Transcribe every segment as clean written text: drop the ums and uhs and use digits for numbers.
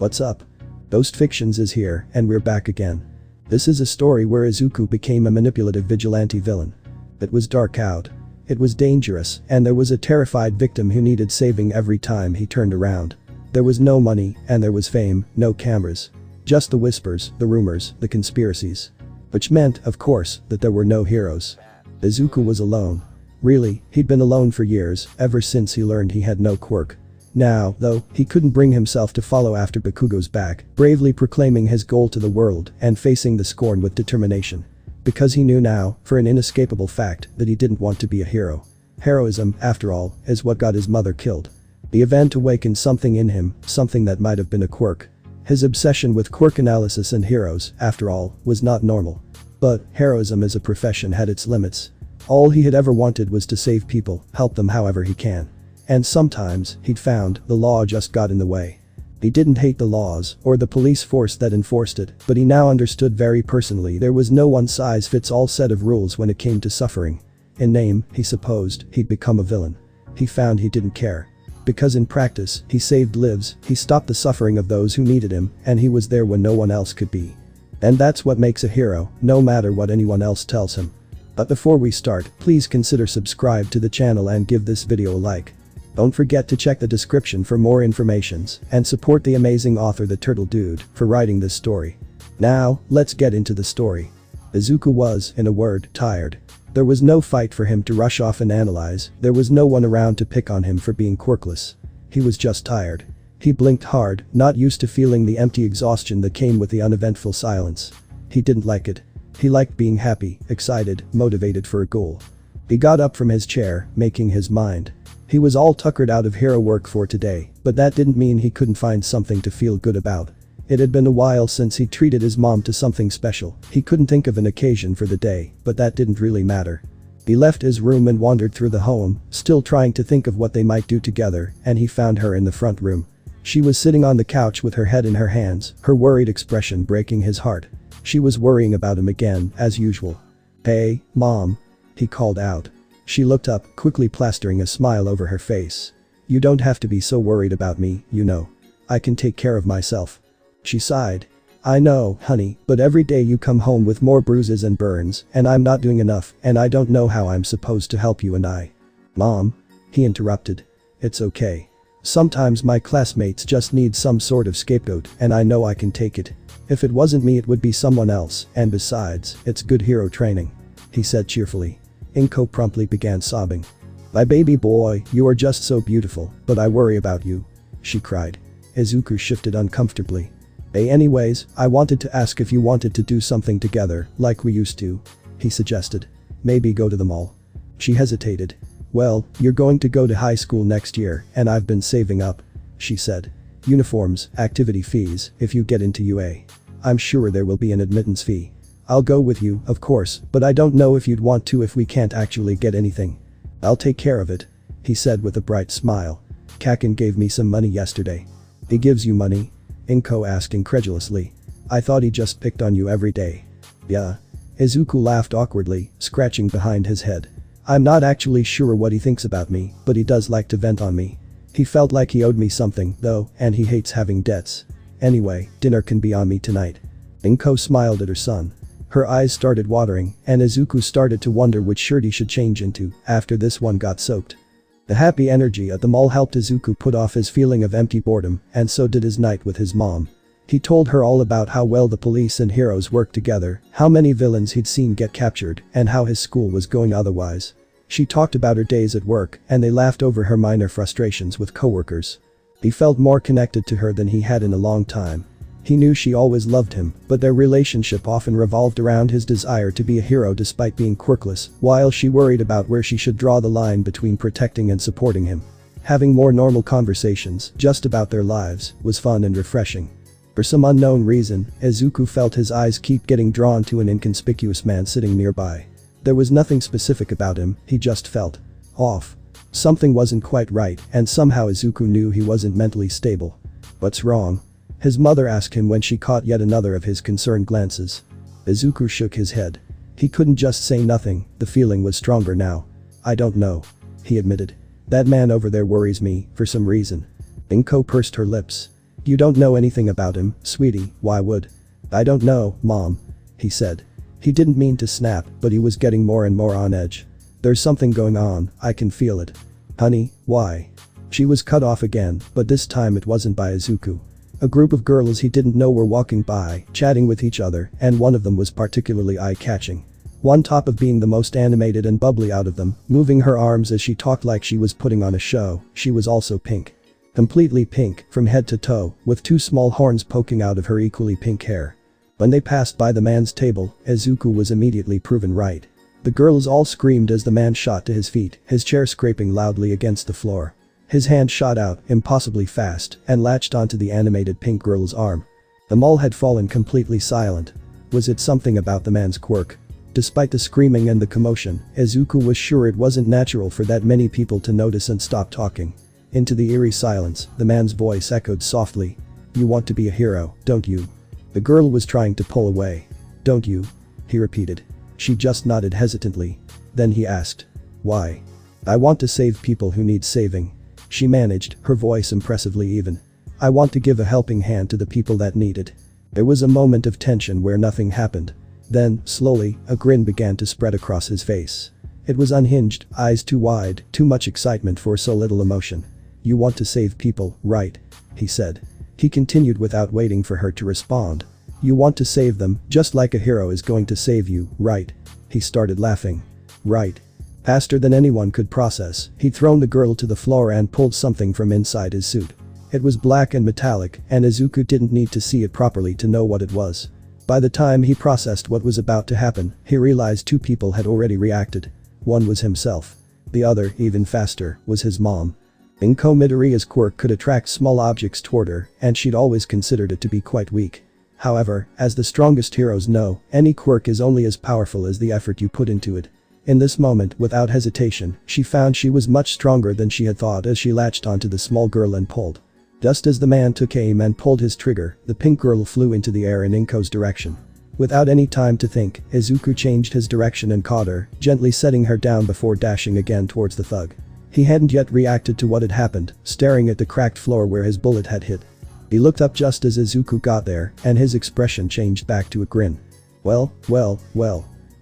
What's up? Ghost Fictions is here, and we're back again. This is a story where Izuku became a manipulative vigilante villain. It was dark out. It was dangerous, and there was a terrified victim who needed saving every time he turned around. There was no money, and there was fame, no cameras. Just the whispers, the rumors, the conspiracies. Which meant, of course, that there were no heroes. Izuku was alone. Really, he'd been alone for years, ever since he learned he had no quirk. Now, though, he couldn't bring himself to follow after Bakugo's back, bravely proclaiming his goal to the world and facing the scorn with determination. Because he knew now, for an inescapable fact, that he didn't want to be a hero. Heroism, after all, is what got his mother killed. The event awakened something in him, something that might have been a quirk. His obsession with quirk analysis and heroes, after all, was not normal. But heroism as a profession had its limits. All he had ever wanted was to save people, help them however he can. And sometimes, he'd found, the law just got in the way. He didn't hate the laws, or the police force that enforced it, but he now understood very personally there was no one-size-fits-all set of rules when it came to suffering. In name, he supposed, he'd become a villain. He found he didn't care. Because in practice, he saved lives, he stopped the suffering of those who needed him, and he was there when no one else could be. And that's what makes a hero, no matter what anyone else tells him. But before we start, please consider subscribe to the channel and give this video a like. Don't forget to check the description for more informations and support the amazing author TheTurtleDude for writing this story. Now, let's get into the story. Izuku was, in a word, tired. There was no fight for him to rush off and analyze, there was no one around to pick on him for being quirkless. He was just tired. He blinked hard, not used to feeling the empty exhaustion that came with the uneventful silence. He didn't like it. He liked being happy, excited, motivated for a goal. He got up from his chair, making his mind. He was all tuckered out of hero work for today, but that didn't mean he couldn't find something to feel good about. It had been a while since he treated his mom to something special. He couldn't think of an occasion for the day, but that didn't really matter. He left his room and wandered through the home, still trying to think of what they might do together, and he found her in the front room. She was sitting on the couch with her head in her hands, her worried expression breaking his heart. She was worrying about him again, as usual. "Hey, Mom," he called out. She looked up, quickly plastering a smile over her face. "You don't have to be so worried about me, you know. I can take care of myself." She sighed. "I know, honey, but every day you come home with more bruises and burns, and I'm not doing enough, and I don't know how I'm supposed to help you and I." "Mom," he interrupted. "It's okay. Sometimes my classmates just need some sort of scapegoat, and I know I can take it. If it wasn't me it would be someone else, and besides, it's good hero training," he said cheerfully. Inko promptly began sobbing. "My baby boy, you are just so beautiful, but I worry about you," she cried. Izuku shifted uncomfortably. "Hey, anyways, I wanted to ask if you wanted to do something together, like we used to," he suggested. "Maybe go to the mall." She hesitated. "Well, you're going to go to high school next year, and I've been saving up," she said. "Uniforms, activity fees, if you get into UA. I'm sure there will be an admittance fee. I'll go with you, of course, but I don't know if you'd want to if we can't actually get anything." "I'll take care of it," he said with a bright smile. "Kakin gave me some money yesterday." "He gives you money?" Inko asked incredulously. "I thought he just picked on you every day." "Yeah." Izuku laughed awkwardly, scratching behind his head. "I'm not actually sure what he thinks about me, but he does like to vent on me. He felt like he owed me something, though, and he hates having debts. Anyway, dinner can be on me tonight." Inko smiled at her son. Her eyes started watering, and Izuku started to wonder which shirt he should change into after this one got soaked. The happy energy at the mall helped Izuku put off his feeling of empty boredom, and so did his night with his mom. He told her all about how well the police and heroes worked together, how many villains he'd seen get captured, and how his school was going otherwise. She talked about her days at work, and they laughed over her minor frustrations with coworkers. He felt more connected to her than he had in a long time. He knew she always loved him, but their relationship often revolved around his desire to be a hero despite being quirkless, while she worried about where she should draw the line between protecting and supporting him. Having more normal conversations, just about their lives, was fun and refreshing. For some unknown reason, Izuku felt his eyes keep getting drawn to an inconspicuous man sitting nearby. There was nothing specific about him, he just felt off. Something wasn't quite right, and somehow Izuku knew he wasn't mentally stable. "What's wrong?" his mother asked him when she caught yet another of his concerned glances. Izuku shook his head. He couldn't just say nothing, the feeling was stronger now. "I don't know," he admitted. "That man over there worries me, for some reason." Inko pursed her lips. You don't know anything about him, sweetie, why would? I don't know, Mom. He said. He didn't mean to snap, but he was getting more and more on edge. There's something going on, I can feel it. Honey, why? She was cut off again, but this time it wasn't by Izuku. A group of girls he didn't know were walking by, chatting with each other, and one of them was particularly eye-catching. On top of being the most animated and bubbly out of them, moving her arms as she talked like she was putting on a show, she was also pink. Completely pink, from head to toe, with two small horns poking out of her equally pink hair. When they passed by the man's table, Izuku was immediately proven right. The girls all screamed as the man shot to his feet, his chair scraping loudly against the floor. His hand shot out, impossibly fast, and latched onto the animated pink girl's arm. Them all had fallen completely silent. Was it something about the man's quirk? Despite the screaming and the commotion, Izuku was sure it wasn't natural for that many people to notice and stop talking. Into the eerie silence, the man's voice echoed softly. You want to be a hero, don't you? The girl was trying to pull away. Don't you? He repeated. She just nodded hesitantly. Then he asked. Why? I want to save people who need saving. She managed, her voice impressively even. I want to give a helping hand to the people that need it. There was a moment of tension where nothing happened. Then, slowly, a grin began to spread across his face. It was unhinged, eyes too wide, too much excitement for so little emotion. You want to save people, right? He said. He continued without waiting for her to respond. You want to save them, just like a hero is going to save you, right? He started laughing. Right. Faster than anyone could process, he'd thrown the girl to the floor and pulled something from inside his suit. It was black and metallic, and Izuku didn't need to see it properly to know what it was. By the time he processed what was about to happen, he realized two people had already reacted. One was himself. The other, even faster, was his mom. Inko Midoriya's quirk could attract small objects toward her, and she'd always considered it to be quite weak. However, as the strongest heroes know, any quirk is only as powerful as the effort you put into it. In this moment, without hesitation, she found she was much stronger than she had thought as she latched onto the small girl and pulled. Just as the man took aim and pulled his trigger, the pink girl flew into the air in Inko's direction. Without any time to think, Izuku changed his direction and caught her, gently setting her down before dashing again towards the thug. He hadn't yet reacted to what had happened, staring at the cracked floor where his bullet had hit. He looked up just as Izuku got there, and his expression changed back to a grin. Well.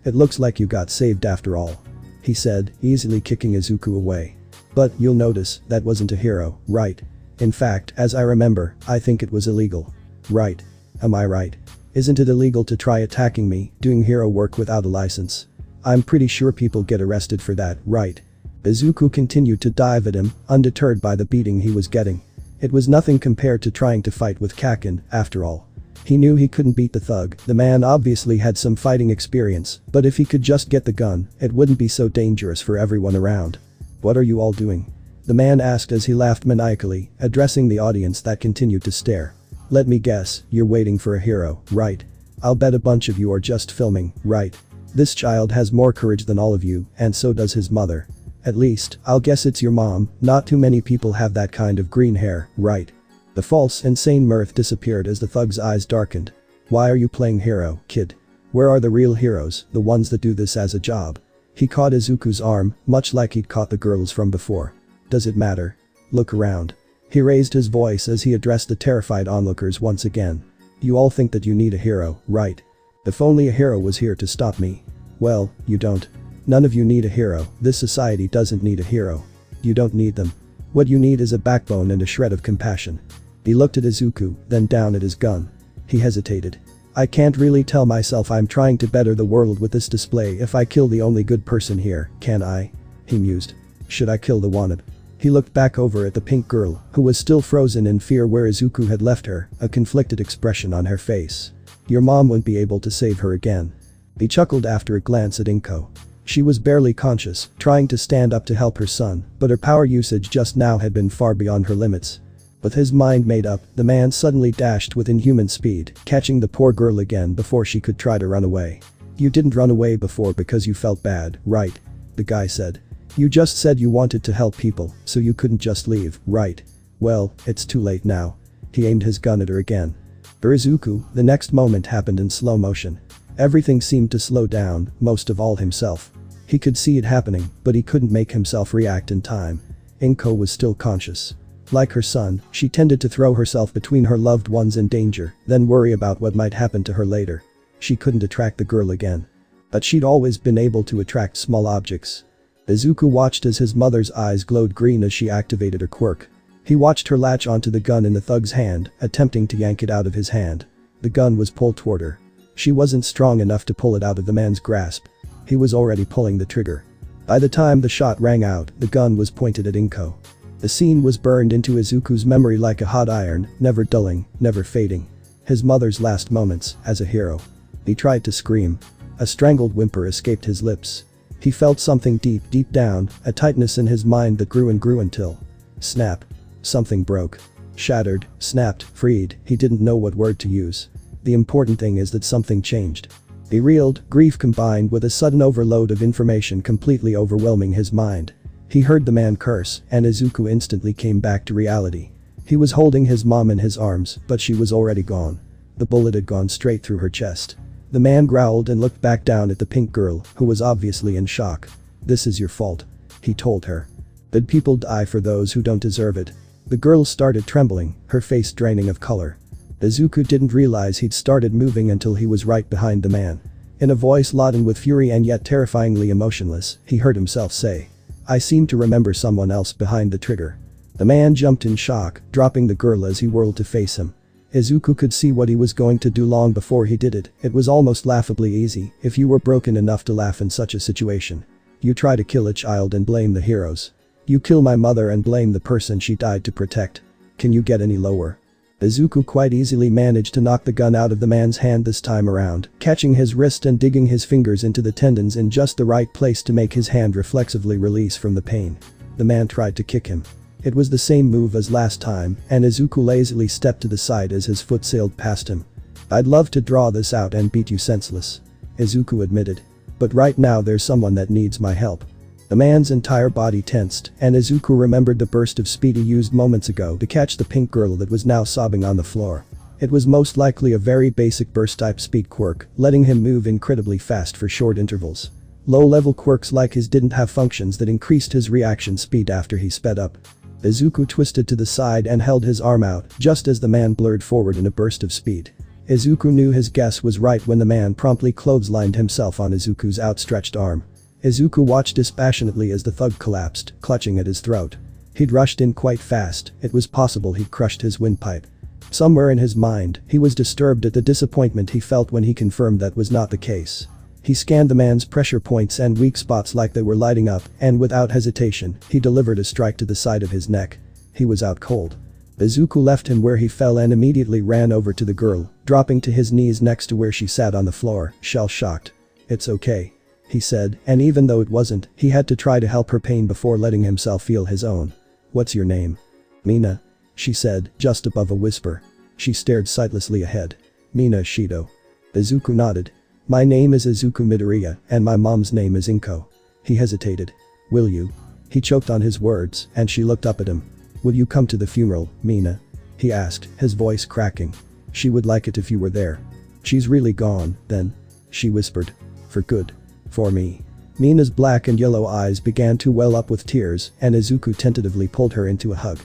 It looks like you got saved after all. He said, easily kicking Izuku away. But you'll notice, that wasn't a hero, right? In fact, as I remember, I think it was illegal. Right. Am I right? Isn't it illegal to try attacking me, doing hero work without a license? I'm pretty sure people get arrested for that, right? Izuku continued to dive at him, undeterred by the beating he was getting. It was nothing compared to trying to fight with Kaken, after all. He knew he couldn't beat the thug, the man obviously had some fighting experience, but if he could just get the gun, it wouldn't be so dangerous for everyone around. What are you all doing? The man asked as he laughed maniacally, addressing the audience that continued to stare. Let me guess, you're waiting for a hero, right? I'll bet a bunch of you are just filming, right? This child has more courage than all of you, and so does his mother. At least, I'll guess it's your mom, not too many people have that kind of green hair, right? The false, insane mirth disappeared as the thug's eyes darkened. Why are you playing hero, kid? Where are the real heroes, the ones that do this as a job? He caught Izuku's arm, much like he'd caught the girl's from before. Does it matter? Look around. He raised his voice as he addressed the terrified onlookers once again. You all think that you need a hero, right? If only a hero was here to stop me. Well, you don't. None of you need a hero, this society doesn't need a hero. You don't need them. What you need is a backbone and a shred of compassion. He looked at Izuku, then down at his gun. He hesitated. I can't really tell myself I'm trying to better the world with this display if I kill the only good person here, can I? He mused. Should I kill the wannabe? He looked back over at the pink girl, who was still frozen in fear where Izuku had left her, a conflicted expression on her face. Your mom wouldn't be able to save her again. He chuckled after a glance at Inko. She was barely conscious, trying to stand up to help her son, but her power usage just now had been far beyond her limits. With his mind made up, the man suddenly dashed with inhuman speed, catching the poor girl again before she could try to run away. You didn't run away before because you felt bad, right? The guy said. You just said you wanted to help people, so you couldn't just leave, right? Well, it's too late now. He aimed his gun at her again. For Izuku, the next moment happened in slow motion. Everything seemed to slow down, most of all himself. He could see it happening, but he couldn't make himself react in time. Inko was still conscious. Like her son, she tended to throw herself between her loved ones in danger, then worry about what might happen to her later. She couldn't attract the girl again. But she'd always been able to attract small objects. Izuku watched as his mother's eyes glowed green as she activated her quirk. He watched her latch onto the gun in the thug's hand, attempting to yank it out of his hand. The gun was pulled toward her. She wasn't strong enough to pull it out of the man's grasp. He was already pulling the trigger. By the time the shot rang out, the gun was pointed at Inko. The scene was burned into Izuku's memory like a hot iron, never dulling, never fading. His mother's last moments as a hero. He tried to scream. A strangled whimper escaped his lips. He felt something deep down, a tightness in his mind that grew and grew until… snap. Something broke. Shattered, snapped, freed, he didn't know what word to use. The important thing is that something changed. He reeled, grief combined with a sudden overload of information completely overwhelming his mind. He heard the man curse, and Izuku instantly came back to reality. He was holding his mom in his arms, but she was already gone. The bullet had gone straight through her chest. The man growled and looked back down at the pink girl, who was obviously in shock. "This is your fault," he told her. "But people die for those who don't deserve it." The girl started trembling, her face draining of color. Izuku didn't realize he'd started moving until he was right behind the man. In a voice laden with fury and yet terrifyingly emotionless, he heard himself say, "I seem to remember someone else behind the trigger." The man jumped in shock, dropping the girl as he whirled to face him. Izuku could see what he was going to do long before he did it. It was almost laughably easy if you were broken enough to laugh in such a situation. You try to kill a child and blame the heroes. You kill my mother and blame the person she died to protect. Can you get any lower? Izuku quite easily managed to knock the gun out of the man's hand this time around, catching his wrist and digging his fingers into the tendons in just the right place to make his hand reflexively release from the pain. The man tried to kick him. It was the same move as last time, and Izuku lazily stepped to the side as his foot sailed past him. "I'd love to draw this out and beat you senseless," Izuku admitted. "But right now there's someone that needs my help." The man's entire body tensed, and Izuku remembered the burst of speed he used moments ago to catch the pink girl that was now sobbing on the floor. It was most likely a very basic burst-type speed quirk, letting him move incredibly fast for short intervals. Low-level quirks like his didn't have functions that increased his reaction speed after he sped up. Izuku twisted to the side and held his arm out just as the man blurred forward in a burst of speed. Izuku knew his guess was right when the man promptly clotheslined himself on Izuku's outstretched arm. Izuku watched dispassionately as the thug collapsed, clutching at his throat. He'd rushed in quite fast, it was possible he'd crushed his windpipe. Somewhere in his mind, he was disturbed at the disappointment he felt when he confirmed that was not the case. He scanned the man's pressure points and weak spots like they were lighting up, and without hesitation, he delivered a strike to the side of his neck. He was out cold. Izuku left him where he fell and immediately ran over to the girl, dropping to his knees next to where she sat on the floor, shell-shocked. "It's okay," he said, and even though it wasn't, he had to try to help her pain before letting himself feel his own. "What's your name?" "Mina," she said, just above a whisper. She stared sightlessly ahead. "Mina Shido." Izuku nodded. "My name is Izuku Midoriya, and my mom's name is Inko." He hesitated. "Will you?" He choked on his words, and she looked up at him. "Will you come to the funeral, Mina?" he asked, his voice cracking. "She would like it if you were there." "She's really gone, then?" she whispered. "For good. For me." Mina's black and yellow eyes began to well up with tears, and Izuku tentatively pulled her into a hug.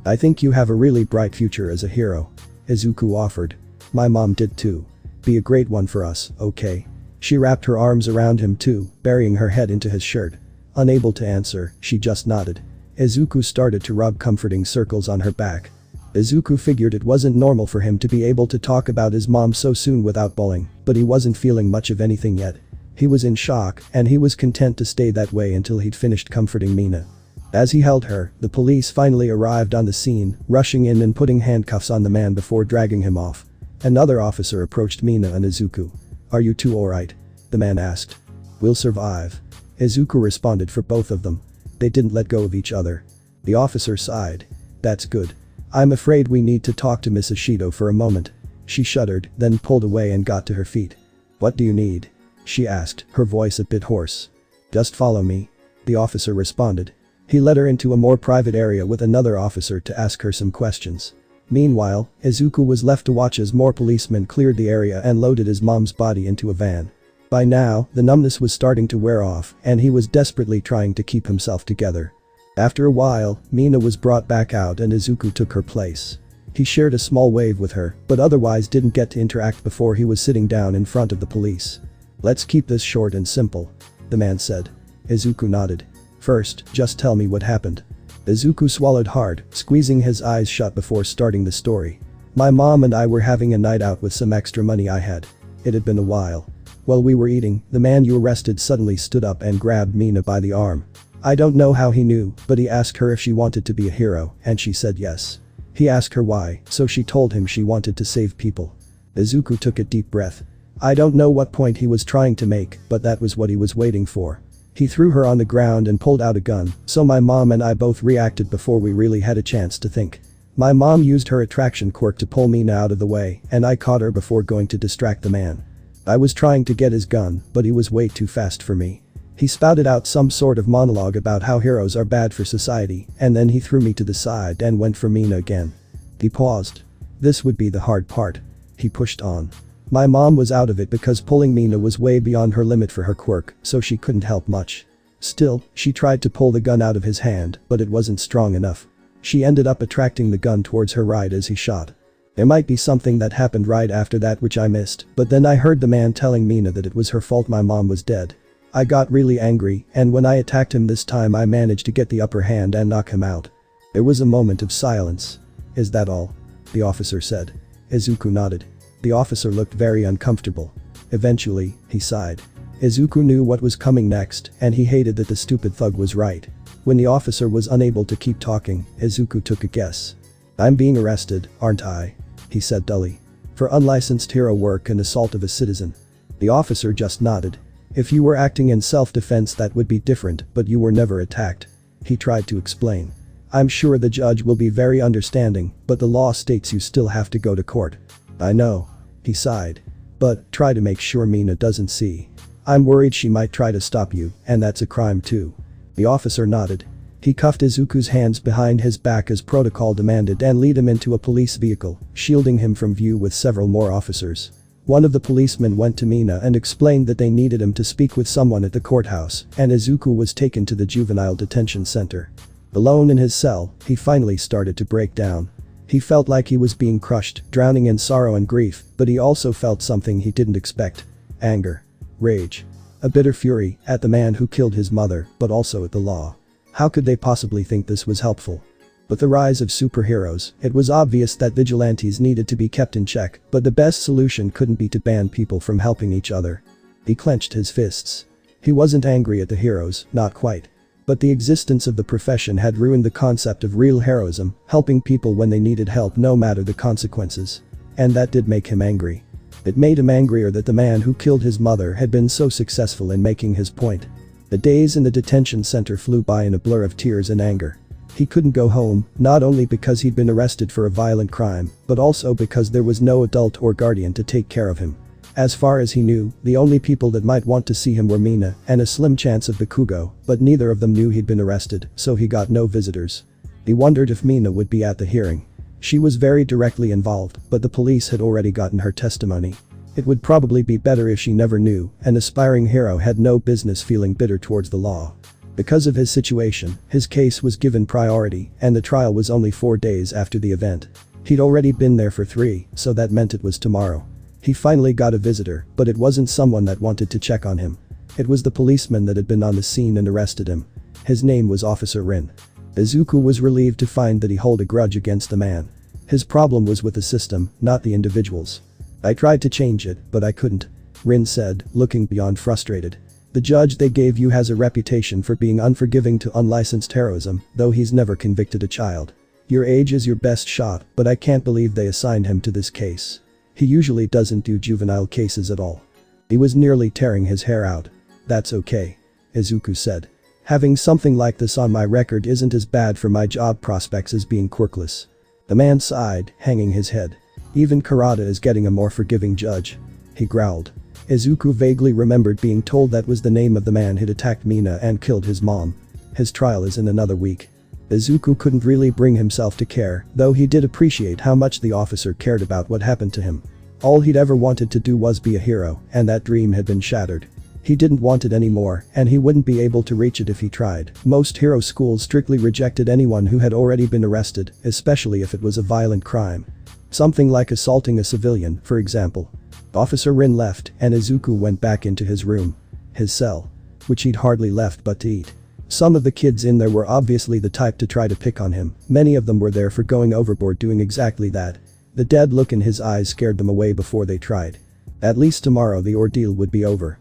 "I think you have a really bright future as a hero," Izuku offered. "My mom did too. Be a great one for us, okay?" She wrapped her arms around him too, burying her head into his shirt. Unable to answer, she just nodded. Izuku started to rub comforting circles on her back. Izuku figured it wasn't normal for him to be able to talk about his mom so soon without bawling, but he wasn't feeling much of anything yet. He was in shock, and he was content to stay that way until he'd finished comforting Mina. As he held her, the police finally arrived on the scene, rushing in and putting handcuffs on the man before dragging him off. Another officer approached Mina and Izuku. "Are you two alright?" the man asked. "We'll survive," Izuku responded for both of them. They didn't let go of each other. The officer sighed. "That's good. I'm afraid we need to talk to Miss Ishido for a moment." She shuddered, then pulled away and got to her feet. "What do you need?" she asked, her voice a bit hoarse. "Just follow me," the officer responded. He led her into a more private area with another officer to ask her some questions. Meanwhile, Izuku was left to watch as more policemen cleared the area and loaded his mom's body into a van. By now, the numbness was starting to wear off, and he was desperately trying to keep himself together. After a while, Mina was brought back out and Izuku took her place. He shared a small wave with her, but otherwise didn't get to interact before he was sitting down in front of the police. "Let's keep this short and simple," the man said. Izuku nodded. "First, just tell me what happened." Izuku swallowed hard, squeezing his eyes shut before starting the story. "My mom and I were having a night out with some extra money I had. It had been a while. While we were eating, the man you arrested suddenly stood up and grabbed Mina by the arm. I don't know how he knew, but he asked her if she wanted to be a hero, and she said yes. He asked her why, so she told him she wanted to save people." Izuku took a deep breath. I don't know what point he was trying to make, but that was what he was waiting for. He threw her on the ground and pulled out a gun, so my mom and I both reacted before we really had a chance to think. My mom used her attraction quirk to pull Mina out of the way, and I caught her before going to distract the man. I was trying to get his gun, but he was way too fast for me. He spouted out some sort of monologue about how heroes are bad for society, and then he threw me to the side and went for Mina again. He paused. This would be the hard part. He pushed on. My mom was out of it because pulling Mina was way beyond her limit for her quirk, so she couldn't help much. Still, she tried to pull the gun out of his hand, but it wasn't strong enough. She ended up attracting the gun towards her right as he shot. There might be something that happened right after that which I missed, but then I heard the man telling Mina that it was her fault my mom was dead. I got really angry, and when I attacked him this time I managed to get the upper hand and knock him out. There was a moment of silence. Is that all? The officer said. Izuku nodded. The officer looked very uncomfortable. Eventually, he sighed. Izuku knew what was coming next, and he hated that the stupid thug was right. When the officer was unable to keep talking, Izuku took a guess. I'm being arrested, aren't I? He said dully. For unlicensed hero work and assault of a citizen. The officer just nodded. If you were acting in self-defense that would be different, but you were never attacked. He tried to explain. I'm sure the judge will be very understanding, but the law states you still have to go to court. I know. He sighed. But, try to make sure Mina doesn't see. I'm worried she might try to stop you, and that's a crime too. The officer nodded. He cuffed Izuku's hands behind his back as protocol demanded and led him into a police vehicle, shielding him from view with several more officers. One of the policemen went to Mina and explained that they needed him to speak with someone at the courthouse, and Izuku was taken to the juvenile detention center. Alone in his cell, he finally started to break down. He felt like he was being crushed, drowning in sorrow and grief, but he also felt something he didn't expect. Anger. Rage. A bitter fury at the man who killed his mother, but also at the law. How could they possibly think this was helpful? With the rise of superheroes, it was obvious that vigilantes needed to be kept in check, but the best solution couldn't be to ban people from helping each other. He clenched his fists. He wasn't angry at the heroes, not quite. But the existence of the profession had ruined the concept of real heroism, helping people when they needed help no matter the consequences. And that did make him angry. It made him angrier that the man who killed his mother had been so successful in making his point. The days in the detention center flew by in a blur of tears and anger. He couldn't go home, not only because he'd been arrested for a violent crime, but also because there was no adult or guardian to take care of him. As far as he knew, the only people that might want to see him were Mina and a slim chance of Bakugo, but neither of them knew he'd been arrested, so he got no visitors. He wondered if Mina would be at the hearing. She was very directly involved, but the police had already gotten her testimony. It would probably be better if she never knew. An aspiring hero had no business feeling bitter towards the law. Because of his situation, his case was given priority, and the trial was only 4 days after the event. He'd already been there for 3, so that meant it was tomorrow. He finally got a visitor, but it wasn't someone that wanted to check on him. It was the policeman that had been on the scene and arrested him. His name was Officer Rin. Izuku was relieved to find that he held a grudge against the man. His problem was with the system, not the individuals. I tried to change it, but I couldn't. Rin said, looking beyond frustrated. The judge they gave you has a reputation for being unforgiving to unlicensed heroism, though he's never convicted a child. Your age is your best shot, but I can't believe they assigned him to this case. He usually doesn't do juvenile cases at all. He was nearly tearing his hair out. That's okay. Izuku said. Having something like this on my record isn't as bad for my job prospects as being quirkless. The man sighed, hanging his head. Even Karada is getting a more forgiving judge. He growled. Izuku vaguely remembered being told that was the name of the man who'd attacked Mina and killed his mom. His trial is in another week. Izuku couldn't really bring himself to care, though he did appreciate how much the officer cared about what happened to him. All he'd ever wanted to do was be a hero, and that dream had been shattered. He didn't want it anymore, and he wouldn't be able to reach it if he tried. Most hero schools strictly rejected anyone who had already been arrested, especially if it was a violent crime. Something like assaulting a civilian, for example. Officer Rin left, and Izuku went back into his room. His cell. Which he'd hardly left but to eat. Some of the kids in there were obviously the type to try to pick on him. Many of them were there for going overboard doing exactly that. The dead look in his eyes scared them away before they tried. At least tomorrow the ordeal would be over.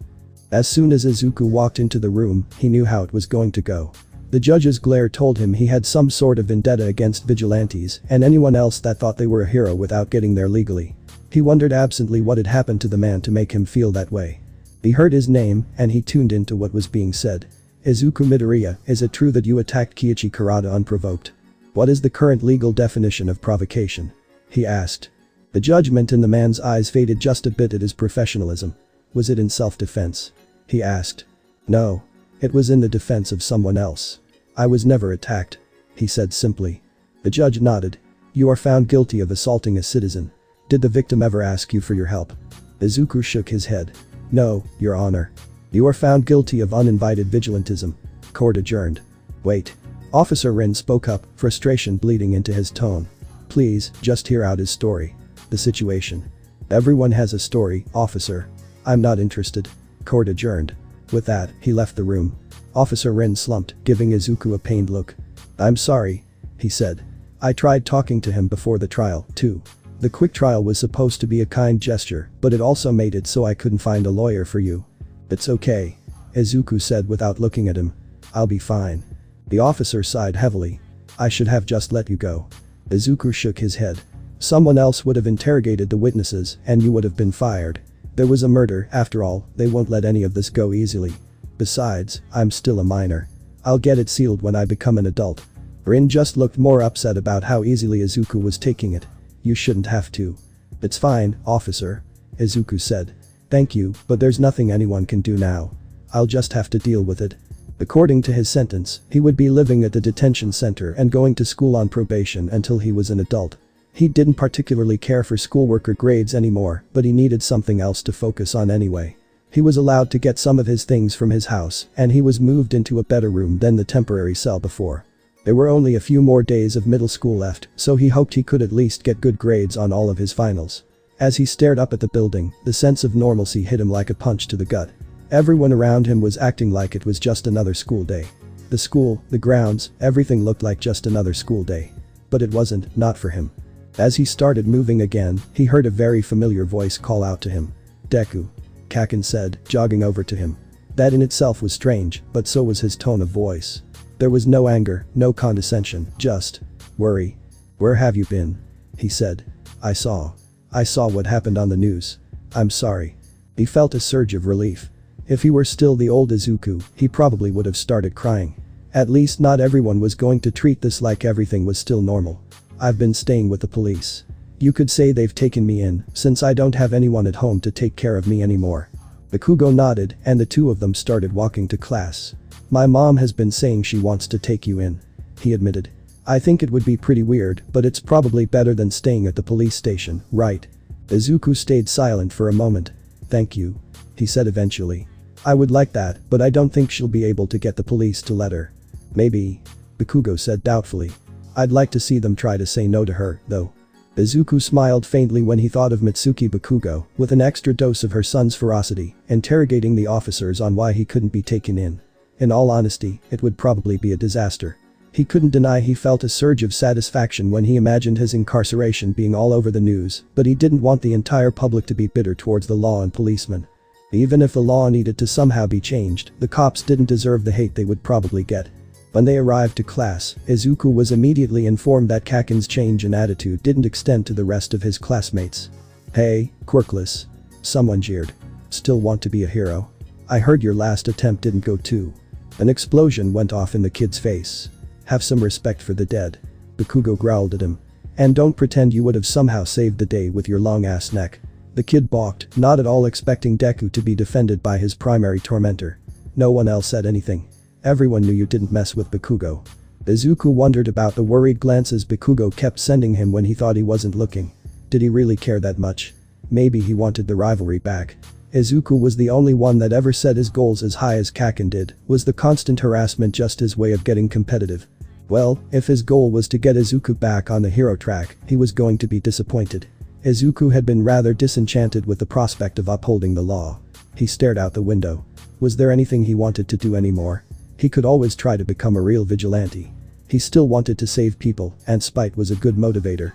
As soon as Izuku walked into the room, he knew how it was going to go. The judge's glare told him he had some sort of vendetta against vigilantes and anyone else that thought they were a hero without getting there legally. He wondered absently what had happened to the man to make him feel that way. He heard his name, and he tuned into what was being said. Izuku Midoriya, is it true that you attacked Kiichi Kurata unprovoked? What is the current legal definition of provocation? He asked. The judgment in the man's eyes faded just a bit at his professionalism. Was it in self-defense? He asked. No. It was in the defense of someone else. I was never attacked. He said simply. The judge nodded. You are found guilty of assaulting a citizen. Did the victim ever ask you for your help? Izuku shook his head. No, Your Honor. You are found guilty of uninvited vigilantism. Court adjourned. Wait. Officer Rin spoke up, frustration bleeding into his tone. Please, just hear out his story. The situation. Everyone has a story, officer. I'm not interested. Court adjourned. With that, he left the room. Officer Rin slumped, giving Izuku a pained look. I'm sorry. He said. I tried talking to him before the trial, too. The quick trial was supposed to be a kind gesture, but it also made it so I couldn't find a lawyer for you. It's okay. Izuku said without looking at him. I'll be fine. The officer sighed heavily. I should have just let you go. Izuku shook his head. Someone else would have interrogated the witnesses, and you would have been fired. There was a murder, after all, they won't let any of this go easily. Besides, I'm still a minor. I'll get it sealed when I become an adult. Rin just looked more upset about how easily Izuku was taking it. You shouldn't have to. It's fine, officer. Izuku said. Thank you, but there's nothing anyone can do now. I'll just have to deal with it. According to his sentence, he would be living at the detention center and going to school on probation until he was an adult. He didn't particularly care for schoolwork or grades anymore, but he needed something else to focus on anyway. He was allowed to get some of his things from his house, and he was moved into a better room than the temporary cell before. There were only a few more days of middle school left, so he hoped he could at least get good grades on all of his finals. As he stared up at the building, the sense of normalcy hit him like a punch to the gut. Everyone around him was acting like it was just another school day. The school, the grounds, everything looked like just another school day. But it wasn't, not for him. As he started moving again, he heard a very familiar voice call out to him. Deku. Kaken said, jogging over to him. That in itself was strange, but so was his tone of voice. There was no anger, no condescension, just worry. Where have you been? He said. I saw what happened on the news. I'm sorry. He felt a surge of relief. If he were still the old Izuku, he probably would have started crying. At least not everyone was going to treat this like everything was still normal. I've been staying with the police. You could say they've taken me in, since I don't have anyone at home to take care of me anymore. Bakugo nodded, and the two of them started walking to class. My mom has been saying she wants to take you in. He admitted. I think it would be pretty weird, but it's probably better than staying at the police station, right? Izuku stayed silent for a moment. Thank you. He said eventually. I would like that, but I don't think she'll be able to get the police to let her. Maybe. Bakugo said doubtfully. I'd like to see them try to say no to her, though. Izuku smiled faintly when he thought of Mitsuki Bakugo, with an extra dose of her son's ferocity, interrogating the officers on why he couldn't be taken in. In all honesty, it would probably be a disaster. He couldn't deny he felt a surge of satisfaction when he imagined his incarceration being all over the news, but he didn't want the entire public to be bitter towards the law and policemen. Even if the law needed to somehow be changed, the cops didn't deserve the hate they would probably get. When they arrived to class, Izuku was immediately informed that Kaken's change in attitude didn't extend to the rest of his classmates. Hey, quirkless. Someone jeered. Still want to be a hero? I heard your last attempt didn't go too. An explosion went off in the kid's face. Have some respect for the dead. Bakugo growled at him. And don't pretend you would have somehow saved the day with your long-ass neck. The kid balked, not at all expecting Deku to be defended by his primary tormentor. No one else said anything. Everyone knew you didn't mess with Bakugo. Izuku wondered about the worried glances Bakugo kept sending him when he thought he wasn't looking. Did he really care that much? Maybe he wanted the rivalry back. Izuku was the only one that ever set his goals as high as Kaken did. Was the constant harassment just his way of getting competitive? Well, if his goal was to get Izuku back on the hero track, he was going to be disappointed. Izuku had been rather disenchanted with the prospect of upholding the law. He stared out the window. Was there anything he wanted to do anymore? He could always try to become a real vigilante. He still wanted to save people, and spite was a good motivator.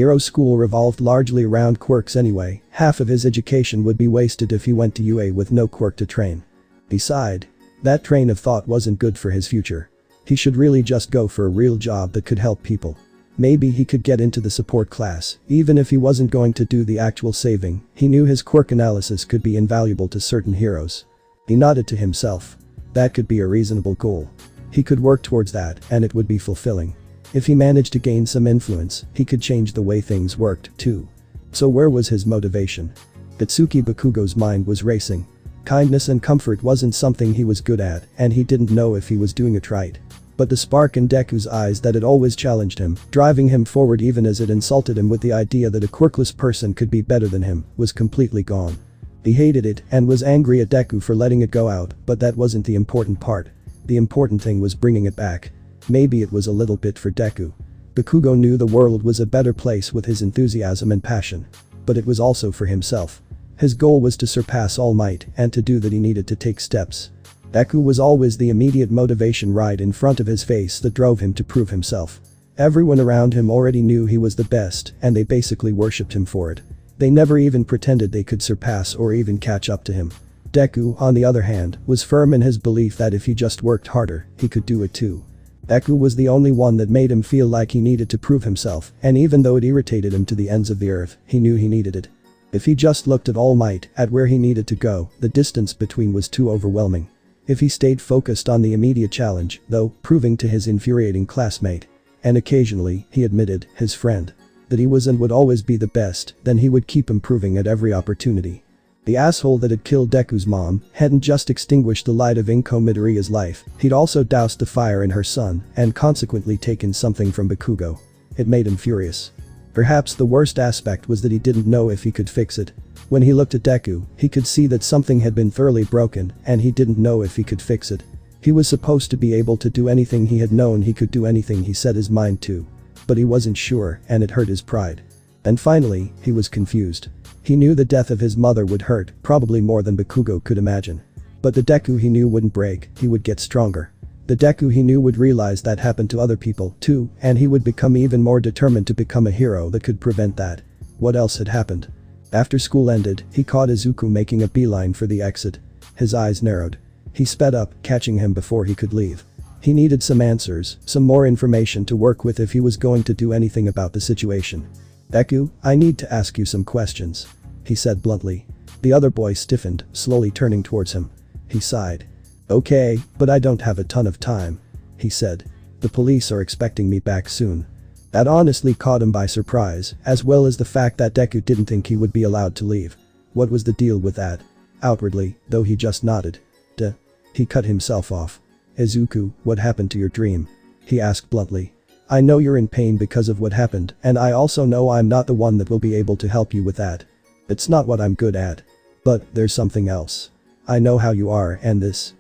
Hero school revolved largely around quirks anyway. Half of his education would be wasted if he went to UA with no quirk to train. Besides, that train of thought wasn't good for his future. He should really just go for a real job that could help people. Maybe he could get into the support class, even if he wasn't going to do the actual saving. He knew his quirk analysis could be invaluable to certain heroes. He nodded to himself. That could be a reasonable goal. He could work towards that, and it would be fulfilling. If he managed to gain some influence, he could change the way things worked, too. So where was his motivation? Itsuki Bakugo's mind was racing. Kindness and comfort wasn't something he was good at, and he didn't know if he was doing it right. But the spark in Deku's eyes that had always challenged him, driving him forward even as it insulted him with the idea that a quirkless person could be better than him, was completely gone. He hated it and was angry at Deku for letting it go out, but that wasn't the important part. The important thing was bringing it back. Maybe it was a little bit for Deku. Bakugo knew the world was a better place with his enthusiasm and passion. But it was also for himself. His goal was to surpass All Might, and to do that he needed to take steps. Deku was always the immediate motivation right in front of his face that drove him to prove himself. Everyone around him already knew he was the best, and they basically worshipped him for it. They never even pretended they could surpass or even catch up to him. Deku, on the other hand, was firm in his belief that if he just worked harder, he could do it too. Deku was the only one that made him feel like he needed to prove himself, and even though it irritated him to the ends of the earth, he knew he needed it. If he just looked at All Might, at where he needed to go, the distance between was too overwhelming. If he stayed focused on the immediate challenge, though, proving to his infuriating classmate, and occasionally, he admitted, his friend, that he was and would always be the best, then he would keep improving at every opportunity. The asshole that had killed Deku's mom hadn't just extinguished the light of Inko Midoriya's life, he'd also doused the fire in her son and consequently taken something from Bakugo. It made him furious. Perhaps the worst aspect was that he didn't know if he could fix it. When he looked at Deku, he could see that something had been thoroughly broken and he didn't know if he could fix it. He was supposed to be able to do anything he had known he could do anything he set his mind to. But he wasn't sure and it hurt his pride. And finally, he was confused. He knew the death of his mother would hurt, probably more than Bakugo could imagine. But the Deku he knew wouldn't break, he would get stronger. The Deku he knew would realize that happened to other people too, and he would become even more determined to become a hero that could prevent that. What else had happened? After school ended, he caught Izuku making a beeline for the exit. His eyes narrowed. He sped up, catching him before he could leave. He needed some answers, some more information to work with if he was going to do anything about the situation. Deku, I need to ask you some questions, he said bluntly. The other boy stiffened, slowly turning towards him. He sighed. Okay, but I don't have a ton of time, he said. The police are expecting me back soon. That honestly caught him by surprise, as well as the fact that Deku didn't think he would be allowed to leave. What was the deal with that? Outwardly, though, he just nodded. Duh. He cut himself off. Izuku, what happened to your dream? He asked bluntly. I know you're in pain because of what happened, and I also know I'm not the one that will be able to help you with that. It's not what I'm good at. But there's something else. I know how you are, and this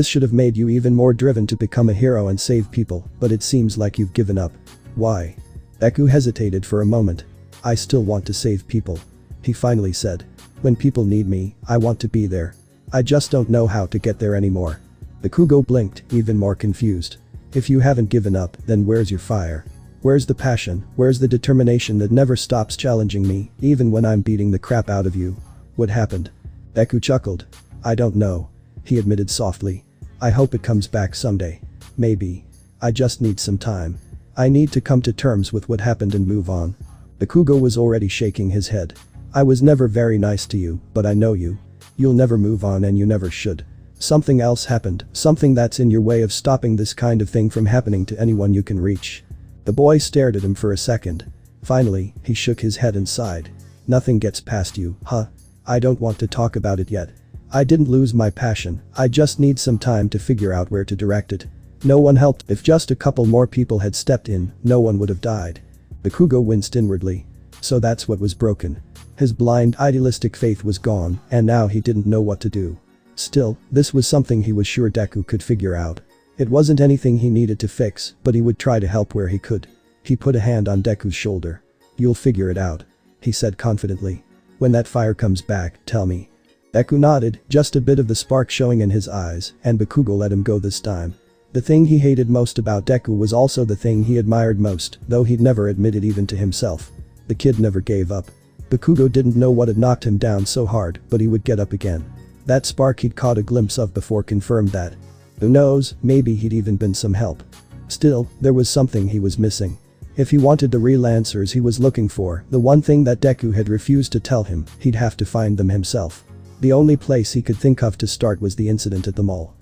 should have made you even more driven to become a hero and save people, but it seems like you've given up. Why? Deku hesitated for a moment. I still want to save people, he finally said. When people need me, I want to be there. I just don't know how to get there anymore. Bakugo blinked, even more confused. If you haven't given up, then where's your fire? Where's the passion? Where's the determination that never stops challenging me, even when I'm beating the crap out of you? What happened? Deku chuckled. I don't know, he admitted softly. I hope it comes back someday. Maybe. I just need some time. I need to come to terms with what happened and move on. Bakugo was already shaking his head. I was never very nice to you, but I know you. You'll never move on and you never should. Something else happened, something that's in your way of stopping this kind of thing from happening to anyone you can reach. The boy stared at him for a second. Finally, he shook his head and sighed. Nothing gets past you, huh? I don't want to talk about it yet. I didn't lose my passion, I just need some time to figure out where to direct it. No one helped. If just a couple more people had stepped in, no one would have died. Bakugo winced inwardly. So that's what was broken. His blind, idealistic faith was gone, and now he didn't know what to do. Still, this was something he was sure Deku could figure out. It wasn't anything he needed to fix, but he would try to help where he could. He put a hand on Deku's shoulder. "You'll figure it out," he said confidently. "When that fire comes back, tell me." Deku nodded, just a bit of the spark showing in his eyes, and Bakugo let him go this time. The thing he hated most about Deku was also the thing he admired most, though he'd never admit it even to himself. The kid never gave up. Bakugo didn't know what had knocked him down so hard, but he would get up again. That spark he'd caught a glimpse of before confirmed that. Who knows, maybe he'd even been some help. Still, there was something he was missing. If he wanted the real answers he was looking for, the one thing that Deku had refused to tell him, he'd have to find them himself. The only place he could think of to start was the incident at the mall.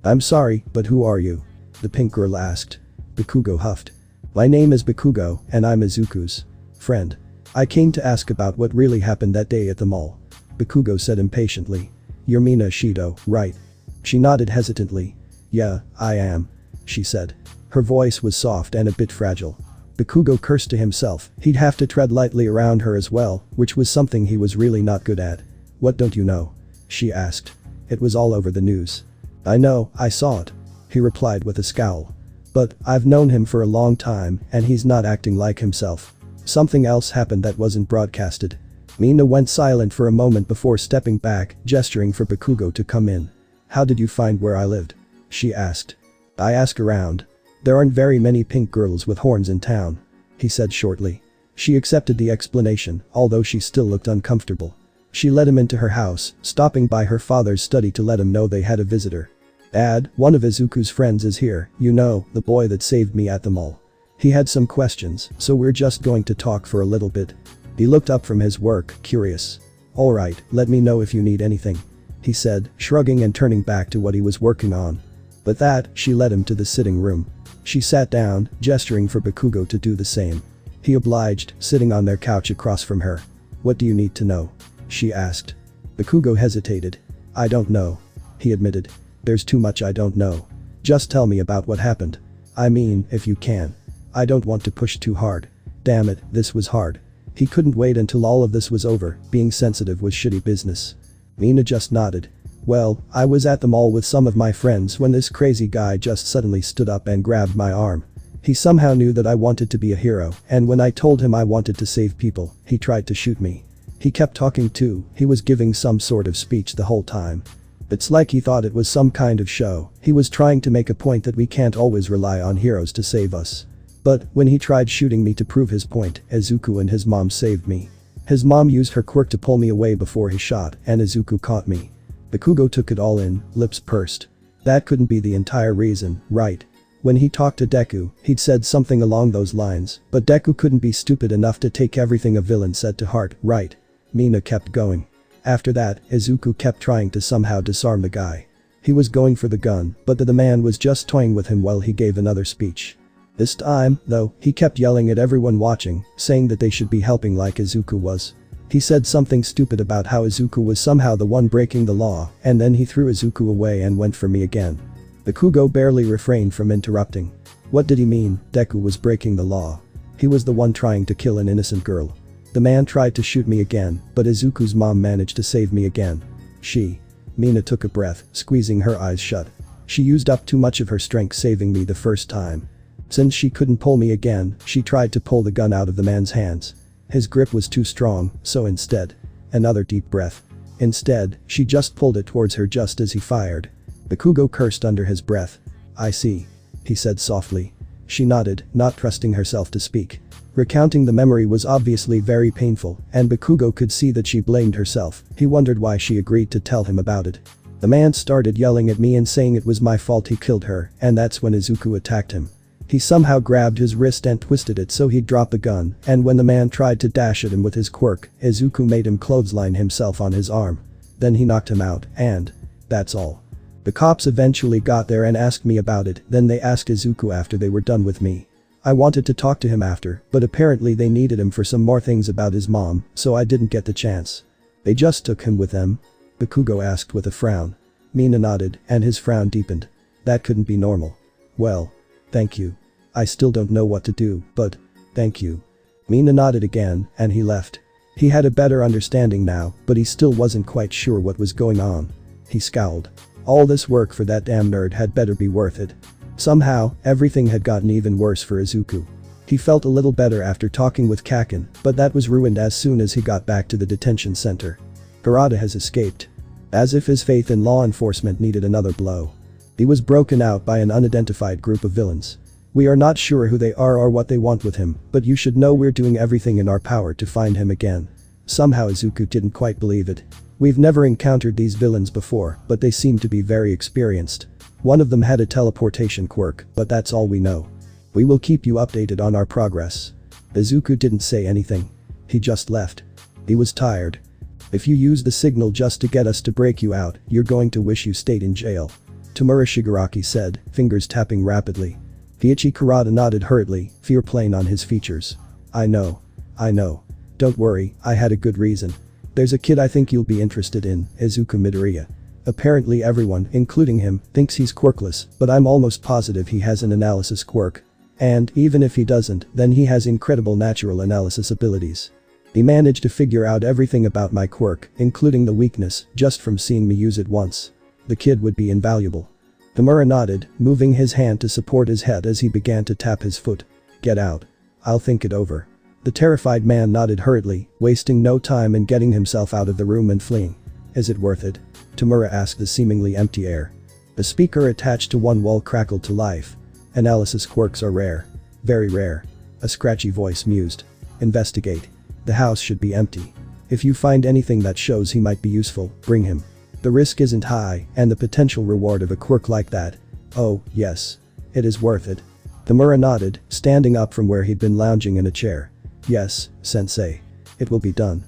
"I'm sorry, but who are you?" the pink girl asked. Bakugo huffed. "My name is Bakugo, and I'm Izuku's friend. I came to ask about what really happened that day at the mall." Bakugo said impatiently. "You're Mina Shido, right?" She nodded hesitantly. "Yeah, I am," she said. Her voice was soft and a bit fragile. Bakugo cursed to himself, he'd have to tread lightly around her as well, which was something he was really not good at. "What don't you know?" she asked. "It was all over the news." "I know, I saw it," he replied with a scowl. "But I've known him for a long time and he's not acting like himself. Something else happened that wasn't broadcasted." Mina went silent for a moment before stepping back, gesturing for Bakugo to come in. "How did you find where I lived?" she asked. "I asked around. There aren't very many pink girls with horns in town," he said shortly. She accepted the explanation, although she still looked uncomfortable. She let him into her house, stopping by her father's study to let him know they had a visitor. "Dad, one of Izuku's friends is here, you know, the boy that saved me at the mall. He had some questions, so we're just going to talk for a little bit." He looked up from his work, curious. "Alright, let me know if you need anything," he said, shrugging and turning back to what he was working on. With that, she led him to the sitting room. She sat down, gesturing for Bakugo to do the same. He obliged, sitting on their couch across from her. "What do you need to know?" she asked. Bakugo hesitated. "I don't know," he admitted. "There's too much I don't know. Just tell me about what happened. I mean, if you can. I don't want to push too hard." Damn it, this was hard. He couldn't wait until all of this was over, being sensitive was shitty business. Mina just nodded. "Well, I was at the mall with some of my friends when this crazy guy just suddenly stood up and grabbed my arm. He somehow knew that I wanted to be a hero, and when I told him I wanted to save people, he tried to shoot me. He kept talking too, he was giving some sort of speech the whole time. It's like he thought it was some kind of show, he was trying to make a point that we can't always rely on heroes to save us. But when he tried shooting me to prove his point, Izuku and his mom saved me. His mom used her quirk to pull me away before he shot, and Izuku caught me." Bakugo took it all in, lips pursed. That couldn't be the entire reason, right? When he talked to Deku, he'd said something along those lines, but Deku couldn't be stupid enough to take everything a villain said to heart, right? Mina kept going. After that, Izuku kept trying to somehow disarm the guy. He was going for the gun, but the man was just toying with him while he gave another speech. This time, though, he kept yelling at everyone watching, saying that they should be helping like Izuku was. He said something stupid about how Izuku was somehow the one breaking the law, and then he threw Izuku away and went for me again. Bakugo barely refrained from interrupting. What did he mean, Deku was breaking the law? He was the one trying to kill an innocent girl. The man tried to shoot me again, but Izuku's mom managed to save me again. Mina took a breath, squeezing her eyes shut. She used up too much of her strength saving me the first time. Since she couldn't pull me again, she tried to pull the gun out of the man's hands. His grip was too strong, so instead. Another deep breath. Instead, she just pulled it towards her just as he fired. Bakugo cursed under his breath. "I see," he said softly. She nodded, not trusting herself to speak. Recounting the memory was obviously very painful, and Bakugo could see that she blamed herself. He wondered why she agreed to tell him about it. The man started yelling at me and saying it was my fault he killed her, and that's when Izuku attacked him. He somehow grabbed his wrist and twisted it so he'd drop the gun, and when the man tried to dash at him with his quirk, Izuku made him clothesline himself on his arm. Then he knocked him out, and that's all. The cops eventually got there and asked me about it, then they asked Izuku after they were done with me. I wanted to talk to him after, but apparently they needed him for some more things about his mom, so I didn't get the chance. They just took him with them? Bakugo asked with a frown. Mina nodded, and his frown deepened. That couldn't be normal. Well, thank you. I still don't know what to do, but thank you. Mina nodded again, and he left. He had a better understanding now, but he still wasn't quite sure what was going on. He scowled. All this work for that damn nerd had better be worth it. Somehow, everything had gotten even worse for Izuku. He felt a little better after talking with Kaken, but that was ruined as soon as he got back to the detention center. Kurata has escaped. As if his faith in law enforcement needed another blow. He was broken out by an unidentified group of villains. We are not sure who they are or what they want with him, but you should know we're doing everything in our power to find him again. Somehow Izuku didn't quite believe it. We've never encountered these villains before, but they seem to be very experienced. One of them had a teleportation quirk, but that's all we know. We will keep you updated on our progress. Izuku didn't say anything. He just left. He was tired. If you use the signal just to get us to break you out, you're going to wish you stayed in jail. Tamura Shigaraki said, fingers tapping rapidly. Kiichi Kurata nodded hurriedly, fear plain on his features. I know. Don't worry, I had a good reason. There's a kid I think you'll be interested in, Izuku Midoriya. Apparently everyone, including him, thinks he's quirkless, but I'm almost positive he has an analysis quirk. And, even if he doesn't, then he has incredible natural analysis abilities. He managed to figure out everything about my quirk, including the weakness, just from seeing me use it once. The kid would be invaluable. Tamura nodded, moving his hand to support his head as he began to tap his foot. Get out. I'll think it over. The terrified man nodded hurriedly, wasting no time in getting himself out of the room and fleeing. Is it worth it? Tamura asked the seemingly empty air. The speaker attached to one wall crackled to life. Analysis quirks are rare. Very rare. A scratchy voice mused. Investigate. The house should be empty. If you find anything that shows he might be useful, bring him. The risk isn't high, and the potential reward of a quirk like that. Oh, yes. It is worth it. Tamura nodded, standing up from where he'd been lounging in a chair. Yes, sensei. It will be done.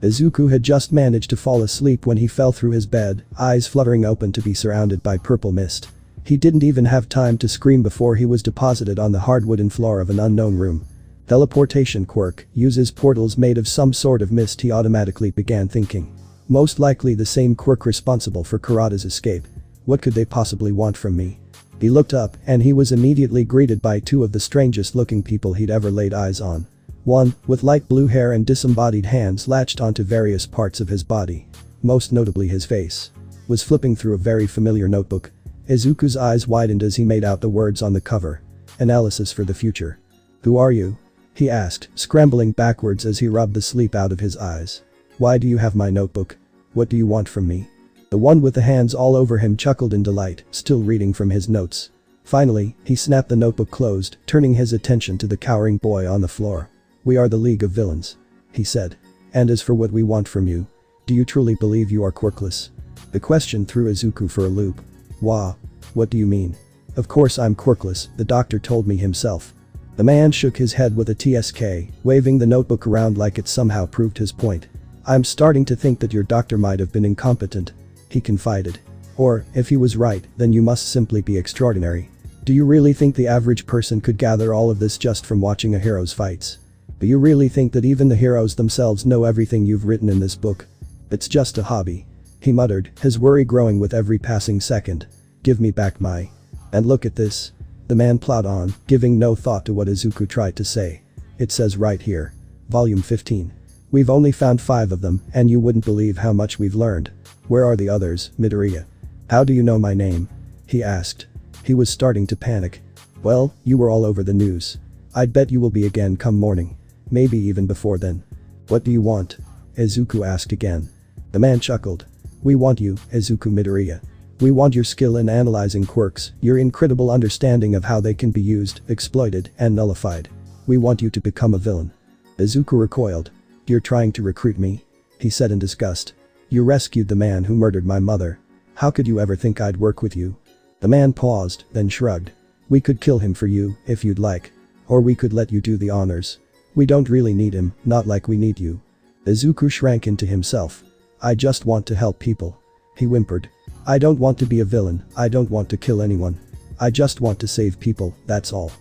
Izuku had just managed to fall asleep when he fell through his bed, eyes fluttering open to be surrounded by purple mist. He didn't even have time to scream before he was deposited on the hardwooden floor of an unknown room. Teleportation quirk uses portals made of some sort of mist, he automatically began thinking. Most likely the same quirk responsible for Kurata's escape. What could they possibly want from me? He looked up and he was immediately greeted by two of the strangest looking people he'd ever laid eyes on. One, with light blue hair and disembodied hands latched onto various parts of his body. Most notably his face. Was flipping through a very familiar notebook. Izuku's eyes widened as he made out the words on the cover. Analysis for the future. Who are you? He asked, scrambling backwards as he rubbed the sleep out of his eyes. Why do you have my notebook? What do you want from me? The one with the hands all over him chuckled in delight, still reading from his notes. Finally, he snapped the notebook closed, turning his attention to the cowering boy on the floor. We are the League of Villains. He said. And as for what we want from you, do you truly believe you are quirkless? The question threw Izuku for a loop. Wah. What do you mean? Of course I'm quirkless, the doctor told me himself. The man shook his head with a TSK, waving the notebook around like it somehow proved his point. I'm starting to think that your doctor might have been incompetent. He confided. Or, if he was right, then you must simply be extraordinary. Do you really think the average person could gather all of this just from watching a hero's fights? Do you really think that even the heroes themselves know everything you've written in this book? It's just a hobby. He muttered, his worry growing with every passing second. Give me back my... And look at this. The man plowed on, giving no thought to what Izuku tried to say. It says right here. Volume 15. We've only found 5 of them, and you wouldn't believe how much we've learned. Where are the others, Midoriya? How do you know my name? He asked. He was starting to panic. Well, you were all over the news. I'd bet you will be again come morning. Maybe even before then. What do you want? Izuku asked again. The man chuckled. We want you, Izuku Midoriya. We want your skill in analyzing quirks, your incredible understanding of how they can be used, exploited, and nullified. We want you to become a villain. Izuku recoiled. You're trying to recruit me? He said in disgust. You rescued the man who murdered my mother. How could you ever think I'd work with you? The man paused, then shrugged. We could kill him for you, if you'd like. Or we could let you do the honors. We don't really need him, not like we need you. Izuku shrank into himself. I just want to help people. He whimpered. I don't want to be a villain, I don't want to kill anyone. I just want to save people, that's all.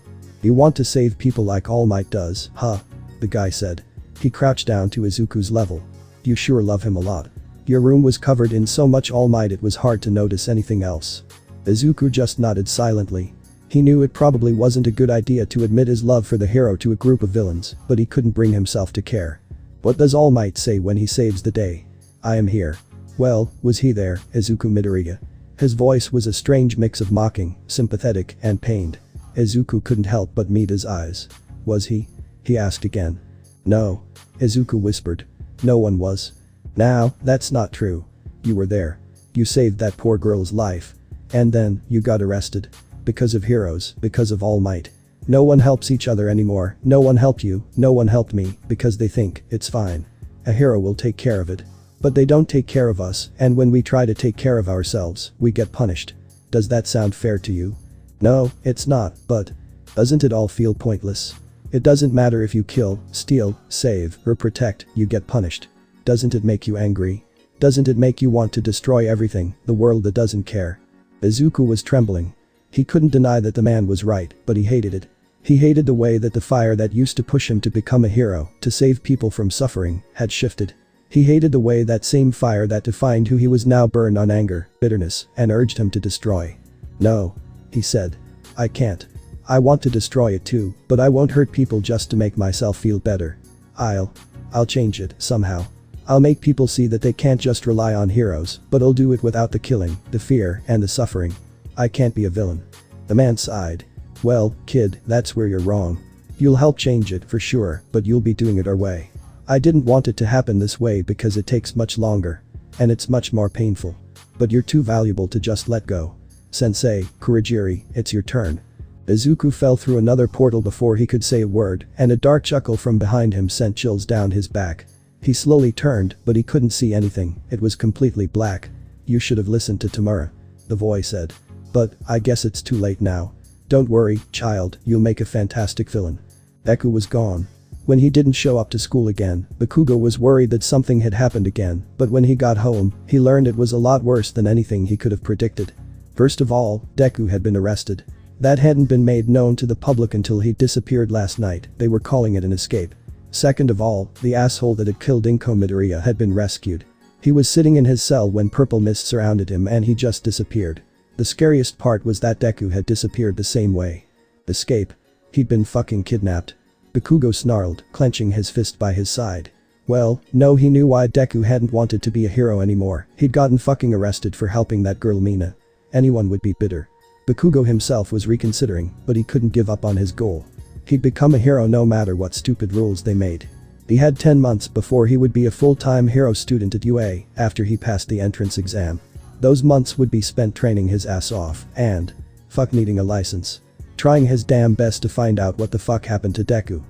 You want to save people like All Might does, huh? The guy said. He crouched down to Izuku's level. You sure love him a lot. Your room was covered in so much All Might it was hard to notice anything else. Izuku just nodded silently. He knew it probably wasn't a good idea to admit his love for the hero to a group of villains, but he couldn't bring himself to care. What does All Might say when he saves the day? I am here. Well, was he there, Izuku Midoriya? His voice was a strange mix of mocking, sympathetic, and pained. Izuku couldn't help but meet his eyes. Was he? He asked again. No. Izuku whispered. No one was. Now, that's not true. You were there. You saved that poor girl's life. And then, you got arrested. Because of heroes, because of All Might. No one helps each other anymore, no one helped you, no one helped me, because they think it's fine. A hero will take care of it. But they don't take care of us, and when we try to take care of ourselves, we get punished. Does that sound fair to you? No, it's not, but doesn't it all feel pointless? It doesn't matter if you kill, steal, save, or protect, you get punished. Doesn't it make you angry? Doesn't it make you want to destroy everything, the world that doesn't care? Izuku was trembling. He couldn't deny that the man was right, but he hated it. He hated the way that the fire that used to push him to become a hero, to save people from suffering, had shifted. He hated the way that same fire that defined who he was now burned on anger, bitterness, and urged him to destroy. No. He said. I can't. I want to destroy it too, but I won't hurt people just to make myself feel better. I'll change it, somehow. I'll make people see that they can't just rely on heroes, but I'll do it without the killing, the fear, and the suffering. I can't be a villain. The man sighed. Well, kid, that's where you're wrong. You'll help change it for sure, but you'll be doing it our way. I didn't want it to happen this way because it takes much longer. And it's much more painful. But you're too valuable to just let go. Sensei, Kurogiri, it's your turn. Izuku fell through another portal before he could say a word, and a dark chuckle from behind him sent chills down his back. He slowly turned, but he couldn't see anything, it was completely black. You should have listened to Tamura. The voice said. But, I guess it's too late now. Don't worry, child, you'll make a fantastic villain. Deku was gone. When he didn't show up to school again, Bakugo was worried that something had happened again, but when he got home, he learned it was a lot worse than anything he could have predicted. First of all, Deku had been arrested. That hadn't been made known to the public until he disappeared last night, they were calling it an escape. Second of all, the asshole that had killed Inko Midoriya had been rescued. He was sitting in his cell when purple mist surrounded him and he just disappeared. The scariest part was that Deku had disappeared the same way. Escape? He'd been fucking kidnapped. Bakugo snarled, clenching his fist by his side. Well, no, he knew why Deku hadn't wanted to be a hero anymore. He'd gotten fucking arrested for helping that girl Mina. Anyone would be bitter. Bakugo himself was reconsidering, but he couldn't give up on his goal. He'd become a hero no matter what stupid rules they made. He had 10 months before he would be a full-time hero student at UA after he passed the entrance exam. Those months would be spent training his ass off and fuck needing a license. Trying his damn best to find out what the fuck happened to Deku.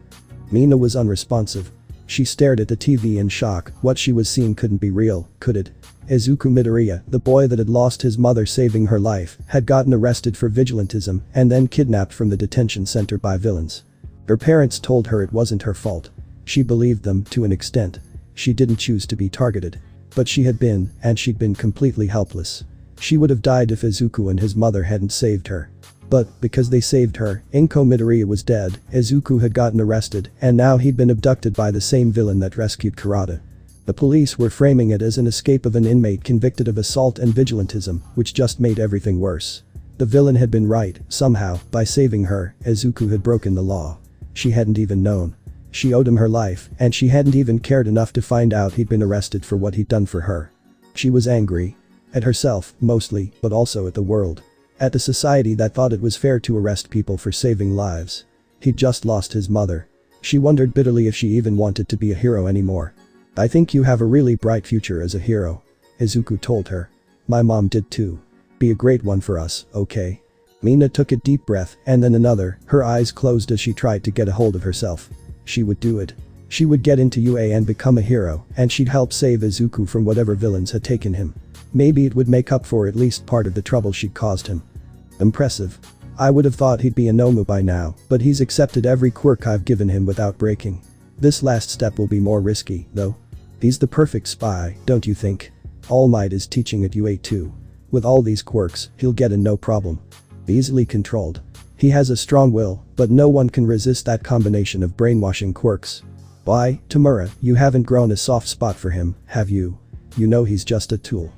Mina was unresponsive. She stared at the TV in shock, what she was seeing couldn't be real, could it? Izuku Midoriya, the boy that had lost his mother saving her life, had gotten arrested for vigilantism and then kidnapped from the detention center by villains. Her parents told her it wasn't her fault. She believed them to an extent. She didn't choose to be targeted. But she had been, and she'd been completely helpless. She would have died if Izuku and his mother hadn't saved her. But, because they saved her, Inko Midoriya was dead, Izuku had gotten arrested, and now he'd been abducted by the same villain that rescued Kurata. The police were framing it as an escape of an inmate convicted of assault and vigilantism, which just made everything worse. The villain had been right, somehow, by saving her, Izuku had broken the law. She hadn't even known. She owed him her life, and she hadn't even cared enough to find out he'd been arrested for what he'd done for her. She was angry. At herself, mostly, but also at the world. At the society that thought it was fair to arrest people for saving lives. He'd just lost his mother. She wondered bitterly if she even wanted to be a hero anymore. I think you have a really bright future as a hero. Izuku told her. My mom did too. Be a great one for us, okay? Mina took a deep breath and then another, her eyes closed as she tried to get a hold of herself. She would do it. She would get into UA and become a hero, and she'd help save Izuku from whatever villains had taken him. Maybe it would make up for at least part of the trouble she'd caused him. Impressive. I would have thought he'd be a Nomu by now, but he's accepted every quirk I've given him without breaking. This last step will be more risky, though. He's the perfect spy, don't you think? All Might is teaching at UA too. With all these quirks, he'll get in no problem. Easily controlled. He has a strong will, but no one can resist that combination of brainwashing quirks. Why, Tamura, you haven't grown a soft spot for him, have you? You know he's just a tool.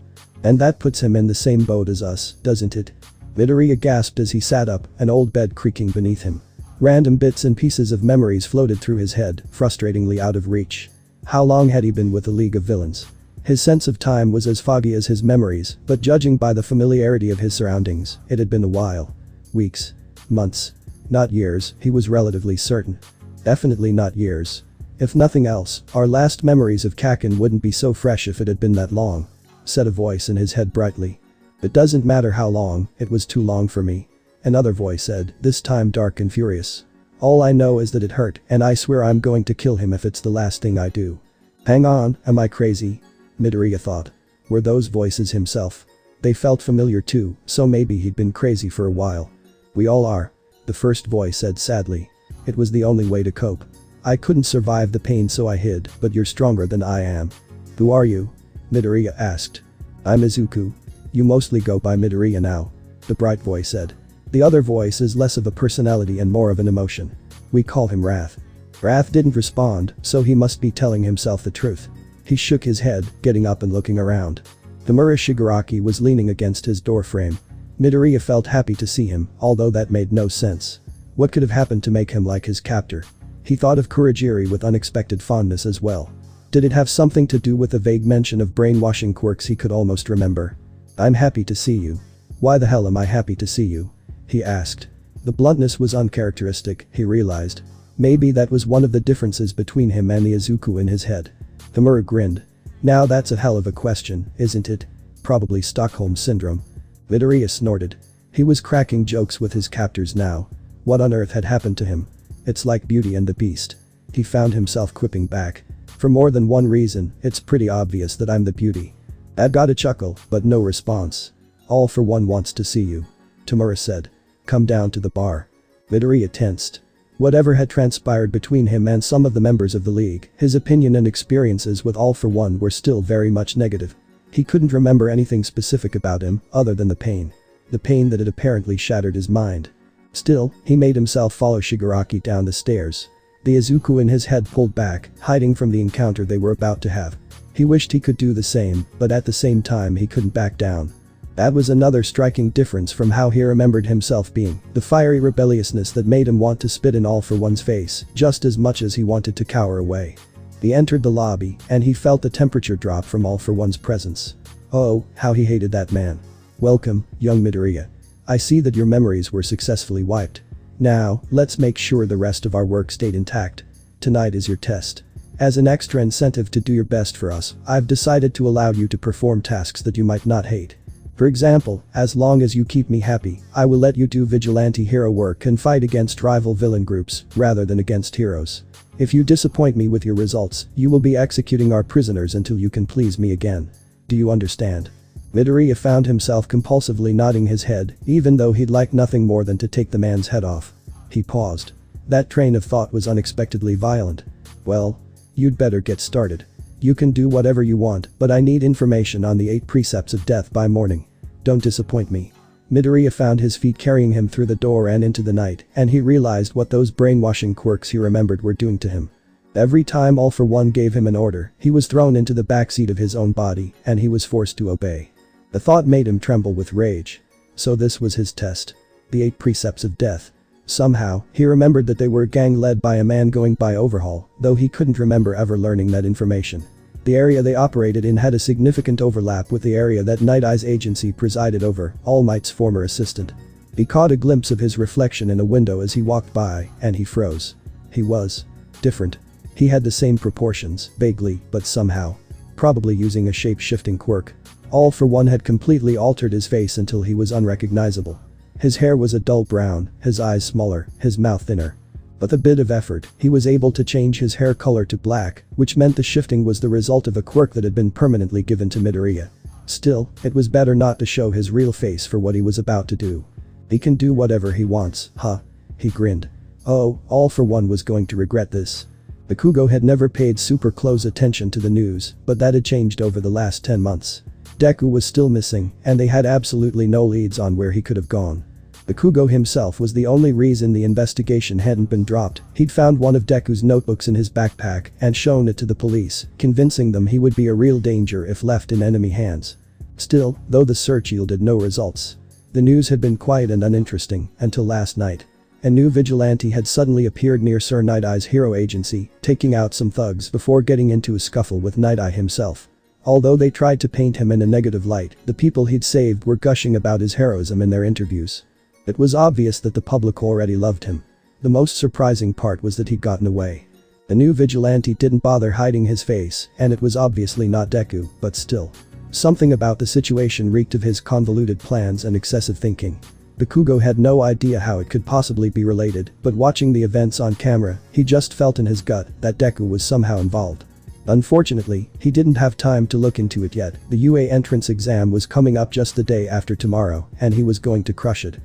And that puts him in the same boat as us, doesn't it? Midoriya gasped as he sat up, an old bed creaking beneath him. Random bits and pieces of memories floated through his head, frustratingly out of reach. How long had he been with the League of Villains? His sense of time was as foggy as his memories, but judging by the familiarity of his surroundings, it had been a while. Weeks. Months. Not years, he was relatively certain. Definitely not years. If nothing else, our last memories of Kakin wouldn't be so fresh if it had been that long. Said a voice in his head brightly. It doesn't matter how long, it was too long for me. Another voice said, this time dark and furious. All I know is that it hurt, and I swear I'm going to kill him if it's the last thing I do. Hang on, am I crazy? Midoriya thought. Were those voices himself? They felt familiar too, so maybe he'd been crazy for a while. We all are. The first voice said sadly. It was the only way to cope. I couldn't survive the pain so I hid, but you're stronger than I am. Who are you? Midoriya asked. I'm Izuku. You mostly go by Midoriya now. The bright voice said. The other voice is less of a personality and more of an emotion. We call him Wrath. Wrath didn't respond, so he must be telling himself the truth. He shook his head, getting up and looking around. Themura Shigaraki was leaning against his doorframe. Midoriya felt happy to see him, although that made no sense. What could have happened to make him like his captor? He thought of Kurogiri with unexpected fondness as well. Did it have something to do with a vague mention of brainwashing quirks he could almost remember? I'm happy to see you. Why the hell am I happy to see you? He asked. The bluntness was uncharacteristic, he realized. Maybe that was one of the differences between him and the Izuku in his head. Themura grinned. Now that's a hell of a question, isn't it? Probably Stockholm Syndrome. Midoriya snorted. He was cracking jokes with his captors now. What on earth had happened to him? It's like Beauty and the Beast. He found himself quipping back. For more than one reason, it's pretty obvious that I'm the beauty. That got a chuckle, but no response. All for One wants to see you. Themura said. Come down to the bar. Midoriya tensed. Whatever had transpired between him and some of the members of the league, his opinion and experiences with All for One were still very much negative. He couldn't remember anything specific about him, other than the pain. The pain that had apparently shattered his mind. Still, he made himself follow Shigaraki down the stairs. The Izuku in his head pulled back, hiding from the encounter they were about to have. He wished he could do the same, but at the same time he couldn't back down. That was another striking difference from how he remembered himself being, the fiery rebelliousness that made him want to spit in All for One's face, just as much as he wanted to cower away. He entered the lobby, and he felt the temperature drop from All for One's presence. Oh, how he hated that man. Welcome, young Midoriya. I see that your memories were successfully wiped. Now, let's make sure the rest of our work stayed intact. Tonight is your test. As an extra incentive to do your best for us, I've decided to allow you to perform tasks that you might not hate. For example, as long as you keep me happy, I will let you do vigilante hero work and fight against rival villain groups, rather than against heroes. If you disappoint me with your results, you will be executing our prisoners until you can please me again. Do you understand? Midoriya found himself compulsively nodding his head, even though he'd like nothing more than to take the man's head off. He paused. That train of thought was unexpectedly violent. Well, you'd better get started. You can do whatever you want, but I need information on the 8 precepts of death by morning. Don't disappoint me. Midoriya found his feet carrying him through the door and into the night, and he realized what those brainwashing quirks he remembered were doing to him. Every time All for One gave him an order, he was thrown into the backseat of his own body, and he was forced to obey. The thought made him tremble with rage. So this was his test. The 8 precepts of death. Somehow, he remembered that they were a gang led by a man going by Overhaul, though he couldn't remember ever learning that information. The area they operated in had a significant overlap with the area that Night Eye's agency presided over, All Might's former assistant. He caught a glimpse of his reflection in a window as he walked by, and he froze. He was different. He had the same proportions, vaguely, but somehow. Probably using a shape-shifting quirk. All for One had completely altered his face until he was unrecognizable. His hair was a dull brown, his eyes smaller, his mouth thinner. With a bit of effort, he was able to change his hair color to black, which meant the shifting was the result of a quirk that had been permanently given to Midoriya. Still, it was better not to show his real face for what he was about to do. He can do whatever he wants, huh? He grinned. Oh, All for One was going to regret this. Bakugo had never paid super close attention to the news, but that had changed over the last 10 months. Deku was still missing, and they had absolutely no leads on where he could have gone. Bakugo himself was the only reason the investigation hadn't been dropped. He'd found one of Deku's notebooks in his backpack and shown it to the police, convincing them he would be a real danger if left in enemy hands. Still, though the search yielded no results. The news had been quiet and uninteresting until last night. A new vigilante had suddenly appeared near Sir Night-Eye's hero agency, taking out some thugs before getting into a scuffle with Night-Eye himself. Although they tried to paint him in a negative light, the people he'd saved were gushing about his heroism in their interviews. It was obvious that the public already loved him. The most surprising part was that he'd gotten away. The new vigilante didn't bother hiding his face, and it was obviously not Deku, but still. Something about the situation reeked of his convoluted plans and excessive thinking. Bakugo had no idea how it could possibly be related, but watching the events on camera, he just felt in his gut that Deku was somehow involved. Unfortunately, he didn't have time to look into it yet. The UA entrance exam was coming up just the day after tomorrow, and he was going to crush it.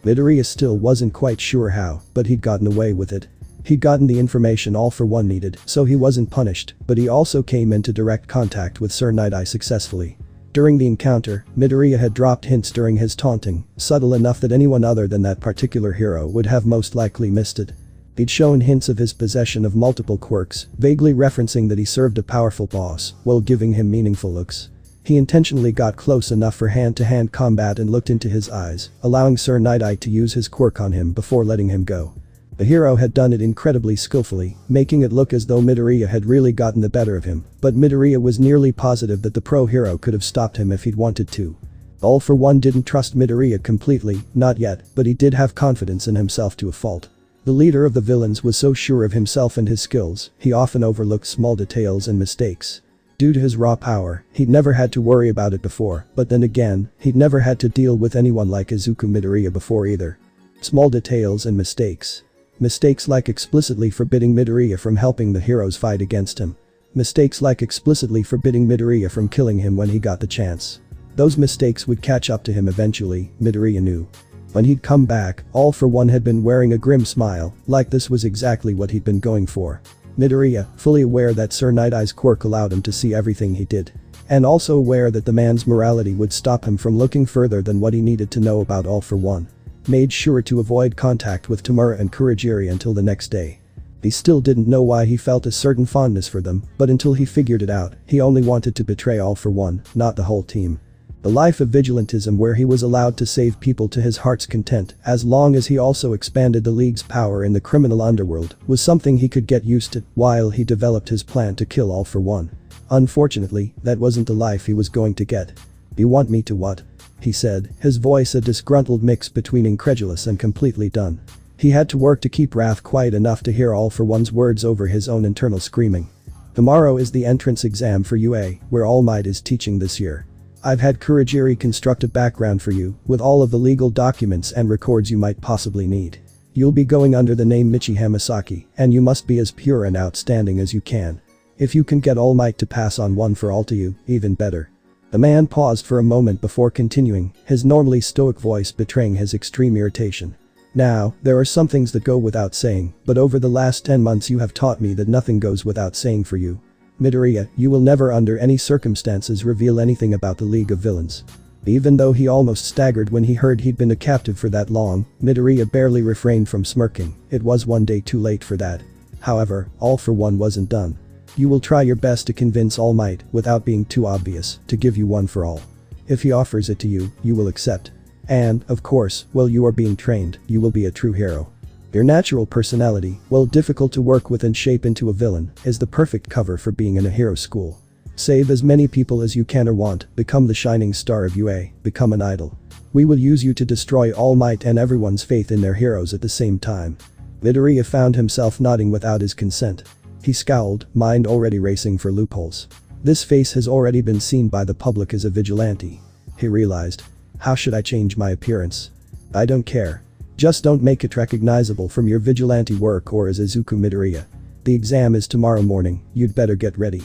Midoriya still wasn't quite sure how, but he'd gotten away with it. He'd gotten the information All For One needed, so he wasn't punished, but he also came into direct contact with Sir Night-Eye successfully. During the encounter, Midoriya had dropped hints during his taunting, subtle enough that anyone other than that particular hero would have most likely missed it. He'd shown hints of his possession of multiple quirks, vaguely referencing that he served a powerful boss, while giving him meaningful looks. He intentionally got close enough for hand-to-hand combat and looked into his eyes, allowing Sir Night-Eye to use his quirk on him before letting him go. The hero had done it incredibly skillfully, making it look as though Midoriya had really gotten the better of him, but Midoriya was nearly positive that the pro hero could have stopped him if he'd wanted to. All For One didn't trust Midoriya completely, not yet, but he did have confidence in himself to a fault. The leader of the villains was so sure of himself and his skills, he often overlooked small details and mistakes. Due to his raw power, he'd never had to worry about it before, but then again, he'd never had to deal with anyone like Izuku Midoriya before either. Small details and mistakes. Mistakes like explicitly forbidding Midoriya from helping the heroes fight against him. Mistakes like explicitly forbidding Midoriya from killing him when he got the chance. Those mistakes would catch up to him eventually, Midoriya knew. When he'd come back, All For One had been wearing a grim smile, like this was exactly what he'd been going for. Midoriya, fully aware that Sir Night-Eye's quirk allowed him to see everything he did. And also aware that the man's morality would stop him from looking further than what he needed to know about All For One. Made sure to avoid contact with Tamura and Kurogiri until the next day. He still didn't know why he felt a certain fondness for them, but until he figured it out, he only wanted to betray All For One, not the whole team. The life of vigilantism where he was allowed to save people to his heart's content, as long as he also expanded the League's power in the criminal underworld, was something he could get used to while he developed his plan to kill All For One. Unfortunately, that wasn't the life he was going to get. "You want me to what?" he said, his voice a disgruntled mix between incredulous and completely done. He had to work to keep wrath quiet enough to hear All For One's words over his own internal screaming. "Tomorrow is the entrance exam for UA, where All Might is teaching this year. I've had Kurogiri construct a background for you, with all of the legal documents and records you might possibly need. You'll be going under the name Michi Hamasaki, and you must be as pure and outstanding as you can. If you can get All Might to pass on one for all to you, even better." The man paused for a moment before continuing, his normally stoic voice betraying his extreme irritation. "Now, there are some things that go without saying, but over the last 10 months you have taught me that nothing goes without saying for you. Midoriya, you will never under any circumstances reveal anything about the League of Villains." Even though he almost staggered when he heard he'd been a captive for that long, Midoriya barely refrained from smirking. It was one day too late for that. However, All For One wasn't done. "You will try your best to convince All Might, without being too obvious, to give you one for all. If he offers it to you, you will accept. And, of course, while you are being trained, you will be a true hero. Your natural personality, while difficult to work with and shape into a villain, is the perfect cover for being in a hero school. Save as many people as you can or want, become the shining star of UA, become an idol. We will use you to destroy All Might and everyone's faith in their heroes at the same time." Midoriya found himself nodding without his consent. He scowled, mind already racing for loopholes. This face has already been seen by the public as a vigilante. He realized. How should I change my appearance? I don't care. Just don't make it recognizable from your vigilante work or as Izuku Midoriya. The exam is tomorrow morning, you'd better get ready.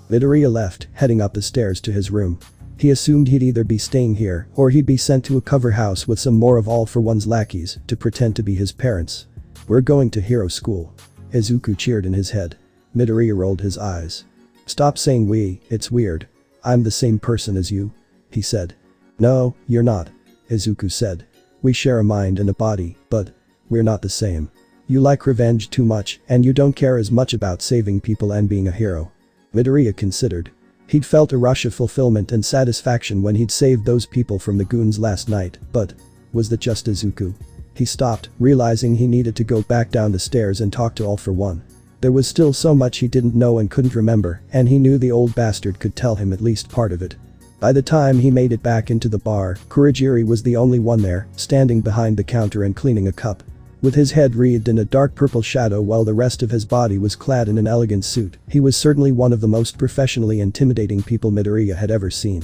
Midoriya left, heading up the stairs to his room. He assumed he'd either be staying here or he'd be sent to a cover house with some more of All For One's lackeys to pretend to be his parents. "We're going to hero school." Izuku cheered in his head. Midoriya rolled his eyes. "Stop saying we, it's weird. I'm the same person as you," he said. "No, you're not," Izuku said. "We share a mind and a body, but we're not the same. You like revenge too much, and you don't care as much about saving people and being a hero." Midoriya considered. He'd felt a rush of fulfillment and satisfaction when he'd saved those people from the goons last night, but was that just Izuku? He stopped, realizing he needed to go back down the stairs and talk to All for One. There was still so much he didn't know and couldn't remember, and he knew the old bastard could tell him at least part of it. By the time he made it back into the bar, Kurogiri was the only one there, standing behind the counter and cleaning a cup. With his head wreathed in a dark purple shadow while the rest of his body was clad in an elegant suit, he was certainly one of the most professionally intimidating people Midoriya had ever seen.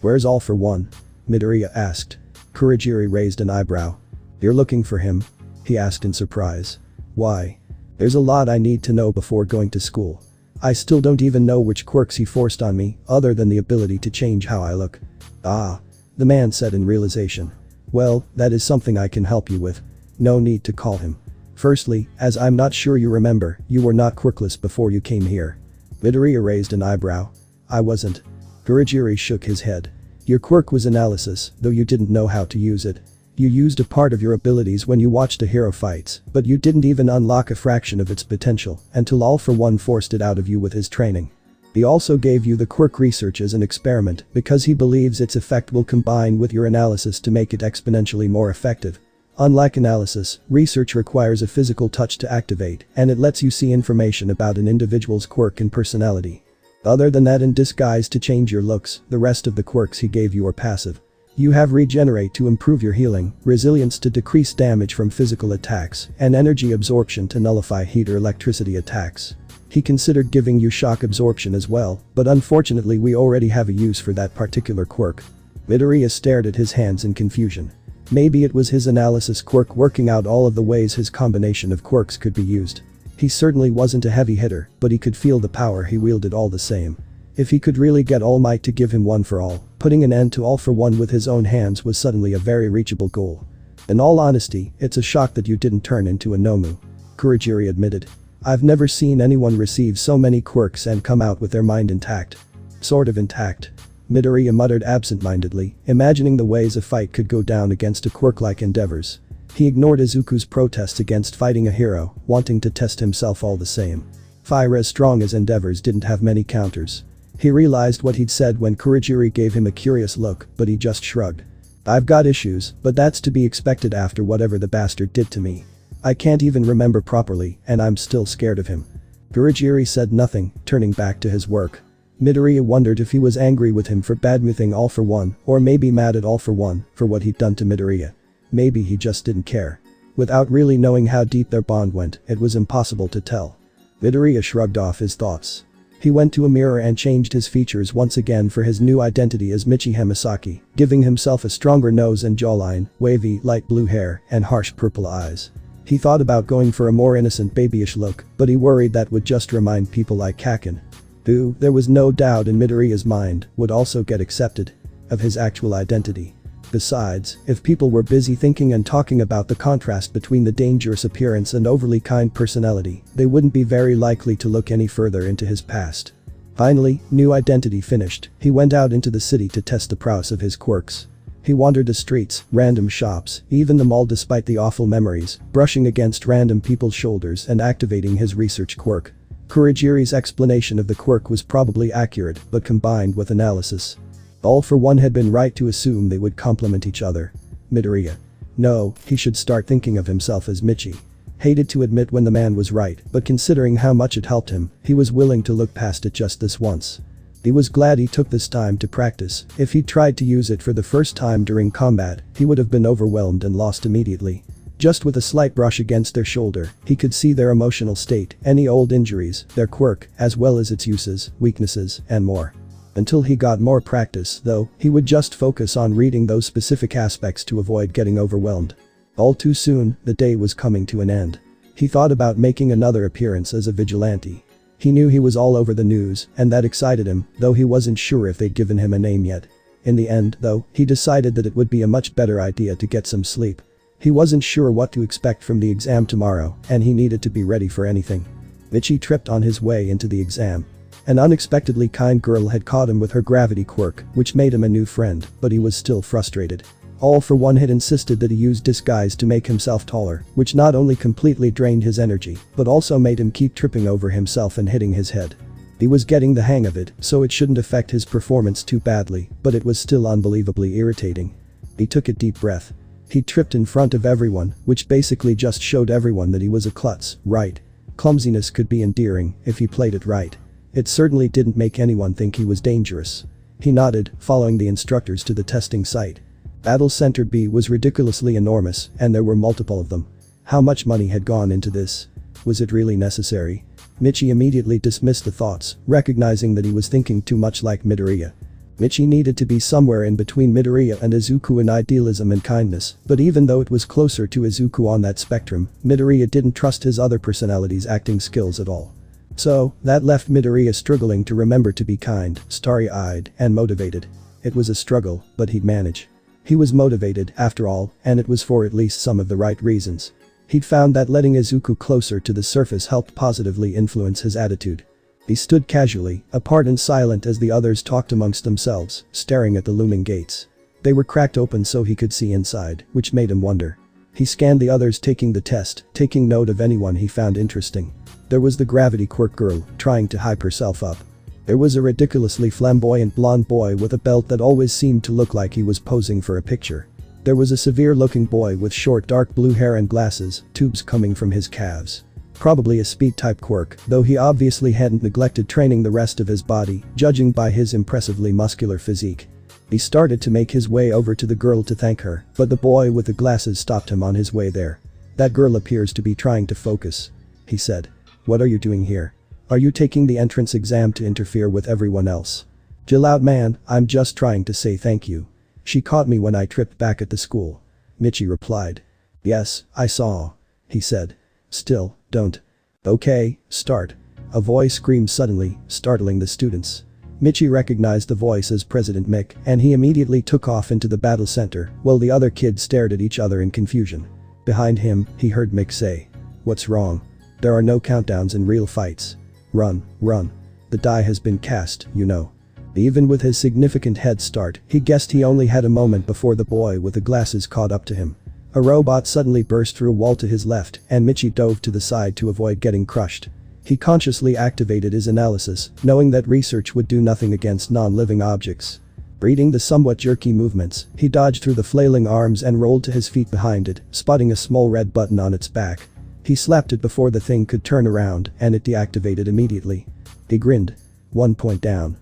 "Where's All for One?" Midoriya asked. Kurogiri raised an eyebrow. "You're looking for him?" he asked in surprise. "Why?" "There's a lot I need to know before going to school. I still don't even know which quirks he forced on me, other than the ability to change how I look." "Ah," the man said in realization. "Well, that is something I can help you with. No need to call him. Firstly, as I'm not sure you remember, you were not quirkless before you came here." Midoriya raised an eyebrow. "I wasn't." Kurogiri shook his head. "Your quirk was analysis, though you didn't know how to use it. You used a part of your abilities when you watched a hero fights, but you didn't even unlock a fraction of its potential until All for One forced it out of you with his training. He also gave you the quirk research as an experiment because he believes its effect will combine with your analysis to make it exponentially more effective. Unlike analysis, research requires a physical touch to activate, and it lets you see information about an individual's quirk and personality. Other than that, in disguise to change your looks, the rest of the quirks he gave you are passive. You have regenerate to improve your healing, resilience to decrease damage from physical attacks, and energy absorption to nullify heat or electricity attacks. He considered giving you shock absorption as well, but unfortunately we already have a use for that particular quirk." Midoriya stared at his hands in confusion. Maybe it was his analysis quirk working out all of the ways his combination of quirks could be used. He certainly wasn't a heavy hitter, but he could feel the power he wielded all the same. If he could really get All Might to give him one for all, putting an end to All for One with his own hands was suddenly a very reachable goal. "In all honesty, it's a shock that you didn't turn into a Nomu," Kurogiri admitted. "I've never seen anyone receive so many quirks and come out with their mind intact." "Sort of intact," Midoriya muttered absent-mindedly, imagining the ways a fight could go down against a quirk-like endeavors. He ignored Izuku's protests against fighting a hero, wanting to test himself all the same. Fire as strong as endeavors didn't have many counters. He realized what he'd said when Kurogiri gave him a curious look, but he just shrugged. "I've got issues, but that's to be expected after whatever the bastard did to me. I can't even remember properly, and I'm still scared of him." Kurogiri said nothing, turning back to his work. Midoriya wondered if he was angry with him for badmouthing All for One, or maybe mad at All for One for what he'd done to Midoriya. Maybe he just didn't care. Without really knowing how deep their bond went, it was impossible to tell. Midoriya shrugged off his thoughts. He went to a mirror and changed his features once again for his new identity as Michi Hamasaki, giving himself a stronger nose and jawline, wavy, light blue hair, and harsh purple eyes. He thought about going for a more innocent babyish look, but he worried that would just remind people like Kaken, who, there was no doubt in Midoriya's mind, would also get accepted of his actual identity. Besides, if people were busy thinking and talking about the contrast between the dangerous appearance and overly kind personality, they wouldn't be very likely to look any further into his past. Finally, new identity finished, he went out into the city to test the prowess of his quirks. He wandered the streets, random shops, even the mall despite the awful memories, brushing against random people's shoulders and activating his research quirk. Kurogiri's explanation of the quirk was probably accurate, but combined with analysis. All for One had been right to assume they would complement each other. Midoriya. No, he should start thinking of himself as Michi. Hated to admit when the man was right, but considering how much it helped him, he was willing to look past it just this once. He was glad he took this time to practice. If he tried to use it for the first time during combat, he would have been overwhelmed and lost immediately. Just with a slight brush against their shoulder, he could see their emotional state, any old injuries, their quirk, as well as its uses, weaknesses, and more. Until he got more practice, though, he would just focus on reading those specific aspects to avoid getting overwhelmed. All too soon, the day was coming to an end. He thought about making another appearance as a vigilante. He knew he was all over the news, and that excited him, though he wasn't sure if they'd given him a name yet. In the end, though, he decided that it would be a much better idea to get some sleep. He wasn't sure what to expect from the exam tomorrow, and he needed to be ready for anything. Michi tripped on his way into the exam. An unexpectedly kind girl had caught him with her gravity quirk, which made him a new friend, but he was still frustrated. All for One had insisted that he use disguise to make himself taller, which not only completely drained his energy, but also made him keep tripping over himself and hitting his head. He was getting the hang of it, so it shouldn't affect his performance too badly, but it was still unbelievably irritating. He took a deep breath. He tripped in front of everyone, which basically just showed everyone that he was a klutz, right? Clumsiness could be endearing if he played it right. It certainly didn't make anyone think he was dangerous. He nodded, following the instructors to the testing site. Battle Center B was ridiculously enormous, and there were multiple of them. How much money had gone into this? Was it really necessary? Michi immediately dismissed the thoughts, recognizing that he was thinking too much like Midoriya. Michi needed to be somewhere in between Midoriya and Izuku in idealism and kindness, but even though it was closer to Izuku on that spectrum, Midoriya didn't trust his other personalities' acting skills at all. So, that left Midoriya struggling to remember to be kind, starry-eyed, and motivated. It was a struggle, but he'd manage. He was motivated, after all, and it was for at least some of the right reasons. He'd found that letting Izuku closer to the surface helped positively influence his attitude. He stood casually, apart and silent as the others talked amongst themselves, staring at the looming gates. They were cracked open so he could see inside, which made him wonder. He scanned the others taking the test, taking note of anyone he found interesting. There was the gravity quirk girl, trying to hype herself up. There was a ridiculously flamboyant blonde boy with a belt that always seemed to look like he was posing for a picture. There was a severe-looking boy with short dark blue hair and glasses, tubes coming from his calves. Probably a speed-type quirk, though he obviously hadn't neglected training the rest of his body, judging by his impressively muscular physique. He started to make his way over to the girl to thank her, but the boy with the glasses stopped him on his way there. "That girl appears to be trying to focus," he said. "What are you doing here? Are you taking the entrance exam to interfere with everyone else?" "Chill out, man, I'm just trying to say thank you. She caught me when I tripped back at the school," Michi replied. "Yes, I saw," he said. "Still, don't." "Okay, start." A voice screamed suddenly, startling the students. Michi recognized the voice as President Mick, and he immediately took off into the battle center, while the other kids stared at each other in confusion. Behind him, he heard Mick say, "What's wrong? There are no countdowns in real fights. Run, run. The die has been cast, you know." Even with his significant head start, he guessed he only had a moment before the boy with the glasses caught up to him. A robot suddenly burst through a wall to his left, and Michi dove to the side to avoid getting crushed. He consciously activated his analysis, knowing that research would do nothing against non-living objects. Reading the somewhat jerky movements, he dodged through the flailing arms and rolled to his feet behind it, spotting a small red button on its back. He slapped it before the thing could turn around, and it deactivated immediately. He grinned. 1 point down.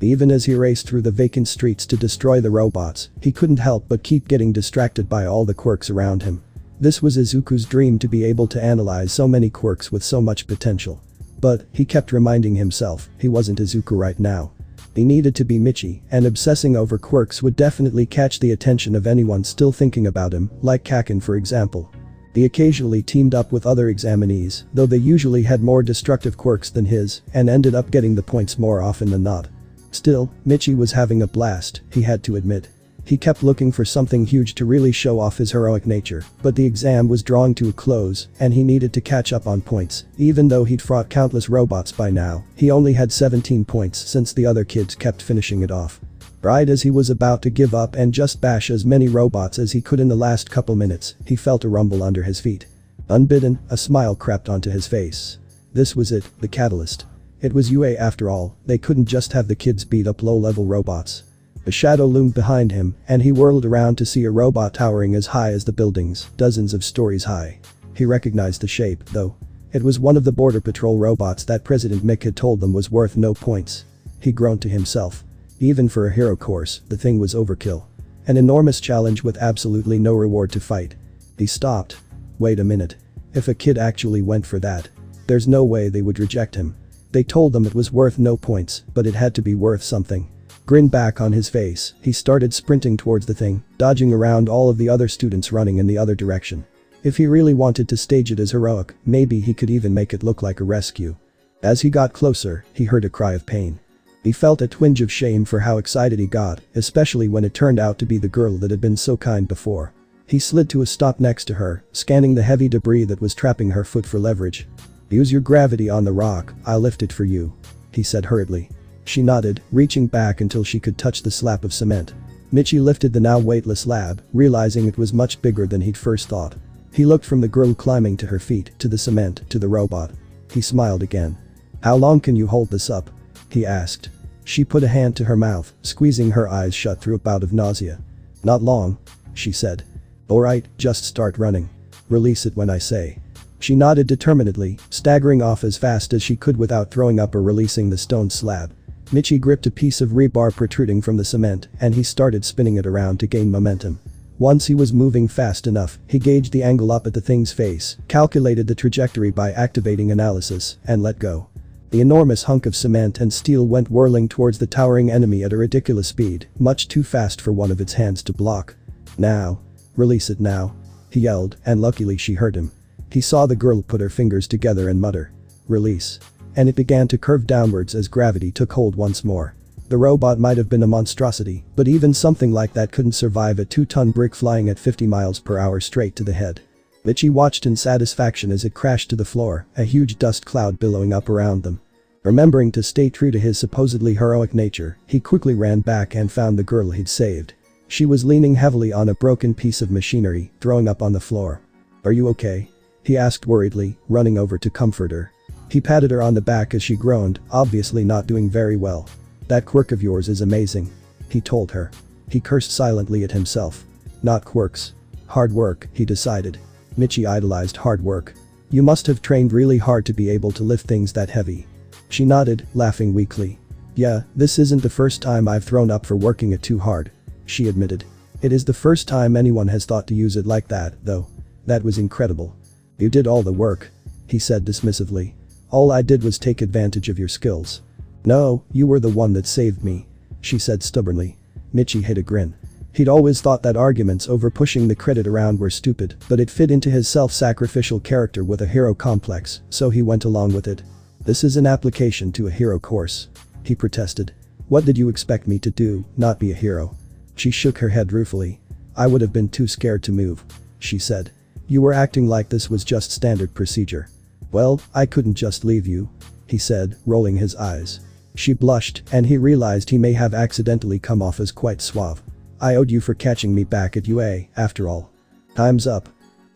Even as he raced through the vacant streets to destroy the robots, he couldn't help but keep getting distracted by all the quirks around him. This was Izuku's dream to be able to analyze so many quirks with so much potential. But, he kept reminding himself, he wasn't Izuku right now. He needed to be Michi, and obsessing over quirks would definitely catch the attention of anyone still thinking about him, like Kaken for example. He occasionally teamed up with other examinees, though they usually had more destructive quirks than his, and ended up getting the points more often than not. Still, Michi was having a blast, he had to admit. He kept looking for something huge to really show off his heroic nature, but the exam was drawing to a close, and he needed to catch up on points. Even though he'd fought countless robots by now, he only had 17 points since the other kids kept finishing it off. Right as he was about to give up and just bash as many robots as he could in the last couple minutes, he felt a rumble under his feet. Unbidden, a smile crept onto his face. This was it, the catalyst. It was UA after all, they couldn't just have the kids beat up low-level robots. A shadow loomed behind him, and he whirled around to see a robot towering as high as the buildings, dozens of stories high. He recognized the shape, though. It was one of the border patrol robots that President Mick had told them was worth no points. He groaned to himself. Even for a hero course, the thing was overkill. An enormous challenge with absolutely no reward to fight. He stopped. Wait a minute. If a kid actually went for that, there's no way they would reject him. They told them it was worth no points, but it had to be worth something. Grin back on his face, he started sprinting towards the thing, dodging around all of the other students running in the other direction. If he really wanted to stage it as heroic, maybe he could even make it look like a rescue. As he got closer, he heard a cry of pain. He felt a twinge of shame for how excited he got, especially when it turned out to be the girl that had been so kind before. He slid to a stop next to her, scanning the heavy debris that was trapping her foot for leverage. "Use your gravity on the rock, I'll lift it for you," he said hurriedly. She nodded, reaching back until she could touch the slab of cement. Michi lifted the now weightless slab, realizing it was much bigger than he'd first thought. He looked from the girl climbing to her feet, to the cement, to the robot. He smiled again. "How long can you hold this up?" he asked. She put a hand to her mouth, squeezing her eyes shut through a bout of nausea. "Not long," she said. Alright, just start running. Release it when I say. She nodded determinedly, staggering off as fast as she could without throwing up or releasing the stone slab. Michi gripped a piece of rebar protruding from the cement and he started spinning it around to gain momentum. Once he was moving fast enough, he gauged the angle up at the thing's face, calculated the trajectory by activating analysis, and let go. The enormous hunk of cement and steel went whirling towards the towering enemy at a ridiculous speed, much too fast for one of its hands to block. Now. Release it now. He yelled, and luckily she heard him. He saw the girl put her fingers together and mutter. Release. And it began to curve downwards as gravity took hold once more. The robot might have been a monstrosity, but even something like that couldn't survive a 2-ton brick flying at 50 miles per hour straight to the head. Michi watched in satisfaction as it crashed to the floor, a huge dust cloud billowing up around them. Remembering to stay true to his supposedly heroic nature, he quickly ran back and found the girl he'd saved. She was leaning heavily on a broken piece of machinery, throwing up on the floor. "Are you okay?" he asked worriedly, running over to comfort her. He patted her on the back as she groaned, obviously not doing very well. "That quirk of yours is amazing," he told her. He cursed silently at himself. Not quirks. Hard work, he decided. Michi idolized hard work. "You must have trained really hard to be able to lift things that heavy." She nodded, laughing weakly. "Yeah, this isn't the first time I've thrown up for working it too hard," she admitted. "It is the first time anyone has thought to use it like that, though. That was incredible." "You did all the work," he said dismissively. "All I did was take advantage of your skills." "No, you were the one that saved me," she said stubbornly. Michi hid a grin. He'd always thought that arguments over pushing the credit around were stupid, but it fit into his self-sacrificial character with a hero complex, so he went along with it. "This is an application to a hero course," he protested. "What did you expect me to do, not be a hero?" She shook her head ruefully. "I would have been too scared to move," she said. "You were acting like this was just standard procedure." "Well, I couldn't just leave you," he said, rolling his eyes. She blushed, and he realized he may have accidentally come off as quite suave. "I owed you for catching me back at UA, after all." "Time's up."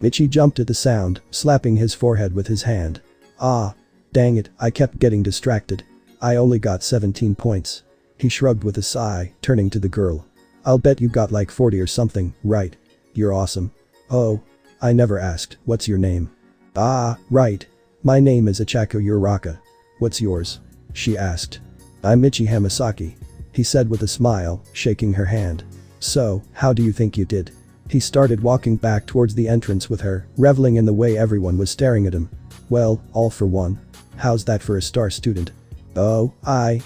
Michi jumped at the sound, slapping his forehead with his hand. "Ah. Dang it, I kept getting distracted. I only got 17 points. He shrugged with a sigh, turning to the girl. "I'll bet you got like 40 or something, right? You're awesome." "Oh. I never asked, what's your name?" "Ah, right. My name is Ichako Uraraka. What's yours?" she asked. "I'm Michi Hamasaki," he said with a smile, shaking her hand. "So, how do you think you did?" He started walking back towards the entrance with her, reveling in the way everyone was staring at him. "Well, all for one. How's that for a star student?" "Oh, I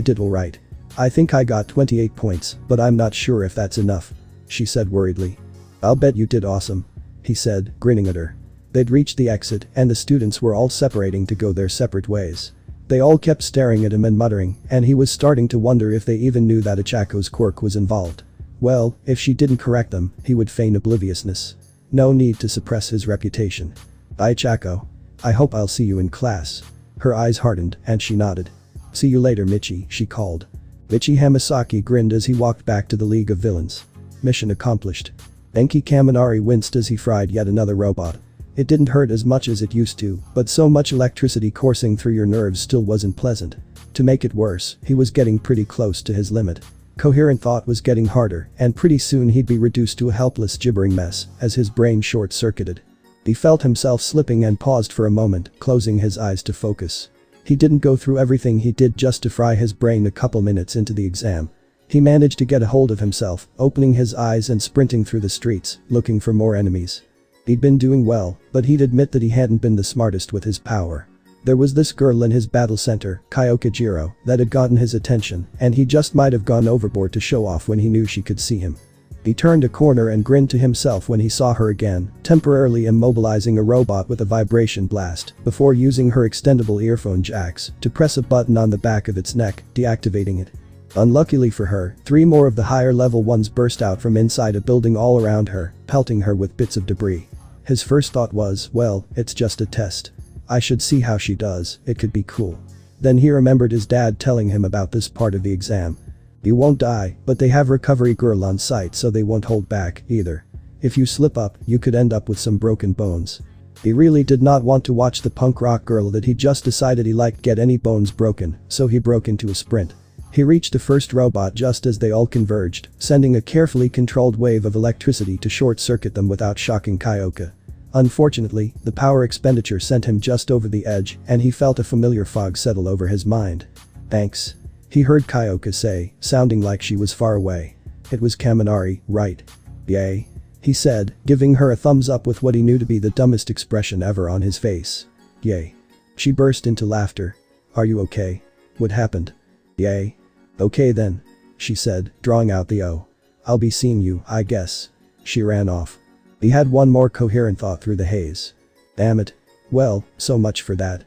did alright. I think I got 28 points, but I'm not sure if that's enough," she said worriedly. "I'll bet you did awesome," he said, grinning at her. They'd reached the exit and the students were all separating to go their separate ways. They all kept staring at him and muttering, and he was starting to wonder if they even knew that Ichako's quirk was involved. Well, if she didn't correct them, he would feign obliviousness. No need to suppress his reputation. "Bye Ichako. I hope I'll see you in class." Her eyes hardened and she nodded. "See you later Michi," she called. Michi Hamasaki grinned as he walked back to the League of Villains. Mission accomplished. Enki Kaminari winced as he fried yet another robot. It didn't hurt as much as it used to, but so much electricity coursing through your nerves still wasn't pleasant. To make it worse, he was getting pretty close to his limit. Coherent thought was getting harder, and pretty soon he'd be reduced to a helpless gibbering mess as his brain short-circuited. He felt himself slipping and paused for a moment, closing his eyes to focus. He didn't go through everything he did just to fry his brain a couple minutes into the exam. He managed to get a hold of himself, opening his eyes and sprinting through the streets, looking for more enemies. He'd been doing well, but he'd admit that he hadn't been the smartest with his power. There was this girl in his battle center, Kyokajiro, that had gotten his attention, and he just might have gone overboard to show off when he knew she could see him. He turned a corner and grinned to himself when he saw her again, temporarily immobilizing a robot with a vibration blast, before using her extendable earphone jacks to press a button on the back of its neck, deactivating it. Unluckily for her, 3 more of the higher level ones burst out from inside a building all around her, pelting her with bits of debris. His first thought was, well, it's just a test. I should see how she does, it could be cool. Then he remembered his dad telling him about this part of the exam. You won't die, but they have recovery girl on site so they won't hold back, either. If you slip up, you could end up with some broken bones. He really did not want to watch the punk rock girl that he just decided he liked get any bones broken, so he broke into a sprint. He reached the first robot just as they all converged, sending a carefully controlled wave of electricity to short-circuit them without shocking Kyoka. Unfortunately, the power expenditure sent him just over the edge and he felt a familiar fog settle over his mind. "Thanks," he heard Kyoka say, sounding like she was far away. "It was Kaminari, right?" "Yay," he said, giving her a thumbs up with what he knew to be the dumbest expression ever on his face. "Yay." She burst into laughter. "Are you okay? What happened?" "Yay. Okay then," she said, drawing out the O. "I'll be seeing you, I guess." She ran off. He had one more coherent thought through the haze. Damn it. Well, so much for that.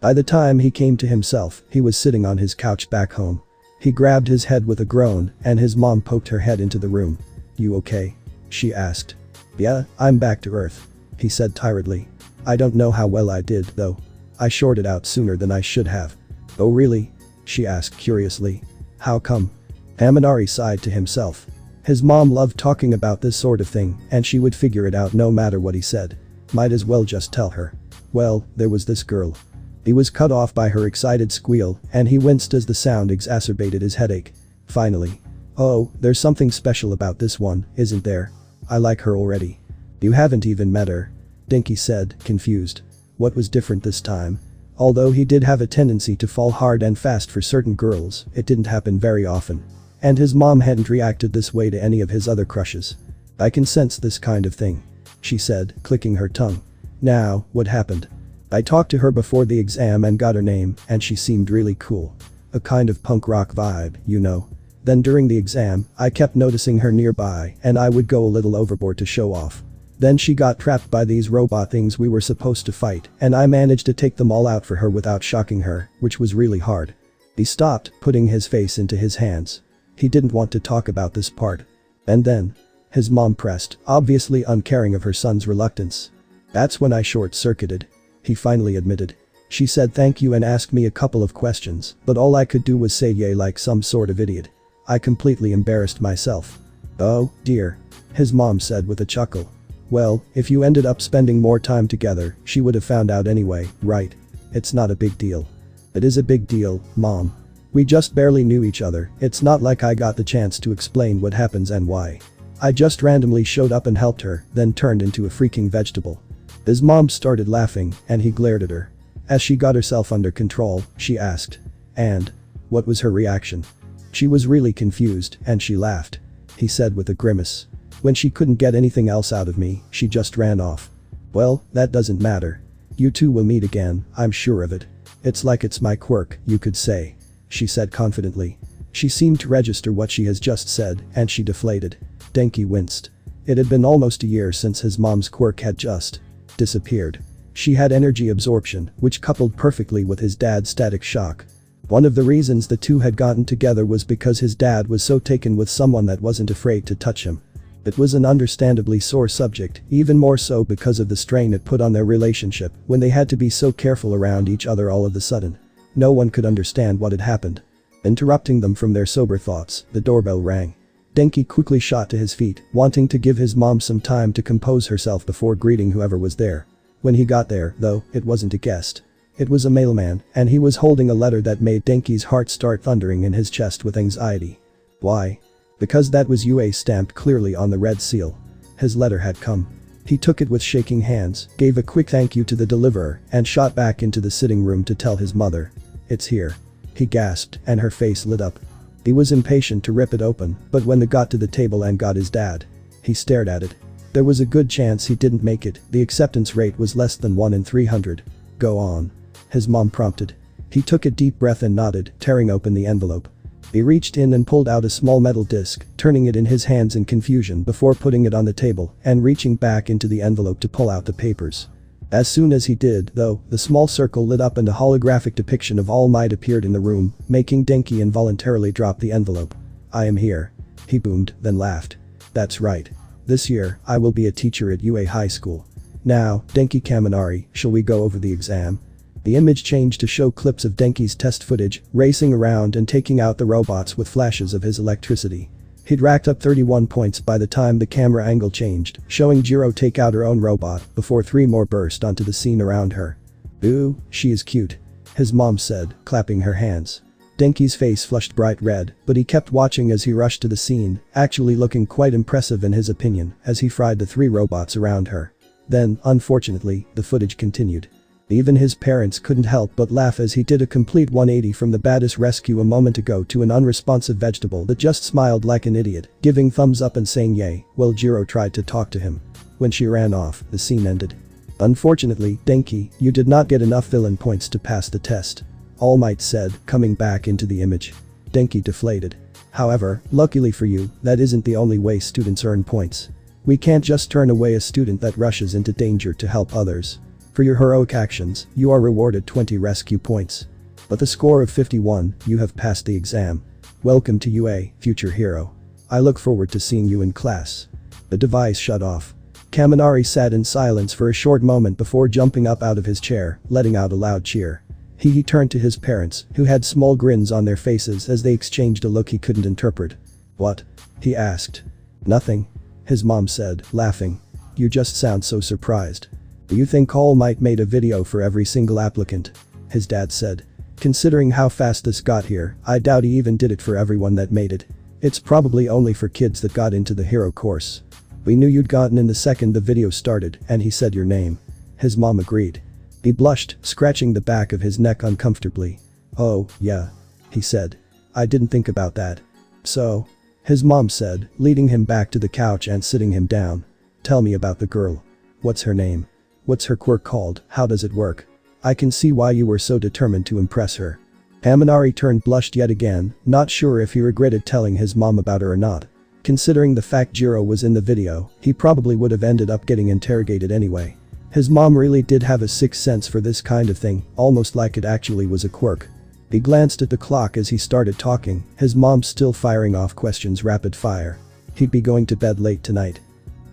By the time he came to himself, he was sitting on his couch back home. He grabbed his head with a groan and his mom poked her head into the room. "You okay?" she asked. "Yeah, I'm back to earth," he said tiredly. "I don't know how well I did, though. I shorted out sooner than I should have." "Oh really?" she asked curiously. "How come?" Kaminari sighed to himself. His mom loved talking about this sort of thing and she would figure it out no matter what he said. Might as well just tell her. "Well, there was this girl." He was cut off by her excited squeal and he winced as the sound exacerbated his headache. Finally. "Oh, there's something special about this one, isn't there? I like her already." "You haven't even met her," Dinky said, confused. What was different this time? Although he did have a tendency to fall hard and fast for certain girls, it didn't happen very often. And his mom hadn't reacted this way to any of his other crushes. "I can sense this kind of thing," she said, clicking her tongue. "Now, what happened?" "I talked to her before the exam and got her name and she seemed really cool. A kind of punk rock vibe, you know. Then during the exam, I kept noticing her nearby and I would go a little overboard to show off. Then she got trapped by these robot things we were supposed to fight and I managed to take them all out for her without shocking her, which was really hard." He stopped, putting his face into his hands. He didn't want to talk about this part. "And then?" his mom pressed, obviously uncaring of her son's reluctance. "That's when I short-circuited," he finally admitted. "She said thank you and asked me a couple of questions, but all I could do was say yay like some sort of idiot. I completely embarrassed myself." "Oh, dear," his mom said with a chuckle. "Well, if you ended up spending more time together, she would have found out anyway, right? It's not a big deal." "It is a big deal, Mom. We just barely knew each other, it's not like I got the chance to explain what happens and why. I just randomly showed up and helped her, then turned into a freaking vegetable." His mom started laughing and he glared at her. As she got herself under control, she asked. "And? What was her reaction?" "She was really confused and she laughed," he said with a grimace. "When she couldn't get anything else out of me, she just ran off." "Well, that doesn't matter. You two will meet again, I'm sure of it. It's like it's my quirk, you could say," she said confidently. She seemed to register what she has just said and she deflated. Denki winced. It had been almost a year since his mom's quirk had just disappeared. She had energy absorption, which coupled perfectly with his dad's static shock. One of the reasons the two had gotten together was because his dad was so taken with someone that wasn't afraid to touch him. It was an understandably sore subject, even more so because of the strain it put on their relationship when they had to be so careful around each other all of a sudden. No one could understand what had happened. Interrupting them from their sober thoughts, the doorbell rang. Denki quickly shot to his feet, wanting to give his mom some time to compose herself before greeting whoever was there. When he got there, though, it wasn't a guest. It was a mailman, and he was holding a letter that made Denki's heart start thundering in his chest with anxiety. Why? Because that was UA stamped clearly on the red seal. His letter had come. He took it with shaking hands, gave a quick thank you to the deliverer, and shot back into the sitting room to tell his mother. "It's here." He gasped, and her face lit up. He was impatient to rip it open, but when it got to the table and got his dad, he stared at it. There was a good chance he didn't make it, the acceptance rate was less than 1 in 300. "Go on," his mom prompted. He took a deep breath and nodded, tearing open the envelope. He reached in and pulled out a small metal disc, turning it in his hands in confusion before putting it on the table and reaching back into the envelope to pull out the papers. As soon as he did, though, the small circle lit up and a holographic depiction of All Might appeared in the room, making Denki involuntarily drop the envelope. "I am here," he boomed, then laughed. "That's right. This year, I will be a teacher at UA High School. Now, Denki Kaminari, shall we go over the exam?" The image changed to show clips of Denki's test footage, racing around and taking out the robots with flashes of his electricity. He'd racked up 31 points by the time the camera angle changed, showing Jiro take out her own robot before 3 more burst onto the scene around her. "Ooh, she is cute," his mom said, clapping her hands. Denki's face flushed bright red, but he kept watching as he rushed to the scene, actually looking quite impressive in his opinion, as he fried the 3 robots around her. Then, unfortunately, the footage continued. Even his parents couldn't help but laugh as he did a complete 180 from the badass rescue a moment ago to an unresponsive vegetable that just smiled like an idiot, giving thumbs up and saying yay, while Jiro tried to talk to him. When she ran off, the scene ended. Unfortunately, Denki, you did not get enough villain points to pass the test. All Might said, coming back into the image. Denki deflated. However, luckily for you, that isn't the only way students earn points. We can't just turn away a student that rushes into danger to help others. For your heroic actions, you are rewarded 20 rescue points. With a score of 51, you have passed the exam. Welcome to UA, future hero. I look forward to seeing you in class. The device shut off. Kaminari sat in silence for a short moment before jumping up out of his chair, letting out a loud cheer. He turned to his parents, who had small grins on their faces as they exchanged a look he couldn't interpret. What? He asked. Nothing. His mom said, laughing. You just sound so surprised. Do you think All Might made a video for every single applicant? His dad said. Considering how fast this got here, I doubt he even did it for everyone that made it. It's probably only for kids that got into the hero course. We knew you'd gotten in the second the video started, and he said your name. His mom agreed. He blushed, scratching the back of his neck uncomfortably. Oh, yeah. He said. I didn't think about that. So? His mom said, leading him back to the couch and sitting him down. Tell me about the girl. What's her name? What's her quirk called? How does it work? I can see why you were so determined to impress her. Kaminari turned blushed yet again, not sure if he regretted telling his mom about her or not. Considering the fact Jiro was in the video, he probably would have ended up getting interrogated anyway. His mom really did have a sixth sense for this kind of thing, almost like it actually was a quirk. He glanced at the clock as he started talking, his mom still firing off questions rapid fire. He'd be going to bed late tonight.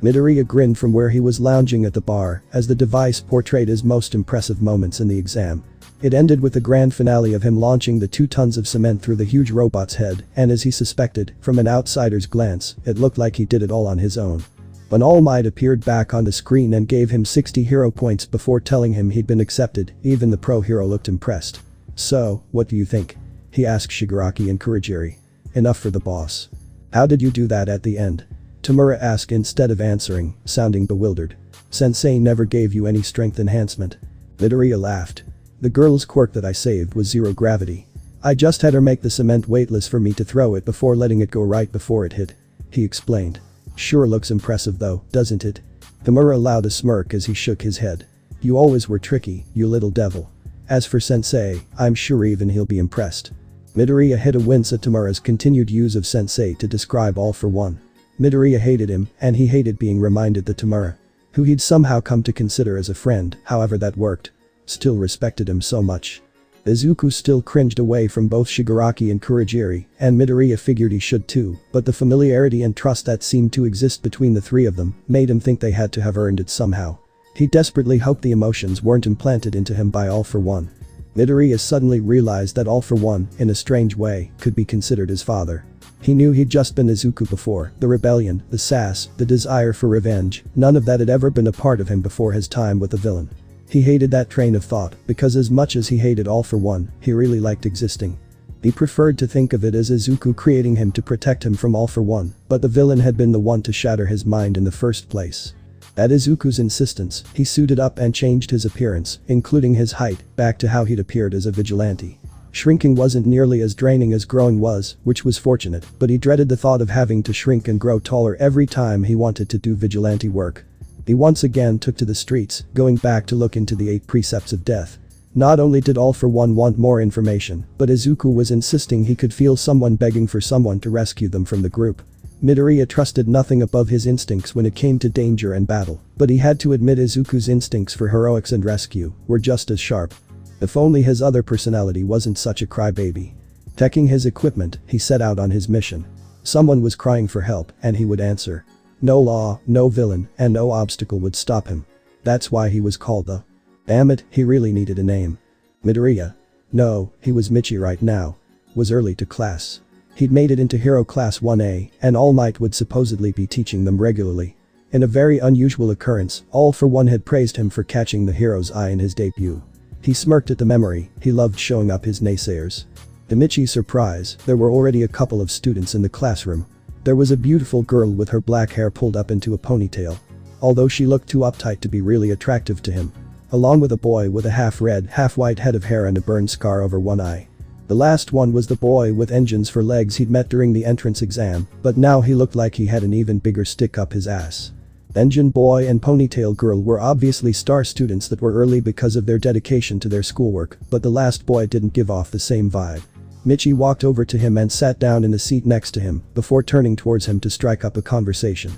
Midoriya grinned from where he was lounging at the bar as the device portrayed his most impressive moments in the exam. It ended with the grand finale of him launching the 2 tons of cement through the huge robot's head, and as he suspected, from an outsider's glance, it looked like he did it all on his own. When All Might appeared back on the screen and gave him 60 hero points before telling him he'd been accepted, even the pro hero looked impressed. So, what do you think? He asked Shigaraki and Kurogiri. Enough for the boss. How did you do that at the end? Tamura asked instead of answering, sounding bewildered. Sensei never gave you any strength enhancement. Midoriya laughed. The girl's quirk that I saved was zero gravity. I just had her make the cement weightless for me to throw it before letting it go right before it hit. He explained. Sure looks impressive though, doesn't it? Tamura allowed a smirk as he shook his head. You always were tricky, you little devil. As for Sensei, I'm sure even he'll be impressed. Midoriya hit a wince at Tamura's continued use of Sensei to describe All for One. Midoriya hated him, and he hated being reminded that Tamura, who he'd somehow come to consider as a friend, however that worked, still respected him so much. Izuku still cringed away from both Shigaraki and Kurogiri, and Midoriya figured he should too, but the familiarity and trust that seemed to exist between the 3 of them made him think they had to have earned it somehow. He desperately hoped the emotions weren't implanted into him by All for One. Midoriya suddenly realized that All for One, in a strange way, could be considered his father. He knew he'd just been Izuku before, the rebellion, the sass, the desire for revenge, none of that had ever been a part of him before his time with the villain. He hated that train of thought, because as much as he hated All for One, he really liked existing. He preferred to think of it as Izuku creating him to protect him from All for One, but the villain had been the one to shatter his mind in the first place. At Izuku's insistence, he suited up and changed his appearance, including his height, back to how he'd appeared as a vigilante. Shrinking wasn't nearly as draining as growing was, which was fortunate, but he dreaded the thought of having to shrink and grow taller every time he wanted to do vigilante work. He once again took to the streets, going back to look into the 8 precepts of death. Not only did All for One want more information, but Izuku was insisting he could feel someone begging for someone to rescue them from the group. Midoriya trusted nothing above his instincts when it came to danger and battle, but he had to admit Izuku's instincts for heroics and rescue were just as sharp. If only his other personality wasn't such a crybaby. Checking his equipment, he set out on his mission. Someone was crying for help, and he would answer. No law, no villain, and no obstacle would stop him. That's why he was called the. Damn it, he really needed a name. Midoriya. No, he was Michi right now. Was early to class. He'd made it into Hero Class 1A, and All Might would supposedly be teaching them regularly. In a very unusual occurrence, All for One had praised him for catching the hero's eye in his debut. He smirked at the memory, he loved showing up his naysayers. To Michi's surprise, there were already a couple of students in the classroom. There was a beautiful girl with her black hair pulled up into a ponytail. Although she looked too uptight to be really attractive to him. Along with a boy with a half-red, half-white head of hair and a burn scar over one eye. The last one was the boy with engines for legs he'd met during the entrance exam, but now he looked like he had an even bigger stick up his ass. Engine boy and ponytail girl were obviously star students that were early because of their dedication to their schoolwork, but the last boy didn't give off the same vibe. Michi walked over to him and sat down in the seat next to him, before turning towards him to strike up a conversation.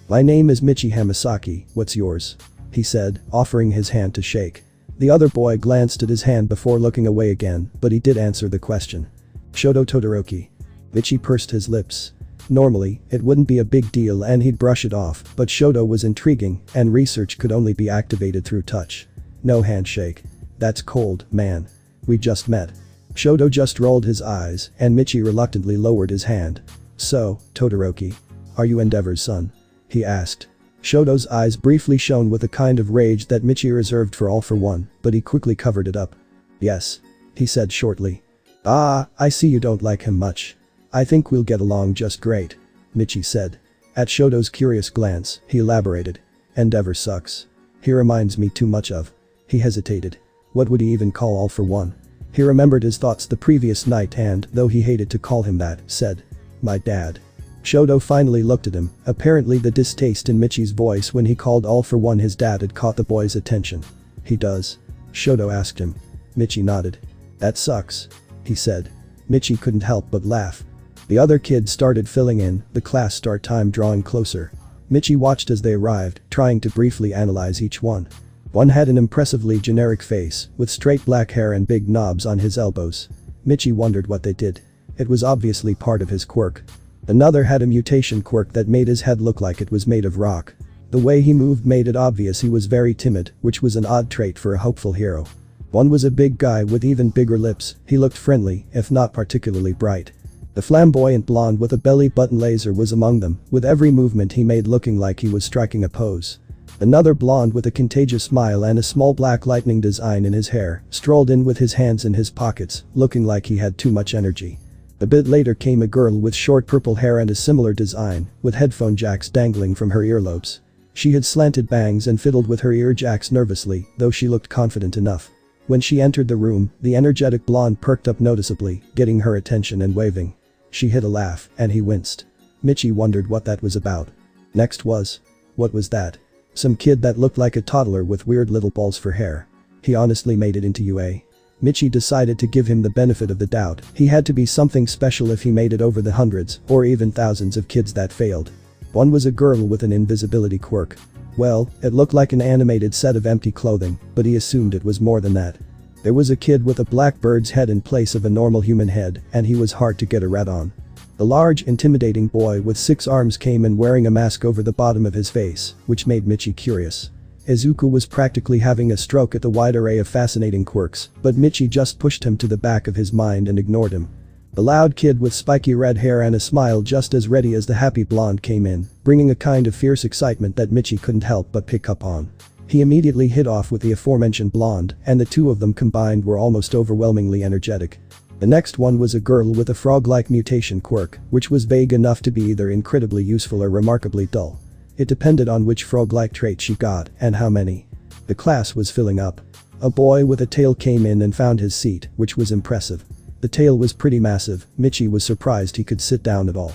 "My name is Michi Hamasaki, what's yours?" he said, offering his hand to shake. The other boy glanced at his hand before looking away again, but he did answer the question. "Shoto Todoroki." Michi pursed his lips. Normally, it wouldn't be a big deal and he'd brush it off, but Shoto was intriguing, and research could only be activated through touch. No handshake. "That's cold, man. We just met." Shoto just rolled his eyes, and Michi reluctantly lowered his hand. "So, Todoroki. Are you Endeavor's son?" he asked. Shoto's eyes briefly shone with a kind of rage that Michi reserved for All for One, but he quickly covered it up. "Yes," he said shortly. "Ah, I see you don't like him much. I think we'll get along just great," Michi said. At Shoto's curious glance, he elaborated. "Endeavor sucks. He reminds me too much of." He hesitated. What would he even call All for One? He remembered his thoughts the previous night and, though he hated to call him that, said, "My dad." Shoto finally looked at him. Apparently the distaste in Michi's voice when he called All for One his dad had caught the boy's attention. "He does?" Shoto asked him. Michi nodded. "That sucks," he said. Michi couldn't help but laugh. The other kids started filling in, the class start time drawing closer. Michi watched as they arrived, trying to briefly analyze each one. One had an impressively generic face, with straight black hair and big knobs on his elbows. Michi wondered what they did. It was obviously part of his quirk. Another had a mutation quirk that made his head look like it was made of rock. The way he moved made it obvious he was very timid, which was an odd trait for a hopeful hero. One was a big guy with even bigger lips. He looked friendly, if not particularly bright. The flamboyant blonde with a belly button laser was among them, with every movement he made looking like he was striking a pose. Another blonde with a contagious smile and a small black lightning design in his hair strolled in with his hands in his pockets, looking like he had too much energy. A bit later came a girl with short purple hair and a similar design, with headphone jacks dangling from her earlobes. She had slanted bangs and fiddled with her ear jacks nervously, though she looked confident enough. When she entered the room, the energetic blonde perked up noticeably, getting her attention and waving. She hid a laugh, and he winced. Michi wondered what that was about. Next was. What was that? Some kid that looked like a toddler with weird little balls for hair. He honestly made it into UA. Michi decided to give him the benefit of the doubt. He had to be something special if he made it over the hundreds, or even thousands of kids that failed. One was a girl with an invisibility quirk. Well, it looked like an animated set of empty clothing, but he assumed it was more than that. There was a kid with a black bird's head in place of a normal human head, and he was hard to get a read on. The large, intimidating boy with 6 arms came in wearing a mask over the bottom of his face, which made Michi curious. Izuku was practically having a stroke at the wide array of fascinating quirks, but Michi just pushed him to the back of his mind and ignored him. The loud kid with spiky red hair and a smile just as ready as the happy blonde came in, bringing a kind of fierce excitement that Michi couldn't help but pick up on. He immediately hit off with the aforementioned blonde, and the two of them combined were almost overwhelmingly energetic. The next one was a girl with a frog-like mutation quirk, which was vague enough to be either incredibly useful or remarkably dull. It depended on which frog-like trait she got, and how many. The class was filling up. A boy with a tail came in and found his seat, which was impressive. The tail was pretty massive. Michi was surprised he could sit down at all.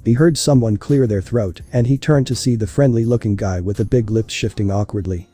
He heard someone clear their throat, and he turned to see the friendly-looking guy with the big lips shifting awkwardly.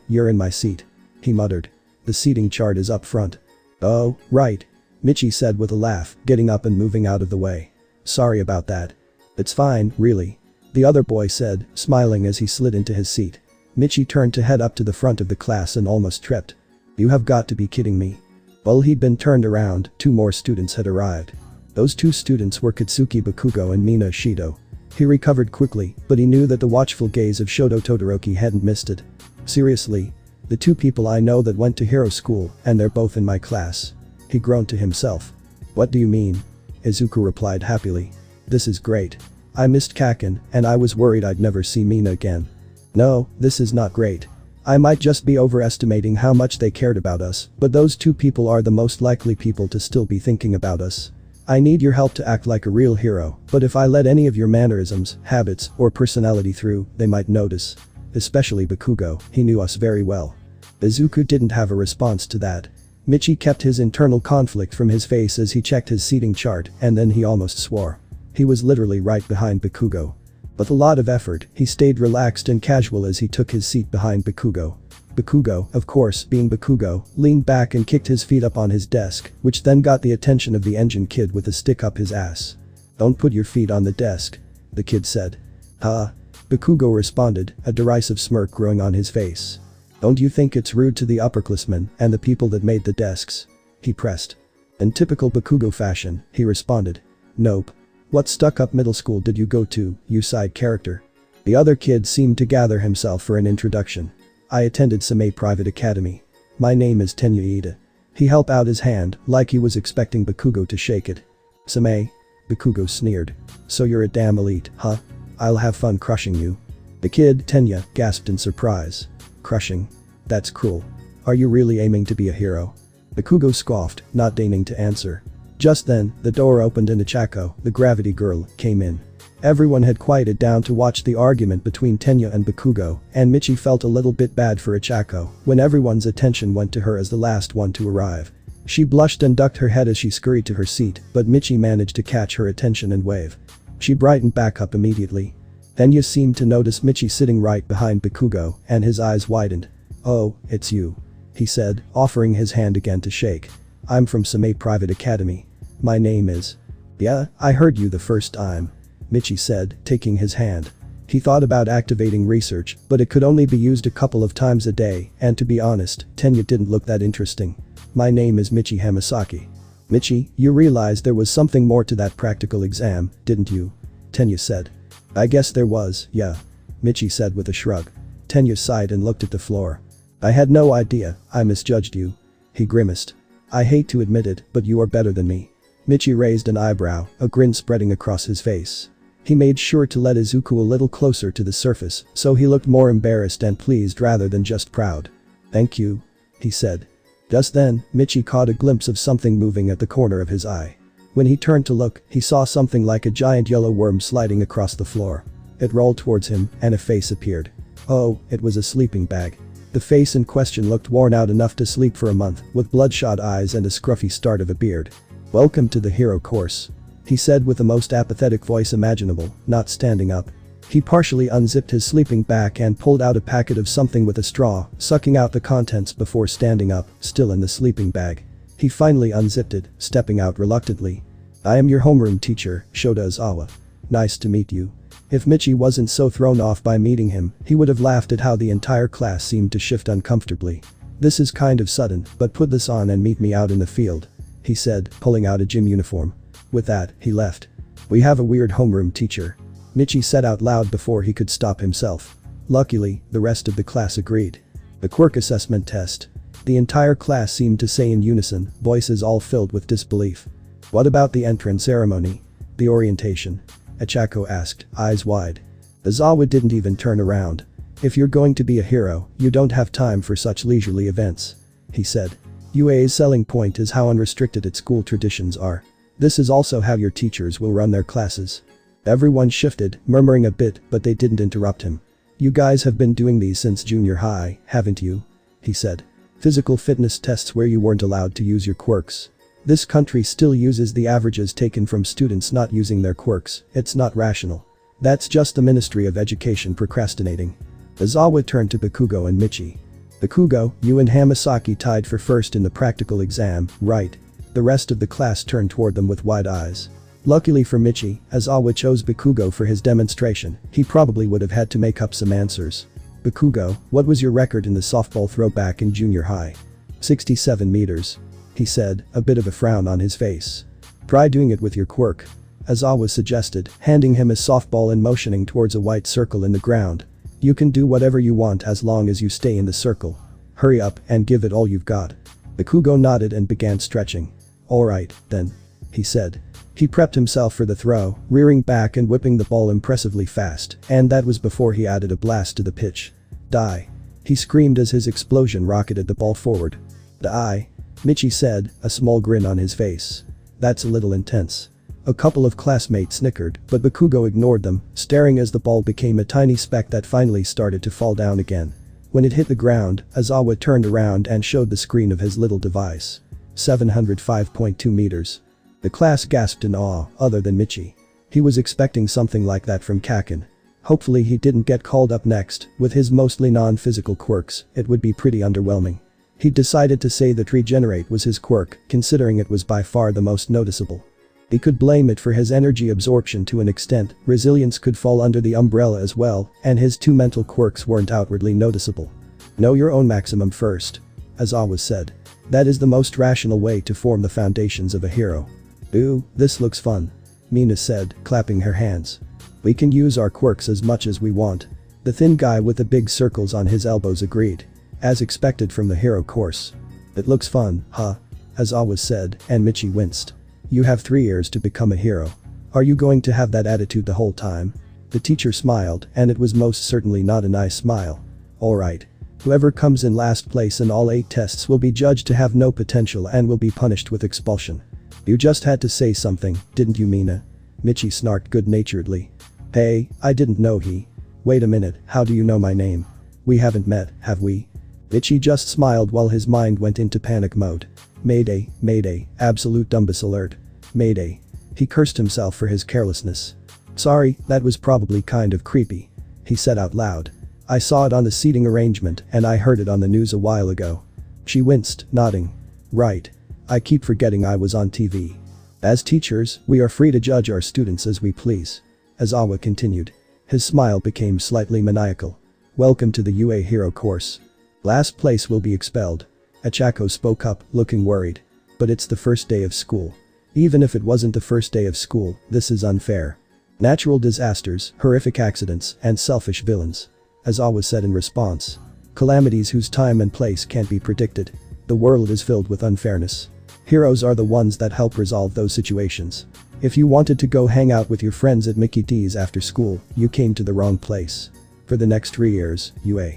You're in my seat," he muttered. "The seating chart is up front." "Oh, right," Michi said with a laugh, getting up and moving out of the way. "Sorry about that." "It's fine, really," the other boy said, smiling as he slid into his seat. Michi turned to head up to the front of the class and almost tripped. "You have got to be kidding me." While he'd been turned around, 2 more students had arrived. Those 2 students were Katsuki Bakugo and Mina Shido. He recovered quickly, but he knew that the watchful gaze of Shoto Todoroki hadn't missed it. "Seriously? The 2 people I know that went to hero school, and they're both in my class." He groaned to himself. "What do you mean?" Izuku replied happily. "This is great. I missed Kaken, and I was worried I'd never see Mina again." "No, this is not great." I might just be overestimating how much they cared about us, but those two people are the most likely people to still be thinking about us. I need your help to act like a real hero, but if I let any of your mannerisms, habits, or personality through, they might notice. Especially Bakugo, he knew us very well. Izuku didn't have a response to that. Michi kept his internal conflict from his face as he checked his seating chart, and then he almost swore. He was literally right behind Bakugo. With a lot of effort, he stayed relaxed and casual as he took his seat behind Bakugo. Bakugo, of course, being Bakugo, leaned back and kicked his feet up on his desk, which then got the attention of the engine kid with a stick up his ass. "Don't put your feet on the desk," the kid said. "Huh?" Bakugo responded, a derisive smirk growing on his face. "Don't you think it's rude to the upperclassmen and the people that made the desks?" he pressed. In typical Bakugo fashion, he responded. "Nope. What stuck-up middle school did you go to, you side character?" The other kid seemed to gather himself for an introduction. "I attended Same Private Academy. My name is Tenya Ida." He held out his hand, like he was expecting Bakugo to shake it. "Same?" Bakugo sneered. "So you're a damn elite, huh? I'll have fun crushing you." The kid, Tenya, gasped in surprise. "Crushing? That's cruel. Are you really aiming to be a hero?" Bakugo scoffed, not deigning to answer. Just then, the door opened and Ichako, the gravity girl, came in. Everyone had quieted down to watch the argument between Tenya and Bakugo, and Michi felt a little bit bad for Ichako when everyone's attention went to her as the last one to arrive. She blushed and ducked her head as she scurried to her seat, but Michi managed to catch her attention and wave. She brightened back up immediately. Tenya seemed to notice Michi sitting right behind Bakugo, and his eyes widened. "Oh, it's you," he said, offering his hand again to shake. "I'm from Same Private Academy. My name is..." "Yeah, I heard you the first time," Michi said, taking his hand. He thought about activating research, but it could only be used a couple of times a day, and to be honest, Tenya didn't look that interesting. "My name is Michi Hamasaki." "Michi, you realized there was something more to that practical exam, didn't you?" Tenya said. "I guess there was, yeah," Michi said with a shrug. Tenya sighed and looked at the floor. "I had no idea, I misjudged you." He grimaced. "I hate to admit it, but you are better than me." Michi raised an eyebrow, a grin spreading across his face. He made sure to let Izuku a little closer to the surface, so he looked more embarrassed and pleased rather than just proud. "Thank you," he said. Just then, Michi caught a glimpse of something moving at the corner of his eye. When he turned to look, he saw something like a giant yellow worm sliding across the floor. It rolled towards him, and a face appeared. Oh, it was a sleeping bag. The face in question looked worn out enough to sleep for a month, with bloodshot eyes and a scruffy start of a beard. "Welcome to the hero course," he said with the most apathetic voice imaginable, not standing up. He partially unzipped his sleeping bag and pulled out a packet of something with a straw, sucking out the contents before standing up, still in the sleeping bag. He finally unzipped it, stepping out reluctantly. "I am your homeroom teacher, Shota Izawa. Nice to meet you." If Michi wasn't so thrown off by meeting him, he would have laughed at how the entire class seemed to shift uncomfortably. "This is kind of sudden, but put this on and meet me out in the field," he said, pulling out a gym uniform. With that, he left. "We have a weird homeroom teacher," Michi said out loud before he could stop himself. Luckily, the rest of the class agreed. The quirk assessment test. The entire class seemed to say in unison, voices all filled with disbelief. "What about the entrance ceremony? The orientation?" Ichako asked, eyes wide. Izawa didn't even turn around. "If you're going to be a hero, you don't have time for such leisurely events," he said. UA's selling point is how unrestricted its school traditions are. This is also how your teachers will run their classes. Everyone shifted, murmuring a bit, but they didn't interrupt him. "You guys have been doing these since junior high, haven't you?" he said. "Physical fitness tests where you weren't allowed to use your quirks. This country still uses the averages taken from students not using their quirks. It's not rational. That's just the Ministry of Education procrastinating." Izawa turned to Bakugo and Michi. "Bakugo, you and Hamasaki tied for first in the practical exam, right?" The rest of the class turned toward them with wide eyes. Luckily for Michi, Izawa chose Bakugo for his demonstration. He probably would have had to make up some answers. "Bakugo, what was your record in the softball throw back in junior high?" 67 meters. He said, a bit of a frown on his face. "Try doing it with your quirk," Izawa suggested, handing him his softball and motioning towards a white circle in the ground. "You can do whatever you want as long as you stay in the circle. Hurry up and give it all you've got." Bakugo nodded and began stretching. "Alright, then," he said. He prepped himself for the throw, rearing back and whipping the ball impressively fast, and that was before he added a blast to the pitch. "Die." He screamed as his explosion rocketed the ball forward. "Die," Michi said, a small grin on his face. "That's a little intense." A couple of classmates snickered, but Bakugo ignored them, staring as the ball became a tiny speck that finally started to fall down again. When it hit the ground, Aizawa turned around and showed the screen of his little device. 705.2 meters. The class gasped in awe, other than Michi. He was expecting something like that from Kaken. Hopefully he didn't get called up next. With his mostly non-physical quirks, it would be pretty underwhelming. He decided to say that regenerate was his quirk, considering it was by far the most noticeable. He could blame it for his energy absorption to an extent. Resilience could fall under the umbrella as well, and his two mental quirks weren't outwardly noticeable. Know your own maximum first, Aizawa said. That is the most rational way to form the foundations of a hero. Ooh, this looks fun, Mina said, clapping her hands. We can use our quirks as much as we want. The thin guy with the big circles on his elbows agreed. As expected from the hero course. It looks fun, huh? Aizawa said, and Michi winced. You have 3 years to become a hero. Are you going to have that attitude the whole time? The teacher smiled, and it was most certainly not a nice smile. Alright. Whoever comes in last place in all 8 tests will be judged to have no potential and will be punished with expulsion. You just had to say something, didn't you, Mina? Michi snarked good-naturedly. Hey, I didn't know he. Wait a minute, how do you know my name? We haven't met, have we? Michi just smiled while his mind went into panic mode. Mayday, mayday, absolute dumbus alert. Mayday. He cursed himself for his carelessness. Sorry, that was probably kind of creepy. He said out loud. I saw it on the seating arrangement and I heard it on the news a while ago. She winced, nodding. Right. I keep forgetting I was on TV. As teachers, we are free to judge our students as we please. Aizawa continued. His smile became slightly maniacal. Welcome to the UA Hero course. Last place will be expelled. Achako spoke up, looking worried. But it's the first day of school. Even if it wasn't the first day of school, this is unfair. Natural disasters, horrific accidents, and selfish villains. Aizawa said in response. Calamities whose time and place can't be predicted. The world is filled with unfairness. Heroes are the ones that help resolve those situations. If you wanted to go hang out with your friends at Mickey D's after school, you came to the wrong place. For the next 3 years, UA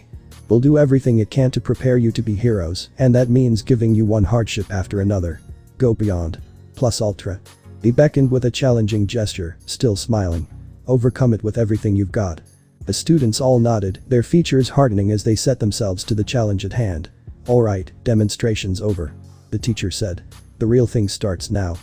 will do everything it can to prepare you to be heroes, and that means giving you one hardship after another. Go beyond. Plus ultra. He beckoned with a challenging gesture, still smiling. Overcome it with everything you've got. The students all nodded, their features hardening as they set themselves to the challenge at hand. Alright, demonstration's over. The teacher said. The real thing starts now.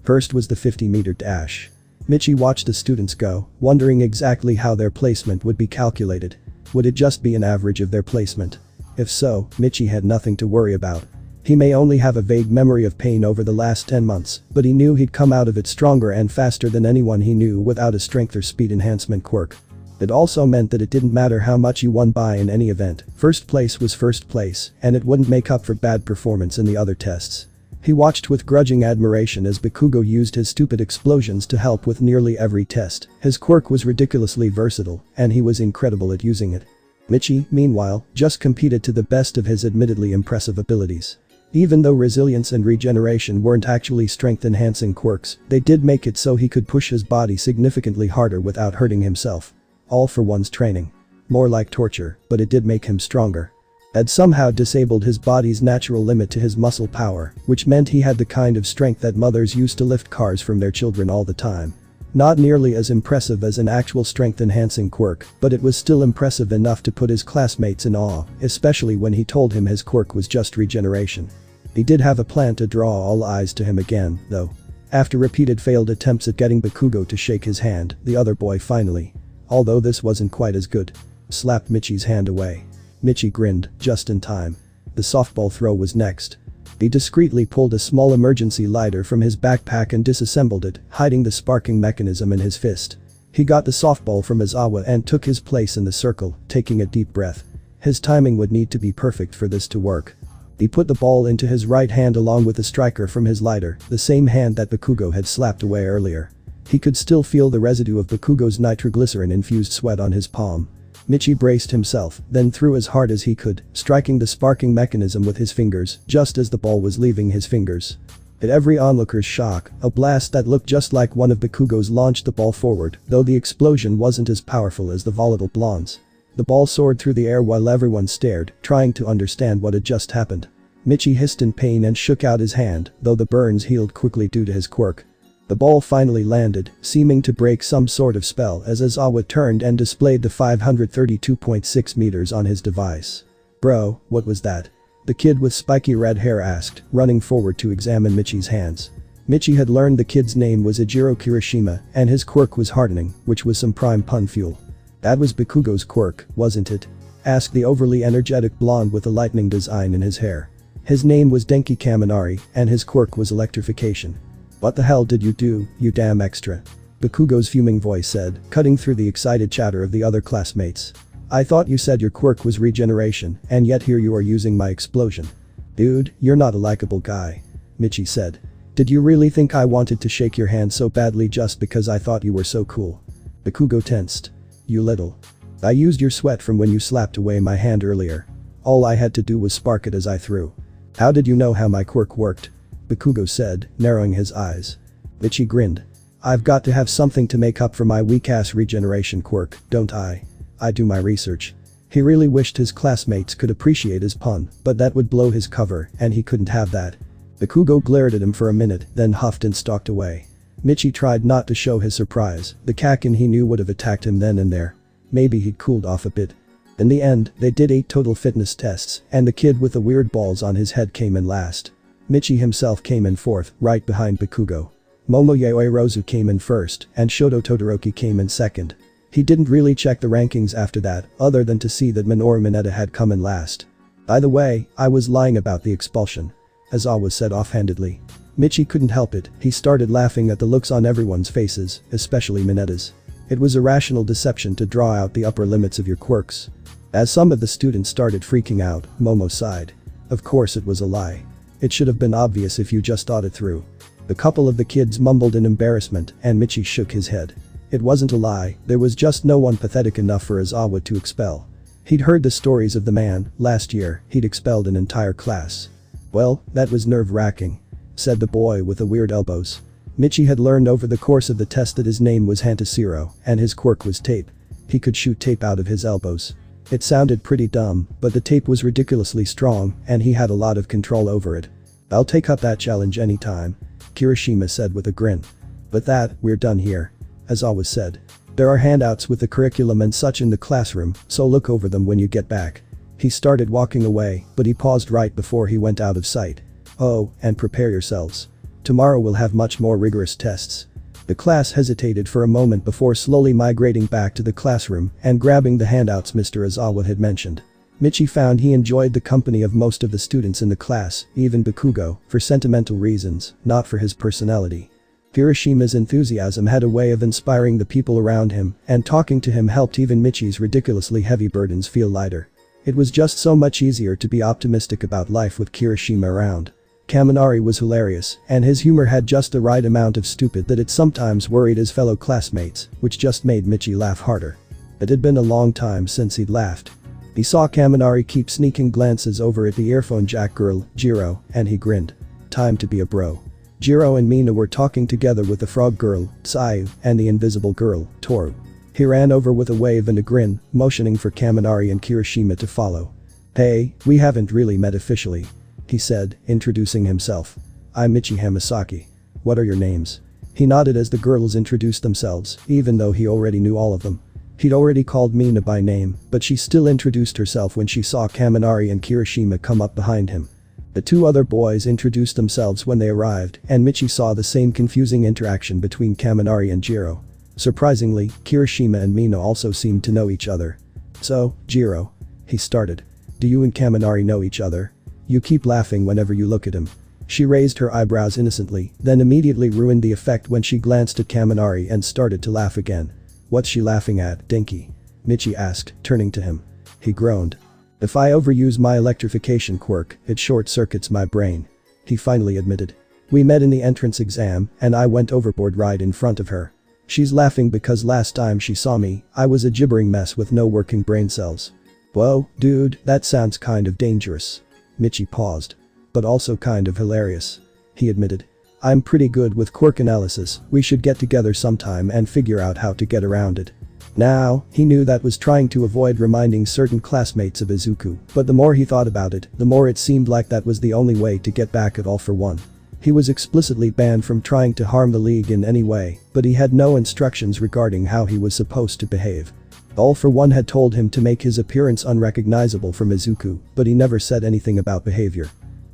First was the 50-meter dash. Michi watched the students go, wondering exactly how their placement would be calculated. Would it just be an average of their placement? If so, Michi had nothing to worry about. He may only have a vague memory of pain over the last 10 months, but he knew he'd come out of it stronger and faster than anyone he knew without a strength or speed enhancement quirk. It also meant that it didn't matter how much you won by in any event, first place was first place, and it wouldn't make up for bad performance in the other tests. He watched with grudging admiration as Bakugo used his stupid explosions to help with nearly every test. His quirk was ridiculously versatile, and he was incredible at using it. Michi, meanwhile, just competed to the best of his admittedly impressive abilities. Even though resilience and regeneration weren't actually strength-enhancing quirks, they did make it so he could push his body significantly harder without hurting himself. All for one's training. More like torture, but it did make him stronger. Had somehow disabled his body's natural limit to his muscle power, which meant he had the kind of strength that mothers used to lift cars from their children all the time. Not nearly as impressive as an actual strength-enhancing quirk, but it was still impressive enough to put his classmates in awe, especially when he told him his quirk was just regeneration. He did have a plan to draw all eyes to him again, though. After repeated failed attempts at getting Bakugo to shake his hand, the other boy finally, although this wasn't quite as good, slapped Michi's hand away. Michi grinned, just in time. The softball throw was next. He discreetly pulled a small emergency lighter from his backpack and disassembled it, hiding the sparking mechanism in his fist. He got the softball from Aizawa and took his place in the circle, taking a deep breath. His timing would need to be perfect for this to work. He put the ball into his right hand along with the striker from his lighter, the same hand that Bakugo had slapped away earlier. He could still feel the residue of Bakugo's nitroglycerin-infused sweat on his palm. Michi braced himself, then threw as hard as he could, striking the sparking mechanism with his fingers, just as the ball was leaving his fingers. To every onlooker's shock, a blast that looked just like one of Bakugo's launched the ball forward, though the explosion wasn't as powerful as the volatile blondes. The ball soared through the air while everyone stared, trying to understand what had just happened. Michi hissed in pain and shook out his hand, though the burns healed quickly due to his quirk. The ball finally landed, seeming to break some sort of spell as Izawa turned and displayed the 532.6 meters on his device. "Bro, what was that?" the kid with spiky red hair asked, running forward to examine Michi's hands. Michi had learned the kid's name was Ejiro Kirishima and his quirk was hardening, which was some prime pun fuel. "That was Bakugo's quirk, wasn't it?" asked the overly energetic blonde with a lightning design in his hair. "His name was Denki Kaminari and his quirk was electrification." "What the hell did you do, you damn extra?" Bakugo's fuming voice said, cutting through the excited chatter of the other classmates. "I thought you said your quirk was regeneration, and yet here you are using my explosion." "Dude, you're not a likable guy," Michi said. "Did you really think I wanted to shake your hand so badly just because I thought you were so cool?" Bakugo tensed. "You little. I used your sweat from when you slapped away my hand earlier. All I had to do was spark it as I threw." "How did you know how my quirk worked?" Bakugo said, narrowing his eyes. Michi grinned. "I've got to have something to make up for my weak-ass regeneration quirk, don't I? I do my research." He really wished his classmates could appreciate his pun, but that would blow his cover and he couldn't have that. Bakugo glared at him for a minute, then huffed and stalked away. Michi tried not to show his surprise, the Kakin he knew would have attacked him then and there. Maybe he'd cooled off a bit. In the end, they did 8 total fitness tests, and the kid with the weird balls on his head came in last. Michi himself came in fourth, right behind Bakugo. Momoyae Rozu came in first, and Shoto Todoroki came in second. He didn't really check the rankings after that, other than to see that Minoru Mineta had come in last. "By the way, I was lying about the expulsion," Izawa said offhandedly. Michi couldn't help it, he started laughing at the looks on everyone's faces, especially Mineta's. It was a rational deception to draw out the upper limits of your quirks. As some of the students started freaking out, Momo sighed. Of course it was a lie. It should have been obvious if you just thought it through. The couple of the kids mumbled in embarrassment and Michi shook his head. It wasn't a lie, there was just no one pathetic enough for Izawa to expel. He'd heard the stories of the man, last year, he'd expelled an entire class. "Well, that was nerve-wracking," said the boy with the weird elbows. Michi had learned over the course of the test that his name was Hantasiro and his quirk was tape. He could shoot tape out of his elbows. It sounded pretty dumb, but the tape was ridiculously strong and he had a lot of control over it. "I'll take up that challenge anytime," Kirishima said with a grin. "With that, we're done here," Izawa said. "There are handouts with the curriculum and such in the classroom, so look over them when you get back." He started walking away, but he paused right before he went out of sight. "Oh, and prepare yourselves. Tomorrow we'll have much more rigorous tests." The class hesitated for a moment before slowly migrating back to the classroom and grabbing the handouts Mr. Izawa had mentioned. Michi found he enjoyed the company of most of the students in the class, even Bakugo, for sentimental reasons, not for his personality. Kirishima's enthusiasm had a way of inspiring the people around him, and talking to him helped even Michi's ridiculously heavy burdens feel lighter. It was just so much easier to be optimistic about life with Kirishima around. Kaminari was hilarious, and his humor had just the right amount of stupid that it sometimes worried his fellow classmates, which just made Michi laugh harder. It had been a long time since he'd laughed. He saw Kaminari keep sneaking glances over at the earphone jack girl, Jiro, and he grinned. Time to be a bro. Jiro and Mina were talking together with the frog girl, Tsuyu, and the invisible girl, Toru. He ran over with a wave and a grin, motioning for Kaminari and Kirishima to follow. "Hey, we haven't really met officially," he said, introducing himself. "I'm Michi Hamasaki. What are your names?" He nodded as the girls introduced themselves, even though he already knew all of them. He'd already called Mina by name, but she still introduced herself when she saw Kaminari and Kirishima come up behind him. The 2 other boys introduced themselves when they arrived, and Michi saw the same confusing interaction between Kaminari and Jiro. Surprisingly, Kirishima and Mina also seemed to know each other. "So, Jiro," he started. "Do you and Kaminari know each other? You keep laughing whenever you look at him." She raised her eyebrows innocently, then immediately ruined the effect when she glanced at Kaminari and started to laugh again. "What's she laughing at, Dinky?" Michi asked, turning to him. He groaned. "If I overuse my electrification quirk, it short-circuits my brain," he finally admitted. "We met in the entrance exam, and I went overboard right in front of her. She's laughing because last time she saw me, I was a gibbering mess with no working brain cells." "Whoa, dude, that sounds kind of dangerous." Michi paused. "But also kind of hilarious," he admitted. "I'm pretty good with quirk analysis, we should get together sometime and figure out how to get around it." Now, he knew that was trying to avoid reminding certain classmates of Izuku, but the more he thought about it, the more it seemed like that was the only way to get back at All For One. He was explicitly banned from trying to harm the League in any way, but he had no instructions regarding how he was supposed to behave. All For One had told him to make his appearance unrecognizable from Izuku, but he never said anything about behavior.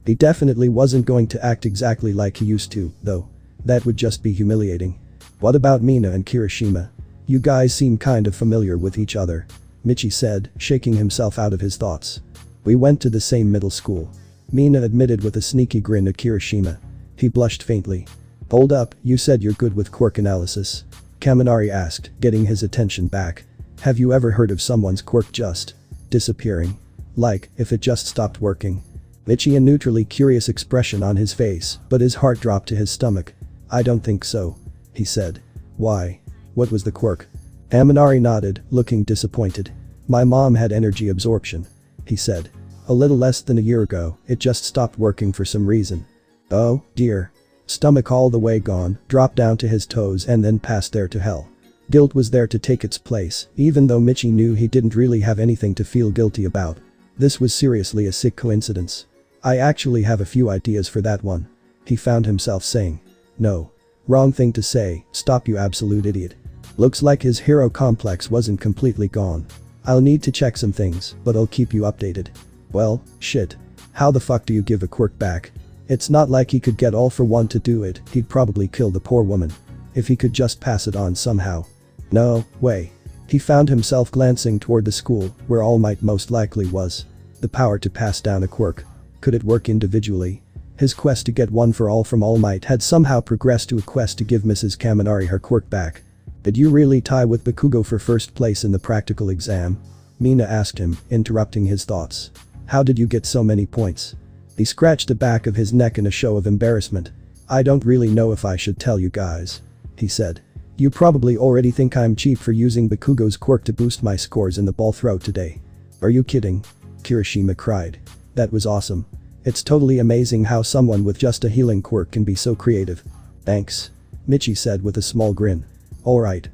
He definitely wasn't going to act exactly like he used to, though. That would just be humiliating. What about Mina and Kirishima? You guys seem kind of familiar with each other, Michi said, shaking himself out of his thoughts. We went to the same middle school, Mina admitted with a sneaky grin at Kirishima. He blushed faintly. Hold up, you said you're good with quirk analysis? Kaminari asked, getting his attention back. Have you ever heard of someone's quirk just disappearing? Like, if it just stopped working? Michi, a neutrally curious expression on his face, but his heart dropped to his stomach. I don't think so, he said. Why? What was the quirk? Kaminari nodded, looking disappointed. My mom had energy absorption, he said. A little less than a year ago, it just stopped working for some reason. Oh, dear. Stomach all the way gone, dropped down to his toes and then passed there to hell. Guilt was there to take its place, even though Michi knew he didn't really have anything to feel guilty about. This was seriously a sick coincidence. I actually have a few ideas for that one, he found himself saying. No. Wrong thing to say, stop you absolute idiot. Looks like his hero complex wasn't completely gone. I'll need to check some things, but I'll keep you updated. Well, shit. How the fuck do you give a quirk back? It's not like he could get All For One to do it, he'd probably kill the poor woman. If he could just pass it on somehow. No way. He found himself glancing toward the school, where All Might most likely was. The power to pass down a quirk. Could it work individually? His quest to get one for all from All Might had somehow progressed to a quest to give Mrs. Kaminari her quirk back. Did you really tie with Bakugo for first place in the practical exam? Mina asked him, interrupting his thoughts. How did you get so many points? He scratched the back of his neck in a show of embarrassment. I don't really know if I should tell you guys, he said. You probably already think I'm cheap for using Bakugo's quirk to boost my scores in the ball throw today. Are you kidding? Kirishima cried. That was awesome. It's totally amazing how someone with just a healing quirk can be so creative. Thanks, Michi said with a small grin. Alright.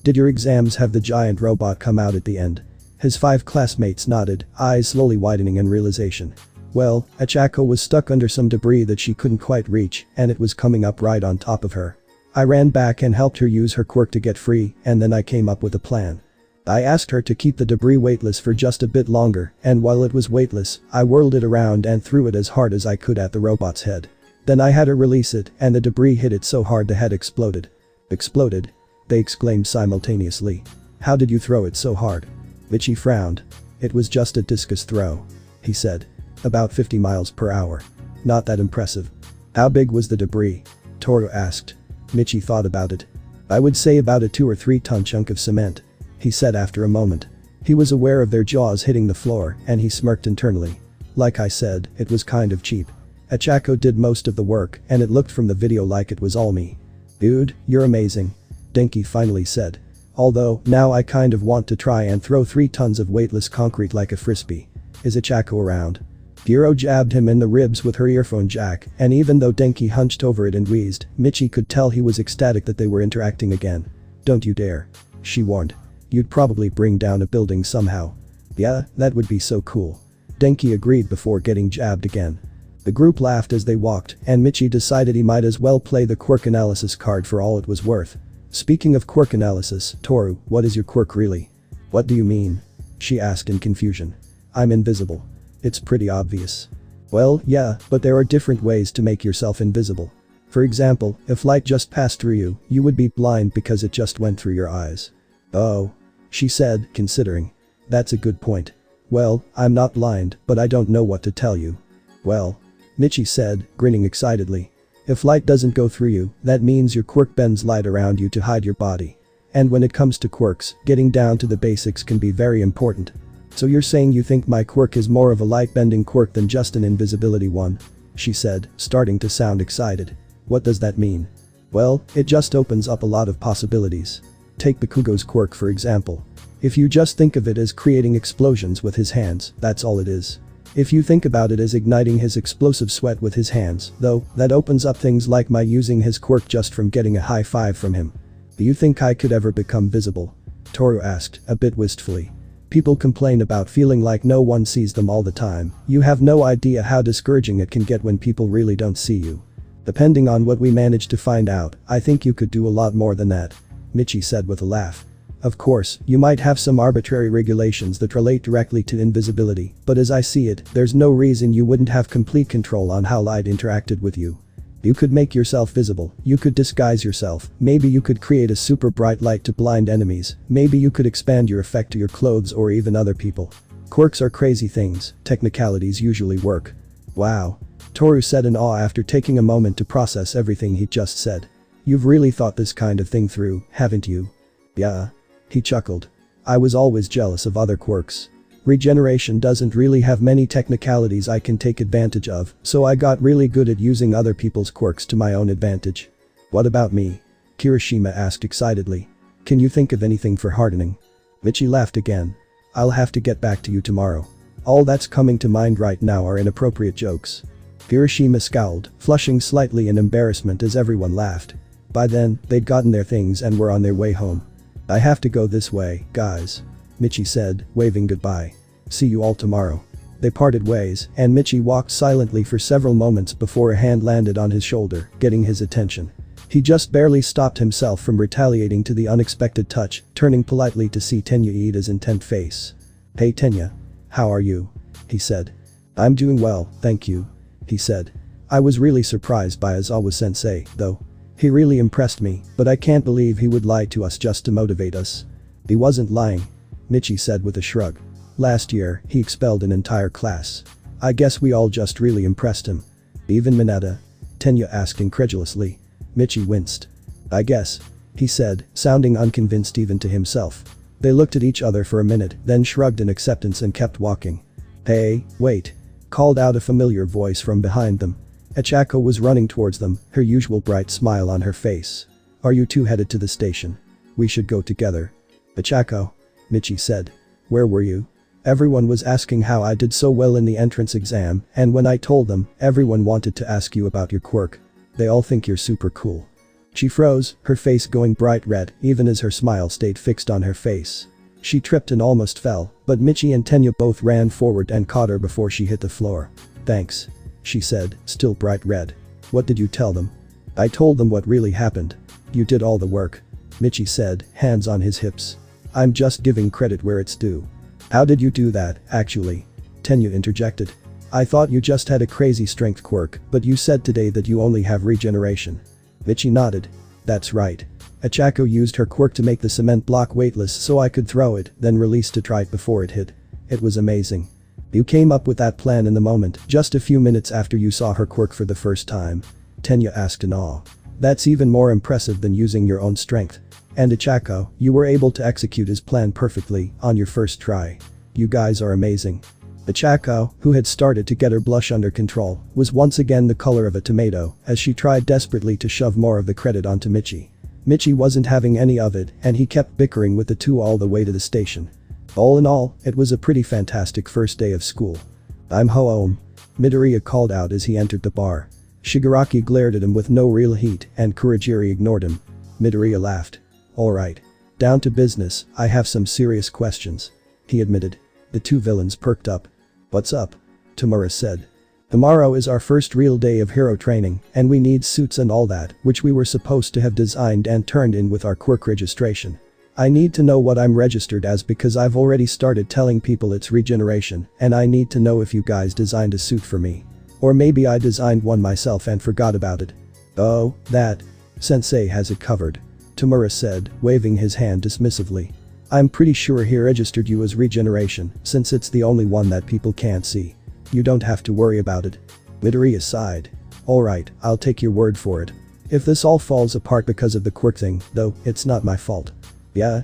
Did your exams have the giant robot come out at the end? His 5 classmates nodded, eyes slowly widening in realization. Well, Achako was stuck under some debris that she couldn't quite reach, and it was coming up right on top of her. I ran back and helped her use her quirk to get free, and then I came up with a plan. I asked her to keep the debris weightless for just a bit longer, and while it was weightless, I whirled it around and threw it as hard as I could at the robot's head. Then I had her release it, and the debris hit it so hard the head exploded. Exploded? They exclaimed simultaneously. How did you throw it so hard? Michi frowned. It was just a discus throw, he said. About 50 miles per hour. Not that impressive. How big was the debris? Toru asked. Michi thought about it. I would say about a 2 or 3 ton chunk of cement, he said after a moment. He was aware of their jaws hitting the floor, and he smirked internally. Like I said, it was kind of cheap. Achako did most of the work, and it looked from the video like it was all me. Dude, you're amazing, Denki finally said. Although, now I kind of want to try and throw 3 tons of weightless concrete like a frisbee. Is Achako around? Giro jabbed him in the ribs with her earphone jack, and even though Denki hunched over it and wheezed, Michi could tell he was ecstatic that they were interacting again. Don't you dare, she warned. You'd probably bring down a building somehow. Yeah, that would be so cool. Denki agreed before getting jabbed again. The group laughed as they walked, and Michi decided he might as well play the quirk analysis card for all it was worth. Speaking of quirk analysis, Toru, what is your quirk really? What do you mean? She asked in confusion. I'm invisible. It's pretty obvious. Well, yeah, but there are different ways to make yourself invisible. For example, if light just passed through you, you would be blind because it just went through your eyes. Oh, she said, considering. That's a good point. Well, I'm not blind, but I don't know what to tell you. Well, Michi said, grinning excitedly. If light doesn't go through you, that means your quirk bends light around you to hide your body. And when it comes to quirks, getting down to the basics can be very important. So you're saying you think my quirk is more of a light-bending quirk than just an invisibility one? She said, starting to sound excited. What does that mean? Well, it just opens up a lot of possibilities. Take Bakugo's quirk for example. If you just think of it as creating explosions with his hands, that's all it is. If you think about it as igniting his explosive sweat with his hands, though, that opens up things like my using his quirk just from getting a high five from him. Do you think I could ever become visible? Toru asked, a bit wistfully. People complain about feeling like no one sees them all the time. You have no idea how discouraging it can get when people really don't see you. Depending on what we manage to find out, I think you could do a lot more than that. Michi said with a laugh. Of course, you might have some arbitrary regulations that relate directly to invisibility, but as I see it, there's no reason you wouldn't have complete control on how light interacted with you. You could make yourself visible, you could disguise yourself, maybe you could create a super bright light to blind enemies, maybe you could expand your effect to your clothes or even other people. Quirks are crazy things, technicalities usually work. Wow. Toru said in awe after taking a moment to process everything he'd just said. You've really thought this kind of thing through, haven't you? Yeah. He chuckled. I was always jealous of other quirks. Regeneration doesn't really have many technicalities I can take advantage of, so I got really good at using other people's quirks to my own advantage. What about me? Kirishima asked excitedly. Can you think of anything for hardening? Michi laughed again. I'll have to get back to you tomorrow. All that's coming to mind right now are inappropriate jokes. Kirishima scowled, flushing slightly in embarrassment as everyone laughed. By then, they'd gotten their things and were on their way home. I have to go this way, guys. Michi said, waving goodbye. See you all tomorrow. They parted ways, and Michi walked silently for several moments before a hand landed on his shoulder, getting his attention. He just barely stopped himself from retaliating to the unexpected touch, turning politely to see Tenya Iida's intent face. Hey Tenya. How are you? He said. I'm doing well, thank you. He said. I was really surprised by Aizawa-sensei, though. He really impressed me, but I can't believe he would lie to us just to motivate us. He wasn't lying. Michi said with a shrug. Last year, he expelled an entire class. I guess we all just really impressed him. Even Mineta? Tenya asked incredulously. Michi winced. I guess. He said, sounding unconvinced even to himself. They looked at each other for a minute, then shrugged in acceptance and kept walking. Hey, wait. Called out a familiar voice from behind them. Echako was running towards them, her usual bright smile on her face. Are you two headed to the station? We should go together. Echako. Michi said. Where were you? Everyone was asking how I did so well in the entrance exam, and when I told them, everyone wanted to ask you about your quirk. They all think you're super cool. She froze, her face going bright red, even as her smile stayed fixed on her face. She tripped and almost fell, but Michi and Tenya both ran forward and caught her before she hit the floor. Thanks. She said, still bright red. What did you tell them? I told them what really happened. You did all the work. Michi said, hands on his hips. I'm just giving credit where it's due. How did you do that, actually? Tenya interjected. I thought you just had a crazy strength quirk, but you said today that you only have regeneration. Michi nodded. That's right. Echako used her quirk to make the cement block weightless so I could throw it, then release to try it before it hit. It was amazing. You came up with that plan in the moment, just a few minutes after you saw her quirk for the first time. Tenya asked in awe. That's even more impressive than using your own strength. And Echako, you were able to execute his plan perfectly, on your first try. You guys are amazing. Echako, who had started to get her blush under control, was once again the color of a tomato, as she tried desperately to shove more of the credit onto Michi. Michi wasn't having any of it, and he kept bickering with the two all the way to the station. All in all, it was a pretty fantastic first day of school. I'm home. Midoriya called out as he entered the bar. Shigaraki glared at him with no real heat, and Kurogiri ignored him. Midoriya laughed. Alright. Down to business, I have some serious questions. He admitted. The two villains perked up. What's up? Tamura said. Tomorrow is our first real day of hero training, and we need suits and all that, which we were supposed to have designed and turned in with our quirk registration. I need to know what I'm registered as because I've already started telling people it's regeneration, and I need to know if you guys designed a suit for me. Or maybe I designed one myself and forgot about it. Oh, that. Sensei has it covered. Tamura said, waving his hand dismissively. I'm pretty sure he registered you as regeneration, since it's the only one that people can't see. You don't have to worry about it. Midoriya sighed. Alright, I'll take your word for it. If this all falls apart because of the quirk thing, though, it's not my fault. Yeah.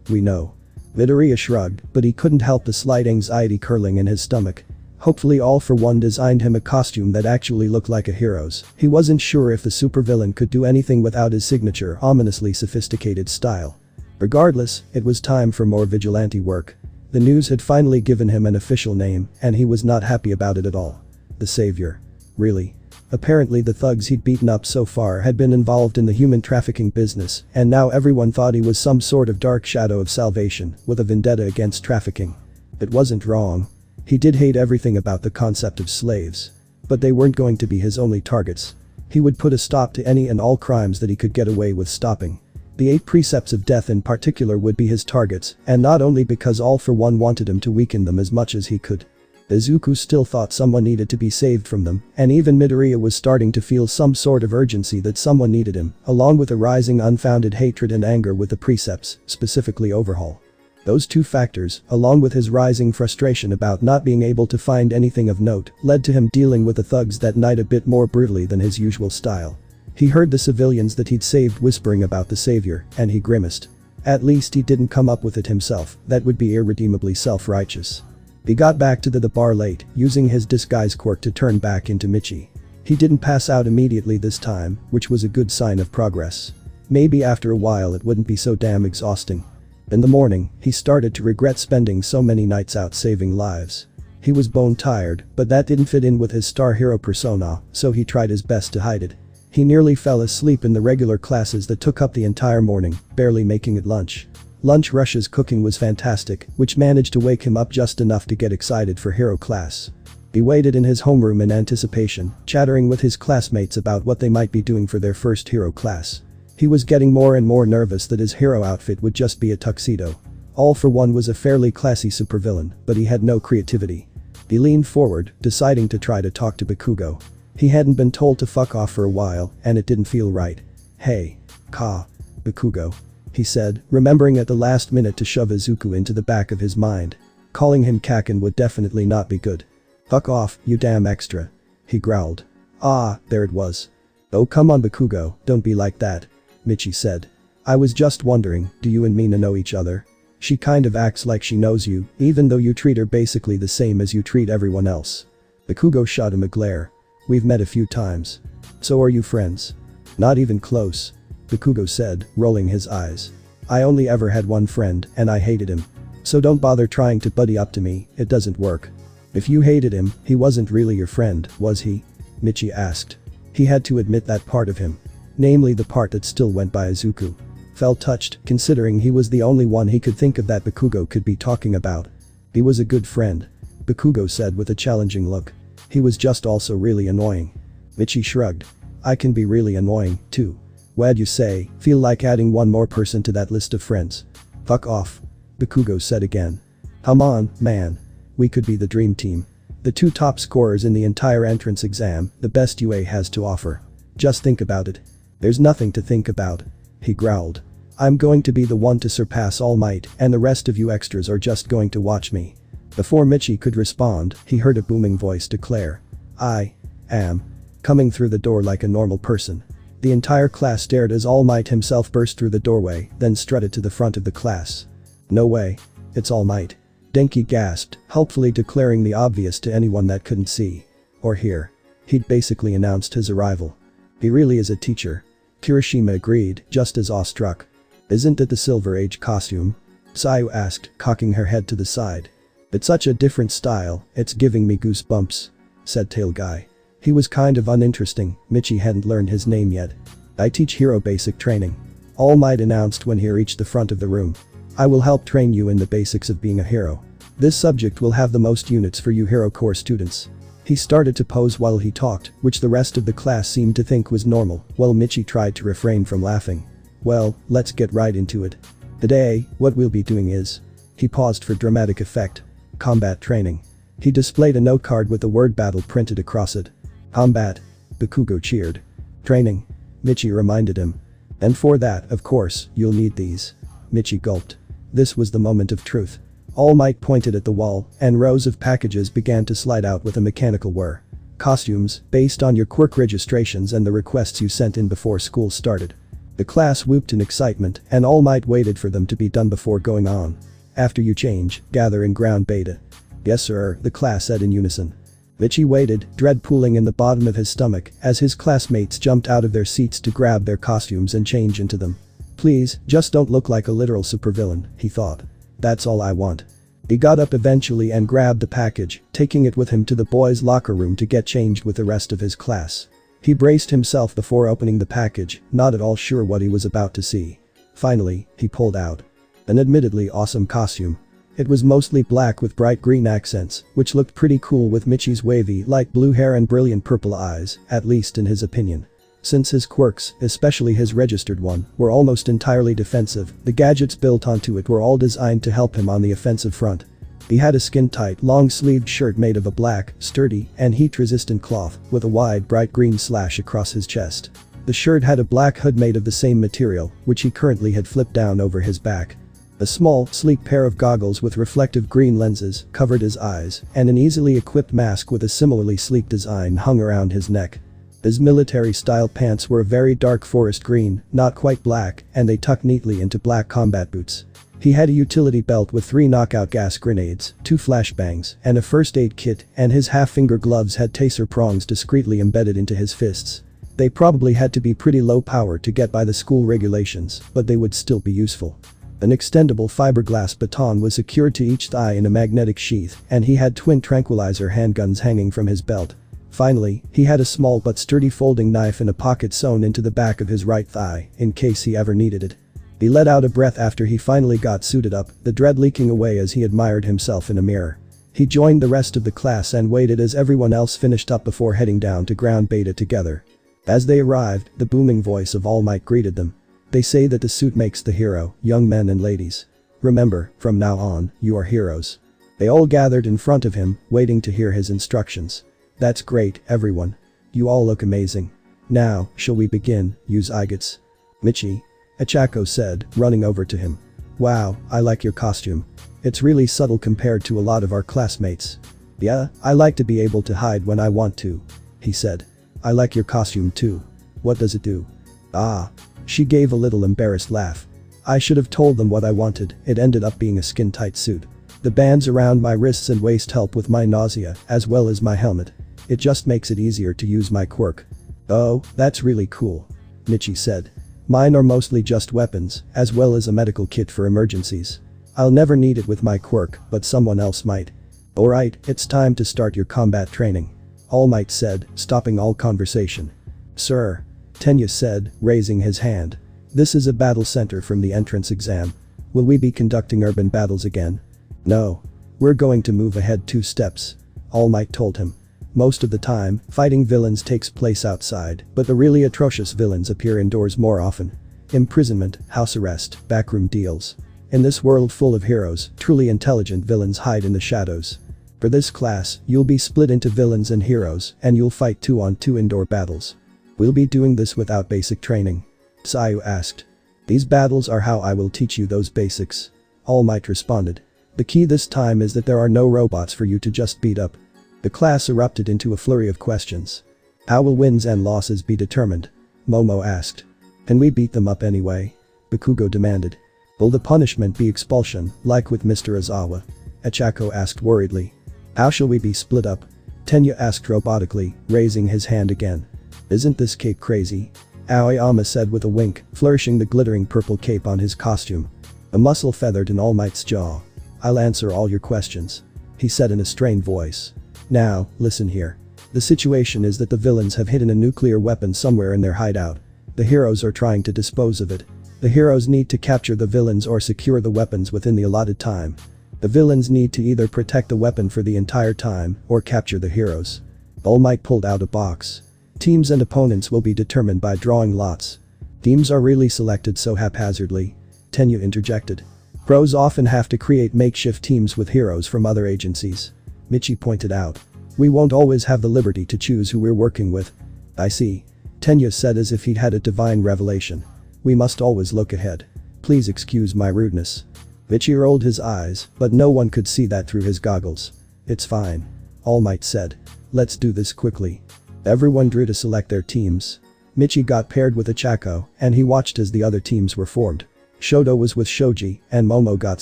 We know. Midoriya shrugged, but he couldn't help the slight anxiety curling in his stomach. Hopefully All For One designed him a costume that actually looked like a hero's. He wasn't sure if the supervillain could do anything without his signature ominously sophisticated style. Regardless, it was time for more vigilante work. The news had finally given him an official name, and he was not happy about it at all. The Savior. Really? Apparently the thugs he'd beaten up so far had been involved in the human trafficking business, and now everyone thought he was some sort of dark shadow of salvation, with a vendetta against trafficking. It wasn't wrong. He did hate everything about the concept of slaves. But they weren't going to be his only targets. He would put a stop to any and all crimes that he could get away with stopping. The 8 precepts of death in particular would be his targets, and not only because All for One wanted him to weaken them as much as he could. Izuku still thought someone needed to be saved from them, and even Midoriya was starting to feel some sort of urgency that someone needed him, along with a rising unfounded hatred and anger with the precepts, specifically Overhaul. Those 2 factors, along with his rising frustration about not being able to find anything of note, led to him dealing with the thugs that night a bit more brutally than his usual style. He heard the civilians that he'd saved whispering about the savior, and he grimaced. At least he didn't come up with it himself, that would be irredeemably self-righteous. He got back to the bar late, using his disguise quirk to turn back into Michi. He didn't pass out immediately this time, which was a good sign of progress. Maybe after a while it wouldn't be so damn exhausting. In the morning, he started to regret spending so many nights out saving lives. He was bone tired, but that didn't fit in with his star hero persona, so he tried his best to hide it. He nearly fell asleep in the regular classes that took up the entire morning, barely making it lunch. Lunch rush's cooking was fantastic, which managed to wake him up just enough to get excited for hero class. He waited in his homeroom in anticipation, chattering with his classmates about what they might be doing for their first hero class. He was getting more and more nervous that his hero outfit would just be a tuxedo. All for One was a fairly classy supervillain, but he had no creativity. He leaned forward, deciding to try to talk to Bakugo. He hadn't been told to fuck off for a while, and it didn't feel right. "Hey. Bakugo," he said, remembering at the last minute to shove Izuku into the back of his mind. Calling him Kaken would definitely not be good. "Fuck off, you damn extra," he growled. "Ah, there it was." "Oh come on Bakugo, don't be like that," Michi said. "I was just wondering, do you and Mina know each other? She kind of acts like she knows you, even though you treat her basically the same as you treat everyone else." Bakugo shot him a glare. "We've met a few times. So are you friends?" "Not even close," Bakugo said, rolling his eyes. "I only ever had one friend, and I hated him. So don't bother trying to buddy up to me, it doesn't work." "If you hated him, he wasn't really your friend, was he?" Michi asked. He had to admit that part of him. Namely the part that still went by Izuku. Felt touched, considering he was the only one he could think of that Bakugo could be talking about. "He was a good friend," Bakugo said with a challenging look. "He was just also really annoying." Michi shrugged. "I can be really annoying, too. What'd you say, feel like adding one more person to that list of friends?" "Fuck off," Bakugo said again. "Come on, man. We could be the dream team. The 2 top scorers in the entire entrance exam, the best UA has to offer. Just think about it." "There's nothing to think about," he growled. "I'm going to be the one to surpass All Might, and the rest of you extras are just going to watch me." Before Michi could respond, he heard a booming voice declare. "I am coming through the door like a normal person." The entire class stared as All Might himself burst through the doorway, then strutted to the front of the class. "No way. It's All Might." Denki gasped, helpfully declaring the obvious to anyone that couldn't see or hear. He'd basically announced his arrival. "He really is a teacher." Kirishima agreed, just as awestruck. "Isn't it the Silver Age costume?" Sayu asked, cocking her head to the side. "It's such a different style, it's giving me goosebumps," said Tail Guy. He was kind of uninteresting, Michi hadn't learned his name yet. "I teach hero basic training," All Might announced when he reached the front of the room. "I will help train you in the basics of being a hero. This subject will have the most units for you hero core students." He started to pose while he talked, which the rest of the class seemed to think was normal, while Michi tried to refrain from laughing. "Well, let's get right into it. Today, what we'll be doing is..." He paused for dramatic effect. "Combat training." He displayed a note card with the word battle printed across it. "Combat," Bakugo cheered. "Training," Michi reminded him. "And for that, of course, you'll need these." Michi gulped. This was the moment of truth. All Might pointed at the wall, and rows of packages began to slide out with a mechanical whir. "Costumes, based on your quirk registrations and the requests you sent in before school started." The class whooped in excitement, and All Might waited for them to be done before going on. "After you change, gather in ground beta." "Yes sir," the class said in unison. Michi waited, dread pooling in the bottom of his stomach, as his classmates jumped out of their seats to grab their costumes and change into them. "Please, just don't look like a literal supervillain," he thought. "That's all I want." He got up eventually and grabbed the package, taking it with him to the boys' locker room to get changed with the rest of his class. He braced himself before opening the package, not at all sure what he was about to see. Finally, he pulled out an admittedly awesome costume. It was mostly black with bright green accents, which looked pretty cool with Michi's wavy light blue hair and brilliant purple eyes, at least in his opinion. Since his quirks, especially his registered one, were almost entirely defensive, the gadgets built onto it were all designed to help him on the offensive front. He had a skin-tight, long-sleeved shirt made of a black, sturdy, and heat-resistant cloth, with a wide bright green slash across his chest. The shirt had a black hood made of the same material, which he currently had flipped down over his back. A small, sleek pair of goggles with reflective green lenses covered his eyes, and an easily equipped mask with a similarly sleek design hung around his neck. His military-style pants were a very dark forest green, not quite black, and they tucked neatly into black combat boots. He had a utility belt with 3 knockout gas grenades, 2 flashbangs, and a first aid kit, and his half-finger gloves had taser prongs discreetly embedded into his fists. They probably had to be pretty low power to get by the school regulations, but they would still be useful. An extendable fiberglass baton was secured to each thigh in a magnetic sheath, and he had twin tranquilizer handguns hanging from his belt. Finally, he had a small but sturdy folding knife in a pocket sewn into the back of his right thigh, in case he ever needed it. He let out a breath after he finally got suited up, the dread leaking away as he admired himself in a mirror. He joined the rest of the class and waited as everyone else finished up before heading down to ground beta together. As they arrived, the booming voice of All Might greeted them. They say that the suit makes the hero, young men and ladies. Remember, from now on, you are heroes. They all gathered in front of him, waiting to hear his instructions. That's great, everyone. You all look amazing. Now, shall we begin, use Igats? Michi? Achako said, running over to him. Wow, I like your costume. It's really subtle compared to a lot of our classmates. Yeah, I like to be able to hide when I want to. He said. I like your costume too. What does it do? Ah. She gave a little embarrassed laugh. I should have told them what I wanted, it ended up being a skin-tight suit. The bands around my wrists and waist help with my nausea, as well as my helmet. It just makes it easier to use my quirk. Oh, that's really cool. Michi said. Mine are mostly just weapons, as well as a medical kit for emergencies. I'll never need it with my quirk, but someone else might. Alright, it's time to start your combat training. All Might said, stopping all conversation. Sir. Tenya said, raising his hand. This is a battle center from the entrance exam. Will we be conducting urban battles again? No. We're going to move ahead 2 steps. All Might told him. Most of the time, fighting villains takes place outside, but the really atrocious villains appear indoors more often. Imprisonment, house arrest, backroom deals. In this world full of heroes, truly intelligent villains hide in the shadows. For this class, you'll be split into villains and heroes, and you'll fight 2-on-2 indoor battles. We'll be doing this without basic training. Sayu asked. These battles are how I will teach you those basics. All Might responded. The key this time is that there are no robots for you to just beat up. The class erupted into a flurry of questions. How will wins and losses be determined? Momo asked. Can we beat them up anyway? Bakugo demanded. Will the punishment be expulsion, like with Mr. Ozawa? Achako asked worriedly. How shall we be split up? Tenya asked robotically, raising his hand again. Isn't this cape crazy? Aoyama said with a wink, flourishing the glittering purple cape on his costume. A muscle feathered in All Might's jaw. I'll answer all your questions. He said in a strained voice. Now, listen here. The situation is that the villains have hidden a nuclear weapon somewhere in their hideout. The heroes are trying to dispose of it. The heroes need to capture the villains or secure the weapons within the allotted time. The villains need to either protect the weapon for the entire time or capture the heroes. All Might pulled out a box. Teams and opponents will be determined by drawing lots. Teams are really selected so haphazardly. Tenya interjected. Pros often have to create makeshift teams with heroes from other agencies. Michi pointed out. We won't always have the liberty to choose who we're working with. I see. Tenya said as if he'd had a divine revelation. We must always look ahead. Please excuse my rudeness. Michi rolled his eyes, but no one could see that through his goggles. It's fine. All Might said. Let's do this quickly. Everyone drew to select their teams. Michi got paired with Achako, and he watched as the other teams were formed. Shoto was with Shoji, and Momo got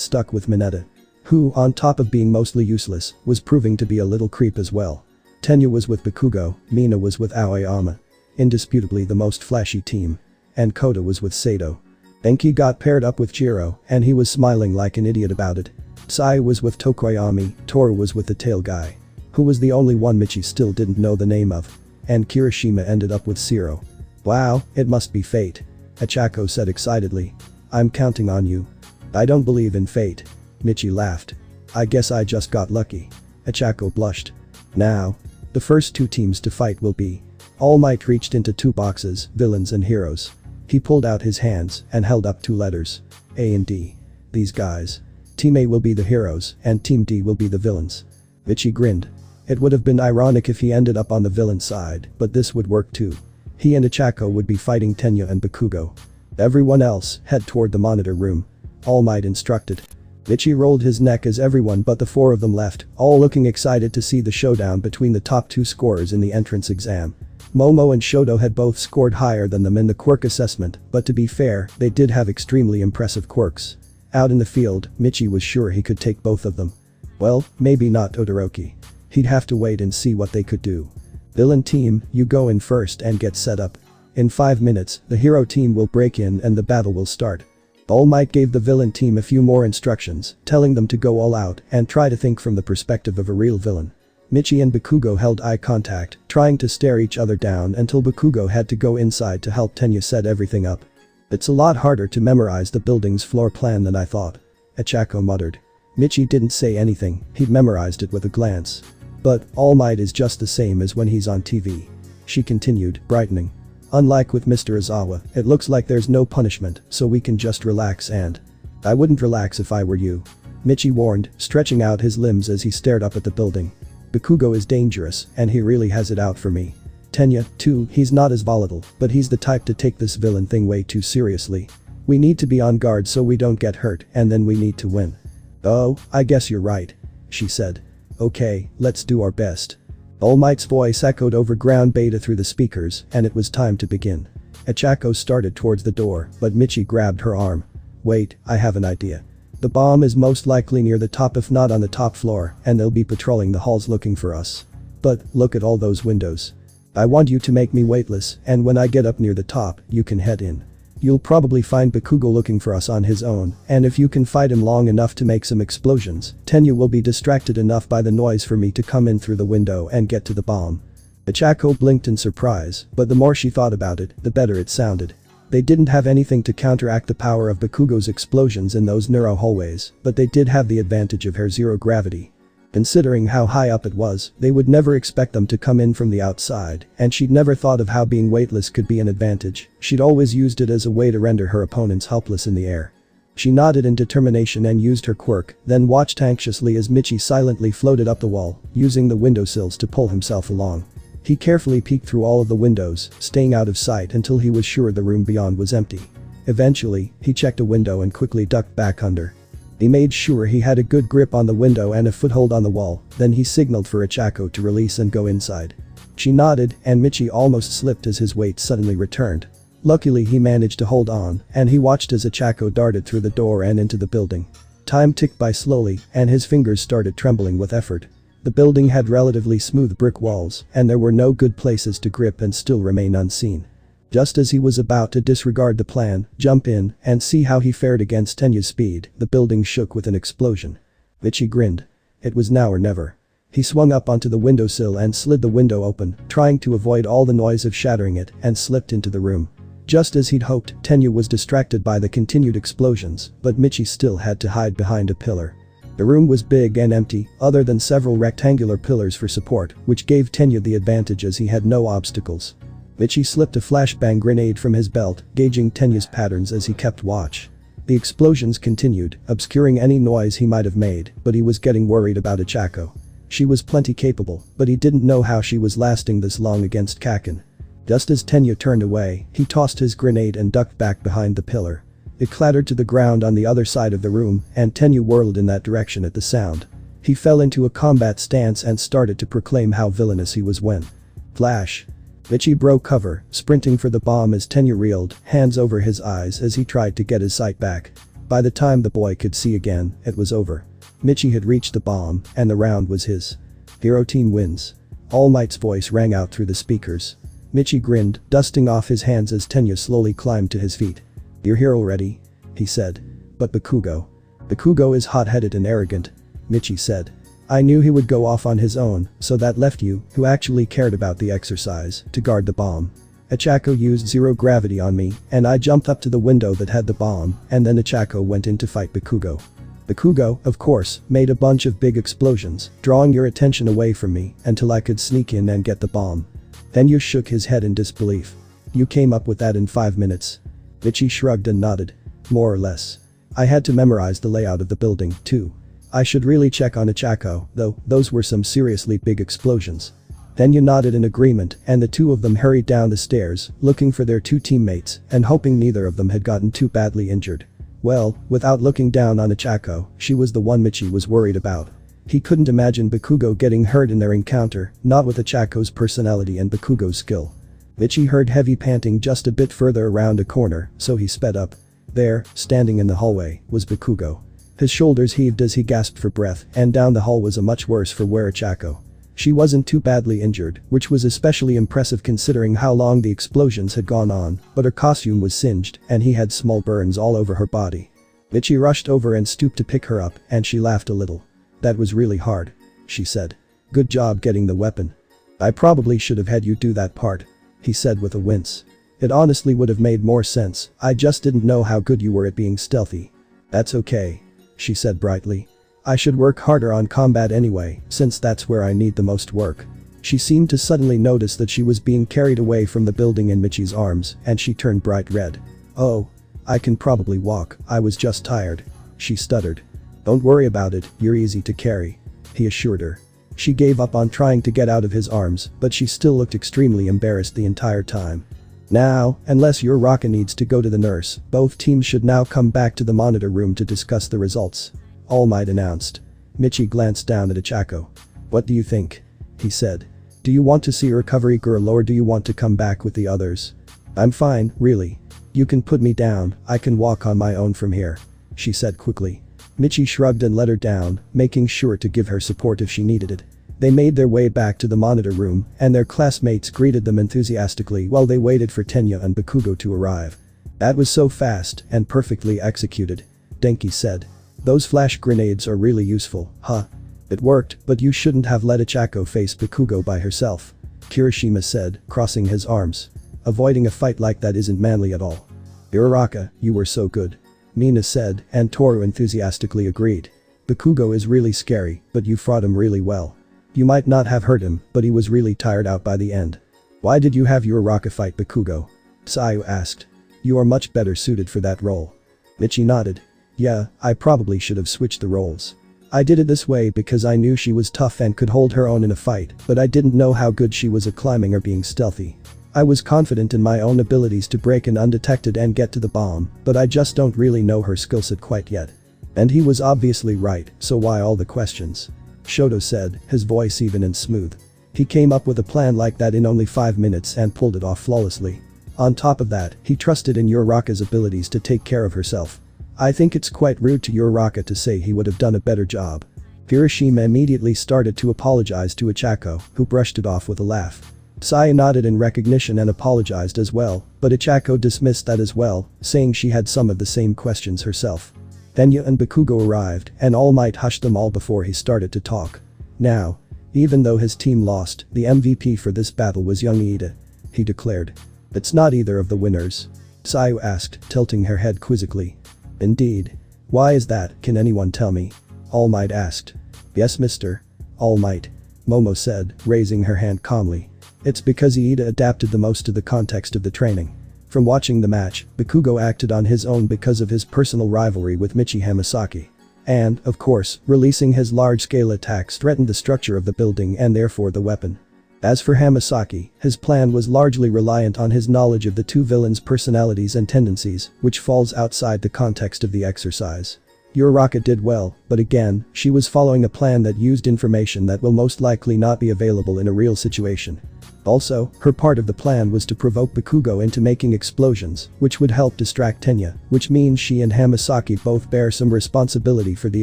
stuck with Mineta. Who, on top of being mostly useless, was proving to be a little creep as well. Tenya was with Bakugo, Mina was with Aoyama. Indisputably the most flashy team. And Kota was with Sato. Enki got paired up with Jiro, and he was smiling like an idiot about it. Sai was with Tokoyami, Toru was with the tail guy. Who was the only one Michi still didn't know the name of. and Kirishima ended up with 0. Wow, it must be fate. Ochako said excitedly. I'm counting on you. I don't believe in fate. Michi laughed. I guess I just got lucky. Ochako blushed. Now, the first 2 teams to fight will be. All Might reached into 2 boxes, villains and heroes. He pulled out his hands and held up 2 letters. A and D. These guys. Team A will be the heroes and Team D will be the villains. Michi grinned. It would have been ironic if he ended up on the villain side, but this would work too. He and Ochako would be fighting Tenya and Bakugo. Everyone else head toward the monitor room. All Might instructed. Michi rolled his neck as everyone but the 4 of them left, all looking excited to see the showdown between the top 2 scorers in the entrance exam. Momo and Shoto had both scored higher than them in the quirk assessment, but to be fair, they did have extremely impressive quirks. Out in the field, Michi was sure he could take both of them. Well, maybe not Todoroki. He'd have to wait and see what they could do. Villain team, you go in first and get set up. In 5 minutes, the hero team will break in and the battle will start. All Might gave the villain team a few more instructions, telling them to go all out and try to think from the perspective of a real villain. Michi and Bakugo held eye contact, trying to stare each other down until Bakugo had to go inside to help Tenya set everything up. It's a lot harder to memorize the building's floor plan than I thought. Ochako muttered. Michi didn't say anything, he'd memorized it with a glance. But All Might is just the same as when he's on TV. She continued, brightening. Unlike with Mr. Izawa, it looks like there's no punishment, so we can just relax and… I wouldn't relax if I were you. Michi warned, stretching out his limbs as he stared up at the building. Bakugo is dangerous, and he really has it out for me. Tenya, too, he's not as volatile, but he's the type to take this villain thing way too seriously. We need to be on guard so we don't get hurt, and then we need to win. Oh, I guess you're right. She said. Okay, let's do our best. All Might's voice echoed over ground beta through the speakers, and it was time to begin. Ochako started towards the door, but Michi grabbed her arm. Wait, I have an idea. The bomb is most likely near the top if not on the top floor, and they'll be patrolling the halls looking for us. But, look at all those windows. I want you to make me weightless, and when I get up near the top, you can head in. You'll probably find Bakugo looking for us on his own, and if you can fight him long enough to make some explosions, Tenya will be distracted enough by the noise for me to come in through the window and get to the bomb. Ochako blinked in surprise, but the more she thought about it, the better it sounded. They didn't have anything to counteract the power of Bakugo's explosions in those narrow hallways, but they did have the advantage of her zero gravity. Considering how high up it was, they would never expect them to come in from the outside, and she'd never thought of how being weightless could be an advantage. She'd always used it as a way to render her opponents helpless in the air. She nodded in determination and used her quirk, then watched anxiously as Michi silently floated up the wall, using the windowsills to pull himself along. He carefully peeked through all of the windows, staying out of sight until he was sure the room beyond was empty. Eventually, he checked a window and quickly ducked back under. He made sure he had a good grip on the window and a foothold on the wall, then he signaled for Ochako to release and go inside. She nodded, and Michi almost slipped as his weight suddenly returned. Luckily he managed to hold on, and he watched as Ochako darted through the door and into the building. Time ticked by slowly, and his fingers started trembling with effort. The building had relatively smooth brick walls, and there were no good places to grip and still remain unseen. Just as he was about to disregard the plan, jump in, and see how he fared against Tenya's speed, the building shook with an explosion. Michi grinned. It was now or never. He swung up onto the windowsill and slid the window open, trying to avoid all the noise of shattering it, and slipped into the room. Just as he'd hoped, Tenya was distracted by the continued explosions, but Michi still had to hide behind a pillar. The room was big and empty, other than several rectangular pillars for support, which gave Tenya the advantage as he had no obstacles. Michi slipped a flashbang grenade from his belt, gauging Tenya's patterns as he kept watch. The explosions continued, obscuring any noise he might have made, but he was getting worried about Ochako. She was plenty capable, but he didn't know how she was lasting this long against Kaken. Just as Tenya turned away, he tossed his grenade and ducked back behind the pillar. It clattered to the ground on the other side of the room, and Tenya whirled in that direction at the sound. He fell into a combat stance and started to proclaim how villainous he was when. Flash. Michi broke cover, sprinting for the bomb as Tenya reeled, hands over his eyes as he tried to get his sight back. By the time the boy could see again, it was over. Michi had reached the bomb, and the round was his. Hero team wins. All Might's voice rang out through the speakers. Michi grinned, dusting off his hands as Tenya slowly climbed to his feet. Your hero ready? He said. But Bakugo. Bakugo is hot-headed and arrogant. Michi said. I knew he would go off on his own, so that left you, who actually cared about the exercise, to guard the bomb. Ichako used zero gravity on me, and I jumped up to the window that had the bomb, and then Ichako went in to fight Bakugo. Bakugo, of course, made a bunch of big explosions, drawing your attention away from me until I could sneak in and get the bomb. Then you shook his head in disbelief. You came up with that in 5 minutes. Ichi shrugged and nodded. More or less. I had to memorize the layout of the building, too. I should really check on Ichako, though, those were some seriously big explosions. Then you nodded in agreement, and the two of them hurried down the stairs, looking for their two teammates and hoping neither of them had gotten too badly injured. Well, without looking down on Ichako, she was the one Michi was worried about. He couldn't imagine Bakugo getting hurt in their encounter, not with Ichako's personality and Bakugo's skill. Michi heard heavy panting just a bit further around a corner, so he sped up. There, standing in the hallway, was Bakugo. His shoulders heaved as he gasped for breath, and down the hall was a much worse for wear Ichako. She wasn't too badly injured, which was especially impressive considering how long the explosions had gone on, but her costume was singed, and he had small burns all over her body. Michi rushed over and stooped to pick her up, and she laughed a little. "That was really hard," she said. "Good job getting the weapon." "I probably should have had you do that part," he said with a wince. "It honestly would have made more sense, I just didn't know how good you were at being stealthy." "That's okay," she said brightly. "I should work harder on combat anyway, since that's where I need the most work." She seemed to suddenly notice that she was being carried away from the building in Michi's arms, and she turned bright red. "Oh. I can probably walk, I was just tired," she stuttered. "Don't worry about it, you're easy to carry," he assured her. She gave up on trying to get out of his arms, but she still looked extremely embarrassed the entire time. "Now, unless your Raka needs to go to the nurse, both teams should now come back to the monitor room to discuss the results," All Might announced. Michi glanced down at Ichako. "What do you think?" he said. "Do you want to see a recovery girl or do you want to come back with the others?" "I'm fine, really. You can put me down, I can walk on my own from here," she said quickly. Michi shrugged and let her down, making sure to give her support if she needed it. They made their way back to the monitor room, and their classmates greeted them enthusiastically while they waited for Tenya and Bakugo to arrive. "That was so fast and perfectly executed," Denki said. "Those flash grenades are really useful, huh? It worked, but you shouldn't have let Ichako face Bakugo by herself," Kirishima said, crossing his arms. "Avoiding a fight like that isn't manly at all." "Uraraka, you were so good," Mina said, and Toru enthusiastically agreed. "Bakugo is really scary, but you fought him really well. You might not have hurt him, but he was really tired out by the end." "Why did you have Uraraka fight Bakugo?" Sayu asked. "You are much better suited for that role." Michi nodded. "Yeah, I probably should have switched the roles. I did it this way because I knew she was tough and could hold her own in a fight, but I didn't know how good she was at climbing or being stealthy. I was confident in my own abilities to break in undetected and get to the bomb, but I just don't really know her skillset quite yet." And he was obviously right, so why all the questions? Shoto said, his voice even and smooth. He came up with a plan like that in only 5 minutes and pulled it off flawlessly. On top of that, he trusted in Uraraka's abilities to take care of herself. "I think it's quite rude to Uraraka to say he would have done a better job." Kirishima immediately started to apologize to Ichako, who brushed it off with a laugh. Saya nodded in recognition and apologized as well, but Ichako dismissed that as well, saying she had some of the same questions herself. Tenya and Bakugo arrived, and All Might hushed them all before he started to talk. "Now, even though his team lost, the MVP for this battle was young Ida," he declared. "It's not either of the winners?" Sayu asked, tilting her head quizzically. "Indeed. Why is that, can anyone tell me?" All Might asked. "Yes, Mr. All Might," Momo said, raising her hand calmly. "It's because Iida adapted the most to the context of the training. From watching the match, Bakugo acted on his own because of his personal rivalry with Michi Hamasaki. And, of course, releasing his large-scale attacks threatened the structure of the building and therefore the weapon. As for Hamasaki, his plan was largely reliant on his knowledge of the two villains' personalities and tendencies, which falls outside the context of the exercise. Uraraka did well, but again, she was following a plan that used information that will most likely not be available in a real situation. Also, her part of the plan was to provoke Bakugo into making explosions, which would help distract Tenya, which means she and Hamasaki both bear some responsibility for the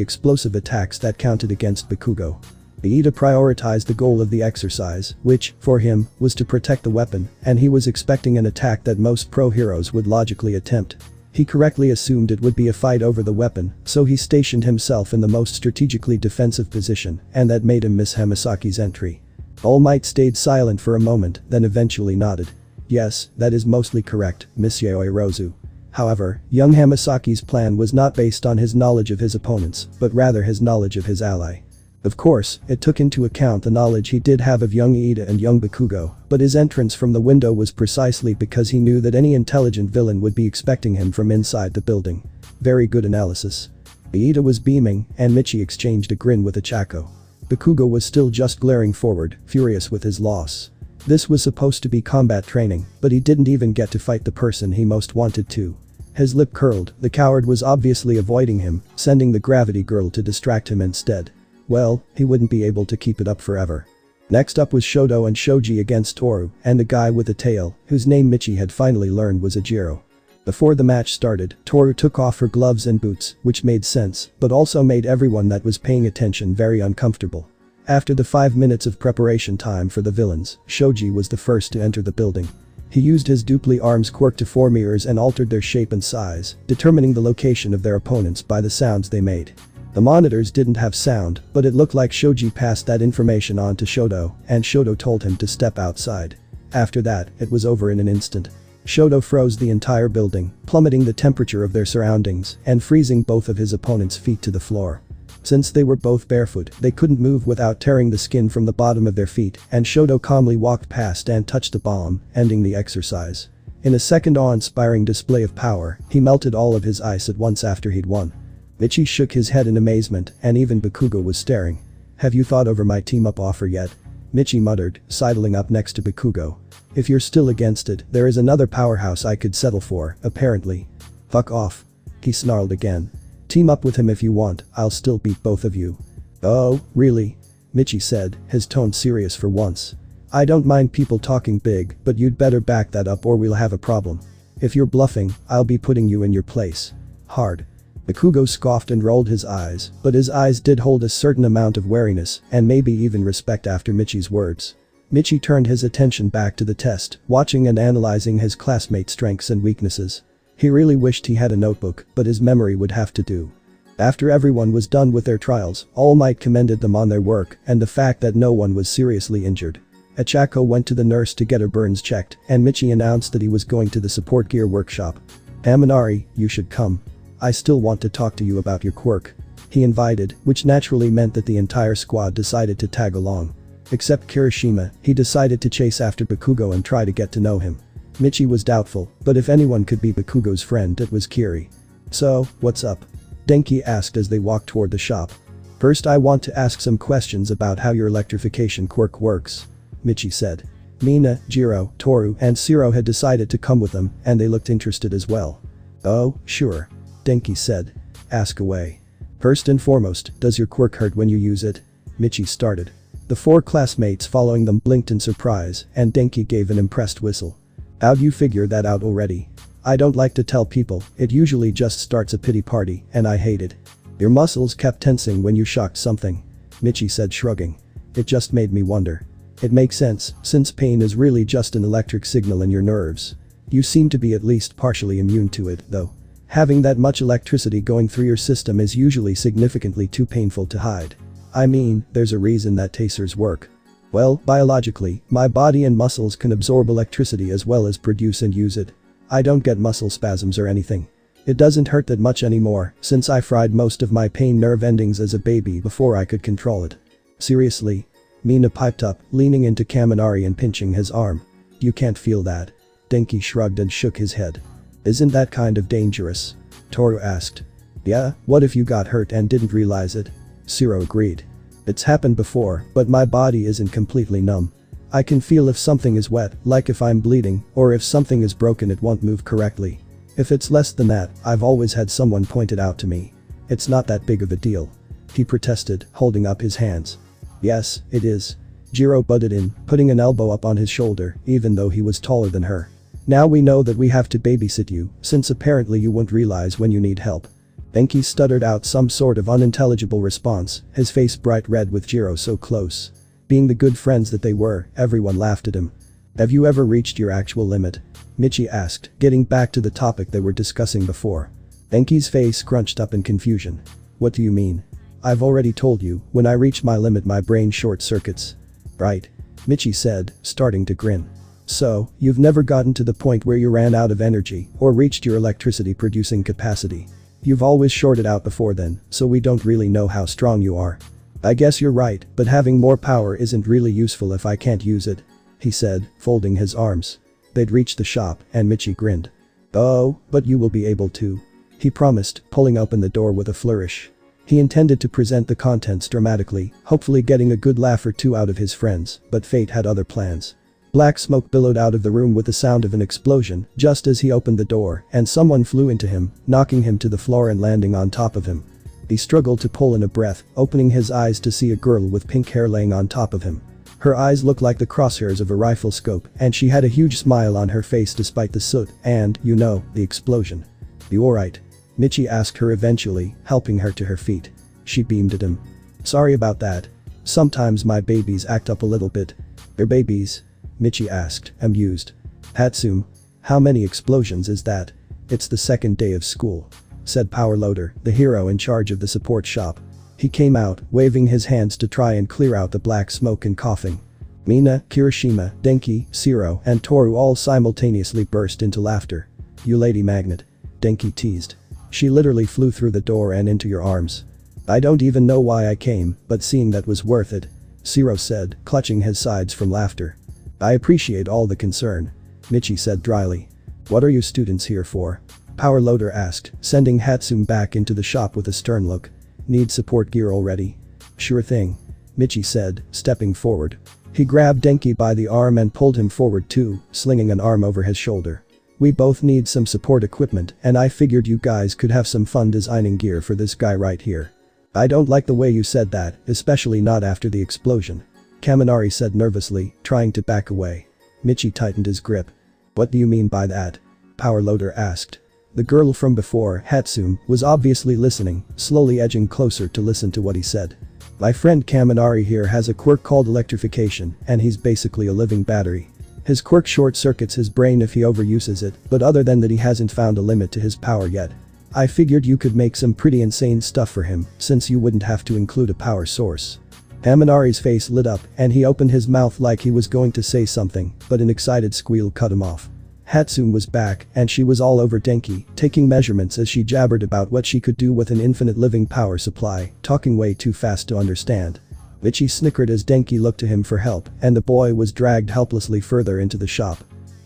explosive attacks that counted against Bakugo. Iida prioritized the goal of the exercise, which, for him, was to protect the weapon, and he was expecting an attack that most pro-heroes would logically attempt. He correctly assumed it would be a fight over the weapon, so he stationed himself in the most strategically defensive position, and that made him miss Hamasaki's entry. All Might stayed silent for a moment, then eventually nodded. Yes, that is mostly correct, Monsieur Hirozu. However, young Hamasaki's plan was not based on his knowledge of his opponents, but rather his knowledge of his ally. Of course, it took into account the knowledge he did have of young Iida and young Bakugo, but his entrance from the window was precisely because he knew that any intelligent villain would be expecting him from inside the building. Very good analysis. Iida was beaming, and Michi exchanged a grin with Ichako. Bakugo was still just glaring forward, furious with his loss. This was supposed to be combat training, but he didn't even get to fight the person he most wanted to. His lip curled, the coward was obviously avoiding him, sending the gravity girl to distract him instead. Well, he wouldn't be able to keep it up forever. Next up was Shoto and Shoji against Toru and the guy with the tail, whose name Michi had finally learned was Ejiro. Before the match started, Toru took off her gloves and boots, which made sense, but also made everyone that was paying attention very uncomfortable. After the 5 minutes of preparation time for the villains, Shoji was the first to enter the building. He used his Dupli Arms quirk to form mirrors and altered their shape and size, determining the location of their opponents by the sounds they made. The monitors didn't have sound, but it looked like Shoji passed that information on to Shoto, and Shoto told him to step outside. After that, it was over in an instant. Shoto froze the entire building, plummeting the temperature of their surroundings and freezing both of his opponent's feet to the floor. Since they were both barefoot, they couldn't move without tearing the skin from the bottom of their feet, and Shoto calmly walked past and touched the bomb, ending the exercise. In a second awe-inspiring display of power, he melted all of his ice at once after he'd won. Michi shook his head in amazement, and even Bakugo was staring. "Have you thought over my team-up offer yet?" Michi muttered, sidling up next to Bakugo. "If you're still against it, there is another powerhouse I could settle for, apparently." "Fuck off." He snarled again. "Team up with him if you want, I'll still beat both of you." "Oh, really?" Michi said, his tone serious for once. "I don't mind people talking big, but you'd better back that up or we'll have a problem. If you're bluffing, I'll be putting you in your place. Hard." Bakugo scoffed and rolled his eyes, but his eyes did hold a certain amount of wariness and maybe even respect after Michi's words. Michi turned his attention back to the test, watching and analyzing his classmates' strengths and weaknesses. He really wished he had a notebook, but his memory would have to do. After everyone was done with their trials, All Might commended them on their work and the fact that no one was seriously injured. Ichako went to the nurse to get her burns checked, and Michi announced that he was going to the support gear workshop. "Amanari, you should come. I still want to talk to you about your quirk." He invited, which naturally meant that the entire squad decided to tag along. Except Kirishima, he decided to chase after Bakugo and try to get to know him. Michi was doubtful, but if anyone could be Bakugo's friend it was Kiri. "So, what's up?" Denki asked as they walked toward the shop. "First I want to ask some questions about how your electrification quirk works," Michi said. Mina, Jiro, Toru, and Shiro had decided to come with them, and they looked interested as well. "Oh, sure," Denki said. "Ask away." "First and foremost, does your quirk hurt when you use it?" Michi started. The 4 classmates following them blinked in surprise, and Denki gave an impressed whistle. "How'd you figure that out already?" "I don't like to tell people, it usually just starts a pity party, and I hate it." "Your muscles kept tensing when you shocked something," Michi said, shrugging. "It just made me wonder." "It makes sense, since pain is really just an electric signal in your nerves. You seem to be at least partially immune to it, though. Having that much electricity going through your system is usually significantly too painful to hide. I mean, there's a reason that tasers work. Well, biologically, my body and muscles can absorb electricity as well as produce and use it. I don't get muscle spasms or anything. It doesn't hurt that much anymore, since I fried most of my pain nerve endings as a baby before I could control it." "Seriously?" Mina piped up, leaning into Kaminari and pinching his arm. "You can't feel that." Denki shrugged and shook his head. "Isn't that kind of dangerous?" Toru asked. "Yeah, what if you got hurt and didn't realize it?" Shiro agreed. "It's happened before, but my body isn't completely numb. I can feel if something is wet, like if I'm bleeding, or if something is broken it won't move correctly. If it's less than that, I've always had someone point it out to me. It's not that big of a deal." He protested, holding up his hands. "Yes, it is." Jiro butted in, putting an elbow up on his shoulder, even though he was taller than her. "Now we know that we have to babysit you, since apparently you won't realize when you need help." Denki stuttered out some sort of unintelligible response, his face bright red with Jiro so close. Being the good friends that they were, everyone laughed at him. Have you ever reached your actual limit? Michi asked, getting back to the topic they were discussing before. Denki's face scrunched up in confusion. What do you mean? I've already told you, when I reach my limit my brain short circuits. Right. Michi said, starting to grin. So, you've never gotten to the point where you ran out of energy or reached your electricity producing capacity. You've always shorted out before then, so we don't really know how strong you are. I guess you're right, but having more power isn't really useful if I can't use it, he said, folding his arms. They'd reached the shop, and Michi grinned. Oh, but you will be able to. He promised, pulling open the door with a flourish. He intended to present the contents dramatically, hopefully getting a good laugh or two out of his friends, but fate had other plans. Black smoke billowed out of the room with the sound of an explosion just as he opened the door, and someone flew into him, knocking him to the floor and landing on top of him. He struggled to pull in a breath, opening his eyes to see a girl with pink hair laying on top of him. Her eyes looked like the crosshairs of a rifle scope, and she had a huge smile on her face despite the soot and, the explosion. You alright? Michi asked her eventually, helping her to her feet. She beamed at him. Sorry about that. Sometimes my babies act up a little bit. They're babies? Michi asked, amused. Hatsum. How many explosions is that? It's the second day of school, said Powerloader, the hero in charge of the support shop. He came out, waving his hands to try and clear out the black smoke and coughing. Mina, Kirishima, Denki, Siro, and Toru all simultaneously burst into laughter. You lady magnet. Denki teased. She literally flew through the door and into your arms. I don't even know why I came, but seeing that was worth it, Siro said, clutching his sides from laughter. I appreciate all the concern, Michi said dryly. What are you students here for? Powerloader asked, sending Hatsum back into the shop with a stern look. Need support gear already? Sure thing, Michi said, stepping forward. He grabbed Denki by the arm and pulled him forward too, slinging an arm over his shoulder. We both need some support equipment and I figured you guys could have some fun designing gear for this guy right here. I don't like the way you said that, especially not after the explosion, Kaminari said nervously, trying to back away. Michi tightened his grip. What do you mean by that? Powerloader asked. The girl from before, Hatsum, was obviously listening, slowly edging closer to listen to what he said. My friend Kaminari here has a quirk called electrification, and he's basically a living battery. His quirk short-circuits his brain if he overuses it, but other than that he hasn't found a limit to his power yet. I figured you could make some pretty insane stuff for him, since you wouldn't have to include a power source. Kaminari's face lit up, and he opened his mouth like he was going to say something, but an excited squeal cut him off. Hatsum was back, and she was all over Denki, taking measurements as she jabbered about what she could do with an infinite living power supply, talking way too fast to understand. Michi snickered as Denki looked to him for help, and the boy was dragged helplessly further into the shop.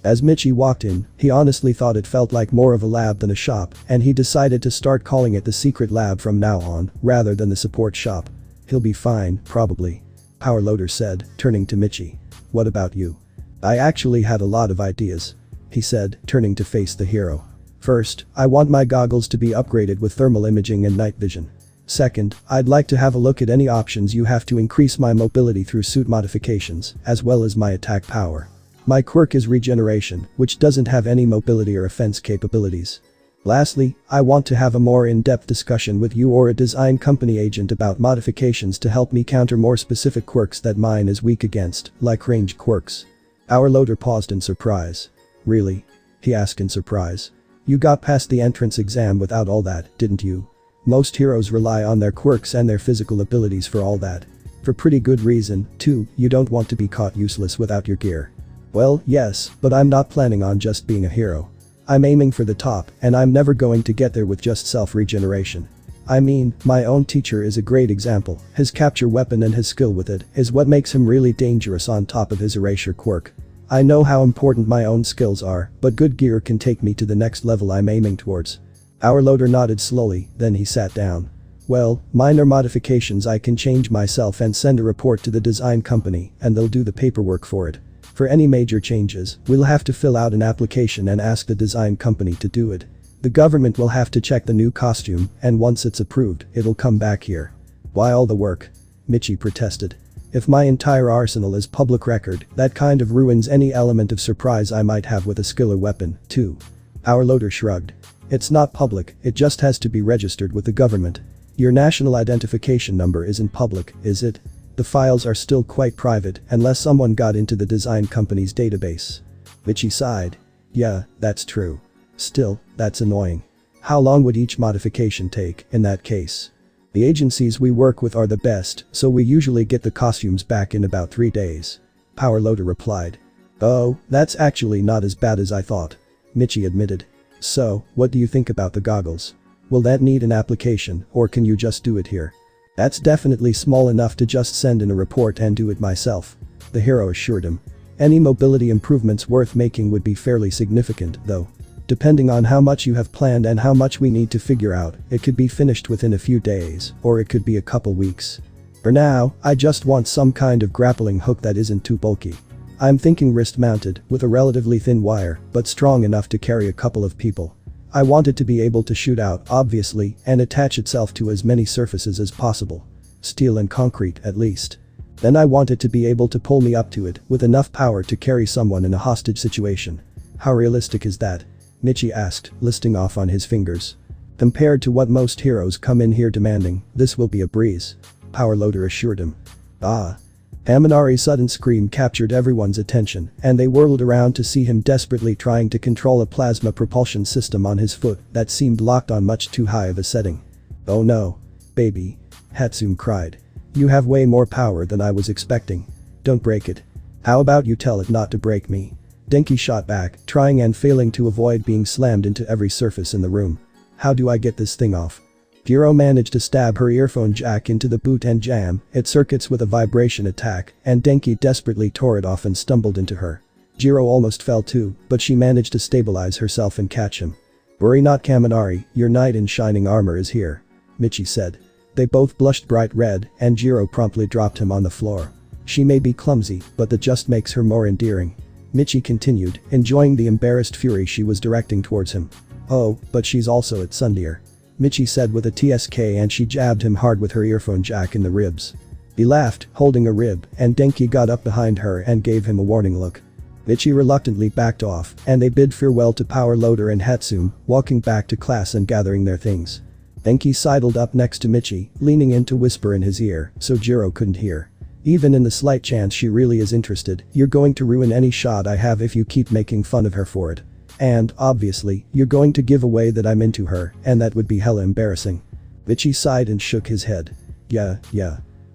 As Michi walked in, he honestly thought it felt like more of a lab than a shop, and he decided to start calling it the secret lab from now on, rather than the support shop. He'll be fine, probably, Powerloader said, turning to Michi. What about you? I actually had a lot of ideas, he said, turning to face the hero. First, I want my goggles to be upgraded with thermal imaging and night vision. Second, I'd like to have a look at any options you have to increase my mobility through suit modifications, as well as my attack power. My quirk is regeneration, which doesn't have any mobility or offense capabilities. Lastly, I want to have a more in-depth discussion with you or a design company agent about modifications to help me counter more specific quirks that mine is weak against, like ranged quirks. Powerloader paused in surprise. Really? He asked in surprise. You got past the entrance exam without all that, didn't you? Most heroes rely on their quirks and their physical abilities for all that. For pretty good reason, too, you don't want to be caught useless without your gear. Well, yes, but I'm not planning on just being a hero. I'm aiming for the top, and I'm never going to get there with just self-regeneration. I mean, my own teacher is a great example. His capture weapon and his skill with it is what makes him really dangerous on top of his erasure quirk. I know how important my own skills are, but good gear can take me to the next level I'm aiming towards. Powerloader nodded slowly, then he sat down. Well, minor modifications I can change myself and send a report to the design company, and they'll do the paperwork for it. For any major changes, we'll have to fill out an application and ask the design company to do it. The government will have to check the new costume, and once it's approved, it'll come back here. Why all the work? Michi protested. If my entire arsenal is public record, that kind of ruins any element of surprise I might have with a skill or weapon, too. Powerloader shrugged. It's not public, it just has to be registered with the government. Your national identification number isn't public, is it? The files are still quite private unless someone got into the design company's database. Michi sighed. Yeah, that's true. Still, that's annoying. How long would each modification take in that case? The agencies we work with are the best, so we usually get the costumes back in about 3 days. Power Loader replied. Oh, that's actually not as bad as I thought. Michi admitted. So, what do you think about the goggles? Will that need an application, or can you just do it here? That's definitely small enough to just send in a report and do it myself. The hero assured him. Any mobility improvements worth making would be fairly significant, though. Depending on how much you have planned and how much we need to figure out, it could be finished within a few days, or it could be a couple weeks. For now, I just want some kind of grappling hook that isn't too bulky. I'm thinking wrist-mounted, with a relatively thin wire, but strong enough to carry a couple of people. I want it to be able to shoot out, obviously, and attach itself to as many surfaces as possible. Steel and concrete, at least. Then I want it to be able to pull me up to it, with enough power to carry someone in a hostage situation. How realistic is that? Michi asked, listing off on his fingers. Compared to what most heroes come in here demanding, this will be a breeze. Power Loader assured him. Ah. Kaminari's sudden scream captured everyone's attention, and they whirled around to see him desperately trying to control a plasma propulsion system on his foot that seemed locked on much too high of a setting. Oh no. Baby. Hatsune cried. You have way more power than I was expecting. Don't break it. How about you tell it not to break me? Denki shot back, trying and failing to avoid being slammed into every surface in the room. How do I get this thing off? Jiro managed to stab her earphone jack into the boot and jam its circuits with a vibration attack, and Denki desperately tore it off and stumbled into her. Jiro almost fell too, but she managed to stabilize herself and catch him. Worry not, Kaminari, your knight in shining armor is here. Michi said. They both blushed bright red, and Jiro promptly dropped him on the floor. She may be clumsy, but that just makes her more endearing. Michi continued, enjoying the embarrassed fury she was directing towards him. Oh, but she's also at Sundeer. Michi said with a TSK, and she jabbed him hard with her earphone jack in the ribs. He laughed, holding a rib, and Denki got up behind her and gave him a warning look. Michi reluctantly backed off, and they bid farewell to Power Loader and Hatsune, walking back to class and gathering their things. Denki sidled up next to Michi, leaning in to whisper in his ear, so Jiro couldn't hear. Even in the slight chance she really is interested, you're going to ruin any shot I have if you keep making fun of her for it. And, obviously, you're going to give away that I'm into her, and that would be hella embarrassing. Michi sighed and shook his head. Yeah.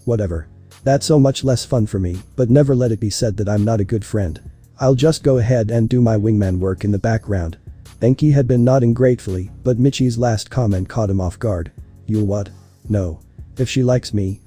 Whatever. That's so much less fun for me, but never let it be said that I'm not a good friend. I'll just go ahead and do my wingman work in the background. Denki had been nodding gratefully, but Michi's last comment caught him off guard. You'll what? No. If she likes me,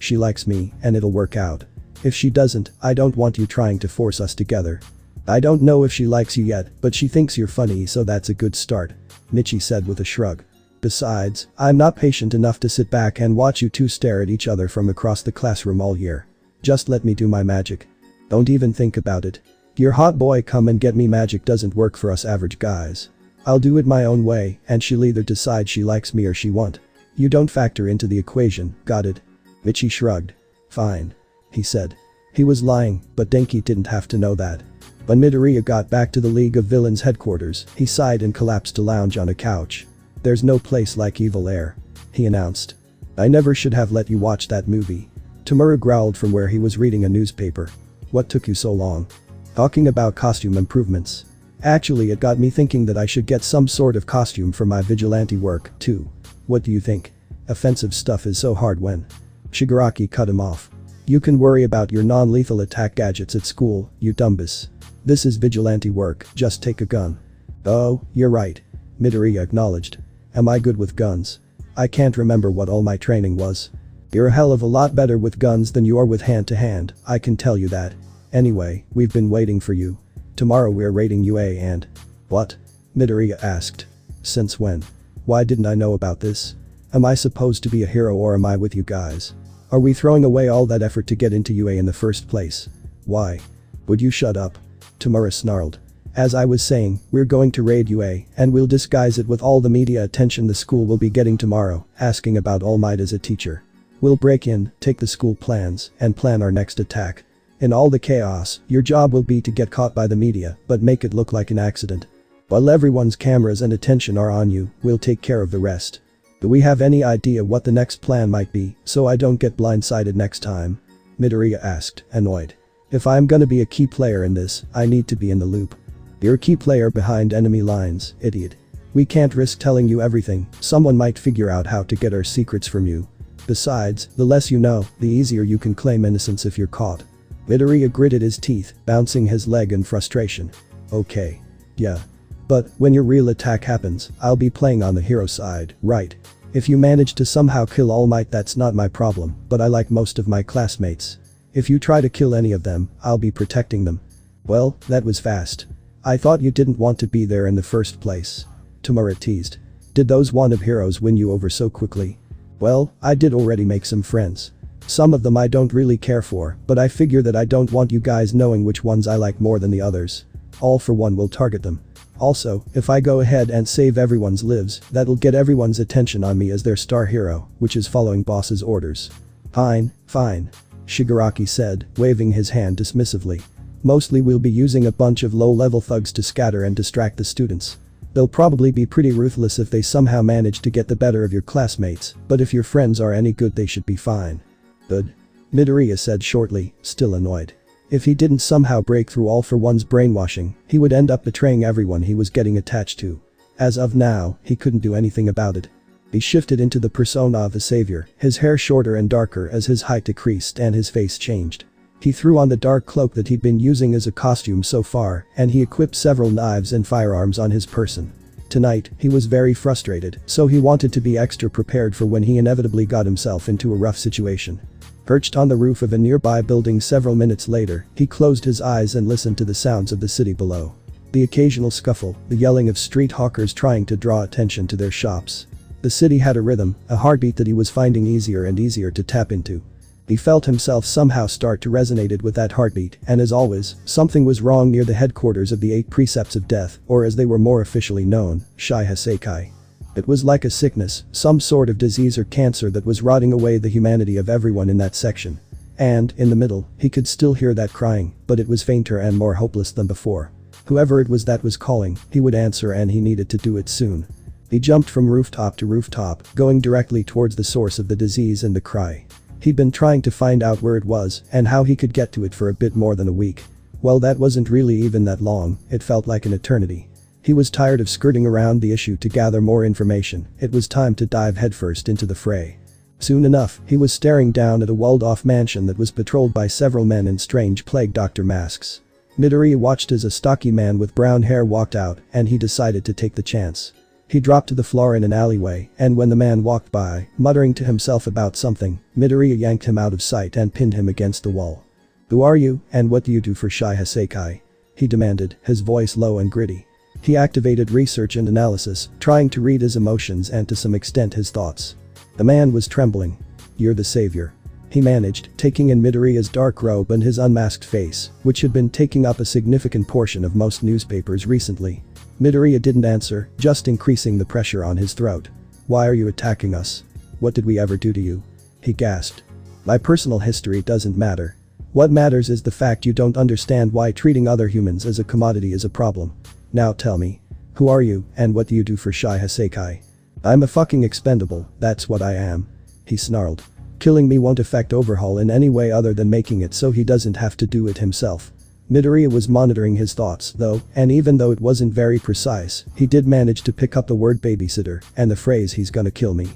and it'll work out. If she doesn't, I don't want you trying to force us together. I don't know if she likes you yet, but she thinks you're funny, so that's a good start. Michi said with a shrug. Besides, I'm not patient enough to sit back and watch you two stare at each other from across the classroom all year. Just let me do my magic. Don't even think about it. Your hot boy come and get me magic doesn't work for us average guys. I'll do it my own way, and she'll either decide she likes me or she won't. You don't factor into the equation, got it? Michi shrugged. Fine. He said. He was lying, but Denki didn't have to know that. When Midoriya got back to the League of Villains headquarters, he sighed and collapsed to lounge on a couch. There's no place like evil air. He announced. I never should have let you watch that movie. Tamura growled from where he was reading a newspaper. What took you so long? Talking about costume improvements. Actually, it got me thinking that I should get some sort of costume for my vigilante work, too. What do you think? Offensive stuff is so hard when. Shigaraki cut him off. You can worry about your non-lethal attack gadgets at school, you dumbus. This is vigilante work, just take a gun. Oh, you're right. Midoriya acknowledged. Am I good with guns? I can't remember what all my training was. You're a hell of a lot better with guns than you are with hand-to-hand, I can tell you that. Anyway, we've been waiting for you. Tomorrow we're raiding UA and… What? Midoriya asked. Since when? Why didn't I know about this? Am I supposed to be a hero or am I with you guys? Are we throwing away all that effort to get into UA in the first place? Why? Would you shut up? Tamura snarled. As I was saying, we're going to raid UA, and we'll disguise it with all the media attention the school will be getting tomorrow, asking about All Might as a teacher. We'll break in, take the school plans, and plan our next attack. In all the chaos, your job will be to get caught by the media, but make it look like an accident. While everyone's cameras and attention are on you, we'll take care of the rest. Do we have any idea what the next plan might be, so I don't get blindsided next time? Midoriya asked, annoyed. If I'm gonna be a key player in this, I need to be in the loop. You're a key player behind enemy lines, idiot. We can't risk telling you everything, someone might figure out how to get our secrets from you. Besides, the less you know, the easier you can claim innocence if you're caught. Midoriya gritted his teeth, bouncing his leg in frustration. Okay. Yeah. But, when your real attack happens, I'll be playing on the hero side, right? If you manage to somehow kill All Might, that's not my problem, but I like most of my classmates. If you try to kill any of them, I'll be protecting them. Well, that was fast. I thought you didn't want to be there in the first place. Tamura teased. Did those wannabe heroes win you over so quickly? Well, I did already make some friends. Some of them I don't really care for, but I figure that I don't want you guys knowing which ones I like more than the others. All for one will target them. Also, if I go ahead and save everyone's lives, that'll get everyone's attention on me as their star hero, which is following boss's orders. Fine, fine. Shigaraki said, waving his hand dismissively. Mostly we'll be using a bunch of low-level thugs to scatter and distract the students. They'll probably be pretty ruthless if they somehow manage to get the better of your classmates, but if your friends are any good they should be fine. Good. Midoriya said shortly, still annoyed. If he didn't somehow break through All for One's brainwashing, he would end up betraying everyone he was getting attached to. As of now, he couldn't do anything about it. He shifted into the persona of a savior, his hair shorter and darker as his height decreased and his face changed. He threw on the dark cloak that he'd been using as a costume so far, and he equipped several knives and firearms on his person. Tonight, he was very frustrated, so he wanted to be extra prepared for when he inevitably got himself into a rough situation. Perched on the roof of a nearby building several minutes later, he closed his eyes and listened to the sounds of the city below. The occasional scuffle, the yelling of street hawkers trying to draw attention to their shops. The city had a rhythm, a heartbeat that he was finding easier and easier to tap into. He felt himself somehow start to resonate with that heartbeat, and as always, something was wrong near the headquarters of the 8 Precepts of Death, or as they were more officially known, Shihaseikai. It was like a sickness, some sort of disease or cancer that was rotting away the humanity of everyone in that section. And, in the middle, he could still hear that crying, but it was fainter and more hopeless than before. Whoever it was that was calling, he would answer and he needed to do it soon. He jumped from rooftop to rooftop, going directly towards the source of the disease and the cry. He'd been trying to find out where it was and how he could get to it for a bit more than a week. Well, that wasn't really even that long, it felt like an eternity. He was tired of skirting around the issue to gather more information, it was time to dive headfirst into the fray. Soon enough, he was staring down at a walled-off mansion that was patrolled by several men in strange plague doctor masks. Midoriya watched as a stocky man with brown hair walked out, and he decided to take the chance. He dropped to the floor in an alleyway, and when the man walked by, muttering to himself about something, Midoriya yanked him out of sight and pinned him against the wall. "Who are you, and what do you do for Shihaseikai?" he demanded, his voice low and gritty. He activated research and analysis, trying to read his emotions and to some extent his thoughts. The man was trembling. "You're the savior," he managed, taking in Midoriya's dark robe and his unmasked face, which had been taking up a significant portion of most newspapers recently. Midoriya didn't answer, just increasing the pressure on his throat. "Why are you attacking us? What did we ever do to you?" he gasped. "My personal history doesn't matter. What matters is the fact you don't understand why treating other humans as a commodity is a problem. Now tell me. Who are you, and what do you do for Shihaseikai?" "I'm a fucking expendable, that's what I am," he snarled. "Killing me won't affect Overhaul in any way other than making it so he doesn't have to do it himself." Midoriya was monitoring his thoughts, though, and even though it wasn't very precise, he did manage to pick up the word babysitter and the phrase "he's gonna kill me."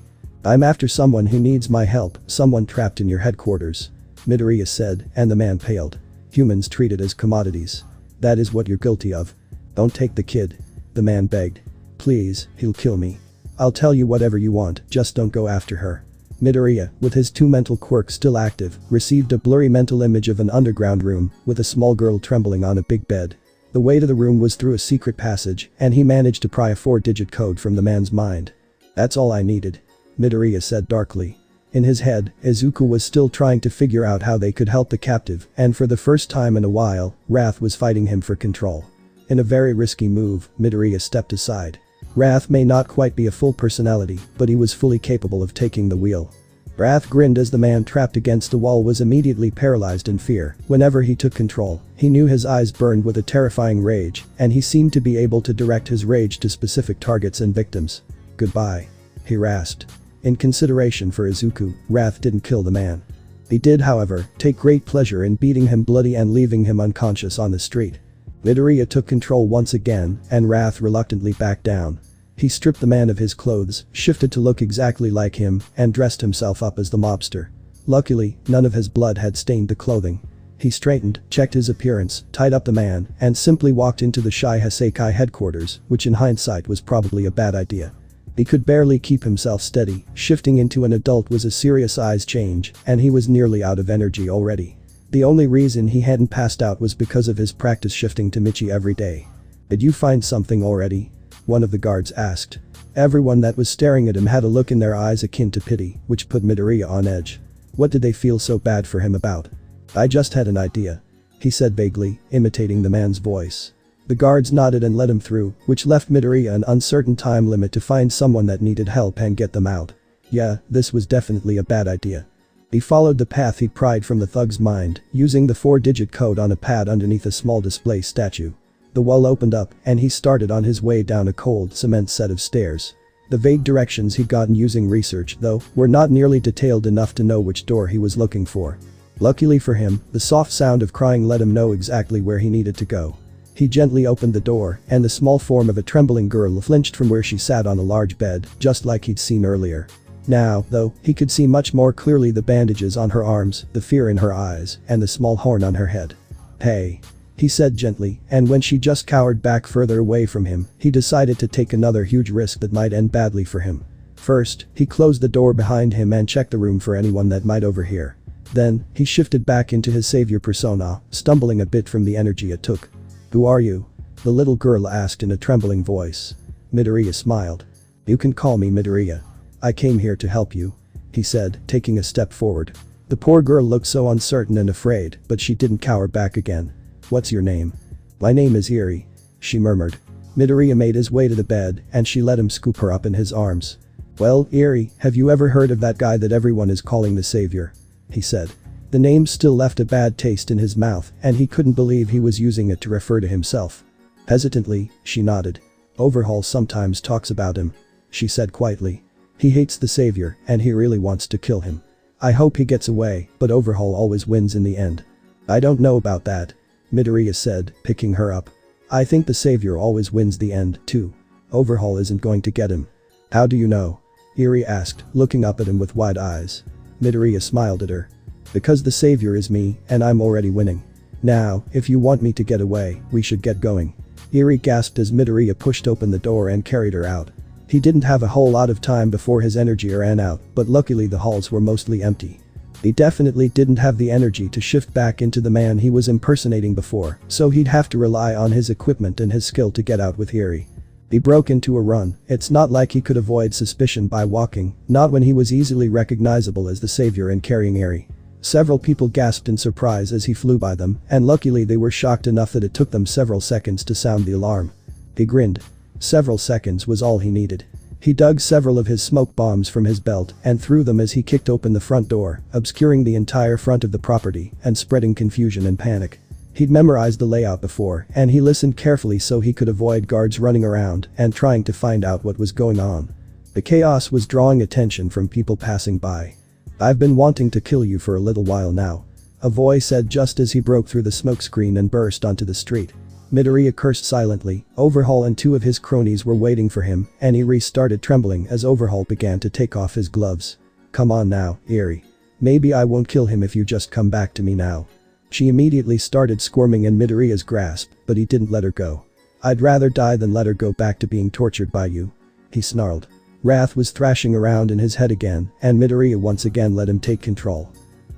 "I'm after someone who needs my help, someone trapped in your headquarters," Midoriya said, and the man paled. "Humans treated as commodities. That is what you're guilty of. Don't take the kid," the man begged. "Please, he'll kill me. I'll tell you whatever you want, just don't go after her." Midoriya, with his 2 mental quirks still active, received a blurry mental image of an underground room with a small girl trembling on a big bed. The way to the room was through a secret passage, and he managed to pry a 4-digit code from the man's mind. "That's all I needed," Midoriya said darkly. In his head, Izuku was still trying to figure out how they could help the captive, and for the first time in a while, Wrath was fighting him for control. In a very risky move, Midoriya stepped aside. Wrath may not quite be a full personality, but he was fully capable of taking the wheel. Wrath grinned as the man trapped against the wall was immediately paralyzed in fear. Whenever he took control, he knew his eyes burned with a terrifying rage, and he seemed to be able to direct his rage to specific targets and victims. "Goodbye," he rasped. In consideration for Izuku, Wrath didn't kill the man. He did, however, take great pleasure in beating him bloody and leaving him unconscious on the street. Midoriya took control once again, and Wrath reluctantly backed down. He stripped the man of his clothes, shifted to look exactly like him, and dressed himself up as the mobster. Luckily, none of his blood had stained the clothing. He straightened, checked his appearance, tied up the man, and simply walked into the Shai Haseikai headquarters, which in hindsight was probably a bad idea. He could barely keep himself steady, shifting into an adult was a serious eyes change, and he was nearly out of energy already. The only reason he hadn't passed out was because of his practice shifting to Michi every day. "Did you find something already?" one of the guards asked. Everyone that was staring at him had a look in their eyes akin to pity, which put Midoriya on edge. What did they feel so bad for him about? "I just had an idea," he said vaguely, imitating the man's voice. The guards nodded and let him through, which left Midoriya an uncertain time limit to find someone that needed help and get them out. Yeah, this was definitely a bad idea. He followed the path he pried from the thug's mind, using the 4-digit code on a pad underneath a small display statue. The wall opened up, and he started on his way down a cold cement set of stairs. The vague directions he'd gotten using research, though, were not nearly detailed enough to know which door he was looking for. Luckily for him, the soft sound of crying let him know exactly where he needed to go. He gently opened the door, and the small form of a trembling girl flinched from where she sat on a large bed, just like he'd seen earlier. Now, though, he could see much more clearly the bandages on her arms, the fear in her eyes, and the small horn on her head. "Hey," he said gently, and when she just cowered back further away from him, he decided to take another huge risk that might end badly for him. First, he closed the door behind him and checked the room for anyone that might overhear. Then, he shifted back into his savior persona, stumbling a bit from the energy it took. "Who are you?" the little girl asked in a trembling voice. Midoriya smiled. "You can call me Midoriya. I came here to help you," he said, taking a step forward. The poor girl looked so uncertain and afraid, but she didn't cower back again. "What's your name?" "My name is Eri," she murmured. Midoriya made his way to the bed, and she let him scoop her up in his arms. "Well, Eri, have you ever heard of that guy that everyone is calling the savior?" he said. The name still left a bad taste in his mouth, and he couldn't believe he was using it to refer to himself. Hesitantly, she nodded. "Overhaul sometimes talks about him," she said quietly. "He hates the savior, and he really wants to kill him. I hope he gets away, but Overhaul always wins in the end." "I don't know about that," Midoriya said, picking her up. "I think the savior always wins the end, too. Overhaul isn't going to get him." "How do you know?" Eri asked, looking up at him with wide eyes. Midoriya smiled at her. "Because the savior is me, and I'm already winning. Now, if you want me to get away, we should get going." Eri gasped as Midoriya pushed open the door and carried her out. He didn't have a whole lot of time before his energy ran out, but luckily the halls were mostly empty. He definitely didn't have the energy to shift back into the man he was impersonating before, so he'd have to rely on his equipment and his skill to get out with Eri. He broke into a run. It's not like he could avoid suspicion by walking, not when he was easily recognizable as the savior and carrying Eri. Several people gasped in surprise as he flew by them, and luckily they were shocked enough that it took them several seconds to sound the alarm. He grinned. Several seconds was all he needed. He dug several of his smoke bombs from his belt and threw them as he kicked open the front door, obscuring the entire front of the property and spreading confusion and panic. He'd memorized the layout before, and he listened carefully so he could avoid guards running around and trying to find out what was going on. The chaos was drawing attention from people passing by. "I've been wanting to kill you for a little while now," a voice said just as he broke through the smokescreen and burst onto the street. Midoriya cursed silently. Overhaul and two of his cronies were waiting for him, and he restarted trembling as Overhaul began to take off his gloves. "Come on now, Eri. Maybe I won't kill him if you just come back to me now." She immediately started squirming in Midoriya's grasp, but he didn't let her go. "I'd rather die than let her go back to being tortured by you," he snarled. Wrath was thrashing around in his head again, and Midoriya once again let him take control.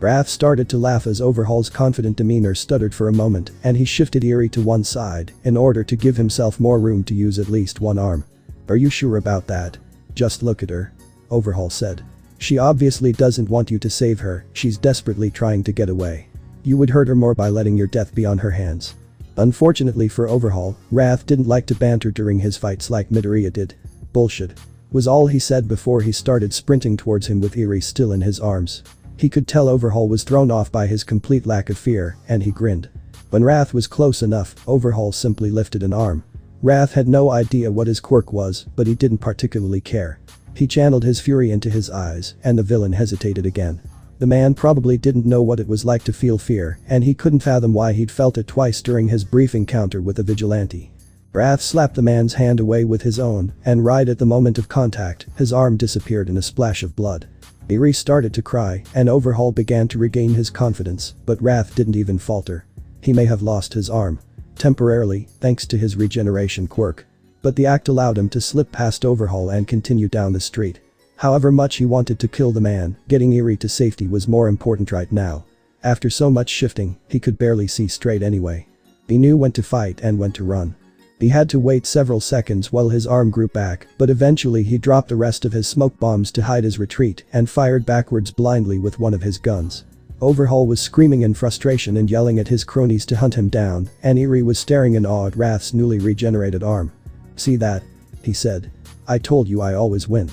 Wrath started to laugh as Overhaul's confident demeanor stuttered for a moment, and he shifted Eri to one side in order to give himself more room to use at least one arm. "Are you sure about that?" "Just look at her," Overhaul said. "She obviously doesn't want you to save her, she's desperately trying to get away. You would hurt her more by letting your death be on her hands." Unfortunately for Overhaul, Wrath didn't like to banter during his fights like Midoriya did. "Bullshit," was all he said before he started sprinting towards him with Eri still in his arms. He could tell Overhaul was thrown off by his complete lack of fear, and he grinned. When Wrath was close enough, Overhaul simply lifted an arm. Wrath had no idea what his quirk was, but he didn't particularly care. He channeled his fury into his eyes, and the villain hesitated again. The man probably didn't know what it was like to feel fear, and he couldn't fathom why he'd felt it twice during his brief encounter with the vigilante. Wrath slapped the man's hand away with his own, and right at the moment of contact, his arm disappeared in a splash of blood. Eri started to cry, and Overhaul began to regain his confidence, but Wrath didn't even falter. He may have lost his arm. Temporarily, thanks to his regeneration quirk. But the act allowed him to slip past Overhaul and continue down the street. However much he wanted to kill the man, getting Eri to safety was more important right now. After so much shifting, he could barely see straight anyway. He knew when to fight and when to run. He had to wait several seconds while his arm grew back, but eventually he dropped the rest of his smoke bombs to hide his retreat and fired backwards blindly with one of his guns. Overhaul was screaming in frustration and yelling at his cronies to hunt him down, and Eri was staring in awe at Wrath's newly regenerated arm. "See that?" he said. "I told you I always win."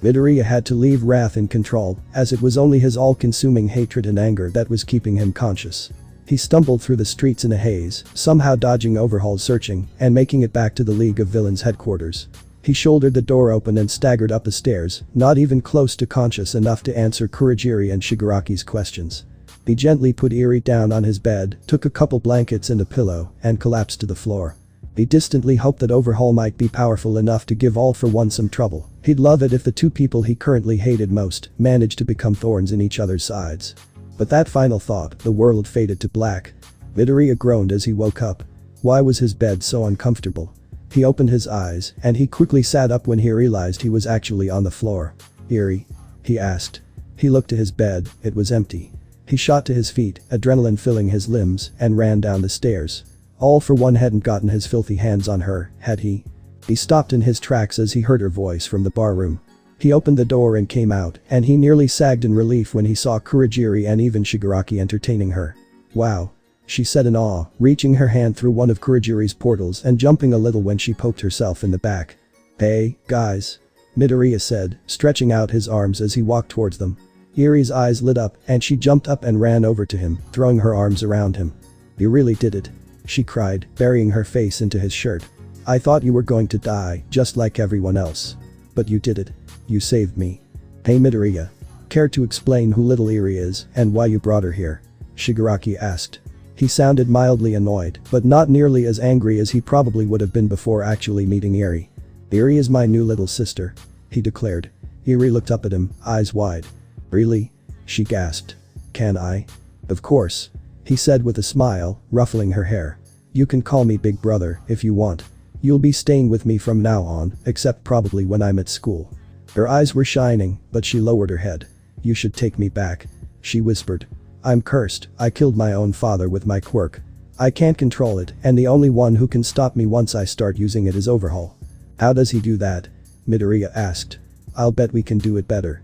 Midoriya had to leave Wrath in control, as it was only his all-consuming hatred and anger that was keeping him conscious. He stumbled through the streets in a haze, somehow dodging Overhaul's searching and making it back to the League of Villains headquarters. He shouldered the door open and staggered up the stairs, not even close to conscious enough to answer Kurogiri and Shigaraki's questions. He gently put Eri down on his bed, took a couple blankets and a pillow, and collapsed to the floor. He distantly hoped that Overhaul might be powerful enough to give All for One some trouble. He'd love it if the two people he currently hated most managed to become thorns in each other's sides. But that final thought, the world faded to black. Midoriya groaned as he woke up. Why was his bed so uncomfortable? He opened his eyes, and he quickly sat up when he realized he was actually on the floor. "Eri?" he asked. He looked to his bed, it was empty. He shot to his feet, adrenaline filling his limbs, and ran down the stairs. All for One hadn't gotten his filthy hands on her, had he? He stopped in his tracks as he heard her voice from the barroom. He opened the door and came out, and he nearly sagged in relief when he saw Kurogiri and even Shigaraki entertaining her. "Wow," she said in awe, reaching her hand through one of Kurogiri's portals and jumping a little when she poked herself in the back. "Hey, guys," Midoriya said, stretching out his arms as he walked towards them. Eri's eyes lit up and she jumped up and ran over to him, throwing her arms around him. "You really did it," she cried, burying her face into his shirt. "I thought you were going to die, just like everyone else. But you did it. You saved me." "Hey Midoriya. Care to explain who little Eri is and why you brought her here?" Shigaraki asked. He sounded mildly annoyed, but not nearly as angry as he probably would have been before actually meeting Eri. "Eri is my new little sister," he declared. Eri looked up at him, eyes wide. "Really?" she gasped. "Can I?" "Of course," he said with a smile, ruffling her hair. "You can call me Big Brother if you want. You'll be staying with me from now on, except probably when I'm at school." Her eyes were shining, but she lowered her head. "You should take me back," she whispered. "I'm cursed, I killed my own father with my quirk. I can't control it, and the only one who can stop me once I start using it is Overhaul." "How does he do that?" Midoriya asked. "I'll bet we can do it better."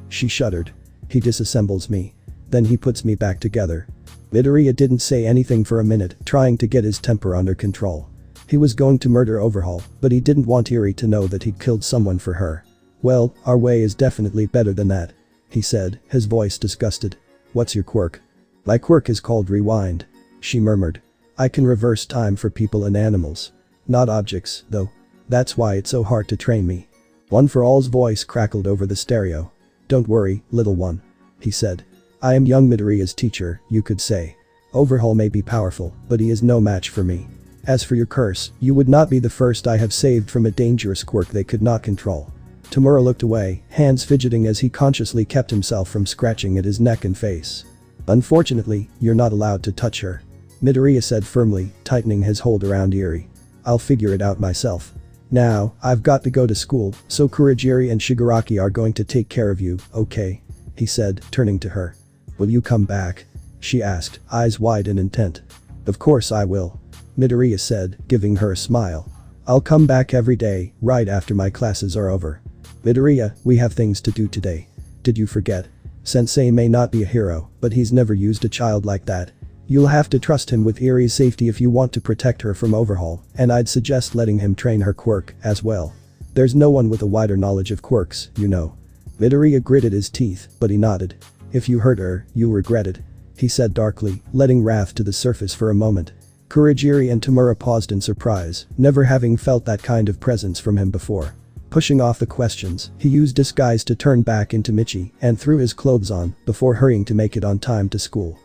She shuddered. "He disassembles me. Then he puts me back together." Midoriya didn't say anything for a minute, trying to get his temper under control. He was going to murder Overhaul, but he didn't want Eri to know that he'd killed someone for her. "Well, our way is definitely better than that," he said, his voice disgusted. "What's your quirk?" "My quirk is called Rewind," she murmured. "I can reverse time for people and animals. Not objects, though. That's why it's so hard to train me." One for All's voice crackled over the stereo. "Don't worry, little one," he said. "I am young Midoriya's teacher, you could say. Overhaul may be powerful, but he is no match for me. As for your curse, you would not be the first I have saved from a dangerous quirk they could not control." Tamura looked away, hands fidgeting as he consciously kept himself from scratching at his neck and face. "Unfortunately, you're not allowed to touch her," Midoriya said firmly, tightening his hold around Eri. "I'll figure it out myself. Now, I've got to go to school, so Kurogiri and Shigaraki are going to take care of you, okay?" he said, turning to her. "Will you come back?" she asked, eyes wide and intent. "Of course I will," Midoriya said, giving her a smile. "I'll come back every day, right after my classes are over." "Midoriya, we have things to do today. Did you forget? Sensei may not be a hero, but he's never used a child like that. You'll have to trust him with Eri's safety if you want to protect her from Overhaul, and I'd suggest letting him train her quirk as well. There's no one with a wider knowledge of quirks, you know." Midoriya gritted his teeth, but he nodded. "If you hurt her, you'll regret it," he said darkly, letting wrath to the surface for a moment. Kurogiri and Tamura paused in surprise, never having felt that kind of presence from him before. Pushing off the questions, he used disguise to turn back into Michi and threw his clothes on before hurrying to make it on time to school.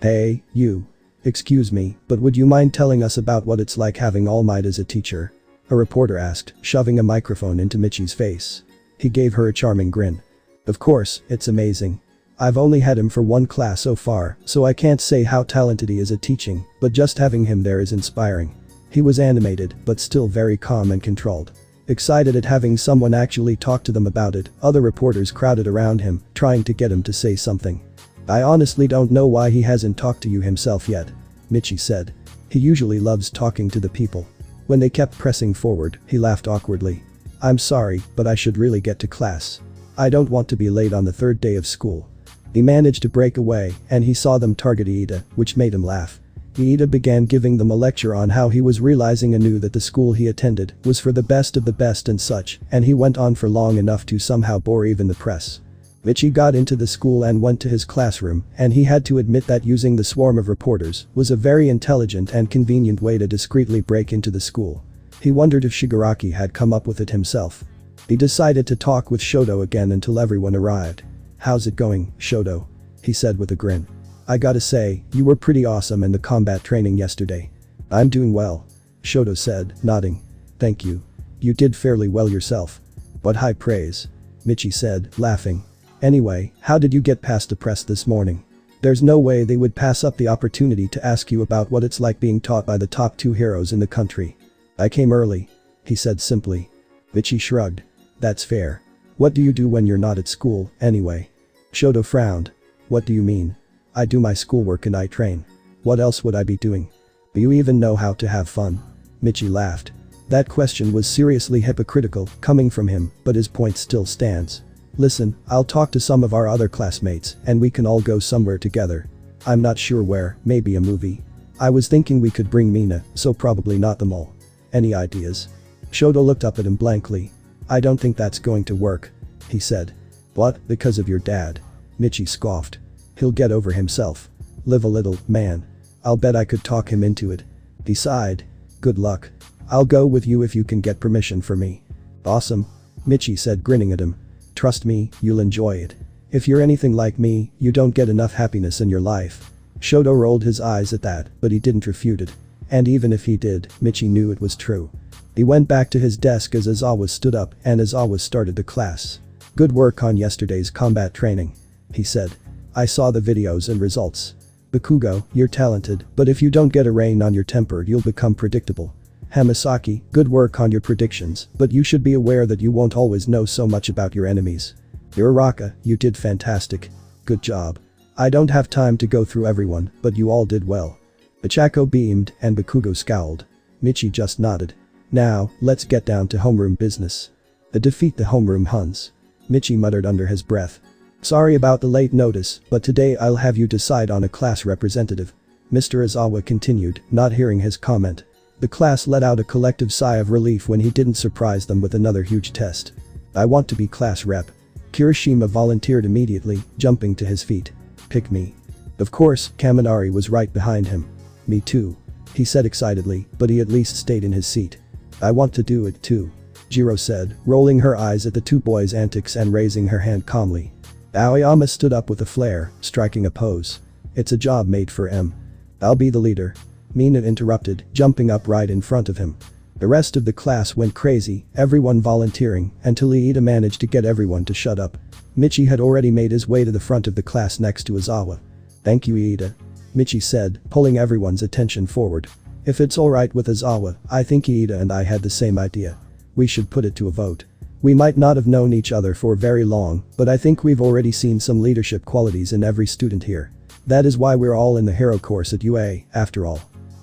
Hey, you. Excuse me, but would you mind telling us about what it's like having All Might as a teacher? A reporter asked, shoving a microphone into Michi's face. He gave her a charming grin. Of course, it's amazing. I've only had him for one class so far, so I can't say how talented he is at teaching, but just having him there is inspiring. He was animated, but still very calm and controlled. Excited at having someone actually talk to them about it, other reporters crowded around him, trying to get him to say something. I honestly don't know why he hasn't talked to you himself yet, Michi said. He usually loves talking to the people. When they kept pressing forward, he laughed awkwardly. I'm sorry, but I should really get to class. I don't want to be late on the third day of school. He managed to break away, and he saw them target Iida, which made him laugh. Iida began giving them a lecture on how he was realizing anew that the school he attended was for the best of the best and such, and he went on for long enough to somehow bore even the press. Michi got into the school and went to his classroom, and he had to admit that using the swarm of reporters was a very intelligent and convenient way to discreetly break into the school. He wondered if Shigaraki had come up with it himself. He decided to talk with Shoto again until everyone arrived. How's it going, Shoto? He said with a grin. I gotta say, you were pretty awesome in the combat training yesterday. I'm doing well, Shoto said, nodding. Thank you. You did fairly well yourself. But high praise, Michi said, laughing. Anyway, how did you get past the press this morning? There's no way they would pass up the opportunity to ask you about what it's like being taught by the top 2 heroes in the country. I came early, he said simply. Michi shrugged. That's fair. What do you do when you're not at school, anyway? Shoto frowned. What do you mean? I do my schoolwork and I train. What else would I be doing? Do you even know how to have fun? Michi laughed. That question was seriously hypocritical coming from him, but his point still stands. Listen, I'll talk to some of our other classmates and we can all go somewhere together. I'm not sure where, maybe a movie. I was thinking we could bring Mina, so probably not the mall. Any ideas? Shoto looked up at him blankly. I don't think that's going to work, he said. What, because of your dad? Michi scoffed. He'll get over himself. Live a little, man. I'll bet I could talk him into it. Decide. Good luck. I'll go with you if you can get permission for me. Awesome, Michi said, grinning at him. Trust me, you'll enjoy it. If you're anything like me, you don't get enough happiness in your life. Shoto rolled his eyes at that, but he didn't refute it. And even if he did, Michi knew it was true. He went back to his desk as Aizawa stood up and Aizawa started the class. Good work on yesterday's combat training, he said. I saw the videos and results. Bakugo, you're talented, but if you don't get a rein on your temper you'll become predictable. Hamasaki, good work on your predictions, but you should be aware that you won't always know so much about your enemies. Uraraka, you did fantastic. Good job. I don't have time to go through everyone, but you all did well. Ichako beamed and Bakugo scowled. Michi just nodded. Now, let's get down to homeroom business. Defeat the homeroom Huns. Michi muttered under his breath. Sorry about the late notice, but today I'll have you decide on a class representative. Mr. Aizawa continued, not hearing his comment. The class let out a collective sigh of relief when he didn't surprise them with another huge test. I want to be class rep. Kirishima volunteered immediately, jumping to his feet. Pick me. Of course, Kaminari was right behind him. Me too, he said excitedly, but he at least stayed in his seat. I want to do it too, Jiro said, rolling her eyes at the 2 boys' antics and raising her hand calmly. Aoyama stood up with a flare, striking a pose. It's a job made for M. I'll be the leader. Mina interrupted, jumping up right in front of him. The rest of the class went crazy, everyone volunteering, until Iida managed to get everyone to shut up. Michi had already made his way to the front of the class next to Aizawa. Thank you, Iida, Michi said, pulling everyone's attention forward. If it's alright with Aizawa, I think Iida and I had the same idea. We should put it to a vote. We might not have known each other for very long, but I think we've already seen some leadership qualities in every student here. That is why we're all in the hero course at UA, after all.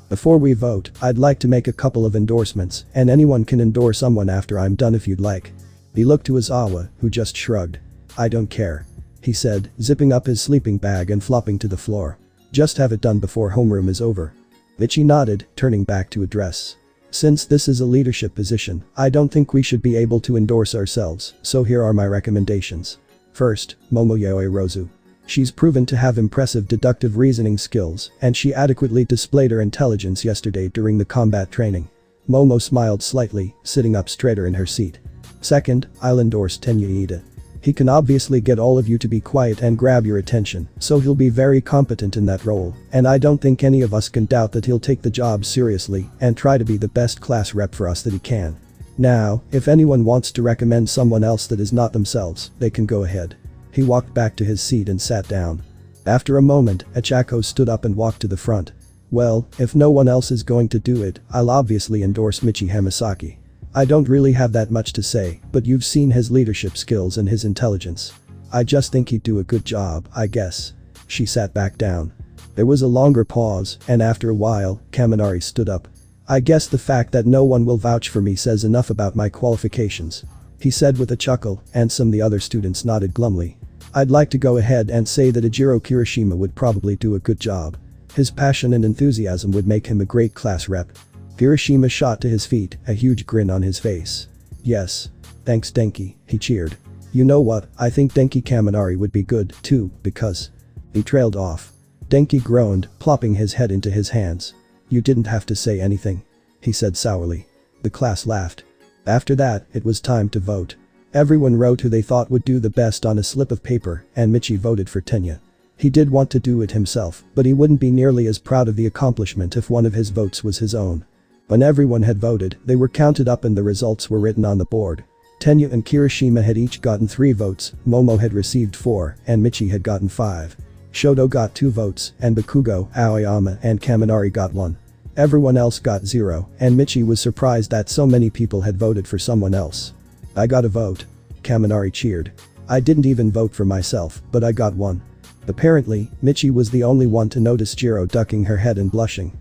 Before we vote, I'd like to make a couple of endorsements, and anyone can endorse someone after I'm done if you'd like. He looked to Aizawa, who just shrugged. I don't care, he said, zipping up his sleeping bag and flopping to the floor. Just have it done before homeroom is over. Michi nodded, turning back to address. Since this is a leadership position, I don't think we should be able to endorse ourselves, so here are my recommendations. First, Momoyoi Rozu. She's proven to have impressive deductive reasoning skills, and she adequately displayed her intelligence yesterday during the combat training. Momo smiled slightly, sitting up straighter in her seat. Second, I'll endorse Tenyuida. He can obviously get all of you to be quiet and grab your attention, so he'll be very competent in that role, and I don't think any of us can doubt that he'll take the job seriously and try to be the best class rep for us that he can. Now, if anyone wants to recommend someone else that is not themselves, they can go ahead. He walked back to his seat and sat down. After a moment, Achako stood up and walked to the front. Well, if no one else is going to do it, I'll obviously endorse Michi Hamasaki. I don't really have that much to say, but you've seen his leadership skills and his intelligence. I just think he'd do a good job, I guess. She sat back down. There was a longer pause, and after a while, Kaminari stood up. I guess the fact that no one will vouch for me says enough about my qualifications. He said with a chuckle, and some of the other students nodded glumly. I'd like to go ahead and say that Ejiro Kirishima would probably do a good job. His passion and enthusiasm would make him a great class rep. Kirishima shot to his feet, a huge grin on his face. Yes. Thanks Denki, he cheered. You know what, I think Denki Kaminari would be good, too, because… He trailed off. Denki groaned, plopping his head into his hands. You didn't have to say anything, he said sourly. The class laughed. After that, it was time to vote. Everyone wrote who they thought would do the best on a slip of paper, and Michi voted for Tenya. He did want to do it himself, but he wouldn't be nearly as proud of the accomplishment if one of his votes was his own. When everyone had voted, they were counted up and the results were written on the board. Tenya and Kirishima had each gotten 3 votes, Momo had received 4, and Michi had gotten 5. Shoto got 2 votes, and Bakugo, Aoyama, and Kaminari got 1. Everyone else got 0, and Michi was surprised that so many people had voted for someone else. I got a vote. Kaminari cheered. I didn't even vote for myself, but I got 1. Apparently, Michi was the only one to notice Jiro ducking her head and blushing.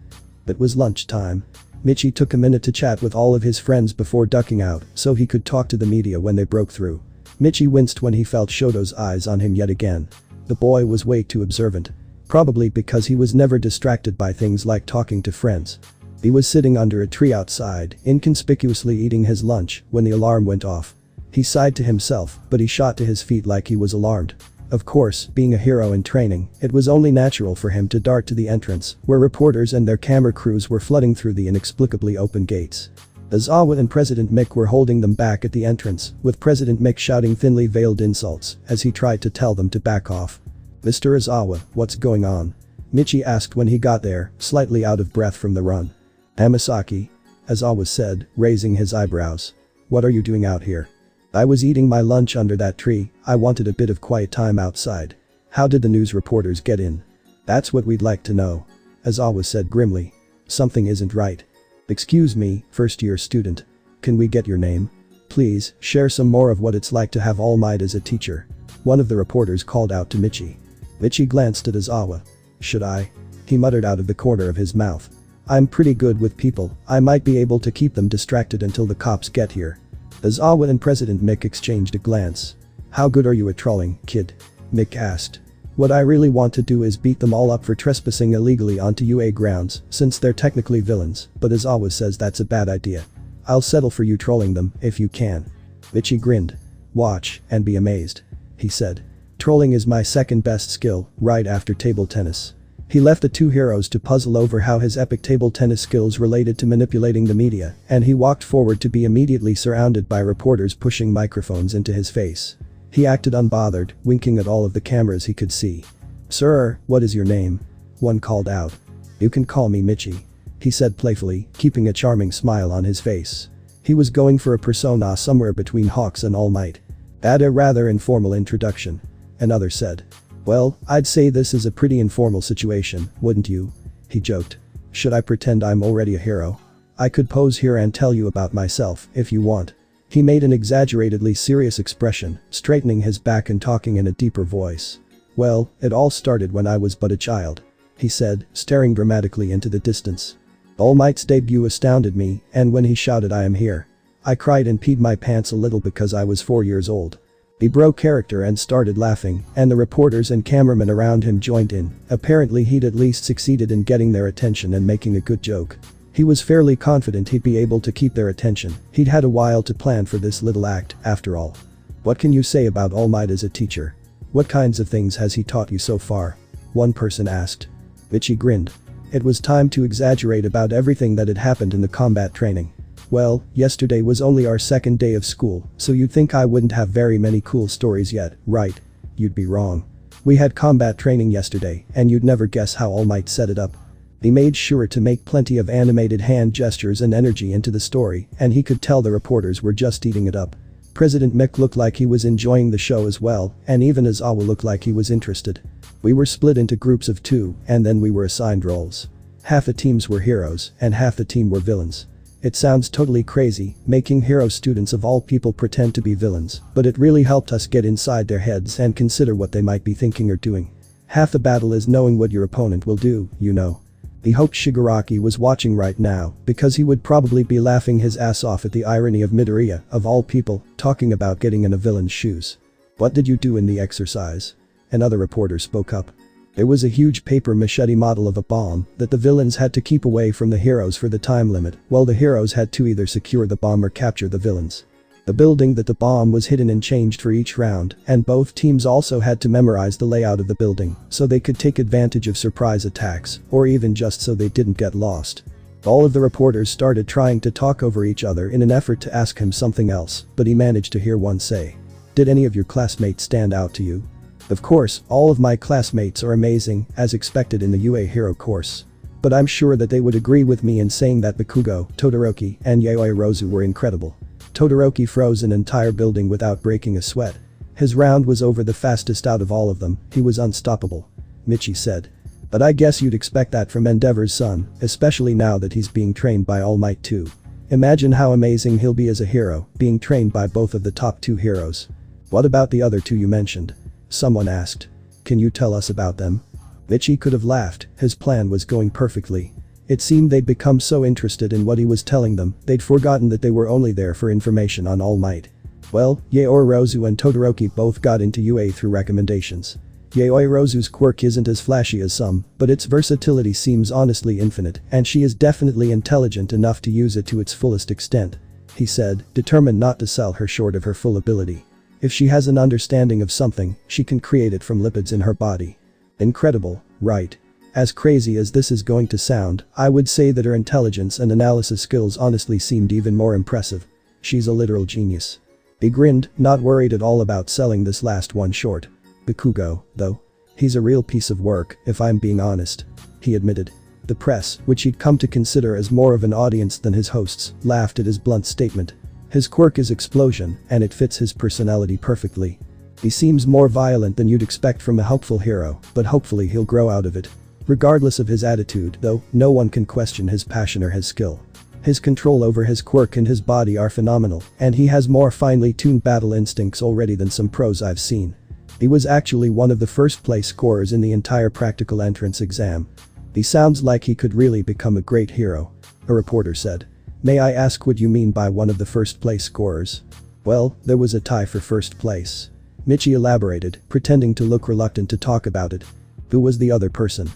It was lunchtime. Michi took a minute to chat with all of his friends before ducking out so he could talk to the media when they broke through. Michi winced when he felt Shoto's eyes on him yet again. The boy was way too observant. Probably because he was never distracted by things like talking to friends. He was sitting under a tree outside, inconspicuously eating his lunch, when the alarm went off. He sighed to himself, but he shot to his feet like he was alarmed. Of course, being a hero in training, it was only natural for him to dart to the entrance, where reporters and their camera crews were flooding through the inexplicably open gates. Aizawa and President Mick were holding them back at the entrance, with President Mick shouting thinly veiled insults as he tried to tell them to back off. Mr. Aizawa, what's going on? Michi asked when he got there, slightly out of breath from the run. Hamasaki, Aizawa said, raising his eyebrows. What are you doing out here? I was eating my lunch under that tree, I wanted a bit of quiet time outside. How did the news reporters get in? That's what we'd like to know. Aizawa said grimly. Something isn't right. Excuse me, first-year student. Can we get your name? Please, share some more of what it's like to have All Might as a teacher. One of the reporters called out to Michi. Michi glanced at Aizawa. Should I? He muttered out of the corner of his mouth. I'm pretty good with people, I might be able to keep them distracted until the cops get here. Aizawa and President Mick exchanged a glance. How good are you at trolling, kid? Mick asked. What I really want to do is beat them all up for trespassing illegally onto UA grounds, since they're technically villains, but Aizawa says that's a bad idea. I'll settle for you trolling them, if you can. Michi grinned. Watch, and be amazed. He said. Trolling is my second best skill, right after table tennis. He left the two heroes to puzzle over how his epic table tennis skills related to manipulating the media, and he walked forward to be immediately surrounded by reporters pushing microphones into his face. He acted unbothered, winking at all of the cameras he could see. Sir, what is your name? One called out. You can call me Michi. He said playfully, keeping a charming smile on his face. He was going for a persona somewhere between Hawks and All Might. Add a rather informal introduction. Another said. Well, I'd say this is a pretty informal situation, wouldn't you? He joked. Should I pretend I'm already a hero? I could pose here and tell you about myself, if you want. He made an exaggeratedly serious expression, straightening his back and talking in a deeper voice. Well, it all started when I was but a child. He said, staring dramatically into the distance. All Might's debut astounded me, and when he shouted I am here, I cried and peed my pants a little because I was 4 years old. He broke character and started laughing, and the reporters and cameramen around him joined in. Apparently he'd at least succeeded in getting their attention and making a good joke. He was fairly confident he'd be able to keep their attention. He'd had a while to plan for this little act, after all. What can you say about All Might as a teacher? What kinds of things has he taught you so far? One person asked. Michi grinned. It was time to exaggerate about everything that had happened in the combat training. Well, yesterday was only our second day of school, so you'd think I wouldn't have very many cool stories yet, right? You'd be wrong. We had combat training yesterday, and you'd never guess how All Might set it up. He made sure to make plenty of animated hand gestures and energy into the story, and he could tell the reporters were just eating it up. President Mick looked like he was enjoying the show as well, and even Izawa looked like he was interested. We were split into groups of 2, and then we were assigned roles. Half the teams were heroes, and half the team were villains. It sounds totally crazy, making hero students of all people pretend to be villains, but it really helped us get inside their heads and consider what they might be thinking or doing. Half the battle is knowing what your opponent will do, you know. He hoped Shigaraki was watching right now, because he would probably be laughing his ass off at the irony of Midoriya, of all people, talking about getting in a villain's shoes. What did you do in the exercise? Another reporter spoke up. There was a huge paper machete model of a bomb that the villains had to keep away from the heroes for the time limit, while the heroes had to either secure the bomb or capture the villains. The building that the bomb was hidden in changed for each round, and both teams also had to memorize the layout of the building so they could take advantage of surprise attacks, or even just so they didn't get lost. All of the reporters started trying to talk over each other in an effort to ask him something else, but he managed to hear one say, "Did any of your classmates stand out to you?" Of course, all of my classmates are amazing, as expected in the UA Hero course. But I'm sure that they would agree with me in saying that Bakugo, Todoroki, and Yaoi Rozu were incredible. Todoroki froze an entire building without breaking a sweat. His round was over the fastest out of all of them, he was unstoppable. Michi said. But I guess you'd expect that from Endeavor's son, especially now that he's being trained by All Might too. Imagine how amazing he'll be as a hero, being trained by both of the top 2 heroes. What about the other 2 you mentioned? Someone asked. Can you tell us about them? Michi could have laughed, his plan was going perfectly. It seemed they'd become so interested in what he was telling them, they'd forgotten that they were only there for information on All Might. Well, Yaoi Rozu and Todoroki both got into UA through recommendations. Yaoi Rozu's quirk isn't as flashy as some, but its versatility seems honestly infinite, and she is definitely intelligent enough to use it to its fullest extent. He said, determined not to sell her short of her full ability. If she has an understanding of something, she can create it from lipids in her body. Incredible, right? As crazy as this is going to sound, I would say that her intelligence and analysis skills honestly seemed even more impressive. She's a literal genius. He grinned, not worried at all about selling this last one short. Bakugo, though. He's a real piece of work, if I'm being honest. He admitted. The press, which he'd come to consider as more of an audience than his hosts, laughed at his blunt statement. His quirk is explosion, and it fits his personality perfectly. He seems more violent than you'd expect from a hopeful hero, but hopefully he'll grow out of it. Regardless of his attitude, though, no one can question his passion or his skill. His control over his quirk and his body are phenomenal, and he has more finely tuned battle instincts already than some pros I've seen. He was actually one of the first place scorers in the entire practical entrance exam. He sounds like he could really become a great hero, a reporter said. May I ask what you mean by one of the first place scorers? Well, there was a tie for first place. Michi elaborated, pretending to look reluctant to talk about it. Who was the other person?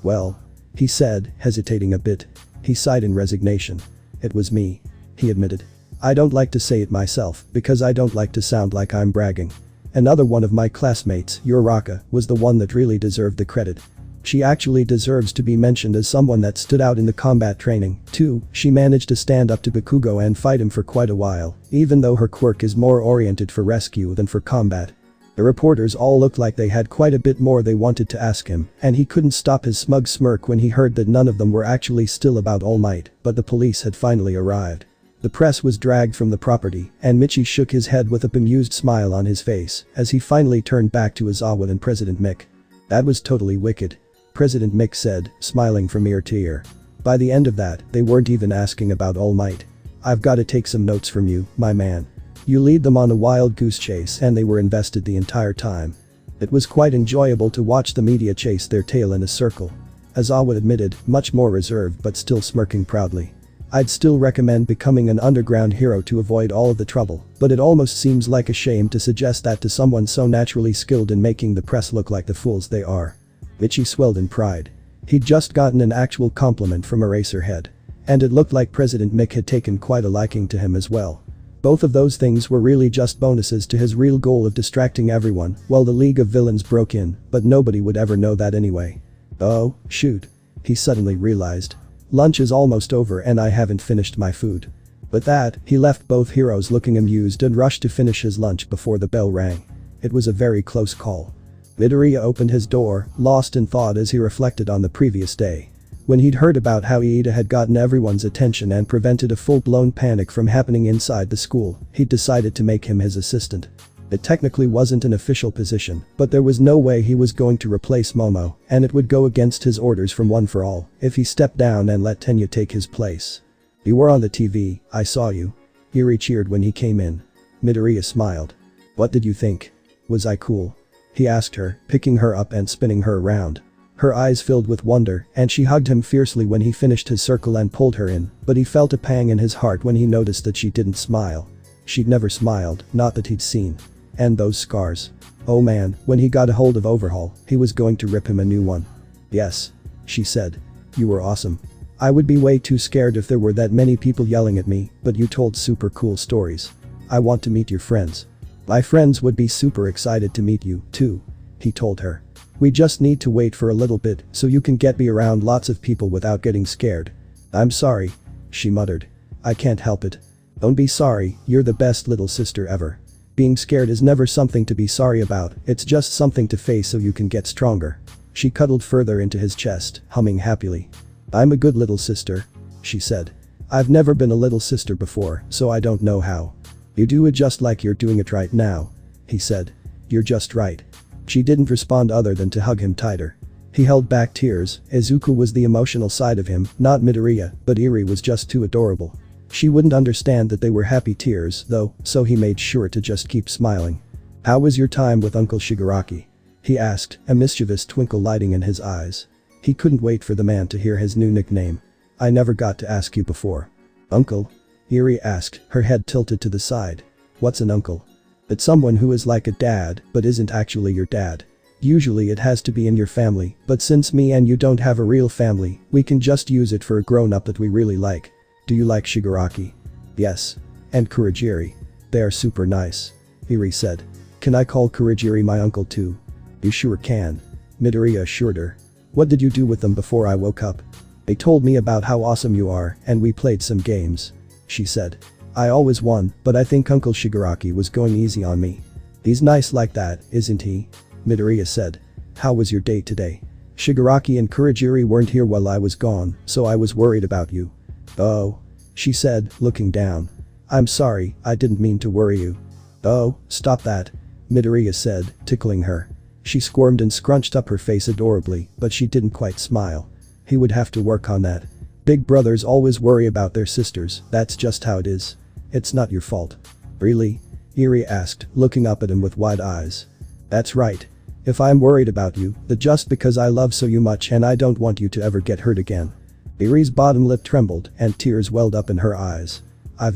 Well, he said, hesitating a bit. He sighed in resignation. It was me. He admitted. I don't like to say it myself, because I don't like to sound like I'm bragging. Another one of my classmates, Uraraka, was the one that really deserved the credit. She actually deserves to be mentioned as someone that stood out in the combat training, too. She managed to stand up to Bakugo and fight him for quite a while, even though her quirk is more oriented for rescue than for combat. The reporters all looked like they had quite a bit more they wanted to ask him, and he couldn't stop his smug smirk when he heard that none of them were actually still about All Might, but the police had finally arrived. The press was dragged from the property, and Michi shook his head with a bemused smile on his face as he finally turned back to Izawa and President Mick. That was totally wicked. President Mick said, smiling from ear to ear. By the end of that, they weren't even asking about All Might. I've got to take some notes from you, my man. You lead them on a wild goose chase and they were invested the entire time. It was quite enjoyable to watch the media chase their tail in a circle. Izawa admitted, much more reserved but still smirking proudly. I'd still recommend becoming an underground hero to avoid all of the trouble, but it almost seems like a shame to suggest that to someone so naturally skilled in making the press look like the fools they are. Michi swelled in pride. He'd just gotten an actual compliment from Eraserhead. And it looked like President Mick had taken quite a liking to him as well. Both of those things were really just bonuses to his real goal of distracting everyone while the League of Villains broke in, but nobody would ever know that anyway. Oh, shoot. He suddenly realized. Lunch is almost over and I haven't finished my food. With that, he left both heroes looking amused and rushed to finish his lunch before the bell rang. It was a very close call. Midoriya opened his door, lost in thought as he reflected on the previous day. When he'd heard about how Iida had gotten everyone's attention and prevented a full-blown panic from happening inside the school, he'd decided to make him his assistant. It technically wasn't an official position, but there was no way he was going to replace Momo, and it would go against his orders from One for All if he stepped down and let Tenya take his place. "You were on the TV, I saw you." Eri cheered when he came in. Midoriya smiled. "What did you think? Was I cool?" he asked her, picking her up and spinning her around. Her eyes filled with wonder, and she hugged him fiercely when he finished his circle and pulled her in, but he felt a pang in his heart when he noticed that she didn't smile. She'd never smiled, not that he'd seen. And those scars. Oh man, when he got a hold of Overhaul, he was going to rip him a new one. "Yes," she said. "You were awesome. I would be way too scared if there were that many people yelling at me, but you told super cool stories. I want to meet your friends." "My friends would be super excited to meet you, too," he told her. "We just need to wait for a little bit so you can get me around lots of people without getting scared." "I'm sorry," she muttered. "I can't help it." "Don't be sorry, you're the best little sister ever. Being scared is never something to be sorry about, it's just something to face so you can get stronger." She cuddled further into his chest, humming happily. "I'm a good little sister," she said. "I've never been a little sister before, so I don't know how." "You do it just like you're doing it right now," he said. "You're just right." She didn't respond other than to hug him tighter. He held back tears. Izuku was the emotional side of him, not Midoriya, but Eri was just too adorable. She wouldn't understand that they were happy tears, though, so he made sure to just keep smiling. "How was your time with Uncle Shigaraki?" he asked, a mischievous twinkle lighting in his eyes. He couldn't wait for the man to hear his new nickname. "I never got to ask you before." "Uncle?" Eri asked, her head tilted to the side. "What's an uncle?" "It's someone who is like a dad, but isn't actually your dad. Usually it has to be in your family, but since me and you don't have a real family, we can just use it for a grown-up that we really like." "Do you like Shigaraki?" "Yes. And Kurogiri. They are super nice," Eri said. "Can I call Kurogiri my uncle too?" "You sure can," Midoriya assured her. "What did you do with them before I woke up?" "They told me about how awesome you are, and we played some games," she said. "I always won, but I think Uncle Shigaraki was going easy on me." "He's nice like that, isn't he?" Midoriya said. "How was your day today?" "Shigaraki and Kurogiri weren't here while I was gone, so I was worried about you." "Oh," she said, looking down. "I'm sorry, I didn't mean to worry you." "Oh, stop that," Midoriya said, tickling her. She squirmed and scrunched up her face adorably, but she didn't quite smile. He would have to work on that. Big brothers always worry about their sisters, that's just how it is. It's not your fault. "Really?" Eri asked, looking up at him with wide eyes. "That's right. If I'm worried about you, that's just because I love you much and I don't want you to ever get hurt again." Eri's bottom lip trembled and tears welled up in her eyes. I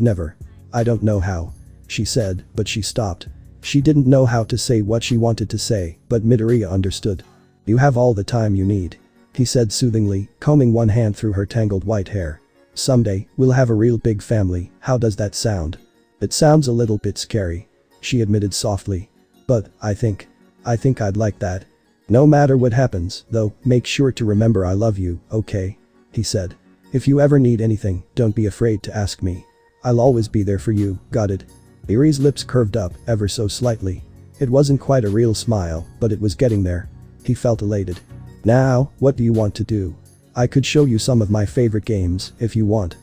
don't know how," she said, but she stopped. She didn't know how to say what she wanted to say, but Midoriya understood. "You have all the time you need," he said soothingly, combing one hand through her tangled white hair. "Someday, we'll have a real big family, how does that sound?" "It sounds a little bit scary," she admitted softly. "But, I think I'd like that." "No matter what happens, though, make sure to remember I love you, okay?" he said. "If you ever need anything, don't be afraid to ask me. I'll always be there for you, got it?" Eri's lips curved up, ever so slightly. It wasn't quite a real smile, but it was getting there. He felt elated. "Now, what do you want to do? I could show you some of my favorite games, if you want."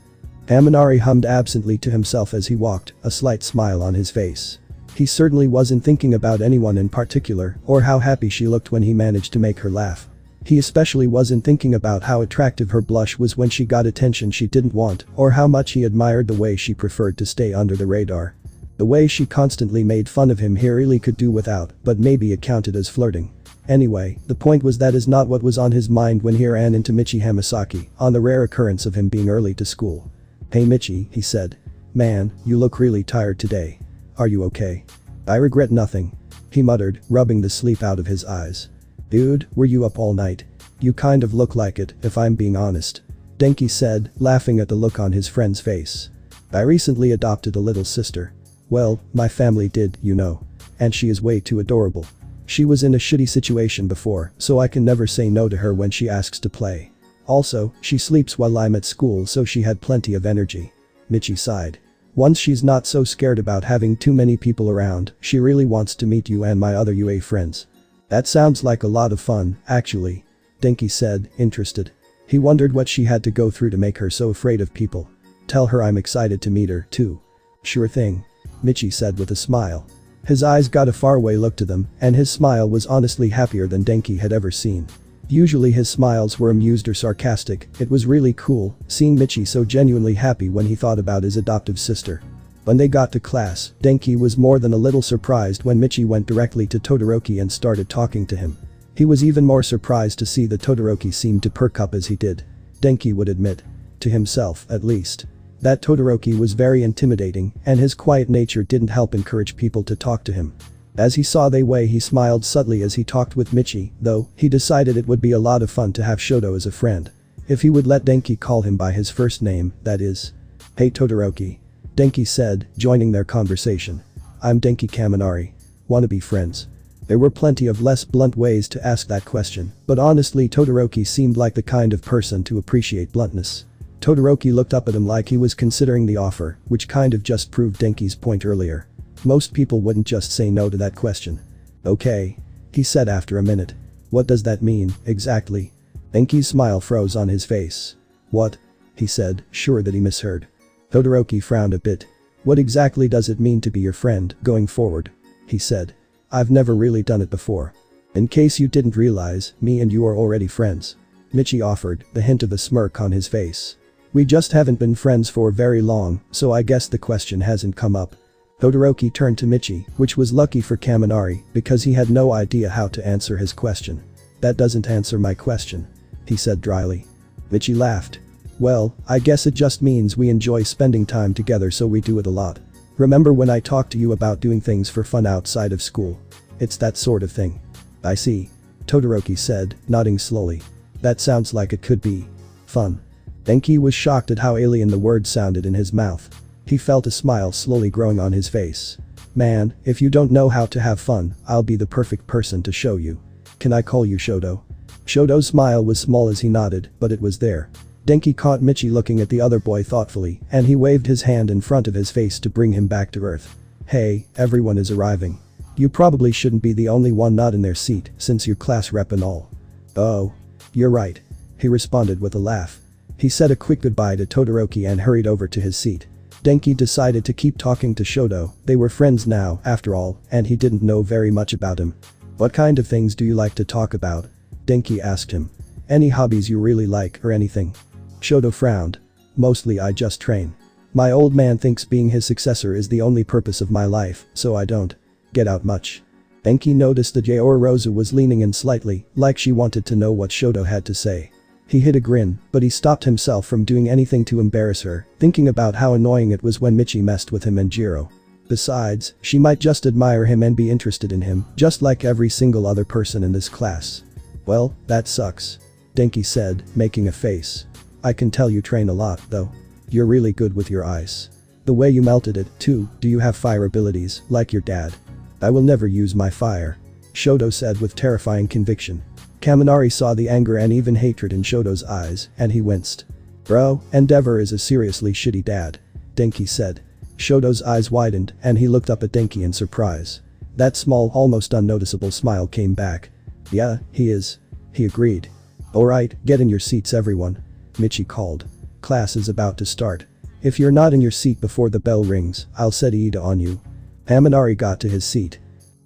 Haminari hummed absently to himself as he walked, a slight smile on his face. He certainly wasn't thinking about anyone in particular, or how happy she looked when he managed to make her laugh. He especially wasn't thinking about how attractive her blush was when she got attention she didn't want, or how much he admired the way she preferred to stay under the radar. The way she constantly made fun of him he really could do without, but maybe it counted as flirting. Anyway, the point was that is not what was on his mind when he ran into Michi Hamasaki, on the rare occurrence of him being early to school. "Hey Michi," he said. "Man, you look really tired today. Are you okay?" "I regret nothing," he muttered, rubbing the sleep out of his eyes. "Dude, were you up all night? You kind of look like it, if I'm being honest," Denki said, laughing at the look on his friend's face. "I recently adopted a little sister. Well, my family did, you know. And she is way too adorable. She was in a shitty situation before, so I can never say no to her when she asks to play. Also, she sleeps while I'm at school so she had plenty of energy." Michi sighed. Once she's not so scared about having too many people around, she really wants to meet you and my other UA friends. That sounds like a lot of fun, actually. Denki said, interested. He wondered what she had to go through to make her so afraid of people. Tell her I'm excited to meet her, too. Sure thing. Michi said with a smile. His eyes got a faraway look to them, and his smile was honestly happier than Denki had ever seen. Usually his smiles were amused or sarcastic. It was really cool, seeing Michi so genuinely happy when he thought about his adoptive sister. When they got to class, Denki was more than a little surprised when Michi went directly to Todoroki and started talking to him. He was even more surprised to see that Todoroki seemed to perk up as he did. Denki would admit. To himself, at least. That Todoroki was very intimidating, and his quiet nature didn't help encourage people to talk to him. As he saw the way he smiled subtly as he talked with Michi, though, he decided it would be a lot of fun to have Shoto as a friend. If he would let Denki call him by his first name, that is. Hey Todoroki. Denki said, joining their conversation. I'm Denki Kaminari. Wanna be friends? There were plenty of less blunt ways to ask that question, but honestly Todoroki seemed like the kind of person to appreciate bluntness. Todoroki looked up at him like he was considering the offer, which kind of just proved Denki's point earlier. Most people wouldn't just say no to that question. Okay. He said after a minute. What does that mean, exactly? Denki's smile froze on his face. What? He said, sure that he misheard. Todoroki frowned a bit. What exactly does it mean to be your friend, going forward? He said. I've never really done it before. In case you didn't realize, me and you are already friends. Michi offered, the hint of a smirk on his face. We just haven't been friends for very long, so I guess the question hasn't come up. Todoroki turned to Michi, which was lucky for Kaminari because he had no idea how to answer his question. That doesn't answer my question. He said dryly. Michi laughed. Well, I guess it just means we enjoy spending time together so we do it a lot. Remember when I talked to you about doing things for fun outside of school? It's that sort of thing. I see. Todoroki said, nodding slowly. That sounds like it could be fun. Denki was shocked at how alien the word sounded in his mouth. He felt a smile slowly growing on his face. Man, if you don't know how to have fun, I'll be the perfect person to show you. Can I call you Shoto? Shoto's smile was small as he nodded, but it was there. Denki caught Michi looking at the other boy thoughtfully, and he waved his hand in front of his face to bring him back to earth. Hey, everyone is arriving. You probably shouldn't be the only one not in their seat, since you're class rep and all. Oh. You're right. He responded with a laugh. He said a quick goodbye to Todoroki and hurried over to his seat. Denki decided to keep talking to Shoto. They were friends now, after all, and he didn't know very much about him. What kind of things do you like to talk about? Denki asked him. Any hobbies you really like or anything? Shoto frowned. Mostly I just train. My old man thinks being his successor is the only purpose of my life, so I don't get out much. Denki noticed that Yaoyorozu was leaning in slightly, like she wanted to know what Shoto had to say. He hid a grin, but he stopped himself from doing anything to embarrass her, thinking about how annoying it was when Michi messed with him and Jiro. Besides, she might just admire him and be interested in him, just like every single other person in this class. Well, that sucks. Denki said, making a face. I can tell you train a lot, though. You're really good with your ice. The way you melted it, too. Do you have fire abilities, like your dad? I will never use my fire. Shoto said with terrifying conviction. Kaminari saw the anger and even hatred in Shoto's eyes, and he winced. Bro, Endeavor is a seriously shitty dad. Denki said. Shoto's eyes widened, and he looked up at Denki in surprise. That small, almost unnoticeable smile came back. Yeah, he is. He agreed. Alright, get in your seats everyone. Michi called. Class is about to start. If you're not in your seat before the bell rings, I'll set Iida on you. Kaminari got to his seat.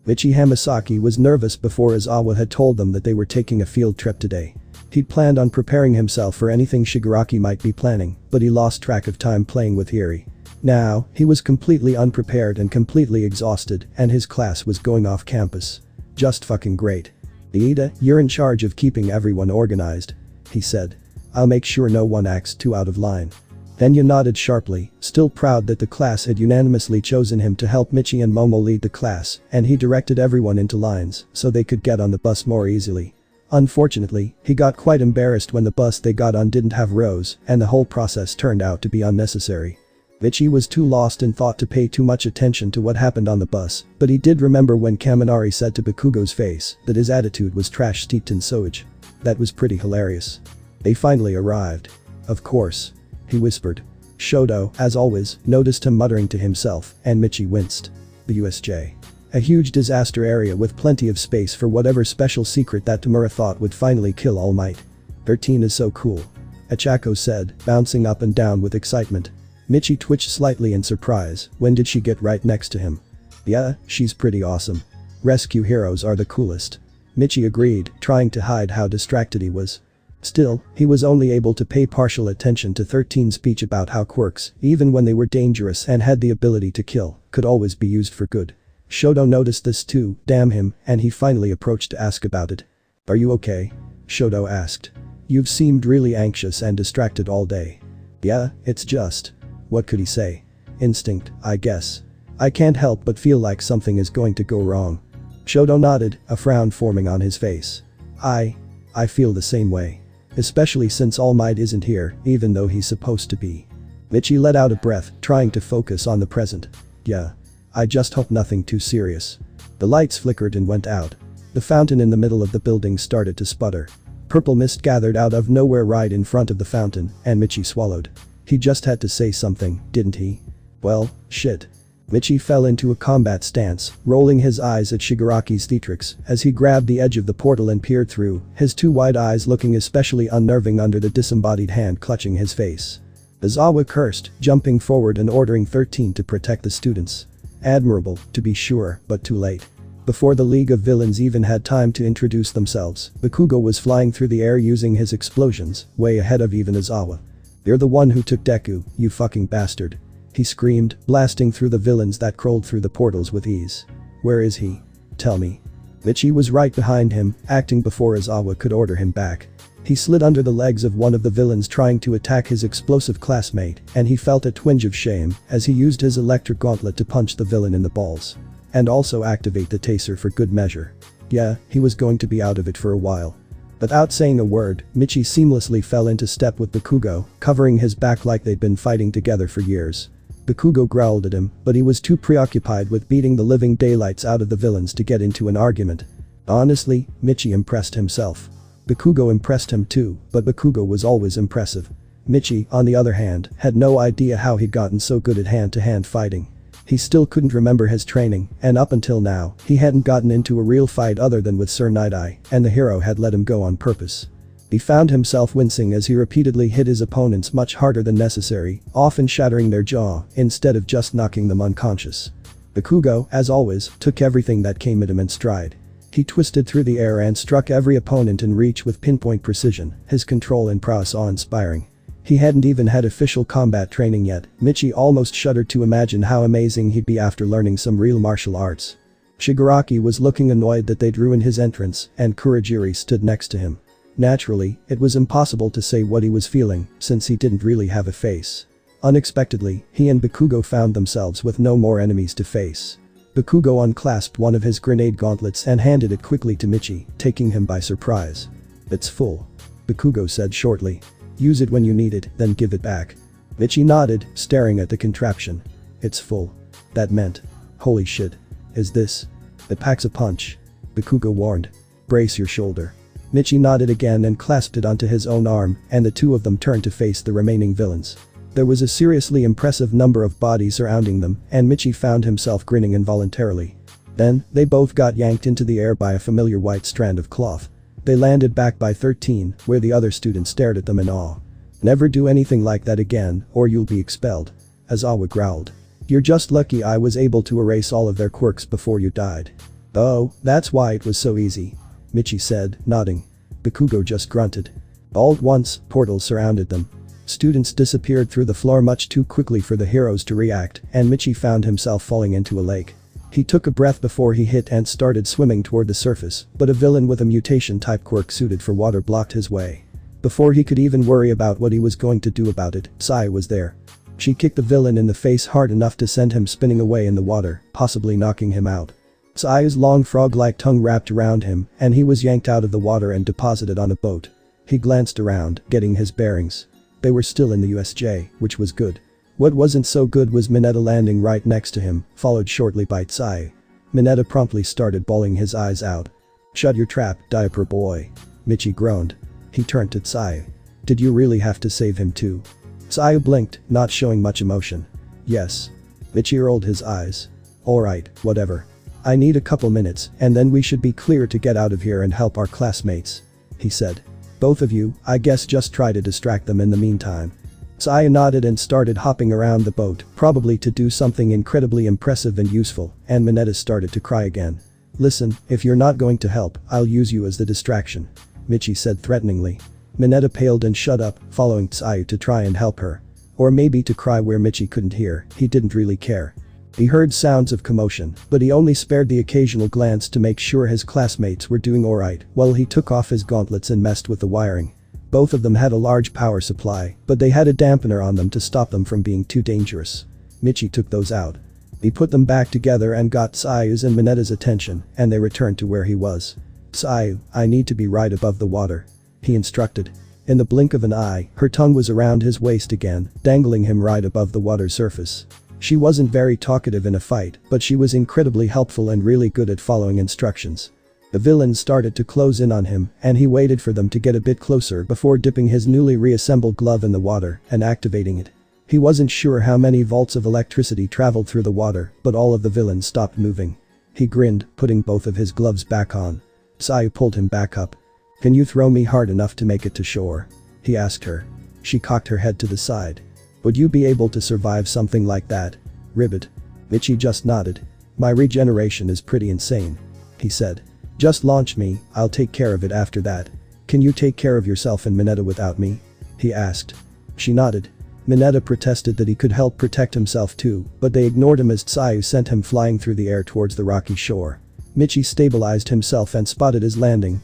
Michi Hamasaki was nervous before Izawa had told them that they were taking a field trip today. He'd planned on preparing himself for anything Shigaraki might be planning, but he lost track of time playing with Hiri. Now, he was completely unprepared and completely exhausted, and his class was going off campus. Just fucking great. Iida, you're in charge of keeping everyone organized. He said. I'll make sure no one acts too out of line. Enya nodded sharply, still proud that the class had unanimously chosen him to help Michi and Momo lead the class, and he directed everyone into lines so they could get on the bus more easily. Unfortunately, he got quite embarrassed when the bus they got on didn't have rows, and the whole process turned out to be unnecessary. Michi was too lost in thought to pay too much attention to what happened on the bus, but he did remember when Kaminari said to Bakugo's face that his attitude was trash steeped in sewage. That was pretty hilarious. They finally arrived. Of course. He whispered. Shoto, as always, noticed him muttering to himself, and Michi winced. The USJ. A huge disaster area with plenty of space for whatever special secret that Tamura thought would finally kill All Might. 13 is so cool. Achako said, bouncing up and down with excitement. Michi twitched slightly in surprise. When did she get right next to him? Yeah, she's pretty awesome. Rescue heroes are the coolest. Michi agreed, trying to hide how distracted he was. Still, he was only able to pay partial attention to 13's speech about how quirks, even when they were dangerous and had the ability to kill, could always be used for good. Shoto noticed this too, damn him, and he finally approached to ask about it. Are you okay? Shoto asked. You've seemed really anxious and distracted all day. Yeah, it's just. What could he say? Instinct, I guess. I can't help but feel like something is going to go wrong. Shoto nodded, a frown forming on his face. I feel the same way. Especially since All Might isn't here, even though he's supposed to be. Michi let out a breath, trying to focus on the present. Yeah. I just hope nothing too serious. The lights flickered and went out. The fountain in the middle of the building started to sputter. Purple mist gathered out of nowhere right in front of the fountain, and Michi swallowed. He just had to say something, didn't he? Well, shit. Michi fell into a combat stance, rolling his eyes at Shigaraki's theatrics as he grabbed the edge of the portal and peered through, his two wide eyes looking especially unnerving under the disembodied hand clutching his face. Izawa cursed, jumping forward and ordering 13 to protect the students. Admirable, to be sure, but too late. Before the League of Villains even had time to introduce themselves, Bakugo was flying through the air using his explosions, way ahead of even Izawa. You're the one who took Deku, you fucking bastard. He screamed, blasting through the villains that crawled through the portals with ease. Where is he? Tell me. Michi was right behind him, acting before Izawa could order him back. He slid under the legs of one of the villains trying to attack his explosive classmate, and he felt a twinge of shame as he used his electric gauntlet to punch the villain in the balls. And also activate the taser for good measure. Yeah, he was going to be out of it for a while. Without saying a word, Michi seamlessly fell into step with Bakugo, covering his back like they'd been fighting together for years. Bakugo growled at him, but he was too preoccupied with beating the living daylights out of the villains to get into an argument. Honestly, Michi impressed himself. Bakugo impressed him too, but Bakugo was always impressive. Michi, on the other hand, had no idea how he'd gotten so good at hand-to-hand fighting. He still couldn't remember his training, and up until now, he hadn't gotten into a real fight other than with Sir Night-Eye, and the hero had let him go on purpose. He found himself wincing as he repeatedly hit his opponents much harder than necessary, often shattering their jaw, instead of just knocking them unconscious. Bakugo, as always, took everything that came at him in stride. He twisted through the air and struck every opponent in reach with pinpoint precision, his control and prowess awe-inspiring. He hadn't even had official combat training yet. Michi almost shuddered to imagine how amazing he'd be after learning some real martial arts. Shigaraki was looking annoyed that they'd ruined his entrance, and Kurogiri stood next to him. Naturally, it was impossible to say what he was feeling, since he didn't really have a face. Unexpectedly, he and Bakugo found themselves with no more enemies to face. Bakugo unclasped one of his grenade gauntlets and handed it quickly to Michi, taking him by surprise. It's full. Bakugo said shortly. Use it when you need it, then give it back. Michi nodded, staring at the contraption. It's full. That meant. Holy shit. Is this? It packs a punch. Bakugo warned. Brace your shoulder. Michi nodded again and clasped it onto his own arm, and the two of them turned to face the remaining villains. There was a seriously impressive number of bodies surrounding them, and Michi found himself grinning involuntarily. Then, they both got yanked into the air by a familiar white strand of cloth. They landed back by 13, where the other students stared at them in awe. Never do anything like that again, or you'll be expelled. Izawa growled. You're just lucky I was able to erase all of their quirks before you died. Oh, that's why it was so easy. Michi said, nodding. Bakugo just grunted. All at once, portals surrounded them. Students disappeared through the floor much too quickly for the heroes to react, and Michi found himself falling into a lake. He took a breath before he hit and started swimming toward the surface, but a villain with a mutation-type quirk suited for water blocked his way. Before he could even worry about what he was going to do about it, Sai was there. She kicked the villain in the face hard enough to send him spinning away in the water, possibly knocking him out. Sai's long frog-like tongue wrapped around him, and he was yanked out of the water and deposited on a boat. He glanced around, getting his bearings. They were still in the USJ, which was good. What wasn't so good was Mineta landing right next to him, followed shortly by Tsai. Mineta promptly started bawling his eyes out. Shut your trap, diaper boy. Michi groaned. He turned to Tsai. Did you really have to save him too? Sayu blinked, not showing much emotion. Yes. Michi rolled his eyes. Alright, whatever. I need a couple minutes, and then we should be clear to get out of here and help our classmates. He said. Both of you, I guess just try to distract them in the meantime. Sayu nodded and started hopping around the boat, probably to do something incredibly impressive and useful, and Mineta started to cry again. Listen, if you're not going to help, I'll use you as the distraction. Michi said threateningly. Mineta paled and shut up, following Sayu to try and help her. Or maybe to cry where Michi couldn't hear, he didn't really care. He heard sounds of commotion, but he only spared the occasional glance to make sure his classmates were doing alright while he took off his gauntlets and messed with the wiring. Both of them had a large power supply, but they had a dampener on them to stop them from being too dangerous. Michi took those out. He put them back together and got Sayu's and Mineta's attention, and they returned to where he was. Sayu, I need to be right above the water. He instructed. In the blink of an eye, her tongue was around his waist again, dangling him right above the water's surface. She wasn't very talkative in a fight, but she was incredibly helpful and really good at following instructions. The villains started to close in on him, and he waited for them to get a bit closer before dipping his newly reassembled glove in the water and activating it. He wasn't sure how many volts of electricity traveled through the water, but all of the villains stopped moving. He grinned, putting both of his gloves back on. Sayu pulled him back up. Can you throw me hard enough to make it to shore? He asked her. She cocked her head to the side. Would you be able to survive something like that? Ribbit. Michi just nodded. My regeneration is pretty insane. He said. Just launch me, I'll take care of it after that. Can you take care of yourself and Mineta without me? He asked. She nodded. Mineta protested that he could help protect himself too, but they ignored him as Sayu sent him flying through the air towards the rocky shore. Michi stabilized himself and spotted his landing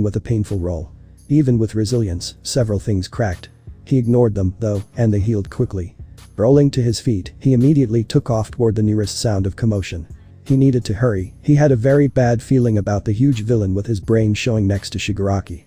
with a painful roll. Even with resilience, several things cracked. He ignored them, though, and they healed quickly. Rolling to his feet, he immediately took off toward the nearest sound of commotion. He needed to hurry, he had a very bad feeling about the huge villain with his brain showing next to Shigaraki.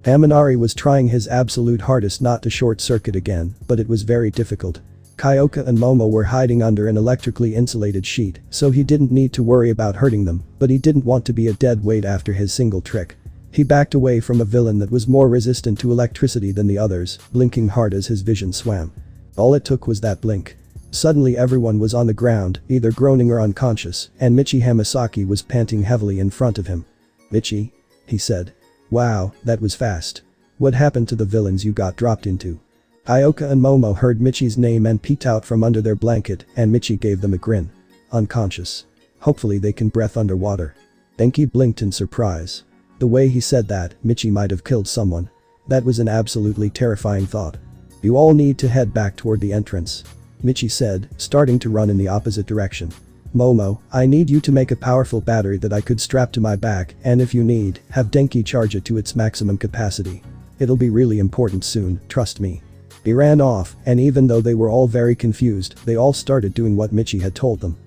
Amanari was trying his absolute hardest not to short-circuit again, but it was very difficult. Kyoka and Momo were hiding under an electrically insulated sheet, so he didn't need to worry about hurting them, but he didn't want to be a dead weight after his single trick. He backed away from a villain that was more resistant to electricity than the others, blinking hard as his vision swam. All it took was that blink. Suddenly everyone was on the ground, either groaning or unconscious, and Michi Hamasaki was panting heavily in front of him. Michi? He said. Wow, that was fast. What happened to the villains you got dropped into? Kyoka and Momo heard Michi's name and peeked out from under their blanket, and Michi gave them a grin. Unconscious. Hopefully they can breathe underwater. Denki blinked in surprise. The way he said that, Michi might have killed someone. That was an absolutely terrifying thought. You all need to head back toward the entrance. Michi said, starting to run in the opposite direction. Momo, I need you to make a powerful battery that I could strap to my back, and if you need, have Denki charge it to its maximum capacity. It'll be really important soon, trust me. He ran off, and even though they were all very confused, they all started doing what Michi had told them.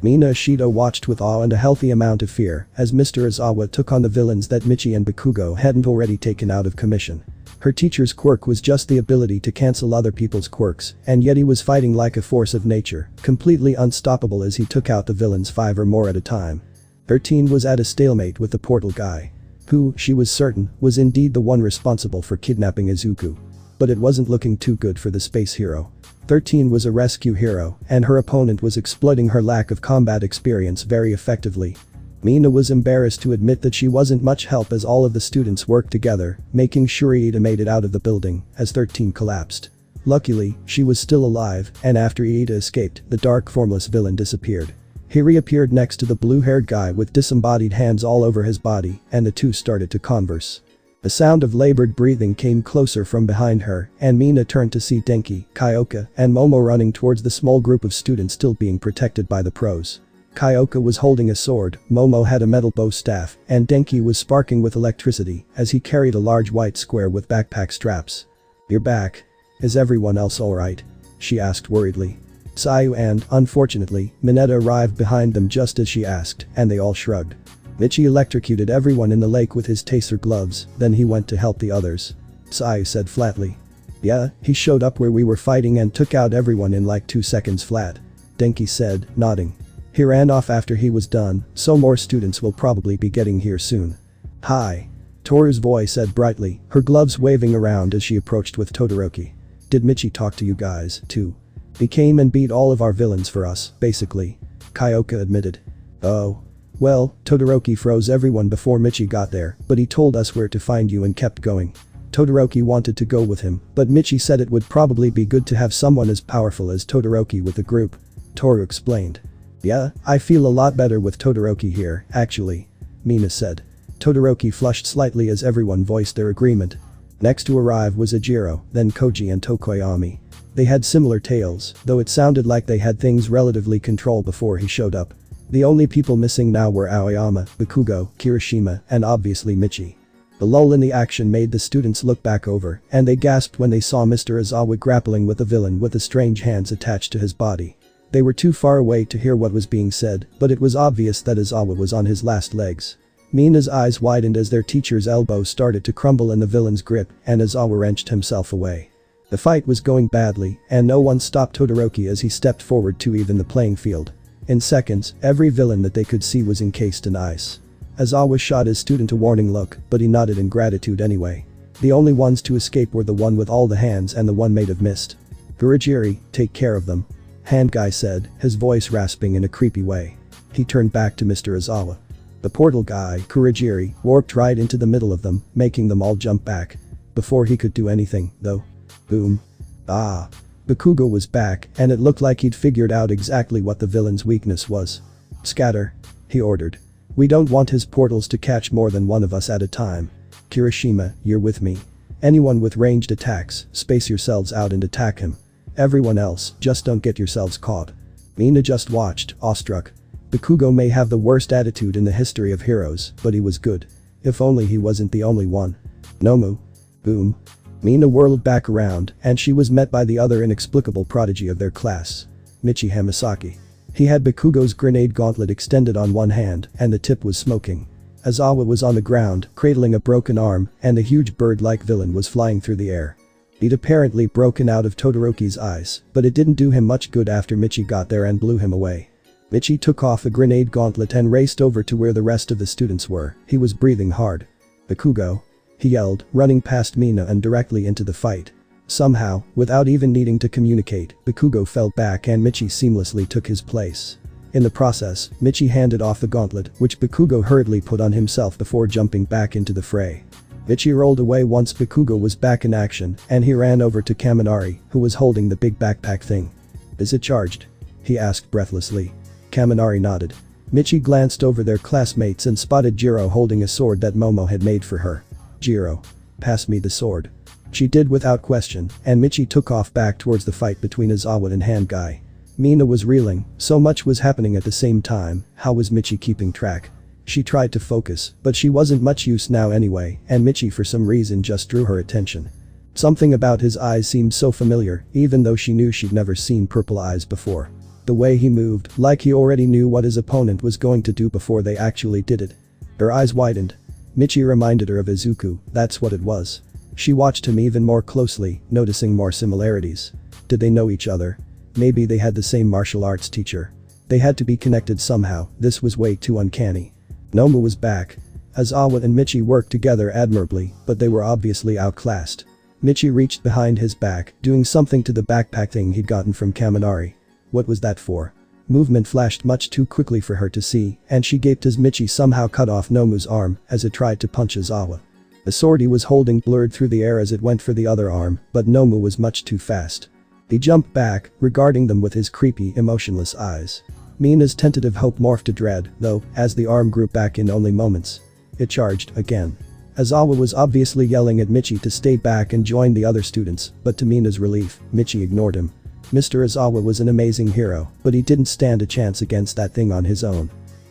Mina Ashido watched with awe and a healthy amount of fear as Mr. Izawa took on the villains that Michi and Bakugo hadn't already taken out of commission. Her teacher's quirk was just the ability to cancel other people's quirks, and yet he was fighting like a force of nature, completely unstoppable as he took out the villains 5 or more at a time. 13 was at a stalemate with the portal guy. Who, she was certain, was indeed the one responsible for kidnapping Izuku. But it wasn't looking too good for the space hero. 13 was a rescue hero, and her opponent was exploiting her lack of combat experience very effectively. Mina was embarrassed to admit that she wasn't much help as all of the students worked together, making sure Iida made it out of the building as 13 collapsed. Luckily, she was still alive, and after Iida escaped, the dark formless villain disappeared. He reappeared next to the blue-haired guy with disembodied hands all over his body, and the two started to converse. The sound of labored breathing came closer from behind her, and Mina turned to see Denki, Kyoka, and Momo running towards the small group of students still being protected by the pros. Kyoka was holding a sword, Momo had a metal bow staff, and Denki was sparking with electricity as he carried a large white square with backpack straps. You're back. Is everyone else alright? She asked worriedly. Sayu and, unfortunately, Mineta arrived behind them just as she asked, and they all shrugged. Michi electrocuted everyone in the lake with his taser gloves, then he went to help the others. Sayu said flatly. Yeah, he showed up where we were fighting and took out everyone in like 2 seconds flat. Denki said, nodding. He ran off after he was done, so more students will probably be getting here soon. Hi. Toru's voice said brightly, her gloves waving around as she approached with Todoroki. Did Michi talk to you guys, too? He came and beat all of our villains for us, basically. Kyoka admitted. Oh. Well, Todoroki froze everyone before Michi got there, but he told us where to find you and kept going. Todoroki wanted to go with him, but Michi said it would probably be good to have someone as powerful as Todoroki with the group. Toru explained. Yeah, I feel a lot better with Todoroki here, actually. Mina said. Todoroki flushed slightly as everyone voiced their agreement. Next to arrive was Ejiro, then Koji and Tokoyami. They had similar tales, though it sounded like they had things relatively controlled before he showed up. The only people missing now were Aoyama, Bakugo, Kirishima, and obviously Michi. The lull in the action made the students look back over, and they gasped when they saw Mr. Izawa grappling with a villain with the strange hands attached to his body. They were too far away to hear what was being said, but it was obvious that Izawa was on his last legs. Mina's eyes widened as their teacher's elbow started to crumble in the villain's grip, and Izawa wrenched himself away. The fight was going badly, and no one stopped Todoroki as he stepped forward to even the playing field. In seconds, every villain that they could see was encased in ice. Izawa shot his student a warning look, but he nodded in gratitude anyway. The only ones to escape were the one with all the hands and the one made of mist. Kurogiri, take care of them. Hand guy said, his voice rasping in a creepy way. He turned back to Mr. Izawa. The portal guy, Kurogiri, warped right into the middle of them, making them all jump back. Before he could do anything, though. Boom. Ah. Bakugo was back, and it looked like he'd figured out exactly what the villain's weakness was. Scatter. He ordered. We don't want his portals to catch more than one of us at a time. Kirishima, you're with me. Anyone with ranged attacks, space yourselves out and attack him. Everyone else, just don't get yourselves caught. Mina just watched, awestruck. Bakugo may have the worst attitude in the history of heroes, but he was good. If only he wasn't the only one. Nomu. Boom. Mina whirled back around, and she was met by the other inexplicable prodigy of their class. Michi Hamasaki. He had Bakugo's grenade gauntlet extended on one hand, and the tip was smoking. Izawa was on the ground, cradling a broken arm, and the huge bird-like villain was flying through the air. He'd apparently broken out of Todoroki's eyes, but it didn't do him much good after Michi got there and blew him away. Michi took off the grenade gauntlet and raced over to where the rest of the students were. He was breathing hard. Bakugo. He yelled, running past Mina and directly into the fight. Somehow, without even needing to communicate, Bakugo fell back and Michi seamlessly took his place. In the process, Michi handed off the gauntlet, which Bakugo hurriedly put on himself before jumping back into the fray. Michi rolled away once Bakugo was back in action, and he ran over to Kaminari, who was holding the big backpack thing. Is it charged? He asked breathlessly. Kaminari nodded. Michi glanced over their classmates and spotted Jiro holding a sword that Momo had made for her. Jiro. Pass me the sword. She did without question, and Michi took off back towards the fight between Izawa and Hand Guy. Mina was reeling, so much was happening at the same time. How was Michi keeping track? She tried to focus, but she wasn't much use now anyway, and Michi for some reason just drew her attention. Something about his eyes seemed so familiar, even though she knew she'd never seen purple eyes before. The way he moved, like he already knew what his opponent was going to do before they actually did it. Her eyes widened. Michi reminded her of Izuku, that's what it was. She watched him even more closely, noticing more similarities. Did they know each other? Maybe they had the same martial arts teacher. They had to be connected somehow, this was way too uncanny. Nomu was back. Izawa and Michi worked together admirably, but they were obviously outclassed. Michi reached behind his back, doing something to the backpack thing he'd gotten from Kaminari. What was that for? Movement flashed much too quickly for her to see, and she gaped as Michi somehow cut off Nomu's arm as it tried to punch Izawa. The sword he was holding blurred through the air as it went for the other arm, but Nomu was much too fast. He jumped back, regarding them with his creepy, emotionless eyes. Mina's tentative hope morphed to dread, though, as the arm grew back in only moments. It charged again. Izawa was obviously yelling at Michi to stay back and join the other students, but to Mina's relief, Michi ignored him. Mr. Izawa was an amazing hero, but he didn't stand a chance against that thing on his own.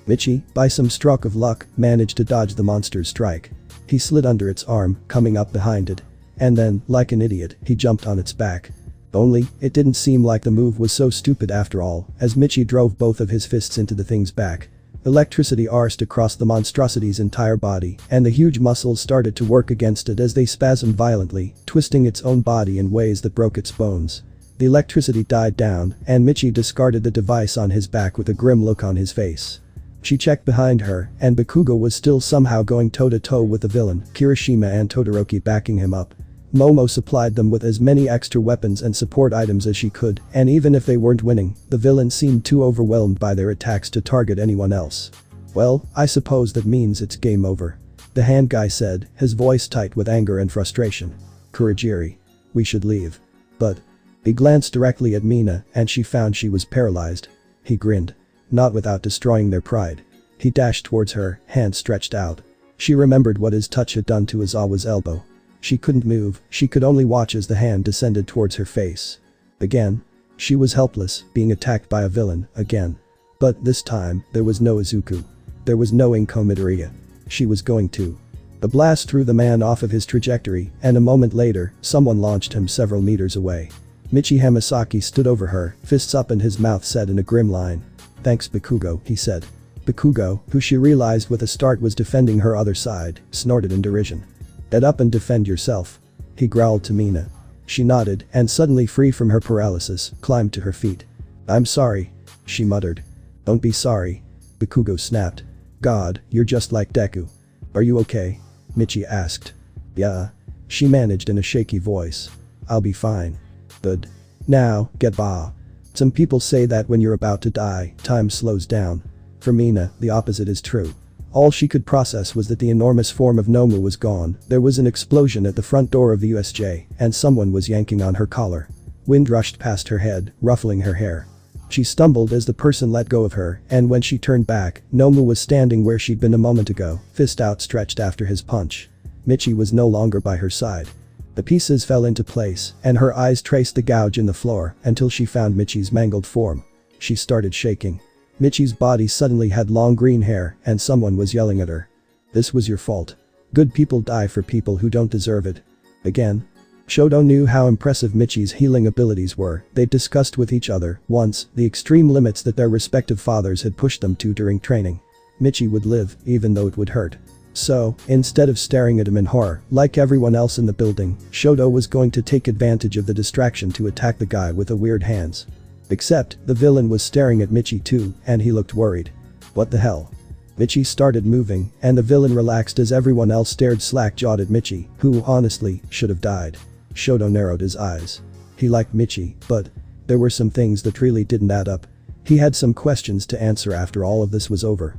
Michi, by some stroke of luck, managed to dodge the monster's strike. He slid under its arm, coming up behind it. And then, like an idiot, he jumped on its back. Only, it didn't seem like the move was so stupid after all, as Michi drove both of his fists into the thing's back. Electricity arced across the monstrosity's entire body, and the huge muscles started to work against it as they spasmed violently, twisting its own body in ways that broke its bones. The electricity died down, and Michi discarded the device on his back with a grim look on his face. She checked behind her, and Bakugo was still somehow going toe-to-toe with the villain, Kirishima and Todoroki backing him up. Momo supplied them with as many extra weapons and support items as she could, and even if they weren't winning, the villain seemed too overwhelmed by their attacks to target anyone else. "Well, I suppose that means it's game over," the hand guy said, his voice tight with anger and frustration. "Kurogiri. We should leave." But. He glanced directly at Mina and she found she was paralyzed. He grinned. Not without destroying their pride. He dashed towards her, hand stretched out. She remembered what his touch had done to Izawa's elbow. She couldn't move, she could only watch as the hand descended towards her face. Again. She was helpless, being attacked by a villain, again. But this time, there was no Izuku. There was no Inko Midoriya. She was going to. The blast threw the man off of his trajectory, and a moment later, someone launched him several meters away. Michi Hamasaki stood over her, fists up and his mouth said in a grim line. "Thanks Bakugo," he said. Bakugo, who she realized with a start was defending her other side, snorted in derision. "Get up and defend yourself," he growled to Mina. She nodded and suddenly free from her paralysis, climbed to her feet. "I'm sorry," she muttered. "Don't be sorry," Bakugo snapped. "God, you're just like Deku. Are you okay?" Michi asked. "Yeah," she managed in a shaky voice. "I'll be fine." "Good. Now, get ba." Some people say that when you're about to die, time slows down. For Mina, the opposite is true. All she could process was that the enormous form of Nomu was gone, there was an explosion at the front door of the USJ, and someone was yanking on her collar. Wind rushed past her head, ruffling her hair. She stumbled as the person let go of her, and when she turned back, Nomu was standing where she'd been a moment ago, fist outstretched after his punch. Michi was no longer by her side. The pieces fell into place, and her eyes traced the gouge in the floor until she found Michi's mangled form. She started shaking. Michi's body suddenly had long green hair, and someone was yelling at her. "This was your fault. Good people die for people who don't deserve it." Again. Shoto knew how impressive Michi's healing abilities were, they'd discussed with each other, once, the extreme limits that their respective fathers had pushed them to during training. Michi would live, even though it would hurt. So, instead of staring at him in horror, like everyone else in the building, Shoto was going to take advantage of the distraction to attack the guy with the weird hands. Except, the villain was staring at Michi too, and he looked worried. What the hell? Michi started moving, and the villain relaxed as everyone else stared slack-jawed at Michi, who, honestly, should have died. Shoto narrowed his eyes. He liked Michi, but there were some things that really didn't add up. He had some questions to answer after all of this was over.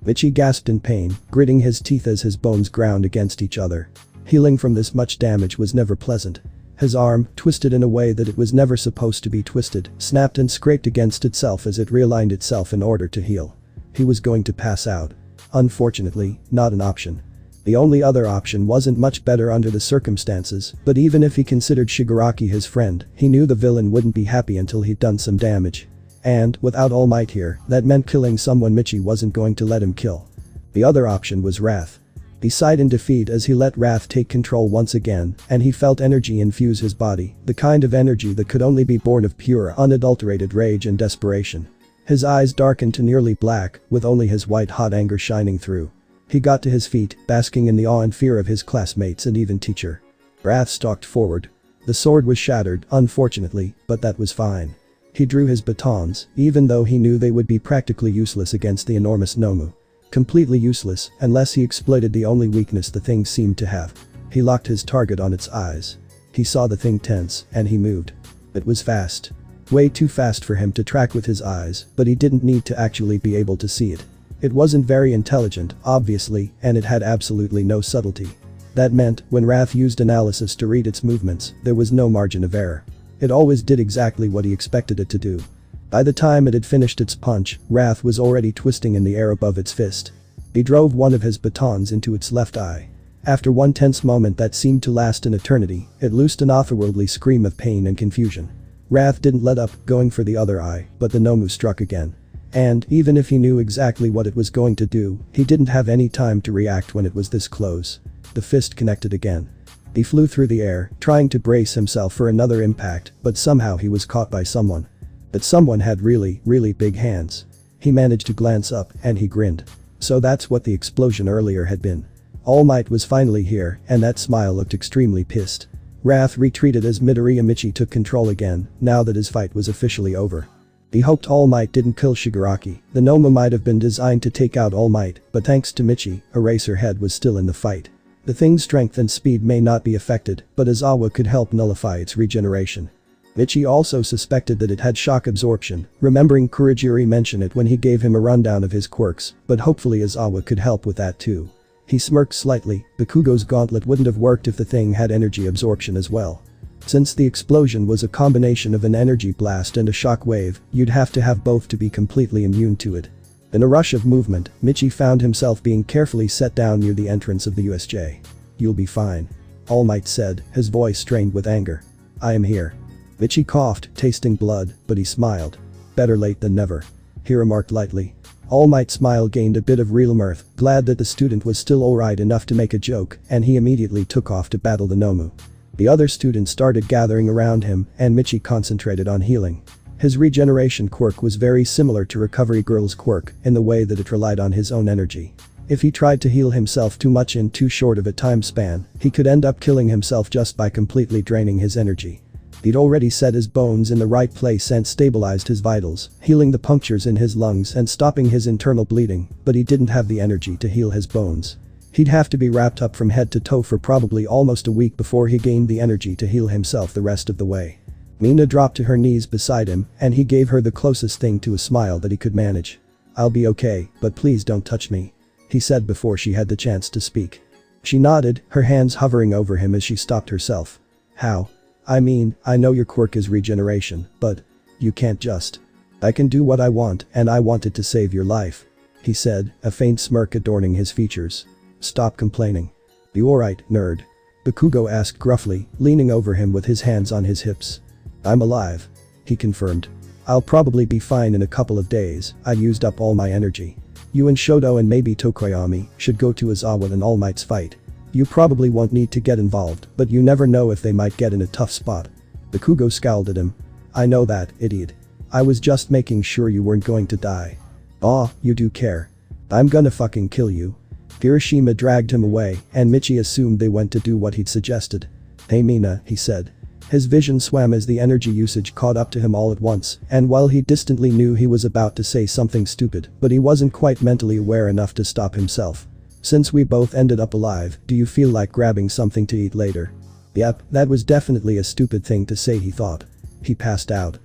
Michi gasped in pain, gritting his teeth as his bones ground against each other. Healing from this much damage was never pleasant. His arm, twisted in a way that it was never supposed to be twisted, snapped and scraped against itself as it realigned itself in order to heal. He was going to pass out. Unfortunately, not an option. The only other option wasn't much better under the circumstances, but even if he considered Shigaraki his friend, he knew the villain wouldn't be happy until he'd done some damage. And, without All Might here, that meant killing someone Michi wasn't going to let him kill. The other option was Wrath. He sighed in defeat as he let Wrath take control once again, and he felt energy infuse his body, the kind of energy that could only be born of pure, unadulterated rage and desperation. His eyes darkened to nearly black, with only his white-hot anger shining through. He got to his feet, basking in the awe and fear of his classmates and even teacher. Wrath stalked forward. The sword was shattered, unfortunately, but that was fine. He drew his batons, even though he knew they would be practically useless against the enormous Nomu. Completely useless, unless he exploited the only weakness the thing seemed to have. He locked his target on its eyes. He saw the thing tense, and he moved. It was fast. Way too fast for him to track with his eyes, but he didn't need to actually be able to see it. It wasn't very intelligent, obviously, and it had absolutely no subtlety. That meant, when Wrath used analysis to read its movements, there was no margin of error. It always did exactly what he expected it to do. By the time it had finished its punch, Wrath was already twisting in the air above its fist. He drove one of his batons into its left eye. After one tense moment that seemed to last an eternity, it loosed an otherworldly scream of pain and confusion. Wrath didn't let up, going for the other eye, but the Nomu struck again. And, even if he knew exactly what it was going to do, he didn't have any time to react when it was this close. The fist connected again. He flew through the air, trying to brace himself for another impact, but somehow he was caught by someone. That someone had really, really big hands. He managed to glance up, and he grinned. So that's what the explosion earlier had been. All Might was finally here, and that smile looked extremely pissed. Wrath retreated as Midoriya Michi took control again, now that his fight was officially over. He hoped All Might didn't kill Shigaraki. The Nomu might have been designed to take out All Might, but thanks to Michi, Eraserhead was still in the fight. The thing's strength and speed may not be affected, but Izawa could help nullify its regeneration. Michi also suspected that it had shock absorption, remembering Kurogiri mention it when he gave him a rundown of his quirks, but hopefully Izawa could help with that too. He smirked slightly. Bakugo's gauntlet wouldn't have worked if the thing had energy absorption as well. Since the explosion was a combination of an energy blast and a shock wave, you'd have to have both to be completely immune to it. In a rush of movement, Michi found himself being carefully set down near the entrance of the USJ. "You'll be fine," All Might said, his voice strained with anger. "I am here." Michi coughed, tasting blood, but he smiled. "Better late than never," he remarked lightly. All Might's smile gained a bit of real mirth, glad that the student was still alright enough to make a joke, and he immediately took off to battle the Nomu. The other students started gathering around him, and Michi concentrated on healing. His regeneration quirk was very similar to Recovery Girl's quirk in the way that it relied on his own energy. If he tried to heal himself too much in too short of a time span, he could end up killing himself just by completely draining his energy. He'd already set his bones in the right place and stabilized his vitals, healing the punctures in his lungs and stopping his internal bleeding, but he didn't have the energy to heal his bones. He'd have to be wrapped up from head to toe for probably almost a week before he gained the energy to heal himself the rest of the way. Mina dropped to her knees beside him, and he gave her the closest thing to a smile that he could manage. "I'll be okay, but please don't touch me," he said before she had the chance to speak. She nodded, her hands hovering over him as she stopped herself. "How? I mean, I know your quirk is regeneration, but you can't just. I can do what I want, and I wanted to save your life," he said, a faint smirk adorning his features. "Stop complaining." "Be alright, nerd?" Bakugo asked gruffly, leaning over him with his hands on his hips. "I'm alive," he confirmed. "I'll probably be fine in a couple of days. I used up all my energy. You and Shoto and maybe Tokoyami should go to Izawa and All Might's fight. You probably won't need to get involved, but you never know if they might get in a tough spot." Bakugo scowled at him. "I know that, idiot. I was just making sure you weren't going to die." "Aw, you do care. I'm gonna fucking kill you." Hiroshima dragged him away, and Michi assumed they went to do what he'd suggested. "Hey Mina," he said. His vision swam as the energy usage caught up to him all at once, and while he distantly knew he was about to say something stupid, but he wasn't quite mentally aware enough to stop himself. "Since we both ended up alive, do you feel like grabbing something to eat later?" Yep, that was definitely a stupid thing to say, he thought. He passed out.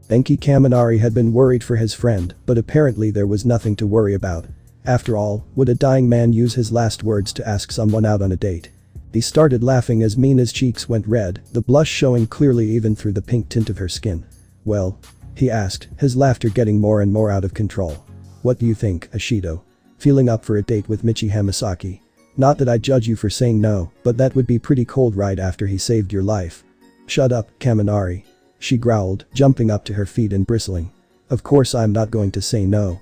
Denki Kaminari had been worried for his friend, but apparently there was nothing to worry about. After all, would a dying man use his last words to ask someone out on a date? He started laughing as Mina's cheeks went red, the blush showing clearly even through the pink tint of her skin. "Well?" he asked, his laughter getting more and more out of control. "What do you think, Ashido? Feeling up for a date with Michi Hamasaki? Not that I judge you for saying no, but that would be pretty cold right after he saved your life." "Shut up, Kaminari," she growled, jumping up to her feet and bristling. "Of course I'm not going to say no,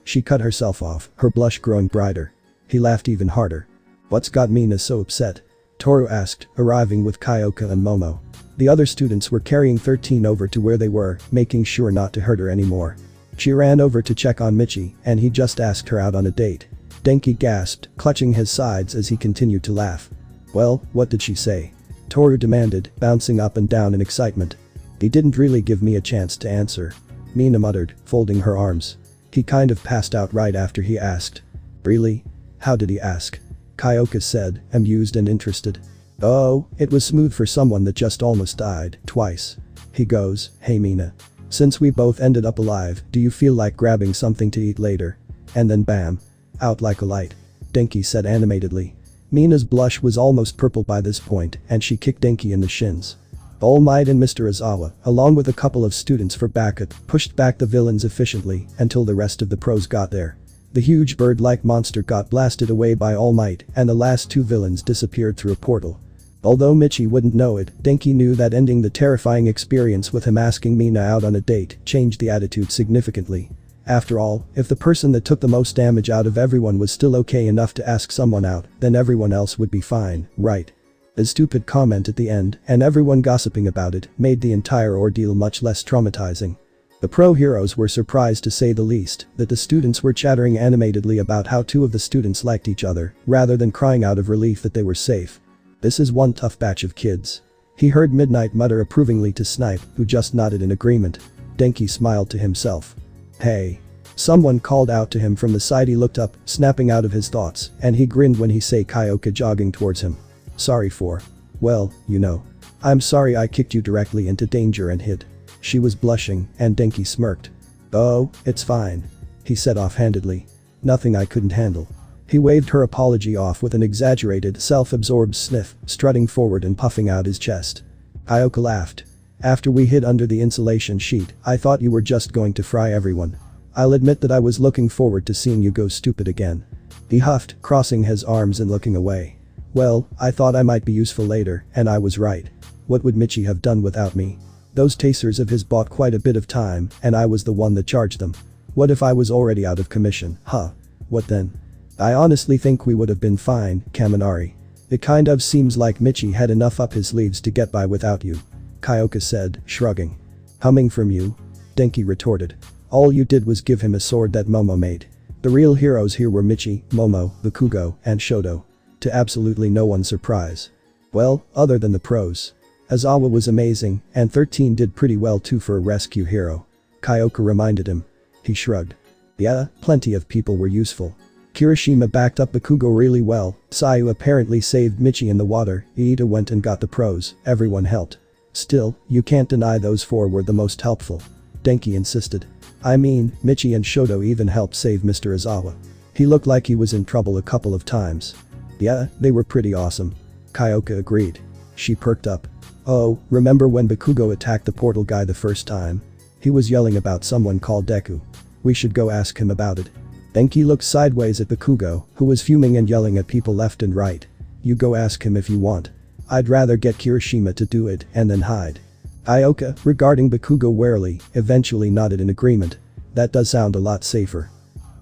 She cut herself off, her blush growing brighter. He laughed even harder. "What's got Mina so upset?" Toru asked, arriving with Kyoka and Momo. The other students were carrying 13 over to where they were, making sure not to hurt her anymore. She ran over to check on Michi, and he just asked her out on a date. Denki gasped, clutching his sides as he continued to laugh. "Well, what did she say?" Toru demanded, bouncing up and down in excitement. "He didn't really give me a chance to answer," Mina muttered, folding her arms. "He kind of passed out right after he asked." "Really? How did he ask?" Kyoka said, amused and interested. "Oh, it was smooth for someone that just almost died, twice. He goes, 'Hey Mina. Since we both ended up alive, do you feel like grabbing something to eat later?' And then bam. Out like a light," Denki said animatedly. Mina's blush was almost purple by this point, and she kicked Denki in the shins. All Might and Mr. Izawa, along with a couple of students for backup, pushed back the villains efficiently until the rest of the pros got there. The huge bird-like monster got blasted away by All Might, and the last two villains disappeared through a portal. Although Michi wouldn't know it, Denki knew that ending the terrifying experience with him asking Mina out on a date changed the attitude significantly. After all, if the person that took the most damage out of everyone was still okay enough to ask someone out, then everyone else would be fine, right? A stupid comment at the end, and everyone gossiping about it, made the entire ordeal much less traumatizing. The pro heroes were surprised, to say the least, that the students were chattering animatedly about how two of the students liked each other, rather than crying out of relief that they were safe. "This is one tough batch of kids," he heard Midnight mutter approvingly to Snipe, who just nodded in agreement. Denki smiled to himself. "Hey. Someone called out to him from the side. He looked up, snapping out of his thoughts, and he grinned when he saw Kyoka jogging towards him. Sorry for. Well, you know. I'm sorry I kicked you directly into danger and hid. She was blushing, and Denki smirked. Oh, it's fine. He said offhandedly. Nothing I couldn't handle. He waved her apology off with an exaggerated, self-absorbed sniff, strutting forward and puffing out his chest. Kyoka laughed. After we hid under the insulation sheet, I thought you were just going to fry everyone. I'll admit that I was looking forward to seeing you go stupid again. He huffed, crossing his arms and looking away. Well, I thought I might be useful later, and I was right. What would Michi have done without me? Those tasers of his bought quite a bit of time, and I was the one that charged them. What if I was already out of commission, huh? What then? I honestly think we would have been fine, Kaminari. It kind of seems like Michi had enough up his sleeves to get by without you. Kyoka said, shrugging. Humming from you? Denki retorted. All you did was give him a sword that Momo made. The real heroes here were Michi, Momo, Bakugo, and Shoto. To absolutely no one's surprise. Well, other than the pros. Aizawa was amazing, and 13 did pretty well too for a rescue hero. Kyoka reminded him. He shrugged. Yeah, plenty of people were useful. Kirishima backed up Bakugo really well, Sayu apparently saved Michi in the water, Iida went and got the pros, everyone helped. Still, you can't deny those four were the most helpful. Denki insisted. I mean, Michi and Shoto even helped save Mr. Aizawa. He looked like he was in trouble a couple of times. Yeah, they were pretty awesome. Kyoka agreed. She perked up. Oh, remember when Bakugo attacked the portal guy the first time? He was yelling about someone called Deku. We should go ask him about it. Denki looked sideways at Bakugo, who was fuming and yelling at people left and right. You go ask him if you want. I'd rather get Kirishima to do it and then hide. Kyoka, regarding Bakugo warily, eventually nodded in agreement. That does sound a lot safer.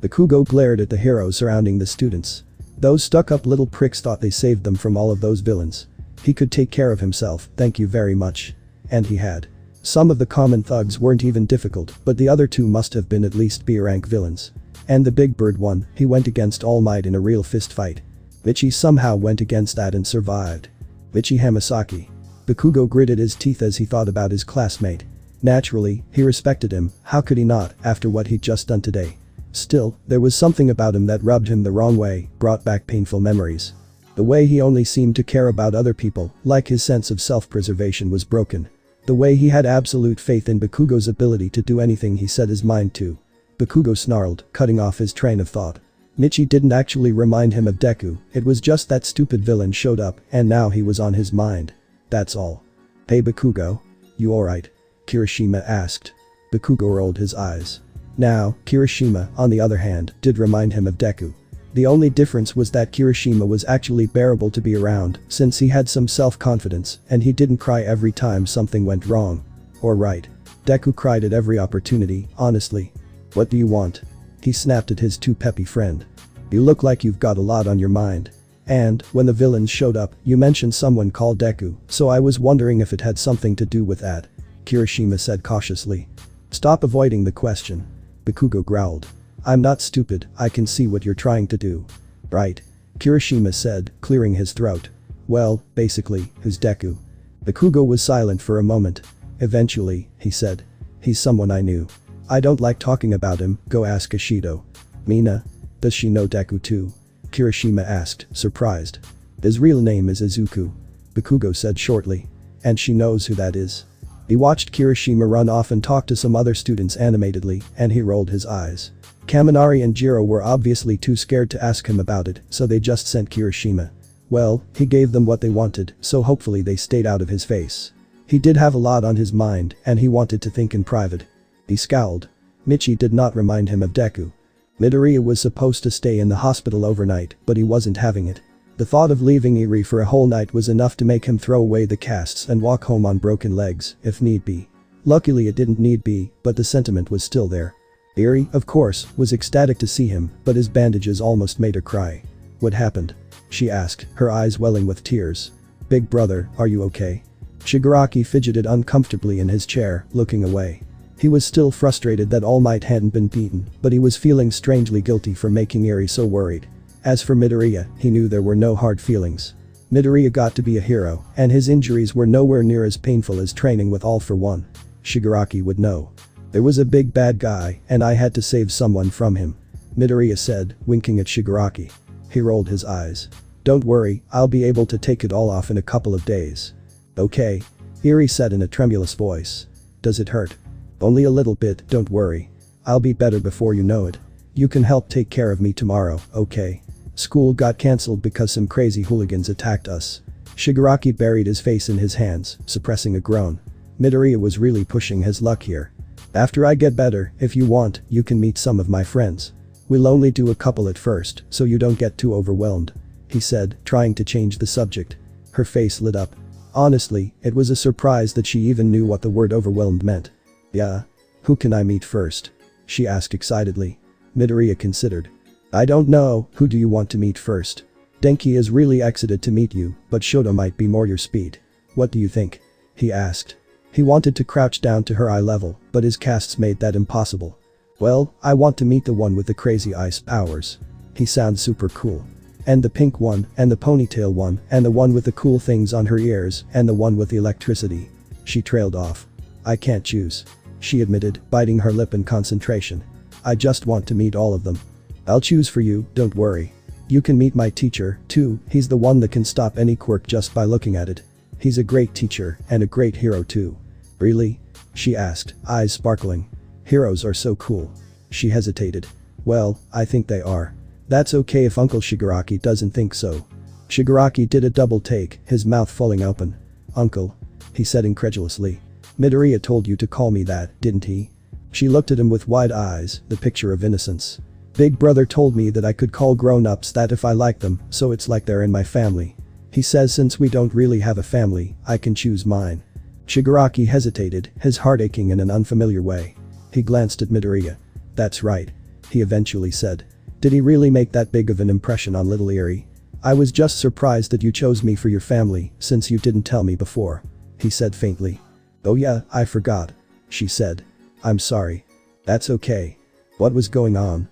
Bakugo glared at the heroes surrounding the students. Those stuck-up little pricks thought they saved them from all of those villains. He could take care of himself, thank you very much. And he had. Some of the common thugs weren't even difficult, but the other two must have been at least B-rank villains. And the Big Bird one, he went against All Might in a real fist fight. Michi somehow went against that and survived. Michi Hamasaki. Bakugo gritted his teeth as he thought about his classmate. Naturally, he respected him, how could he not, after what he'd just done today? Still, there was something about him that rubbed him the wrong way, brought back painful memories. The way he only seemed to care about other people, like his sense of self-preservation was broken. The way he had absolute faith in Bakugo's ability to do anything he set his mind to. Bakugo snarled, cutting off his train of thought. Michi didn't actually remind him of Deku, it was just that stupid villain showed up and now he was on his mind. That's all. Hey Bakugo? You alright? Kirishima asked. Bakugo rolled his eyes. Now, Kirishima, on the other hand, did remind him of Deku. The only difference was that Kirishima was actually bearable to be around since he had some self-confidence and he didn't cry every time something went wrong. Or right. Deku cried at every opportunity, honestly. What do you want? He snapped at his too peppy friend. You look like you've got a lot on your mind. And, when the villains showed up, you mentioned someone called Deku, so I was wondering if it had something to do with that. Kirishima said cautiously. Stop avoiding the question. Bakugo growled. I'm not stupid, I can see what you're trying to do. Right. Kirishima said, clearing his throat. Well, basically, who's Deku? Bakugo was silent for a moment. Eventually, he said. He's someone I knew. I don't like talking about him, go ask Ishido. Mina? Does she know Deku too? Kirishima asked, surprised. His real name is Izuku. Bakugo said shortly. And she knows who that is. He watched Kirishima run off and talk to some other students animatedly, and he rolled his eyes. Kaminari and Jiro were obviously too scared to ask him about it, so they just sent Kirishima. Well, he gave them what they wanted, so hopefully they stayed out of his face. He did have a lot on his mind, and he wanted to think in private. He scowled. Michi did not remind him of Deku. Midoriya was supposed to stay in the hospital overnight, but he wasn't having it. The thought of leaving Eri for a whole night was enough to make him throw away the casts and walk home on broken legs, if need be. Luckily it didn't need be, but the sentiment was still there. Eri, of course, was ecstatic to see him, but his bandages almost made her cry. What happened? She asked, her eyes welling with tears. Big brother, are you okay? Shigaraki fidgeted uncomfortably in his chair, looking away. He was still frustrated that All Might hadn't been beaten, but he was feeling strangely guilty for making Eri so worried. As for Midoriya, he knew there were no hard feelings. Midoriya got to be a hero, and his injuries were nowhere near as painful as training with All for One. Shigaraki would know. There was a big bad guy, and I had to save someone from him," Midoriya said, winking at Shigaraki. He rolled his eyes. "Don't worry, I'll be able to take it all off in a couple of days." "Okay," Eri said in a tremulous voice. "Does it hurt?" "Only a little bit, don't worry. I'll be better before you know it. You can help take care of me tomorrow, okay? School got cancelled because some crazy hooligans attacked us." Shigaraki buried his face in his hands, suppressing a groan. Midoriya was really pushing his luck here. "After I get better, if you want, you can meet some of my friends. We'll only do a couple at first, so you don't get too overwhelmed," he said, trying to change the subject. Her face lit up. Honestly, it was a surprise that she even knew what the word overwhelmed meant. "Yeah? Who can I meet first?" she asked excitedly. Midoriya considered. "I don't know, who do you want to meet first? Denki is really excited to meet you, but Shoto might be more your speed. What do you think?" he asked. He wanted to crouch down to her eye level, but his casts made that impossible. "Well, I want to meet the one with the crazy ice powers. He sounds super cool. And the pink one, and the ponytail one, and the one with the cool things on her ears, and the one with the electricity." She trailed off. "I can't choose," she admitted, biting her lip in concentration. "I just want to meet all of them. I'll choose for you, don't worry. You can meet my teacher, too, he's the one that can stop any quirk just by looking at it. He's a great teacher, and a great hero too." "Really?" she asked, eyes sparkling. "Heroes are so cool." She hesitated. "Well, I think they are. That's okay if Uncle Shigaraki doesn't think so." Shigaraki did a double take, his mouth falling open. "Uncle?" he said incredulously. "Midoriya told you to call me that, didn't he?" She looked at him with wide eyes, the picture of innocence. "Big brother told me that I could call grown-ups that if I like them, so it's like they're in my family. He says since we don't really have a family, I can choose mine." Shigaraki hesitated, his heart aching in an unfamiliar way. He glanced at Midoriya. "That's right," he eventually said. "Did he really make that big of an impression on little Eri? I was just surprised that you chose me for your family, since you didn't tell me before," he said faintly. "Oh yeah, I forgot," she said. "I'm sorry." "That's okay. What was going on?"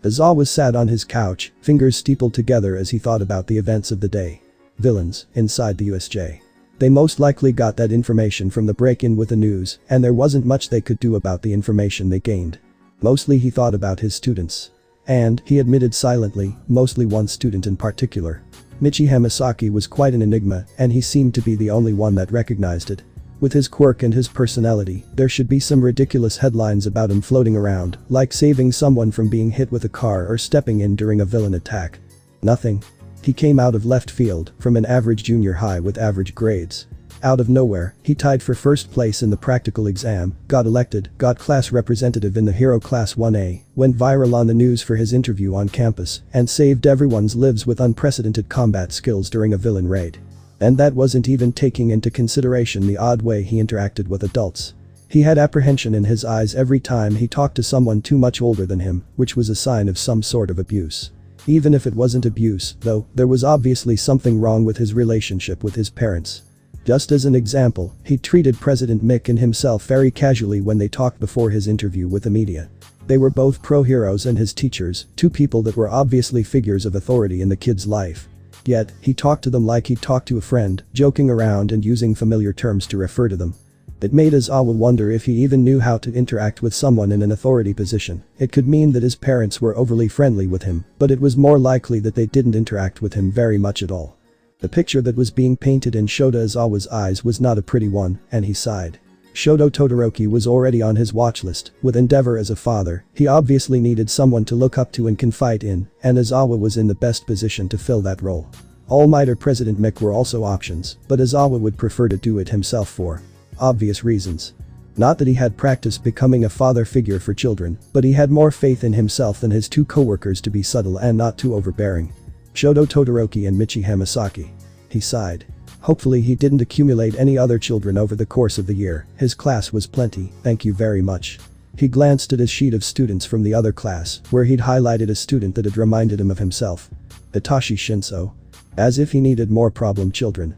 Izawa sat on his couch, fingers steepled together as he thought about the events of the day. Villains, inside the USJ. They most likely got that information from the break-in with the news, and there wasn't much they could do about the information they gained. Mostly he thought about his students. And, he admitted silently, mostly one student in particular. Michi Hamasaki was quite an enigma, and he seemed to be the only one that recognized it. With his quirk and his personality, there should be some ridiculous headlines about him floating around, like saving someone from being hit with a car or stepping in during a villain attack. Nothing. He came out of left field, from an average junior high with average grades. Out of nowhere, he tied for first place in the practical exam, got elected, got class representative in the Hero Class 1A, went viral on the news for his interview on campus, and saved everyone's lives with unprecedented combat skills during a villain raid. And that wasn't even taking into consideration the odd way he interacted with adults. He had apprehension in his eyes every time he talked to someone too much older than him, which was a sign of some sort of abuse. Even if it wasn't abuse, though, there was obviously something wrong with his relationship with his parents. Just as an example, he treated President Mick and himself very casually when they talked before his interview with the media. They were both pro-heroes and his teachers, two people that were obviously figures of authority in the kid's life. Yet, he talked to them like he'd talk to a friend, joking around and using familiar terms to refer to them. It made Izawa wonder if he even knew how to interact with someone in an authority position. It could mean that his parents were overly friendly with him, but it was more likely that they didn't interact with him very much at all. The picture that was being painted in Shota Izawa's eyes was not a pretty one, and he sighed. Shoto Todoroki was already on his watch list. With Endeavor as a father, he obviously needed someone to look up to and confide in, and Izawa was in the best position to fill that role. All Might or President Mick were also options, but Izawa would prefer to do it himself for obvious reasons. Not that he had practiced becoming a father figure for children, but he had more faith in himself than his two co-workers to be subtle and not too overbearing. Shoto Todoroki and Michi Hamasaki. He sighed. Hopefully he didn't accumulate any other children over the course of the year, his class was plenty, thank you very much. He glanced at his sheet of students from the other class, where he'd highlighted a student that had reminded him of himself. Itachi Shinso. As if he needed more problem children.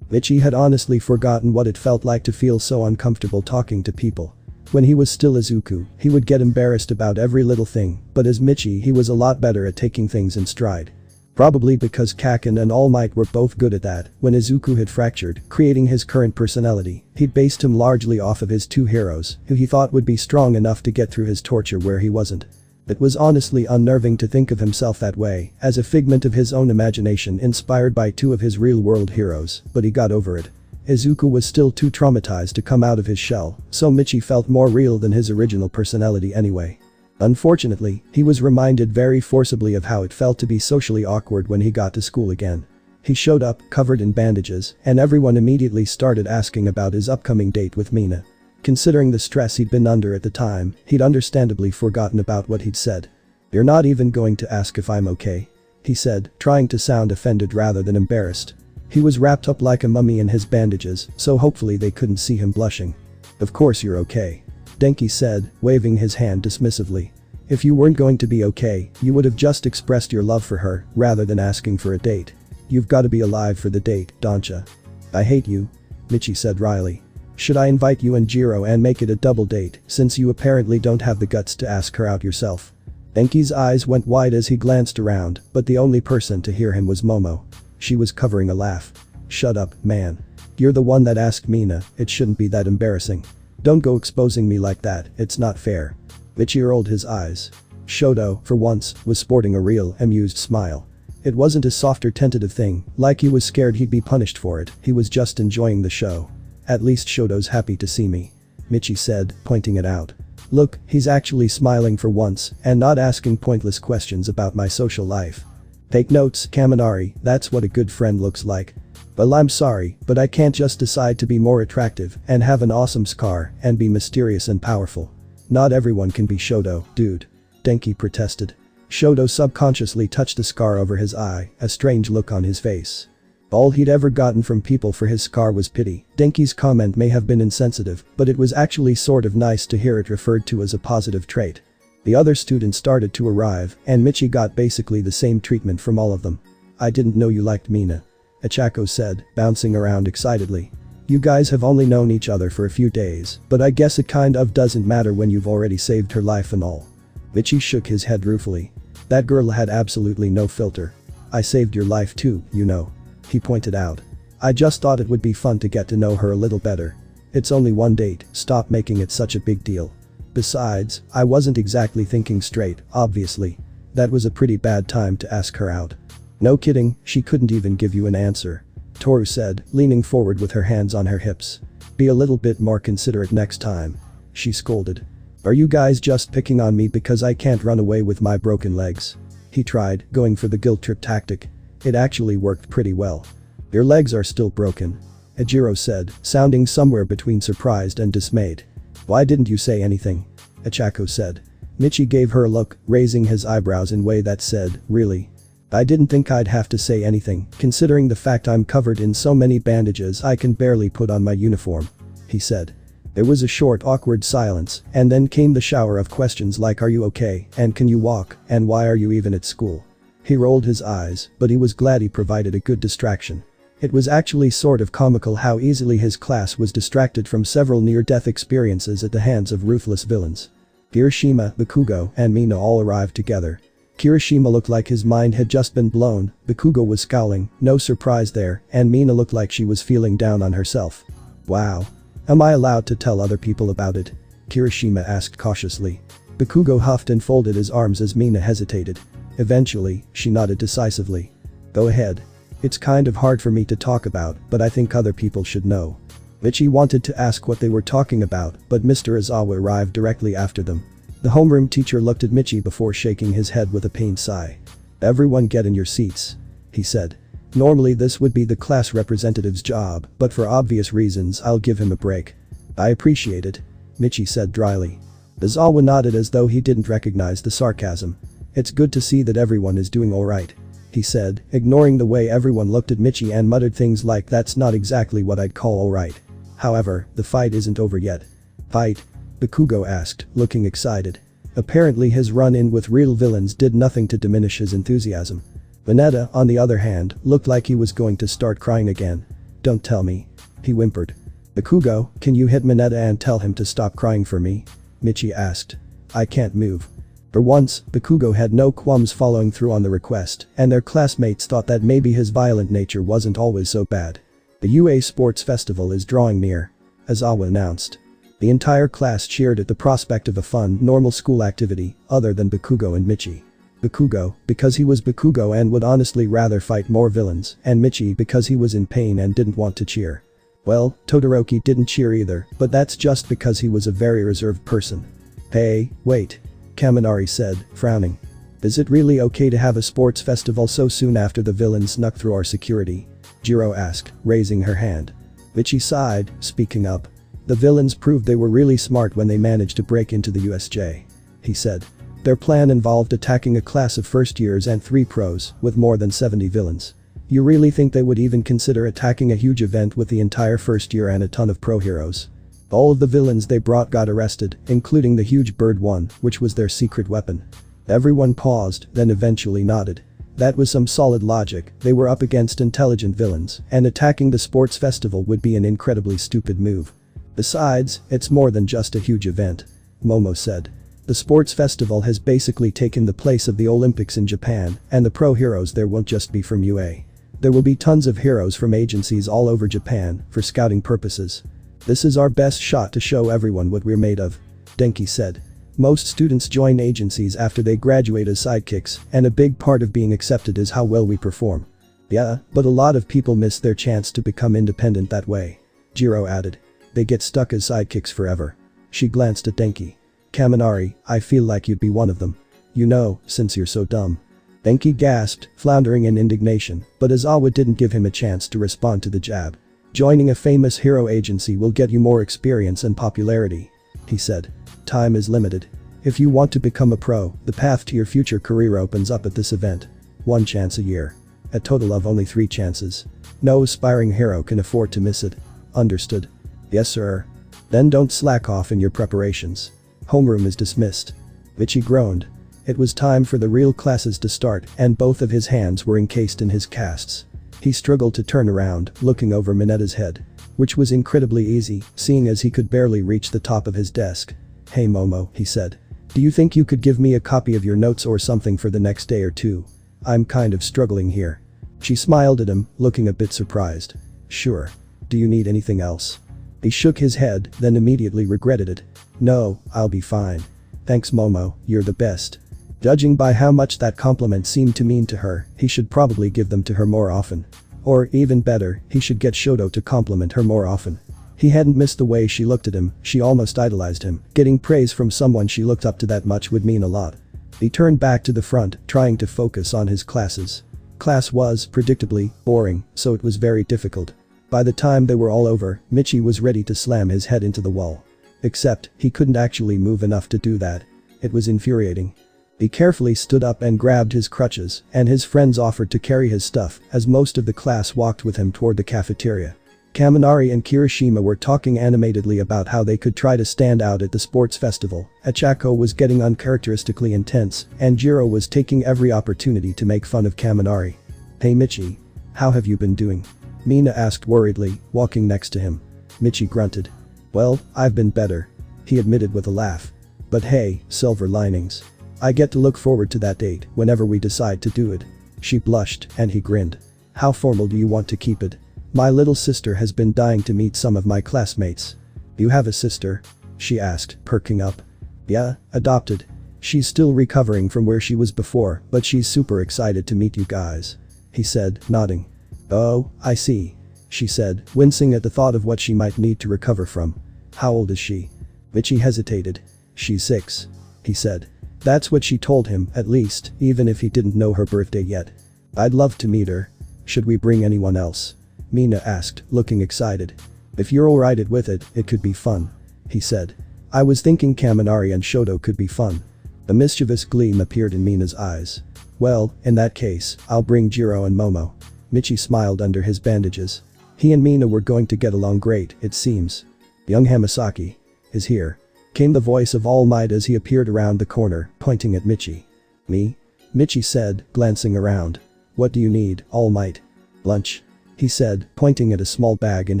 Michi had honestly forgotten what it felt like to feel so uncomfortable talking to people. When he was still Izuku, he would get embarrassed about every little thing, but as Michi he was a lot better at taking things in stride. Probably because Kaken and All Might were both good at that. When Izuku had fractured, creating his current personality, he'd based him largely off of his two heroes, who he thought would be strong enough to get through his torture where he wasn't. It was honestly unnerving to think of himself that way, as a figment of his own imagination inspired by two of his real-world heroes, but he got over it. Izuku was still too traumatized to come out of his shell, so Michi felt more real than his original personality anyway. Unfortunately, he was reminded very forcibly of how it felt to be socially awkward when he got to school again. He showed up, covered in bandages, and everyone immediately started asking about his upcoming date with Mina. Considering the stress he'd been under at the time, he'd understandably forgotten about what he'd said. "You're not even going to ask if I'm okay?" he said, trying to sound offended rather than embarrassed. He was wrapped up like a mummy in his bandages, so hopefully they couldn't see him blushing. "Of course you're okay," Denki said, waving his hand dismissively. "If you weren't going to be okay, you would have just expressed your love for her, rather than asking for a date. You've gotta be alive for the date, don'tcha?" "I hate you," Michi said wryly. "Should I invite you and Jiro and make it a double date, since you apparently don't have the guts to ask her out yourself?" Denki's eyes went wide as he glanced around, but the only person to hear him was Momo. She was covering a laugh. "Shut up, man. You're the one that asked Mina, it shouldn't be that embarrassing. Don't go exposing me like that, it's not fair." Michi rolled his eyes. Shoto, for once, was sporting a real, amused smile. It wasn't a soft or tentative thing, like he was scared he'd be punished for it, he was just enjoying the show. "At least Shoto's happy to see me," Michi said, pointing it out. "Look, he's actually smiling for once, and not asking pointless questions about my social life. Take notes, Kaminari, that's what a good friend looks like. Well, I'm sorry, but I can't just decide to be more attractive and have an awesome scar and be mysterious and powerful. Not everyone can be Shoto, dude," Denki protested. Shoto subconsciously touched the scar over his eye, a strange look on his face. All he'd ever gotten from people for his scar was pity. Denki's comment may have been insensitive, but it was actually sort of nice to hear it referred to as a positive trait. The other students started to arrive, and Michi got basically the same treatment from all of them. "I didn't know you liked Mina," Ichako said, bouncing around excitedly. "You guys have only known each other for a few days, but I guess it kind of doesn't matter when you've already saved her life and all." Michi shook his head ruefully. "That girl had absolutely no filter. I saved your life too, you know," he pointed out. "I just thought it would be fun to get to know her a little better. It's only one date, stop making it such a big deal. Besides, I wasn't exactly thinking straight, obviously. That was a pretty bad time to ask her out." "No kidding, she couldn't even give you an answer," Toru said, leaning forward with her hands on her hips. "Be a little bit more considerate next time," she scolded. "Are you guys just picking on me because I can't run away with my broken legs?" He tried, going for the guilt trip tactic. It actually worked pretty well. "Your legs are still broken," Ejiro said, sounding somewhere between surprised and dismayed. "Why didn't you say anything?" Ichako said. Michi gave her a look, raising his eyebrows in a way that said, "Really? I didn't think I'd have to say anything, considering the fact I'm covered in so many bandages I can barely put on my uniform," he said. There was a short awkward silence, and then came the shower of questions like "Are you okay?" and "Can you walk?" and "Why are you even at school?" He rolled his eyes, but he was glad he provided a good distraction. It was actually sort of comical how easily his class was distracted from several near-death experiences at the hands of ruthless villains. Kirishima, Bakugo, and Mina all arrived together. Kirishima looked like his mind had just been blown, Bakugo was scowling, no surprise there, and Mina looked like she was feeling down on herself. "Wow. Am I allowed to tell other people about it?" Kirishima asked cautiously. Bakugo huffed and folded his arms as Mina hesitated. Eventually, she nodded decisively. "Go ahead. It's kind of hard for me to talk about, but I think other people should know." Michi wanted to ask what they were talking about, but Mr. Izawa arrived directly after them. The homeroom teacher looked at Michi before shaking his head with a pained sigh. "Everyone get in your seats," he said. Normally this would be the class representative's job, but for obvious reasons I'll give him a break. "I appreciate it," Michi said dryly. Izawa nodded as though he didn't recognize the sarcasm. "It's good to see that everyone is doing alright," he said, ignoring the way everyone looked at Michi and muttered things like "That's not exactly what I'd call alright. However, the fight isn't over yet." "Fight?" Bakugo asked, looking excited. Apparently his run-in with real villains did nothing to diminish his enthusiasm. Mineta, on the other hand, looked like he was going to start crying again. "Don't tell me," he whimpered. "Bakugo, can you hit Mineta and tell him to stop crying for me?" Michi asked. "I can't move." For once, Bakugo had no qualms following through on the request, and their classmates thought that maybe his violent nature wasn't always so bad. The UA Sports Festival is drawing near, Aizawa announced. The entire class cheered at the prospect of a fun, normal school activity, other than Bakugo and Michi. Bakugo, because he was Bakugo and would honestly rather fight more villains, and Michi because he was in pain and didn't want to cheer. Well, Todoroki didn't cheer either, but that's just because he was a very reserved person. Hey, wait. Kaminari said, frowning. Is it really okay to have a sports festival so soon after the villains snuck through our security? Jiro asked, raising her hand. Michi sighed, speaking up. The villains proved they were really smart when they managed to break into the USJ. He said. Their plan involved attacking a class of first years and 3 pros, with more than 70 villains. You really think they would even consider attacking a huge event with the entire first year and a ton of pro heroes? All of the villains they brought got arrested, including the huge bird one, which was their secret weapon. Everyone paused, then eventually nodded. That was some solid logic. They were up against intelligent villains, and attacking the sports festival would be an incredibly stupid move. Besides, it's more than just a huge event. Momo said. The sports festival has basically taken the place of the Olympics in Japan, and the pro heroes there won't just be from UA. There will be tons of heroes from agencies all over Japan, for scouting purposes. This is our best shot to show everyone what we're made of. Denki said. Most students join agencies after they graduate as sidekicks, and a big part of being accepted is how well we perform. Yeah, but a lot of people miss their chance to become independent that way. Jiro added. They get stuck as sidekicks forever. She glanced at Denki. Kaminari, I feel like you'd be one of them. You know, since you're so dumb. Denki gasped, floundering in indignation, but Aizawa didn't give him a chance to respond to the jab. Joining a famous hero agency will get you more experience and popularity. He said. Time is limited. If you want to become a pro, the path to your future career opens up at this event. 1 chance a year. A total of only 3 chances. No aspiring hero can afford to miss it. Understood? Yes sir. Then don't slack off in your preparations. Homeroom is dismissed. Michi groaned. It was time for the real classes to start, and both of his hands were encased in his casts. He struggled to turn around, looking over Minetta's head. Which was incredibly easy, seeing as he could barely reach the top of his desk. Hey Momo, he said. Do you think you could give me a copy of your notes or something for the next day or 2? I'm kind of struggling here. She smiled at him, looking a bit surprised. Sure. Do you need anything else? He shook his head, then immediately regretted it. No, I'll be fine. Thanks Momo, you're the best. Judging by how much that compliment seemed to mean to her, he should probably give them to her more often. Or, even better, he should get Shoto to compliment her more often. He hadn't missed the way she looked at him, she almost idolized him. Getting praise from someone she looked up to that much would mean a lot. He turned back to the front, trying to focus on his classes. Class was, predictably, boring, so it was very difficult. By the time they were all over, Michi was ready to slam his head into the wall. Except, he couldn't actually move enough to do that. It was infuriating. He carefully stood up and grabbed his crutches, and his friends offered to carry his stuff as most of the class walked with him toward the cafeteria. Kaminari and Kirishima were talking animatedly about how they could try to stand out at the sports festival. Achako was getting uncharacteristically intense, and Jiro was taking every opportunity to make fun of Kaminari. Hey Michi. How have you been doing? Mina asked worriedly, walking next to him. Michi grunted. Well, I've been better. He admitted with a laugh. But hey, silver linings. I get to look forward to that date whenever we decide to do it. She blushed, and he grinned. How formal do you want to keep it? My little sister has been dying to meet some of my classmates. You have a sister? She asked, perking up. Yeah, adopted. She's still recovering from where she was before, but she's super excited to meet you guys. He said, nodding. Oh, I see. She said, wincing at the thought of what she might need to recover from. How old is she? Michi hesitated. She's 6. He said. That's what she told him, at least, even if he didn't know her birthday yet. I'd love to meet her. Should we bring anyone else? Mina asked, looking excited. If you're alright with it, it could be fun. He said. I was thinking Kaminari and Shoto could be fun. A mischievous gleam appeared in Mina's eyes. Well, in that case, I'll bring Jiro and Momo. Michi smiled under his bandages. He and Mina were going to get along great, it seems. Young Hamasaki is here. Came the voice of All Might as he appeared around the corner, pointing at Michi. Me? Michi said, glancing around. What do you need, All Might? Lunch. He said, pointing at a small bag in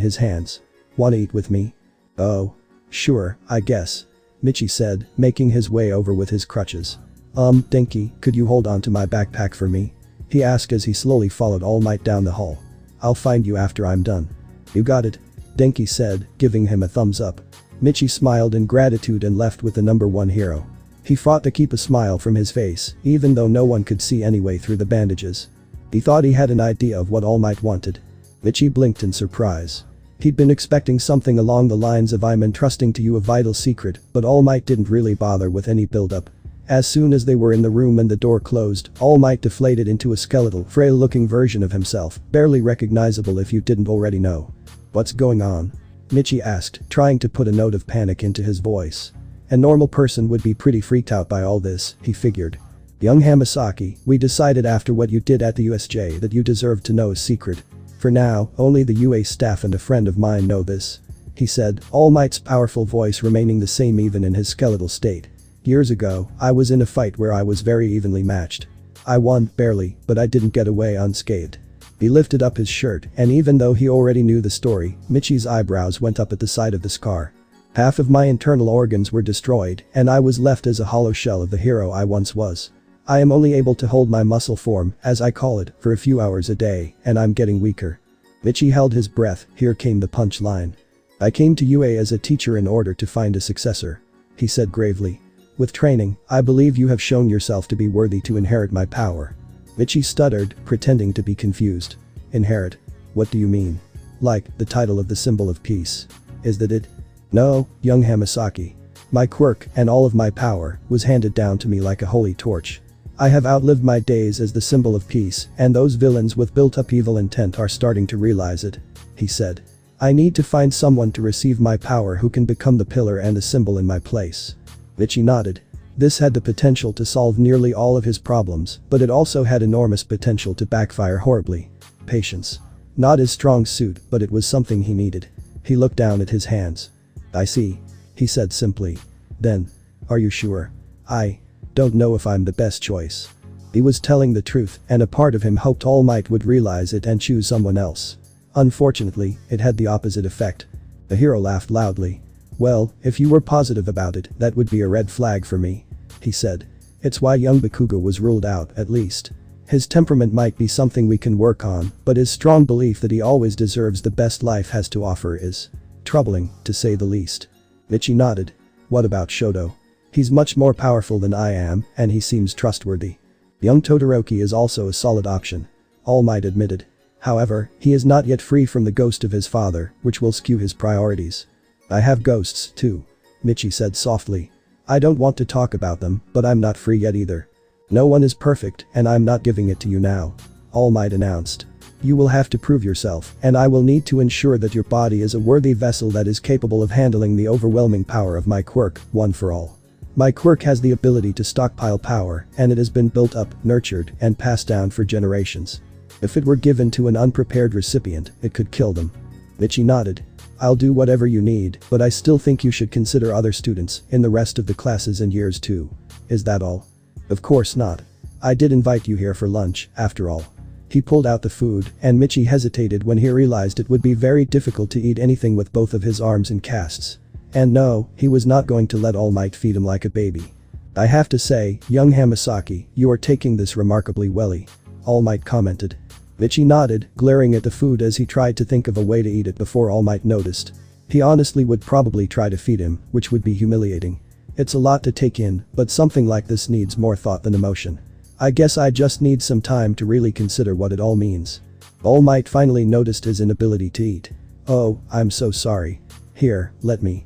his hands. Wanna eat with me? Oh. Sure, I guess. Michi said, making his way over with his crutches. Denki, could you hold on to my backpack for me? He asked as he slowly followed All Might down the hall. I'll find you after I'm done. You got it. Denki said, giving him a thumbs up. Michi smiled in gratitude and left with the number 1 hero. He fought to keep a smile from his face, even though no one could see any way through the bandages. He thought he had an idea of what All Might wanted. Michi blinked in surprise. He'd been expecting something along the lines of I'm entrusting to you a vital secret, but All Might didn't really bother with any build-up. As soon as they were in the room and the door closed, All Might deflated into a skeletal, frail-looking version of himself, barely recognizable if you didn't already know. What's going on? Michi asked, trying to put a note of panic into his voice. A normal person would be pretty freaked out by all this, he figured. Young Hamasaki, we decided after what you did at the USJ that you deserved to know a secret. For now, only the UA staff and a friend of mine know this. He said, All Might's powerful voice remaining the same even in his skeletal state. Years ago, I was in a fight where I was very evenly matched. I won, barely, but I didn't get away unscathed. He lifted up his shirt, and even though he already knew the story, Michi's eyebrows went up at the sight of the scar. Half of my internal organs were destroyed, and I was left as a hollow shell of the hero I once was. I am only able to hold my muscle form, as I call it, for a few hours a day, and I'm getting weaker. Michi held his breath, here came the punchline. I came to UA as a teacher in order to find a successor. He said gravely. With training, I believe you have shown yourself to be worthy to inherit my power. Michi stuttered, pretending to be confused. Inherit? What do you mean? Like, the title of the symbol of peace. Is that it? No, young Hamasaki. My quirk, and all of my power, was handed down to me like a holy torch. I have outlived my days as the symbol of peace, and those villains with built-up evil intent are starting to realize it. He said. I need to find someone to receive my power who can become the pillar and the symbol in my place. Michi nodded. This had the potential to solve nearly all of his problems, but it also had enormous potential to backfire horribly. Patience. Not his strong suit, but it was something he needed. He looked down at his hands. I see. He said simply. Then. Are you sure? I don't know if I'm the best choice. He was telling the truth, and a part of him hoped All Might would realize it and choose someone else. Unfortunately, it had the opposite effect. The hero laughed loudly. Well, if you were positive about it, that would be a red flag for me. He said. It's why young Bakugo was ruled out, at least. His temperament might be something we can work on, but his strong belief that he always deserves the best life has to offer is troubling, to say the least. Michi nodded. What about Shoto? He's much more powerful than I am, and he seems trustworthy. Young Todoroki is also a solid option. All Might admitted. However, he is not yet free from the ghost of his father, which will skew his priorities. I have ghosts, too. Michi said softly. I don't want to talk about them, but I'm not free yet either. No one is perfect, and I'm not giving it to you now. All Might announced. You will have to prove yourself, and I will need to ensure that your body is a worthy vessel that is capable of handling the overwhelming power of my quirk, one for all. My quirk has the ability to stockpile power, and it has been built up, nurtured, and passed down for generations. If it were given to an unprepared recipient, it could kill them. Michi nodded. I'll do whatever you need, but I still think you should consider other students in the rest of the classes and years too. Is that all? Of course not. I did invite you here for lunch, after all. He pulled out the food, and Michi hesitated when he realized it would be very difficult to eat anything with both of his arms in casts. And no, he was not going to let All Might feed him like a baby. I have to say, young Hamasaki, you are taking this remarkably welly. All Might commented. Michi nodded, glaring at the food as he tried to think of a way to eat it before All Might noticed. He honestly would probably try to feed him, which would be humiliating. It's a lot to take in, but something like this needs more thought than emotion. I guess I just need some time to really consider what it all means. All Might finally noticed his inability to eat. Oh, I'm so sorry. Here, let me.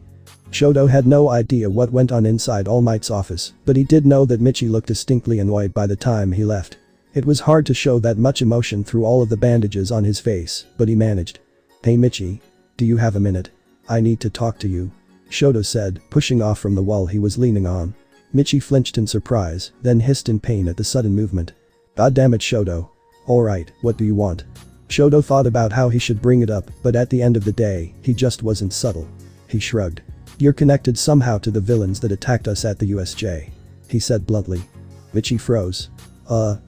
Shoto had no idea what went on inside All Might's office, but he did know that Michi looked distinctly annoyed by the time he left. It was hard to show that much emotion through all of the bandages on his face, but he managed. Hey Michi. Do you have a minute? I need to talk to you. Shoto said, pushing off from the wall he was leaning on. Michi flinched in surprise, then hissed in pain at the sudden movement. God damn it Shoto. Alright, what do you want? Shoto thought about how he should bring it up, but at the end of the day, he just wasn't subtle. He shrugged. You're connected somehow to the villains that attacked us at the USJ. He said bluntly. Michi froze.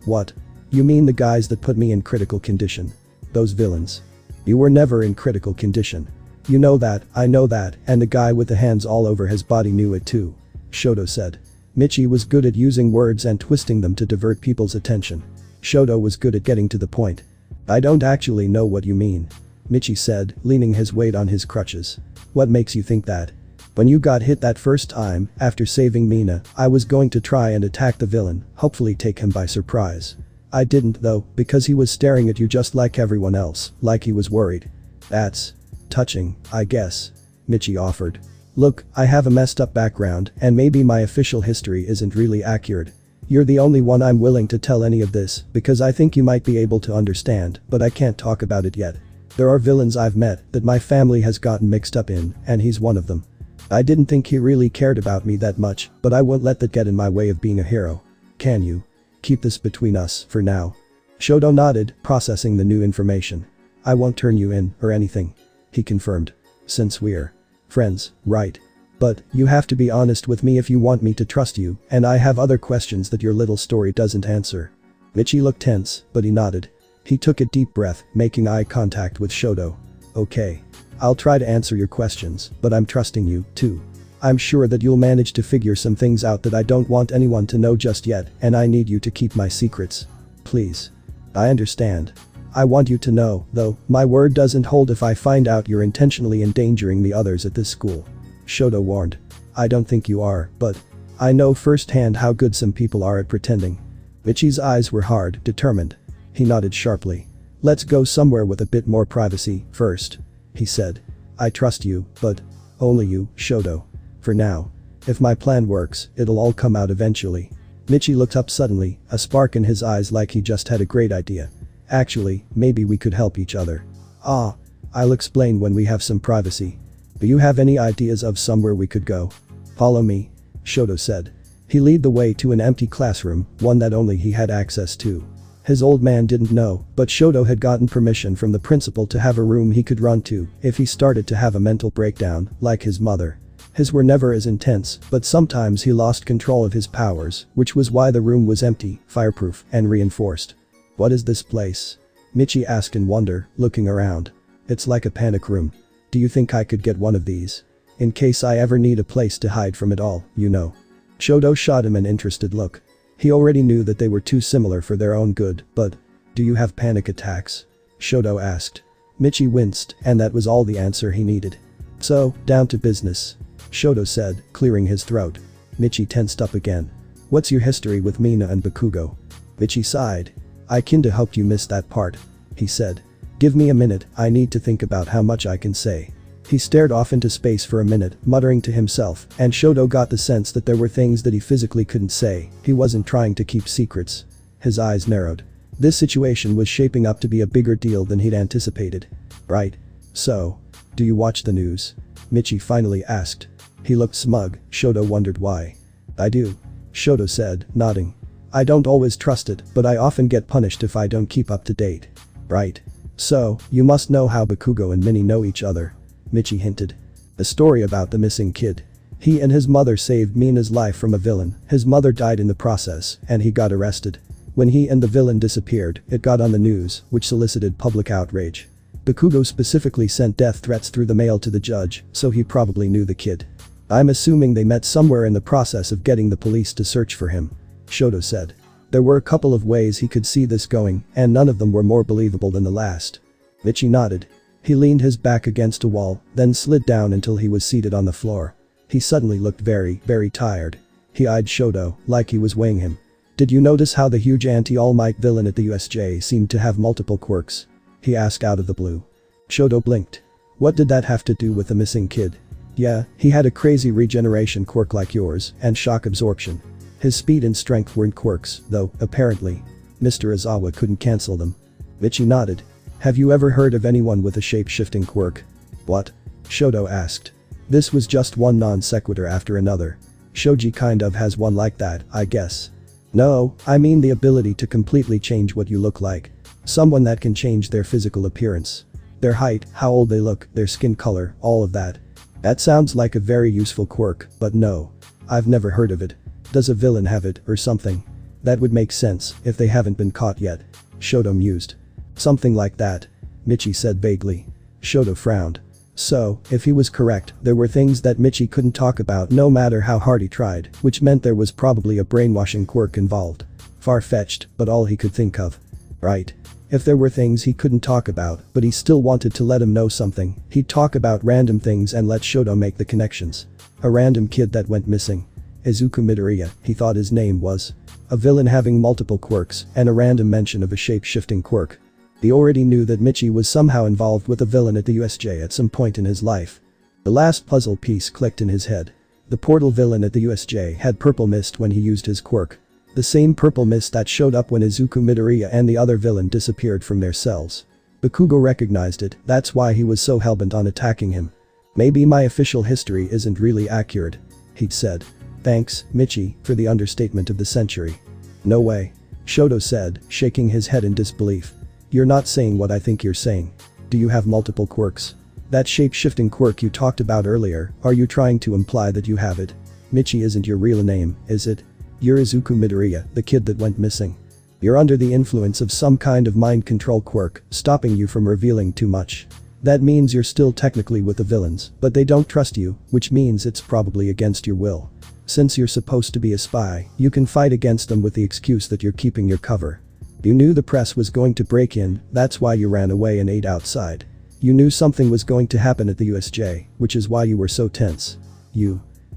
What? You mean the guys that put me in critical condition? Those villains. You were never in critical condition. You know that, I know that, and the guy with the hands all over his body knew it too. Shoto said. Michi was good at using words and twisting them to divert people's attention. Shoto was good at getting to the point. I don't actually know what you mean, Michi said, leaning his weight on his crutches. What makes you think that? When you got hit that first time, after saving Mina, I was going to try and attack the villain, hopefully take him by surprise. I didn't though, because he was staring at you just like everyone else, like he was worried. That's touching, I guess, Michi offered. Look, I have a messed up background and maybe my official history isn't really accurate. You're the only one I'm willing to tell any of this because I think you might be able to understand, but I can't talk about it yet. There are villains I've met that my family has gotten mixed up in, and he's one of them. I didn't think he really cared about me that much, but I won't let that get in my way of being a hero. Can you? Keep this between us, for now. Shoto nodded, processing the new information. I won't turn you in, or anything, he confirmed. Since we're friends, right? But you have to be honest with me if you want me to trust you, and I have other questions that your little story doesn't answer. Michi looked tense, but he nodded. He took a deep breath, making eye contact with Shoto. Okay. I'll try to answer your questions, but I'm trusting you, too. I'm sure that you'll manage to figure some things out that I don't want anyone to know just yet, and I need you to keep my secrets. Please. I understand. I want you to know, though, my word doesn't hold if I find out you're intentionally endangering the others at this school. Shoto warned. I don't think you are, but I know firsthand how good some people are at pretending. Michi's eyes were hard, determined. He nodded sharply. Let's go somewhere with a bit more privacy, first, he said. I trust you, but only you, Shoto. For now. If my plan works, it'll all come out eventually. Michi looked up suddenly, a spark in his eyes like he just had a great idea. Actually, maybe we could help each other. Ah. I'll explain when we have some privacy. Do you have any ideas of somewhere we could go? Follow me, Shoto said. He led the way to an empty classroom, one that only he had access to. His old man didn't know, but Shoto had gotten permission from the principal to have a room he could run to if he started to have a mental breakdown, like his mother. His were never as intense, but sometimes he lost control of his powers, which was why the room was empty, fireproof, and reinforced. What is this place? Michi asked in wonder, looking around. It's like a panic room. Do you think I could get one of these? In case I ever need a place to hide from it all, you know. Shoto shot him an interested look. He already knew that they were too similar for their own good, but do you have panic attacks? Shoto asked. Michi winced, and that was all the answer he needed. So, down to business, Shoto said, clearing his throat. Michi tensed up again. What's your history with Mina and Bakugo? Michi sighed. I kinda hoped you missed that part, he said. Give me a minute, I need to think about how much I can say. He stared off into space for a minute, muttering to himself, and Shoto got the sense that there were things that he physically couldn't say. He wasn't trying to keep secrets. His eyes narrowed. This situation was shaping up to be a bigger deal than he'd anticipated. Right. So, do you watch the news? Michi finally asked. He looked smug. Shoto wondered why. I do, Shoto said, nodding. I don't always trust it, but I often get punished if I don't keep up to date. Right. So, you must know how Bakugo and Minnie know each other, Michi hinted. A story about the missing kid. He and his mother saved Mina's life from a villain, his mother died in the process, and he got arrested. When he and the villain disappeared, it got on the news, which solicited public outrage. Bakugo specifically sent death threats through the mail to the judge, so he probably knew the kid. I'm assuming they met somewhere in the process of getting the police to search for him, Shoto said. There were a couple of ways he could see this going, and none of them were more believable than the last. Michi nodded. He leaned his back against a wall, then slid down until he was seated on the floor. He suddenly looked very, very tired. He eyed Shoto, like he was weighing him. Did you notice how the huge anti-All Might villain at the USJ seemed to have multiple quirks? He asked out of the blue. Shoto blinked. What did that have to do with the missing kid? Yeah, he had a crazy regeneration quirk like yours, and shock absorption. His speed and strength weren't quirks, though, apparently. Mr. Izawa couldn't cancel them. Michi nodded. Have you ever heard of anyone with a shape-shifting quirk? What? Shoto asked. This was just one non-sequitur after another. Shoji kind of has one like that, I guess. No, I mean the ability to completely change what you look like. Someone that can change their physical appearance. Their height, how old they look, their skin color, all of that. That sounds like a very useful quirk, but no. I've never heard of it. Does a villain have it, or something? That would make sense, if they haven't been caught yet. Shoto mused. Something like that, Michi said vaguely. Shoto frowned. So, if he was correct, there were things that Michi couldn't talk about no matter how hard he tried, which meant there was probably a brainwashing quirk involved. Far-fetched, but all he could think of. Right. If there were things he couldn't talk about, but he still wanted to let him know something, he'd talk about random things and let Shoto make the connections. A random kid that went missing. Izuku Midoriya, he thought his name was. A villain having multiple quirks, and a random mention of a shape-shifting quirk. He already knew that Michi was somehow involved with a villain at the USJ at some point in his life. The last puzzle piece clicked in his head. The portal villain at the USJ had purple mist when he used his quirk. The same purple mist that showed up when Izuku Midoriya and the other villain disappeared from their cells. Bakugo recognized it, that's why he was so hellbent on attacking him. Maybe my official history isn't really accurate, he'd said. Thanks, Michi, for the understatement of the century. No way. Shoto said, shaking his head in disbelief. You're not saying what I think you're saying. Do you have multiple quirks? That shape-shifting quirk you talked about earlier, are you trying to imply that you have it? Michi isn't your real name, is it? You're Izuku Midoriya, the kid that went missing. You're under the influence of some kind of mind control quirk, stopping you from revealing too much. That means you're still technically with the villains, but they don't trust you, which means it's probably against your will. Since you're supposed to be a spy, you can fight against them with the excuse that you're keeping your cover. You knew the press was going to break in, that's why you ran away and ate outside. You knew something was going to happen at the USJ, which is why you were so tense.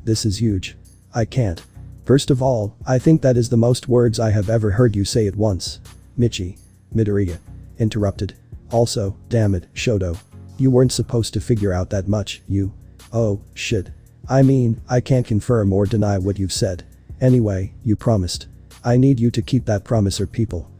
This is huge. I can't. First of all, I think that is the most words I have ever heard you say at once. Michi. Midoriya. Interrupted. Also, damn it, Shoto. You weren't supposed to figure out that much, you. Oh, shit. I mean, I can't confirm or deny what you've said. Anyway, you promised. I need you to keep that promise or people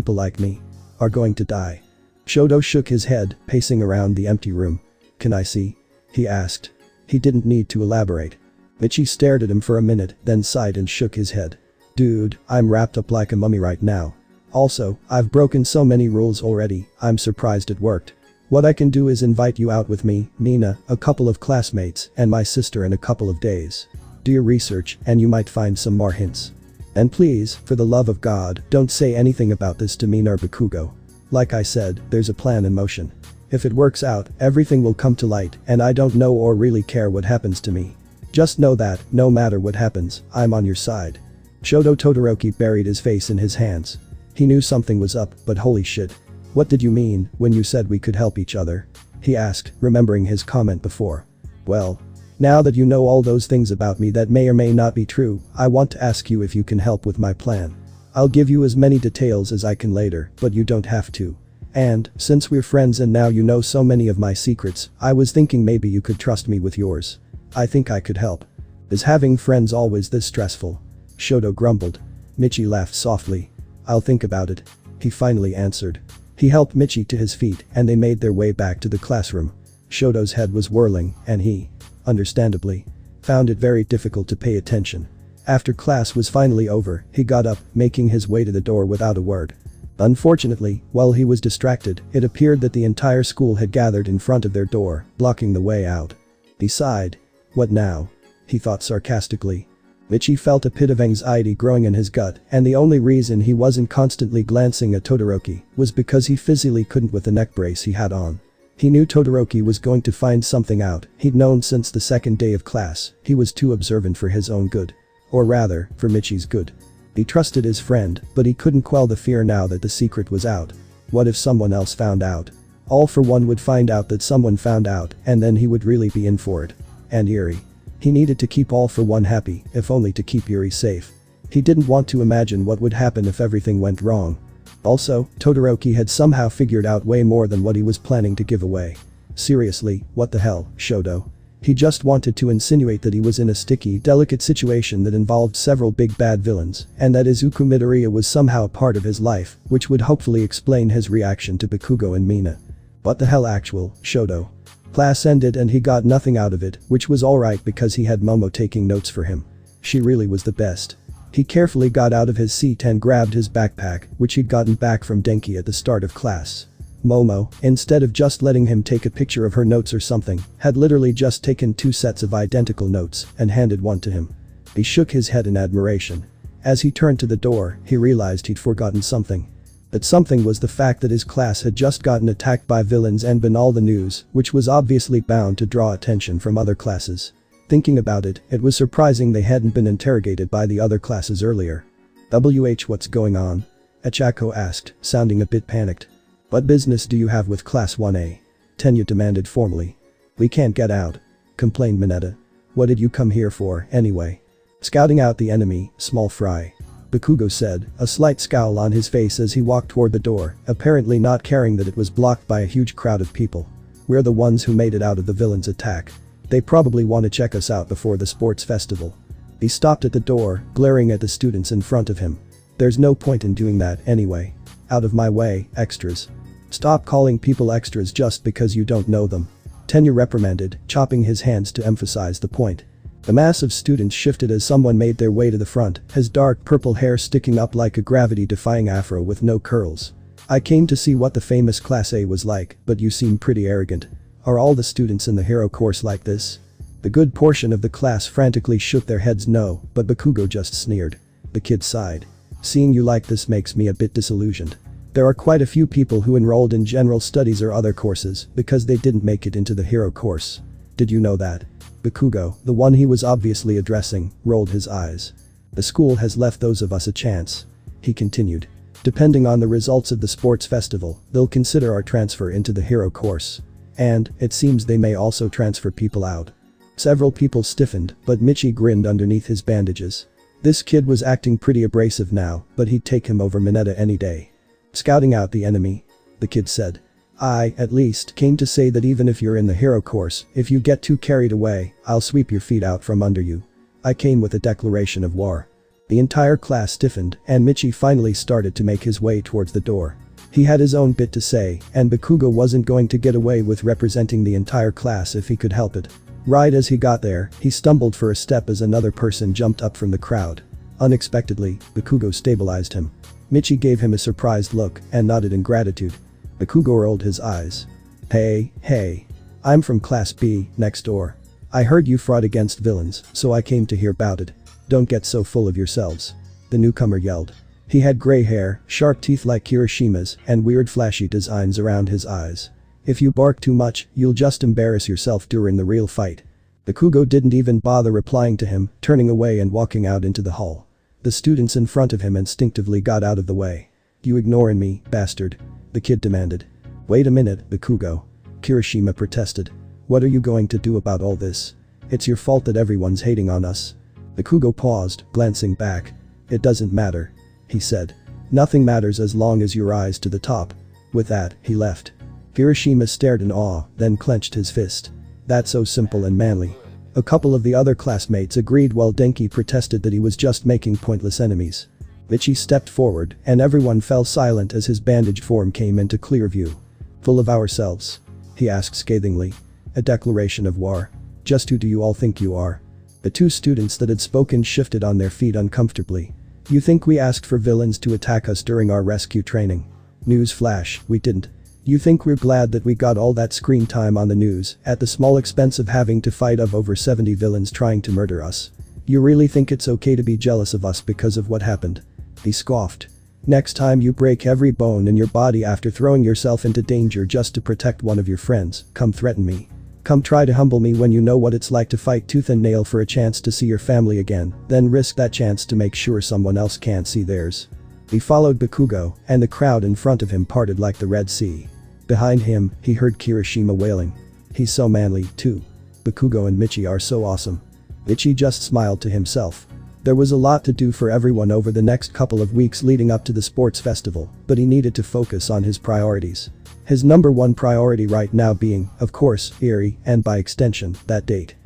like me, are going to die. Shoto shook his head, pacing around the empty room. Can I see? He asked. He didn't need to elaborate. Michi stared at him for a minute, then sighed and shook his head. Dude, I'm wrapped up like a mummy right now. Also, I've broken so many rules already, I'm surprised it worked. What I can do is invite you out with me, Mina, a couple of classmates, and my sister in a couple of days. Do your research, and you might find some more hints. And please, for the love of God, don't say anything about this to Mina or Bakugo. Like I said, there's a plan in motion. If it works out, everything will come to light, and I don't know or really care what happens to me. Just know that, no matter what happens, I'm on your side. Shoto Todoroki buried his face in his hands. He knew something was up, but holy shit. What did you mean when you said we could help each other? He asked, remembering his comment before. Well, now that you know all those things about me that may or may not be true, I want to ask you if you can help with my plan. I'll give you as many details as I can later, but you don't have to. And, since we're friends and now you know so many of my secrets, I was thinking maybe you could trust me with yours. I think I could help. Is having friends always this stressful? Shoto grumbled. Michi laughed softly. I'll think about it. He finally answered. He helped Michi to his feet and they made their way back to the classroom. Shoto's head was whirling and he, understandably, found it very difficult to pay attention. After class was finally over, he got up, making his way to the door without a word. Unfortunately, while he was distracted, it appeared that the entire school had gathered in front of their door, blocking the way out. He sighed. What now? He thought sarcastically. Michi felt a pit of anxiety growing in his gut, and the only reason he wasn't constantly glancing at Todoroki was because he physically couldn't with the neck brace he had on. He knew Todoroki was going to find something out, he'd known since the second day of class, he was too observant for his own good. Or rather, for Michi's good. He trusted his friend, but he couldn't quell the fear now that the secret was out. What if someone else found out? All for one would find out that someone found out, and then he would really be in for it. And Yuri. He needed to keep All for One happy, if only to keep Yuri safe. He didn't want to imagine what would happen if everything went wrong. Also, Todoroki had somehow figured out way more than what he was planning to give away. Seriously, what the hell, Shoto? He just wanted to insinuate that he was in a sticky, delicate situation that involved several big bad villains, and that Izuku Midoriya was somehow a part of his life, which would hopefully explain his reaction to Bakugo and Mina. What the hell actual, Shoto? Class ended and he got nothing out of it, which was alright because he had Momo taking notes for him. She really was the best. He carefully got out of his seat and grabbed his backpack, which he'd gotten back from Denki at the start of class. Momo, instead of just letting him take a picture of her notes or something, had literally just taken 2 sets of identical notes and handed one to him. He shook his head in admiration. As he turned to the door, he realized he'd forgotten something. That something was the fact that his class had just gotten attacked by villains and been all the news, which was obviously bound to draw attention from other classes. Thinking about it, it was surprising they hadn't been interrogated by the other classes earlier. What's going on? Achako asked, sounding a bit panicked. What business do you have with Class 1A? Tenya demanded formally. We can't get out, complained Mineta. What did you come here for, anyway? Scouting out the enemy, small fry. Bakugo said, a slight scowl on his face as he walked toward the door, apparently not caring that it was blocked by a huge crowd of people. We're the ones who made it out of the villain's attack. They probably want to check us out before the sports festival. He stopped at the door, glaring at the students in front of him. There's no point in doing that anyway. Out of my way, extras. Stop calling people extras just because you don't know them. Tenya reprimanded, chopping his hands to emphasize the point. The mass of students shifted as someone made their way to the front, his dark purple hair sticking up like a gravity-defying afro with no curls. I came to see what the famous Class A was like, but you seem pretty arrogant. Are all the students in the hero course like this? The good portion of the class frantically shook their heads no, but Bakugo just sneered. The kid sighed. Seeing you like this makes me a bit disillusioned. There are quite a few people who enrolled in general studies or other courses because they didn't make it into the hero course. Did you know that? Bakugo, the one he was obviously addressing, rolled his eyes. The school has left those of us a chance. He continued. Depending on the results of the sports festival, they'll consider our transfer into the hero course. And, it seems they may also transfer people out. Several people stiffened, but Michi grinned underneath his bandages. This kid was acting pretty abrasive now, but he'd take him over Mineta any day. Scouting out the enemy. The kid said. I, at least, came to say that even if you're in the hero course, if you get too carried away, I'll sweep your feet out from under you. I came with a declaration of war. The entire class stiffened, and Michi finally started to make his way towards the door. He had his own bit to say, and Bakugo wasn't going to get away with representing the entire class if he could help it. Right as he got there, he stumbled for a step as another person jumped up from the crowd. Unexpectedly, Bakugo stabilized him. Michi gave him a surprised look and nodded in gratitude. Bakugo rolled his eyes. Hey. I'm from Class B, next door. I heard you fought against villains, so I came to hear about it. Don't get so full of yourselves. The newcomer yelled. He had gray hair, sharp teeth like Kirishima's, and weird flashy designs around his eyes. If you bark too much, you'll just embarrass yourself during the real fight. Bakugo didn't even bother replying to him, turning away and walking out into the hall. The students in front of him instinctively got out of the way. You ignoring me, bastard? The kid demanded. Wait a minute, Bakugo. Kirishima protested. What are you going to do about all this? It's your fault that everyone's hating on us. Bakugo paused, glancing back. It doesn't matter. He said. Nothing matters as long as you rise to the top. With that, he left. Kirishima stared in awe, then clenched his fist. That's so simple and manly. A couple of the other classmates agreed while Denki protested that he was just making pointless enemies. Michi stepped forward, and everyone fell silent as his bandaged form came into clear view. Full of ourselves? He asked scathingly. A declaration of war? Just who do you all think you are? The two students that had spoken shifted on their feet uncomfortably. You think we asked for villains to attack us during our rescue training? News flash, we didn't. You think we're glad that we got all that screen time on the news, at the small expense of having to fight off over 70 villains trying to murder us? You really think it's okay to be jealous of us because of what happened? He scoffed. Next time you break every bone in your body after throwing yourself into danger just to protect one of your friends, come threaten me. Come try to humble me when you know what it's like to fight tooth and nail for a chance to see your family again, then risk that chance to make sure someone else can't see theirs. He followed Bakugo, and the crowd in front of him parted like the Red Sea. Behind him, he heard Kirishima wailing. He's so manly, too. Bakugo and Michi are so awesome. Michi just smiled to himself. There was a lot to do for everyone over the next couple of weeks leading up to the sports festival, but he needed to focus on his priorities. His number one priority right now being, of course, Eri, and by extension, that date.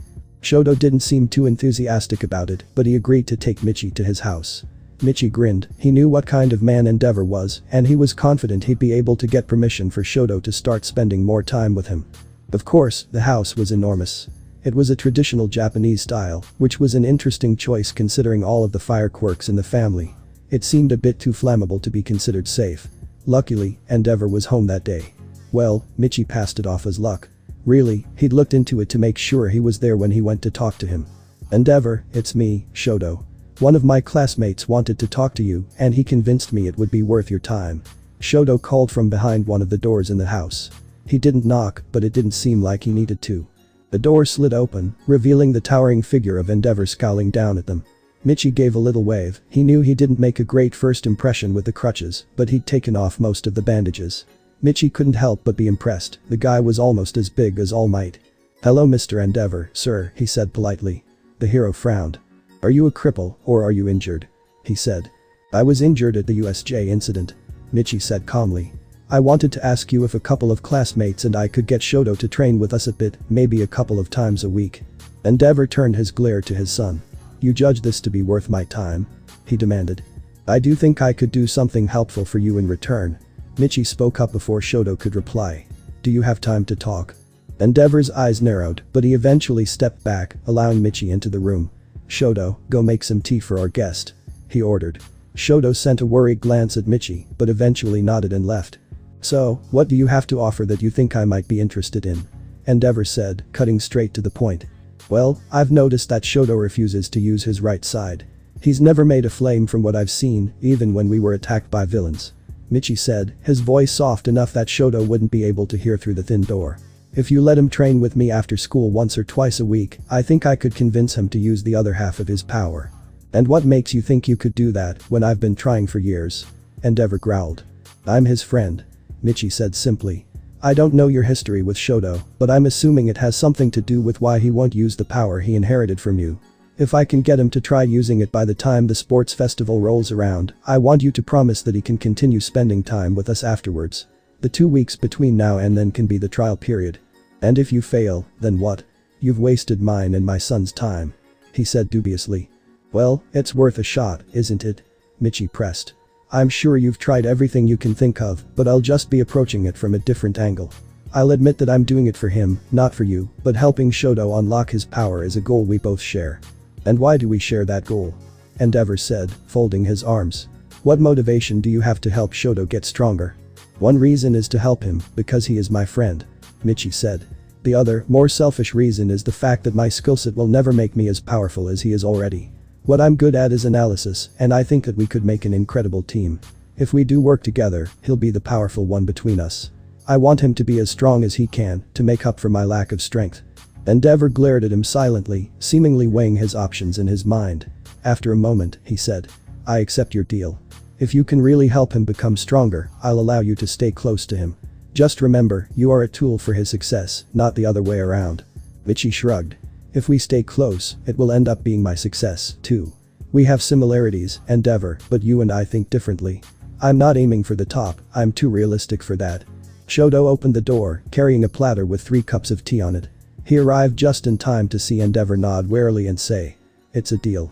Shoto didn't seem too enthusiastic about it, but he agreed to take Michi to his house. Michi grinned, he knew what kind of man Endeavor was, and he was confident he'd be able to get permission for Shoto to start spending more time with him. Of course, the house was enormous. It was a traditional Japanese style, which was an interesting choice considering all of the fire quirks in the family. It seemed a bit too flammable to be considered safe. Luckily, Endeavor was home that day. Well, Michi passed it off as luck. Really, he'd looked into it to make sure he was there when he went to talk to him. Endeavor, it's me, Shoto. One of my classmates wanted to talk to you, and he convinced me it would be worth your time. Shoto called from behind one of the doors in the house. He didn't knock, but it didn't seem like he needed to. The door slid open, revealing the towering figure of Endeavor scowling down at them. Michi gave a little wave. He knew he didn't make a great first impression with the crutches, but he'd taken off most of the bandages. Michi couldn't help but be impressed. The guy was almost as big as All Might. "Hello Mr. Endeavor, sir," he said politely. The hero frowned. "Are you a cripple, or are you injured?" he said. "I was injured at the USJ incident," Michi said calmly. "I wanted to ask you if a couple of classmates and I could get Shoto to train with us a bit, maybe a couple of times a week." Endeavor turned his glare to his son. "You judge this to be worth my time?" he demanded. "I do think I could do something helpful for you in return." Michi spoke up before Shoto could reply. "Do you have time to talk?" Endeavor's eyes narrowed, but he eventually stepped back, allowing Michi into the room. "Shoto, go make some tea for our guest," he ordered. Shoto sent a worried glance at Michi, but eventually nodded and left. "So, what do you have to offer that you think I might be interested in?" Endeavor said, cutting straight to the point. "Well, I've noticed that Shoto refuses to use his right side. He's never made a flame from what I've seen, even when we were attacked by villains," Michi said, his voice soft enough that Shoto wouldn't be able to hear through the thin door. "If you let him train with me after school once or twice a week, I think I could convince him to use the other half of his power." "And what makes you think you could do that when I've been trying for years?" Endeavor growled. "I'm his friend," Michi said simply. "I don't know your history with Shoto, but I'm assuming it has something to do with why he won't use the power he inherited from you. If I can get him to try using it by the time the sports festival rolls around, I want you to promise that he can continue spending time with us afterwards. The 2 weeks between now and then can be the trial period. And if you fail, then what? You've wasted mine and my son's time," he said dubiously. "Well, it's worth a shot, isn't it?" Michi pressed. "I'm sure you've tried everything you can think of, but I'll just be approaching it from a different angle. I'll admit that I'm doing it for him, not for you, but helping Shoto unlock his power is a goal we both share." "And why do we share that goal?" Endeavor said, folding his arms. "What motivation do you have to help Shoto get stronger?" "One reason is to help him, because he is my friend," Michi said. "The other, more selfish reason is the fact that my skillset will never make me as powerful as he is already. What I'm good at is analysis, and I think that we could make an incredible team. If we do work together, he'll be the powerful one between us. I want him to be as strong as he can, to make up for my lack of strength." Endeavor glared at him silently, seemingly weighing his options in his mind. After a moment, he said, "I accept your deal. If you can really help him become stronger, I'll allow you to stay close to him. Just remember, you are a tool for his success, not the other way around." Michi shrugged. "If we stay close, it will end up being my success, too. We have similarities, Endeavor, but you and I think differently. I'm not aiming for the top, I'm too realistic for that." Shoto opened the door, carrying a platter with 3 cups of tea on it. He arrived just in time to see Endeavor nod warily and say, "It's a deal."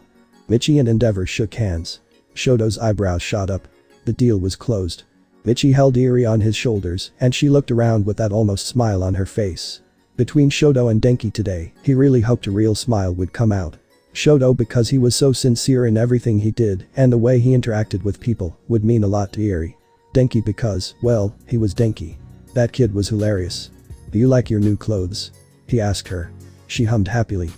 Michi and Endeavor shook hands. Shoto's eyebrows shot up. The deal was closed. Michi held Eri on his shoulders, and she looked around with that almost smile on her face. Between Shoto and Denki today, he really hoped a real smile would come out. Shoto, because he was so sincere in everything he did and the way he interacted with people, would mean a lot to Eri. Denki because, well, he was Denki. That kid was hilarious. "Do you like your new clothes?" he asked her. She hummed happily.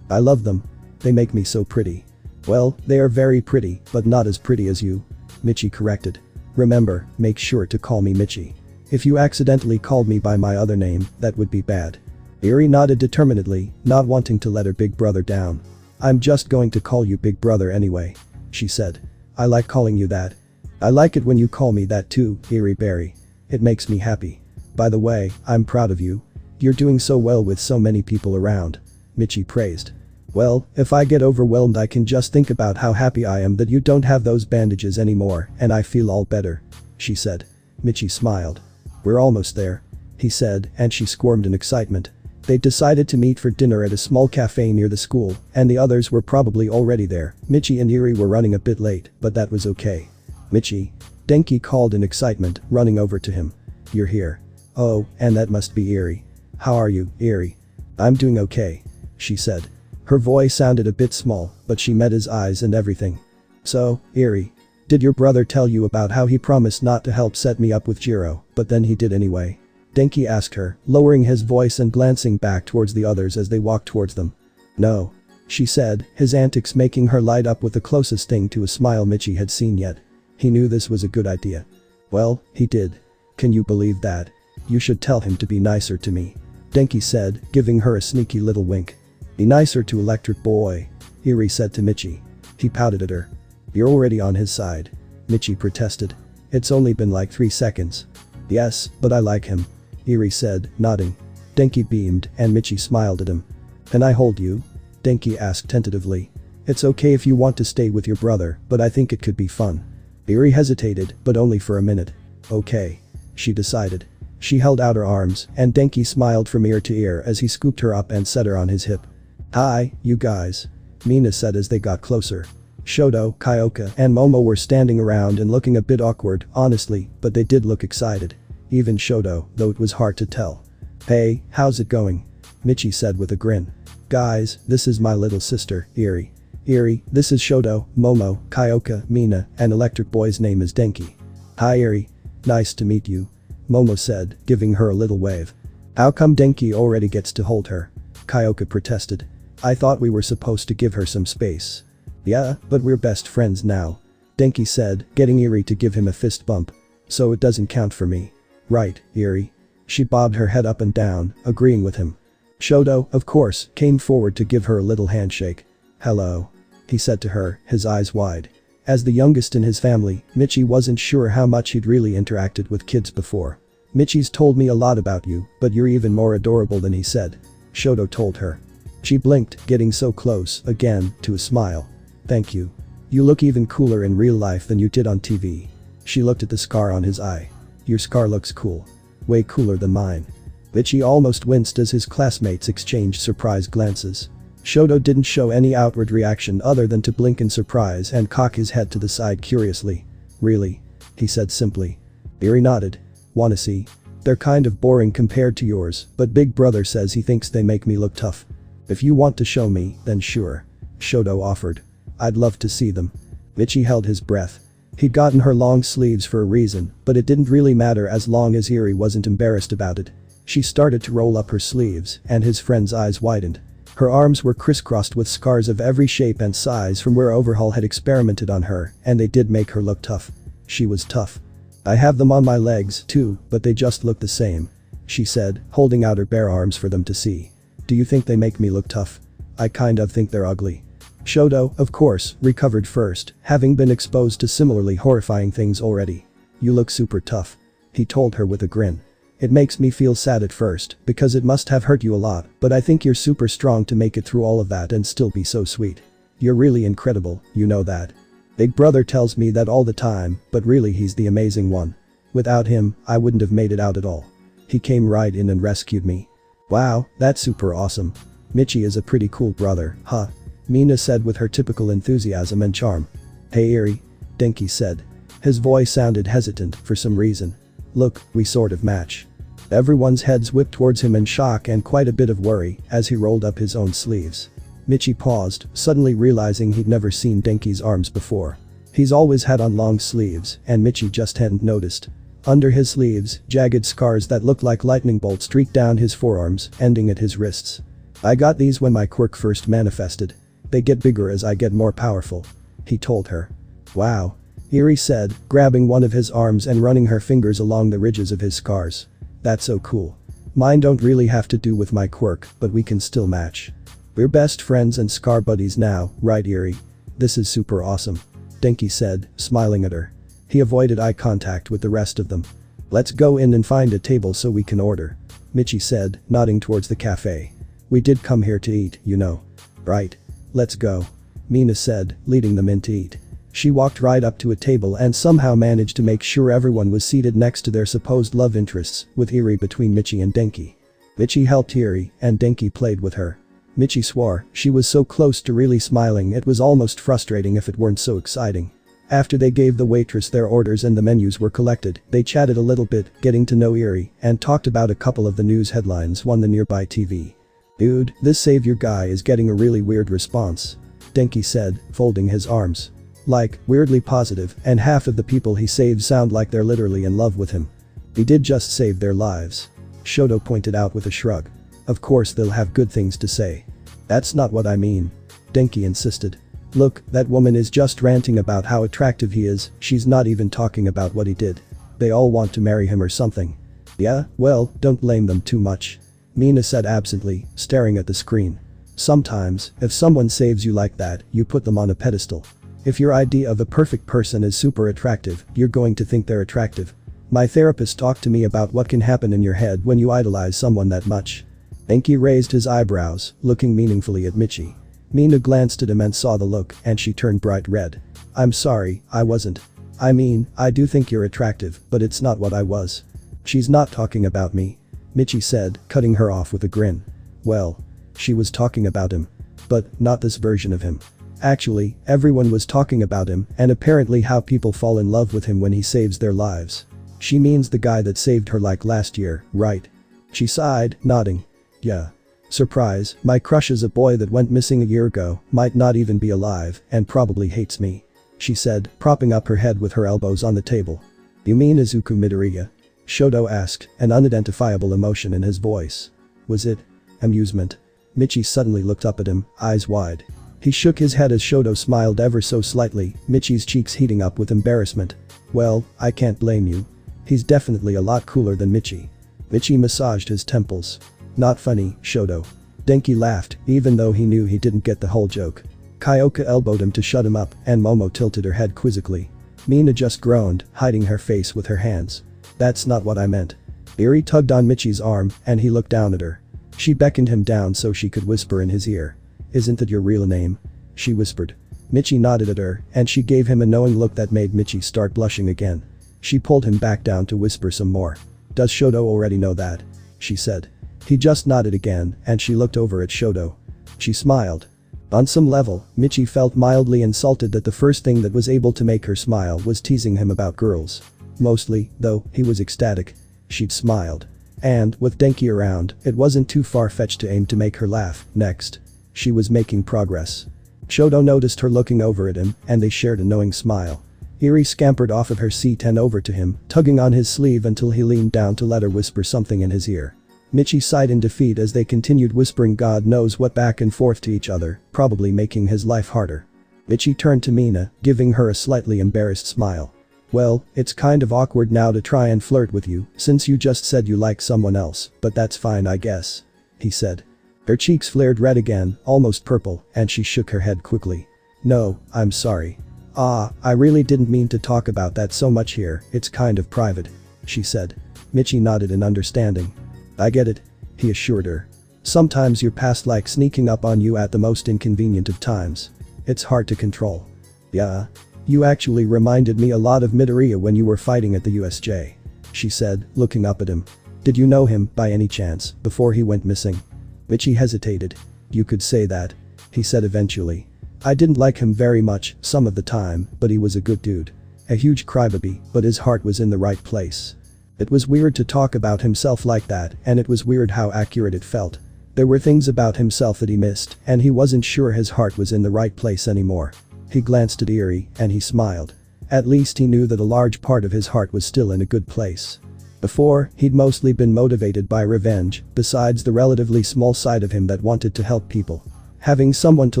"I love them. They make me so pretty." "Well, they are very pretty, but not as pretty as you," Michi corrected. "Remember, make sure to call me Michi. If you accidentally called me by my other name, that would be bad." Eri nodded determinedly, not wanting to let her big brother down. "I'm just going to call you big brother anyway," she said. "I like calling you that." "I like it when you call me that too, Eri Berry. It makes me happy. By the way, I'm proud of you. You're doing so well with so many people around," Michi praised. "Well, if I get overwhelmed I can just think about how happy I am that you don't have those bandages anymore and I feel all better," she said. Michi smiled. "We're almost there," he said, and she squirmed in excitement. They decided to meet for dinner at a small cafe near the school, and the others were probably already there. Michi and Eri were running a bit late, but that was okay. "Michi," Denki called in excitement, running over to him. "You're here. Oh, and that must be Eri. How are you, Eri?" "I'm doing okay," she said. Her voice sounded a bit small, but she met his eyes and everything. "So, Eri, did your brother tell you about how he promised not to help set me up with Jiro, but then he did anyway?" Denki asked her, lowering his voice and glancing back towards the others as they walked towards them. "No," she said, his antics making her light up with the closest thing to a smile Michi had seen yet. He knew this was a good idea. Well, he did. Can you believe that? You should tell him to be nicer to me. Denki said, giving her a sneaky little wink. Be nicer to Electric Boy, Eri said to Michi. He pouted at her. You're already on his side. Michi protested. It's only been like 3 seconds. Yes, but I like him, Eri said, nodding. Denki beamed and Michi smiled at him. Can I hold you? Denki asked tentatively. It's okay if you want to stay with your brother, but I think it could be fun. Eri hesitated, but only for a minute. Okay, she decided. She held out her arms, and Denki smiled from ear to ear as he scooped her up and set her on his hip. Hi, you guys, Mina said as they got closer. Shoto, Kyoka, and Momo were standing around and looking a bit awkward, honestly, but they did look excited. Even Shoto, though it was hard to tell. Hey, how's it going? Michi said with a grin. Guys, this is my little sister, Eri. Eri, this is Shoto, Momo, Kyoka, Mina, and Electric Boy's name is Denki. Hi Eri. Nice to meet you, Momo said, giving her a little wave. How come Denki already gets to hold her? Kyoka protested. I thought we were supposed to give her some space. Yeah, but we're best friends now, Denki said, getting Eri to give him a fist bump. So it doesn't count for me. Right, Eri. She bobbed her head up and down, agreeing with him. Shoto, of course, came forward to give her a little handshake. Hello, he said to her, his eyes wide. As the youngest in his family, Michi wasn't sure how much he'd really interacted with kids before. Michi's told me a lot about you, but you're even more adorable than he said, Shoto told her. She blinked, getting so close, again, to a smile. Thank you. You look even cooler in real life than you did on TV. She looked at the scar on his eye. Your scar looks cool. Way cooler than mine. Michi almost winced as his classmates exchanged surprised glances. Shoto didn't show any outward reaction other than to blink in surprise and cock his head to the side curiously. Really? He said simply. Eri nodded. Wanna see? They're kind of boring compared to yours, but Big Brother says he thinks they make me look tough. If you want to show me, then sure, Shoto offered. I'd love to see them. Michi held his breath. He'd gotten her long sleeves for a reason, but it didn't really matter as long as Eri wasn't embarrassed about it. She started to roll up her sleeves, and his friend's eyes widened. Her arms were crisscrossed with scars of every shape and size from where Overhaul had experimented on her, and they did make her look tough. She was tough. I have them on my legs, too, but they just look the same, she said, holding out her bare arms for them to see. Do you think they make me look tough? I kind of think they're ugly. Shoto, of course, recovered first, having been exposed to similarly horrifying things already. You look super tough, he told her with a grin. It makes me feel sad at first, because it must have hurt you a lot, but I think you're super strong to make it through all of that and still be so sweet. You're really incredible, you know that. Big Brother tells me that all the time, but really he's the amazing one. Without him, I wouldn't have made it out at all. He came right in and rescued me. Wow, that's super awesome. Michi is a pretty cool brother, huh? Mina said with her typical enthusiasm and charm. Hey Eri, Denki said. His voice sounded hesitant for some reason. Look, we sort of match. Everyone's heads whipped towards him in shock and quite a bit of worry as he rolled up his own sleeves. Michi paused, suddenly realizing he'd never seen Denki's arms before. He's always had on long sleeves, and Michi just hadn't noticed. Under his sleeves, jagged scars that looked like lightning bolts streaked down his forearms, ending at his wrists. I got these when my quirk first manifested. They get bigger as I get more powerful, he told her. Wow, Eri said, grabbing one of his arms and running her fingers along the ridges of his scars. That's so cool. Mine don't really have to do with my quirk, but we can still match. We're best friends and scar buddies now, right Eri? This is super awesome, Denki said, smiling at her. He avoided eye contact with the rest of them. Let's go in and find a table so we can order, Michi said, nodding towards the cafe. We did come here to eat, you know. Right. Let's go, Mina said, leading them in to eat. She walked right up to a table and somehow managed to make sure everyone was seated next to their supposed love interests, with Eri between Michi and Denki. Michi helped Eri, and Denki played with her. Michi swore, she was so close to really smiling it was almost frustrating if it weren't so exciting. After they gave the waitress their orders and the menus were collected, they chatted a little bit, getting to know Eri, and talked about a couple of the news headlines on the nearby TV. Dude, this savior guy is getting a really weird response, Denki said, folding his arms. Like, weirdly positive, and half of the people he saves sound like they're literally in love with him. He did just save their lives, Shoto pointed out with a shrug. Of course they'll have good things to say. That's not what I mean, Denki insisted. Look, that woman is just ranting about how attractive he is, she's not even talking about what he did. They all want to marry him or something. Yeah, well, don't blame them too much. Mina said absently, staring at the screen. Sometimes, if someone saves you like that, you put them on a pedestal. If your idea of a perfect person is super attractive, you're going to think they're attractive. My therapist talked to me about what can happen in your head when you idolize someone that much. Denki raised his eyebrows, looking meaningfully at Michi. Mina glanced at him and saw the look, and she turned bright red. I'm sorry, I wasn't. I mean, I do think you're attractive, but it's not what I was. She's not talking about me. Michi said, cutting her off with a grin. Well, she was talking about him. But not this version of him. Actually, everyone was talking about him and apparently how people fall in love with him when he saves their lives. She means the guy that saved her like last year, right? She sighed, nodding. Yeah. Surprise, my crush is a boy that went missing a year ago, might not even be alive, and probably hates me. She said, propping up her head with her elbows on the table. You mean Izuku Midoriya? Shoto asked, an unidentifiable emotion in his voice. Was it amusement? Michi suddenly looked up at him, eyes wide. He shook his head as Shoto smiled ever so slightly, Michi's cheeks heating up with embarrassment. Well, I can't blame you. He's definitely a lot cooler than Michi. Michi massaged his temples. Not funny, Shoto. Denki laughed, even though he knew he didn't get the whole joke. Kyoka elbowed him to shut him up, and Momo tilted her head quizzically. Mina just groaned, hiding her face with her hands. That's not what I meant. Eri tugged on Michi's arm, and he looked down at her. She beckoned him down so she could whisper in his ear. Isn't that your real name? She whispered. Michi nodded at her, and she gave him a knowing look that made Michi start blushing again. She pulled him back down to whisper some more. Does Shoto already know that? She said. He just nodded again, and she looked over at Shoto. She smiled. On some level, Michi felt mildly insulted that the first thing that was able to make her smile was teasing him about girls. Mostly, though, he was ecstatic. She'd smiled. And, with Denki around, it wasn't too far-fetched to aim to make her laugh. Next. She was making progress. Shoto noticed her looking over at him, and they shared a knowing smile. Eri scampered off of her seat and over to him, tugging on his sleeve until he leaned down to let her whisper something in his ear. Michi sighed in defeat as they continued whispering God knows what back and forth to each other, probably making his life harder. Michi turned to Mina, giving her a slightly embarrassed smile. Well, it's kind of awkward now to try and flirt with you, since you just said you like someone else, but that's fine I guess. He said. Her cheeks flared red again, almost purple, and she shook her head quickly. No, I'm sorry. I really didn't mean to talk about that so much here, it's kind of private. She said. Michi nodded in understanding. I get it. He assured her. Sometimes your past likes sneaking up on you at the most inconvenient of times. It's hard to control. Yeah. You actually reminded me a lot of Midoriya when you were fighting at the USJ. She said, looking up at him. Did you know him, by any chance, before he went missing? Michi hesitated. You could say that. He said eventually. I didn't like him very much, some of the time, but he was a good dude. A huge crybaby, but his heart was in the right place. It was weird to talk about himself like that, and it was weird how accurate it felt. There were things about himself that he missed, and he wasn't sure his heart was in the right place anymore. He glanced at Eri, and he smiled. At least he knew that a large part of his heart was still in a good place. Before, he'd mostly been motivated by revenge, besides the relatively small side of him that wanted to help people. Having someone to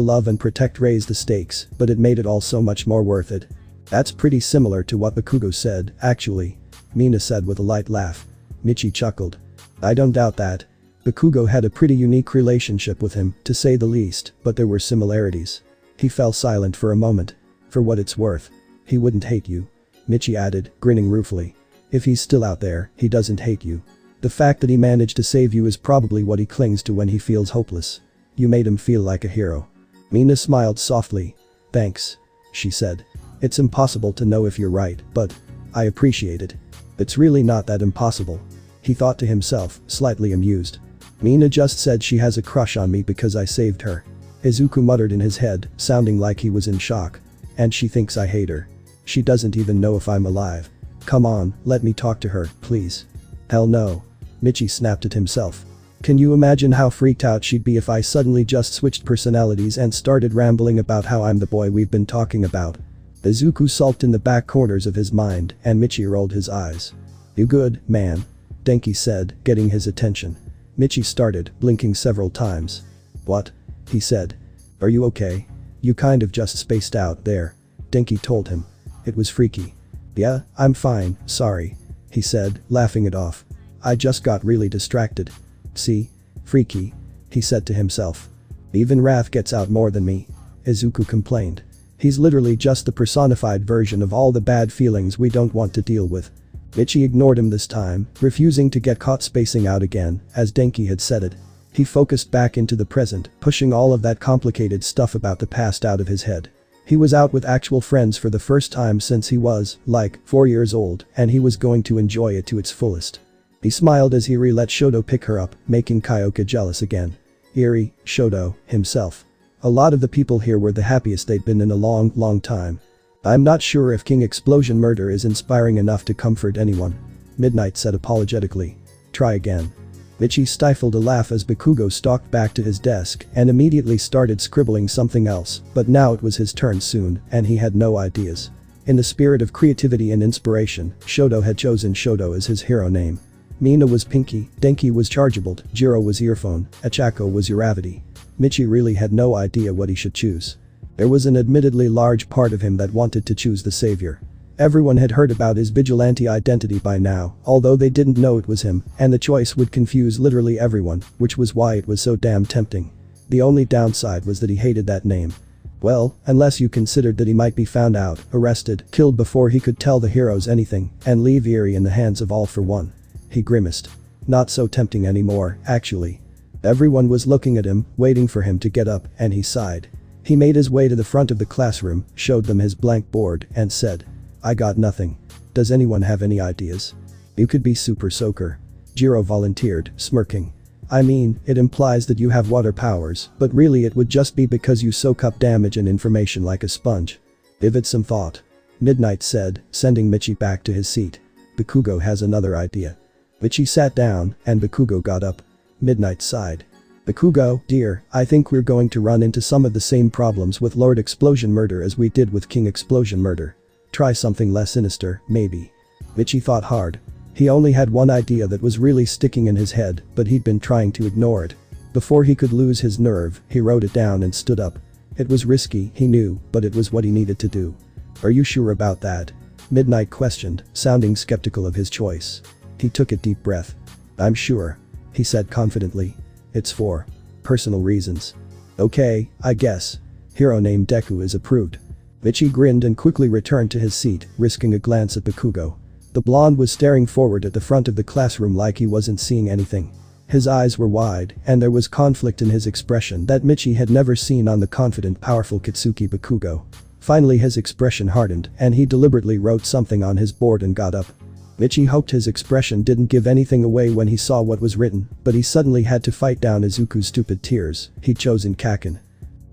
love and protect raised the stakes, but it made it all so much more worth it. That's pretty similar to what Bakugo said, actually. Mina said with a light laugh. Michi chuckled. I don't doubt that. Bakugo had a pretty unique relationship with him, to say the least, but there were similarities. He fell silent for a moment. For what it's worth. He wouldn't hate you. Michi added, grinning ruefully. If he's still out there, he doesn't hate you. The fact that he managed to save you is probably what he clings to when he feels hopeless. You made him feel like a hero. Mina smiled softly. Thanks. She said. It's impossible to know if you're right, but I appreciate it. It's really not that impossible. He thought to himself, slightly amused. Mina just said she has a crush on me because I saved her. Izuku muttered in his head, sounding like he was in shock. And she thinks I hate her. She doesn't even know if I'm alive. Come on, let me talk to her, please. Hell no. Michi snapped at himself. Can you imagine how freaked out she'd be if I suddenly just switched personalities and started rambling about how I'm the boy we've been talking about? Izuku sulked in the back corners of his mind, and Michi rolled his eyes. You good, man? Denki said, getting his attention. Michi started, blinking several times. What? He said. Are you okay? You kind of just spaced out there. Denki told him. It was freaky. Yeah, I'm fine, sorry. he said, laughing it off. I just got really distracted. See? Freaky. He said to himself. Even Wrath gets out more than me. Izuku complained. He's literally just the personified version of all the bad feelings we don't want to deal with. Michi ignored him this time, refusing to get caught spacing out again, as Denki had said it. He focused back into the present, pushing all of that complicated stuff about the past out of his head. He was out with actual friends for the first time since he was, like, 4 years old, and he was going to enjoy it to its fullest. He smiled as he let Shoto pick her up, making Kyoka jealous again. Eerie, Shoto, himself. A lot of the people here were the happiest they'd been in a long time. I'm not sure if King Explosion Murder is inspiring enough to comfort anyone. Midnight said apologetically. Try again. Michi stifled a laugh as Bakugo stalked back to his desk and immediately started scribbling something else, but now it was his turn soon, and he had no ideas. In the spirit of creativity and inspiration, Shoto had chosen Shoto as his hero name. Mina was Pinky, Denki was Chargeable, Jiro was Earphone, Achako was Uravity. Michi really had no idea what he should choose. There was an admittedly large part of him that wanted to choose the savior. Everyone had heard about his vigilante identity by now, although they didn't know it was him, and the choice would confuse literally everyone, which was why it was so damn tempting. The only downside was that he hated that name. Well, unless you considered that he might be found out, arrested, killed before he could tell the heroes anything, and leave Eerie in the hands of All for One. He grimaced. Not so tempting anymore, actually. Everyone was looking at him, waiting for him to get up, and he sighed. He made his way to the front of the classroom, showed them his blank board, and said, I got nothing. Does anyone have any ideas? You could be Super Soaker. Jiro volunteered, smirking. I mean, it implies that you have water powers, but really it would just be because you soak up damage and information like a sponge. Give it some thought. Midnight said, sending Michi back to his seat. Bakugo has another idea. Michi sat down, and Bakugo got up. Midnight sighed. Bakugo, dear, I think we're going to run into some of the same problems with Lord Explosion Murder as we did with King Explosion Murder. Try something less sinister, maybe. Michi thought hard. He only had one idea that was really sticking in his head, but he'd been trying to ignore it. Before he could lose his nerve, he wrote it down and stood up. It was risky, he knew, but it was what he needed to do. Are you sure about that? Midnight questioned, sounding skeptical of his choice. He took a deep breath. I'm sure. He said confidently. It's for personal reasons. Okay, I guess. Hero named Deku is approved. Michi grinned and quickly returned to his seat, risking a glance at Bakugo. The blonde was staring forward at the front of the classroom like he wasn't seeing anything. His eyes were wide, and there was conflict in his expression that Michi had never seen on the confident, powerful Kitsuki Bakugo. Finally his expression hardened, and he deliberately wrote something on his board and got up. Michi hoped his expression didn't give anything away when he saw what was written, but he suddenly had to fight down Izuku's stupid tears. He'd chosen Kaken.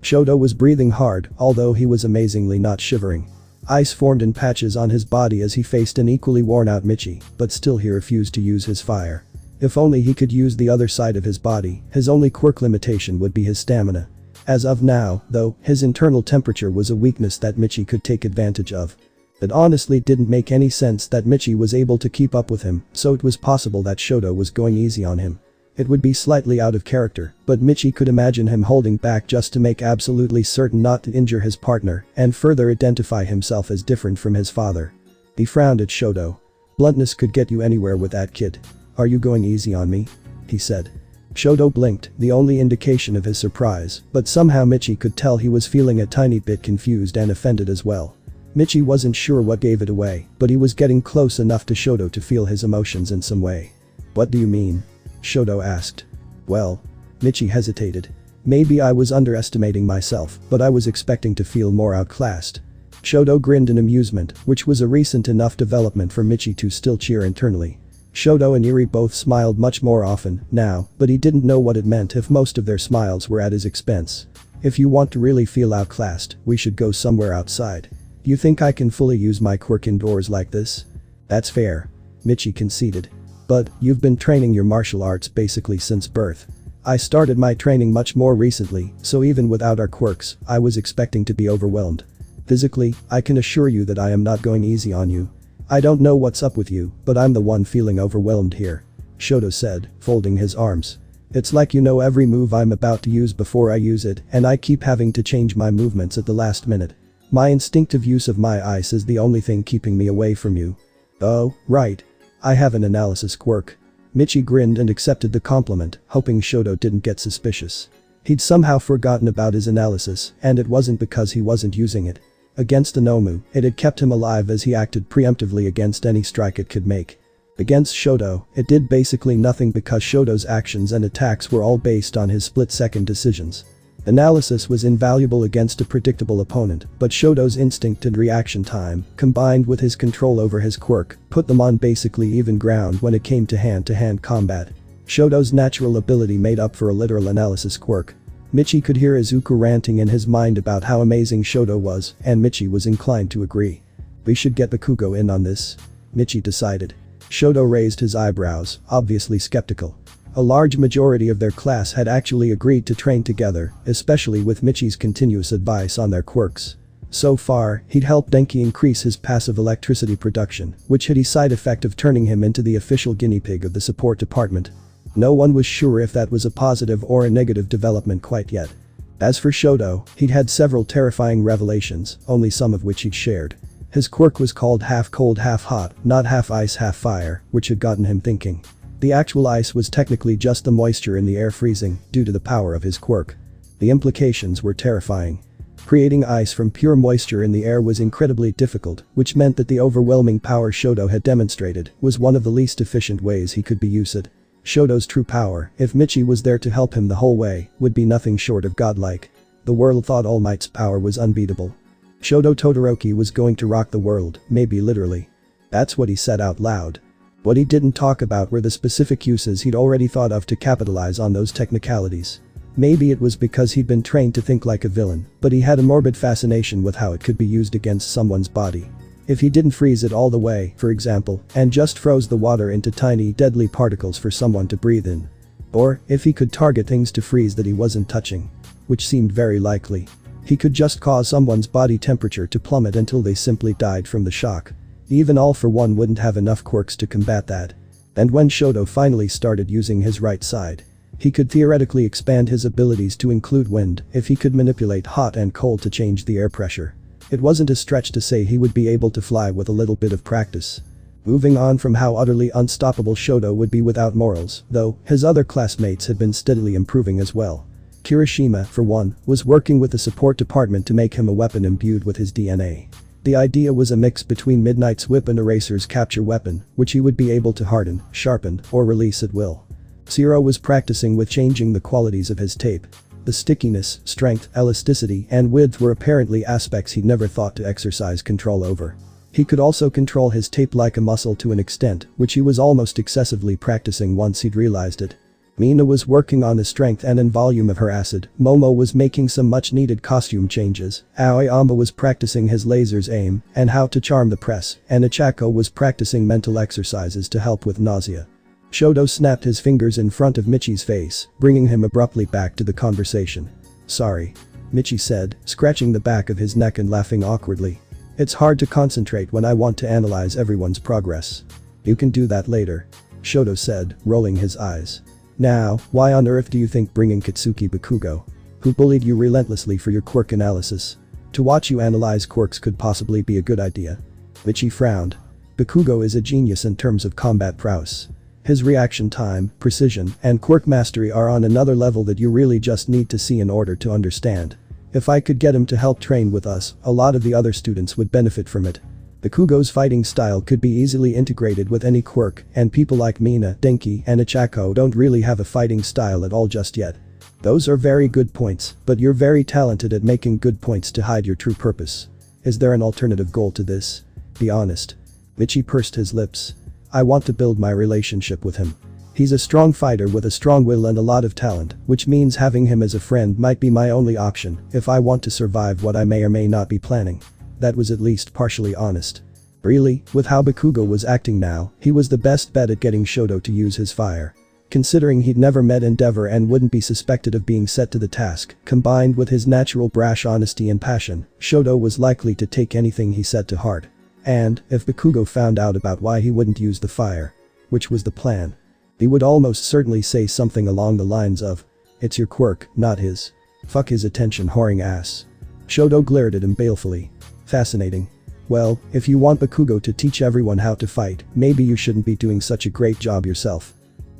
Shoto was breathing hard, although he was amazingly not shivering. Ice formed in patches on his body as he faced an equally worn-out Michi, but still he refused to use his fire. If only he could use the other side of his body, his only quirk limitation would be his stamina. As of now, though, his internal temperature was a weakness that Michi could take advantage of. It honestly didn't make any sense that Michi was able to keep up with him, so it was possible that Shoto was going easy on him. It would be slightly out of character, but Michi could imagine him holding back just to make absolutely certain not to injure his partner and further identify himself as different from his father. He frowned at Shoto. Bluntness could get you anywhere with that kid. Are you going easy on me? He said. Shoto blinked, the only indication of his surprise, but somehow Michi could tell he was feeling a tiny bit confused and offended as well. Michi wasn't sure what gave it away, but he was getting close enough to Shoto to feel his emotions in some way. What do you mean? Shoto asked. Well, Michi hesitated. Maybe I was underestimating myself, but I was expecting to feel more outclassed. Shoto grinned in amusement, which was a recent enough development for Michi to still cheer internally. Shoto and Eri both smiled much more often now, but he didn't know what it meant if most of their smiles were at his expense. If you want to really feel outclassed, we should go somewhere outside. You think I can fully use my quirk indoors like this? That's fair. Michi conceded. But, you've been training your martial arts basically since birth. I started my training much more recently, so even without our quirks, I was expecting to be overwhelmed. Physically, I can assure you that I am not going easy on you. I don't know what's up with you, but I'm the one feeling overwhelmed here. Shoto said, folding his arms. It's like you know every move I'm about to use before I use it, and I keep having to change my movements at the last minute. My instinctive use of my ice is the only thing keeping me away from you. Oh, right. I have an analysis quirk. Michi grinned and accepted the compliment, hoping Shoto didn't get suspicious. He'd somehow forgotten about his analysis, and it wasn't because he wasn't using it. Against Anomu, it had kept him alive as he acted preemptively against any strike it could make. Against Shoto, it did basically nothing because Shoto's actions and attacks were all based on his split-second decisions. Analysis was invaluable against a predictable opponent, but Shoto's instinct and reaction time, combined with his control over his quirk, put them on basically even ground when it came to hand-to-hand combat. Shoto's natural ability made up for a literal analysis quirk. Michi could hear Izuku ranting in his mind about how amazing Shoto was, and Michi was inclined to agree. We should get Bakugo in on this. Michi decided. Shoto raised his eyebrows, obviously skeptical. A large majority of their class had actually agreed to train together, especially with Michi's continuous advice on their quirks. So far, he'd helped Denki increase his passive electricity production, which had a side effect of turning him into the official guinea pig of the support department. No one was sure if that was a positive or a negative development quite yet. As for Shoto, he'd had several terrifying revelations, only some of which he'd shared. His quirk was called half cold half hot, not half ice half fire, which had gotten him thinking. The actual ice was technically just the moisture in the air freezing, due to the power of his quirk. The implications were terrifying. Creating ice from pure moisture in the air was incredibly difficult, which meant that the overwhelming power Shoto had demonstrated was one of the least efficient ways he could be used. Shoto's true power, if Michi was there to help him the whole way, would be nothing short of godlike. The world thought All Might's power was unbeatable. Shoto Todoroki was going to rock the world, maybe literally. That's what he said out loud. What he didn't talk about were the specific uses he'd already thought of to capitalize on those technicalities. Maybe it was because he'd been trained to think like a villain, but he had a morbid fascination with how it could be used against someone's body. If he didn't freeze it all the way, for example, and just froze the water into tiny deadly particles for someone to breathe in. Or, if he could target things to freeze that he wasn't touching. Which seemed very likely. He could just cause someone's body temperature to plummet until they simply died from the shock. Even All for One wouldn't have enough quirks to combat that. And when Shoto finally started using his right side, he could theoretically expand his abilities to include wind if he could manipulate hot and cold to change the air pressure. It wasn't a stretch to say he would be able to fly with a little bit of practice. Moving on from how utterly unstoppable Shoto would be without morals, though, his other classmates had been steadily improving as well. Kirishima, for one, was working with the support department to make him a weapon imbued with his DNA. The idea was a mix between Midnight's Whip and Eraser's capture weapon, which he would be able to harden, sharpen, or release at will. Zero was practicing with changing the qualities of his tape. The stickiness, strength, elasticity, and width were apparently aspects he'd never thought to exercise control over. He could also control his tape like a muscle to an extent, which he was almost excessively practicing once he'd realized it. Mina was working on the strength and volume of her acid, Momo was making some much-needed costume changes, Aoyama was practicing his laser's aim and how to charm the press, and Ichako was practicing mental exercises to help with nausea. Shoto snapped his fingers in front of Michi's face, bringing him abruptly back to the conversation. Sorry. Michi said, scratching the back of his neck and laughing awkwardly. It's hard to concentrate when I want to analyze everyone's progress. You can do that later. Shoto said, rolling his eyes. Now, why on earth do you think bringing Katsuki Bakugo, who bullied you relentlessly for your quirk analysis, to watch you analyze quirks could possibly be a good idea? Michi frowned. Bakugo is a genius in terms of combat prowess. His reaction time, precision, and quirk mastery are on another level that you really just need to see in order to understand. If I could get him to help train with us, a lot of the other students would benefit from it. Bakugo's fighting style could be easily integrated with any quirk, and people like Mina, Denki, and Ichako don't really have a fighting style at all just yet. Those are very good points, but you're very talented at making good points to hide your true purpose. Is there an alternative goal to this? Be honest. Michi pursed his lips. I want to build my relationship with him. He's a strong fighter with a strong will and a lot of talent, which means having him as a friend might be my only option if I want to survive what I may or may not be planning. That was at least partially honest. Really, with how Bakugo was acting now, he was the best bet at getting Shoto to use his fire. Considering he'd never met Endeavor and wouldn't be suspected of being set to the task, combined with his natural brash honesty and passion, Shoto was likely to take anything he said to heart. And, if Bakugo found out about why he wouldn't use the fire, which was the plan, he would almost certainly say something along the lines of, "It's your quirk, not his. Fuck his attention whoring ass." Shoto glared at him balefully. Fascinating. Well, if you want Bakugo to teach everyone how to fight, maybe you shouldn't be doing such a great job yourself.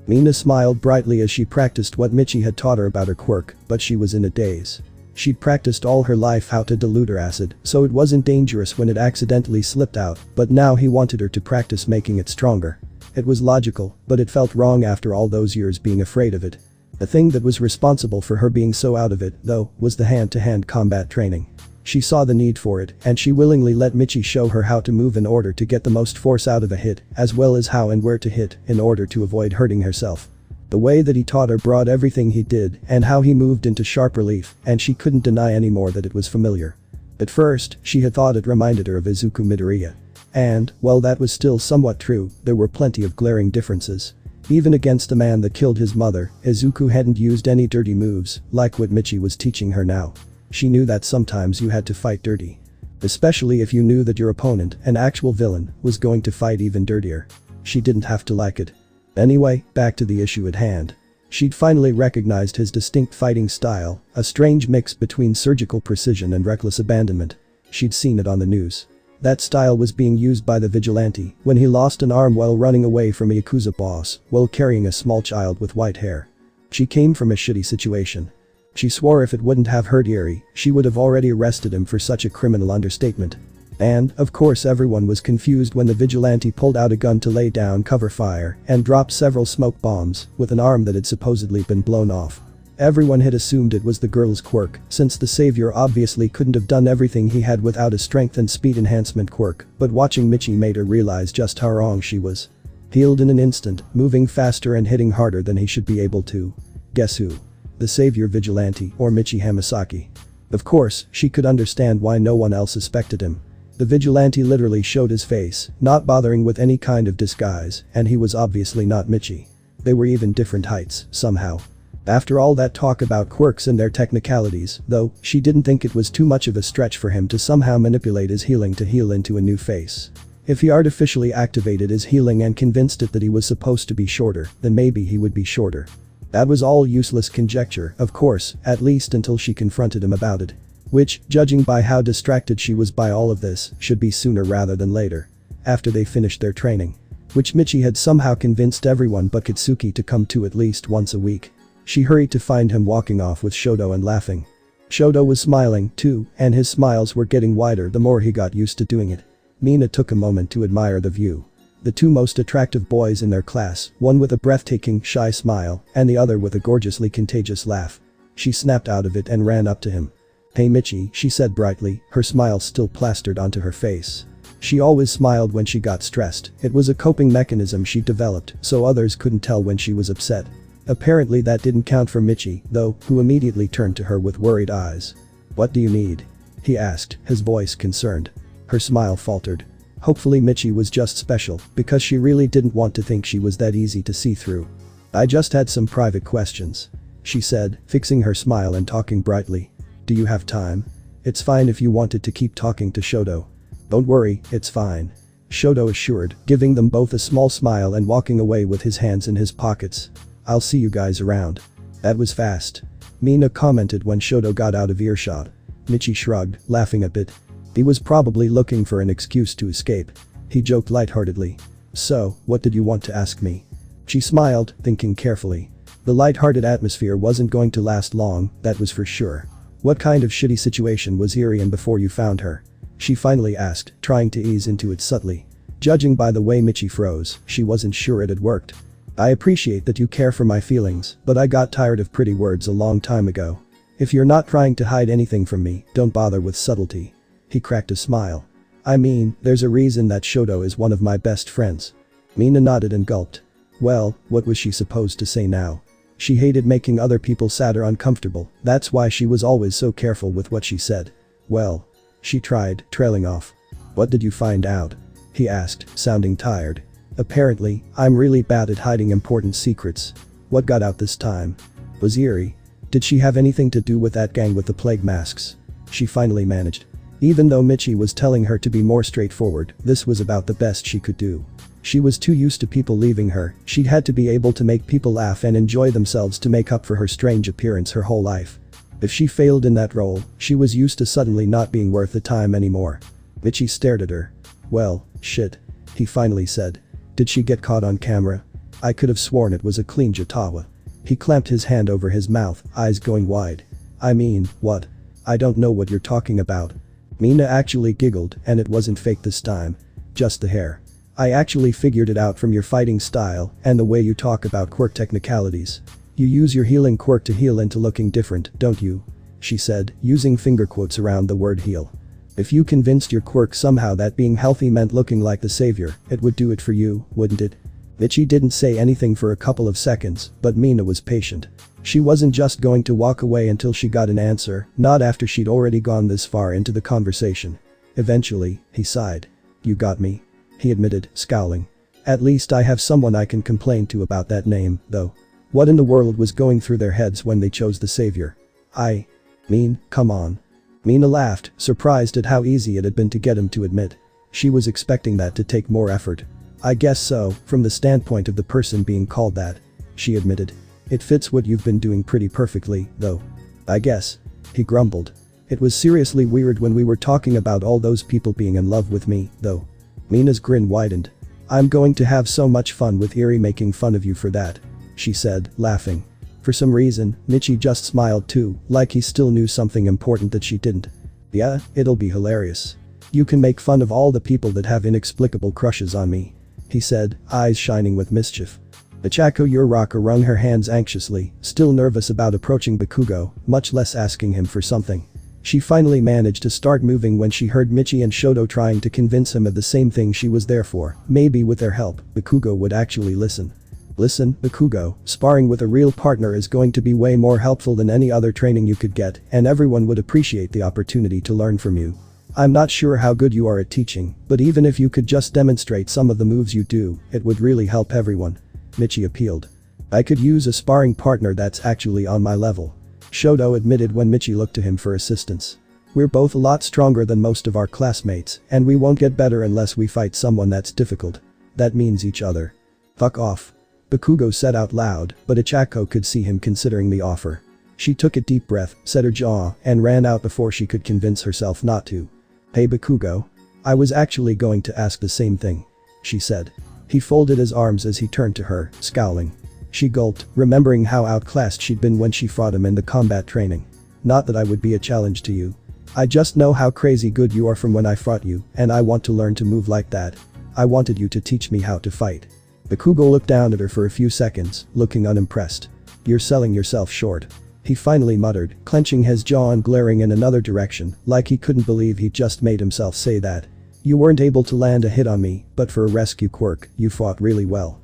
Mina smiled brightly as she practiced what Michi had taught her about her quirk, but she was in a daze. She'd practiced all her life how to dilute her acid, so it wasn't dangerous when it accidentally slipped out, but now he wanted her to practice making it stronger. It was logical, but it felt wrong after all those years being afraid of it. The thing that was responsible for her being so out of it, though, was the hand-to-hand combat training. She saw the need for it, and she willingly let Michi show her how to move in order to get the most force out of a hit, as well as how and where to hit in order to avoid hurting herself. The way that he taught her brought everything he did and how he moved into sharp relief, and she couldn't deny anymore that it was familiar. At first, she had thought it reminded her of Izuku Midoriya. And, while that was still somewhat true, there were plenty of glaring differences. Even against the man that killed his mother, Izuku hadn't used any dirty moves, like what Michi was teaching her now. She knew that sometimes you had to fight dirty. Especially if you knew that your opponent, an actual villain, was going to fight even dirtier. She didn't have to like it. Anyway, back to the issue at hand. She'd finally recognized his distinct fighting style, a strange mix between surgical precision and reckless abandonment. She'd seen it on the news. That style was being used by the Vigilante when he lost an arm while running away from a Yakuza boss while carrying a small child with white hair. She came from a shitty situation. She swore if it wouldn't have hurt Eri, she would have already arrested him for such a criminal understatement. And, of course, everyone was confused when the Vigilante pulled out a gun to lay down cover fire and dropped several smoke bombs with an arm that had supposedly been blown off. Everyone had assumed it was the girl's quirk, since the savior obviously couldn't have done everything he had without a strength and speed enhancement quirk, but watching Michi made her realize just how wrong she was. Healed in an instant, moving faster and hitting harder than he should be able to. Guess who? The savior Vigilante, or Michi Hamasaki. Of course, she could understand why no one else suspected him. The Vigilante literally showed his face, not bothering with any kind of disguise, and he was obviously not Michi. They were even different heights, somehow. After all that talk about quirks and their technicalities, though, she didn't think it was too much of a stretch for him to somehow manipulate his healing to heal into a new face. If he artificially activated his healing and convinced it that he was supposed to be shorter, then maybe he would be shorter. That was all useless conjecture, of course, at least until she confronted him about it. Which, judging by how distracted she was by all of this, should be sooner rather than later. After they finished their training. Which Michi had somehow convinced everyone but Kitsuki to come to at least once a week. She hurried to find him walking off with Shoto and laughing. Shoto was smiling, too, and his smiles were getting wider the more he got used to doing it. Mina took a moment to admire the view. The two most attractive boys in their class, one with a breathtaking, shy smile, and the other with a gorgeously contagious laugh. She snapped out of it and ran up to him. "Hey Michi," she said brightly, her smile still plastered onto her face. She always smiled when she got stressed, it was a coping mechanism she developed so others couldn't tell when she was upset. Apparently that didn't count for Michi, though, who immediately turned to her with worried eyes. "What do you need?" he asked, his voice concerned. Her smile faltered. Hopefully Michi was just special, because she really didn't want to think she was that easy to see through. "I just had some private questions," she said, fixing her smile and talking brightly. "Do you have time? It's fine if you wanted to keep talking to Shoto." "Don't worry, it's fine," Shoto assured, giving them both a small smile and walking away with his hands in his pockets. "I'll see you guys around." "That was fast," Mina commented when Shoto got out of earshot. Michi shrugged, laughing a bit. He was probably looking for an excuse to escape. He joked lightheartedly. "So, what did you want to ask me?" She smiled, thinking carefully. The lighthearted atmosphere wasn't going to last long, that was for sure. "What kind of shitty situation was Eri in before you found her?" she finally asked, trying to ease into it subtly. Judging by the way Michi froze, she wasn't sure it had worked. "I appreciate that you care for my feelings, but I got tired of pretty words a long time ago. If you're not trying to hide anything from me, don't bother with subtlety." He cracked a smile. "I mean, there's a reason that Shoto is one of my best friends." Mina nodded and gulped. Well, what was she supposed to say now? She hated making other people sad or uncomfortable, that's why she was always so careful with what she said. "Well," she tried, trailing off. "What did you find out?" he asked, sounding tired. "Apparently, I'm really bad at hiding important secrets." "What got out this time?" "Was Eri? Did she have anything to do with that gang with the plague masks?" she finally managed. Even though Michi was telling her to be more straightforward, this was about the best she could do. She was too used to people leaving her, she'd had to be able to make people laugh and enjoy themselves to make up for her strange appearance her whole life. If she failed in that role, she was used to suddenly not being worth the time anymore. Michi stared at her. Well, shit. He finally said. Did she get caught on camera? I could have sworn it was a clean Jatawa. He clamped his hand over his mouth, eyes going wide. I mean, what? I don't know what you're talking about. Mina actually giggled, and it wasn't fake this time. Just the hair. I actually figured it out from your fighting style and the way you talk about quirk technicalities. You use your healing quirk to heal into looking different, don't you? She said, using finger quotes around the word heal. If you convinced your quirk somehow that being healthy meant looking like the savior, it would do it for you, wouldn't it? Michi didn't say anything for a couple of seconds, but Mina was patient. She wasn't just going to walk away until she got an answer, not after she'd already gone this far into the conversation. Eventually, he sighed. You got me. He admitted, scowling. At least I have someone I can complain to about that name, though. What in the world was going through their heads when they chose the savior? I mean, come on. Mina laughed, surprised at how easy it had been to get him to admit. She was expecting that to take more effort. I guess so, from the standpoint of the person being called that. She admitted. It fits what you've been doing pretty perfectly, though. I guess. He grumbled. It was seriously weird when we were talking about all those people being in love with me, though. Mina's grin widened. I'm going to have so much fun with Eri making fun of you for that. She said, laughing. For some reason, Michi just smiled too, like he still knew something important that she didn't. Yeah, it'll be hilarious. You can make fun of all the people that have inexplicable crushes on me. He said, eyes shining with mischief. Ichako Uraraka wrung her hands anxiously, still nervous about approaching Bakugo, much less asking him for something. She finally managed to start moving when she heard Michi and Shoto trying to convince him of the same thing she was there for. Maybe with their help, Bakugo would actually listen. Listen, Bakugo, sparring with a real partner is going to be way more helpful than any other training you could get, and everyone would appreciate the opportunity to learn from you. I'm not sure how good you are at teaching, but even if you could just demonstrate some of the moves you do, it would really help everyone. Michi appealed. I could use a sparring partner that's actually on my level. Shoto admitted when Michi looked to him for assistance. We're both a lot stronger than most of our classmates, and we won't get better unless we fight someone that's difficult. That means each other. Fuck off. Bakugo said out loud, but Ichako could see him considering the offer. She took a deep breath, set her jaw, and ran out before she could convince herself not to. Hey Bakugo. I was actually going to ask the same thing. She said. He folded his arms as he turned to her, scowling. She gulped, remembering how outclassed she'd been when she fought him in the combat training. Not that I would be a challenge to you. I just know how crazy good you are from when I fought you, and I want to learn to move like that. I wanted you to teach me how to fight. Bakugo looked down at her for a few seconds, looking unimpressed. You're selling yourself short. He finally muttered, clenching his jaw and glaring in another direction, like he couldn't believe he'd just made himself say that. You weren't able to land a hit on me, but for a rescue quirk, you fought really well.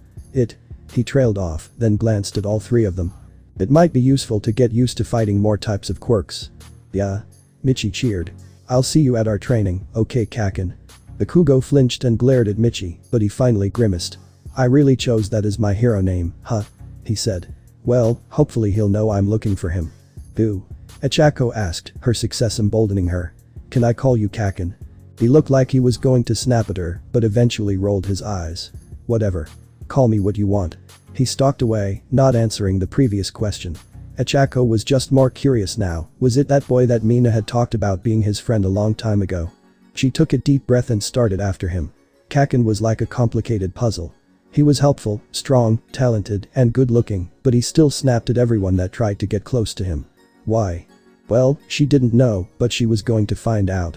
He trailed off, then glanced at all three of them. It might be useful to get used to fighting more types of quirks. Yeah. Michi cheered. I'll see you at our training, okay Kaken. Bakugo flinched and glared at Michi, but he finally grimaced. I really chose that as my hero name, huh? He said. Well, hopefully he'll know I'm looking for him. Who? Ichako asked, her success emboldening her. Can I call you Kaken? He looked like he was going to snap at her, but eventually rolled his eyes. Whatever. Call me what you want. He stalked away, not answering the previous question. Ichako was just more curious now, was it that boy that Mina had talked about being his friend a long time ago? She took a deep breath and started after him. Kaken was like a complicated puzzle. He was helpful, strong, talented, and good-looking, but he still snapped at everyone that tried to get close to him. Why? Well, she didn't know, but she was going to find out.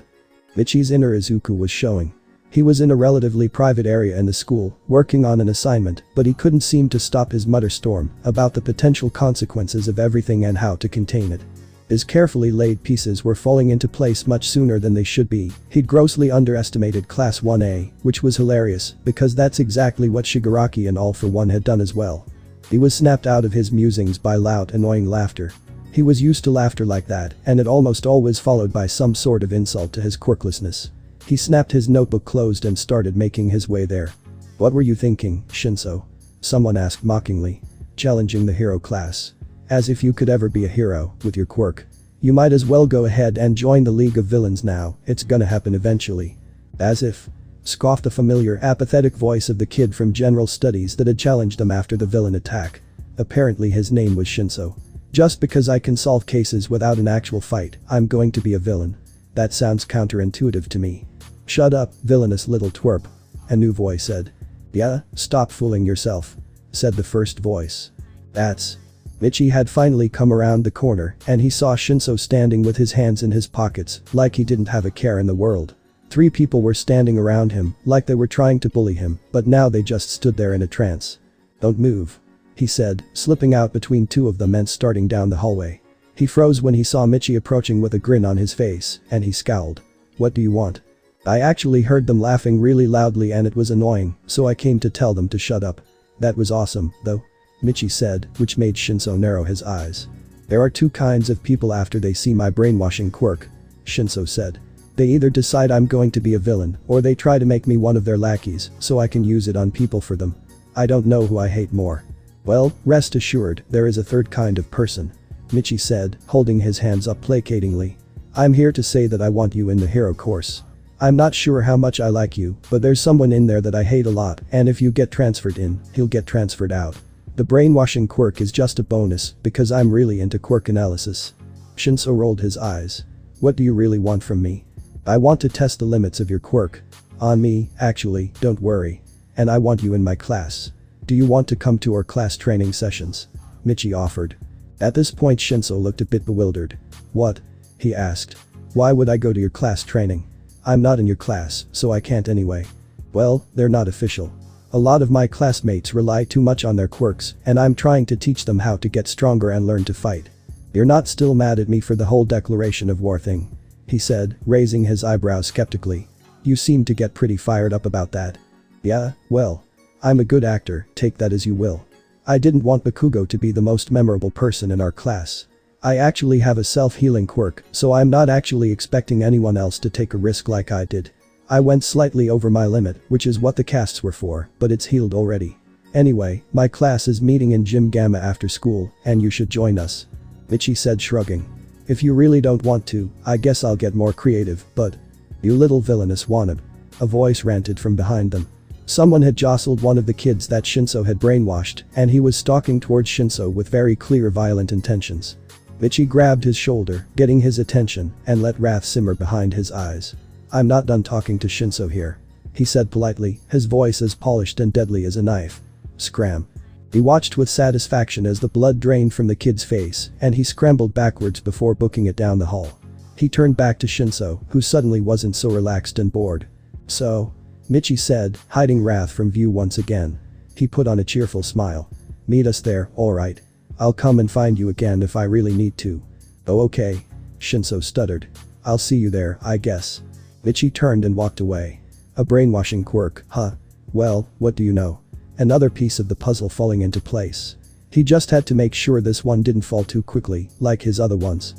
Michi's inner Izuku was showing. He was in a relatively private area in the school, working on an assignment, but he couldn't seem to stop his mutter storm about the potential consequences of everything and how to contain it. His carefully laid pieces were falling into place much sooner than they should be. He'd grossly underestimated Class 1A, which was hilarious, because that's exactly what Shigaraki and All for One had done as well. He was snapped out of his musings by loud, annoying laughter. He was used to laughter like that, and it almost always followed by some sort of insult to his quirklessness. He snapped his notebook closed and started making his way there. What were you thinking, Shinso? Someone asked mockingly. Challenging the hero class. As if you could ever be a hero, with your quirk. You might as well go ahead and join the League of Villains now, it's gonna happen eventually. As if. Scoffed the familiar, apathetic voice of the kid from General Studies that had challenged them after the villain attack. Apparently his name was Shinso. Just because I can solve cases without an actual fight, I'm going to be a villain. That sounds counterintuitive to me. "Shut up, villainous little twerp," a new voice said. "Yeah, stop fooling yourself," said the first voice. "That's..." Michi had finally come around the corner and he saw Shinso standing with his hands in his pockets like he didn't have a care in the world. 3 people were standing around him like they were trying to bully him, but now they just stood there in a trance. "Don't move," he said, slipping out between 2 of them and starting down the hallway. He froze when he saw Michi approaching with a grin on his face, and he scowled. "What do you want?" "I actually heard them laughing really loudly and it was annoying, so I came to tell them to shut up." "That was awesome, though," Michi said, which made Shinso narrow his eyes. "There are 2 kinds of people after they see my brainwashing quirk," Shinso said. "They either decide I'm going to be a villain or they try to make me one of their lackeys so I can use it on people for them. I don't know who I hate more." "Well, rest assured, there is a 3rd kind of person," Michi said, holding his hands up placatingly. "I'm here to say that I want you in the hero course. I'm not sure how much I like you, but there's someone in there that I hate a lot, and if you get transferred in, he'll get transferred out. The brainwashing quirk is just a bonus because I'm really into quirk analysis." Shinso rolled his eyes. "What do you really want from me?" "I want to test the limits of your quirk. On me, actually, don't worry. And I want you in my class. Do you want to come to our class training sessions?" Michi offered. At this point Shinso looked a bit bewildered. "What?" he asked. "Why would I go to your class training? I'm not in your class, so I can't anyway." "Well, they're not official. A lot of my classmates rely too much on their quirks and I'm trying to teach them how to get stronger and learn to fight." "You're not still mad at me for the whole declaration of war thing?" he said, raising his eyebrows skeptically. "You seem to get pretty fired up about that." "Yeah, well. I'm a good actor, take that as you will. I didn't want Bakugo to be the most memorable person in our class. I actually have a self-healing quirk, so I'm not actually expecting anyone else to take a risk like I did. I went slightly over my limit, which is what the casts were for, but it's healed already. Anyway, my class is meeting in Gym Gamma after school, and you should join us," Michi said, shrugging. "If you really don't want to, I guess I'll get more creative, but..." "You little villainous wannabe," a voice ranted from behind them. Someone had jostled one of the kids that Shinso had brainwashed, and he was stalking towards Shinso with very clear violent intentions. Michi grabbed his shoulder, getting his attention, and let wrath simmer behind his eyes. "I'm not done talking to Shinso here," he said politely, his voice as polished and deadly as a knife. Scram. He watched with satisfaction as the blood drained from the kid's face, and he scrambled backwards before booking it down the hall. He turned back to Shinso, who suddenly wasn't so relaxed and bored. "So?" Michi said, hiding wrath from view once again. He put on a cheerful smile. "Meet us there, alright. I'll come and find you again if I really need to." "Oh okay," Shinso stuttered. "I'll see you there, I guess." Michi turned and walked away. "A brainwashing quirk, huh? Well, what do you know? Another piece of the puzzle falling into place. He just had to make sure this one didn't fall too quickly, like his other ones."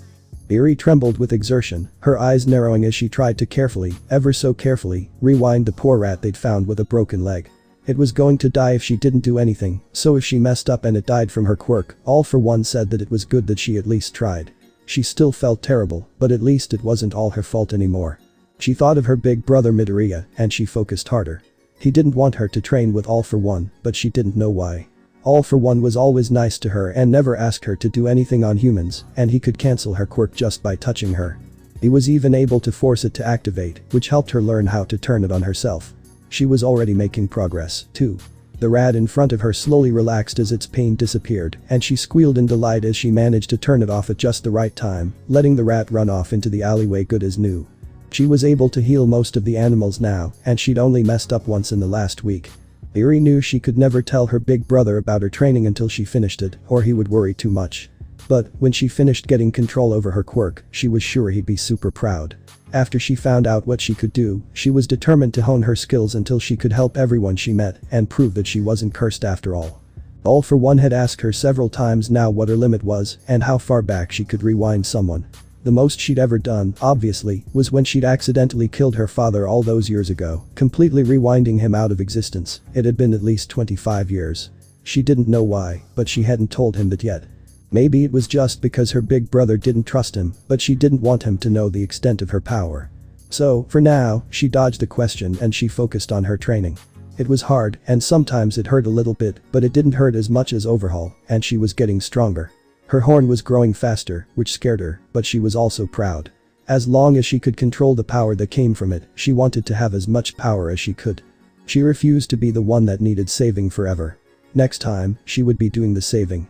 Biri trembled with exertion, her eyes narrowing as she tried to carefully, ever so carefully, rewind the poor rat they'd found with a broken leg. It was going to die if she didn't do anything, so if she messed up and it died from her quirk, All for One said that it was good that she at least tried. She still felt terrible, but at least it wasn't all her fault anymore. She thought of her big brother Midoriya, and she focused harder. He didn't want her to train with All for One, but she didn't know why. All for One was always nice to her and never asked her to do anything on humans, and he could cancel her quirk just by touching her. He was even able to force it to activate, which helped her learn how to turn it on herself. She was already making progress, too. The rat in front of her slowly relaxed as its pain disappeared, and she squealed in delight as she managed to turn it off at just the right time, letting the rat run off into the alleyway good as new. She was able to heal most of the animals now, and she'd only messed up once in the last week. Eri knew she could never tell her big brother about her training until she finished it, or he would worry too much. But when she finished getting control over her quirk, she was sure he'd be super proud. After she found out what she could do, she was determined to hone her skills until she could help everyone she met and prove that she wasn't cursed after all. All for One had asked her several times now what her limit was and how far back she could rewind someone. The most she'd ever done, obviously, was when she'd accidentally killed her father all those years ago, completely rewinding him out of existence. It had been at least 25 years. She didn't know why, but she hadn't told him that yet. Maybe it was just because her big brother didn't trust him, but she didn't want him to know the extent of her power. So, for now, she dodged the question and she focused on her training. It was hard, and sometimes it hurt a little bit, but it didn't hurt as much as Overhaul, and she was getting stronger. Her horn was growing faster, which scared her, but she was also proud. As long as she could control the power that came from it, she wanted to have as much power as she could. She refused to be the one that needed saving forever. Next time, she would be doing the saving.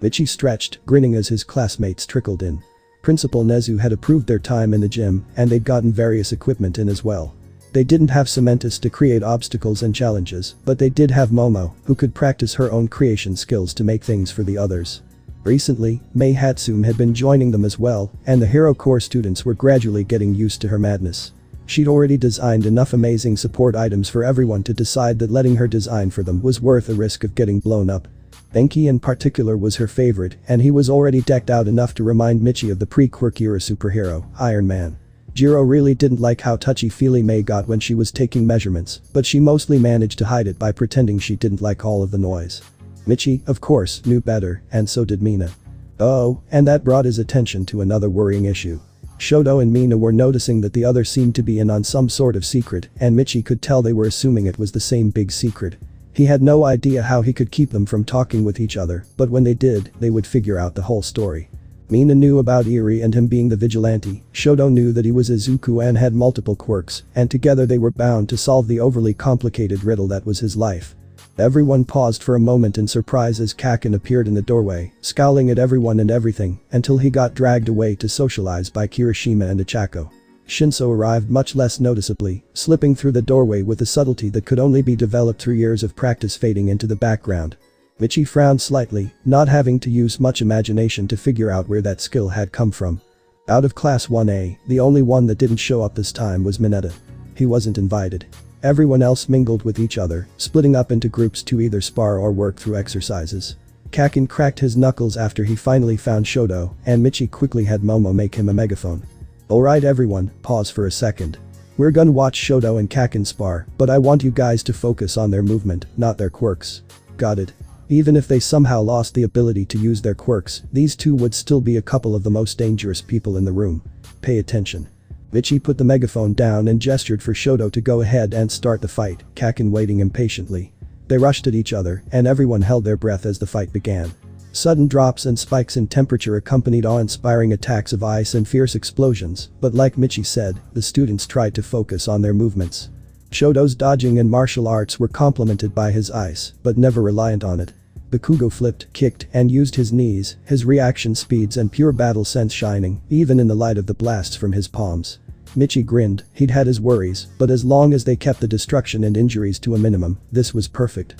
Michi stretched, grinning as his classmates trickled in. Principal Nezu had approved their time in the gym, and they'd gotten various equipment in as well. They didn't have Cementus to create obstacles and challenges, but they did have Momo, who could practice her own creation skills to make things for the others. Recently, Mei Hatsum had been joining them as well, and the Hero Corps students were gradually getting used to her madness. She'd already designed enough amazing support items for everyone to decide that letting her design for them was worth the risk of getting blown up. Enki in particular was her favorite, and he was already decked out enough to remind Michi of the pre-quirk era superhero, Iron Man. Jiro really didn't like how touchy-feely Mei got when she was taking measurements, but she mostly managed to hide it by pretending she didn't like all of the noise. Michi, of course, knew better, and so did Mina. Oh, and that brought his attention to another worrying issue. Shoto and Mina were noticing that the other seemed to be in on some sort of secret, and Michi could tell they were assuming it was the same big secret. He had no idea how he could keep them from talking with each other, but when they did, they would figure out the whole story. Mina knew about Eri and him being the vigilante, Shoto knew that he was Izuku and had multiple quirks, and together they were bound to solve the overly complicated riddle that was his life. Everyone paused for a moment in surprise as Kakin appeared in the doorway, scowling at everyone and everything, until he got dragged away to socialize by Kirishima and Ichako. Shinso arrived much less noticeably, slipping through the doorway with a subtlety that could only be developed through years of practice fading into the background. Michi frowned slightly, not having to use much imagination to figure out where that skill had come from. Out of Class 1A, the only one that didn't show up this time was Mineta. He wasn't invited. Everyone else mingled with each other, splitting up into groups to either spar or work through exercises. Kakin cracked his knuckles after he finally found Shoto, and Michi quickly had Momo make him a megaphone. Alright everyone, pause for a second. We're gonna watch Shoto and Kakin spar, but I want you guys to focus on their movement, not their quirks. Got it? Even if they somehow lost the ability to use their quirks, these two would still be a couple of the most dangerous people in the room. Pay attention. Michi put the megaphone down and gestured for Shoto to go ahead and start the fight, Kakin waiting impatiently. They rushed at each other, and everyone held their breath as the fight began. Sudden drops and spikes in temperature accompanied awe-inspiring attacks of ice and fierce explosions, but like Michi said, the students tried to focus on their movements. Shoto's dodging and martial arts were complemented by his ice, but never reliant on it. Bakugo flipped, kicked, and used his knees, his reaction speeds and pure battle sense shining, even in the light of the blasts from his palms. Michi grinned, he'd had his worries, but as long as they kept the destruction and injuries to a minimum, this was perfect.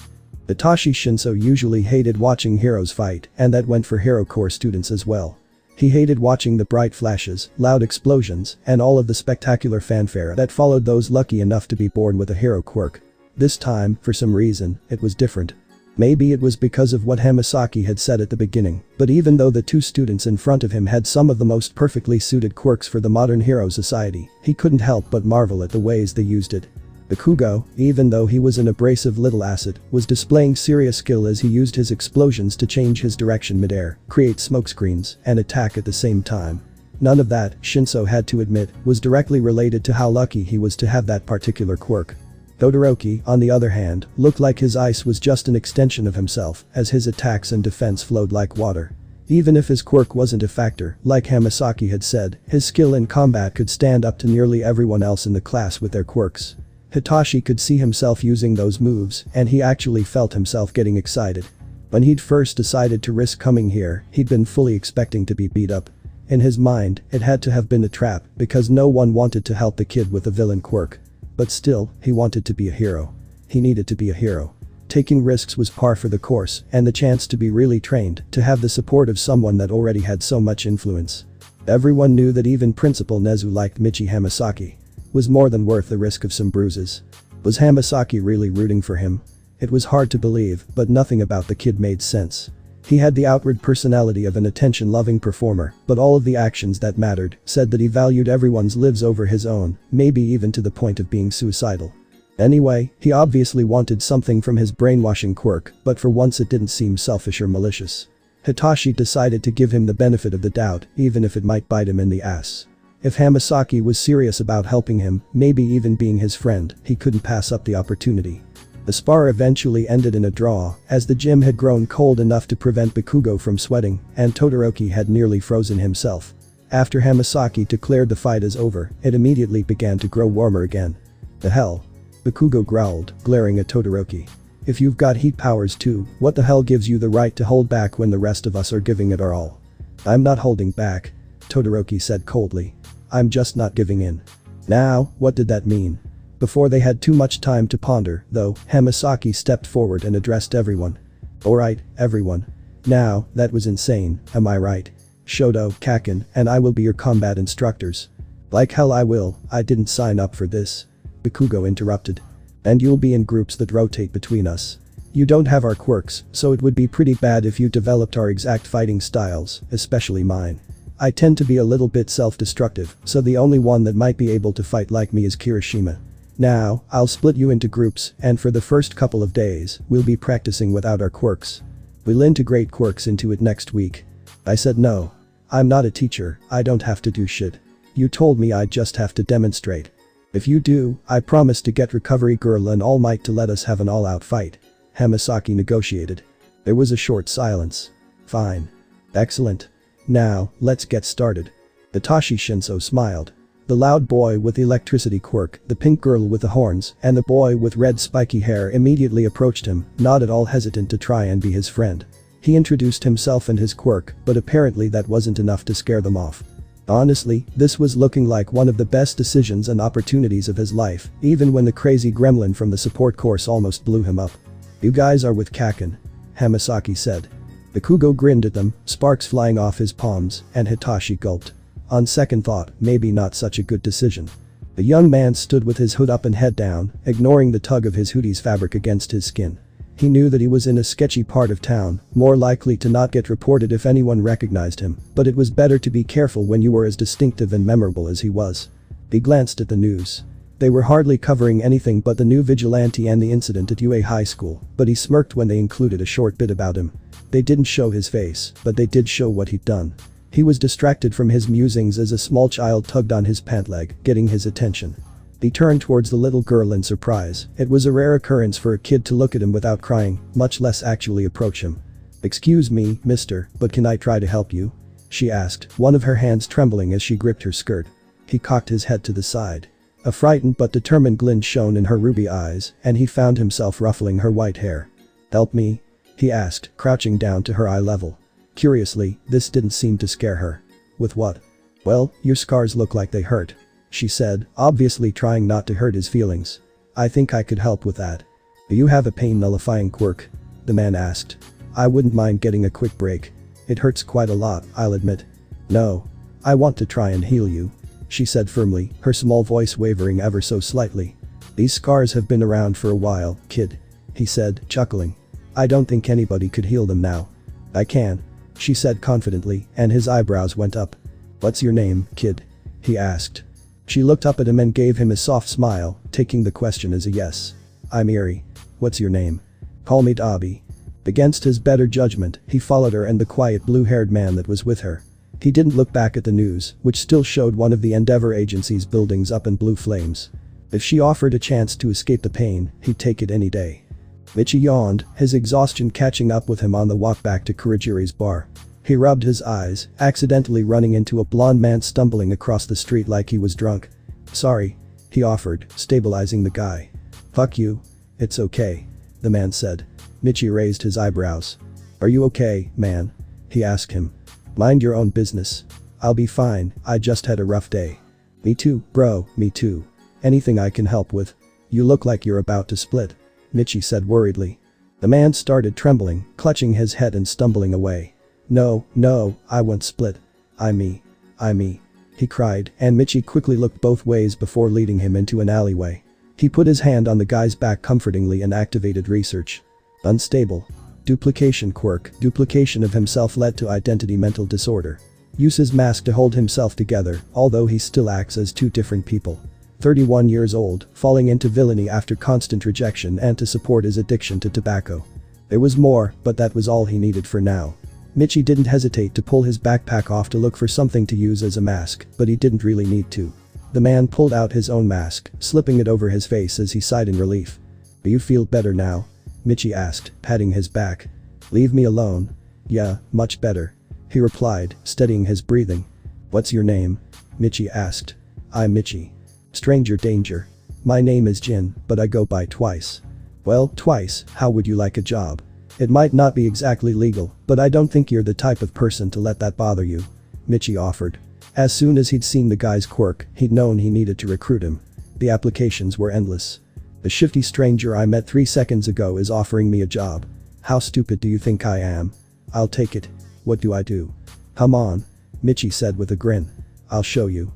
Itachi Shinso usually hated watching heroes fight, and that went for Hero Corps students as well. He hated watching the bright flashes, loud explosions, and all of the spectacular fanfare that followed those lucky enough to be born with a hero quirk. This time, for some reason, it was different. Maybe it was because of what Hamasaki had said at the beginning, but even though the two students in front of him had some of the most perfectly suited quirks for the modern hero society, he couldn't help but marvel at the ways they used it. Bakugo, even though he was an abrasive little acid, was displaying serious skill as he used his explosions to change his direction midair, create smokescreens, and attack at the same time. None of that, Shinso had to admit, was directly related to how lucky he was to have that particular quirk. Todoroki, on the other hand, looked like his ice was just an extension of himself, as his attacks and defense flowed like water. Even if his quirk wasn't a factor, like Hamasaki had said, his skill in combat could stand up to nearly everyone else in the class with their quirks. Hitachi could see himself using those moves, and he actually felt himself getting excited. When he'd first decided to risk coming here, he'd been fully expecting to be beat up. In his mind, it had to have been a trap, because no one wanted to help the kid with a villain quirk. But still, he wanted to be a hero. He needed to be a hero. Taking risks was par for the course, and the chance to be really trained, to have the support of someone that already had so much influence. Everyone knew that even Principal Nezu liked Michi Hamasaki. Was more than worth the risk of some bruises. Was Hamasaki really rooting for him? It was hard to believe, but nothing about the kid made sense. He had the outward personality of an attention-loving performer, but all of the actions that mattered said that he valued everyone's lives over his own, maybe even to the point of being suicidal. Anyway, he obviously wanted something from his brainwashing quirk, but for once it didn't seem selfish or malicious. Hitachi decided to give him the benefit of the doubt, even if it might bite him in the ass. If Hamasaki was serious about helping him, maybe even being his friend, he couldn't pass up the opportunity. The spar eventually ended in a draw, as the gym had grown cold enough to prevent Bakugo from sweating, and Todoroki had nearly frozen himself. After Hamasaki declared the fight as over, it immediately began to grow warmer again. The hell? Bakugo growled, glaring at Todoroki. If you've got heat powers too, what the hell gives you the right to hold back when the rest of us are giving it our all? I'm not holding back, Todoroki said coldly. I'm just not giving in. Now, what did that mean? Before they had too much time to ponder, though, Hamasaki stepped forward and addressed everyone. Alright, everyone. Now, that was insane, am I right? Shoto, Kaken, and I will be your combat instructors. Like hell I will, I didn't sign up for this. Bakugo interrupted. And you'll be in groups that rotate between us. You don't have our quirks, so it would be pretty bad if you developed our exact fighting styles, especially mine. I tend to be a little bit self-destructive, so the only one that might be able to fight like me is Kirishima. Now, I'll split you into groups, and for the first couple of days, we'll be practicing without our quirks. We'll integrate quirks into it next week. I said no. I'm not a teacher, I don't have to do shit. You told me I just have to demonstrate. If you do, I promise to get Recovery Girl and All Might to let us have an all-out fight. Hamasaki negotiated. There was a short silence. Fine. Excellent. Now, let's get started. Itachi Shinso smiled. The loud boy with the electricity quirk, the pink girl with the horns, and the boy with red spiky hair immediately approached him, not at all hesitant to try and be his friend. He introduced himself and his quirk, but apparently that wasn't enough to scare them off. Honestly, this was looking like one of the best decisions and opportunities of his life, even when the crazy gremlin from the support course almost blew him up. You guys are with Kaken, Hamasaki said. Bakugo grinned at them, sparks flying off his palms, and Hitachi gulped. On second thought, maybe not such a good decision. The young man stood with his hood up and head down, ignoring the tug of his hoodie's fabric against his skin. He knew that he was in a sketchy part of town, more likely to not get reported if anyone recognized him, but it was better to be careful when you were as distinctive and memorable as he was. He glanced at the news. They were hardly covering anything but the new vigilante and the incident at UA High School, but he smirked when they included a short bit about him. They didn't show his face, but they did show what he'd done. He was distracted from his musings as a small child tugged on his pant leg, getting his attention. He turned towards the little girl in surprise. It was a rare occurrence for a kid to look at him without crying, much less actually approach him. Excuse me, mister, but can I try to help you? She asked, one of her hands trembling as she gripped her skirt. He cocked his head to the side. A frightened but determined glint shone in her ruby eyes, and he found himself ruffling her white hair. Help me? He asked, crouching down to her eye level. Curiously, this didn't seem to scare her. With what? Well, your scars look like they hurt, she said, obviously trying not to hurt his feelings. I think I could help with that. Do you have a pain nullifying quirk? The man asked. I wouldn't mind getting a quick break. It hurts quite a lot, I'll admit. No. I want to try and heal you, she said firmly, her small voice wavering ever so slightly. These scars have been around for a while, kid, he said, chuckling. I don't think anybody could heal them now. I can, she said confidently, and his eyebrows went up. What's your name, kid? He asked. She looked up at him and gave him a soft smile, taking the question as a yes. I'm Eri. What's your name? Call me Dabi. Against his better judgment, he followed her and the quiet blue-haired man that was with her. He didn't look back at the news, which still showed one of the Endeavor Agency's buildings up in blue flames. If she offered a chance to escape the pain, he'd take it any day. Michi yawned, his exhaustion catching up with him on the walk back to Kurogiri's bar. He rubbed his eyes, accidentally running into a blond man stumbling across the street like he was drunk. Sorry, he offered, stabilizing the guy. Fuck you. It's okay, the man said. Michi raised his eyebrows. Are you okay, man? He asked him. Mind your own business. I'll be fine, I just had a rough day. Me too, bro, me too. Anything I can help with? You look like you're about to split, Michi said worriedly. The man started trembling, clutching his head and stumbling away. No, I won't split. I me, he cried, and Michi quickly looked both ways before leading him into an alleyway. He put his hand on the guy's back comfortingly and activated research. Unstable. Duplication quirk. Duplication of himself led to identity mental disorder. Use his mask to hold himself together, although he still acts as two different people. 31 years old, falling into villainy after constant rejection and to support his addiction to tobacco. There was more, but that was all he needed for now. Michi didn't hesitate to pull his backpack off to look for something to use as a mask, but he didn't really need to. The man pulled out his own mask, slipping it over his face as he sighed in relief. Do you feel better now? Michi asked, patting his back. Leave me alone. Yeah, much better, he replied, steadying his breathing. What's your name? Michi asked. I'm Michi. Stranger danger. My name is Jin, but I go by Twice. Well, Twice, how would you like a job? It might not be exactly legal, but I don't think you're the type of person to let that bother you. Michi offered. As soon as he'd seen the guy's quirk, he'd known he needed to recruit him. The applications were endless. The shifty stranger I met 3 seconds ago is offering me a job. How stupid do you think I am? I'll take it. What do I do? Come on. Michi said with a grin. I'll show you.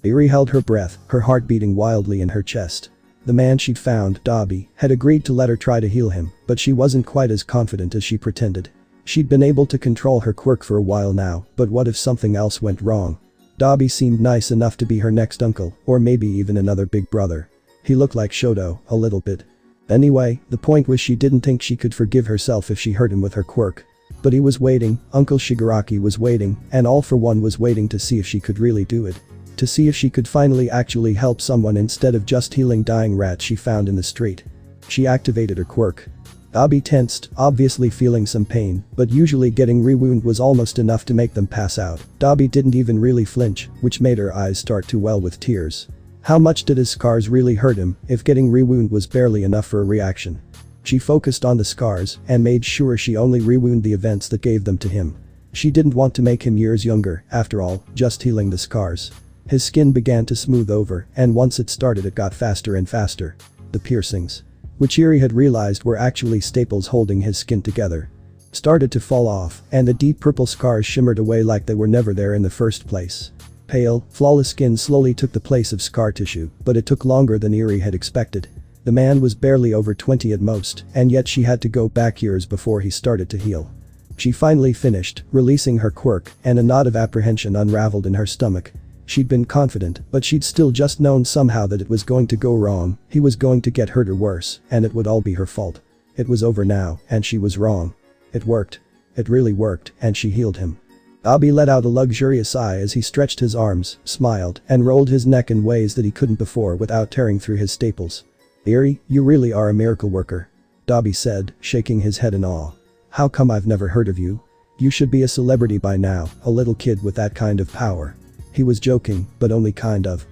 Eri held her breath, her heart beating wildly in her chest. The man she'd found, Dabi, had agreed to let her try to heal him, but she wasn't quite as confident as she pretended. She'd been able to control her quirk for a while now, but what if something else went wrong? Dabi seemed nice enough to be her next uncle, or maybe even another big brother. He looked like Shoto, a little bit. Anyway, the point was she didn't think she could forgive herself if she hurt him with her quirk. But he was waiting, Uncle Shigaraki was waiting, and All for One was waiting to see if she could really do it. To see if she could finally actually help someone instead of just healing dying rats she found in the street. She activated her quirk. Dabi tensed, obviously feeling some pain, but usually getting rewound was almost enough to make them pass out. Dabi didn't even really flinch, which made her eyes start to well with tears. How much did his scars really hurt him if getting rewound was barely enough for a reaction? She focused on the scars and made sure she only rewound the events that gave them to him. She didn't want to make him years younger, after all, just healing the scars. His skin began to smooth over, and once it started it got faster and faster. The piercings, which Eri had realized were actually staples holding his skin together, started to fall off, and the deep purple scars shimmered away like they were never there in the first place. Pale, flawless skin slowly took the place of scar tissue, but it took longer than Eri had expected. The man was barely over 20 at most, and yet she had to go back years before he started to heal. She finally finished, releasing her quirk, and a knot of apprehension unraveled in her stomach. She'd been confident, but she'd still just known somehow that it was going to go wrong, he was going to get hurt or worse, and it would all be her fault. It was over now, and she was wrong. It worked. It really worked, and she healed him. Dabi let out a luxurious sigh as he stretched his arms, smiled, and rolled his neck in ways that he couldn't before without tearing through his staples. Eri, you really are a miracle worker. Dabi said, shaking his head in awe. How come I've never heard of you? You should be a celebrity by now, a little kid with that kind of power. He was joking, but only kind of.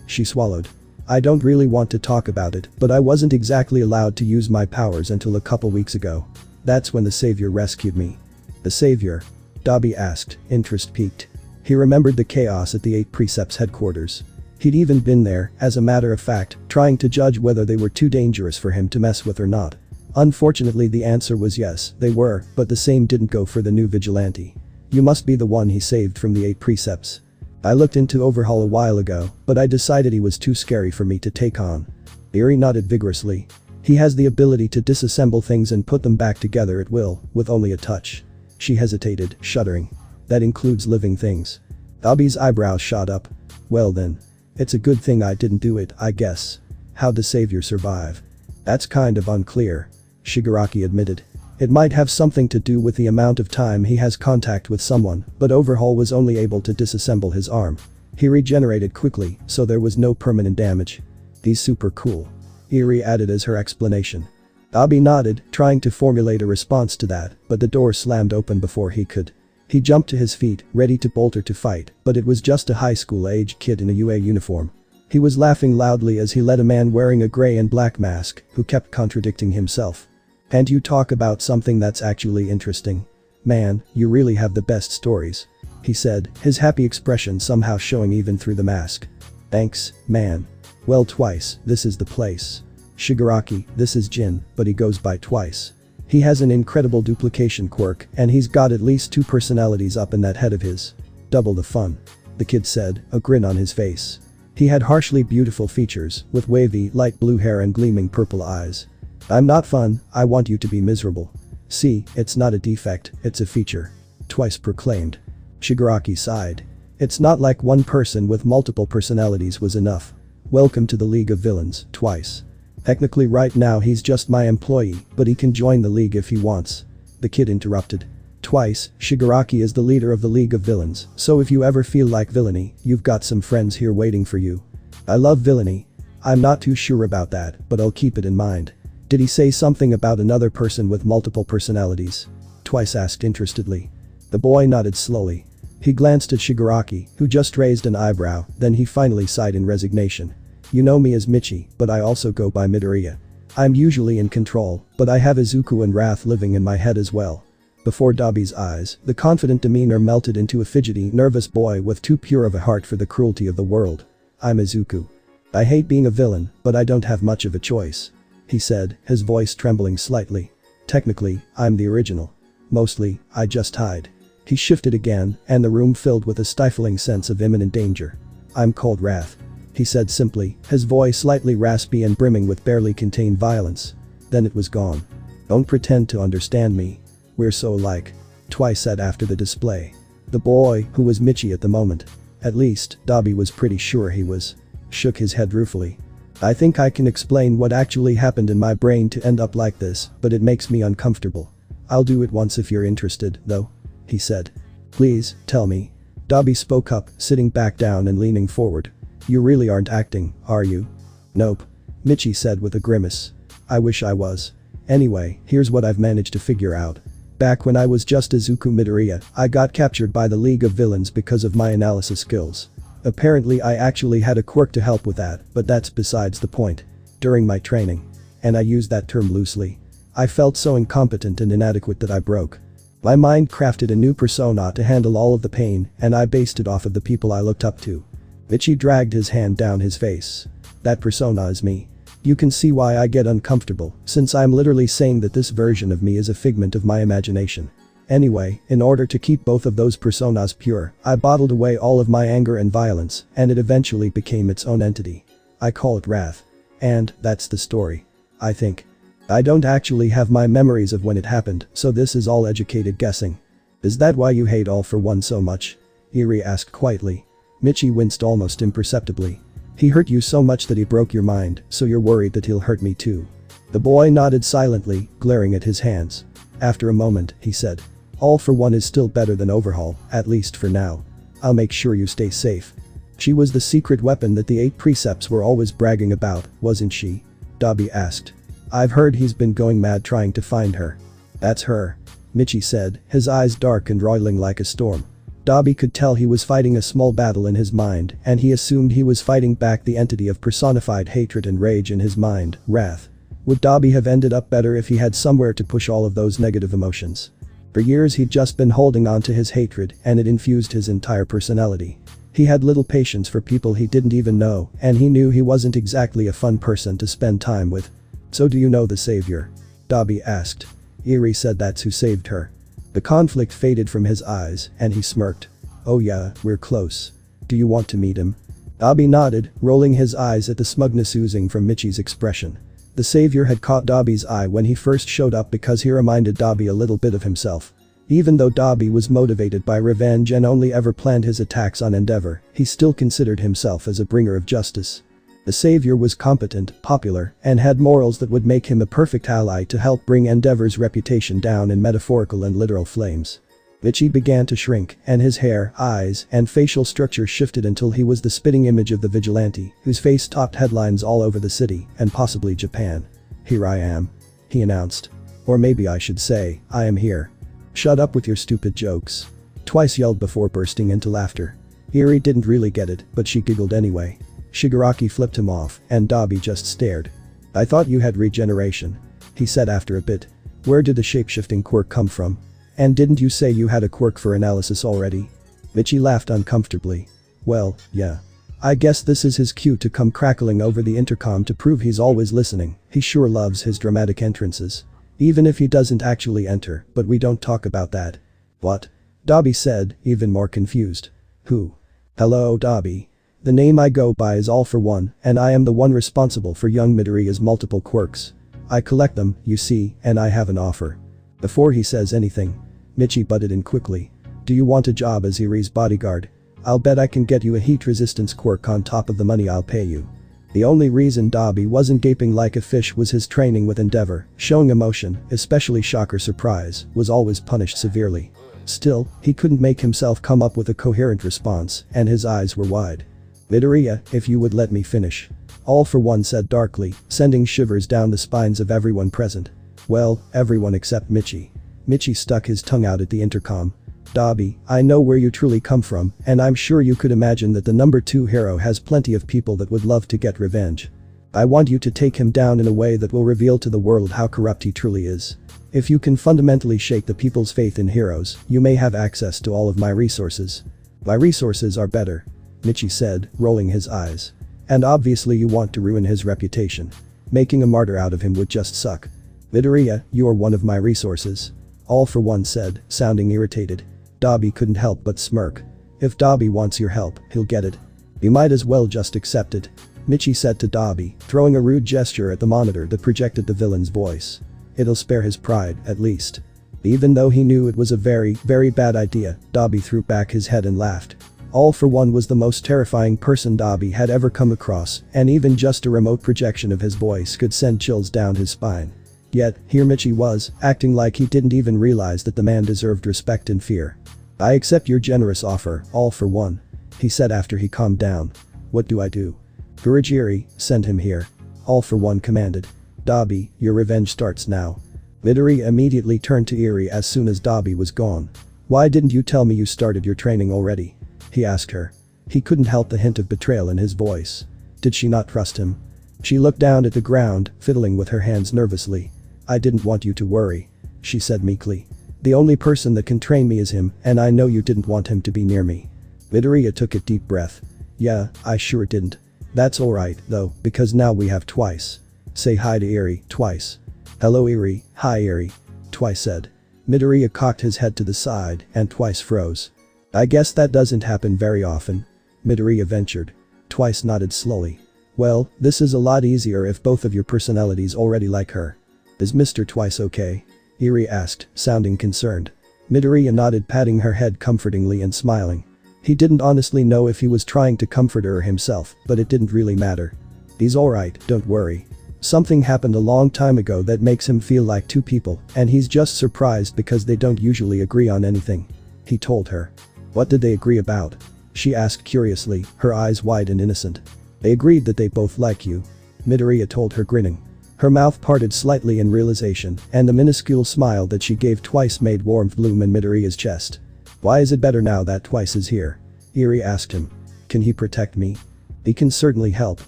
She swallowed. I don't really want to talk about it, but I wasn't exactly allowed to use my powers until a couple weeks ago. That's when the savior rescued me. The savior? Dabi asked, interest piqued. He remembered the chaos at the 8 Precepts headquarters. He'd even been there, as a matter of fact, trying to judge whether they were too dangerous for him to mess with or not. Unfortunately the answer was yes, they were, but the same didn't go for the new vigilante. You must be the one he saved from the 8 Precepts. I looked into Overhaul a while ago, but I decided he was too scary for me to take on. Eri nodded vigorously. He has the ability to disassemble things and put them back together at will, with only a touch. She hesitated, shuddering. That includes living things. Dabi's eyebrows shot up. Well then. It's a good thing I didn't do it, I guess. How'd the savior survive? That's kind of unclear. Shigaraki admitted. It might have something to do with the amount of time he has contact with someone, but Overhaul was only able to disassemble his arm. He regenerated quickly, so there was no permanent damage. He's super cool. Eri added as her explanation. Dabi nodded, trying to formulate a response to that, but the door slammed open before he could. He jumped to his feet, ready to bolt her to fight, but it was just a high school-aged kid in a UA uniform. He was laughing loudly as he led a man wearing a gray and black mask, who kept contradicting himself. And you talk about something that's actually interesting. Man, you really have the best stories. He said, his happy expression somehow showing even through the mask. Thanks, man. Well, Twice, this is the place. Shigaraki, this is Jin, but he goes by Twice. He has an incredible duplication quirk, and he's got at least 2 personalities up in that head of his. Double the fun. The kid said, a grin on his face. He had harshly beautiful features, with wavy, light blue hair and gleaming purple eyes. I'm not fun, I want you to be miserable. See, it's not a defect, it's a feature. Twice proclaimed. Shigaraki sighed. It's not like one person with multiple personalities was enough. Welcome to the League of Villains, Twice. Technically right now he's just my employee, but he can join the league if he wants. The kid interrupted. Twice, Shigaraki is the leader of the League of Villains, so if you ever feel like villainy, you've got some friends here waiting for you. I love villainy. I'm not too sure about that, but I'll keep it in mind. Did he say something about another person with multiple personalities? Twice asked interestedly. The boy nodded slowly. He glanced at Shigaraki, who just raised an eyebrow, then he finally sighed in resignation. You know me as Michi, but I also go by Midoriya. I'm usually in control, but I have Izuku and Wrath living in my head as well. Before Dabi's eyes, the confident demeanor melted into a fidgety, nervous boy with too pure of a heart for the cruelty of the world. I'm Izuku. I hate being a villain, but I don't have much of a choice. He said, his voice trembling slightly. Technically, I'm the original. Mostly, I just hide. He shifted again, and the room filled with a stifling sense of imminent danger. I'm called Wrath. He said simply, his voice slightly raspy and brimming with barely contained violence. Then it was gone. Don't pretend to understand me. We're so alike. Twice said after the display. The boy, who was Michi at the moment. At least, Dabi was pretty sure he was. Shook his head ruefully. I think I can explain what actually happened in my brain to end up like this, but it makes me uncomfortable. I'll do it once if you're interested, though. He said. Please, tell me. Dabi spoke up, sitting back down and leaning forward. You really aren't acting, are you? Nope. Michi said with a grimace. I wish I was. Anyway, here's what I've managed to figure out. Back when I was just Izuku Midoriya, I got captured by the League of Villains because of my analysis skills. Apparently I actually had a quirk to help with that, but that's besides the point. During my training. And I use that term loosely. I felt so incompetent and inadequate that I broke. My mind crafted a new persona to handle all of the pain, and I based it off of the people I looked up to. Michi dragged his hand down his face. That persona is me. You can see why I get uncomfortable, since I'm literally saying that this version of me is a figment of my imagination. Anyway, in order to keep both of those personas pure, I bottled away all of my anger and violence, and it eventually became its own entity. I call it Wrath. And that's the story. I think. I don't actually have my memories of when it happened, so this is all educated guessing. Is that why you hate All for One so much? Eri asked quietly. Michi winced almost imperceptibly. He hurt you so much that he broke your mind, so you're worried that he'll hurt me too. The boy nodded silently, glaring at his hands. After a moment, he said. All for One is still better than Overhaul, at least for now. I'll make sure you stay safe. She was the secret weapon that the 8 precepts were always bragging about, wasn't she? Dabi asked. I've heard he's been going mad trying to find her. That's her. Michi said, his eyes dark and roiling like a storm. Dabi could tell he was fighting a small battle in his mind, and he assumed he was fighting back the entity of personified hatred and rage in his mind, Wrath. Would Dabi have ended up better if he had somewhere to push all of those negative emotions? For years he'd just been holding on to his hatred, and it infused his entire personality. He had little patience for people he didn't even know, and he knew he wasn't exactly a fun person to spend time with. So do you know the savior? Dabi asked. Eri said that's who saved her. The conflict faded from his eyes, and he smirked. Oh yeah, we're close. Do you want to meet him? Dabi nodded, rolling his eyes at the smugness oozing from Michi's expression. The savior had caught Dabi's eye when he first showed up because he reminded Dabi a little bit of himself. Even though Dabi was motivated by revenge and only ever planned his attacks on Endeavor, he still considered himself as a bringer of justice. The savior was competent, popular, and had morals that would make him a perfect ally to help bring Endeavor's reputation down in metaphorical and literal flames. Michi began to shrink, and his hair, eyes, and facial structure shifted until he was the spitting image of the vigilante, whose face topped headlines all over the city, and possibly Japan. Here I am. He announced. Or maybe I should say, I am here. Shut up with your stupid jokes. Twice yelled before bursting into laughter. Eri didn't really get it, but she giggled anyway. Shigaraki flipped him off, and Dabi just stared. I thought you had regeneration. He said after a bit. Where did the shapeshifting quirk come from? And didn't you say you had a quirk for analysis already? Michi laughed uncomfortably. Well, yeah. I guess this is his cue to come crackling over the intercom to prove he's always listening. He sure loves his dramatic entrances. Even if he doesn't actually enter, but we don't talk about that. What? Dabi said, even more confused. Who? Hello, Dabi. The name I go by is All for One, and I am the one responsible for young Midoriya's multiple quirks. I collect them, you see, and I have an offer. Before he says anything, Michi butted in quickly. Do you want a job as Eri's bodyguard? I'll bet I can get you a heat resistance quirk on top of the money I'll pay you. The only reason Dabi wasn't gaping like a fish was his training with Endeavor, showing emotion, especially shock or surprise, was always punished severely. Still, he couldn't make himself come up with a coherent response, and his eyes were wide. Midoriya, if you would let me finish. All for One said darkly, sending shivers down the spines of everyone present. Well, everyone except Michi. Michi stuck his tongue out at the intercom. Dabi, I know where you truly come from, and I'm sure you could imagine that the number 2 hero has plenty of people that would love to get revenge. I want you to take him down in a way that will reveal to the world how corrupt he truly is. If you can fundamentally shake the people's faith in heroes, you may have access to all of my resources. My resources are better, Michi said, rolling his eyes. And obviously you want to ruin his reputation. Making a martyr out of him would just suck. Midoriya, you're one of my resources. All for One said, sounding irritated. Dabi couldn't help but smirk. If Dabi wants your help, he'll get it. You might as well just accept it, Michi said to Dabi, throwing a rude gesture at the monitor that projected the villain's voice. It'll spare his pride, at least. Even though he knew it was a very, very bad idea, Dabi threw back his head and laughed. All for One was the most terrifying person Dabi had ever come across, and even just a remote projection of his voice could send chills down his spine. Yet, here Michi was, acting like he didn't even realize that the man deserved respect and fear. I accept your generous offer, All for One, he said after he calmed down. What do I do? Gurujiri, send him here. All for One commanded. Dabi, your revenge starts now. Midori immediately turned to Eri as soon as Dabi was gone. Why didn't you tell me you started your training already? He asked her. He couldn't help the hint of betrayal in his voice. Did she not trust him? She looked down at the ground, fiddling with her hands nervously. I didn't want you to worry, she said meekly. The only person that can train me is him, and I know you didn't want him to be near me. Midoriya took a deep breath. Yeah, I sure didn't. That's alright, though, because now we have Twice. Say hi to Eri, Twice. Hello Eri, hi Eri, Twice said. Midoriya cocked his head to the side, and Twice froze. I guess that doesn't happen very often, Midoriya ventured. Twice nodded slowly. Well, this is a lot easier if both of your personalities already like her. Is Mr. Twice okay? Eri asked, sounding concerned. Midoriya nodded, patting her head comfortingly and smiling. He didn't honestly know if he was trying to comfort her himself, but it didn't really matter. He's alright, don't worry. Something happened a long time ago that makes him feel like two people, and he's just surprised because they don't usually agree on anything. He told her. What did they agree about? She asked curiously, her eyes wide and innocent. They agreed that they both like you, Midoriya told her, grinning. Her mouth parted slightly in realization, and the minuscule smile that she gave Twice made warmth bloom in Midoriya's chest. Why is it better now that Twice is here? Eri asked him. Can he protect me? He can certainly help,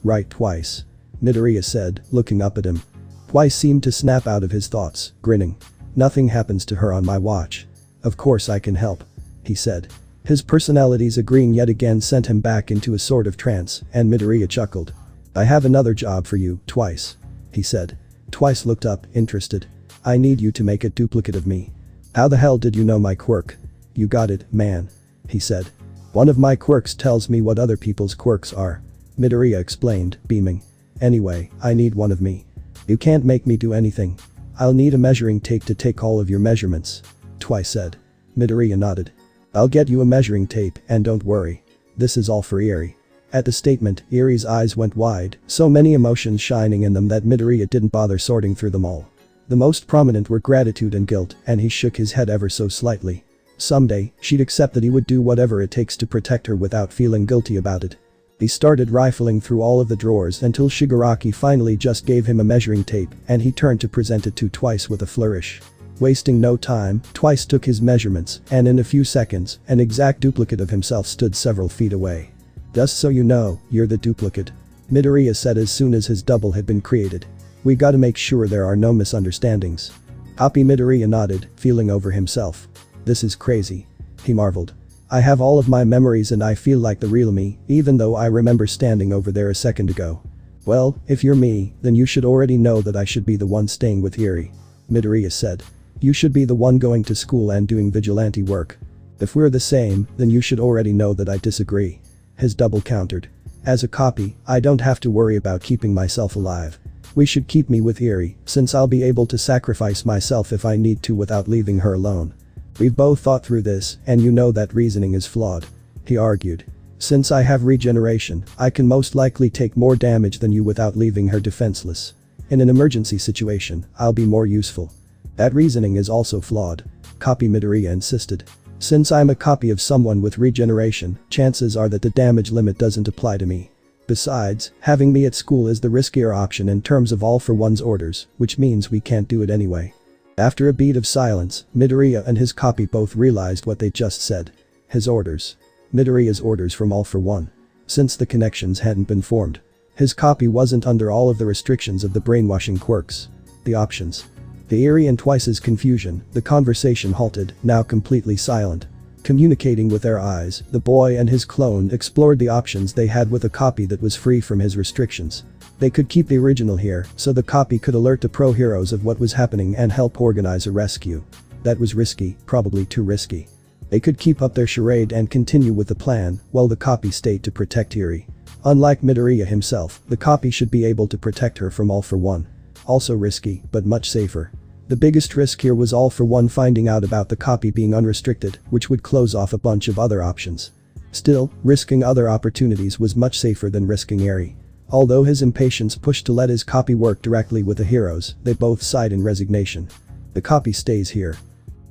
right Twice? Midoriya said, looking up at him. Twice seemed to snap out of his thoughts, grinning. Nothing happens to her on my watch. Of course I can help, he said. His personalities agreeing yet again sent him back into a sort of trance, and Midoriya chuckled. I have another job for you, Twice, he said. Twice looked up, interested. I need you to make a duplicate of me. How the hell did you know my quirk? You got it, man, he said. One of my quirks tells me what other people's quirks are, Midoriya explained, beaming. Anyway, I need one of me. You can't make me do anything. I'll need a measuring tape to take all of your measurements, Twice said. Midoriya nodded. I'll get you a measuring tape, and don't worry. This is all for Eri. At the statement, Eri's eyes went wide, so many emotions shining in them that Midoriya didn't bother sorting through them all. The most prominent were gratitude and guilt, and he shook his head ever so slightly. Someday, she'd accept that he would do whatever it takes to protect her without feeling guilty about it. He started rifling through all of the drawers until Shigaraki finally just gave him a measuring tape, and he turned to present it to Twice with a flourish. Wasting no time, Twice took his measurements, and in a few seconds, an exact duplicate of himself stood several feet away. Just so you know, you're the duplicate, Midoriya said as soon as his double had been created. We gotta make sure there are no misunderstandings. Happy Midoriya nodded, feeling over himself. This is crazy, he marveled. I have all of my memories and I feel like the real me, even though I remember standing over there a second ago. Well, if you're me, then you should already know that I should be the one staying with Eri, Midoriya said. You should be the one going to school and doing vigilante work. If we're the same, then you should already know that I disagree. His double countered. As a copy, I don't have to worry about keeping myself alive. We should keep me with Eri, since I'll be able to sacrifice myself if I need to without leaving her alone. We've both thought through this, and you know that reasoning is flawed, he argued. Since I have regeneration, I can most likely take more damage than you without leaving her defenseless. In an emergency situation, I'll be more useful. That reasoning is also flawed, Copy Midoriya insisted. Since I'm a copy of someone with regeneration, chances are that the damage limit doesn't apply to me. Besides, having me at school is the riskier option in terms of All for One's orders, which means we can't do it anyway. After a beat of silence, Midoriya and his copy both realized what they just said. His orders. Midoriya's orders from All for One. Since the connections hadn't been formed, his copy wasn't under all of the restrictions of the brainwashing quirks. The options. The eerie and twice as confusion, the conversation halted, now completely silent. Communicating with their eyes, the boy and his clone explored the options they had with a copy that was free from his restrictions. They could keep the original here, so the copy could alert the pro-heroes of what was happening and help organize a rescue. That was risky, probably too risky. They could keep up their charade and continue with the plan, while the copy stayed to protect Eri. Unlike Midoriya himself, the copy should be able to protect her from All for One. Also risky, but much safer. The biggest risk here was All for One finding out about the copy being unrestricted, which would close off a bunch of other options. Still, risking other opportunities was much safer than risking Eri. Although his impatience pushed to let his copy work directly with the heroes, they both sighed in resignation. The copy stays here.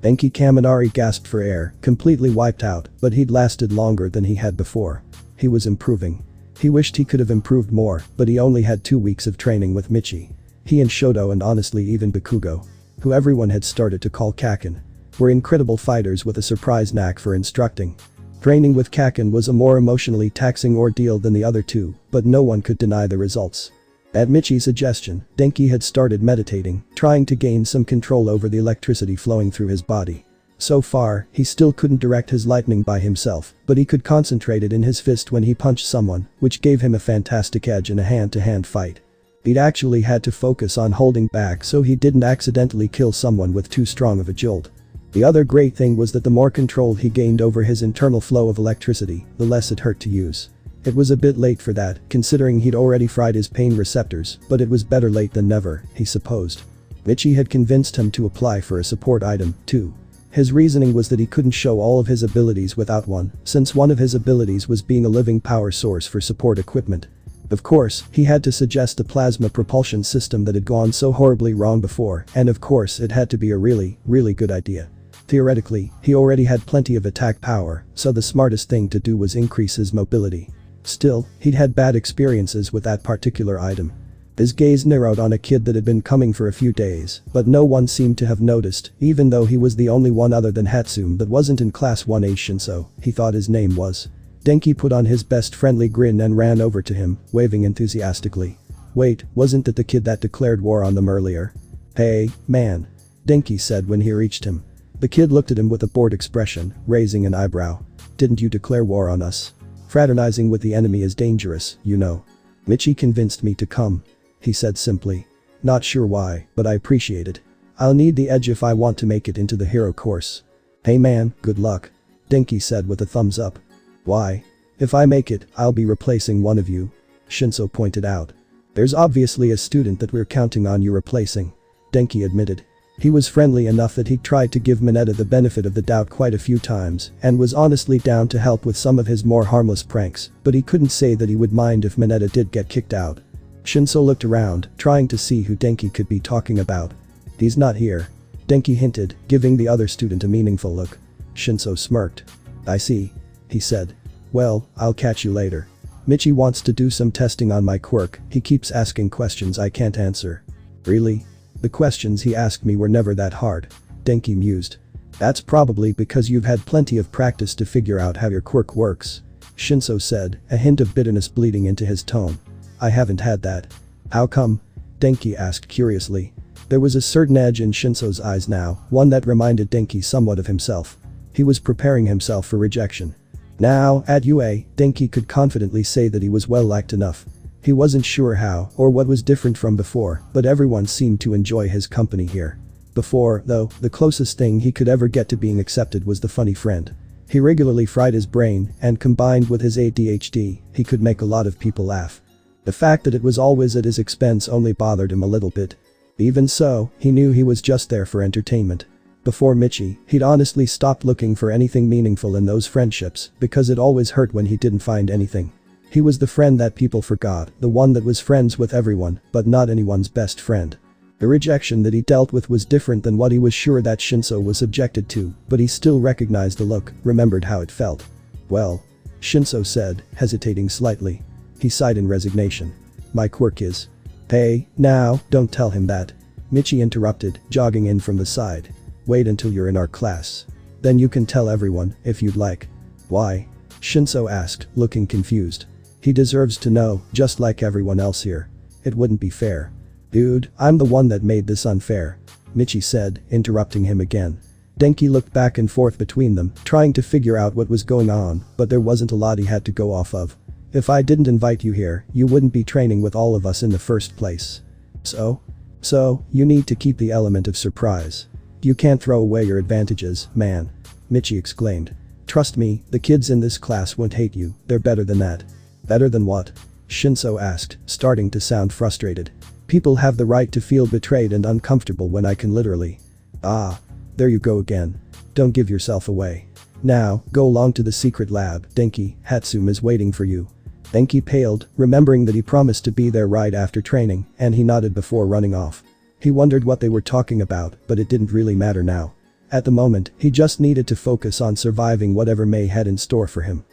Denki Kaminari gasped for air, completely wiped out, but he'd lasted longer than he had before. He was improving. He wished he could have improved more, but he only had 2 weeks of training with Michi. He and Shoto and honestly even Bakugo, who everyone had started to call Kaken, were incredible fighters with a surprise knack for instructing. Training with Kaken was a more emotionally taxing ordeal than the other two, but no one could deny the results. At Michi's suggestion, Denki had started meditating, trying to gain some control over the electricity flowing through his body. So far, he still couldn't direct his lightning by himself, but he could concentrate it in his fist when he punched someone, which gave him a fantastic edge in a hand-to-hand fight. He'd actually had to focus on holding back so he didn't accidentally kill someone with too strong of a jolt. The other great thing was that the more control he gained over his internal flow of electricity, the less it hurt to use. It was a bit late for that, considering he'd already fried his pain receptors, but it was better late than never, he supposed. Michi had convinced him to apply for a support item, too. His reasoning was that he couldn't show all of his abilities without one, since one of his abilities was being a living power source for support equipment. Of course, he had to suggest the plasma propulsion system that had gone so horribly wrong before, and of course it had to be a really, really good idea. Theoretically, he already had plenty of attack power, so the smartest thing to do was increase his mobility. Still, he'd had bad experiences with that particular item. His gaze narrowed on a kid that had been coming for a few days, but no one seemed to have noticed, even though he was the only one other than Hatsume that wasn't in Class 1A Shinso, he thought his name was. Denki put on his best friendly grin and ran over to him, waving enthusiastically. Wait, wasn't that the kid that declared war on them earlier? Hey, man. Denki said when he reached him. The kid looked at him with a bored expression, raising an eyebrow. Didn't you declare war on us? Fraternizing with the enemy is dangerous, you know. Michi convinced me to come. He said simply. Not sure why, but I appreciate it. I'll need the edge if I want to make it into the hero course. Hey man, good luck. Denki said with a thumbs up. Why? If I make it, I'll be replacing one of you. Shinso pointed out. There's obviously a student that we're counting on you replacing. Denki admitted. He was friendly enough that he tried to give Mineta the benefit of the doubt quite a few times and was honestly down to help with some of his more harmless pranks, but he couldn't say that he would mind if Mineta did get kicked out. Shinso looked around, trying to see who Denki could be talking about. He's not here. Denki hinted, giving the other student a meaningful look. Shinso smirked. I see. He said. Well, I'll catch you later. Michi wants to do some testing on my quirk, he keeps asking questions I can't answer. Really? The questions he asked me were never that hard. Denki mused. That's probably because you've had plenty of practice to figure out how your quirk works. Shinso said, a hint of bitterness bleeding into his tone. I haven't had that. How come? Denki asked curiously. There was a certain edge in Shinso's eyes now, one that reminded Denki somewhat of himself. He was preparing himself for rejection. Now, at UA, Denki could confidently say that he was well liked enough. He wasn't sure how or what was different from before, but everyone seemed to enjoy his company here. Before, though, the closest thing he could ever get to being accepted was the funny friend. He regularly fried his brain, and combined with his ADHD, he could make a lot of people laugh. The fact that it was always at his expense only bothered him a little bit. Even so, he knew he was just there for entertainment. Before Michi, he'd honestly stopped looking for anything meaningful in those friendships because it always hurt when he didn't find anything. He was the friend that people forgot, the one that was friends with everyone, but not anyone's best friend. The rejection that he dealt with was different than what he was sure that Shinso was subjected to, but he still recognized the look, remembered how it felt. Well, Shinso said, hesitating slightly. He sighed in resignation. My quirk is. Hey, now, don't tell him that. Michi interrupted, jogging in from the side. Wait until you're in our class. Then you can tell everyone, if you'd like. Why? Shinso asked, looking confused. He deserves to know, just like everyone else here. It wouldn't be fair. Dude, I'm the one that made this unfair. Michi said, interrupting him again. Denki looked back and forth between them, trying to figure out what was going on, but there wasn't a lot he had to go off of. If I didn't invite you here, you wouldn't be training with all of us in the first place. So, you need to keep the element of surprise. You can't throw away your advantages, man. Michi exclaimed. Trust me, the kids in this class won't hate you, they're better than that. Better than what? Shinso asked, starting to sound frustrated. People have the right to feel betrayed and uncomfortable when I can literally. Ah. There you go again. Don't give yourself away. Now, go along to the secret lab, Denki, Hatsum is waiting for you. Denki paled, remembering that he promised to be there right after training, and he nodded before running off. He wondered what they were talking about, but it didn't really matter now. At the moment, he just needed to focus on surviving whatever May had in store for him.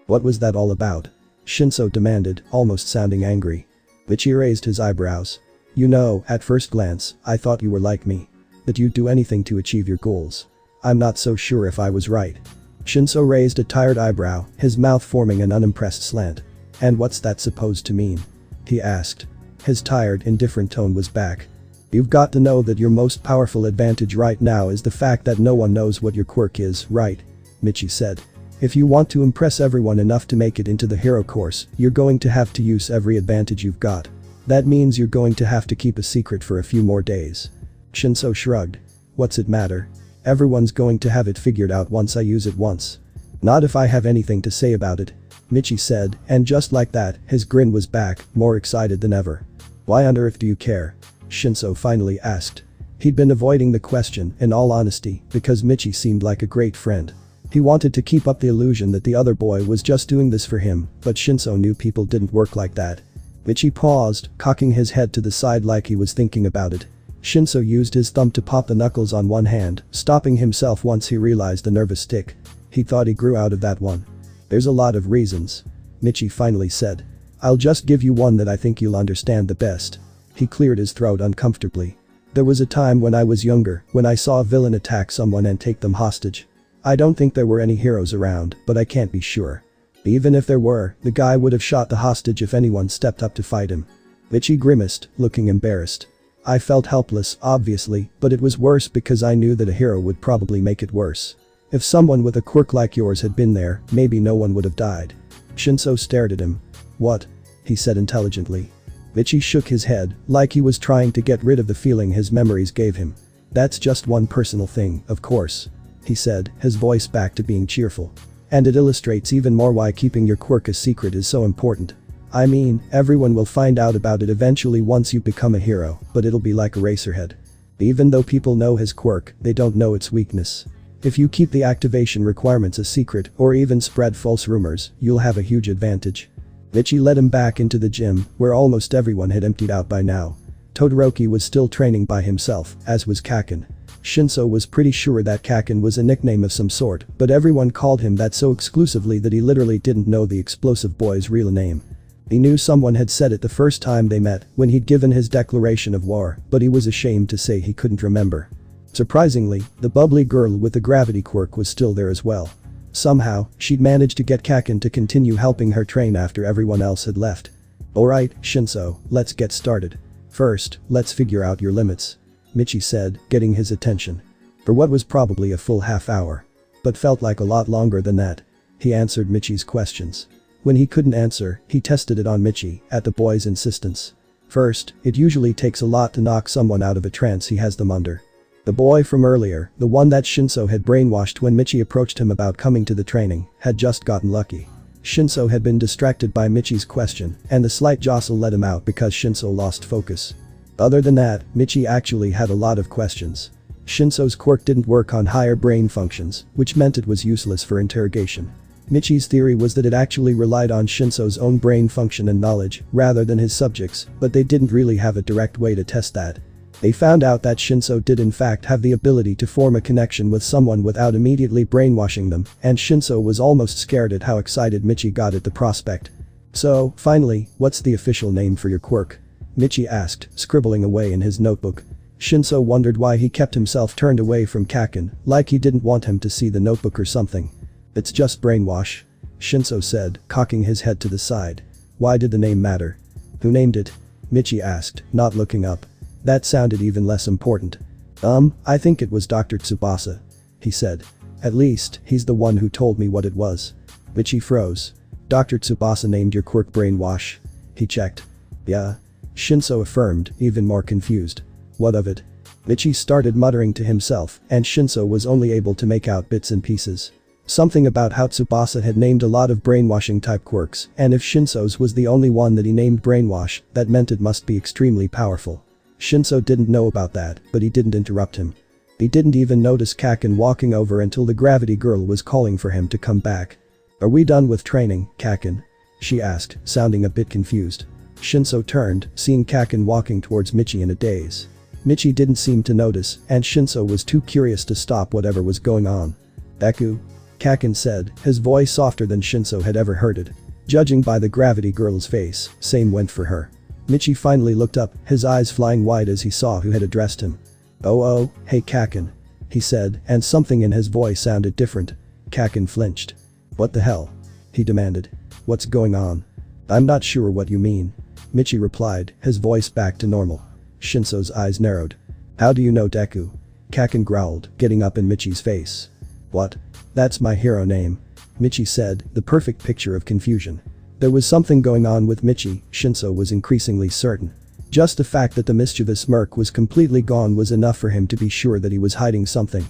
What was that all about? Shinso demanded, almost sounding angry. Michi raised his eyebrows. You know, at first glance, I thought you were like me. That you'd do anything to achieve your goals. I'm not so sure if I was right. Shinso raised a tired eyebrow, his mouth forming an unimpressed slant. And what's that supposed to mean? He asked. His tired, indifferent tone was back. You've got to know that your most powerful advantage right now is the fact that no one knows what your quirk is, right? Michi said. If you want to impress everyone enough to make it into the hero course, you're going to have to use every advantage you've got. That means you're going to have to keep a secret for a few more days. Shinso shrugged. What's it matter? Everyone's going to have it figured out once I use it once. Not if I have anything to say about it. Michi said, and just like that, his grin was back, more excited than ever. Why on earth do you care? Shinso finally asked. He'd been avoiding the question, in all honesty, because Michi seemed like a great friend. He wanted to keep up the illusion that the other boy was just doing this for him, but Shinso knew people didn't work like that. Michi paused, cocking his head to the side like he was thinking about it. Shinso used his thumb to pop the knuckles on one hand, stopping himself once he realized the nervous tick. He thought he grew out of that one. There's a lot of reasons. Michi finally said. I'll just give you one that I think you'll understand the best. He cleared his throat uncomfortably. There was a time when I was younger, when I saw a villain attack someone and take them hostage. I don't think there were any heroes around, but I can't be sure. Even if there were, the guy would have shot the hostage if anyone stepped up to fight him. Michi grimaced, looking embarrassed. I felt helpless, obviously, but it was worse because I knew that a hero would probably make it worse. If someone with a quirk like yours had been there, maybe no one would have died. Shinso stared at him. What? He said intelligently. Michi shook his head, like he was trying to get rid of the feeling his memories gave him. That's just one personal thing, of course. He said, his voice back to being cheerful. And it illustrates even more why keeping your quirk a secret is so important. I mean, everyone will find out about it eventually once you become a hero, but it'll be like Eraserhead. Even though people know his quirk, they don't know its weakness. If you keep the activation requirements a secret or even spread false rumors, you'll have a huge advantage. Michi led him back into the gym, where almost everyone had emptied out by now. Todoroki was still training by himself, as was Kaken. Shinso was pretty sure that Kaken was a nickname of some sort, but everyone called him that so exclusively that he literally didn't know the explosive boy's real name. He knew someone had said it the first time they met, when he'd given his declaration of war, but he was ashamed to say he couldn't remember. Surprisingly, the bubbly girl with the gravity quirk was still there as well. Somehow, she'd managed to get Kaken to continue helping her train after everyone else had left. Alright, Shinso, let's get started. First, let's figure out your limits. Michi said, getting his attention. For what was probably a full half hour. But felt like a lot longer than that. He answered Michi's questions. When he couldn't answer, he tested it on Michi, at the boy's insistence. First, it usually takes a lot to knock someone out of a trance he has them under. The boy from earlier, the one that Shinso had brainwashed when Michi approached him about coming to the training, had just gotten lucky. Shinso had been distracted by Michi's question, and the slight jostle let him out because Shinso lost focus. Other than that, Michi actually had a lot of questions. Shinso's quirk didn't work on higher brain functions, which meant it was useless for interrogation. Michi's theory was that it actually relied on Shinso's own brain function and knowledge, rather than his subjects, but they didn't really have a direct way to test that. They found out that Shinso did in fact have the ability to form a connection with someone without immediately brainwashing them, and Shinso was almost scared at how excited Michi got at the prospect. So, finally, what's the official name for your quirk? Michi asked, scribbling away in his notebook. Shinso wondered why he kept himself turned away from Kaken, like he didn't want him to see the notebook or something. "It's just brainwash," Shinso said, cocking his head to the side. "Why did the name matter?" "Who named it?" Michi asked, not looking up. That sounded even less important. I think it was Dr. Tsubasa," he said. "At least, he's the one who told me what it was." Michi froze. "Dr. Tsubasa named your quirk brainwash?" He checked. "Yeah," Shinso affirmed, even more confused. "What of it?" Michi started muttering to himself, and Shinso was only able to make out bits and pieces. Something about how Tsubasa had named a lot of brainwashing type quirks, and if Shinso's was the only one that he named brainwash, that meant it must be extremely powerful. Shinso didn't know about that, but he didn't interrupt him. He didn't even notice Kaken walking over until the gravity girl was calling for him to come back. "Are we done with training, Kaken?" she asked, sounding a bit confused. Shinso turned, seeing Kaken walking towards Michi in a daze. Michi didn't seem to notice, and Shinso was too curious to stop whatever was going on. "Deku?" Kaken said, his voice softer than Shinso had ever heard it. Judging by the gravity girl's face, same went for her. Michi finally looked up, his eyes flying wide as he saw who had addressed him. Oh, hey Kaken," he said, and something in his voice sounded different. Kaken flinched. "What the hell?" he demanded. "What's going on?" "I'm not sure what you mean," Michi replied, his voice back to normal. Shinso's eyes narrowed. "How do you know Deku?" Kaken growled, getting up in Michi's face. "What? That's my hero name," Michi said, the perfect picture of confusion. There was something going on with Michi, Shinso was increasingly certain. Just the fact that the mischievous smirk was completely gone was enough for him to be sure that he was hiding something.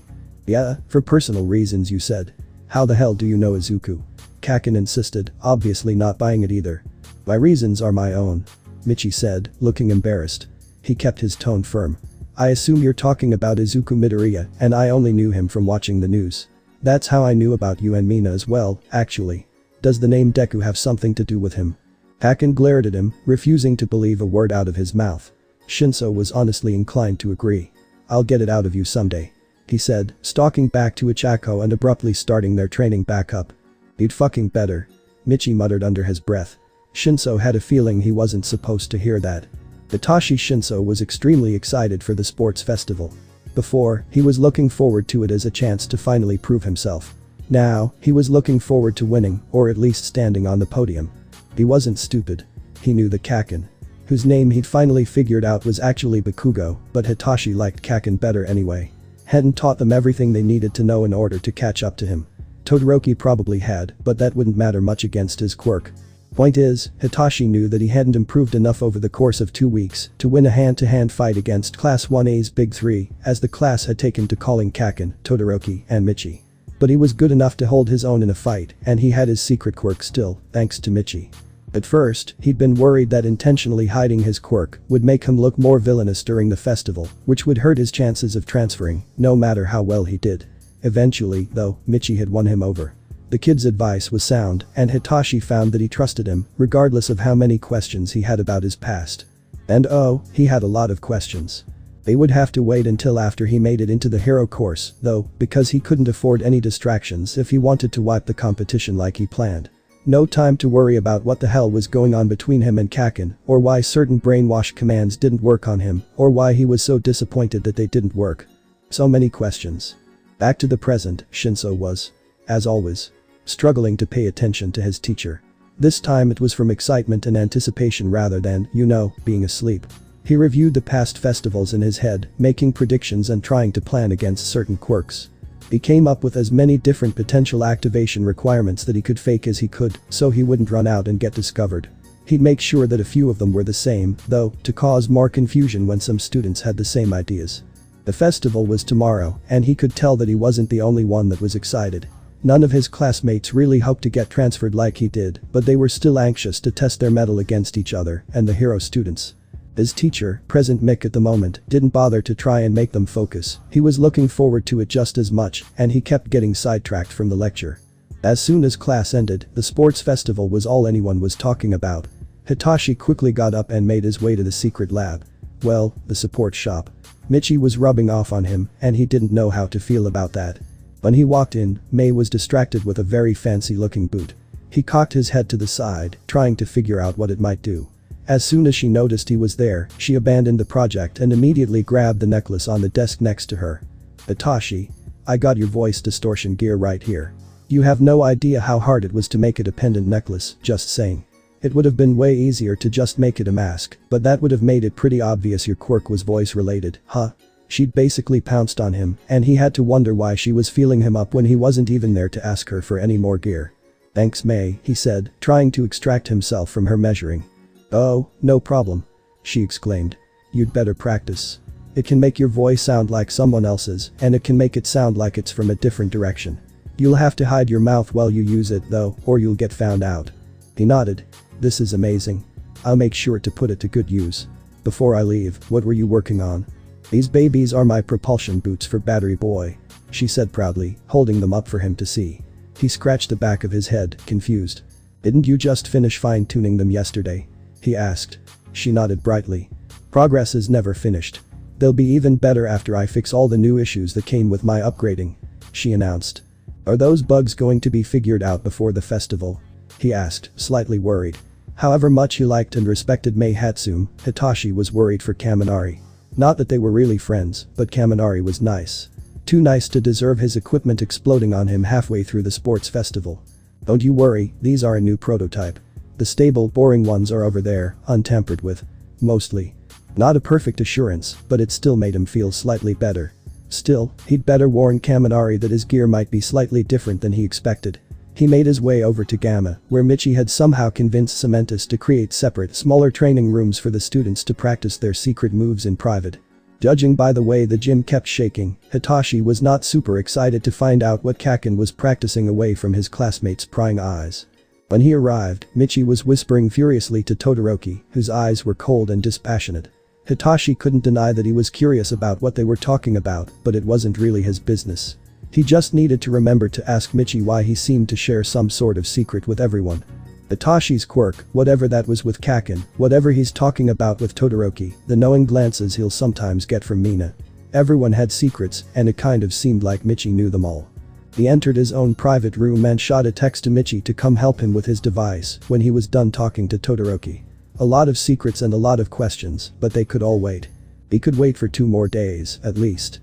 "Yeah, for personal reasons you said. How the hell do you know Izuku?" Kaken insisted, obviously not buying it either. "My reasons are my own," Michi said, looking embarrassed. He kept his tone firm. "I assume you're talking about Izuku Midoriya, and I only knew him from watching the news. That's how I knew about you and Mina as well, actually. Does the name Deku have something to do with him?" Kaken glared at him, refusing to believe a word out of his mouth. Shinso was honestly inclined to agree. "I'll get it out of you someday," he said, stalking back to Ichako and abruptly starting their training back up. "You'd fucking better," Michi muttered under his breath. Shinso had a feeling he wasn't supposed to hear that. Itachi Shinso was extremely excited for the sports festival. Before, he was looking forward to it as a chance to finally prove himself. Now, he was looking forward to winning, or at least standing on the podium. He wasn't stupid. He knew the Kaken, whose name he'd finally figured out was actually Bakugo, but Hitachi liked Kaken better anyway. Hadn't taught them everything they needed to know in order to catch up to him. Todoroki probably had, but that wouldn't matter much against his quirk. Point is, Hitachi knew that he hadn't improved enough over the course of 2 weeks to win a hand-to-hand fight against Class 1A's Big Three, as the class had taken to calling Kaken, Todoroki, and Michi. But he was good enough to hold his own in a fight, and he had his secret quirk still, thanks to Michi. At first, he'd been worried that intentionally hiding his quirk would make him look more villainous during the festival, which would hurt his chances of transferring, no matter how well he did. Eventually, though, Michi had won him over. The kid's advice was sound, and Hitachi found that he trusted him, regardless of how many questions he had about his past. And he had a lot of questions. They would have to wait until after he made it into the hero course, though, because he couldn't afford any distractions if he wanted to wipe the competition like he planned. No time to worry about what the hell was going on between him and Kaken, or why certain brainwash commands didn't work on him, or why he was so disappointed that they didn't work. So many questions. Back to the present, Shinso was, as always, struggling to pay attention to his teacher. This time it was from excitement and anticipation rather than, being asleep. He reviewed the past festivals in his head, making predictions and trying to plan against certain quirks. He came up with as many different potential activation requirements that he could fake as he could, so he wouldn't run out and get discovered. He'd make sure that a few of them were the same, though, to cause more confusion when some students had the same ideas. The festival was tomorrow, and he could tell that he wasn't the only one that was excited. None of his classmates really hoped to get transferred like he did, but they were still anxious to test their mettle against each other and the hero students. His teacher, present Mick at the moment, didn't bother to try and make them focus. He was looking forward to it just as much, and he kept getting sidetracked from the lecture. As soon as class ended, the sports festival was all anyone was talking about. Hitachi quickly got up and made his way to the secret lab. Well, the support shop. Michi was rubbing off on him, and he didn't know how to feel about that. When he walked in, Mei was distracted with a very fancy-looking boot. He cocked his head to the side, trying to figure out what it might do. As soon as she noticed he was there, she abandoned the project and immediately grabbed the necklace on the desk next to her. "Hitachi. I got your voice distortion gear right here. You have no idea how hard it was to make it a pendant necklace, just saying. It would have been way easier to just make it a mask, but that would have made it pretty obvious your quirk was voice related, huh?" She'd basically pounced on him, and he had to wonder why she was feeling him up when he wasn't even there to ask her for any more gear. "Thanks, May," he said, trying to extract himself from her measuring. "Oh, no problem," she exclaimed. "You'd better practice. It can make your voice sound like someone else's, and it can make it sound like it's from a different direction. You'll have to hide your mouth while you use it though, or you'll get found out." He nodded. "This is amazing. I'll make sure to put it to good use. Before I leave, what were you working on?" "These babies are my propulsion boots for Battery Boy," she said proudly, holding them up for him to see. He scratched the back of his head, confused. "Didn't you just finish fine-tuning them yesterday?" he asked. She nodded brightly. "Progress is never finished. They'll be even better after I fix all the new issues that came with my upgrading," she announced. "Are those bugs going to be figured out before the festival?" he asked, slightly worried. However much he liked and respected Mei Hatsume, Hitachi was worried for Kaminari. Not that they were really friends, but Kaminari was nice. Too nice to deserve his equipment exploding on him halfway through the sports festival. "Don't you worry, these are a new prototype. The stable, boring ones are over there, untampered with. Mostly." Not a perfect assurance, but it still made him feel slightly better. Still, he'd better warn Kaminari that his gear might be slightly different than he expected. He made his way over to Gamma, where Michi had somehow convinced Cementus to create separate, smaller training rooms for the students to practice their secret moves in private. Judging by the way the gym kept shaking, Hitachi was not super excited to find out what Kaken was practicing away from his classmates' prying eyes. When he arrived, Michi was whispering furiously to Todoroki, whose eyes were cold and dispassionate. Hitachi couldn't deny that he was curious about what they were talking about, but it wasn't really his business. He just needed to remember to ask Michi why he seemed to share some sort of secret with everyone. Hitachi's quirk, whatever that was with Kaken, whatever he's talking about with Todoroki, the knowing glances he'll sometimes get from Mina. Everyone had secrets, and it kind of seemed like Michi knew them all. He entered his own private room and shot a text to Michi to come help him with his device when he was done talking to Todoroki. A lot of secrets and a lot of questions, but they could all wait. He could wait for 2 more days, at least.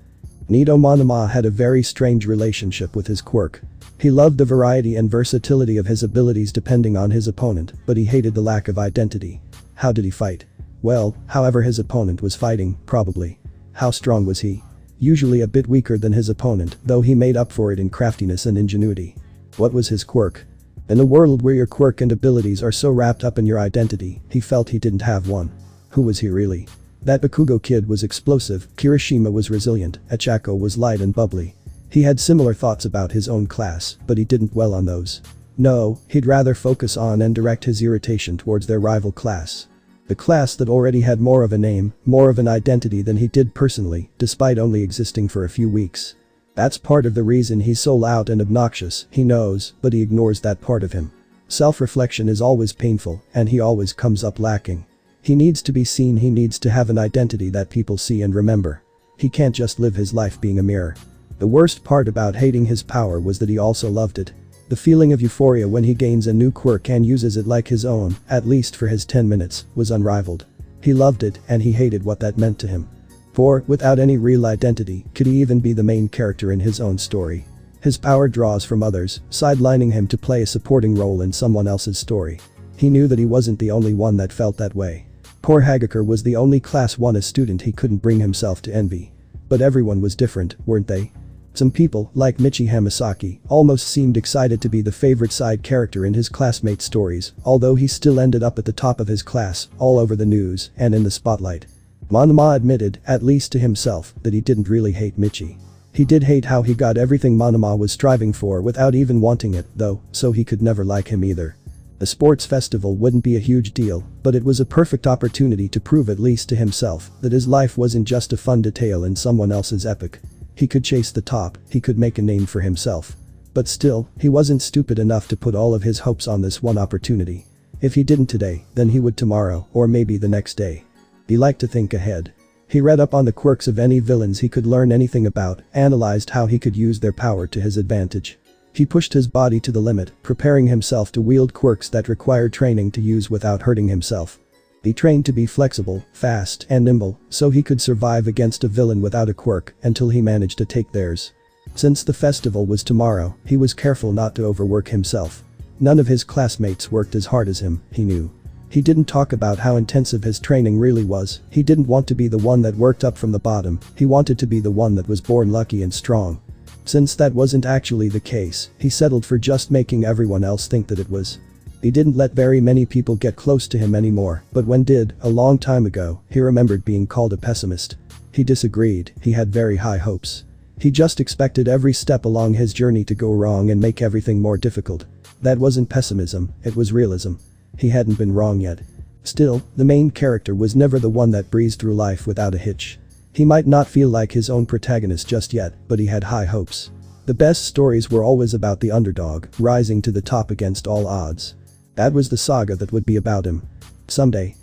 Nido Monoma had a very strange relationship with his quirk. He loved the variety and versatility of his abilities depending on his opponent, but he hated the lack of identity. How did he fight? Well, however his opponent was fighting, probably. How strong was he? Usually a bit weaker than his opponent, though he made up for it in craftiness and ingenuity. What was his quirk? In a world where your quirk and abilities are so wrapped up in your identity, he felt he didn't have one. Who was he really? That Bakugo kid was explosive, Kirishima was resilient, Achako was light and bubbly. He had similar thoughts about his own class, but he didn't dwell on those. No, he'd rather focus on and direct his irritation towards their rival class. The class that already had more of a name, more of an identity than he did personally, despite only existing for a few weeks. That's part of the reason he's so loud and obnoxious, he knows, but he ignores that part of him. Self-reflection is always painful, and he always comes up lacking. He needs to be seen, he needs to have an identity that people see and remember. He can't just live his life being a mirror. The worst part about hating his power was that he also loved it. The feeling of euphoria when he gains a new quirk and uses it like his own, at least for his 10 minutes, was unrivaled. He loved it and he hated what that meant to him. For, without any real identity, could he even be the main character in his own story? His power draws from others, sidelining him to play a supporting role in someone else's story. He knew that he wasn't the only one that felt that way. Poor Hagakure was the only Class 1A student he couldn't bring himself to envy. But everyone was different, weren't they? Some people, like Michi Hamasaki, almost seemed excited to be the favorite side character in his classmates' stories, although he still ended up at the top of his class, all over the news, and in the spotlight. Monoma admitted, at least to himself, that he didn't really hate Michi. He did hate how he got everything Monoma was striving for without even wanting it, though, so he could never like him either. The sports festival wouldn't be a huge deal, but it was a perfect opportunity to prove at least to himself that his life wasn't just a fun detail in someone else's epic. He could chase the top, he could make a name for himself. But still, he wasn't stupid enough to put all of his hopes on this one opportunity. If he didn't today, then he would tomorrow, or maybe the next day. He liked to think ahead. He read up on the quirks of any villains he could learn anything about, analyzed how he could use their power to his advantage. He pushed his body to the limit, preparing himself to wield quirks that required training to use without hurting himself. He trained to be flexible, fast, and nimble, so he could survive against a villain without a quirk until he managed to take theirs. Since the festival was tomorrow, he was careful not to overwork himself. None of his classmates worked as hard as him, he knew. He didn't talk about how intensive his training really was. He didn't want to be the one that worked up from the bottom, he wanted to be the one that was born lucky and strong. Since that wasn't actually the case, he settled for just making everyone else think that it was. He didn't let very many people get close to him anymore, but when did, a long time ago, he remembered being called a pessimist. He disagreed, he had very high hopes. He just expected every step along his journey to go wrong and make everything more difficult. That wasn't pessimism, it was realism. He hadn't been wrong yet. Still, the main character was never the one that breezed through life without a hitch. He might not feel like his own protagonist just yet, but he had high hopes. The best stories were always about the underdog, rising to the top against all odds. That was the saga that would be about him. Someday.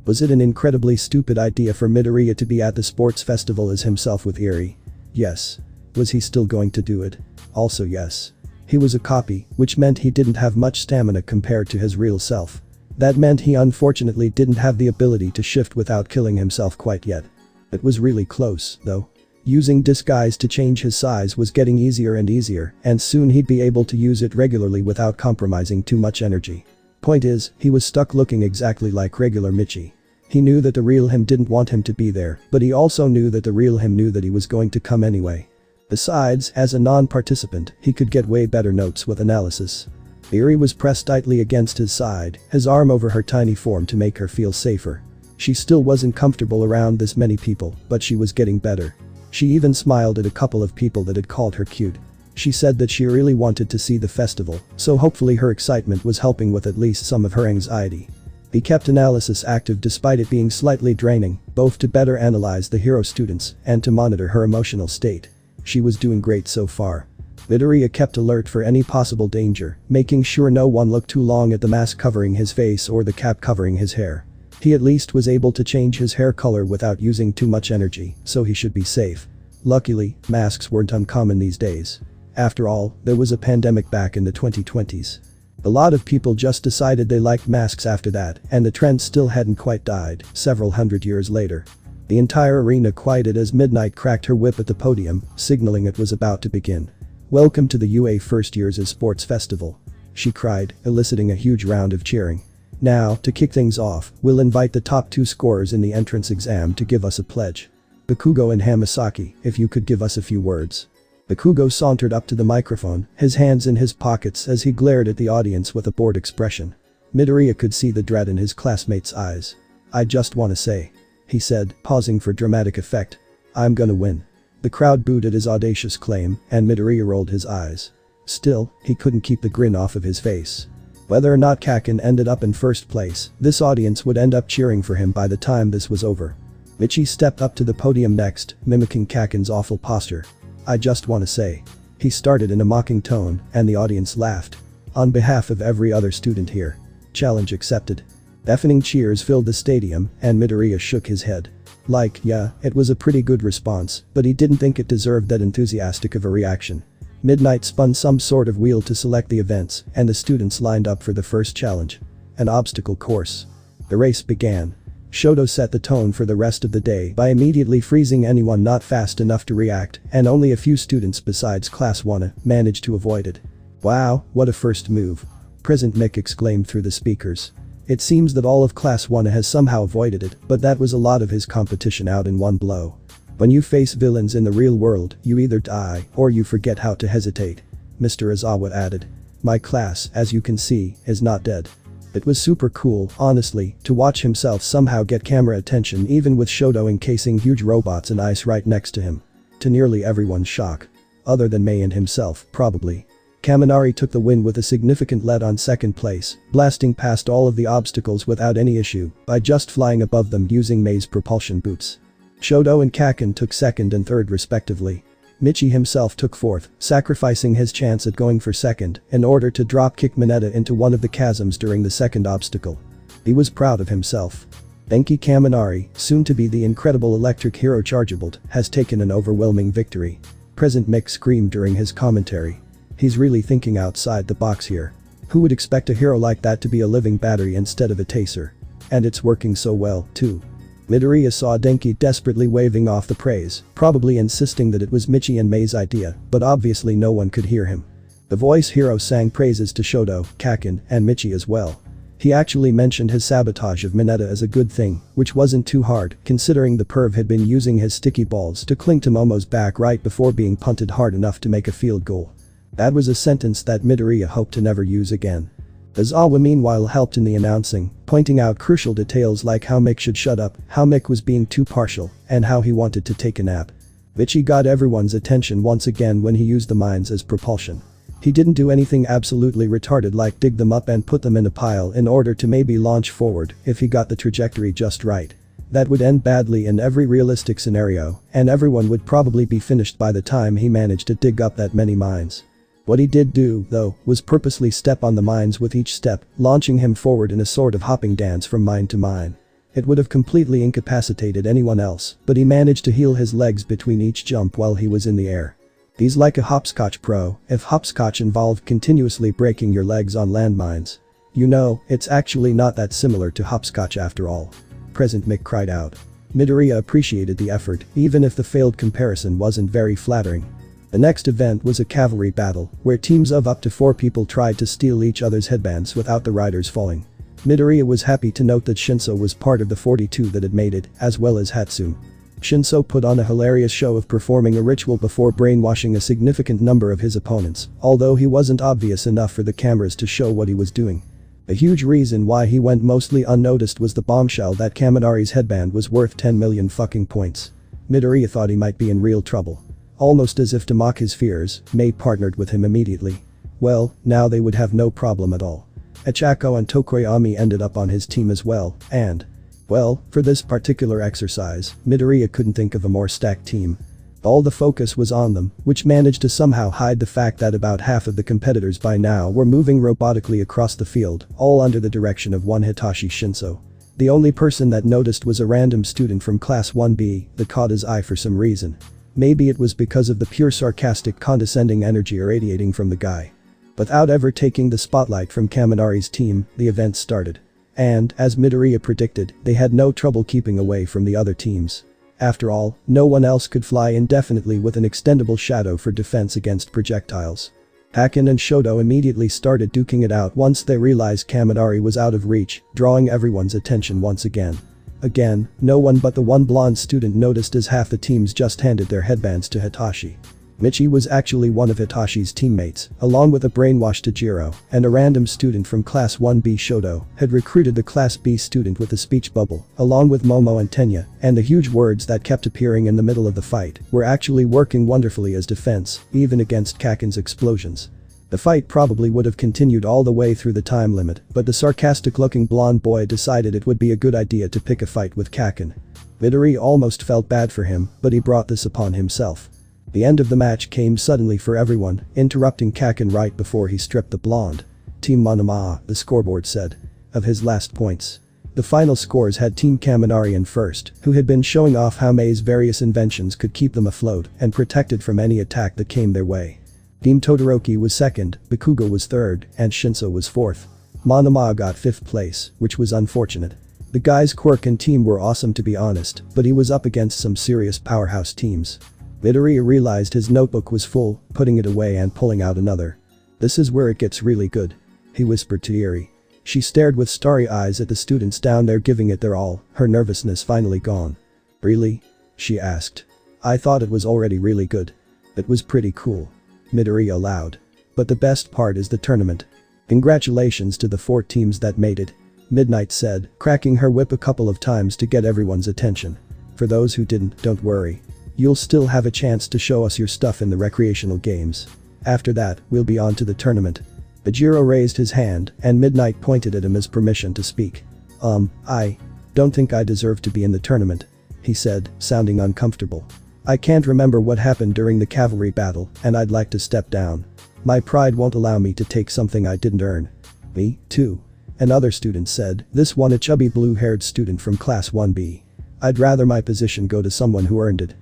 Was it an incredibly stupid idea for Midoriya to be at the sports festival as himself with Eri? Yes. Was he still going to do it? Also yes. He was a copy, which meant he didn't have much stamina compared to his real self. That meant he unfortunately didn't have the ability to shift without killing himself quite yet. It was really close, though. Using disguise to change his size was getting easier and easier, and soon he'd be able to use it regularly without compromising too much energy. Point is, he was stuck looking exactly like regular Michi. He knew that the real him didn't want him to be there, but he also knew that the real him knew that he was going to come anyway. Besides, as a non-participant, he could get way better notes with analysis. Eri was pressed tightly against his side, his arm over her tiny form to make her feel safer. She still wasn't comfortable around this many people, but she was getting better. She even smiled at a couple of people that had called her cute. She said that she really wanted to see the festival, so hopefully her excitement was helping with at least some of her anxiety. He kept analysis active despite it being slightly draining, both to better analyze the hero students and to monitor her emotional state. She was doing great so far. Midoriya kept alert for any possible danger, making sure no one looked too long at the mask covering his face or the cap covering his hair. He at least was able to change his hair color without using too much energy, so he should be safe. Luckily, masks weren't uncommon these days. After all, there was a pandemic back in the 2020s. A lot of people just decided they liked masks after that, and the trend still hadn't quite died, several hundred years later. The entire arena quieted as Midnight cracked her whip at the podium, signaling it was about to begin. "Welcome to the UA First Years' Sports Festival," she cried, eliciting a huge round of cheering. "Now, to kick things off, we'll invite the top 2 scorers in the entrance exam to give us a pledge. Bakugo and Hamasaki, if you could give us a few words." Bakugo sauntered up to the microphone, his hands in his pockets as he glared at the audience with a bored expression. Midoriya could see the dread in his classmates' eyes. "I just wanna say," he said, pausing for dramatic effect. "I'm gonna win." The crowd booed at his audacious claim, and Midoriya rolled his eyes. Still, he couldn't keep the grin off of his face. Whether or not Kaken ended up in first place, this audience would end up cheering for him by the time this was over. Michi stepped up to the podium next, mimicking Kaken's awful posture. "I just wanna say," he started in a mocking tone, and the audience laughed. "On behalf of every other student here. Challenge accepted." Deafening cheers filled the stadium, and Midoriya shook his head. Like, yeah, it was a pretty good response, but he didn't think it deserved that enthusiastic of a reaction. Midnight spun some sort of wheel to select the events, and the students lined up for the first challenge. An obstacle course. The race began. Shoto set the tone for the rest of the day by immediately freezing anyone not fast enough to react, and only a few students besides Class 1 managed to avoid it. "Wow, what a first move," President Mick exclaimed through the speakers. It seems that all of Class 1 has somehow avoided it, but that was a lot of his competition out in one blow. When you face villains in the real world, you either die or you forget how to hesitate, Mr. Izawa added. "My class, as you can see, is not dead." It was super cool, honestly, to watch himself somehow get camera attention even with Shoto encasing huge robots in ice right next to him. To nearly everyone's shock. Other than Mei and himself, probably. Kaminari took the win with a significant lead on second place, blasting past all of the obstacles without any issue by just flying above them using Mei's propulsion boots. Shoto and Kaken took second and third respectively. Michi himself took fourth, sacrificing his chance at going for second in order to drop-kick Mineta into one of the chasms during the second obstacle. He was proud of himself. Denki Kaminari, soon to be the incredible electric hero Chargeable, has taken an overwhelming victory. President Mick screamed during his commentary. He's really thinking outside the box here. Who would expect a hero like that to be a living battery instead of a taser? and it's working so well, too. Midoriya saw Denki desperately waving off the praise, probably insisting that it was Michi and Mei's idea, but obviously no one could hear him. The voice hero sang praises to Shoto, Kakin, and Michi as well. He actually mentioned his sabotage of Mineta as a good thing, which wasn't too hard, considering the perv had been using his sticky balls to cling to Momo's back right before being punted hard enough to make a field goal. That was a sentence that Midoriya hoped to never use again. Izawa meanwhile helped in the announcing, pointing out crucial details like how Mick should shut up, how Mick was being too partial, and how he wanted to take a nap. Michi got everyone's attention once again when he used the mines as propulsion. He didn't do anything absolutely retarded like dig them up and put them in a pile in order to maybe launch forward if he got the trajectory just right. That would end badly in every realistic scenario, and everyone would probably be finished by the time he managed to dig up that many mines. What he did do, though, was purposely step on the mines with each step, launching him forward in a sort of hopping dance from mine to mine. It would have completely incapacitated anyone else, but he managed to heal his legs between each jump while he was in the air. He's like a hopscotch pro, if hopscotch involved continuously breaking your legs on landmines. You know, it's actually not that similar to hopscotch after all. Present Mick cried out. Midoriya appreciated the effort, even if the failed comparison wasn't very flattering. The next event was a cavalry battle, where teams of up to 4 people tried to steal each other's headbands without the riders falling. Midoriya was happy to note that Shinso was part of the 42 that had made it, as well as Hatsune. Shinso put on a hilarious show of performing a ritual before brainwashing a significant number of his opponents, although he wasn't obvious enough for the cameras to show what he was doing. A huge reason why he went mostly unnoticed was the bombshell that Kaminari's headband was worth 10 million fucking points. Midoriya thought he might be in real trouble. Almost as if to mock his fears, Mei partnered with him immediately. Well, now they would have no problem at all. Echako and Tokoyami ended up on his team as well, and well, for this particular exercise, Midoriya couldn't think of a more stacked team. All the focus was on them, which managed to somehow hide the fact that about half of the competitors by now were moving robotically across the field, all under the direction of one Hitachi Shinso. The only person that noticed was a random student from Class 1B that caught his eye for some reason. Maybe it was because of the pure sarcastic condescending energy irradiating from the guy. Without ever taking the spotlight from Kaminari's team, the event started. And, as Midoriya predicted, they had no trouble keeping away from the other teams. After all, no one else could fly indefinitely with an extendable shadow for defense against projectiles. Haken and Shoto immediately started duking it out once they realized Kaminari was out of reach, drawing everyone's attention once again. Again, no one but the one blonde student noticed as half the teams just handed their headbands to Hitachi. Michi was actually one of Hitashi's teammates, along with a brainwashed Tajiro, and a random student from Class 1B Shoto had recruited the Class B student with a speech bubble, along with Momo and Tenya, and the huge words that kept appearing in the middle of the fight were actually working wonderfully as defense, even against Kakin's explosions. The fight probably would have continued all the way through the time limit, but the sarcastic-looking blonde boy decided it would be a good idea to pick a fight with Kakin. Midori almost felt bad for him, but he brought this upon himself. The end of the match came suddenly for everyone, interrupting Kakin right before he stripped the blonde. Team Manama, the scoreboard said. Of his last points. The final scores had Team Kaminari in first, who had been showing off how Mei's various inventions could keep them afloat and protected from any attack that came their way. Team Todoroki was second, Bakugo was third, and Shinso was fourth. Manama got 5th place, which was unfortunate. The guy's quirk and team were awesome to be honest, but he was up against some serious powerhouse teams. Midoriya realized his notebook was full, putting it away and pulling out another. This is where it gets really good. He whispered to Eri. She stared with starry eyes at the students down there giving it their all, her nervousness finally gone. Really? She asked. I thought it was already really good. It was pretty cool. Midoriya allowed. But the best part is the tournament. Congratulations to the 4 teams that made it. Midnight said, cracking her whip a couple of times to get everyone's attention. For those who didn't, don't worry. You'll still have a chance to show us your stuff in the recreational games. After that, we'll be on to the tournament. Bajiro raised his hand, and Midnight pointed at him as permission to speak. I don't think I deserve to be in the tournament, he said, sounding uncomfortable. I can't remember what happened during the cavalry battle, and I'd like to step down. My pride won't allow me to take something I didn't earn. Me, too. Another student said, this one a chubby blue-haired student from Class 1B. I'd rather my position go to someone who earned it.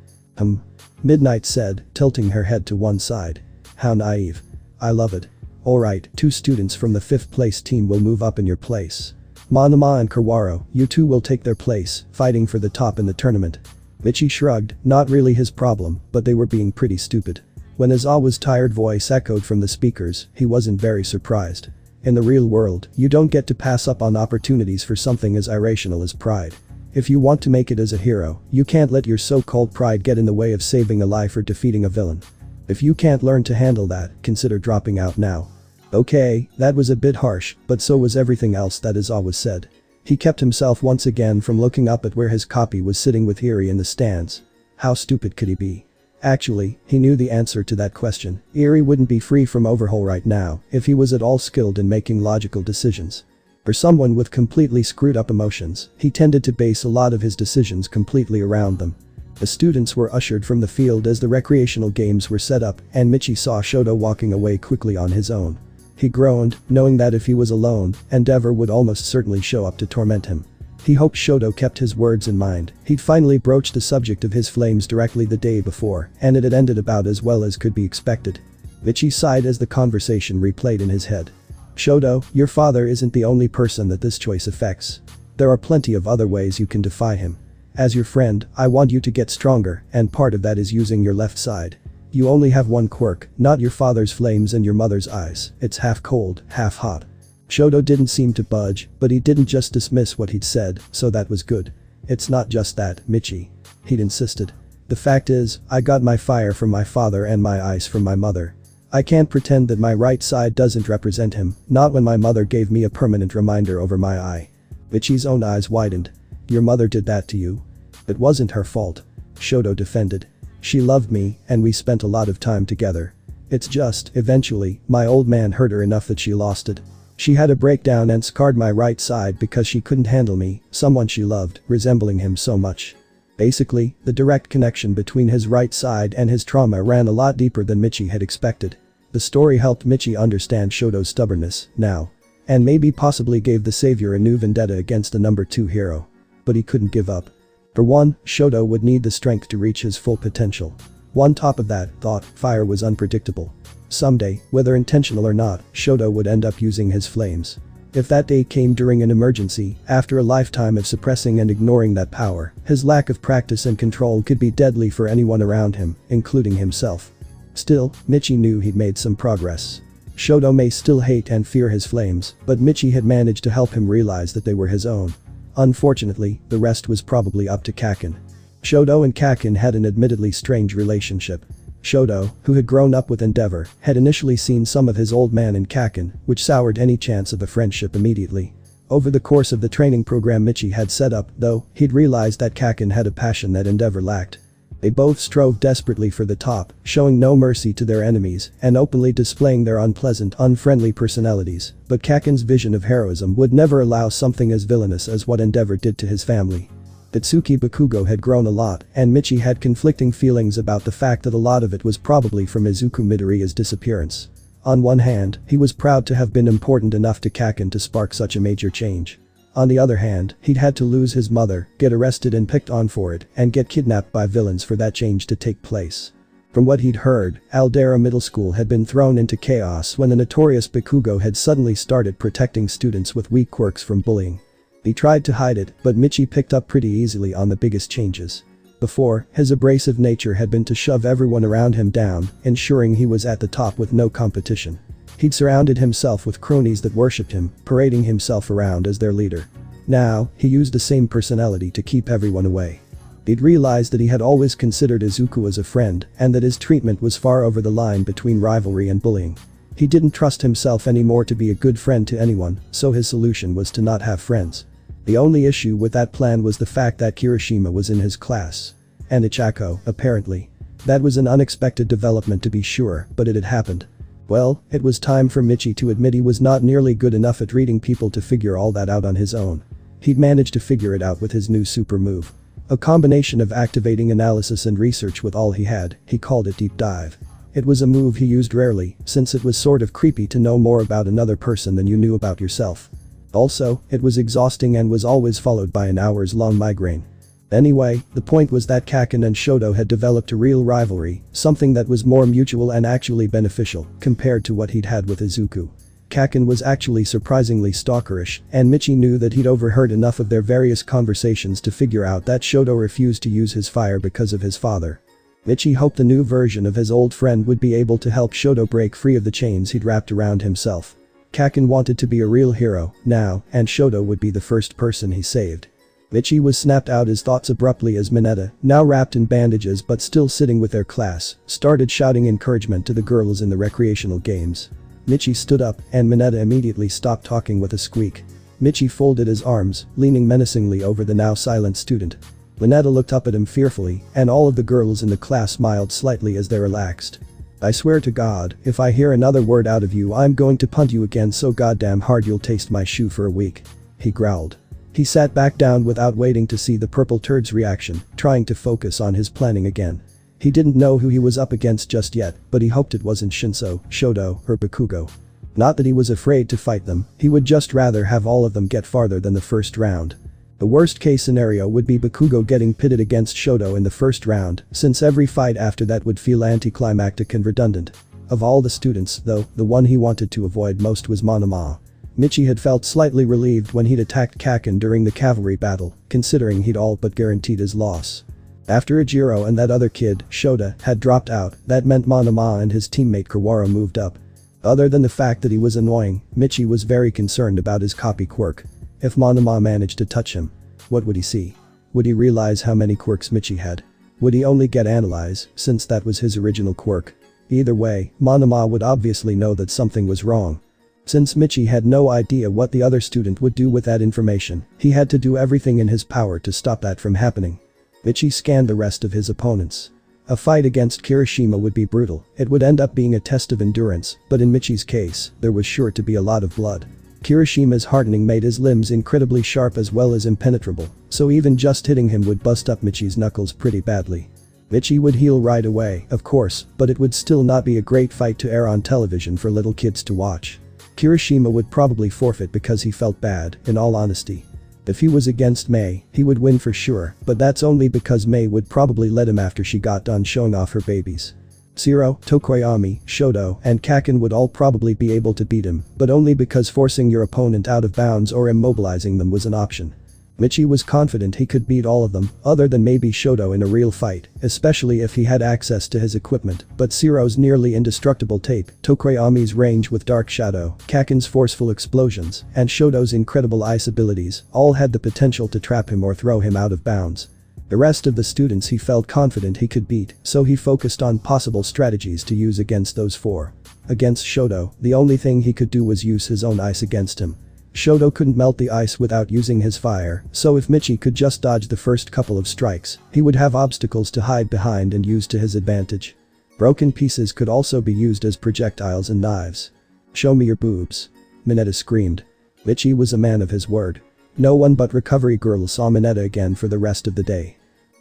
Midnight said, tilting her head to one side. How naive. I love it. Alright, 2 students from the 5th place team will move up in your place. Monoma and Kawaro, you two will take their place, fighting for the top in the tournament. Michi shrugged, not really his problem, but they were being pretty stupid. When Izawa's tired voice echoed from the speakers, he wasn't very surprised. In the real world, you don't get to pass up on opportunities for something as irrational as pride. If you want to make it as a hero, you can't let your so-called pride get in the way of saving a life or defeating a villain. If you can't learn to handle that, consider dropping out now. Okay, that was a bit harsh, but so was everything else that Izawa said. He kept himself once again from looking up at where his copy was sitting with Eri in the stands. How stupid could he be? Actually, he knew the answer to that question. Eri wouldn't be free from overhaul right now if he was at all skilled in making logical decisions. For someone with completely screwed up emotions, he tended to base a lot of his decisions completely around them. The students were ushered from the field as the recreational games were set up, and Michi saw Shoto walking away quickly on his own. He groaned, knowing that if he was alone, Endeavor would almost certainly show up to torment him. He hoped Shoto kept his words in mind. He'd finally broached the subject of his flames directly the day before, and it had ended about as well as could be expected. Michi sighed as the conversation replayed in his head. Shoto, your father isn't the only person that this choice affects. There are plenty of other ways you can defy him. As your friend, I want you to get stronger, and part of that is using your left side. You only have one quirk, not your father's flames and your mother's eyes. It's half cold, half hot. Shoto didn't seem to budge, but he didn't just dismiss what he'd said, so that was good. It's not just that, Michi. He'd insisted. The fact is, I got my fire from my father and my ice from my mother. I can't pretend that my right side doesn't represent him, not when my mother gave me a permanent reminder over my eye. Michi's own eyes widened. Your mother did that to you? It wasn't her fault. Shoto defended. She loved me, and we spent a lot of time together. It's just, eventually, my old man hurt her enough that she lost it. She had a breakdown and scarred my right side because she couldn't handle me, someone she loved, resembling him so much. Basically, the direct connection between his right side and his trauma ran a lot deeper than Michi had expected. The story helped Michi understand Shoto's stubbornness, now. And maybe possibly gave the savior a new vendetta against the number 2 hero. But he couldn't give up. For one, Shoto would need the strength to reach his full potential. On top of that, thought, fire was unpredictable. Someday, whether intentional or not, Shoto would end up using his flames. If that day came during an emergency, after a lifetime of suppressing and ignoring that power, his lack of practice and control could be deadly for anyone around him, including himself. Still, Michi knew he'd made some progress. Shoto may still hate and fear his flames, but Michi had managed to help him realize that they were his own. Unfortunately, the rest was probably up to Kaken. Shoto and Kaken had an admittedly strange relationship. Shoto, who had grown up with Endeavor, had initially seen some of his old man in Kaken, which soured any chance of a friendship immediately. Over the course of the training program Michi had set up, though, he'd realized that Kaken had a passion that Endeavor lacked. They both strove desperately for the top, showing no mercy to their enemies and openly displaying their unpleasant, unfriendly personalities, but Kaken's vision of heroism would never allow something as villainous as what Endeavor did to his family. Itsuki Bakugo had grown a lot, and Michi had conflicting feelings about the fact that a lot of it was probably from Izuku Midoriya's disappearance. On one hand, he was proud to have been important enough to Kaken to spark such a major change. On the other hand, he'd had to lose his mother, get arrested and picked on for it, and get kidnapped by villains for that change to take place. From what he'd heard, Aldera Middle School had been thrown into chaos when the notorious Bakugo had suddenly started protecting students with weak quirks from bullying. He tried to hide it, but Michi picked up pretty easily on the biggest changes. Before, his abrasive nature had been to shove everyone around him down, ensuring he was at the top with no competition. He'd surrounded himself with cronies that worshipped him, parading himself around as their leader. Now, he used the same personality to keep everyone away. He'd realized that he had always considered Izuku as a friend, and that his treatment was far over the line between rivalry and bullying. He didn't trust himself anymore to be a good friend to anyone, so his solution was to not have friends. The only issue with that plan was the fact that Kirishima was in his class. And Ichako, apparently. That was an unexpected development to be sure, but it had happened. Well, it was time for Michi to admit he was not nearly good enough at reading people to figure all that out on his own. He'd managed to figure it out with his new super move. A combination of activating analysis and research with all he had, he called it Deep Dive. It was a move he used rarely, since it was sort of creepy to know more about another person than you knew about yourself. Also, it was exhausting and was always followed by an hours-long migraine. Anyway, the point was that Kaken and Shoto had developed a real rivalry, something that was more mutual and actually beneficial, compared to what he'd had with Izuku. Kaken was actually surprisingly stalkerish, and Michi knew that he'd overheard enough of their various conversations to figure out that Shoto refused to use his fire because of his father. Michi hoped the new version of his old friend would be able to help Shoto break free of the chains he'd wrapped around himself. Kaken wanted to be a real hero now, and Shoto would be the first person he saved. Michi was snapped out his thoughts abruptly as Mineta, now wrapped in bandages but still sitting with their class, started shouting encouragement to the girls in the recreational games. Michi stood up, and Mineta immediately stopped talking with a squeak. Michi folded his arms, leaning menacingly over the now silent student. Mineta looked up at him fearfully, and all of the girls in the class smiled slightly as they relaxed. "I swear to God, if I hear another word out of you I'm going to punt you again so goddamn hard you'll taste my shoe for a week," he growled. He sat back down without waiting to see the purple turd's reaction, trying to focus on his planning again. He didn't know who he was up against just yet, but he hoped it wasn't Shinso, Shoto, or Bakugo. Not that he was afraid to fight them, he would just rather have all of them get farther than the first round. The worst case scenario would be Bakugo getting pitted against Shoto in the first round, since every fight after that would feel anticlimactic and redundant. Of all the students, though, the one he wanted to avoid most was Monoma. Michi had felt slightly relieved when he'd attacked Kaken during the cavalry battle, considering he'd all but guaranteed his loss. After Ijiro and that other kid, Shota, had dropped out, that meant Monoma and his teammate Kawara moved up. Other than the fact that he was annoying, Michi was very concerned about his copy quirk. If Monoma managed to touch him, what would he see? Would he realize how many quirks Michi had? Would he only get analyze, since that was his original quirk? Either way, Monoma would obviously know that something was wrong. Since Michi had no idea what the other student would do with that information, he had to do everything in his power to stop that from happening. Michi scanned the rest of his opponents. A fight against Kirishima would be brutal, it would end up being a test of endurance, but in Michi's case, there was sure to be a lot of blood. Kirishima's hardening made his limbs incredibly sharp as well as impenetrable, so even just hitting him would bust up Michi's knuckles pretty badly. Michi would heal right away, of course, but it would still not be a great fight to air on television for little kids to watch. Kirishima would probably forfeit because he felt bad, in all honesty. If he was against Mei, he would win for sure, but that's only because Mei would probably let him after she got done showing off her babies. Zero, Tokoyami, Shoto, and Kaken would all probably be able to beat him, but only because forcing your opponent out of bounds or immobilizing them was an option. Michi was confident he could beat all of them, other than maybe Shoto in a real fight, especially if he had access to his equipment, but Zero's nearly indestructible tape, Tokoyami's range with Dark Shadow, Kaken's forceful explosions, and Shoto's incredible ice abilities all had the potential to trap him or throw him out of bounds. The rest of the students he felt confident he could beat, so he focused on possible strategies to use against those four. Against Shoto, the only thing he could do was use his own ice against him. Shoto couldn't melt the ice without using his fire, so if Michi could just dodge the first couple of strikes, he would have obstacles to hide behind and use to his advantage. Broken pieces could also be used as projectiles and knives. "Show me your boobs," Mineta screamed. Michi was a man of his word. No one but recovery girls saw Mineta again for the rest of the day.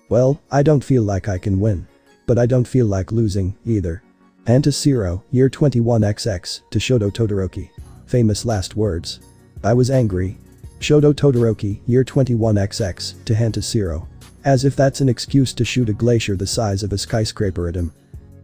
"Well, I don't feel like I can win. But I don't feel like losing, either." And to Zero, year 21XX, to Shoto Todoroki. Famous last words. "I was angry." Shoto Todoroki, year 21XX, to Hanta Zero. As if that's an excuse to shoot a glacier the size of a skyscraper at him.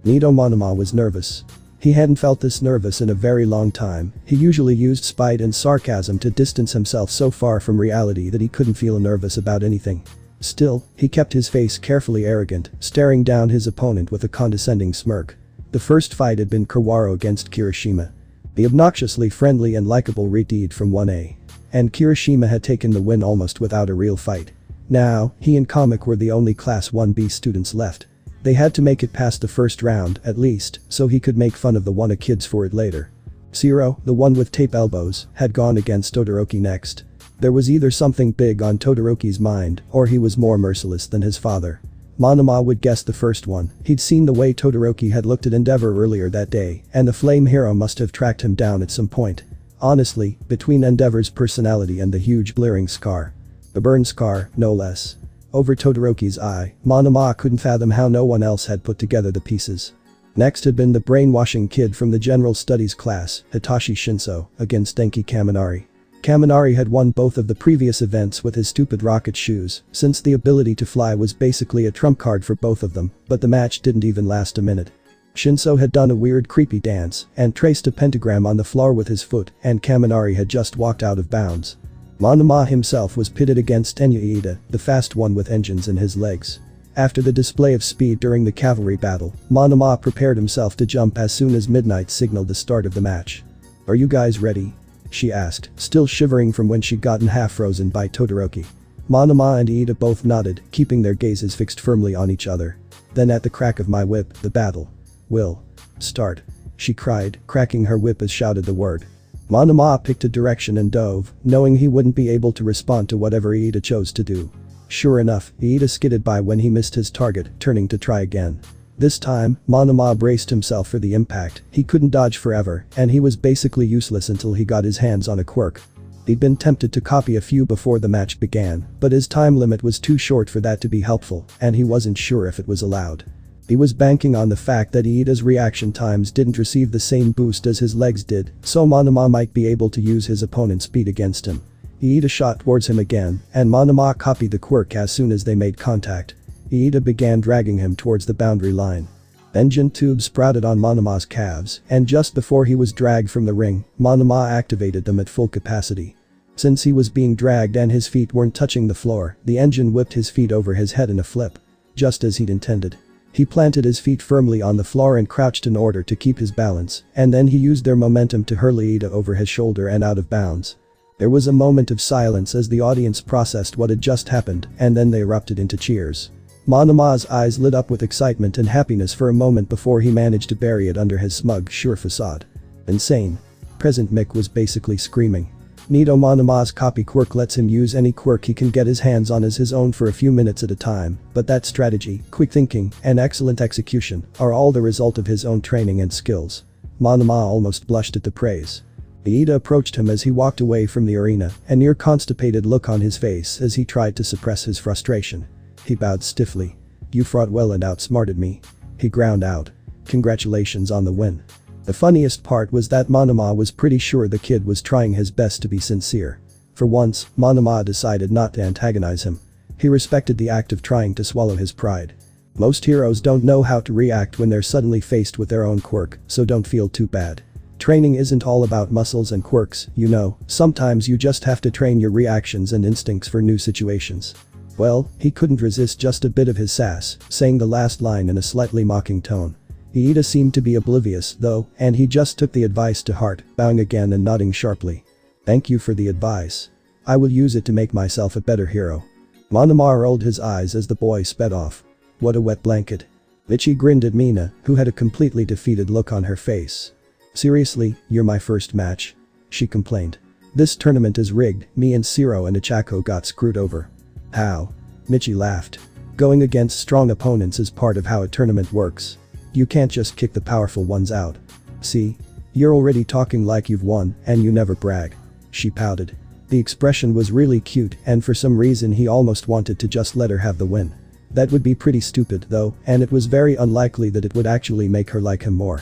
Nido Monoma was nervous. He hadn't felt this nervous in a very long time. He usually used spite and sarcasm to distance himself so far from reality that he couldn't feel nervous about anything. Still, he kept his face carefully arrogant, staring down his opponent with a condescending smirk. The first fight had been Kawaro against Kirishima. The obnoxiously friendly and likable Redeed from 1A. And Kirishima had taken the win almost without a real fight. Now, he and Comic were the only Class 1B students left. They had to make it past the first round, at least, so he could make fun of the Wanna kids for it later. Zero, the one with tape elbows, had gone against Todoroki next. There was either something big on Todoroki's mind, or he was more merciless than his father. Monoma would guess the first one. He'd seen the way Todoroki had looked at Endeavor earlier that day, and the flame hero must have tracked him down at some point. Honestly, between Endeavor's personality and the huge blearing scar. The burn scar, no less. Over Todoroki's eye, Monoma couldn't fathom how no one else had put together the pieces. Next had been the brainwashing kid from the general studies class, Hitachi Shinso, against Denki Kaminari. Kaminari had won both of the previous events with his stupid rocket shoes, since the ability to fly was basically a trump card for both of them, but the match didn't even last a minute. Shinso had done a weird creepy dance and traced a pentagram on the floor with his foot, and Kaminari had just walked out of bounds. Monoma himself was pitted against Enya Iida, the fast one with engines in his legs. After the display of speed during the cavalry battle, Monoma prepared himself to jump as soon as midnight signaled the start of the match. "Are you guys ready?" she asked, still shivering from when she'd gotten half frozen by Todoroki. Monoma and Iida both nodded, keeping their gazes fixed firmly on each other. Then at the crack of my whip, the battle will start, she cried, cracking her whip as shouted the word. Monoma picked a direction and dove, knowing he wouldn't be able to respond to whatever Iida chose to do. Sure enough, Iida skidded by when he missed his target, turning to try again. This time, Monoma braced himself for the impact. He couldn't dodge forever, and he was basically useless until he got his hands on a quirk. He'd been tempted to copy a few before the match began, but his time limit was too short for that to be helpful, and he wasn't sure if it was allowed. He was banking on the fact that Iida's reaction times didn't receive the same boost as his legs did, so Monoma might be able to use his opponent's speed against him. Iida shot towards him again, and Monoma copied the quirk as soon as they made contact. Iida began dragging him towards the boundary line. Engine tubes sprouted on Monoma's calves, and just before he was dragged from the ring, Monoma activated them at full capacity. Since he was being dragged and his feet weren't touching the floor, the engine whipped his feet over his head in a flip. Just as he'd intended. He planted his feet firmly on the floor and crouched in order to keep his balance, and then he used their momentum to hurl Iida over his shoulder and out of bounds. There was a moment of silence as the audience processed what had just happened, and then they erupted into cheers. Monoma's eyes lit up with excitement and happiness for a moment before he managed to bury it under his smug, sure facade. Insane. Present Mick was basically screaming. Nito Monoma's copy quirk lets him use any quirk he can get his hands on as his own for a few minutes at a time, but that strategy, quick thinking, and excellent execution are all the result of his own training and skills. Monoma almost blushed at the praise. Iida approached him as he walked away from the arena, a near constipated look on his face as he tried to suppress his frustration. He bowed stiffly. "You fought well and outsmarted me," he ground out. "Congratulations on the win." The funniest part was that Monoma was pretty sure the kid was trying his best to be sincere. For once, Monoma decided not to antagonize him. He respected the act of trying to swallow his pride. Most heroes don't know how to react when they're suddenly faced with their own quirk, so don't feel too bad. Training isn't all about muscles and quirks, you know, sometimes you just have to train your reactions and instincts for new situations. Well, he couldn't resist just a bit of his sass, saying the last line in a slightly mocking tone. Iida seemed to be oblivious, though, and he just took the advice to heart, bowing again and nodding sharply. "Thank you for the advice. I will use it to make myself a better hero." Monoma rolled his eyes as the boy sped off. "What a wet blanket." Michi grinned at Mina, who had a completely defeated look on her face. "Seriously, you're my first match?" she complained. "This tournament is rigged, me and Shiro and Ichako got screwed over." "How?" Michi laughed. "Going against strong opponents is part of how a tournament works. You can't just kick the powerful ones out. See? You're already talking like you've won, and you never brag." She pouted. The expression was really cute, and for some reason he almost wanted to just let her have the win. That would be pretty stupid though, and it was very unlikely that it would actually make her like him more.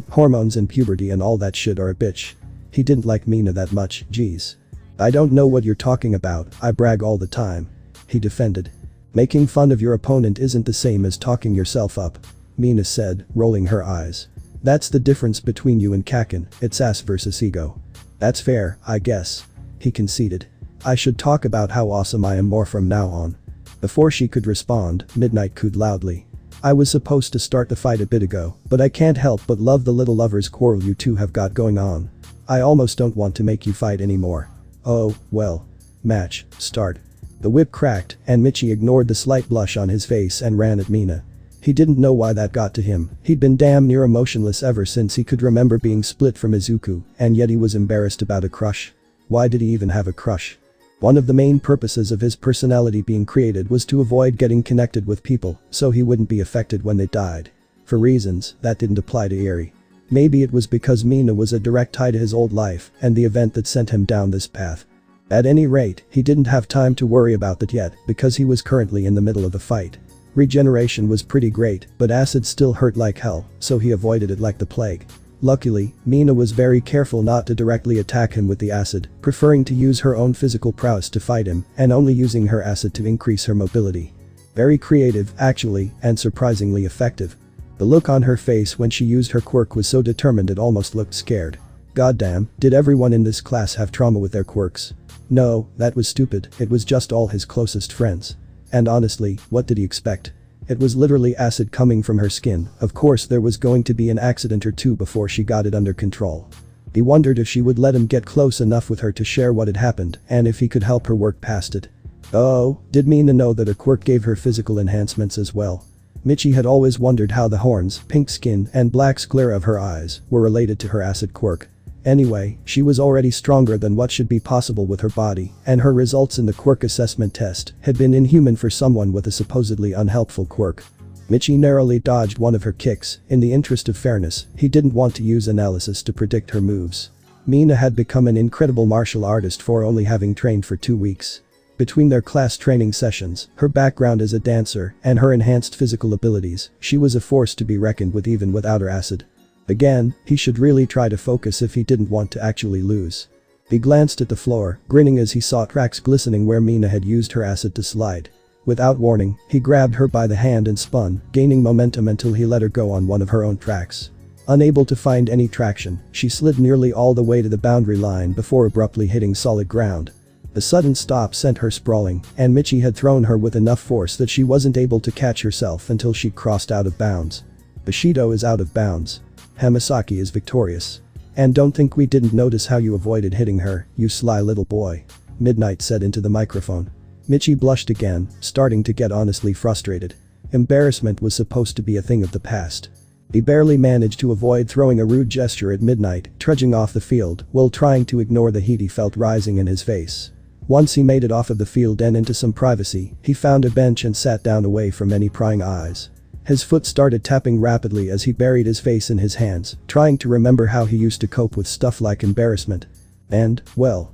Hormones and puberty and all that shit are a bitch. He didn't like Mina that much, geez. "I don't know what you're talking about, I brag all the time," he defended. "Making fun of your opponent isn't the same as talking yourself up," Mina said, rolling her eyes. "That's the difference between you and Kakin, it's ass versus ego." "That's fair, I guess," he conceded. "I should talk about how awesome I am more from now on." Before she could respond, Midnight cooed loudly. "I was supposed to start the fight a bit ago, but I can't help but love the little lovers quarrel you two have got going on. I almost don't want to make you fight anymore." "Oh, well. Match, start." The whip cracked, and Michi ignored the slight blush on his face and ran at Mina. He didn't know why that got to him. He'd been damn near emotionless ever since he could remember being split from Izuku, and yet he was embarrassed about a crush. Why did he even have a crush? One of the main purposes of his personality being created was to avoid getting connected with people, so he wouldn't be affected when they died. For reasons that didn't apply to Eri. Maybe it was because Mina was a direct tie to his old life and the event that sent him down this path. At any rate, he didn't have time to worry about that yet because he was currently in the middle of a fight. Regeneration was pretty great, but acid still hurt like hell, so he avoided it like the plague. Luckily, Mina was very careful not to directly attack him with the acid, preferring to use her own physical prowess to fight him and only using her acid to increase her mobility. Very creative, actually, and surprisingly effective. The look on her face when she used her quirk was so determined it almost looked scared. Goddamn, did everyone in this class have trauma with their quirks? No, that was stupid, it was just all his closest friends. And honestly, what did he expect? It was literally acid coming from her skin, of course there was going to be an accident or two before she got it under control. He wondered if she would let him get close enough with her to share what had happened and if he could help her work past it. Oh, did Mina know that her quirk gave her physical enhancements as well? Michi had always wondered how the horns, pink skin, and black sclera of her eyes were related to her acid quirk. Anyway, she was already stronger than what should be possible with her body, and her results in the quirk assessment test had been inhuman for someone with a supposedly unhelpful quirk. Michi narrowly dodged one of her kicks. In the interest of fairness, he didn't want to use analysis to predict her moves. Mina had become an incredible martial artist for only having trained for 2 weeks. Between their class training sessions, her background as a dancer, and her enhanced physical abilities, she was a force to be reckoned with even without her acid. Again, he should really try to focus if he didn't want to actually lose. He glanced at the floor, grinning as he saw tracks glistening where Mina had used her acid to slide. Without warning, he grabbed her by the hand and spun, gaining momentum until he let her go on one of her own tracks. Unable to find any traction, she slid nearly all the way to the boundary line before abruptly hitting solid ground. The sudden stop sent her sprawling, and Michi had thrown her with enough force that she wasn't able to catch herself until she crossed out of bounds. Bushido is out of bounds. Hamasaki is victorious. And don't think we didn't notice how you avoided hitting her, you sly little boy. Midnight said into the microphone. Michi blushed again, starting to get honestly frustrated. Embarrassment was supposed to be a thing of the past. He barely managed to avoid throwing a rude gesture at Midnight, trudging off the field while trying to ignore the heat he felt rising in his face. Once he made it off of the field and into some privacy, he found a bench and sat down away from any prying eyes. His foot started tapping rapidly as he buried his face in his hands, trying to remember how he used to cope with stuff like embarrassment. And, well.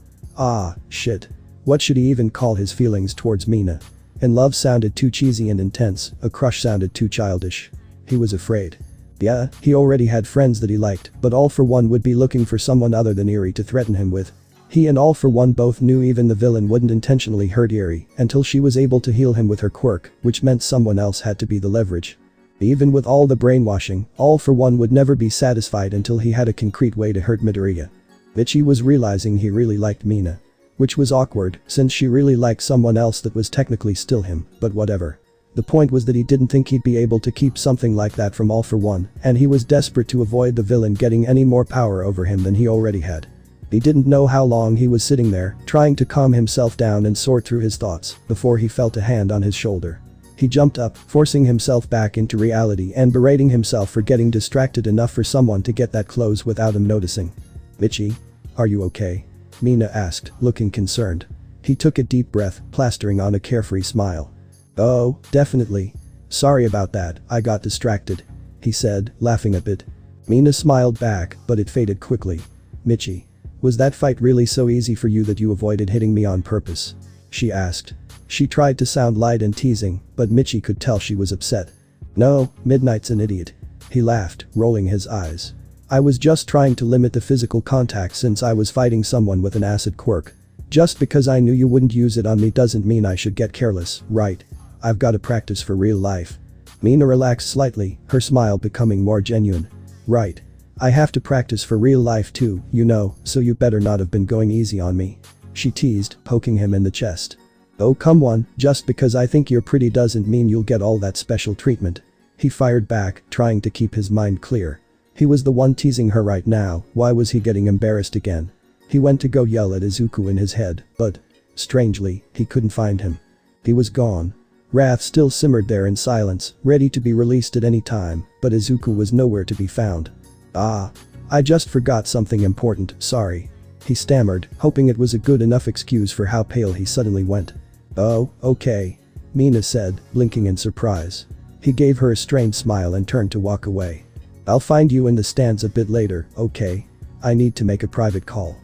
Shit. What should he even call his feelings towards Mina? In love sounded too cheesy and intense, a crush sounded too childish. He was afraid. Yeah, he already had friends that he liked, but All for One would be looking for someone other than Eri to threaten him with. He and All for One both knew even the villain wouldn't intentionally hurt Eri until she was able to heal him with her quirk, which meant someone else had to be the leverage. Even with all the brainwashing, All for One would never be satisfied until he had a concrete way to hurt Midoriya. Michi was realizing he really liked Mina. Which was awkward, since she really liked someone else that was technically still him, but whatever. The point was that he didn't think he'd be able to keep something like that from All for One, and he was desperate to avoid the villain getting any more power over him than he already had. He didn't know how long he was sitting there, trying to calm himself down and sort through his thoughts, before he felt a hand on his shoulder. He jumped up, forcing himself back into reality and berating himself for getting distracted enough for someone to get that close without him noticing. Michi? Are you okay? Mina asked, looking concerned. He took a deep breath, plastering on a carefree smile. Oh, definitely. Sorry about that, I got distracted. He said, laughing a bit. Mina smiled back, but it faded quickly. Michi. Was that fight really so easy for you that you avoided hitting me on purpose? She asked. She tried to sound light and teasing, but Michi could tell she was upset. No, Midnight's an idiot. He laughed, rolling his eyes. I was just trying to limit the physical contact since I was fighting someone with an acid quirk. Just because I knew you wouldn't use it on me doesn't mean I should get careless, right? I've got to practice for real life. Mina relaxed slightly, her smile becoming more genuine. Right. I have to practice for real life too, you know, so you better not have been going easy on me. She teased, poking him in the chest. Oh come on, just because I think you're pretty doesn't mean you'll get all that special treatment. He fired back, trying to keep his mind clear. He was the one teasing her right now, why was he getting embarrassed again? He went to go yell at Izuku in his head, but, strangely, he couldn't find him. He was gone. Wrath still simmered there in silence, ready to be released at any time, but Izuku was nowhere to be found. I just forgot something important, sorry. He stammered, hoping it was a good enough excuse for how pale he suddenly went. Oh, okay. Mina said, blinking in surprise. He gave her a strained smile and turned to walk away. I'll find you in the stands a bit later, okay? I need to make a private call.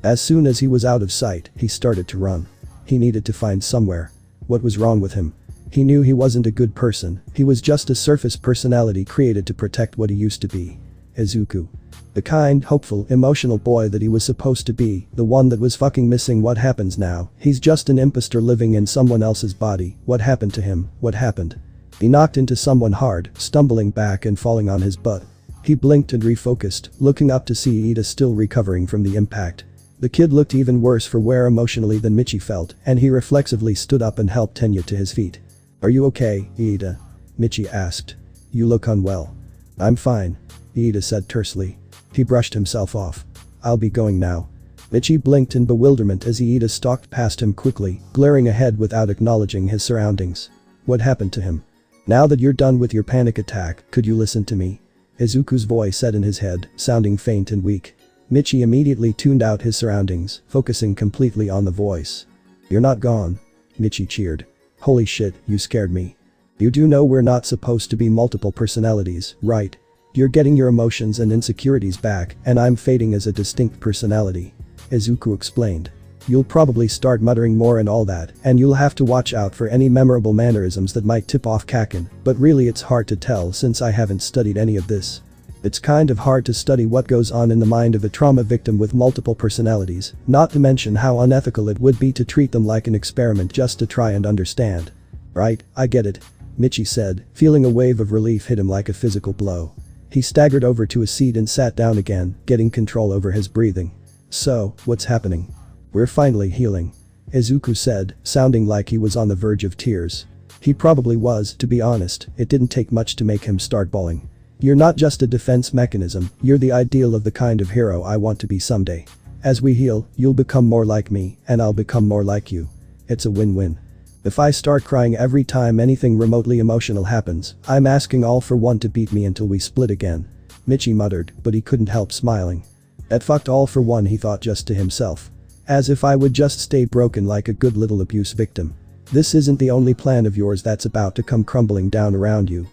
As soon as he was out of sight, he started to run. He needed to find somewhere. What was wrong with him? He knew he wasn't a good person, he was just a surface personality created to protect what he used to be. Izuku. The kind, hopeful, emotional boy that he was supposed to be, the one that was fucking missing. What happens now? He's just an imposter living in someone else's body. What happened to him? What happened? He knocked into someone hard, stumbling back and falling on his butt. He blinked and refocused, looking up to see Ida still recovering from the impact. The kid looked even worse for wear emotionally than Michi felt, and he reflexively stood up and helped Tenya to his feet. "Are you okay, Ida?" Michi asked. "You look unwell." "I'm fine," Ida said tersely. He brushed himself off. "I'll be going now." Michi blinked in bewilderment as Ida stalked past him quickly, glaring ahead without acknowledging his surroundings. What happened to him? "Now that you're done with your panic attack, could you listen to me?" Izuku's voice said in his head, sounding faint and weak. Michi immediately tuned out his surroundings, focusing completely on the voice. "You're not gone," Michi cheered. "Holy shit, you scared me. You do know we're not supposed to be multiple personalities, right? You're getting your emotions and insecurities back, and I'm fading as a distinct personality," Izuku explained. "You'll probably start muttering more and all that, and you'll have to watch out for any memorable mannerisms that might tip off Kaken, but really it's hard to tell since I haven't studied any of this. It's kind of hard to study what goes on in the mind of a trauma victim with multiple personalities, not to mention how unethical it would be to treat them like an experiment just to try and understand." "Right, I get it," Michi said, feeling a wave of relief hit him like a physical blow. He staggered over to a seat and sat down again, getting control over his breathing. "So, what's happening?" "We're finally healing," Izuku said, sounding like he was on the verge of tears. He probably was, to be honest. It didn't take much to make him start bawling. "You're not just a defense mechanism, you're the ideal of the kind of hero I want to be someday. As we heal, you'll become more like me, and I'll become more like you. It's a win-win. If I start crying every time anything remotely emotional happens, I'm asking All for One to beat me until we split again," Michi muttered, but he couldn't help smiling. "That fucked All for One," he thought just to himself. "As if I would just stay broken like a good little abuse victim. This isn't the only plan of yours that's about to come crumbling down around you."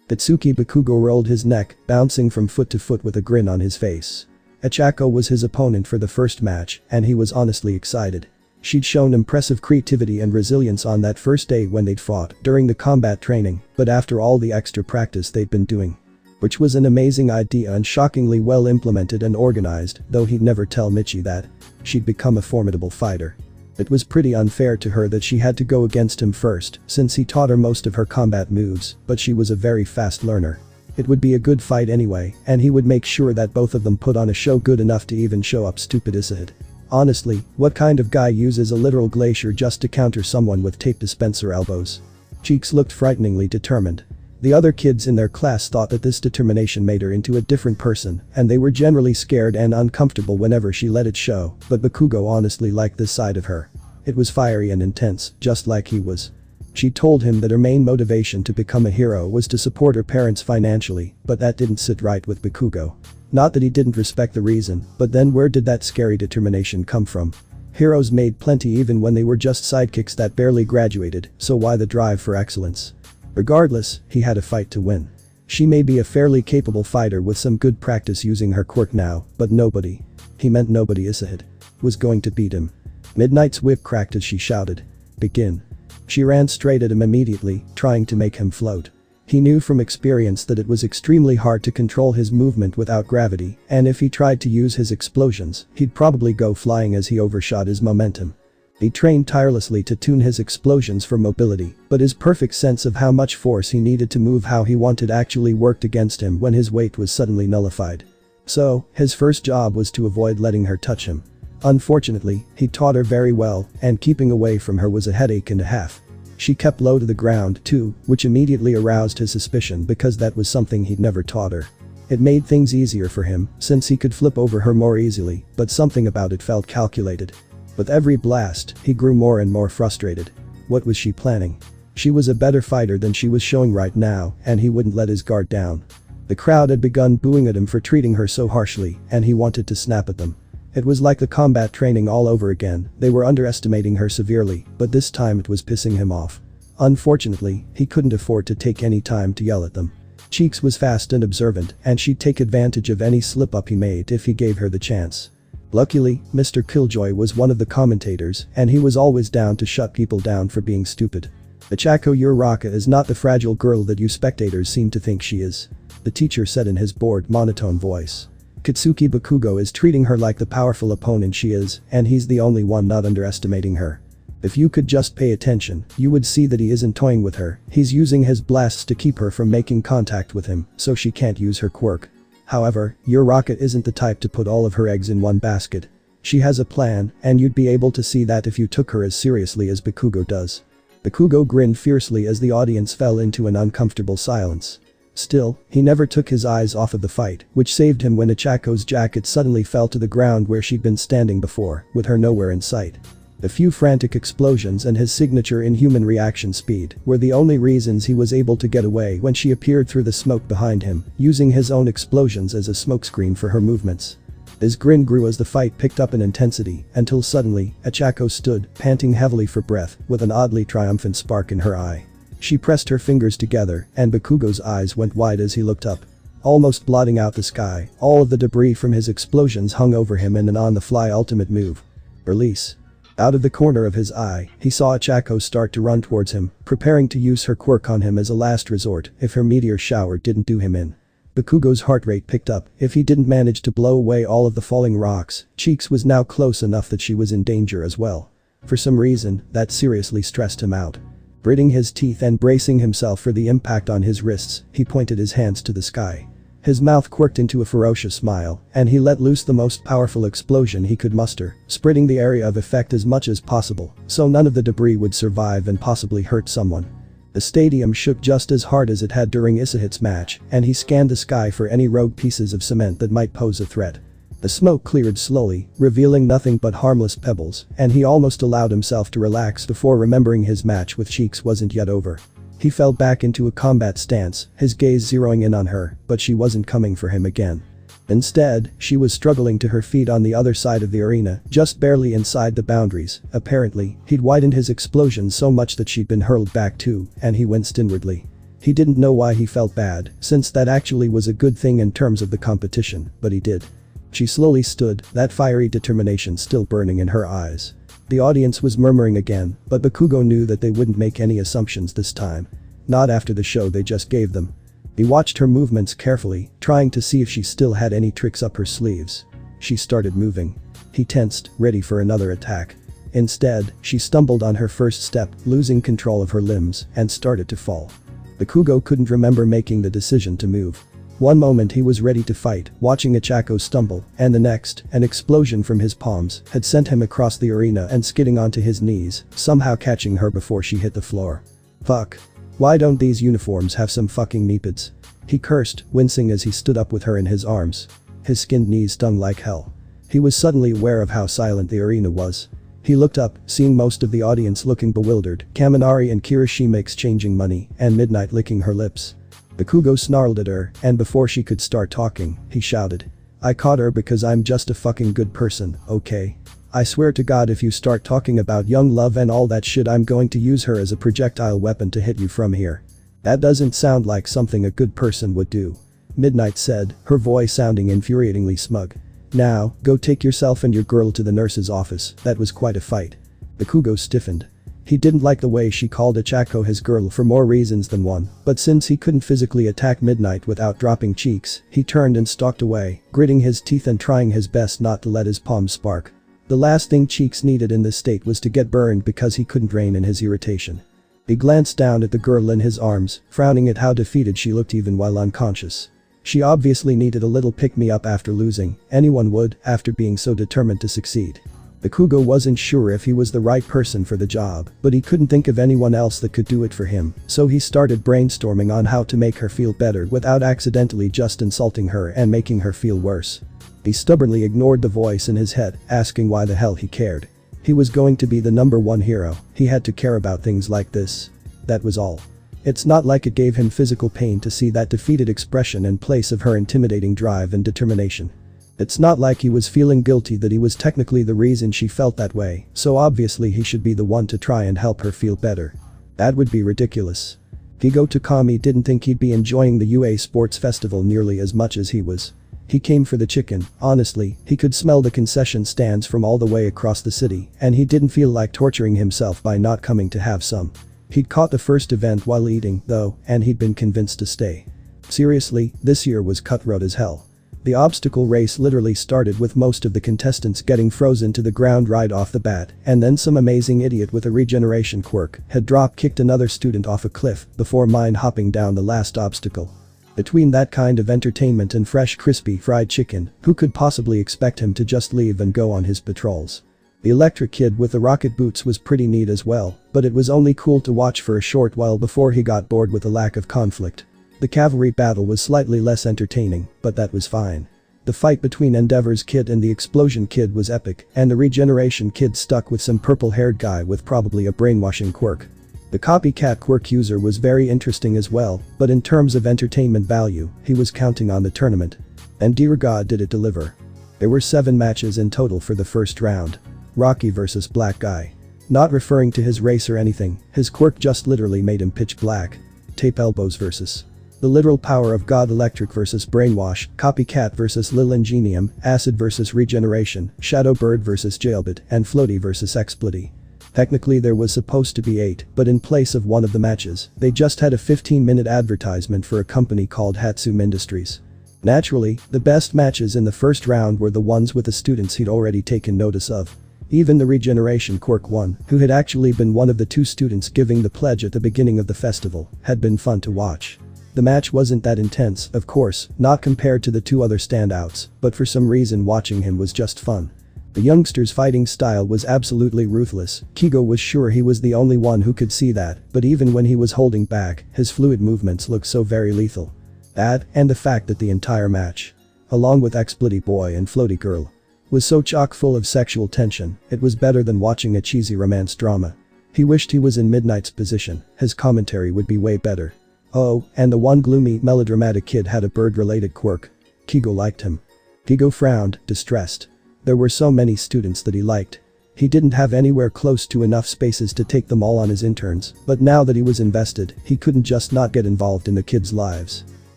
Tatsuki Bakugo rolled his neck, bouncing from foot to foot with a grin on his face. Achako was his opponent for the first match, and he was honestly excited. She'd shown impressive creativity and resilience on that first day when they'd fought during the combat training, but after all the extra practice they'd been doing. Which was an amazing idea and shockingly well implemented and organized, though he'd never tell Michi that. She'd become a formidable fighter. It was pretty unfair to her that she had to go against him first, since he taught her most of her combat moves, but she was a very fast learner. It would be a good fight anyway, and he would make sure that both of them put on a show good enough to even show up stupid Isahid. Honestly, what kind of guy uses a literal glacier just to counter someone with tape dispenser elbows? Cheeks looked frighteningly determined. The other kids in their class thought that this determination made her into a different person, and they were generally scared and uncomfortable whenever she let it show, but Bakugo honestly liked this side of her. It was fiery and intense, just like he was. She told him that her main motivation to become a hero was to support her parents financially, but that didn't sit right with Bakugo. Not that he didn't respect the reason, but then where did that scary determination come from? Heroes made plenty even when they were just sidekicks that barely graduated, so why the drive for excellence? Regardless, he had a fight to win. She may be a fairly capable fighter with some good practice using her quirk now, but nobody, he meant nobody Isahid, was going to beat him. Midnight's whip cracked as she shouted, "Begin." She ran straight at him immediately, trying to make him float. He knew from experience that it was extremely hard to control his movement without gravity, and if he tried to use his explosions, he'd probably go flying as he overshot his momentum. He trained tirelessly to tune his explosions for mobility, but his perfect sense of how much force he needed to move how he wanted actually worked against him when his weight was suddenly nullified. So, his first job was to avoid letting her touch him. Unfortunately, he taught her very well, and keeping away from her was a headache and a half. She kept low to the ground too, which immediately aroused his suspicion because that was something he'd never taught her. It made things easier for him, since he could flip over her more easily, but something about it felt calculated. With every blast, he grew more and more frustrated. What was she planning? She was a better fighter than she was showing right now, and he wouldn't let his guard down. The crowd had begun booing at him for treating her so harshly, and he wanted to snap at them. It was like the combat training all over again. They were underestimating her severely, but this time it was pissing him off. Unfortunately, he couldn't afford to take any time to yell at them. Cheeks was fast and observant, and she'd take advantage of any slip-up he made if he gave her the chance. Luckily, Mr. Killjoy was one of the commentators, and he was always down to shut people down for being stupid. "Achako Uraraka is not the fragile girl that you spectators seem to think she is," the teacher said in his bored, monotone voice. "Katsuki Bakugo is treating her like the powerful opponent she is, and he's the only one not underestimating her." If you could just pay attention, you would see that he isn't toying with her, he's using his blasts to keep her from making contact with him, so she can't use her quirk. However, your rocket isn't the type to put all of her eggs in one basket. She has a plan, and you'd be able to see that if you took her as seriously as Bakugo does. Bakugo grinned fiercely as the audience fell into an uncomfortable silence. Still, he never took his eyes off of the fight, which saved him when Ichako's jacket suddenly fell to the ground where she'd been standing before, with her nowhere in sight. A few frantic explosions and his signature inhuman reaction speed were the only reasons he was able to get away when she appeared through the smoke behind him, using his own explosions as a smokescreen for her movements. His grin grew as the fight picked up in intensity, until suddenly, Ichako stood, panting heavily for breath, with an oddly triumphant spark in her eye. She pressed her fingers together, and Bakugo's eyes went wide as he looked up. Almost blotting out the sky, all of the debris from his explosions hung over him in an on-the-fly ultimate move. Release. Out of the corner of his eye, he saw Ichako start to run towards him, preparing to use her quirk on him as a last resort if her meteor shower didn't do him in. Bakugo's heart rate picked up. If he didn't manage to blow away all of the falling rocks, Cheeks was now close enough that she was in danger as well. For some reason, that seriously stressed him out. Gritting his teeth and bracing himself for the impact on his wrists, he pointed his hands to the sky. His mouth quirked into a ferocious smile, and he let loose the most powerful explosion he could muster, spreading the area of effect as much as possible, so none of the debris would survive and possibly hurt someone. The stadium shook just as hard as it had during Isuhit's match, and he scanned the sky for any rogue pieces of cement that might pose a threat. The smoke cleared slowly, revealing nothing but harmless pebbles, and he almost allowed himself to relax before remembering his match with Cheeks wasn't yet over. He fell back into a combat stance, his gaze zeroing in on her, but she wasn't coming for him again. Instead, she was struggling to her feet on the other side of the arena, just barely inside the boundaries. Apparently, he'd widened his explosion so much that she'd been hurled back too, and he winced inwardly. He didn't know why he felt bad, since that actually was a good thing in terms of the competition, but he did. She slowly stood, that fiery determination still burning in her eyes. The audience was murmuring again, but Bakugo knew that they wouldn't make any assumptions this time. Not after the show they just gave them. He watched her movements carefully, trying to see if she still had any tricks up her sleeves. She started moving. He tensed, ready for another attack. Instead, she stumbled on her first step, losing control of her limbs, and started to fall. Bakugo couldn't remember making the decision to move. One moment he was ready to fight, watching Ichako stumble, and the next, an explosion from his palms had sent him across the arena and skidding onto his knees, somehow catching her before she hit the floor. Fuck. Why don't these uniforms have some fucking knee-pads? He cursed, wincing as he stood up with her in his arms. His skinned knees stung like hell. He was suddenly aware of how silent the arena was. He looked up, seeing most of the audience looking bewildered, Kaminari and Kirishima exchanging money, and Midnight licking her lips. Bakugo snarled at her, and before she could start talking, he shouted. I caught her because I'm just a fucking good person, okay? I swear to God if you start talking about young love and all that shit I'm going to use her as a projectile weapon to hit you from here. That doesn't sound like something a good person would do. Midnight said, her voice sounding infuriatingly smug. Now, go take yourself and your girl to the nurse's office. That was quite a fight. Bakugo stiffened. He didn't like the way she called Ichako his girl for more reasons than one, but since he couldn't physically attack Midnight without dropping Cheeks, he turned and stalked away, gritting his teeth and trying his best not to let his palms spark. The last thing Cheeks needed in this state was to get burned because he couldn't rein in his irritation. He glanced down at the girl in his arms, frowning at how defeated she looked even while unconscious. She obviously needed a little pick-me-up after losing, anyone would after being so determined to succeed. Bakugo wasn't sure if he was the right person for the job, but he couldn't think of anyone else that could do it for him, so he started brainstorming on how to make her feel better without accidentally just insulting her and making her feel worse. He stubbornly ignored the voice in his head, asking why the hell he cared. He was going to be the #1 hero, he had to care about things like this. That was all. It's not like it gave him physical pain to see that defeated expression in place of her intimidating drive and determination. It's not like he was feeling guilty that he was technically the reason she felt that way, so obviously he should be the one to try and help her feel better. That would be ridiculous. Higo Takami didn't think he'd be enjoying the UA Sports Festival nearly as much as he was. He came for the chicken, honestly, he could smell the concession stands from all the way across the city, and he didn't feel like torturing himself by not coming to have some. He'd caught the first event while eating, though, and he'd been convinced to stay. Seriously, this year was cutthroat as hell. The obstacle race literally started with most of the contestants getting frozen to the ground right off the bat, and then some amazing idiot with a regeneration quirk had drop-kicked another student off a cliff before hopping down the last obstacle. Between that kind of entertainment and fresh crispy fried chicken, who could possibly expect him to just leave and go on his patrols? The electric kid with the rocket boots was pretty neat as well, but it was only cool to watch for a short while before he got bored with the lack of conflict. The cavalry battle was slightly less entertaining, but that was fine. The fight between Endeavor's kid and the explosion kid was epic, and the regeneration kid stuck with some purple-haired guy with probably a brainwashing quirk. The copycat quirk user was very interesting as well, but in terms of entertainment value, he was counting on the tournament. And dear God did it deliver. There were 7 matches in total for the first round. Rocky versus Black Guy. Not referring to his race or anything, his quirk just literally made him pitch black. Tape elbows versus the literal power of God. Electric versus Brainwash, Copycat versus Lil Ingenium, Acid versus Regeneration, Shadow Bird versus Jailbit, and Floaty versus Exploity. Technically there was supposed to be 8, but in place of one of the matches, they just had a 15-minute advertisement for a company called Hatsum Industries. Naturally, the best matches in the first round were the ones with the students he'd already taken notice of. Even the regeneration quirk one, who had actually been one of the 2 students giving the pledge at the beginning of the festival, had been fun to watch. The match wasn't that intense, of course, not compared to the 2 other standouts, but for some reason watching him was just fun. The youngster's fighting style was absolutely ruthless. Kigo was sure he was the only one who could see that, but even when he was holding back, his fluid movements looked so very lethal. That, and the fact that the entire match, along with Exploity Boy and Floaty Girl, was so chock full of sexual tension, it was better than watching a cheesy romance drama. He wished he was in Midnight's position, his commentary would be way better. Oh, and the one gloomy, melodramatic kid had a bird-related quirk. Kigo liked him. Kigo frowned, distressed. There were so many students that he liked. He didn't have anywhere close to enough spaces to take them all on his interns, but now that he was invested, he couldn't just not get involved in the kids' lives.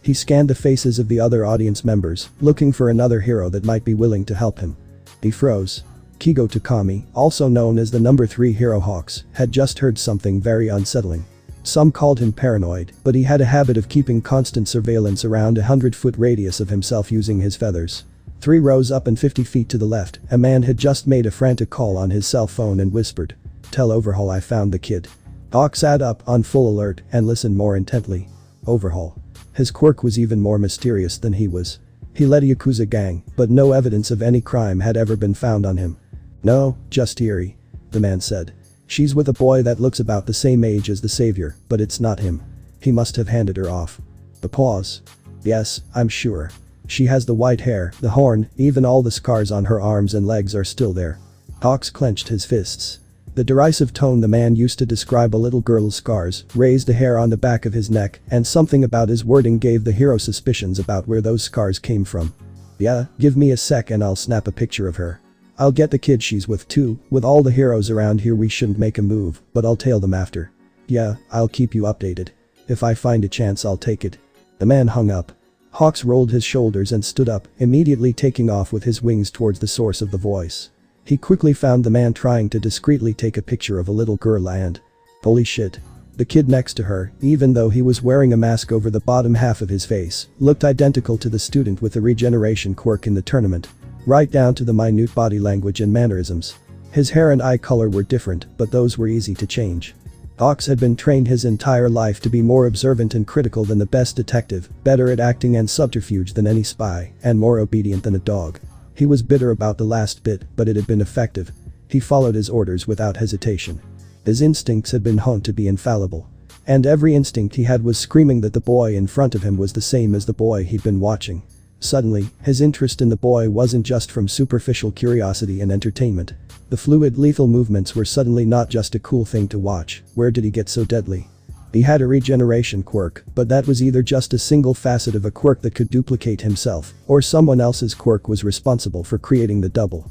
He scanned the faces of the other audience members, looking for another hero that might be willing to help him. He froze. Kigo Takami, also known as the number 3 Hero Hawks, had just heard something very unsettling. Some called him paranoid, but he had a habit of keeping constant surveillance around a 100-foot radius of himself using his feathers. 3 rows up and 50 feet to the left, a man had just made a frantic call on his cell phone and whispered, "Tell Overhaul I found the kid." Hawk sat up on full alert and listened more intently. Overhaul. His quirk was even more mysterious than he was. He led a Yakuza gang, but no evidence of any crime had ever been found on him. "No, just eerie," the man said. "She's with a boy that looks about the same age as the savior, but it's not him. He must have handed her off." A pause. "Yes, I'm sure. She has the white hair, the horn, even all the scars on her arms and legs are still there." Hawks clenched his fists. The derisive tone the man used to describe a little girl's scars raised the hair on the back of his neck, and something about his wording gave the hero suspicions about where those scars came from. "Yeah, give me a sec and I'll snap a picture of her. I'll get the kid she's with too. With all the heroes around here we shouldn't make a move, but I'll tail them after. Yeah, I'll keep you updated. If I find a chance I'll take it." The man hung up. Hawks rolled his shoulders and stood up, immediately taking off with his wings towards the source of the voice. He quickly found the man trying to discreetly take a picture of a little girl and… holy shit. The kid next to her, even though he was wearing a mask over the bottom half of his face, looked identical to the student with the regeneration quirk in the tournament. Right down to the minute body language and mannerisms. His hair and eye color were different, but those were easy to change. Hawks had been trained his entire life to be more observant and critical than the best detective, better at acting and subterfuge than any spy, and more obedient than a dog. He was bitter about the last bit, but it had been effective. He followed his orders without hesitation. His instincts had been honed to be infallible. And every instinct he had was screaming that the boy in front of him was the same as the boy he'd been watching. Suddenly, his interest in the boy wasn't just from superficial curiosity and entertainment. The fluid, lethal movements were suddenly not just a cool thing to watch. Where did he get so deadly? He had a regeneration quirk, but that was either just a single facet of a quirk that could duplicate himself, or someone else's quirk was responsible for creating the double.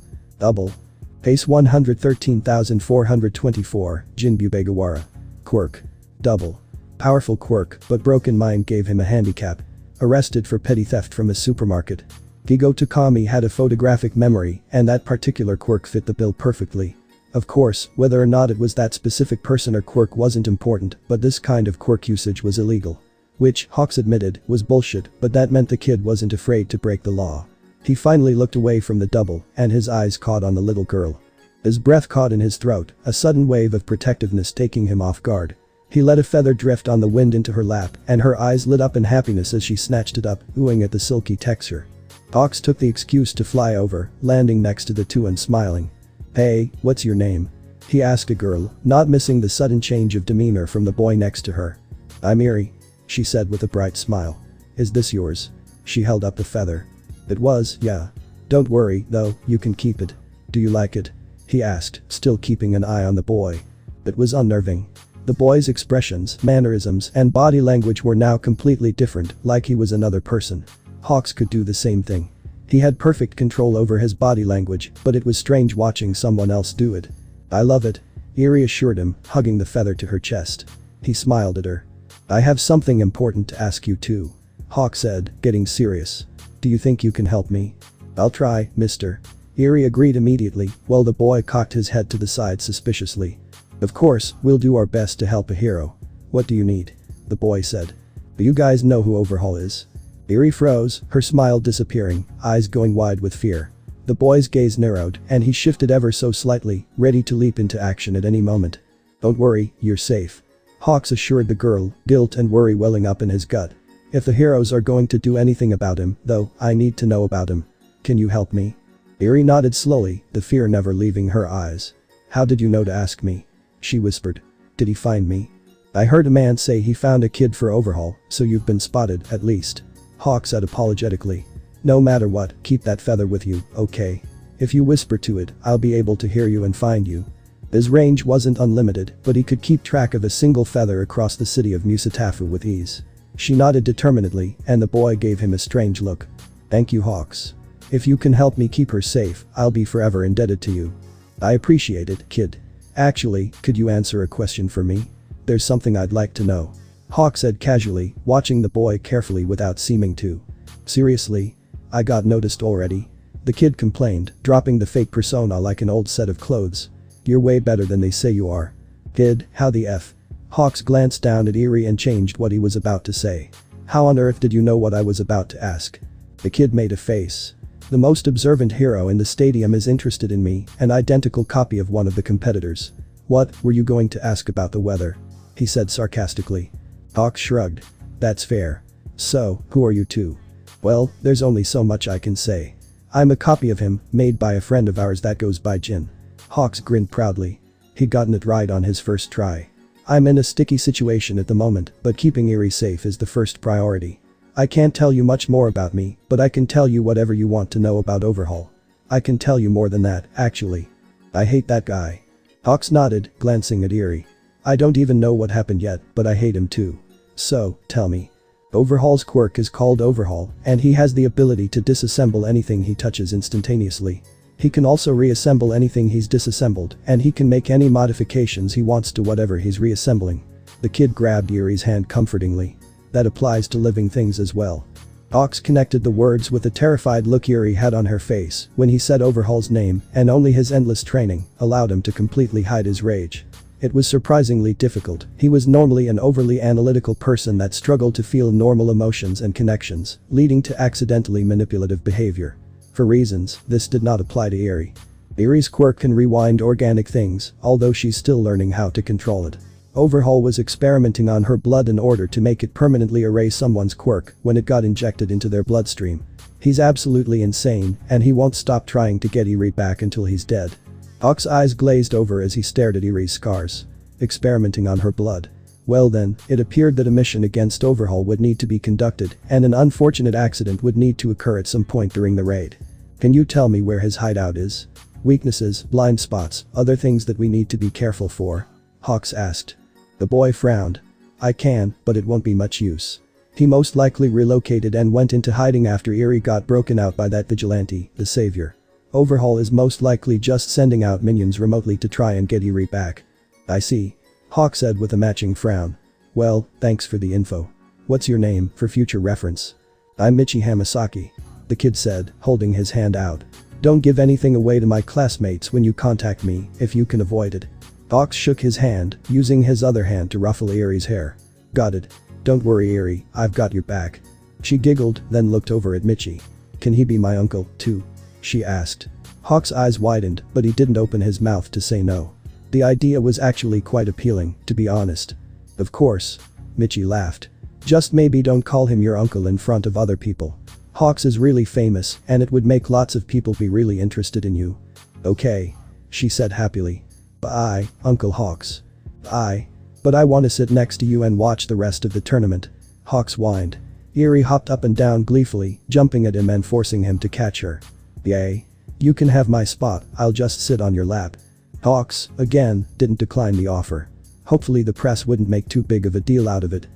Pace 113,424, Jinbu Begawara. Quirk. Double. Powerful quirk, but broken mind gave him a handicap. Arrested for petty theft from a supermarket. Kigo Takami had a photographic memory, and that particular quirk fit the bill perfectly. Of course, whether or not it was that specific person or quirk wasn't important, but this kind of quirk usage was illegal. Which, Hawks admitted, was bullshit, but that meant the kid wasn't afraid to break the law. He finally looked away from the double, and his eyes caught on the little girl. His breath caught in his throat, a sudden wave of protectiveness taking him off guard. He let a feather drift on the wind into her lap, and her eyes lit up in happiness as she snatched it up, oohing at the silky texture. Hawks took the excuse to fly over, landing next to the two and smiling. "Hey, what's your name?" he asked a girl, not missing the sudden change of demeanor from the boy next to her. "I'm Eri," she said with a bright smile. "Is this yours?" She held up the feather. "It was, yeah. Don't worry, though, you can keep it. Do you like it?" he asked, still keeping an eye on the boy. It was unnerving. The boy's expressions, mannerisms, and body language were now completely different, like he was another person. Hawks could do the same thing. He had perfect control over his body language, but it was strange watching someone else do it. "I love it," Eri assured him, hugging the feather to her chest. He smiled at her. "I have something important to ask you too," Hawk said, getting serious. "Do you think you can help me?" "I'll try, mister." Eri agreed immediately, while the boy cocked his head to the side suspiciously. "Of course, we'll do our best to help a hero. What do you need?" the boy said. "Do you guys know who Overhaul is?" Eri froze, her smile disappearing, eyes going wide with fear. The boy's gaze narrowed, and he shifted ever so slightly, ready to leap into action at any moment. "Don't worry, you're safe," Hawks assured the girl, guilt and worry welling up in his gut. "If the heroes are going to do anything about him, though, I need to know about him. Can you help me?" Eri nodded slowly, the fear never leaving her eyes. "How did you know to ask me?" she whispered. "Did he find me?" "I heard a man say he found a kid for Overhaul, so you've been spotted, at least," Hawk said apologetically. "No matter what, keep that feather with you, okay? If you whisper to it, I'll be able to hear you and find you." His range wasn't unlimited, but he could keep track of a single feather across the city of Musatafu with ease. She nodded determinedly, and the boy gave him a strange look. "Thank you, Hawks. If you can help me keep her safe, I'll be forever indebted to you." "I appreciate it, kid. Actually, could you answer a question for me? There's something I'd like to know," Hawk said casually, watching the boy carefully without seeming to. "Seriously? I got noticed already?" the kid complained, dropping the fake persona like an old set of clothes. "You're way better than they say you are." "Kid, how the F?" Hawks glanced down at Eri and changed what he was about to say. "How on earth did you know what I was about to ask?" The kid made a face. "The most observant hero in the stadium is interested in me, an identical copy of one of the competitors." "What, were you going to ask about the weather?" he said sarcastically. Hawks shrugged. "That's fair. So, who are you two?" "Well, there's only so much I can say. I'm a copy of him, made by a friend of ours that goes by Jin." Hawks grinned proudly. He'd gotten it right on his first try. "I'm in a sticky situation at the moment, but keeping Eri safe is the first priority. I can't tell you much more about me, but I can tell you whatever you want to know about Overhaul. I can tell you more than that, actually. I hate that guy." Hawks nodded, glancing at Eri. "I don't even know what happened yet, but I hate him too. So, tell me." Overhaul's quirk is called Overhaul, and he has the ability to disassemble anything he touches instantaneously. He can also reassemble anything he's disassembled, and he can make any modifications he wants to whatever he's reassembling. The kid grabbed Eri's hand comfortingly. "That applies to living things as well." Hawks connected the words with the terrified look Eri had on her face when he said Overhaul's name, and only his endless training allowed him to completely hide his rage. It was surprisingly difficult. He was normally an overly analytical person that struggled to feel normal emotions and connections, leading to accidentally manipulative behavior. For reasons, this did not apply to Eri. Eri's quirk can rewind organic things, although she's still learning how to control it. Overhaul was experimenting on her blood in order to make it permanently erase someone's quirk when it got injected into their bloodstream. He's absolutely insane, and he won't stop trying to get Eri back until he's dead. Hawk's eyes glazed over as he stared at Eri's scars. Experimenting on her blood. Well then, it appeared that a mission against Overhaul would need to be conducted, and an unfortunate accident would need to occur at some point during the raid. "Can you tell me where his hideout is? Weaknesses, blind spots, other things that we need to be careful for?" Hawks asked. The boy frowned. "I can, but it won't be much use. He most likely relocated and went into hiding after Eri got broken out by that vigilante, the savior. Overhaul is most likely just sending out minions remotely to try and get Eri back." "I see," Hawk said with a matching frown. "Well, thanks for the info. What's your name, for future reference?" "I'm Michi Hamasaki," the kid said, holding his hand out. "Don't give anything away to my classmates when you contact me, if you can avoid it." Hawks shook his hand, using his other hand to ruffle Eri's hair. "Got it. Don't worry Eri, I've got your back. She giggled, then looked over at Michi. Can he be my uncle, too? She asked. Hawk's eyes widened, but he didn't open his mouth to say no. The idea was actually quite appealing, to be honest. Of course. Michi laughed. Just maybe don't call him your uncle in front of other people. Hawks is really famous, and it would make lots of people be really interested in you. Okay. She said happily. Bye, Uncle Hawks. Bye. But I want to sit next to you and watch the rest of the tournament. Hawks whined. Eri hopped up and down gleefully, jumping at him and forcing him to catch her. Yay. You can have my spot, I'll just sit on your lap. Hawks, again, didn't decline the offer. Hopefully the press wouldn't make too big of a deal out of it.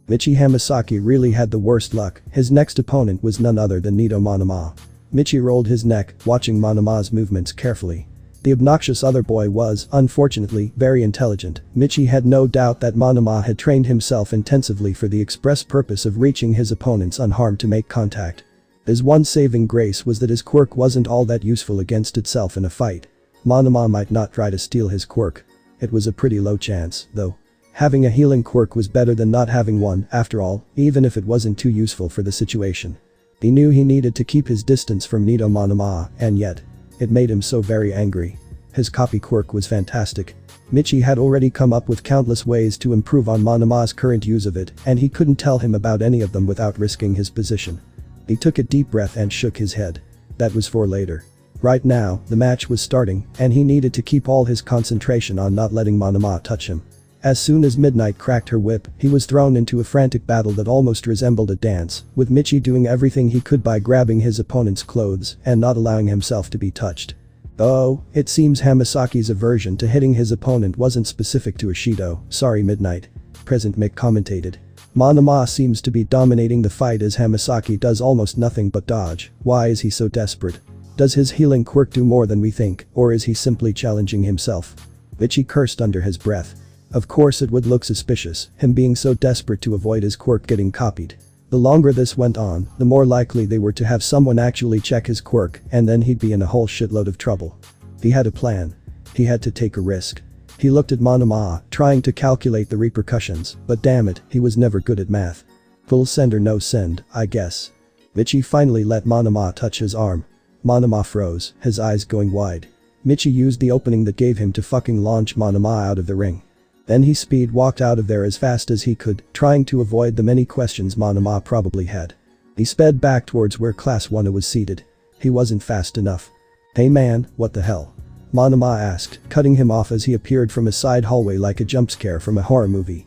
Michi Hamasaki really had the worst luck, his next opponent was none other than Nido Monoma. Michi rolled his neck, watching Monoma's movements carefully. The obnoxious other boy was, unfortunately, very intelligent. Michi had no doubt that Monoma had trained himself intensively for the express purpose of reaching his opponents unharmed to make contact. His one saving grace was that his quirk wasn't all that useful against itself in a fight. Monoma might not try to steal his quirk. It was a pretty low chance, though. Having a healing quirk was better than not having one, after all, even if it wasn't too useful for the situation. He knew he needed to keep his distance from Nido Monoma, and yet, it made him so very angry. His copy quirk was fantastic. Michi had already come up with countless ways to improve on Monoma's current use of it, and he couldn't tell him about any of them without risking his position. He took a deep breath and shook his head. That was for later. Right now, the match was starting, and he needed to keep all his concentration on not letting Monoma touch him. As soon as Midnight cracked her whip, he was thrown into a frantic battle that almost resembled a dance, with Michi doing everything he could by grabbing his opponent's clothes and not allowing himself to be touched. Oh, it seems Hamasaki's aversion to hitting his opponent wasn't specific to Ishido, sorry Midnight. Present Mick commentated. Monoma seems to be dominating the fight as Hamasaki does almost nothing but dodge. Why is he so desperate? Does his healing quirk do more than we think, or is he simply challenging himself? Michi cursed under his breath. Of course it would look suspicious, him being so desperate to avoid his quirk getting copied. The longer this went on, the more likely they were to have someone actually check his quirk, and then he'd be in a whole shitload of trouble. He had a plan. He had to take a risk. He looked at Monoma, trying to calculate the repercussions, but damn it, he was never good at math. Full send or no send, I guess. Michi finally let Monoma touch his arm. Monoma froze, his eyes going wide. Michi used the opening that gave him to fucking launch Monoma out of the ring. Then he speed walked out of there as fast as he could, trying to avoid the many questions Monoma probably had. He sped back towards where Class 1 was seated. He wasn't fast enough. Hey man, what the hell? Monoma asked, cutting him off as he appeared from a side hallway like a jump scare from a horror movie.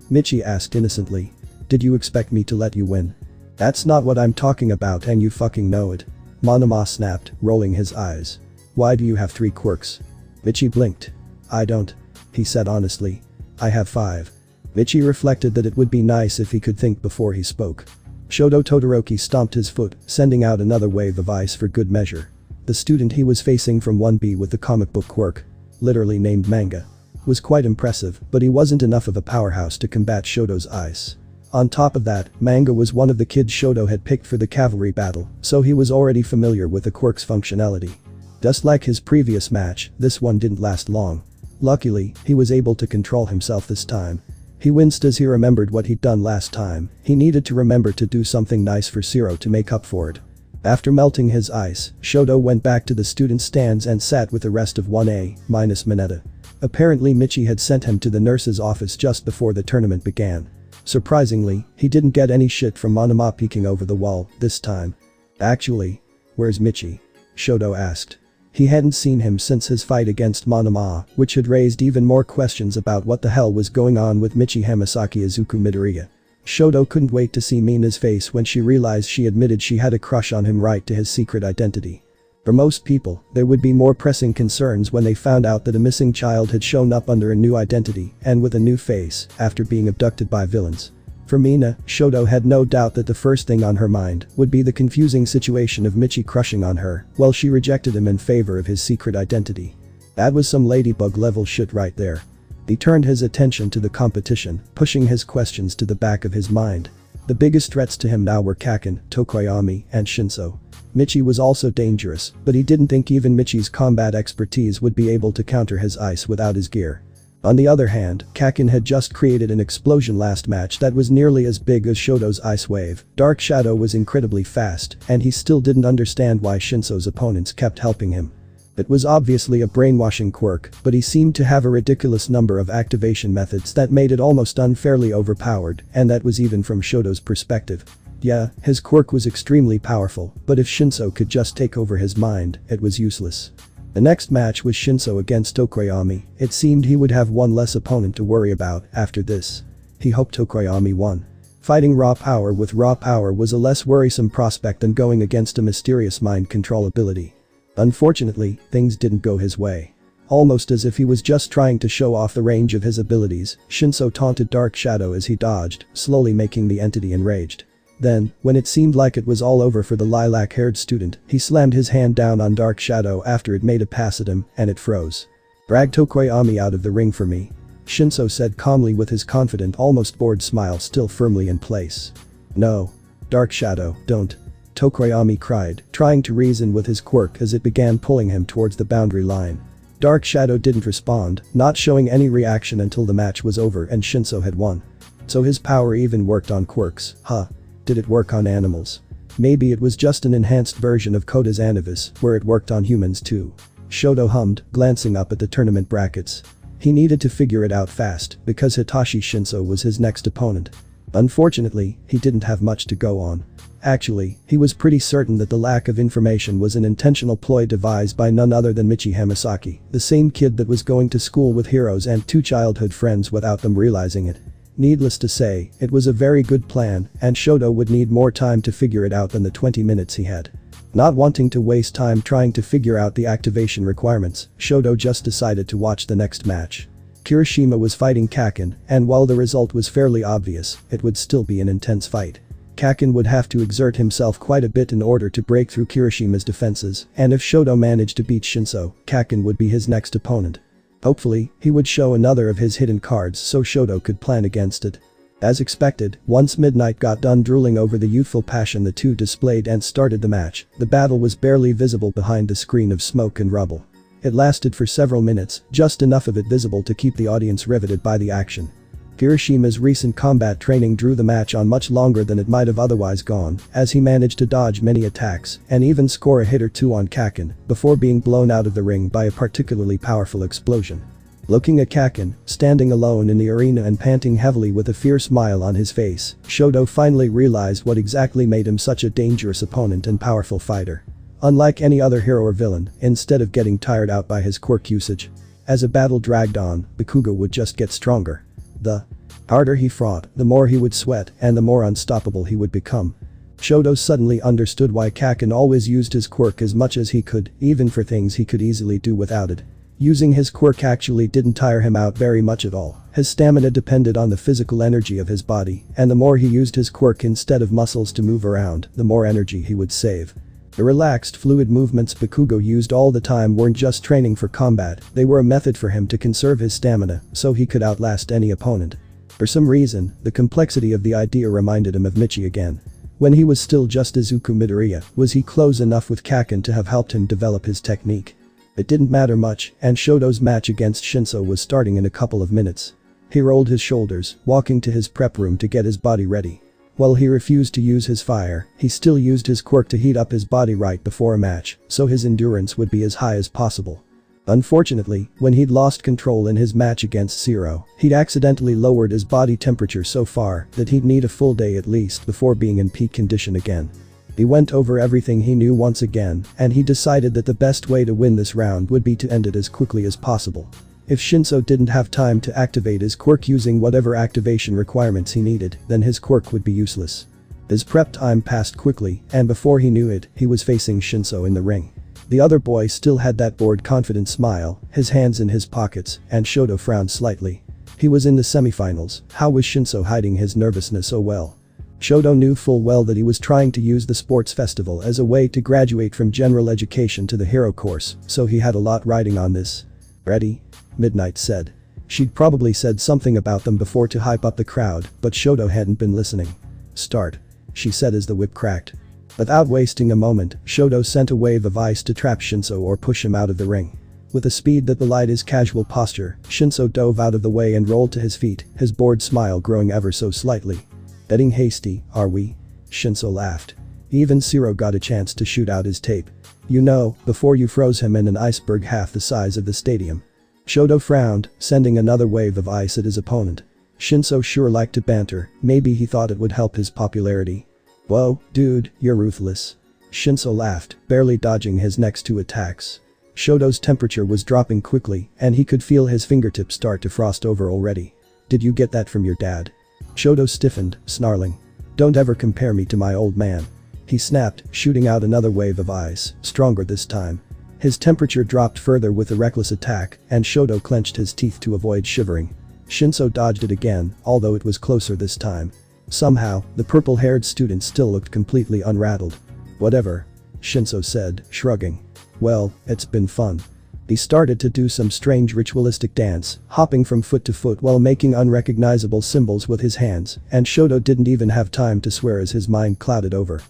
Michi asked innocently. Did you expect me to let you win? That's not what I'm talking about and you fucking know it. Monoma snapped, rolling his eyes. Why do you have 3 quirks? Michi blinked. I don't. He said honestly. I have 5. Michi reflected that it would be nice if he could think before he spoke. Shoto Todoroki stomped his foot, sending out another wave of ice for good measure. The student he was facing from 1B with the comic book quirk, literally named Manga, was quite impressive, but he wasn't enough of a powerhouse to combat Shoto's ice. On top of that, Manga was one of the kids Shoto had picked for the cavalry battle, so he was already familiar with the quirk's functionality. Just like his previous match, this one didn't last long. Luckily, he was able to control himself this time. He winced as he remembered what he'd done last time. He needed to remember to do something nice for Zero to make up for it. After melting his ice, Shoto went back to the student stands and sat with the rest of 1A, minus Mineta. Apparently Michi had sent him to the nurse's office just before the tournament began. Surprisingly, he didn't get any shit from Monoma peeking over the wall this time. Actually, where's Michi? Shoto asked. He hadn't seen him since his fight against Monoma, which had raised even more questions about what the hell was going on with Michi Hamasaki Izuku Midoriya. Shoto couldn't wait to see Mina's face when she realized she admitted she had a crush on him right to his secret identity. For most people, there would be more pressing concerns when they found out that a missing child had shown up under a new identity and with a new face after being abducted by villains. For Mina, Shoto had no doubt that the first thing on her mind would be the confusing situation of Michi crushing on her while she rejected him in favor of his secret identity. That was some ladybug level shit right there. He turned his attention to the competition, pushing his questions to the back of his mind. The biggest threats to him now were Kaken, Tokoyami, and Shinso. Michi was also dangerous, but he didn't think even Michi's combat expertise would be able to counter his ice without his gear. On the other hand, Kakin had just created an explosion last match that was nearly as big as Shoto's ice wave. Dark Shadow was incredibly fast, and he still didn't understand why Shinso's opponents kept helping him. It was obviously a brainwashing quirk, but he seemed to have a ridiculous number of activation methods that made it almost unfairly overpowered, and that was even from Shoto's perspective. Yeah, his quirk was extremely powerful, but if Shinso could just take over his mind, it was useless. The next match was Shinso against Tokoyami. It seemed he would have one less opponent to worry about after this. He hoped Tokoyami won. Fighting raw power with raw power was a less worrisome prospect than going against a mysterious mind control ability. Unfortunately, things didn't go his way. Almost as if he was just trying to show off the range of his abilities, Shinso taunted Dark Shadow as he dodged, slowly making the entity enraged. Then, when it seemed like it was all over for the lilac-haired student, he slammed his hand down on Dark Shadow after it made a pass at him, and it froze. "Drag Tokoyami out of the ring for me," Shinso said calmly with his confident, almost bored smile still firmly in place. "No. Dark Shadow, don't," Tokoyami cried, trying to reason with his quirk as it began pulling him towards the boundary line. Dark Shadow didn't respond, not showing any reaction until the match was over and Shinso had won. So his power even worked on quirks, huh? Did it work on animals? Maybe it was just an enhanced version of Koda's Anivis, where it worked on humans too. Shoto hummed, glancing up at the tournament brackets. He needed to figure it out fast, because Hitachi Shinso was his next opponent. Unfortunately, he didn't have much to go on. Actually, he was pretty certain that the lack of information was an intentional ploy devised by none other than Michi Hamasaki, the same kid that was going to school with heroes and two childhood friends without them realizing it. Needless to say, it was a very good plan, and Shoto would need more time to figure it out than the 20 minutes he had. Not wanting to waste time trying to figure out the activation requirements, Shoto just decided to watch the next match. Kirishima was fighting Kakin, and while the result was fairly obvious, it would still be an intense fight. Kakin would have to exert himself quite a bit in order to break through Kirishima's defenses, and if Shoto managed to beat Shinso, Kakin would be his next opponent. Hopefully, he would show another of his hidden cards so Shoto could plan against it. As expected, once Midnight got done drooling over the youthful passion the two displayed and started the match, the battle was barely visible behind the screen of smoke and rubble. It lasted for several minutes, just enough of it visible to keep the audience riveted by the action. Kirishima's recent combat training drew the match on much longer than it might have otherwise gone, as he managed to dodge many attacks and even score a hit or two on Kakin before being blown out of the ring by a particularly powerful explosion. Looking at Kakin, standing alone in the arena and panting heavily with a fierce smile on his face, Shoto finally realized what exactly made him such a dangerous opponent and powerful fighter. Unlike any other hero or villain, instead of getting tired out by his quirk usage, as a battle dragged on, Bakugo would just get stronger. The harder he fought, the more he would sweat and the more unstoppable he would become. Shoto suddenly understood why Kakin always used his quirk as much as he could, even for things he could easily do without it. Using his quirk actually didn't tire him out very much at all. His stamina depended on the physical energy of his body, and the more he used his quirk instead of muscles to move around, the more energy he would save. The relaxed, fluid movements Bakugo used all the time weren't just training for combat, they were a method for him to conserve his stamina so he could outlast any opponent. For some reason, the complexity of the idea reminded him of Michi again. When he was still just Izuku Midoriya, was he close enough with Kakin to have helped him develop his technique? It didn't matter much, and Shoto's match against Shinso was starting in a couple of minutes. He rolled his shoulders, walking to his prep room to get his body ready. While he refused to use his fire, he still used his quirk to heat up his body right before a match, so his endurance would be as high as possible. Unfortunately, when he'd lost control in his match against Zero, he'd accidentally lowered his body temperature so far that he'd need a full day at least before being in peak condition again. He went over everything he knew once again, and he decided that the best way to win this round would be to end it as quickly as possible. If Shinso didn't have time to activate his quirk using whatever activation requirements he needed, then his quirk would be useless. His prep time passed quickly, and before he knew it, he was facing Shinso in the ring. The other boy still had that bored confident smile, his hands in his pockets, and Shoto frowned slightly. He was in the semifinals, how was Shinso hiding his nervousness so well? Shoto knew full well that he was trying to use the sports festival as a way to graduate from general education to the hero course, so he had a lot riding on this. "Ready?" Midnight said. She'd probably said something about them before to hype up the crowd, but Shoto hadn't been listening. "Start," she said as the whip cracked. Without wasting a moment, Shoto sent a wave of ice to trap Shinso or push him out of the ring. With a speed that belied his casual posture, Shinso dove out of the way and rolled to his feet, his bored smile growing ever so slightly. "Getting hasty, are we?" Shinso laughed. "Even Zero got a chance to shoot out his tape. You know, before you froze him in an iceberg half the size of the stadium." Shoto frowned, sending another wave of ice at his opponent. Shinso sure liked to banter, maybe he thought it would help his popularity. "Whoa, dude, you're ruthless." Shinso laughed, barely dodging his next two attacks. Shoto's temperature was dropping quickly, and he could feel his fingertips start to frost over already. "Did you get that from your dad?" Shoto stiffened, snarling. "Don't ever compare me to my old man." He snapped, shooting out another wave of ice, stronger this time. His temperature dropped further with a reckless attack, and Shoto clenched his teeth to avoid shivering. Shinso dodged it again, although it was closer this time. Somehow, the purple-haired student still looked completely unrattled. "Whatever," Shinso said, shrugging. "Well, it's been fun." He started to do some strange ritualistic dance, hopping from foot to foot while making unrecognizable symbols with his hands, and Shoto didn't even have time to swear as his mind clouded over.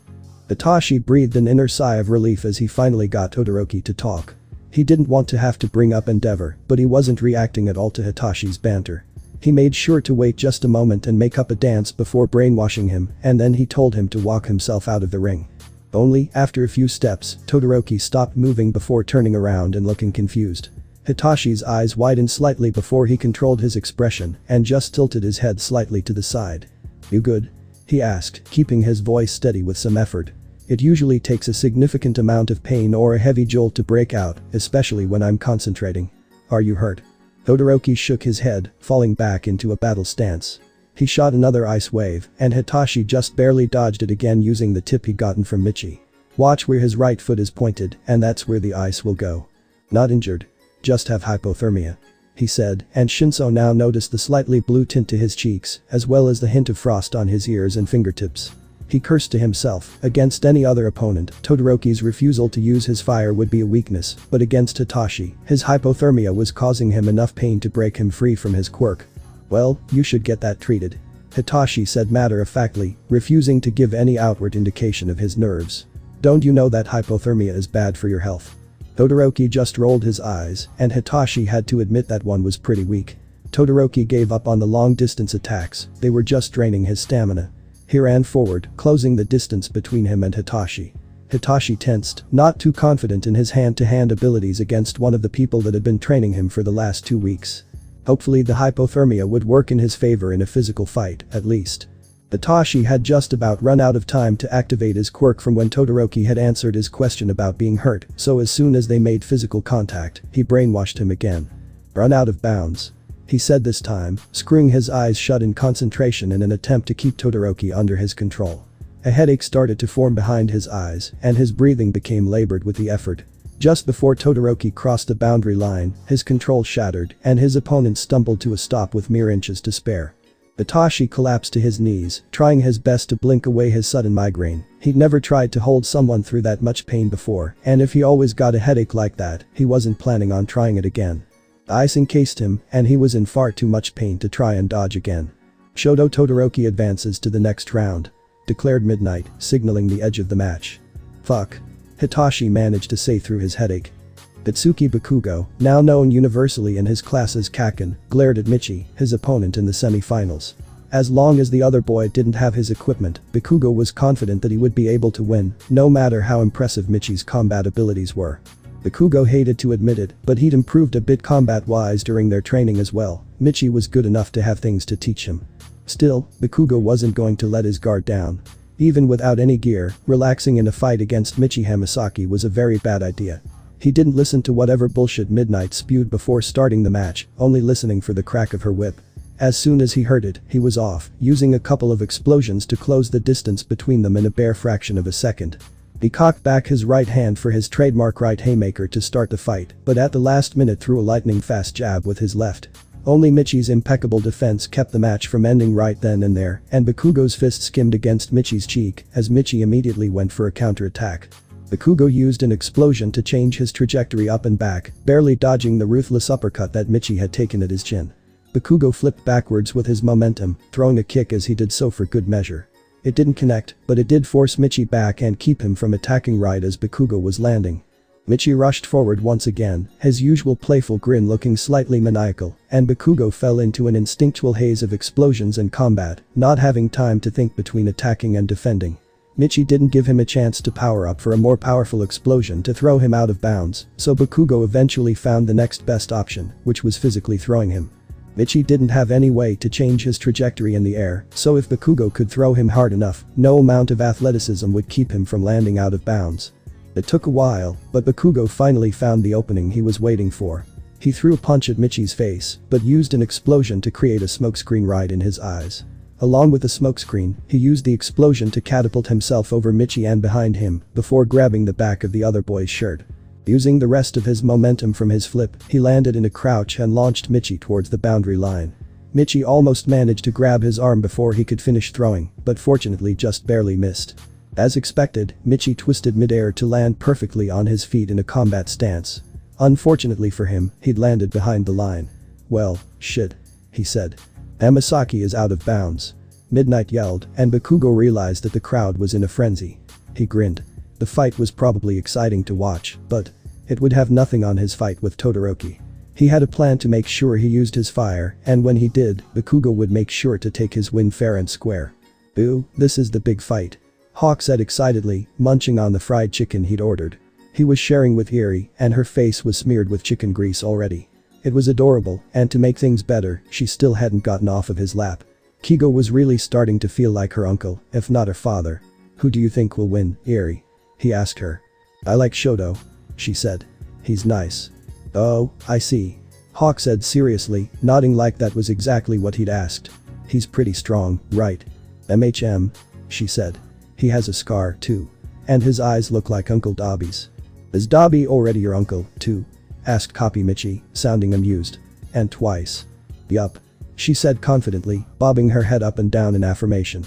Itachi breathed an inner sigh of relief as he finally got Todoroki to talk. He didn't want to have to bring up Endeavor, but he wasn't reacting at all to Hitashi's banter. He made sure to wait just a moment and make up a dance before brainwashing him, and then he told him to walk himself out of the ring. Only, after a few steps, Todoroki stopped moving before turning around and looking confused. Hitashi's eyes widened slightly before he controlled his expression and just tilted his head slightly to the side. "You good?" he asked, keeping his voice steady with some effort. "It usually takes a significant amount of pain or a heavy jolt to break out, especially when I'm concentrating. Are you hurt?" Todoroki shook his head, falling back into a battle stance. He shot another ice wave, and Hitachi just barely dodged it again using the tip he'd gotten from Michi. "Watch where his right foot is pointed, and that's where the ice will go." "Not injured. Just have hypothermia," he said, and Shinso now noticed the slightly blue tint to his cheeks, as well as the hint of frost on his ears and fingertips. He cursed to himself. Against any other opponent, Todoroki's refusal to use his fire would be a weakness, but against Hitachi, his hypothermia was causing him enough pain to break him free from his quirk. "Well, you should get that treated," Hitachi said matter-of-factly, refusing to give any outward indication of his nerves. "Don't you know that hypothermia is bad for your health?" Todoroki just rolled his eyes, and Hitachi had to admit that one was pretty weak. Todoroki gave up on the long-distance attacks, they were just draining his stamina. He ran forward, closing the distance between him and Hitachi. Hitachi tensed, not too confident in his hand-to-hand abilities against one of the people that had been training him for the last 2 weeks. Hopefully the hypothermia would work in his favor in a physical fight, at least. Hitachi had just about run out of time to activate his quirk from when Todoroki had answered his question about being hurt, so as soon as they made physical contact, he brainwashed him again. "Run out of bounds," he said this time, screwing his eyes shut in concentration in an attempt to keep Todoroki under his control. A headache started to form behind his eyes, and his breathing became labored with the effort. Just before Todoroki crossed the boundary line, his control shattered, and his opponent stumbled to a stop with mere inches to spare. Itachi collapsed to his knees, trying his best to blink away his sudden migraine. He'd never tried to hold someone through that much pain before, and if he always got a headache like that, he wasn't planning on trying it again. The ice encased him, and he was in far too much pain to try and dodge again. "Shoto Todoroki advances to the next round," declared Midnight, signaling the edge of the match. "Fuck," Hitachi managed to say through his headache. Itsuki Bakugo, now known universally in his class as Kaken, glared at Michi, his opponent in the semi-finals. As long as the other boy didn't have his equipment, Bakugo was confident that he would be able to win, no matter how impressive Michi's combat abilities were. Bakugo hated to admit it, but he'd improved a bit combat-wise during their training as well. Michi was good enough to have things to teach him. Still, Bakugo wasn't going to let his guard down. Even without any gear, relaxing in a fight against Michi Hamasaki was a very bad idea. He didn't listen to whatever bullshit Midnight spewed before starting the match, only listening for the crack of her whip. As soon as he heard it, he was off, using a couple of explosions to close the distance between them in a bare fraction of a second. He cocked back his right hand for his trademark right haymaker to start the fight, but at the last minute threw a lightning-fast jab with his left. Only Michi's impeccable defense kept the match from ending right then and there, and Bakugo's fist skimmed against Michi's cheek as Michi immediately went for a counterattack. Bakugo used an explosion to change his trajectory up and back, barely dodging the ruthless uppercut that Michi had taken at his chin. Bakugo flipped backwards with his momentum, throwing a kick as he did so for good measure. It didn't connect, but it did force Michi back and keep him from attacking right as Bakugo was landing. Michi rushed forward once again, his usual playful grin looking slightly maniacal, and Bakugo fell into an instinctual haze of explosions and combat, not having time to think between attacking and defending. Michi didn't give him a chance to power up for a more powerful explosion to throw him out of bounds, so Bakugo eventually found the next best option, which was physically throwing him. Michi didn't have any way to change his trajectory in the air, so if Bakugo could throw him hard enough, no amount of athleticism would keep him from landing out of bounds. It took a while, but Bakugo finally found the opening he was waiting for. He threw a punch at Michi's face, but used an explosion to create a smokescreen right in his eyes. Along with the smokescreen, he used the explosion to catapult himself over Michi and behind him, before grabbing the back of the other boy's shirt. Using the rest of his momentum from his flip, he landed in a crouch and launched Michi towards the boundary line. Michi almost managed to grab his arm before he could finish throwing, but fortunately just barely missed. As expected, Michi twisted midair to land perfectly on his feet in a combat stance. Unfortunately for him, he'd landed behind the line. "Well, shit," he said. "Hamasaki is out of bounds." Midnight yelled, and Bakugo realized that the crowd was in a frenzy. He grinned. The fight was probably exciting to watch, but it would have nothing on his fight with Todoroki. He had a plan to make sure he used his fire, and when he did, Bakugo would make sure to take his win fair and square. "Boo, this is the big fight," Hawk said excitedly, munching on the fried chicken he'd ordered. He was sharing with Eri, and her face was smeared with chicken grease already. It was adorable, and to make things better, she still hadn't gotten off of his lap. Kigo was really starting to feel like her uncle, if not her father. "Who do you think will win, Eri?" he asked her. "I like Shoto," she said. "He's nice." "Oh, I see," Hawk said seriously, nodding like that was exactly what he'd asked. "He's pretty strong, right?" She said. "He has a scar, too. And his eyes look like Uncle Dobby's." "Is Dobby already your uncle, too?" asked Copy Michi, sounding amused. "And twice." "Yup," she said confidently, bobbing her head up and down in affirmation.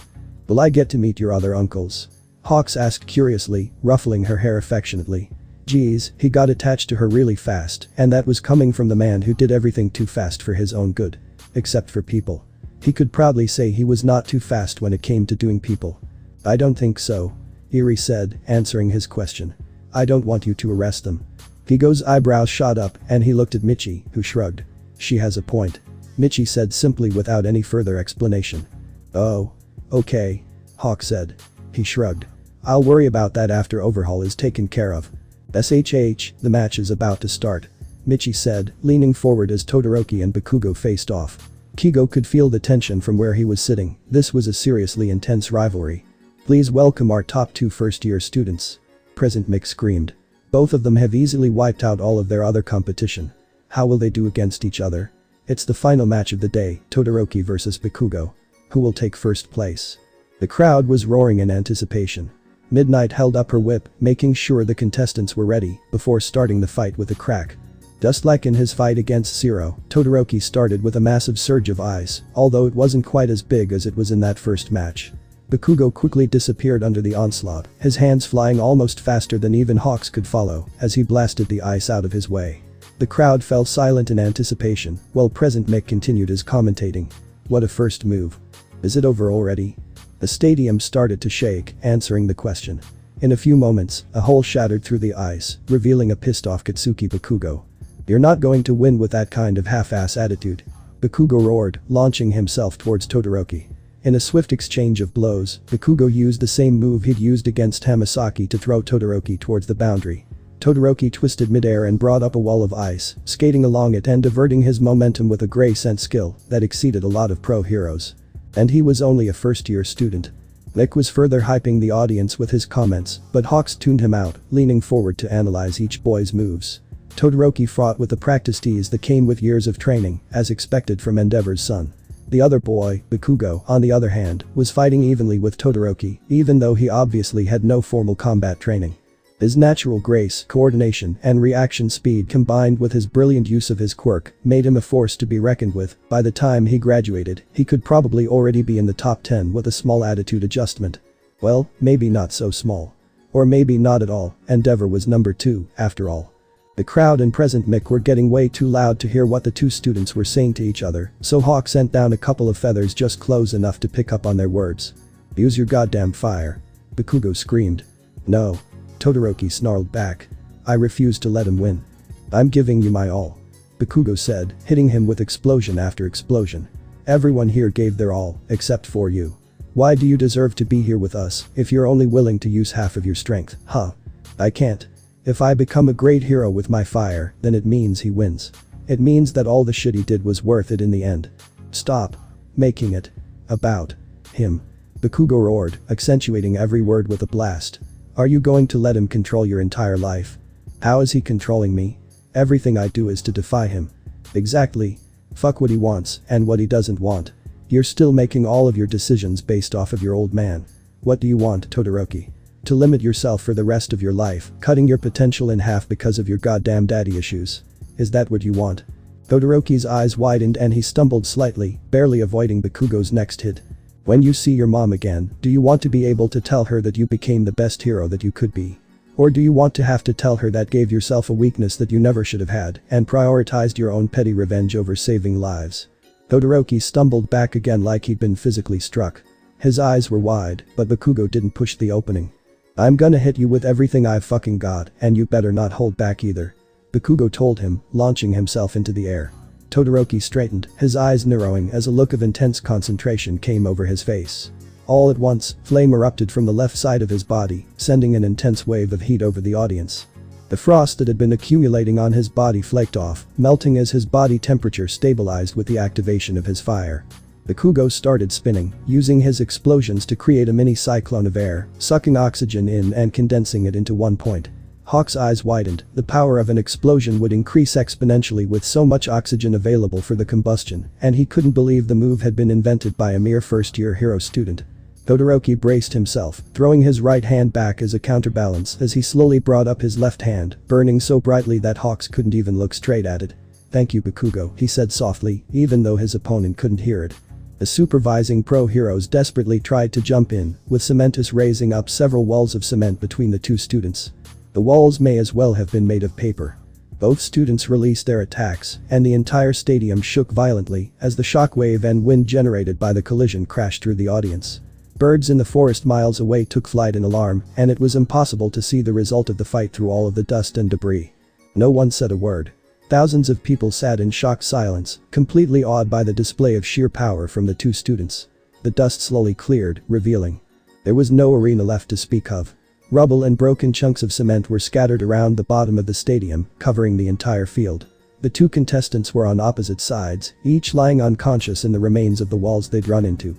"Will I get to meet your other uncles?" Hawks asked curiously, ruffling her hair affectionately. Geez, he got attached to her really fast, and that was coming from the man who did everything too fast for his own good. Except for people. He could proudly say he was not too fast when it came to doing people. "I don't think so," Eri said, answering his question. "I don't want you to arrest them." Kigo's eyebrows shot up, and he looked at Michi, who shrugged. "She has a point," Michi said simply without any further explanation. "Oh. Okay," Hawk said. He shrugged. "I'll worry about that after overhaul is taken care of." "SHH, the match is about to start," Michi said, leaning forward as Todoroki and Bakugo faced off. Kigo could feel the tension from where he was sitting. This was a seriously intense rivalry. "Please welcome our top 2 first-year students," Present Mick screamed. "Both of them have easily wiped out all of their other competition. How will they do against each other? It's the final match of the day, Todoroki versus Bakugo. Who will take first place?" The crowd was roaring in anticipation. Midnight held up her whip, making sure the contestants were ready, before starting the fight with a crack. Just like in his fight against Zero, Todoroki started with a massive surge of ice, although it wasn't quite as big as it was in that first match. Bakugo quickly disappeared under the onslaught, his hands flying almost faster than even Hawks could follow, as he blasted the ice out of his way. The crowd fell silent in anticipation, while Present Mick continued his commentating. "What a first move. Is it over already?" The stadium started to shake, answering the question. In a few moments, a hole shattered through the ice, revealing a pissed-off Katsuki Bakugo. "You're not going to win with that kind of half-ass attitude," Bakugo roared, launching himself towards Todoroki. In a swift exchange of blows, Bakugo used the same move he'd used against Hamasaki to throw Todoroki towards the boundary. Todoroki twisted midair and brought up a wall of ice, skating along it and diverting his momentum with a grace and skill that exceeded a lot of pro heroes. And he was only a first-year student. Nick was further hyping the audience with his comments, but Hawks tuned him out, leaning forward to analyze each boy's moves. Todoroki fought with the practiced ease that came with years of training, as expected from Endeavor's son. The other boy, Bakugo, on the other hand, was fighting evenly with Todoroki, even though he obviously had no formal combat training. His natural grace, coordination, and reaction speed combined with his brilliant use of his quirk made him a force to be reckoned with. By the time he graduated, he could probably already be in the top 10 with a small attitude adjustment. Well, maybe not so small. Or maybe not at all, Endeavor was number 2, after all. The crowd and Present Mick were getting way too loud to hear what the two students were saying to each other, so Hawk sent down a couple of feathers just close enough to pick up on their words. "Use your goddamn fire," Bakugo screamed. "No," Todoroki snarled back. I refuse to let him win. I'm giving you my all. Bakugo said, hitting him with explosion after explosion. Everyone here gave their all, except for you. Why do you deserve to be here with us if you're only willing to use half of your strength, huh? I can't. If I become a great hero with my fire, then it means he wins. It means that all the shit he did was worth it in the end. Stop making it about him. Bakugo roared, accentuating every word with a blast. Are you going to let him control your entire life? How is he controlling me? Everything I do is to defy him. Exactly. Fuck what he wants and what he doesn't want. You're still making all of your decisions based off of your old man. What do you want, Todoroki? To limit yourself for the rest of your life, cutting your potential in half because of your goddamn daddy issues? Is that what you want? Todoroki's eyes widened and he stumbled slightly, barely avoiding Bakugo's next hit. When you see your mom again, do you want to be able to tell her that you became the best hero that you could be? Or do you want to have to tell her that gave yourself a weakness that you never should have had and prioritized your own petty revenge over saving lives? Todoroki stumbled back again like he'd been physically struck. His eyes were wide, but Bakugo didn't push the opening. I'm gonna hit you with everything I've fucking got, and you better not hold back either. Bakugo told him, launching himself into the air. Todoroki straightened, his eyes narrowing as a look of intense concentration came over his face. All at once, flame erupted from the left side of his body, sending an intense wave of heat over the audience. The frost that had been accumulating on his body flaked off, melting as his body temperature stabilized with the activation of his fire. Bakugo started spinning, using his explosions to create a mini cyclone of air, sucking oxygen in and condensing it into one point. Hawk's eyes widened, the power of an explosion would increase exponentially with so much oxygen available for the combustion, and he couldn't believe the move had been invented by a mere first-year hero student. Todoroki braced himself, throwing his right hand back as a counterbalance as he slowly brought up his left hand, burning so brightly that Hawks couldn't even look straight at it. Thank you, Bakugo, he said softly, even though his opponent couldn't hear it. The supervising pro heroes desperately tried to jump in, with Cementus raising up several walls of cement between the two students. The walls may as well have been made of paper. Both students released their attacks, and the entire stadium shook violently as the shockwave and wind generated by the collision crashed through the audience. Birds in the forest miles away took flight in alarm, and it was impossible to see the result of the fight through all of the dust and debris. No one said a word. Thousands of people sat in shocked silence, completely awed by the display of sheer power from the two students. The dust slowly cleared, revealing. There was no arena left to speak of. Rubble and broken chunks of cement were scattered around the bottom of the stadium, covering the entire field. The two contestants were on opposite sides, each lying unconscious in the remains of the walls they'd run into.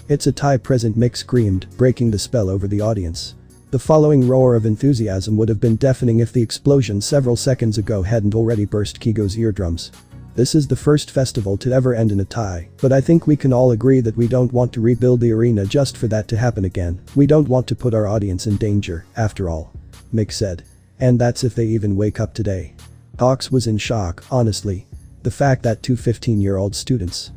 It's a tie present, Mick screamed, breaking the spell over the audience. The following roar of enthusiasm would have been deafening if the explosion several seconds ago hadn't already burst Kigo's eardrums. This is the first festival to ever end in a tie, but I think we can all agree that we don't want to rebuild the arena just for that to happen again. We don't want to put our audience in danger, after all. Mick said. And that's if they even wake up today. Hawks was in shock, honestly. The fact that two 15-year-old students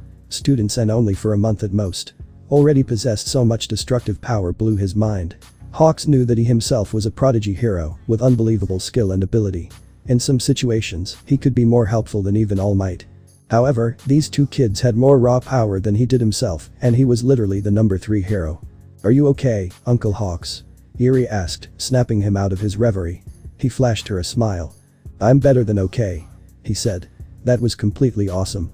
and only for a month at most, already possessed so much destructive power blew his mind. Hawks knew that he himself was a prodigy hero with unbelievable skill and ability. In some situations, he could be more helpful than even All Might. However, these two kids had more raw power than he did himself, and he was literally the number 3 hero. Are you okay, Uncle Hawks? Eri asked, snapping him out of his reverie. He flashed her a smile. I'm better than okay, he said. That was completely awesome.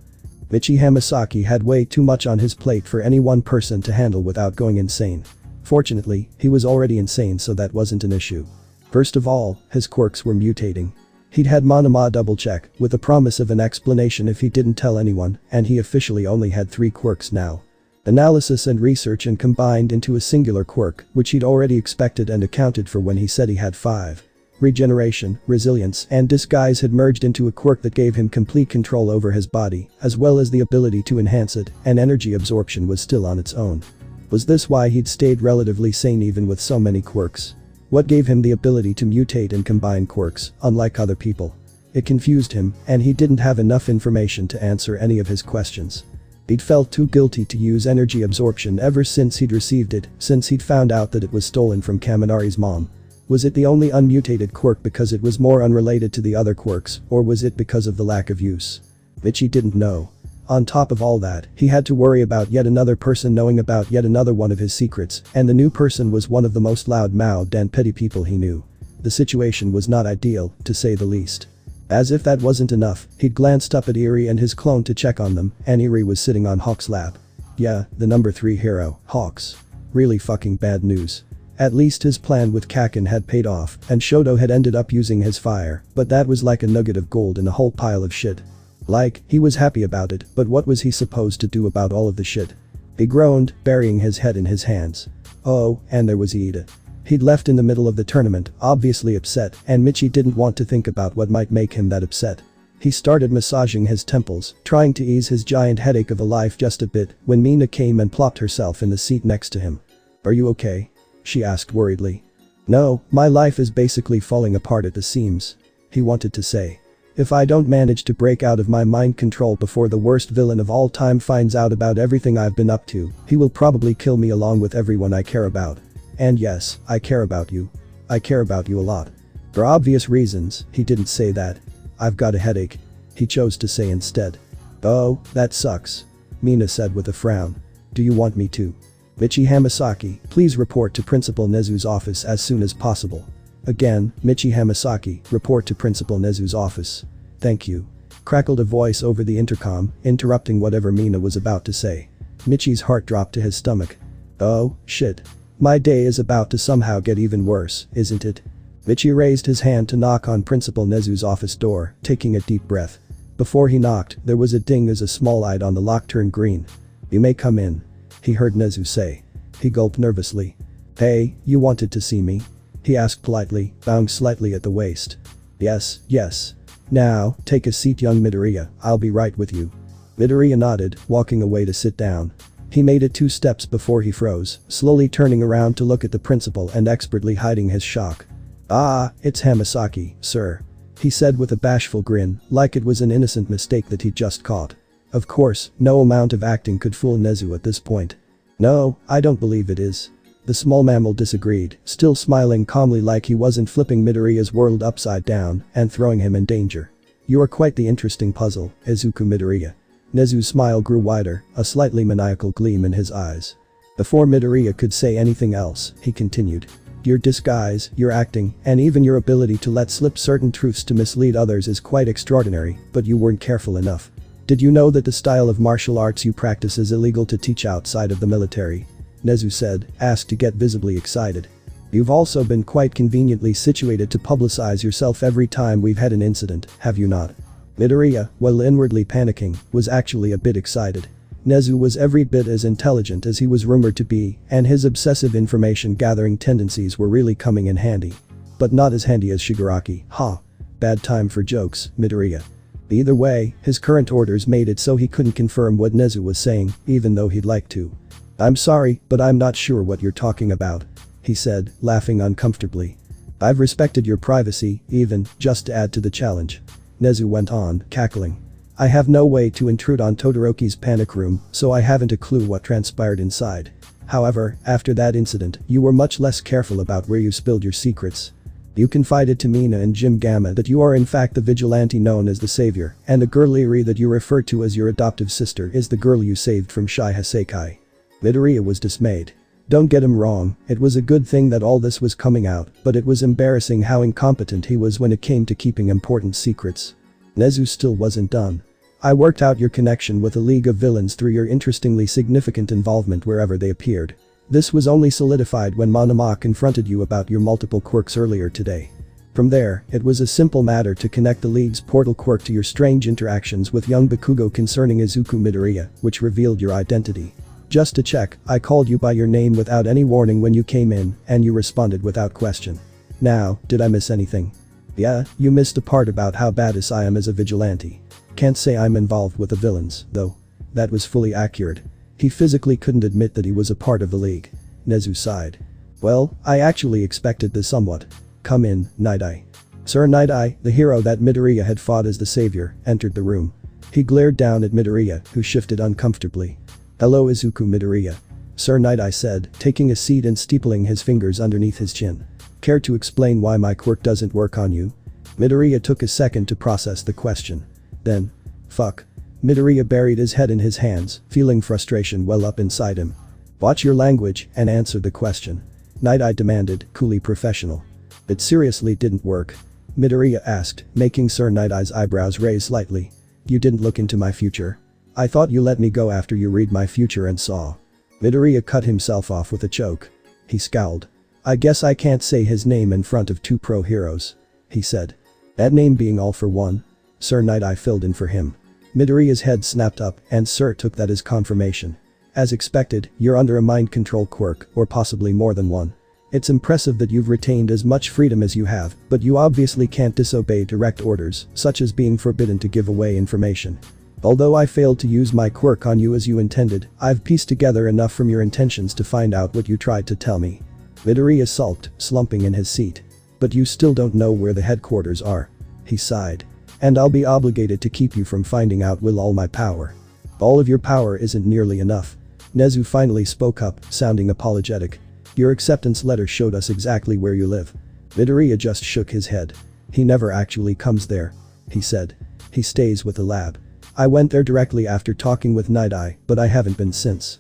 Michi Hamasaki had way too much on his plate for any one person to handle without going insane. Fortunately, he was already insane, so that wasn't an issue. First of all, his quirks were mutating. He'd had Monoma double-check, with a promise of an explanation if he didn't tell anyone, and he officially only had 3 quirks now. Analysis and research and combined into a singular quirk, which he'd already expected and accounted for when he said he had 5. Regeneration, resilience, and disguise had merged into a quirk that gave him complete control over his body, as well as the ability to enhance it, and energy absorption was still on its own. Was this why he'd stayed relatively sane even with so many quirks? What gave him the ability to mutate and combine quirks, unlike other people? It confused him, and he didn't have enough information to answer any of his questions. He'd felt too guilty to use energy absorption ever since he'd received it, since he'd found out that it was stolen from Kaminari's mom. Was it the only unmutated quirk because it was more unrelated to the other quirks, or was it because of the lack of use? Michi didn't know. On top of all that, he had to worry about yet another person knowing about yet another one of his secrets, and the new person was one of the most loud-mouthed and petty people he knew. The situation was not ideal, to say the least. As if that wasn't enough, he'd glanced up at Eri and his clone to check on them, and Eri was sitting on Hawk's lap. Yeah, the number 3 hero, Hawks. Really fucking bad news. At least his plan with Kakin had paid off, and Shoto had ended up using his fire, but that was like a nugget of gold in a whole pile of shit. Like, he was happy about it, but what was he supposed to do about all of the shit? He groaned, burying his head in his hands. Oh, and there was Iida. He'd left in the middle of the tournament, obviously upset, and Michi didn't want to think about what might make him that upset. He started massaging his temples, trying to ease his giant headache of a life just a bit, when Mina came and plopped herself in the seat next to him. "Are you okay?" she asked worriedly. "No, my life is basically falling apart at the seams," he wanted to say. "If I don't manage to break out of my mind control before the worst villain of all time finds out about everything I've been up to, he will probably kill me along with everyone I care about. And yes, I care about you. I care about you a lot. For obvious reasons," he didn't say that. "I've got a headache," he chose to say instead. "Oh, that sucks," Mina said with a frown. "Do you want me to?" "Michi Hamasaki, please report to Principal Nezu's office as soon as possible." Again, "Michi Hamasaki, report to Principal Nezu's office." "Thank you," crackled a voice over the intercom, interrupting whatever Mina was about to say. Michi's heart dropped to his stomach. Oh, shit. My day is about to somehow get even worse, isn't it? Michi raised his hand to knock on Principal Nezu's office door, taking a deep breath. Before he knocked, there was a ding as a small light on the lock turned green. "You may come in," he heard Nezu say. He gulped nervously. "Hey, you wanted to see me?" he asked politely, bowing slightly at the waist. Yes. "Now, take a seat, young Midoriya, I'll be right with you." Midoriya nodded, walking away to sit down. He made it 2 steps before he froze, slowly turning around to look at the principal and expertly hiding his shock. "Ah, it's Hamasaki, sir," he said with a bashful grin, like it was an innocent mistake that he'd just caught. Of course, no amount of acting could fool Nezu at this point. "No, I don't believe it is." The small mammal disagreed, still smiling calmly like he wasn't flipping Midoriya's world upside down and throwing him in danger. "You are quite the interesting puzzle, Izuku Midoriya." Nezu's smile grew wider, a slightly maniacal gleam in his eyes. Before Midoriya could say anything else, he continued. "Your disguise, your acting, and even your ability to let slip certain truths to mislead others is quite extraordinary, but you weren't careful enough. Did you know that the style of martial arts you practice is illegal to teach outside of the military?" Nezu said, asked to get visibly excited. "You've also been quite conveniently situated to publicize yourself every time we've had an incident, have you not?" Midoriya, while inwardly panicking, was actually a bit excited. Nezu was every bit as intelligent as he was rumored to be, and his obsessive information gathering tendencies were really coming in handy. But not as handy as Shigaraki, ha. Bad time for jokes, Midoriya. Either way, his current orders made it so he couldn't confirm what Nezu was saying, even though he'd like to. "I'm sorry, but I'm not sure what you're talking about," he said, laughing uncomfortably. "I've respected your privacy, even, just to add to the challenge." Nezu went on, cackling. "I have no way to intrude on Todoroki's panic room, so I haven't a clue what transpired inside. However, after that incident, you were much less careful about where you spilled your secrets. You confided to Mina and Jim Gamma that you are in fact the vigilante known as the Savior, and the girl Eri that you refer to as your adoptive sister is the girl you saved from Shai Hasekai." Midoriya was dismayed. Don't get him wrong, it was a good thing that all this was coming out, but it was embarrassing how incompetent he was when it came to keeping important secrets. Nezu still wasn't done. "I worked out your connection with a League of Villains through your interestingly significant involvement wherever they appeared. This was only solidified when Monoma confronted you about your multiple quirks earlier today. From there, it was a simple matter to connect the League's portal quirk to your strange interactions with young Bakugo concerning Izuku Midoriya, which revealed your identity. Just to check, I called you by your name without any warning when you came in, and you responded without question. Now, did I miss anything?" "Yeah, you missed the part about how badass I am as a vigilante. Can't say I'm involved with the villains, though." That was fully accurate. He physically couldn't admit that he was a part of the League. Nezu sighed. "Well, I actually expected this somewhat. Come in, Night-Eye." Sir Night-Eye, the hero that Midoriya had fought as the savior, entered the room. He glared down at Midoriya, who shifted uncomfortably. "Hello Izuku Midoriya," Sir Night-Eye said, taking a seat and steepling his fingers underneath his chin. "Care to explain why my quirk doesn't work on you?" Midoriya took a second to process the question. Then, fuck. Midoriya buried his head in his hands, feeling frustration well up inside him. "Watch your language and answer the question," Night-Eye demanded, coolly professional. It seriously didn't work? Midoriya asked, making Sir Night-Eye's eyebrows raise slightly. You didn't look into my future? I thought you let me go after you read my future and saw. Midoriya cut himself off with a choke. He scowled. I guess I can't say his name in front of 2 pro heroes, he said. That name being All for One? Sir Night-Eye filled in for him. Midoriya's head snapped up and Sir took that as confirmation. As expected, you're under a mind control quirk, or possibly more than one. It's impressive that you've retained as much freedom as you have, but you obviously can't disobey direct orders, such as being forbidden to give away information. Although I failed to use my quirk on you as you intended, I've pieced together enough from your intentions to find out what you tried to tell me. Midoriya sulked, slumping in his seat. But you still don't know where the headquarters are. He sighed. And I'll be obligated to keep you from finding out with all my power. All of your power isn't nearly enough. Nezu finally spoke up, sounding apologetic. Your acceptance letter showed us exactly where you live. Midoriya just shook his head. He never actually comes there, he said. He stays with the lab. I went there directly after talking with Night-Eye, but I haven't been since.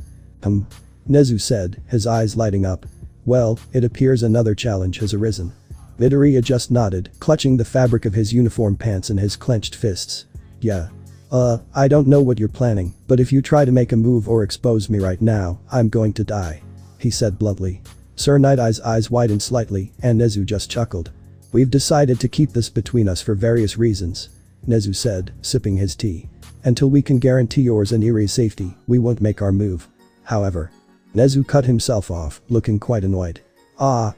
Nezu said, his eyes lighting up. Well, it appears another challenge has arisen. Midoriya just nodded, clutching the fabric of his uniform pants in his clenched fists. Yeah. I don't know what you're planning, but if you try to make a move or expose me right now, I'm going to die, he said bluntly. Sir Night-Eye's eyes widened slightly, and Nezu just chuckled. We've decided to keep this between us for various reasons, Nezu said, sipping his tea. Until we can guarantee yours and Erie's safety, we won't make our move. However. Nezu cut himself off, looking quite annoyed.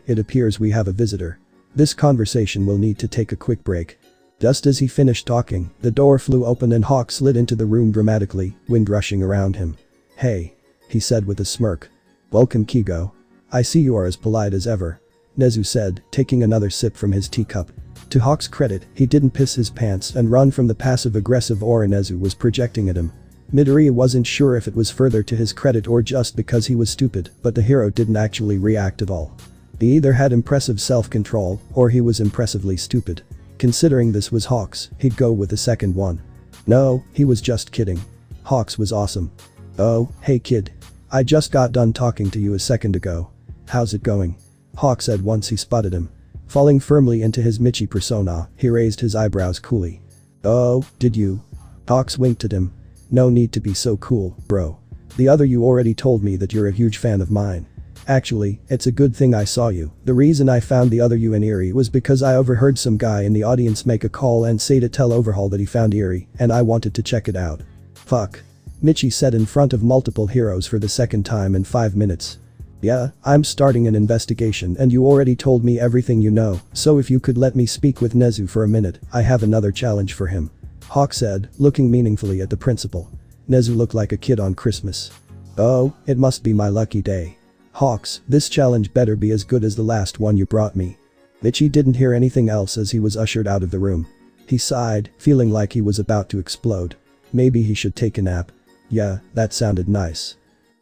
It appears we have a visitor. This conversation will need to take a quick break. Just as he finished talking, the door flew open and Hawk slid into the room dramatically, wind rushing around him. Hey, he said with a smirk. Welcome Kigo. I see you are as polite as ever, Nezu said, taking another sip from his teacup. To Hawk's credit, he didn't piss his pants and run from the passive-aggressive aura Nezu was projecting at him. Midoriya wasn't sure if it was further to his credit or just because he was stupid, but the hero didn't actually react at all. He either had impressive self-control, or he was impressively stupid. Considering this was Hawks, he'd go with the second one. No, he was just kidding. Hawks was awesome. Oh, hey kid. I just got done talking to you a second ago. How's it going? Hawk said once he spotted him. Falling firmly into his Michi persona, he raised his eyebrows coolly. Oh, did you? Hawks winked at him. No need to be so cool, bro. The other you already told me that you're a huge fan of mine. Actually, it's a good thing I saw you. The reason I found the other you in Erie was because I overheard some guy in the audience make a call and say to tell Overhaul that he found Erie, and I wanted to check it out. Fuck. Michi said in front of multiple heroes for the second time in 5 minutes. Yeah, I'm starting an investigation and you already told me everything you know, so if you could let me speak with Nezu for a minute, I have another challenge for him. Hawk said, looking meaningfully at the principal. Nezu looked like a kid on Christmas. Oh, it must be my lucky day. Hawks, this challenge better be as good as the last one you brought me. Michi didn't hear anything else as he was ushered out of the room. He sighed, feeling like he was about to explode. Maybe he should take a nap. Yeah, that sounded nice.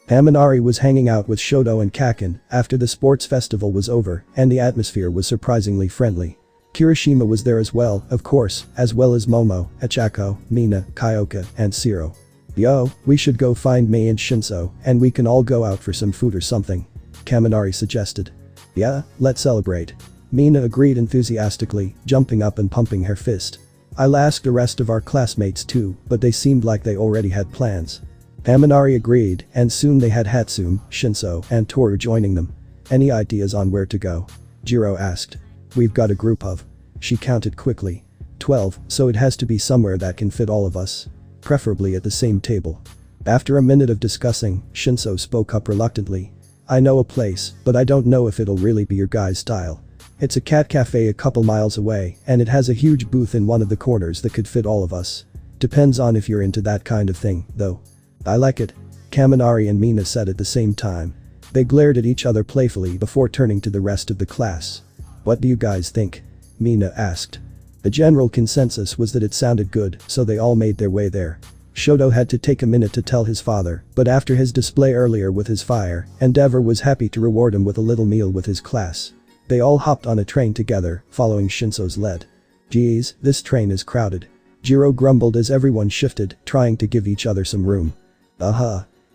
Haminari was hanging out with Shoto and Kaken after the sports festival was over and the atmosphere was surprisingly friendly. Kirishima was there as well, of course, as well as Momo, Achako, Mina, Kyoka, and Siro. Yo, we should go find Mei and Shinso, and we can all go out for some food or something, Kaminari suggested. Yeah, let's celebrate. Mina agreed enthusiastically, jumping up and pumping her fist. I'll ask the rest of our classmates too, but they seemed like they already had plans. Kaminari agreed, and soon they had Hatsune, Shinso, and Toru joining them. Any ideas on where to go? Jiro asked. We've got a group of. She counted quickly. 12, so it has to be somewhere that can fit all of us. Preferably at the same table. After a minute of discussing, Shinso spoke up reluctantly. I know a place, but I don't know if it'll really be your guys' style. It's a cat cafe a couple miles away, and it has a huge booth in one of the corners that could fit all of us. Depends on if you're into that kind of thing, though. I like it. Kaminari and Mina said at the same time. They glared at each other playfully before turning to the rest of the class. What do you guys think? Mina asked. The general consensus was that it sounded good, so they all made their way there. Shoto had to take a minute to tell his father, but after his display earlier with his fire, Endeavor was happy to reward him with a little meal with his class. They all hopped on a train together, following Shinso's lead. Geez, this train is crowded. Jiro grumbled as everyone shifted, trying to give each other some room.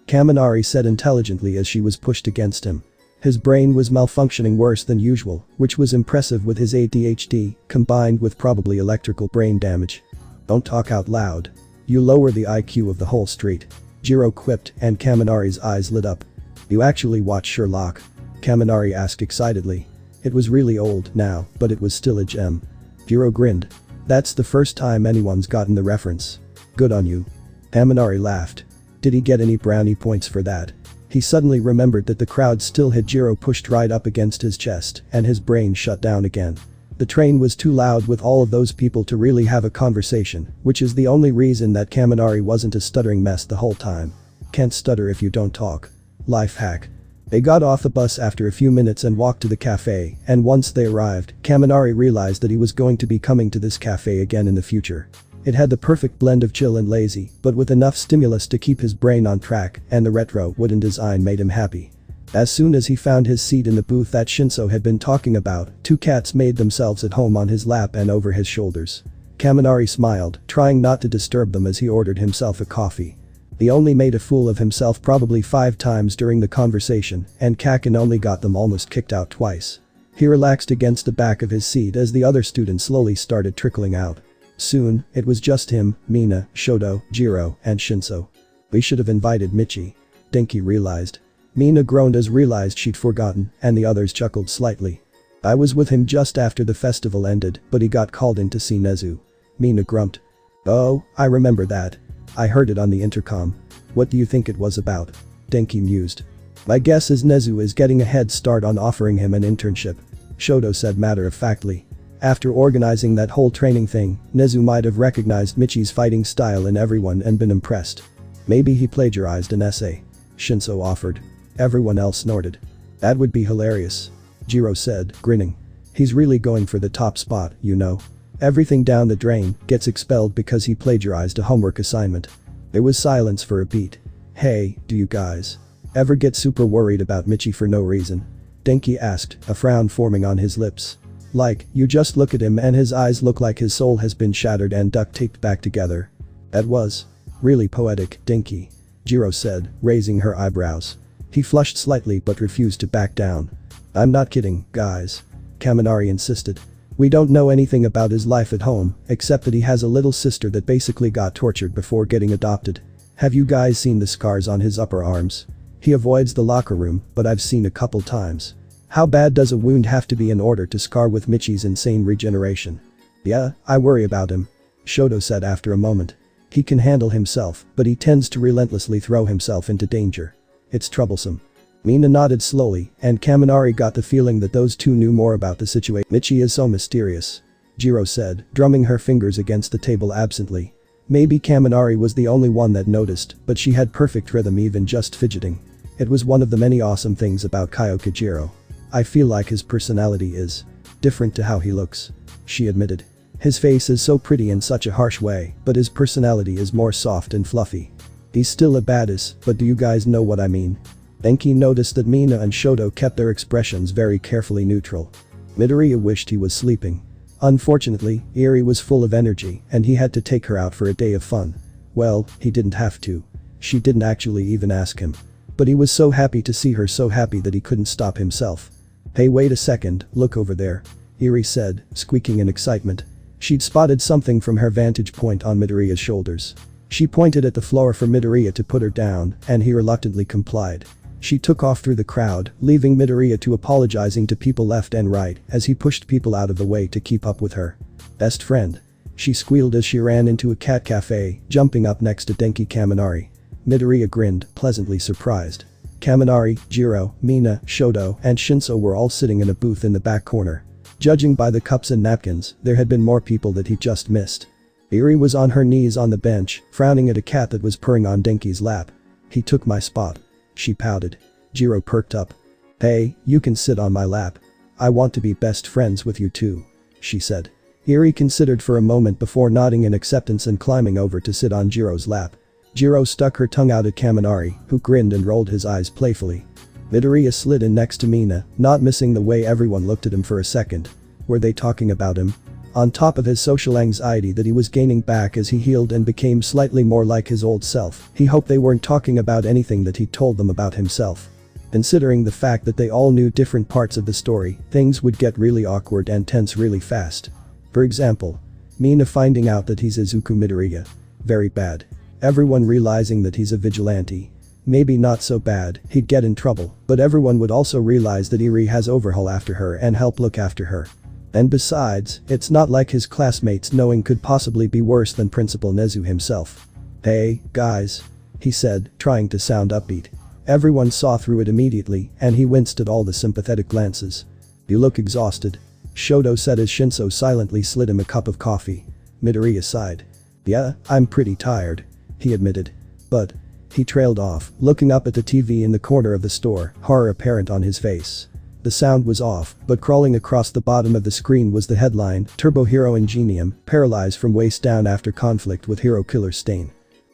Kaminari said intelligently as she was pushed against him. His brain was malfunctioning worse than usual, which was impressive with his ADHD, combined with probably electrical brain damage. Don't talk out loud. You lower the IQ of the whole street. Jiro quipped, and Kaminari's eyes lit up. You actually watch Sherlock? Kaminari asked excitedly. It was really old now, but it was still a gem. Jiro grinned. That's the first time anyone's gotten the reference. Good on you. Kaminari laughed. Did he get any brownie points for that? He suddenly remembered that the crowd still had Jiro pushed right up against his chest, and his brain shut down again. The train was too loud with all of those people to really have a conversation, which is the only reason that Kaminari wasn't a stuttering mess the whole time. Can't stutter if you don't talk. Life hack. They got off the bus after a few minutes and walked to the cafe, and once they arrived, Kaminari realized that he was going to be coming to this cafe again in the future. It had the perfect blend of chill and lazy, but with enough stimulus to keep his brain on track, and the retro wooden design made him happy. As soon as he found his seat in the booth that Shinso had been talking about, two cats made themselves at home on his lap and over his shoulders. Kaminari smiled, trying not to disturb them as he ordered himself a coffee. He only made a fool of himself probably 5 times during the conversation, and Kakin only got them almost kicked out twice. He relaxed against the back of his seat as the other students slowly started trickling out. Soon, it was just him, Mina, Shoto, Jiro, and Shinso. We should have invited Michi. Denki realized. Mina groaned as realized she'd forgotten, and the others chuckled slightly. I was with him just after the festival ended, but he got called in to see Nezu. Mina grumped. Oh, I remember that. I heard it on the intercom. What do you think it was about? Denki mused. My guess is Nezu is getting a head start on offering him an internship. Shoto said matter-of-factly. After organizing that whole training thing, Nezu might have recognized Michi's fighting style in everyone and been impressed. Maybe he plagiarized an essay. Shinso offered. Everyone else snorted. That would be hilarious. Jiro said, grinning. He's really going for the top spot, you know. Everything down the drain gets expelled because he plagiarized a homework assignment. There was silence for a beat. Hey, do you guys ever get super worried about Michi for no reason? Denki asked, a frown forming on his lips. Like, you just look at him and his eyes look like his soul has been shattered and duct taped back together. That was really poetic, Denki. Jiro said, raising her eyebrows. He flushed slightly but refused to back down. I'm not kidding, guys. Kaminari insisted. We don't know anything about his life at home, except that he has a little sister that basically got tortured before getting adopted. Have you guys seen the scars on his upper arms? He avoids the locker room, but I've seen a couple times. How bad does a wound have to be in order to scar with Michi's insane regeneration? Yeah, I worry about him. Shoto said after a moment. He can handle himself, but he tends to relentlessly throw himself into danger. It's troublesome. Mina nodded slowly, and Kaminari got the feeling that those two knew more about the situation. Michi is so mysterious. Jiro said, drumming her fingers against the table absently. Maybe Kaminari was the only one that noticed, but she had perfect rhythm even just fidgeting. It was one of the many awesome things about Kyoka Jiro. I feel like his personality is different to how he looks. She admitted. His face is so pretty in such a harsh way, but his personality is more soft and fluffy. He's still a badass, but do you guys know what I mean? Denki noticed that Mina and Shoto kept their expressions very carefully neutral. Midoriya wished he was sleeping. Unfortunately, Eri was full of energy and he had to take her out for a day of fun. Well, he didn't have to. She didn't actually even ask him. But he was so happy to see her, so happy that he couldn't stop himself. Hey, wait a second, look over there. Eri said, squeaking in excitement. She'd spotted something from her vantage point on Midoriya's shoulders. She pointed at the floor for Midoriya to put her down, and he reluctantly complied. She took off through the crowd, leaving Midoriya to apologizing to people left and right as he pushed people out of the way to keep up with her. Best friend. She squealed as she ran into a cat cafe, jumping up next to Denki Kaminari. Midoriya grinned, pleasantly surprised. Kaminari, Jiro, Mina, Shoto, and Shinso were all sitting in a booth in the back corner. Judging by the cups and napkins, there had been more people that he just missed. Eri was on her knees on the bench, frowning at a cat that was purring on Denki's lap. He took my spot. She pouted. Jiro perked up. Hey, you can sit on my lap. I want to be best friends with you too, she said. Eri considered for a moment before nodding in acceptance and climbing over to sit on Jiro's lap. Jiro stuck her tongue out at Kaminari, who grinned and rolled his eyes playfully. Midoriya slid in next to Mina, not missing the way everyone looked at him for a second. Were they talking about him? On top of his social anxiety that he was gaining back as he healed and became slightly more like his old self, he hoped they weren't talking about anything that he told them about himself. Considering the fact that they all knew different parts of the story, things would get really awkward and tense really fast. For example, Mina finding out that he's Izuku Midoriya. Very bad. Everyone realizing that he's a vigilante. Maybe not so bad, he'd get in trouble, but everyone would also realize that Eri has overhaul after her and help look after her. And besides, it's not like his classmates knowing could possibly be worse than Principal Nezu himself. "Hey, guys," he said, trying to sound upbeat. Everyone saw through it immediately, and he winced at all the sympathetic glances. "You look exhausted," Shoto said as Shinso silently slid him a cup of coffee. Midoriya sighed. "Yeah, I'm pretty tired," he admitted. "But," he trailed off, looking up at the TV in the corner of the store, horror apparent on his face. The sound was off, but crawling across the bottom of the screen was the headline, "Turbo Hero Ingenium, paralyzed from waist down after conflict with hero killer Stain."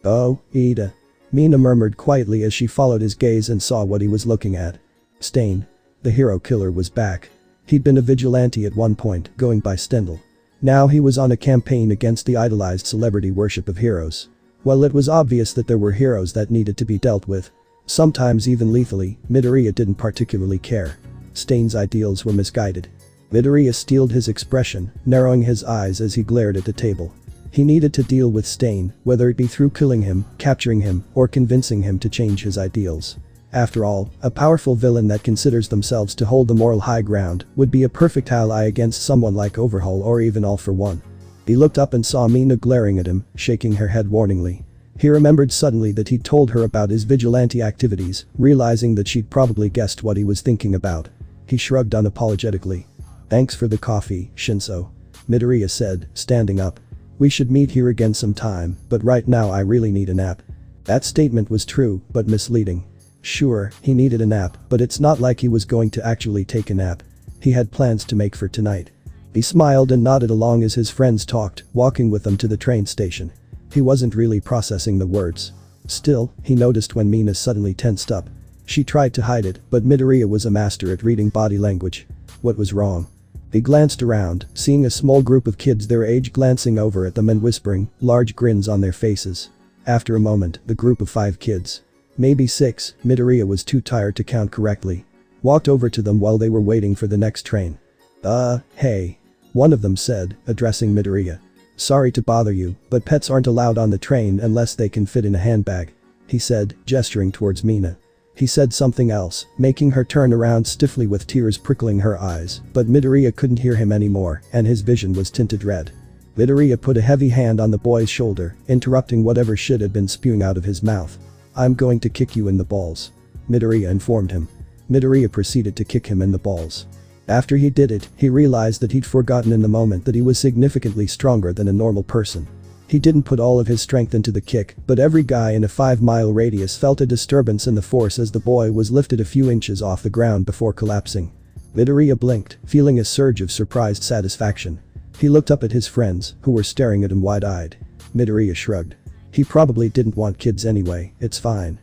"Oh, Ida," Mina murmured quietly as she followed his gaze and saw what he was looking at. Stain. The hero killer was back. He'd been a vigilante at one point, going by Stendhal. Now he was on a campaign against the idolized celebrity worship of heroes. While it was obvious that there were heroes that needed to be dealt with, sometimes even lethally, Midoriya didn't particularly care. Stain's ideals were misguided. Midoriya steeled his expression, narrowing his eyes as he glared at the table. He needed to deal with Stain, whether it be through killing him, capturing him, or convincing him to change his ideals. After all, a powerful villain that considers themselves to hold the moral high ground would be a perfect ally against someone like Overhaul or even All for One. He looked up and saw Mina glaring at him, shaking her head warningly. He remembered suddenly that he'd told her about his vigilante activities, realizing that she'd probably guessed what he was thinking about. He shrugged unapologetically. "Thanks for the coffee, Shinso," Midoriya said, standing up. "We should meet here again sometime, but right now I really need a nap." That statement was true, but misleading. Sure, he needed a nap, but it's not like he was going to actually take a nap. He had plans to make for tonight. He smiled and nodded along as his friends talked, walking with them to the train station. He wasn't really processing the words. Still, he noticed when Mina suddenly tensed up. She tried to hide it, but Midoriya was a master at reading body language. What was wrong? He glanced around, seeing a small group of kids their age glancing over at them and whispering, large grins on their faces. After a moment, the group of 5 kids. Maybe 6, Midoriya was too tired to count correctly. Walked over to them while they were waiting for the next train. Hey. One of them said, addressing Midoriya. "Sorry to bother you, but pets aren't allowed on the train unless they can fit in a handbag," he said, gesturing towards Mina. He said something else, making her turn around stiffly with tears prickling her eyes, but Midoriya couldn't hear him anymore, and his vision was tinted red. Midoriya put a heavy hand on the boy's shoulder, interrupting whatever shit had been spewing out of his mouth. "I'm going to kick you in the balls," Midoriya informed him. Midoriya proceeded to kick him in the balls. After he did it, he realized that he'd forgotten in the moment that he was significantly stronger than a normal person. He didn't put all of his strength into the kick, but every guy in a 5-mile radius felt a disturbance in the force as the boy was lifted a few inches off the ground before collapsing. Midoriya blinked, feeling a surge of surprised satisfaction. He looked up at his friends, who were staring at him wide-eyed. Midoriya shrugged. He probably didn't want kids anyway, it's fine.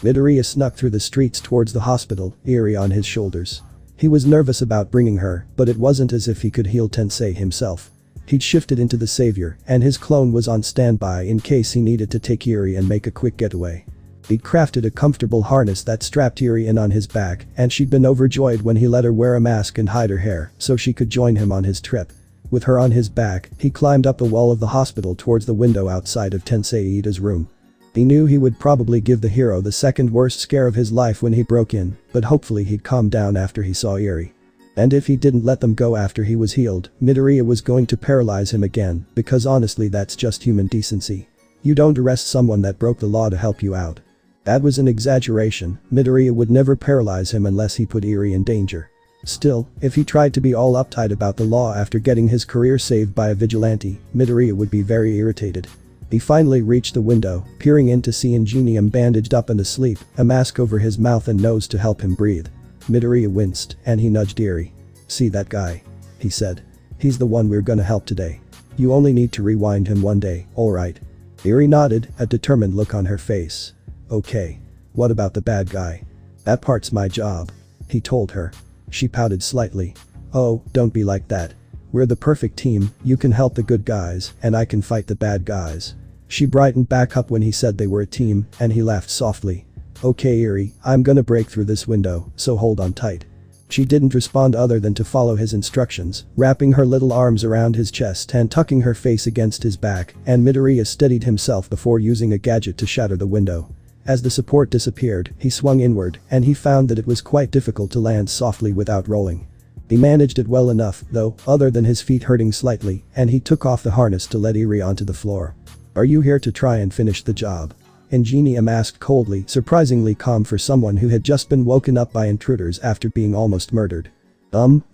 Midoriya snuck through the streets towards the hospital, Eri on his shoulders. He was nervous about bringing her, but it wasn't as if he could heal Tensei himself. He'd shifted into the savior, and his clone was on standby in case he needed to take Eri and make a quick getaway. He'd crafted a comfortable harness that strapped Eri in on his back, and she'd been overjoyed when he let her wear a mask and hide her hair so she could join him on his trip. With her on his back, he climbed up the wall of the hospital towards the window outside of Tensei Ida's room. He knew he would probably give the hero the second worst scare of his life when he broke in, but hopefully he'd calm down after he saw Eri. And if he didn't let them go after he was healed, Midoriya was going to paralyze him again, because honestly that's just human decency. You don't arrest someone that broke the law to help you out. That was an exaggeration, Midoriya would never paralyze him unless he put Eri in danger. Still, if he tried to be all uptight about the law after getting his career saved by a vigilante, Midoriya would be very irritated. He finally reached the window, peering in to see Ingenium bandaged up and asleep, a mask over his mouth and nose to help him breathe. Midoriya winced, and he nudged Eri. "See that guy?" he said. "He's the one we're gonna help today. You only need to rewind him one day, alright?" Eri nodded, a determined look on her face. "Okay. What about the bad guy?" "That part's my job," he told her. She pouted slightly. "Oh, don't be like that. We're the perfect team, you can help the good guys, and I can fight the bad guys." She brightened back up when he said they were a team, and he laughed softly. Okay Eri, I'm gonna break through this window, so hold on tight. She didn't respond other than to follow his instructions, wrapping her little arms around his chest and tucking her face against his back, and Midoriya steadied himself before using a gadget to shatter the window. As the support disappeared, he swung inward, and he found that it was quite difficult to land softly without rolling. He managed it well enough, though, other than his feet hurting slightly, and he took off the harness to let Eri onto the floor. Are you here to try and finish the job? Ingenium asked coldly, surprisingly calm for someone who had just been woken up by intruders after being almost murdered.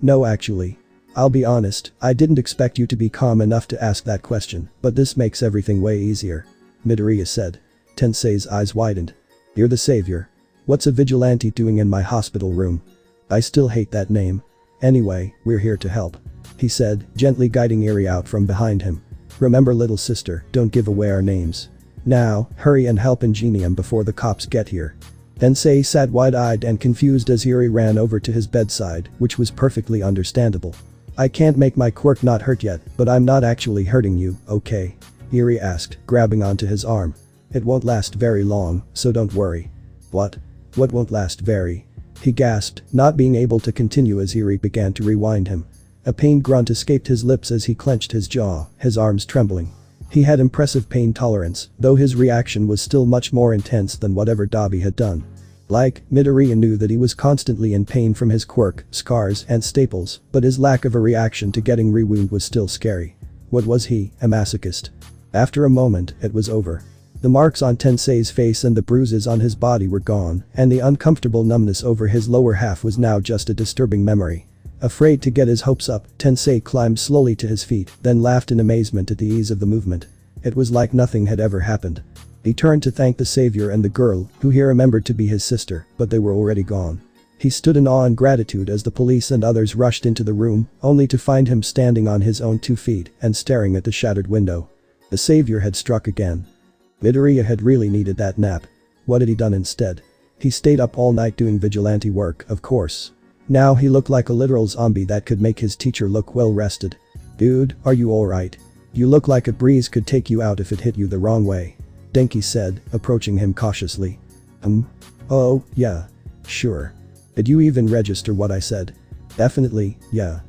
No actually. I'll be honest, I didn't expect you to be calm enough to ask that question, but this makes everything way easier. Midoriya said. Tensei's eyes widened. You're the savior. What's a vigilante doing in my hospital room? I still hate that name. Anyway, we're here to help. He said, gently guiding Eri out from behind him. Remember little sister, don't give away our names. Now, hurry and help Ingenium before the cops get here. Tensei sat wide-eyed and confused as Eri ran over to his bedside, which was perfectly understandable. I can't make my quirk not hurt yet, but I'm not actually hurting you, okay? Eri asked, grabbing onto his arm. It won't last very long, so don't worry. What? What won't last very? He gasped, not being able to continue as Eri began to rewind him. A pained grunt escaped his lips as he clenched his jaw, his arms trembling. He had impressive pain tolerance, though his reaction was still much more intense than whatever Dabi had done. Midoriya knew that he was constantly in pain from his quirk, scars, and staples, but his lack of a reaction to getting rewound was still scary. What was he, a masochist? After a moment, it was over. The marks on Tensei's face and the bruises on his body were gone, and the uncomfortable numbness over his lower half was now just a disturbing memory. Afraid to get his hopes up, Tensei climbed slowly to his feet, then laughed in amazement at the ease of the movement. It was like nothing had ever happened. He turned to thank the savior and the girl, who he remembered to be his sister, but they were already gone. He stood in awe and gratitude as the police and others rushed into the room, only to find him standing on his own 2 feet and staring at the shattered window. The savior had struck again. Midoriya had really needed that nap. What had he done instead? He stayed up all night doing vigilante work, of course. Now he looked like a literal zombie that could make his teacher look well rested. Dude, are you alright? You look like a breeze could take you out if it hit you the wrong way. Denki said, approaching him cautiously. Oh, yeah. Sure. Did you even register what I said? Definitely, yeah.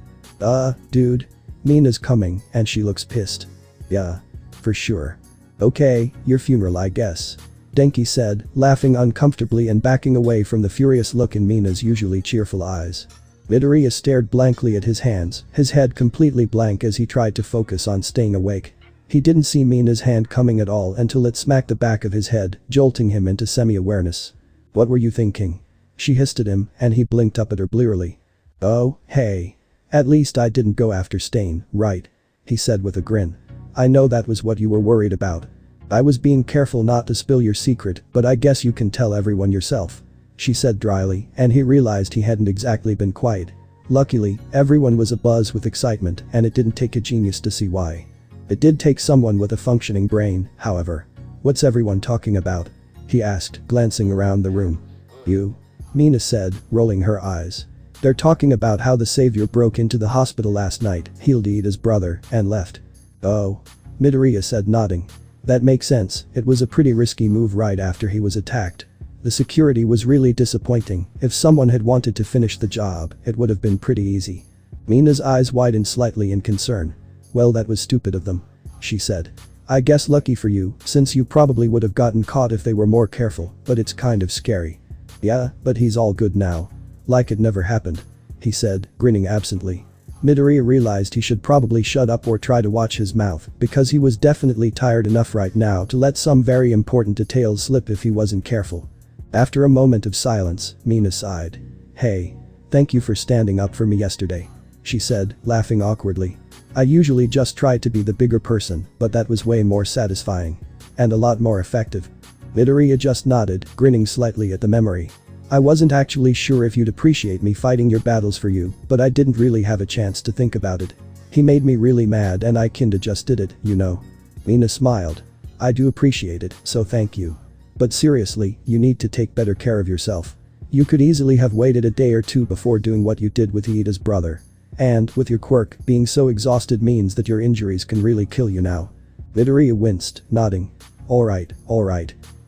Dude. Mina's coming, and she looks pissed. Yeah. For sure. Okay, your funeral I guess. Denki said, laughing uncomfortably and backing away from the furious look in Mina's usually cheerful eyes. Midoriya stared blankly at his hands, his head completely blank as he tried to focus on staying awake. He didn't see Mina's hand coming at all until it smacked the back of his head, jolting him into semi-awareness. What were you thinking? She hissed at him, and he blinked up at her blearily. Oh, hey. At least I didn't go after Stain, right? He said with a grin. I know that was what you were worried about. I was being careful not to spill your secret, but I guess you can tell everyone yourself. She said dryly, and he realized he hadn't exactly been quiet. Luckily, everyone was abuzz with excitement, and it didn't take a genius to see why. It did take someone with a functioning brain, however. What's everyone talking about? He asked, glancing around the room. You? Mina said, rolling her eyes. They're talking about how the savior broke into the hospital last night, healed Ida's brother, and left. Oh. Midoriya said, nodding. That makes sense, it was a pretty risky move right after he was attacked. The security was really disappointing. If someone had wanted to finish the job, it would have been pretty easy. Mina's eyes widened slightly in concern. Well, that was stupid of them. She said. I guess lucky for you, since you probably would have gotten caught if they were more careful, but it's kind of scary. Yeah, but he's all good now. Like it never happened. He said, grinning absently. Midoriya realized he should probably shut up or try to watch his mouth, because he was definitely tired enough right now to let some very important details slip if he wasn't careful. After a moment of silence, Mina sighed. Hey. Thank you for standing up for me yesterday. She said, laughing awkwardly. I usually just try to be the bigger person, but that was way more satisfying. And a lot more effective. Midoriya just nodded, grinning slightly at the memory. I wasn't actually sure if you'd appreciate me fighting your battles for you, but I didn't really have a chance to think about it. He made me really mad and I kinda just did it, you know. Mina smiled. I do appreciate it, so thank you. But seriously, you need to take better care of yourself. You could easily have waited a day or two before doing what you did with Ida's brother. And, with your quirk, being so exhausted means that your injuries can really kill you now. Midoriya winced, nodding. Alright,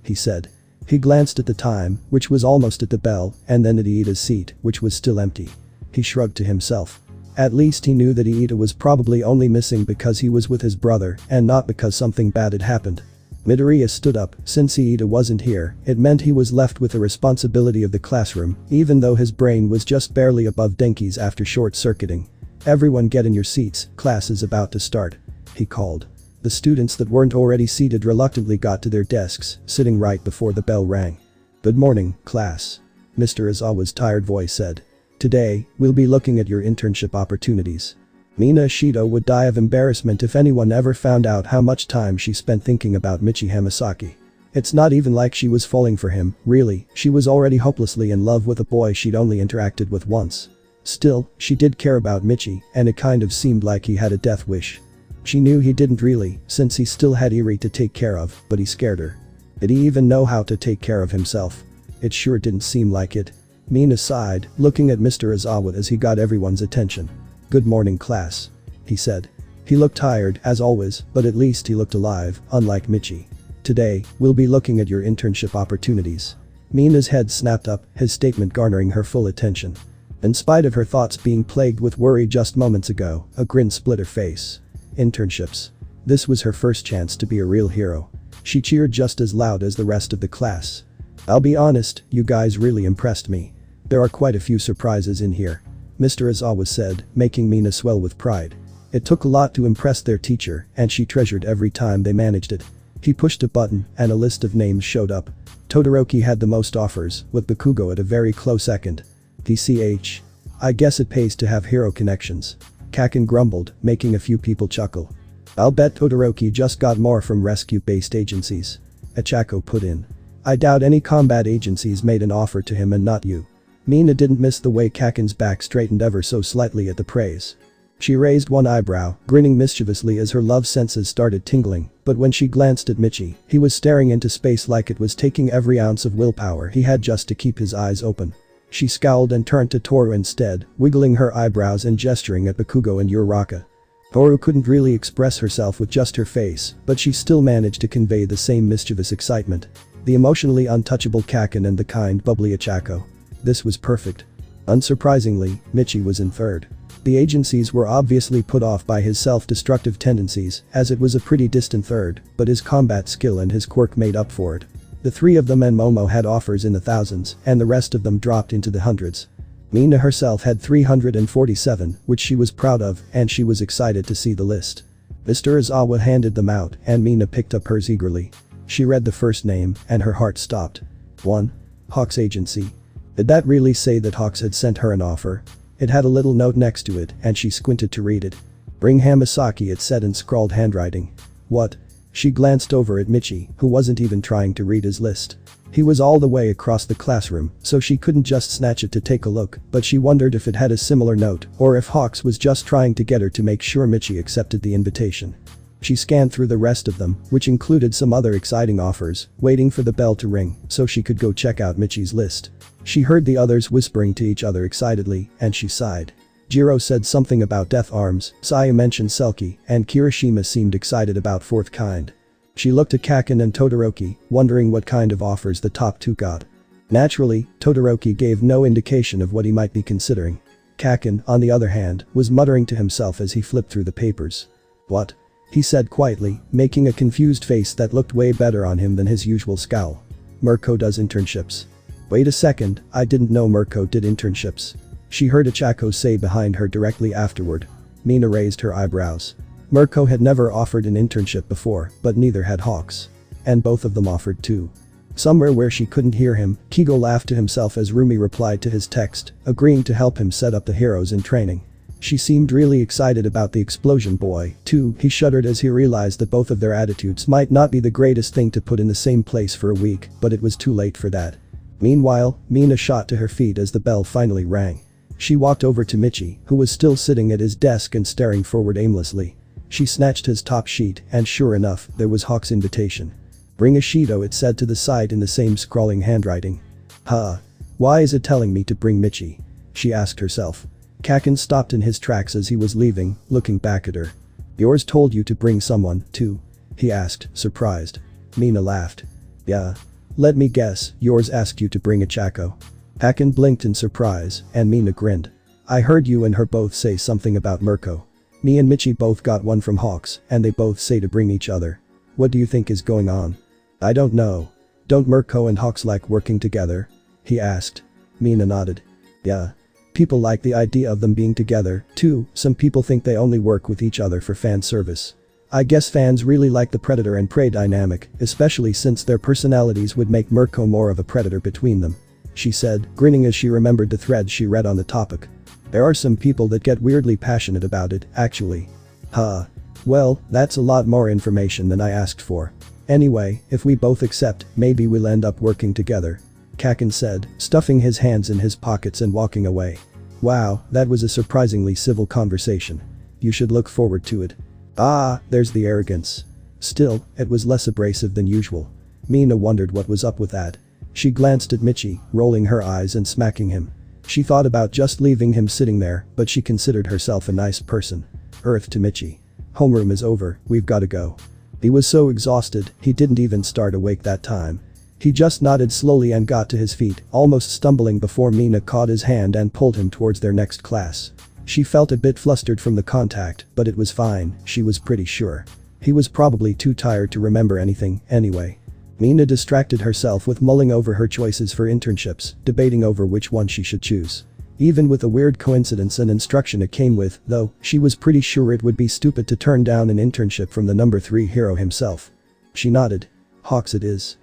he said. He glanced at the time, which was almost at the bell, and then at Iida's seat, which was still empty. He shrugged to himself. At least he knew that Iida was probably only missing because he was with his brother and not because something bad had happened. Midoriya stood up. Since Iida wasn't here, it meant he was left with the responsibility of the classroom, even though his brain was just barely above Denki's after short-circuiting. "Everyone get in your seats, class is about to start," he called. The students that weren't already seated reluctantly got to their desks, sitting right before the bell rang. "Good morning, class," Mr. Izawa's tired voice said. "Today, we'll be looking at your internship opportunities." Mina Shido would die of embarrassment if anyone ever found out how much time she spent thinking about Michi Hamasaki. It's not even like she was falling for him, really, she was already hopelessly in love with a boy she'd only interacted with once. Still, she did care about Michi, and it kind of seemed like he had a death wish. She knew he didn't really, since he still had Eri to take care of, but he scared her. Did he even know how to take care of himself? It sure didn't seem like it. Mina sighed, looking at Mr. Izawa as he got everyone's attention. "Good morning, class," he said. He looked tired, as always, but at least he looked alive, unlike Michi. "Today, we'll be looking at your internship opportunities." Mina's head snapped up, his statement garnering her full attention. In spite of her thoughts being plagued with worry just moments ago, a grin split her face. Internships. This was her first chance to be a real hero. She cheered just as loud as the rest of the class. "I'll be honest, you guys really impressed me. There are quite a few surprises in here," Mr. Izawa said, making Mina swell with pride. It took a lot to impress their teacher, and she treasured every time they managed it. He pushed a button, and a list of names showed up. Todoroki had the most offers, with Bakugo at a very close second. "TCH. I guess it pays to have hero connections," Kaken grumbled, making a few people chuckle. "I'll bet Todoroki just got more from rescue-based agencies," Achako put in. "I doubt any combat agencies made an offer to him and not you." Mina didn't miss the way Kaken's back straightened ever so slightly at the praise. She raised one eyebrow, grinning mischievously as her love senses started tingling, but when she glanced at Michi, he was staring into space like it was taking every ounce of willpower he had just to keep his eyes open. She scowled and turned to Toru instead, wiggling her eyebrows and gesturing at Bakugo and Uraraka. Toru couldn't really express herself with just her face, but she still managed to convey the same mischievous excitement. The emotionally untouchable Kaken and the kind bubbly Achako. This was perfect. Unsurprisingly, Michi was in third. The agencies were obviously put off by his self-destructive tendencies, as it was a pretty distant third, but his combat skill and his quirk made up for it. The three of them and Momo had offers in the thousands, and the rest of them dropped into the hundreds. Mina herself had 347, which she was proud of, and she was excited to see the list. Mr. Izawa handed them out, and Mina picked up hers eagerly. She read the first name, and her heart stopped. 1. Hawks Agency. Did that really say that Hawks had sent her an offer? It had a little note next to it, and she squinted to read it. "Bring Hamasaki," it said in scrawled handwriting. What? She glanced over at Michi, who wasn't even trying to read his list. He was all the way across the classroom, so she couldn't just snatch it to take a look, but she wondered if it had a similar note, or if Hawks was just trying to get her to make sure Michi accepted the invitation. She scanned through the rest of them, which included some other exciting offers, waiting for the bell to ring so she could go check out Michi's list. She heard the others whispering to each other excitedly, and she sighed. Jiro said something about death arms, Saya mentioned Selkie, and Kirishima seemed excited about fourth kind. She looked at Kaken and Todoroki, wondering what kind of offers the top two got. Naturally, Todoroki gave no indication of what he might be considering. Kaken, on the other hand, was muttering to himself as he flipped through the papers. "What?" he said quietly, making a confused face that looked way better on him than his usual scowl. "Mirko does internships." "Wait a second, I didn't know Mirko did internships," she heard Achako say behind her directly afterward. Mina raised her eyebrows. Mirko had never offered an internship before, but neither had Hawks. And both of them offered too. Somewhere where she couldn't hear him, Kigo laughed to himself as Rumi replied to his text, agreeing to help him set up the heroes in training. She seemed really excited about the explosion boy, too. He shuddered as he realized that both of their attitudes might not be the greatest thing to put in the same place for a week, but it was too late for that. Meanwhile, Mina shot to her feet as the bell finally rang. She walked over to Michi, who was still sitting at his desk and staring forward aimlessly. She snatched his top sheet, and sure enough, there was Hawk's invitation. "Bring a Shido," it said to the side in the same scrawling handwriting. Huh. Why is it telling me to bring Michi? She asked herself. Kaken stopped in his tracks as he was leaving, looking back at her. "Yours told you to bring someone, too?" he asked, surprised. Mina laughed. "Yeah. Let me guess, yours asked you to bring a Chaco. Kaken blinked in surprise, and Mina grinned. I heard you and her both say something about Mirko. Me and Michi both got one from Hawks, and they both say to bring each other. What do you think is going on? I don't know. Don't Mirko and Hawks like working together? He asked. Mina nodded. Yeah. People like the idea of them being together, too. Some people think they only work with each other for fan service. I guess fans really like the predator and prey dynamic, especially since their personalities would make Mirko more of a predator between them. She said, grinning as she remembered the threads she read on the topic. There are some people that get weirdly passionate about it, actually. Huh. Well, that's a lot more information than I asked for. Anyway, if we both accept, maybe we'll end up working together. Kaken said, stuffing his hands in his pockets and walking away. Wow, that was a surprisingly civil conversation. You should look forward to it. Ah, there's the arrogance. Still, it was less abrasive than usual. Mina wondered what was up with that. She glanced at Michi, rolling her eyes and smacking him. She thought about just leaving him sitting there, but she considered herself a nice person. Earth to Michi. Homeroom is over, we've gotta go. He was so exhausted, he didn't even start awake that time. He just nodded slowly and got to his feet, almost stumbling before Mina caught his hand and pulled him towards their next class. She felt a bit flustered from the contact, but it was fine, she was pretty sure. He was probably too tired to remember anything, anyway. Mina distracted herself with mulling over her choices for internships, debating over which one she should choose. Even with the weird coincidence and instruction it came with, though, she was pretty sure it would be stupid to turn down an internship from the number 3 hero himself. She nodded. Hawks it is.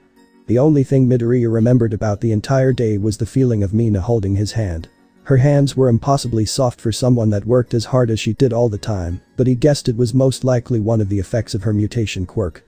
The only thing Midoriya remembered about the entire day was the feeling of Mina holding his hand. Her hands were impossibly soft for someone that worked as hard as she did all the time, but he guessed it was most likely one of the effects of her mutation quirk.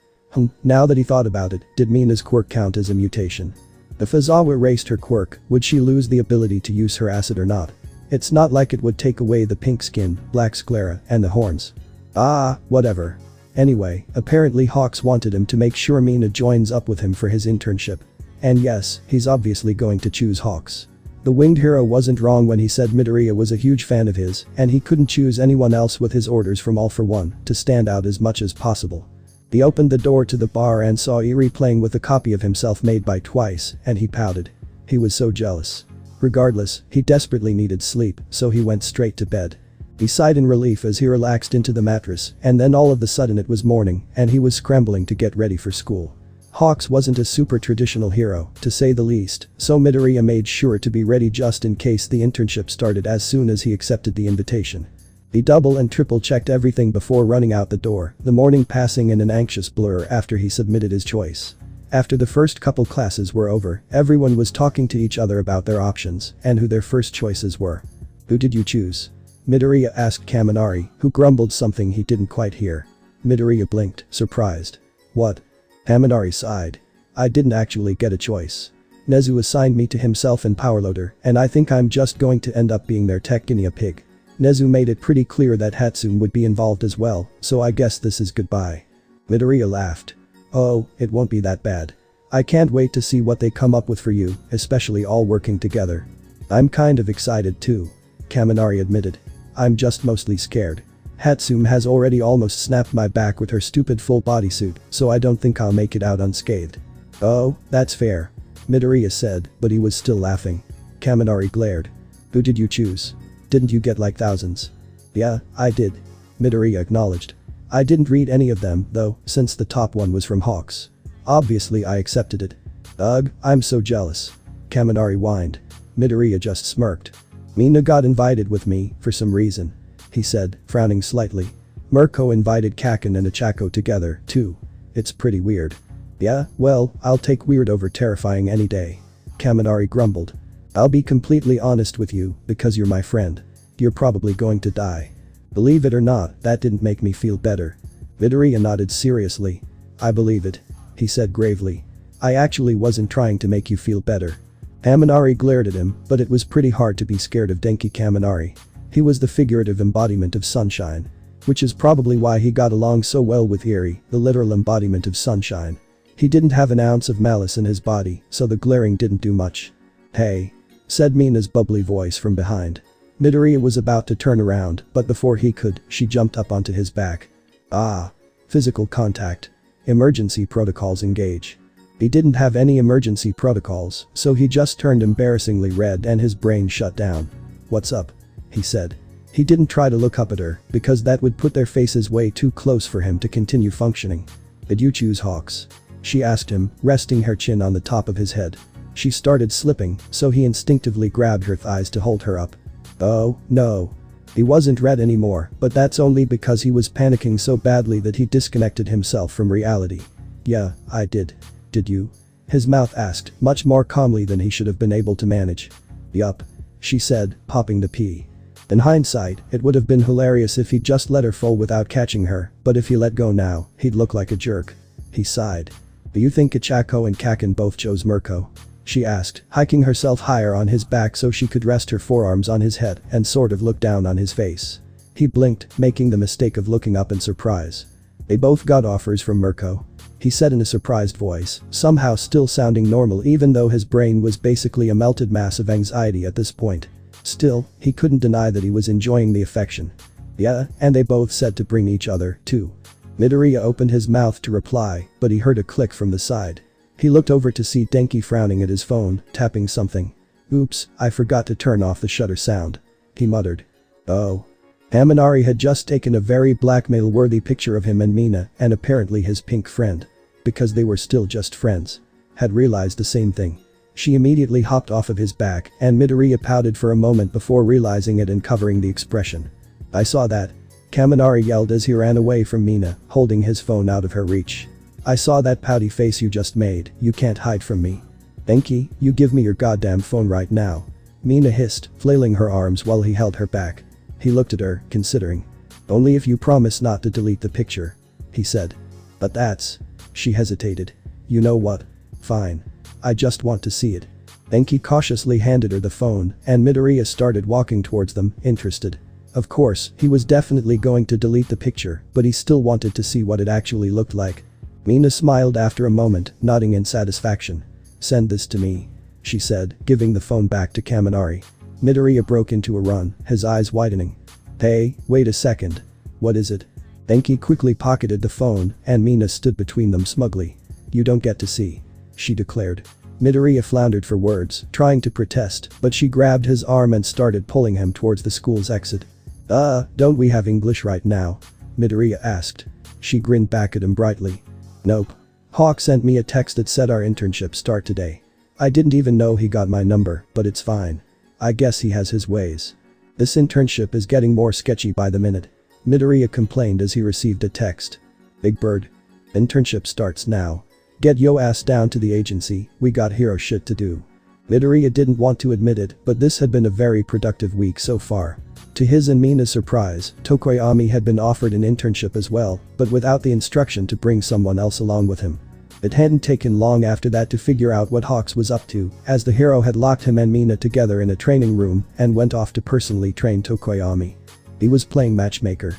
Now that he thought about it, did Mina's quirk count as a mutation? If Aizawa erased her quirk, would she lose the ability to use her acid or not? It's not like it would take away the pink skin, black sclera, and the horns. Ah, whatever. Anyway, apparently Hawks wanted him to make sure Mina joins up with him for his internship. And yes, he's obviously going to choose Hawks. The winged hero wasn't wrong when he said Midoriya was a huge fan of his, and he couldn't choose anyone else with his orders from All for One to stand out as much as possible. He opened the door to the bar and saw Eri playing with a copy of himself made by Twice, and he pouted. He was so jealous. Regardless, he desperately needed sleep, so he went straight to bed. He sighed in relief as he relaxed into the mattress, and then all of a sudden it was morning, and he was scrambling to get ready for school. Hawks wasn't a super traditional hero, to say the least, so Midoriya made sure to be ready just in case the internship started as soon as he accepted the invitation. He double and triple checked everything before running out the door, the morning passing in an anxious blur after he submitted his choice. After the first couple classes were over, everyone was talking to each other about their options and who their first choices were. Who did you choose? Midoriya asked Kaminari, who grumbled something he didn't quite hear. Midoriya blinked, surprised. What? Kaminari sighed. I didn't actually get a choice. Nezu assigned me to himself and Powerloader, and I think I'm just going to end up being their tech guinea pig. Nezu made it pretty clear that Hatsune would be involved as well, so I guess this is goodbye. Midoriya laughed. Oh, it won't be that bad. I can't wait to see what they come up with for you, especially all working together. I'm kind of excited too. Kaminari admitted. I'm just mostly scared. Hatsune has already almost snapped my back with her stupid full bodysuit, so I don't think I'll make it out unscathed. Oh, that's fair. Midoriya said, but he was still laughing. Kaminari glared. Who did you choose? Didn't you get like thousands? Yeah, I did. Midoriya acknowledged. I didn't read any of them, though, since the top one was from Hawks. Obviously I accepted it. Ugh, I'm so jealous. Kaminari whined. Midoriya just smirked. Mina got invited with me, for some reason. He said, frowning slightly. Mirko invited Kaken and Achako together, too. It's pretty weird. Yeah, well, I'll take weird over terrifying any day. Kaminari grumbled. I'll be completely honest with you, because you're my friend. You're probably going to die. Believe it or not, that didn't make me feel better. Midoriya nodded seriously. I believe it. He said gravely. I actually wasn't trying to make you feel better. Kaminari glared at him, but it was pretty hard to be scared of Denki Kaminari. He was the figurative embodiment of sunshine. Which is probably why he got along so well with Eri, the literal embodiment of sunshine. He didn't have an ounce of malice in his body, so the glaring didn't do much. Hey, said Mina's bubbly voice from behind. Midoriya was about to turn around, but before he could, she jumped up onto his back. Ah. Physical contact. Emergency protocols engage. He didn't have any emergency protocols, so he just turned embarrassingly red and his brain shut down. "What's up?" he said. He didn't try to look up at her, because that would put their faces way too close for him to continue functioning. "Did you choose Hawks?" she asked him, resting her chin on the top of his head. She started slipping, so he instinctively grabbed her thighs to hold her up. "Oh, no." He wasn't red anymore, but that's only because he was panicking so badly that he disconnected himself from reality. "Yeah, I did. Did you?" his mouth asked, much more calmly than he should have been able to manage. "Yup," she said, popping the pea. In hindsight, it would have been hilarious if he'd just let her fall without catching her, but if he let go now, he'd look like a jerk. He sighed. "Do you think Ichako and Kaken both chose Mirko?" she asked, hiking herself higher on his back so she could rest her forearms on his head and sort of look down on his face. He blinked, making the mistake of looking up in surprise. "They both got offers from Mirko," he said in a surprised voice, somehow still sounding normal even though his brain was basically a melted mass of anxiety at this point. Still, he couldn't deny that he was enjoying the affection. "Yeah, and they both said to bring each other, too." Midoriya opened his mouth to reply, but he heard a click from the side. He looked over to see Denki frowning at his phone, tapping something. "Oops, I forgot to turn off the shutter sound," he muttered. "Oh." Amanari had just taken a very blackmail-worthy picture of him and Mina, and apparently his pink friend, because they were still just friends, had realized the same thing. She immediately hopped off of his back, and Midoriya pouted for a moment before realizing it and covering the expression. "I saw that," Kaminari yelled as he ran away from Mina, holding his phone out of her reach. "I saw that pouty face you just made, you can't hide from me. Denki, you give me your goddamn phone right now," Mina hissed, flailing her arms while he held her back. He looked at her, considering. "Only if you promise not to delete the picture," he said. "But that's..." she hesitated. "You know what? Fine. I just want to see it." Denki cautiously handed her the phone, and Midoriya started walking towards them, interested. Of course, he was definitely going to delete the picture, but he still wanted to see what it actually looked like. Mina smiled after a moment, nodding in satisfaction. "Send this to me," she said, giving the phone back to Kaminari. Midoriya broke into a run, his eyes widening. "Hey, wait a second. What is it?" Denki quickly pocketed the phone, and Mina stood between them smugly. "You don't get to see," she declared. Midoriya floundered for words, trying to protest, but she grabbed his arm and started pulling him towards the school's exit. Don't we have English right now?" Midoriya asked. She grinned back at him brightly. "Nope. Hawk sent me a text that said our internship start today. I didn't even know he got my number, but it's fine. I guess he has his ways. This internship is getting more sketchy by the minute," Midoriya complained as he received a text. "Big Bird. Internship starts now. Get yo ass down to the agency, we got hero shit to do." Midoriya didn't want to admit it, but this had been a very productive week so far. To his and Mina's surprise, Tokoyami had been offered an internship as well, but without the instruction to bring someone else along with him. It hadn't taken long after that to figure out what Hawks was up to, as the hero had locked him and Mina together in a training room and went off to personally train Tokoyami. He was playing matchmaker.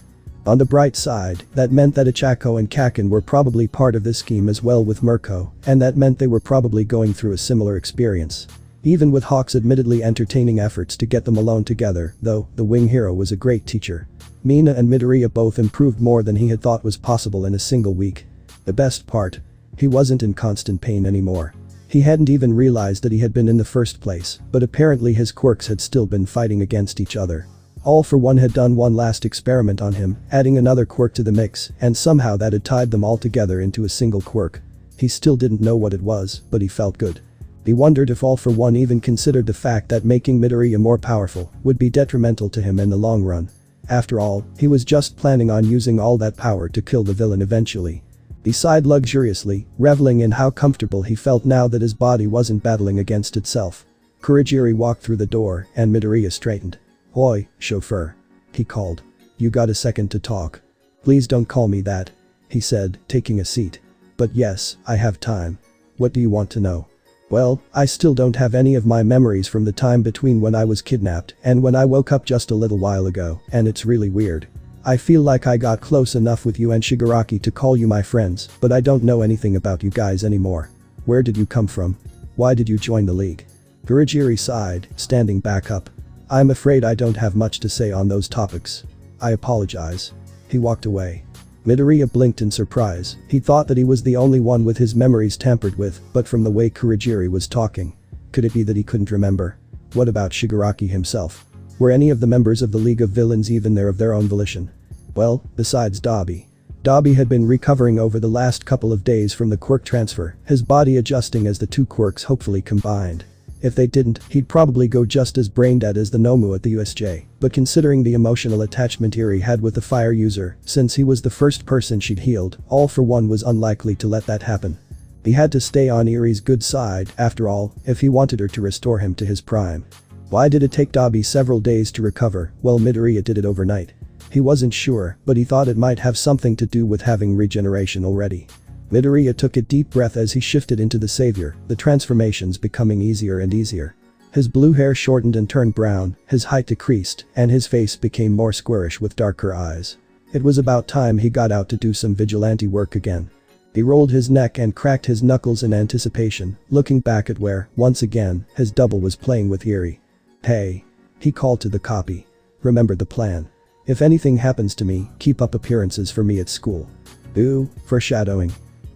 On the bright side, that meant that Ichako and Kaken were probably part of this scheme as well with Mirko, and that meant they were probably going through a similar experience. Even with Hawk's admittedly entertaining efforts to get them alone together, though, the wing hero was a great teacher. Mina and Midoriya both improved more than he had thought was possible in a single week. The best part? He wasn't in constant pain anymore. He hadn't even realized that he had been in the first place, but apparently his quirks had still been fighting against each other. All for One had done one last experiment on him, adding another quirk to the mix, and somehow that had tied them all together into a single quirk. He still didn't know what it was, but he felt good. He wondered if All for One even considered the fact that making Midoriya more powerful would be detrimental to him in the long run. After all, he was just planning on using all that power to kill the villain eventually. He sighed luxuriously, reveling in how comfortable he felt now that his body wasn't battling against itself. Kurogiri walked through the door, and Midoriya straightened. "Oi, chauffeur," he called. "You got a second to talk?" "Please don't call me that," he said, taking a seat. "But yes, I have time. What do you want to know?" "Well, I still don't have any of my memories from the time between when I was kidnapped and when I woke up just a little while ago, and it's really weird. I feel like I got close enough with you and Shigaraki to call you my friends, but I don't know anything about you guys anymore. Where did you come from? Why did you join the league?" Kurogiri sighed, standing back up. "I'm afraid I don't have much to say on those topics. I apologize." He walked away. Midoriya blinked in surprise. He thought that he was the only one with his memories tampered with, but from the way Kurogiri was talking. Could it be that he couldn't remember? What about Shigaraki himself? Were any of the members of the League of Villains even there of their own volition? Well, besides Dabi. Dabi had been recovering over the last couple of days from the quirk transfer, his body adjusting as the two quirks hopefully combined. If they didn't, he'd probably go just as brain-dead as the Nomu at the USJ, but considering the emotional attachment Eri had with the fire user, since he was the first person she'd healed, All For One was unlikely to let that happen. He had to stay on Eri's good side, after all, if he wanted her to restore him to his prime. Why did it take Dabi several days to recover, while Midoriya did it overnight? He wasn't sure, but he thought it might have something to do with having regeneration already. Midoriya took a deep breath as he shifted into the savior, the transformations becoming easier and easier. His blue hair shortened and turned brown, his height decreased, and his face became more squarish with darker eyes. It was about time he got out to do some vigilante work again. He rolled his neck and cracked his knuckles in anticipation, looking back at where, once again, his double was playing with Eri. "Hey." He called to the copy. "Remember the plan. If anything happens to me, keep up appearances for me at school." Ooh, foreshadowing.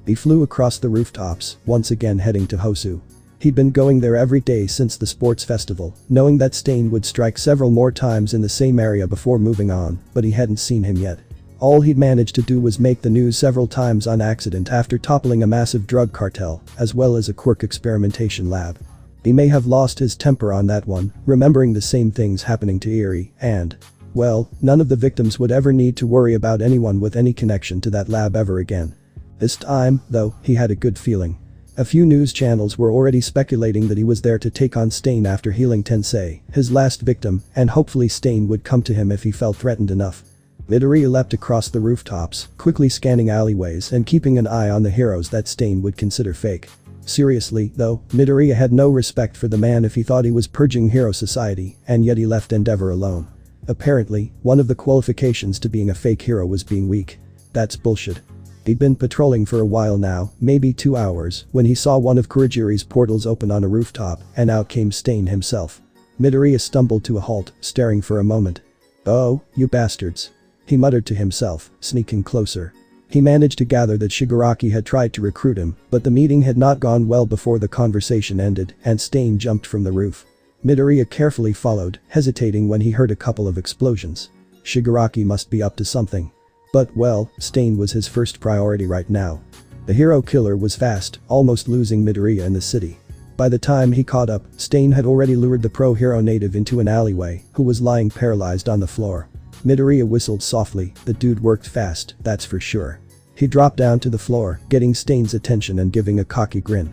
He flew across the rooftops, once again heading to Hosu. He'd been going there every day since the sports festival, knowing that Stain would strike several more times in the same area before moving on, but he hadn't seen him yet. All he'd managed to do was make the news several times on accident after toppling a massive drug cartel, as well as a quirk experimentation lab. He may have lost his temper on that one, remembering the same things happening to Eri, and, well, none of the victims would ever need to worry about anyone with any connection to that lab ever again. This time, though, he had a good feeling. A few news channels were already speculating that he was there to take on Stain after healing Tensei, his last victim, and hopefully Stain would come to him if he felt threatened enough. Midoriya leapt across the rooftops, quickly scanning alleyways and keeping an eye on the heroes that Stain would consider fake. Seriously, though, Midoriya had no respect for the man if he thought he was purging hero society, and yet he left Endeavor alone. Apparently, one of the qualifications to being a fake hero was being weak. That's bullshit. He'd been patrolling for a while now, maybe 2 hours, when he saw one of Kurogiri's portals open on a rooftop, and out came Stain himself. Midoriya stumbled to a halt, staring for a moment. "Oh, you bastards." He muttered to himself, sneaking closer. He managed to gather that Shigaraki had tried to recruit him, but the meeting had not gone well before the conversation ended, and Stain jumped from the roof. Midoriya carefully followed, hesitating when he heard a couple of explosions. Shigaraki must be up to something. But, well, Stain was his first priority right now. The hero killer was fast, almost losing Midoriya in the city. By the time he caught up, Stain had already lured the pro-hero native into an alleyway, who was lying paralyzed on the floor. Midoriya whistled softly. The dude worked fast, that's for sure. He dropped down to the floor, getting Stain's attention and giving a cocky grin.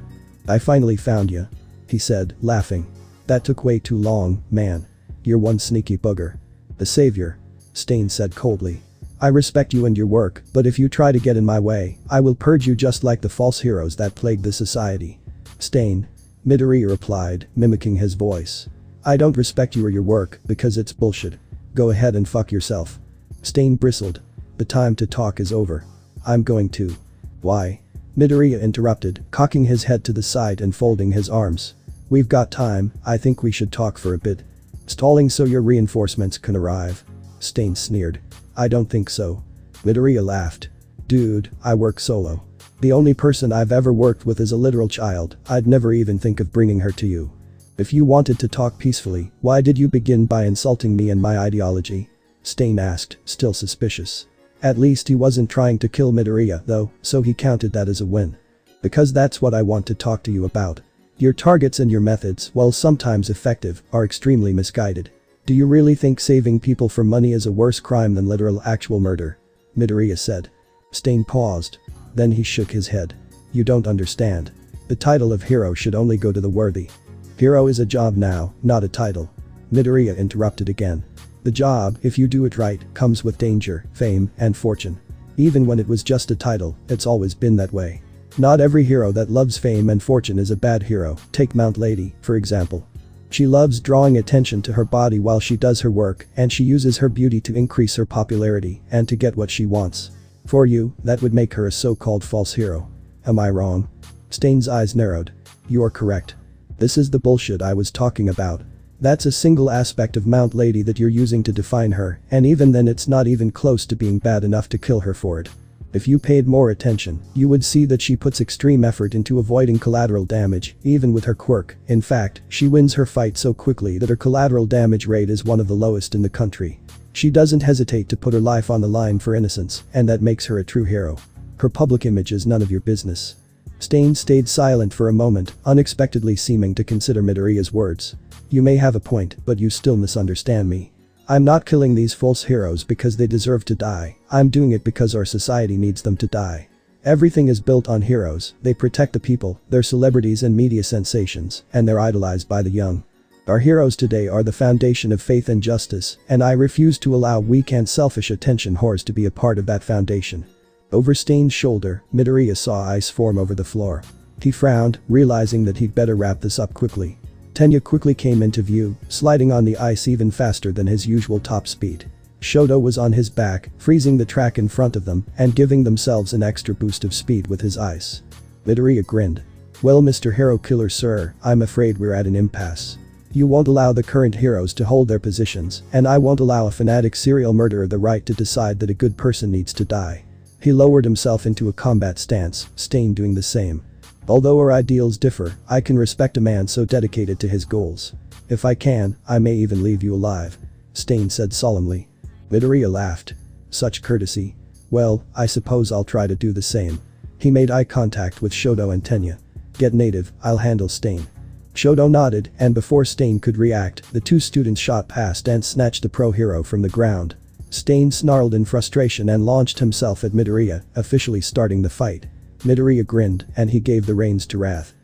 "I finally found you," he said, laughing. "That took way too long, man. You're one sneaky bugger." "The savior," Stain said coldly. "I respect you and your work, but if you try to get in my way, I will purge you just like the false heroes that plague the society." "Stain," Midoriya replied, mimicking his voice. "I don't respect you or your work, because it's bullshit. Go ahead and fuck yourself." Stain bristled. "The time to talk is over. I'm going to." "Why?" Midoriya interrupted, cocking his head to the side and folding his arms. "We've got time, I think we should talk for a bit." "Stalling so your reinforcements can arrive?" Stain sneered. "I don't think so." Midoriya laughed. "Dude, I work solo. The only person I've ever worked with is a literal child. I'd never even think of bringing her to you. If you wanted to talk peacefully, why did you begin by insulting me and my ideology?" Stain asked, still suspicious. At least he wasn't trying to kill Midoriya, though, so he counted that as a win. "Because that's what I want to talk to you about. Your targets and your methods, while sometimes effective, are extremely misguided. Do you really think saving people for money is a worse crime than literal actual murder?" Midoriya said. Stain paused. Then he shook his head. "You don't understand. The title of hero should only go to the worthy. Hero is a job now, not a title." Midoriya interrupted again. "The job, if you do it right, comes with danger, fame, and fortune. Even when it was just a title, it's always been that way. Not every hero that loves fame and fortune is a bad hero. Take Mount Lady, for example. She loves drawing attention to her body while she does her work, and she uses her beauty to increase her popularity and to get what she wants. For you, that would make her a so-called false hero. Am I wrong?" Stain's eyes narrowed. "You're correct. This is the bullshit I was talking about. That's a single aspect of Mount Lady that you're using to define her, and even then it's not even close to being bad enough to kill her for it. If you paid more attention, you would see that she puts extreme effort into avoiding collateral damage, even with her quirk. In fact, she wins her fight so quickly that her collateral damage rate is one of the lowest in the country. She doesn't hesitate to put her life on the line for innocence, and that makes her a true hero. Her public image is none of your business. Stain stayed silent for a moment, unexpectedly seeming to consider Midoriya's words. You may have a point, but you still misunderstand me. I'm not killing these false heroes because they deserve to die, I'm doing it because our society needs them to die. Everything is built on heroes, they protect the people, they're celebrities and media sensations, and they're idolized by the young. Our heroes today are the foundation of faith and justice, and I refuse to allow weak and selfish attention whores to be a part of that foundation. Over Stain's shoulder, Midoriya saw ice form over the floor. He frowned, realizing that he'd better wrap this up quickly. Tenya quickly came into view, sliding on the ice even faster than his usual top speed. Shoto was on his back, freezing the track in front of them and giving themselves an extra boost of speed with his ice. Midoriya grinned. Well, Mr. Hero Killer sir, I'm afraid we're at an impasse. You won't allow the current heroes to hold their positions, and I won't allow a fanatic serial murderer the right to decide that a good person needs to die. He lowered himself into a combat stance, Stain doing the same. Although our ideals differ, I can respect a man so dedicated to his goals. If I can, I may even leave you alive. Stain said solemnly. Midoriya laughed. Such courtesy. Well, I suppose I'll try to do the same. He made eye contact with Shoto and Tenya. Get native, I'll handle Stain. Shoto nodded, and before Stain could react, the two students shot past and snatched the pro hero from the ground. Stain snarled in frustration and launched himself at Midoriya, officially starting the fight. Midoriya grinned, and he gave the reins to Wrath.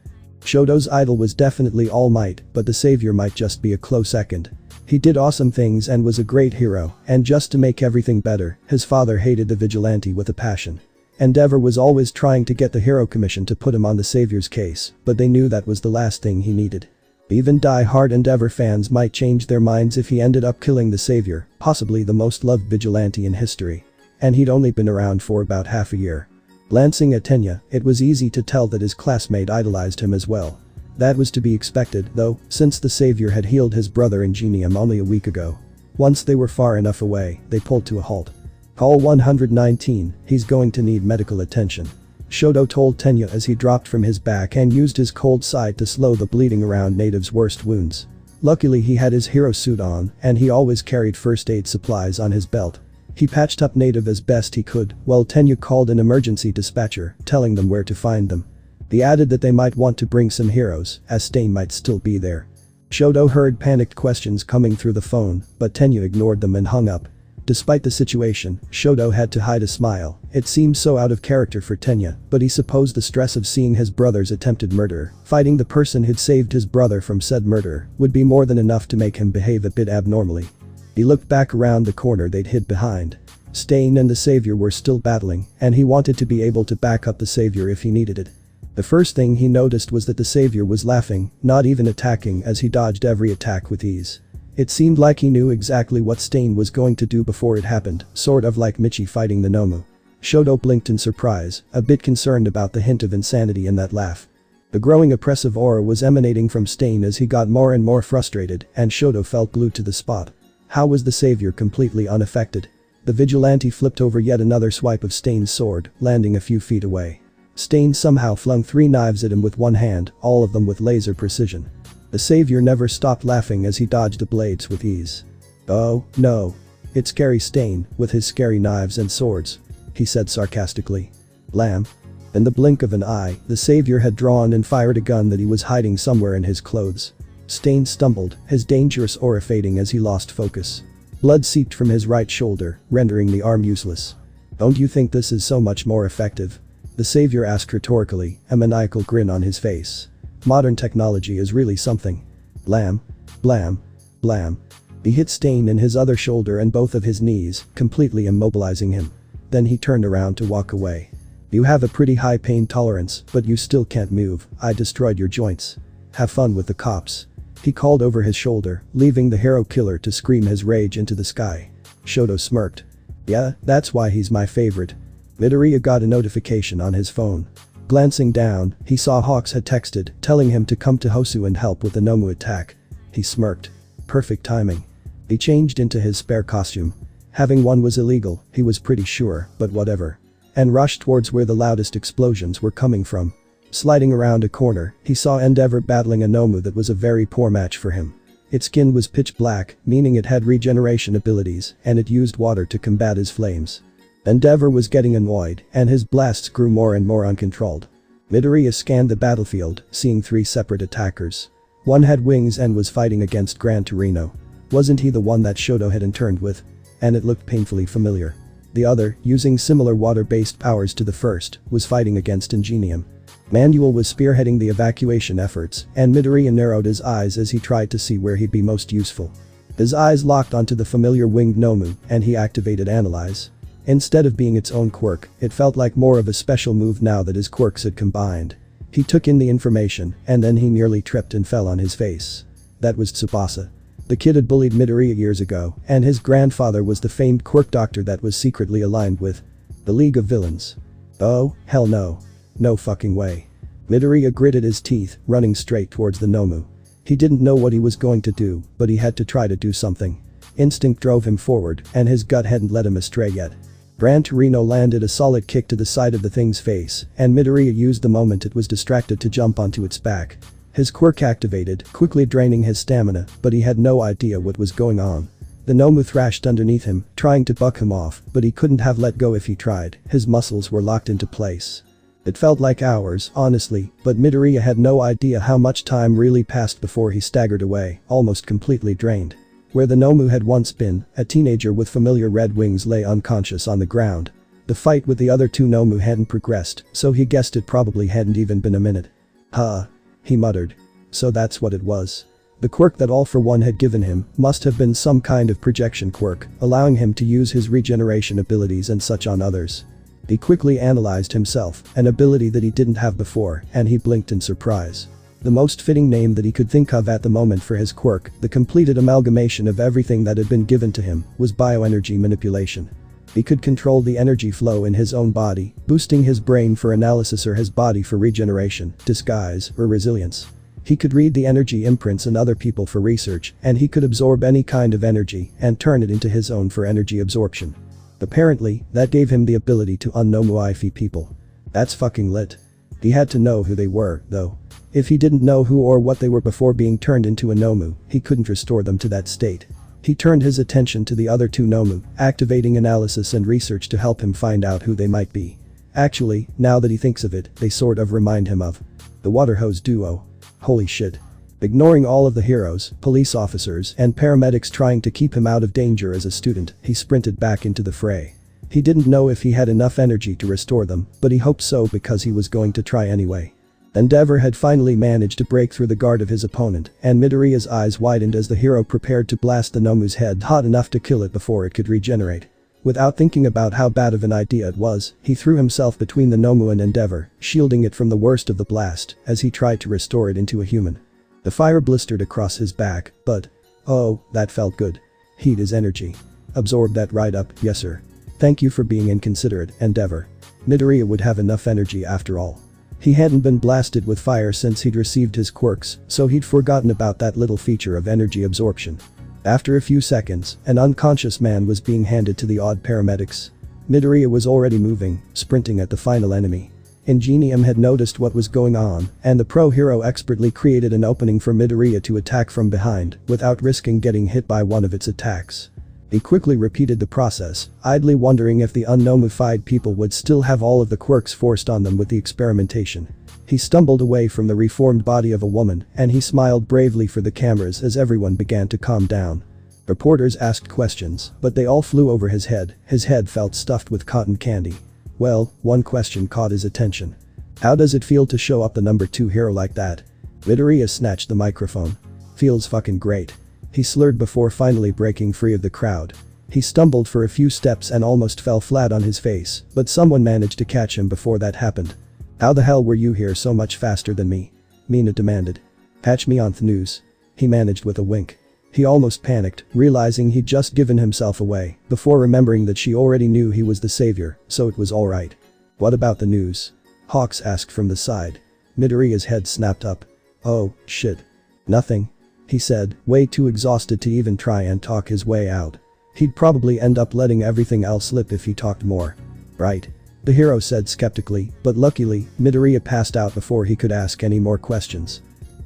Shoto's idol was definitely All Might, but the savior might just be a close second. He did awesome things and was a great hero, and just to make everything better, his father hated the vigilante with a passion. Endeavor was always trying to get the Hero Commission to put him on the savior's case, but they knew that was the last thing he needed. Even die-hard Endeavor fans might change their minds if he ended up killing the savior, possibly the most loved vigilante in history. And he'd only been around for about half a year. Glancing at Tenya, it was easy to tell that his classmate idolized him as well. That was to be expected, though, since the savior had healed his brother Ingenium only a week ago. Once they were far enough away, they pulled to a halt. Call 119, he's going to need medical attention. Shoto told Tenya as he dropped from his back and used his cold side to slow the bleeding around Native's worst wounds. Luckily he had his hero suit on, and he always carried first aid supplies on his belt. He patched up Native as best he could, while Tenya called an emergency dispatcher, telling them where to find them. He added that they might want to bring some heroes, as Stain might still be there. Shoto heard panicked questions coming through the phone, but Tenya ignored them and hung up. Despite the situation, Shoto had to hide a smile. It seemed so out of character for Tenya, but he supposed the stress of seeing his brother's attempted murder, fighting the person who'd saved his brother from said murder, would be more than enough to make him behave a bit abnormally. He looked back around the corner they'd hid behind. Stain and the savior were still battling, and he wanted to be able to back up the savior if he needed it. The first thing he noticed was that the savior was laughing, not even attacking, as he dodged every attack with ease. It seemed like he knew exactly what Stain was going to do before it happened, sort of like Michi fighting the Nomu. Shoto blinked in surprise, a bit concerned about the hint of insanity in that laugh. The growing oppressive aura was emanating from Stain as he got more and more frustrated, and Shoto felt glued to the spot. How was the savior completely unaffected? The vigilante flipped over yet another swipe of Stain's sword, landing a few feet away. Stain somehow flung 3 knives at him with one hand, all of them with laser precision. The savior never stopped laughing as he dodged the blades with ease. Oh, no. It's scary Stain, with his scary knives and swords, he said sarcastically. Blam. In the blink of an eye, the savior had drawn and fired a gun that he was hiding somewhere in his clothes. Stain stumbled, his dangerous aura fading as he lost focus. Blood seeped from his right shoulder, rendering the arm useless. Don't you think this is so much more effective? The savior asked rhetorically, a maniacal grin on his face. Modern technology is really something. Blam. Blam. Blam. He hit Stain in his other shoulder and both of his knees, completely immobilizing him. Then he turned around to walk away. You have a pretty high pain tolerance, but you still can't move. I destroyed your joints. Have fun with the cops. He called over his shoulder, leaving the hero killer to scream his rage into the sky. Shoto smirked. Yeah, that's why he's my favorite. Midoriya got a notification on his phone. Glancing down, he saw Hawks had texted, telling him to come to Hosu and help with the Nomu attack. He smirked. Perfect timing. He changed into his spare costume. Having one was illegal, he was pretty sure, but whatever. and rushed towards where the loudest explosions were coming from. Sliding around a corner, he saw Endeavor battling a Nomu that was a very poor match for him. Its skin was pitch black, meaning it had regeneration abilities, and it used water to combat his flames. Endeavor was getting annoyed, and his blasts grew more and more uncontrolled. Midoriya scanned the battlefield, seeing 3 separate attackers. One had wings and was fighting against Gran Torino. Wasn't he the one that Shoto had interned with? And it looked painfully familiar. The other, using similar water-based powers to the first, was fighting against Ingenium. Manuel was spearheading the evacuation efforts, and Midoriya narrowed his eyes as he tried to see where he'd be most useful. His eyes locked onto the familiar winged Nomu, and he activated Analyze. Instead of being its own quirk, it felt like more of a special move now that his quirks had combined. He took in the information, and then he nearly tripped and fell on his face. That was Tsubasa. The kid had bullied Midoriya years ago, and his grandfather was the famed quirk doctor that was secretly aligned with the League of Villains. Oh, hell no. No fucking way. Midoriya gritted his teeth, running straight towards the Nomu. He didn't know what he was going to do, but he had to try to do something. Instinct drove him forward, and his gut hadn't led him astray yet. Gran Torino landed a solid kick to the side of the thing's face, and Midoriya used the moment it was distracted to jump onto its back. His quirk activated, quickly draining his stamina, but he had no idea what was going on. The Nomu thrashed underneath him, trying to buck him off, but he couldn't have let go if he tried. His muscles were locked into place. It felt like hours, honestly, but Midoriya had no idea how much time really passed before he staggered away, almost completely drained. Where the Nomu had once been, a teenager with familiar red wings lay unconscious on the ground. The fight with the other 2 Nomu hadn't progressed, so he guessed it probably hadn't even been a minute. Huh. He muttered. So that's what it was. The quirk that All for One had given him must have been some kind of projection quirk, allowing him to use his regeneration abilities and such on others. He quickly analyzed himself, an ability that he didn't have before, and he blinked in surprise. The most fitting name that he could think of at the moment for his quirk, the completed amalgamation of everything that had been given to him, was bioenergy manipulation. He could control the energy flow in his own body, boosting his brain for analysis or his body for regeneration, disguise, or resilience. He could read the energy imprints in other people for research, and he could absorb any kind of energy and turn it into his own for energy absorption. Apparently, that gave him the ability to un-Nomu people. That's fucking lit. He had to know who they were, though. If he didn't know who or what they were before being turned into a Nomu, he couldn't restore them to that state. He turned his attention to the other 2 Nomu, activating analysis and research to help him find out who they might be. Actually, now that he thinks of it, they sort of remind him of the water hose duo. Holy shit. Ignoring all of the heroes, police officers, and paramedics trying to keep him out of danger as a student, he sprinted back into the fray. He didn't know if he had enough energy to restore them, but he hoped so because he was going to try anyway. Endeavor had finally managed to break through the guard of his opponent, and Midoriya's eyes widened as the hero prepared to blast the Nomu's head hot enough to kill it before it could regenerate. Without thinking about how bad of an idea it was, he threw himself between the Nomu and Endeavor, shielding it from the worst of the blast as he tried to restore it into a human. The fire blistered across his back, but oh, that felt good. Heat is energy. Absorb that right up, yes sir. Thank you for being inconsiderate, Endeavor. Midoriya would have enough energy after all. He hadn't been blasted with fire since he'd received his quirks, so he'd forgotten about that little feature of energy absorption. After a few seconds, an unconscious man was being handed to the odd paramedics. Midoriya was already moving, sprinting at the final enemy. Ingenium had noticed what was going on, and the pro-hero expertly created an opening for Midoriya to attack from behind, without risking getting hit by one of its attacks. He quickly repeated the process, idly wondering if the unnomified people would still have all of the quirks forced on them with the experimentation. He stumbled away from the reformed body of a woman, and he smiled bravely for the cameras as everyone began to calm down. Reporters asked questions, but they all flew over his head. His head felt stuffed with cotton candy. Well, one question caught his attention. How does it feel to show up the number 2 hero like that? Midoriya snatched the microphone. Feels fucking great. He slurred before finally breaking free of the crowd. He stumbled for a few steps and almost fell flat on his face, but someone managed to catch him before that happened. How the hell were you here so much faster than me? Mina demanded. Patch me on the news. He managed with a wink. He almost panicked, realizing he'd just given himself away, before remembering that she already knew he was the savior, so it was alright. What about the news? Hawks asked from the side. Midoriya's head snapped up. Oh, shit. Nothing. He said, way too exhausted to even try and talk his way out. He'd probably end up letting everything else slip if he talked more. Right. The hero said skeptically, but luckily, Midoriya passed out before he could ask any more questions.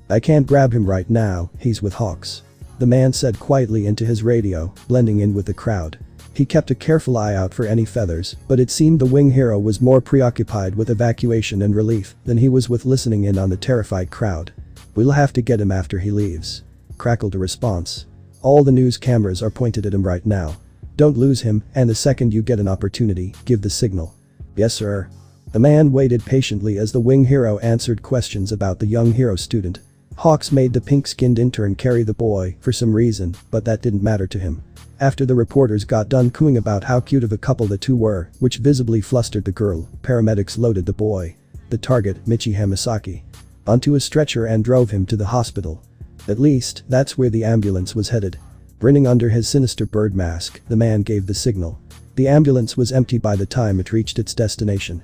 I can't grab him right now, he's with Hawks. The man said quietly into his radio, blending in with the crowd. He kept a careful eye out for any feathers, but it seemed the wing hero was more preoccupied with evacuation and relief than he was with listening in on the terrified crowd. We'll have to get him after he leaves. Crackled a response. All the news cameras are pointed at him right now. Don't lose him, and the second you get an opportunity, give the signal. Yes sir. The man waited patiently as the wing hero answered questions about the young hero student. Hawks made the pink-skinned intern carry the boy for some reason, but that didn't matter to him. After the reporters got done cooing about how cute of a couple the two were, which visibly flustered the girl, paramedics loaded the boy, the target, Michi Hamasaki, onto a stretcher and drove him to the hospital. At least, that's where the ambulance was headed. Grinning under his sinister bird mask, the man gave the signal. The ambulance was empty by the time it reached its destination.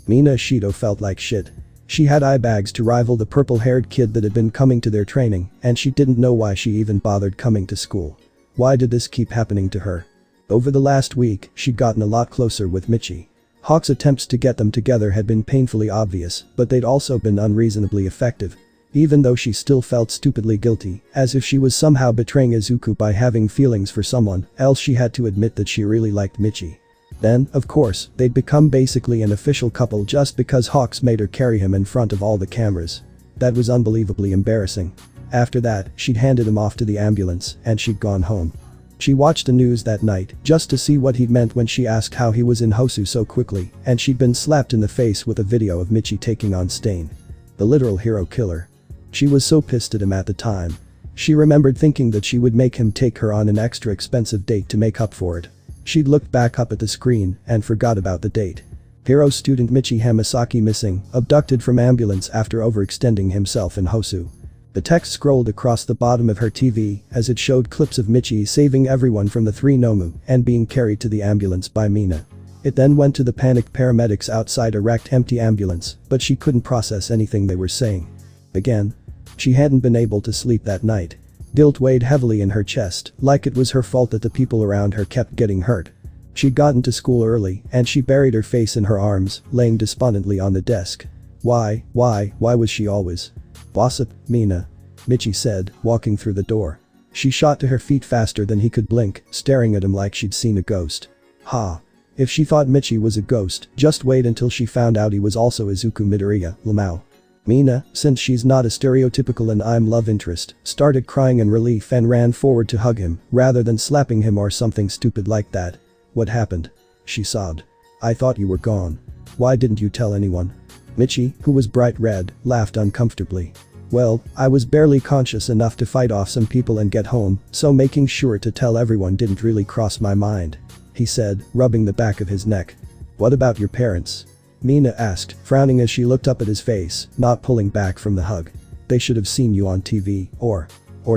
Mina Shido felt like shit. She had eye bags to rival the purple-haired kid that had been coming to their training, and she didn't know why she even bothered coming to school. Why did this keep happening to her? Over the last week, she'd gotten a lot closer with Michi. Hawk's attempts to get them together had been painfully obvious, but they'd also been unreasonably effective. Even though she still felt stupidly guilty, as if she was somehow betraying Izuku by having feelings for someone else, she had to admit that she really liked Michi. Then, of course, they'd become basically an official couple just because Hawks made her carry him in front of all the cameras. That was unbelievably embarrassing. After that, she'd handed him off to the ambulance and she'd gone home. She watched the news that night just to see what he'd meant when she asked how he was in Hosu so quickly, and she'd been slapped in the face with a video of Michi taking on Stain, the literal hero killer. She was so pissed at him at the time. She remembered thinking that she would make him take her on an extra expensive date to make up for it. She'd looked back up at the screen and forgot about the date. Hero student Michi Hamasaki missing, abducted from ambulance after overextending himself in Hosu. The text scrolled across the bottom of her TV as it showed clips of Michi saving everyone from the three Nomu and being carried to the ambulance by Mina. It then went to the panicked paramedics outside a wrecked empty ambulance, but she couldn't process anything they were saying. Again. She hadn't been able to sleep that night. Guilt weighed heavily in her chest, like it was her fault that the people around her kept getting hurt. She'd gotten to school early, and she buried her face in her arms, laying despondently on the desk. Why was she always? Gossip, Mina. Michi said, walking through the door. She shot to her feet faster than he could blink, staring at him like she'd seen a ghost. Ha. If she thought Michi was a ghost, just wait until she found out he was also Izuku Midoriya, Lamau. Mina, since she's not a stereotypical and I'm love interest, started crying in relief and ran forward to hug him, rather than slapping him or something stupid like that. What happened? She sobbed. I thought you were gone. Why didn't you tell anyone? Michi, who was bright red, laughed uncomfortably. Well, I was barely conscious enough to fight off some people and get home, so making sure to tell everyone didn't really cross my mind. He said, rubbing the back of his neck. What about your parents? Mina asked, frowning as she looked up at his face, not pulling back from the hug. They should have seen you on TV, or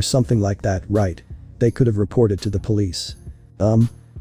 something like that, right? They could have reported to the police.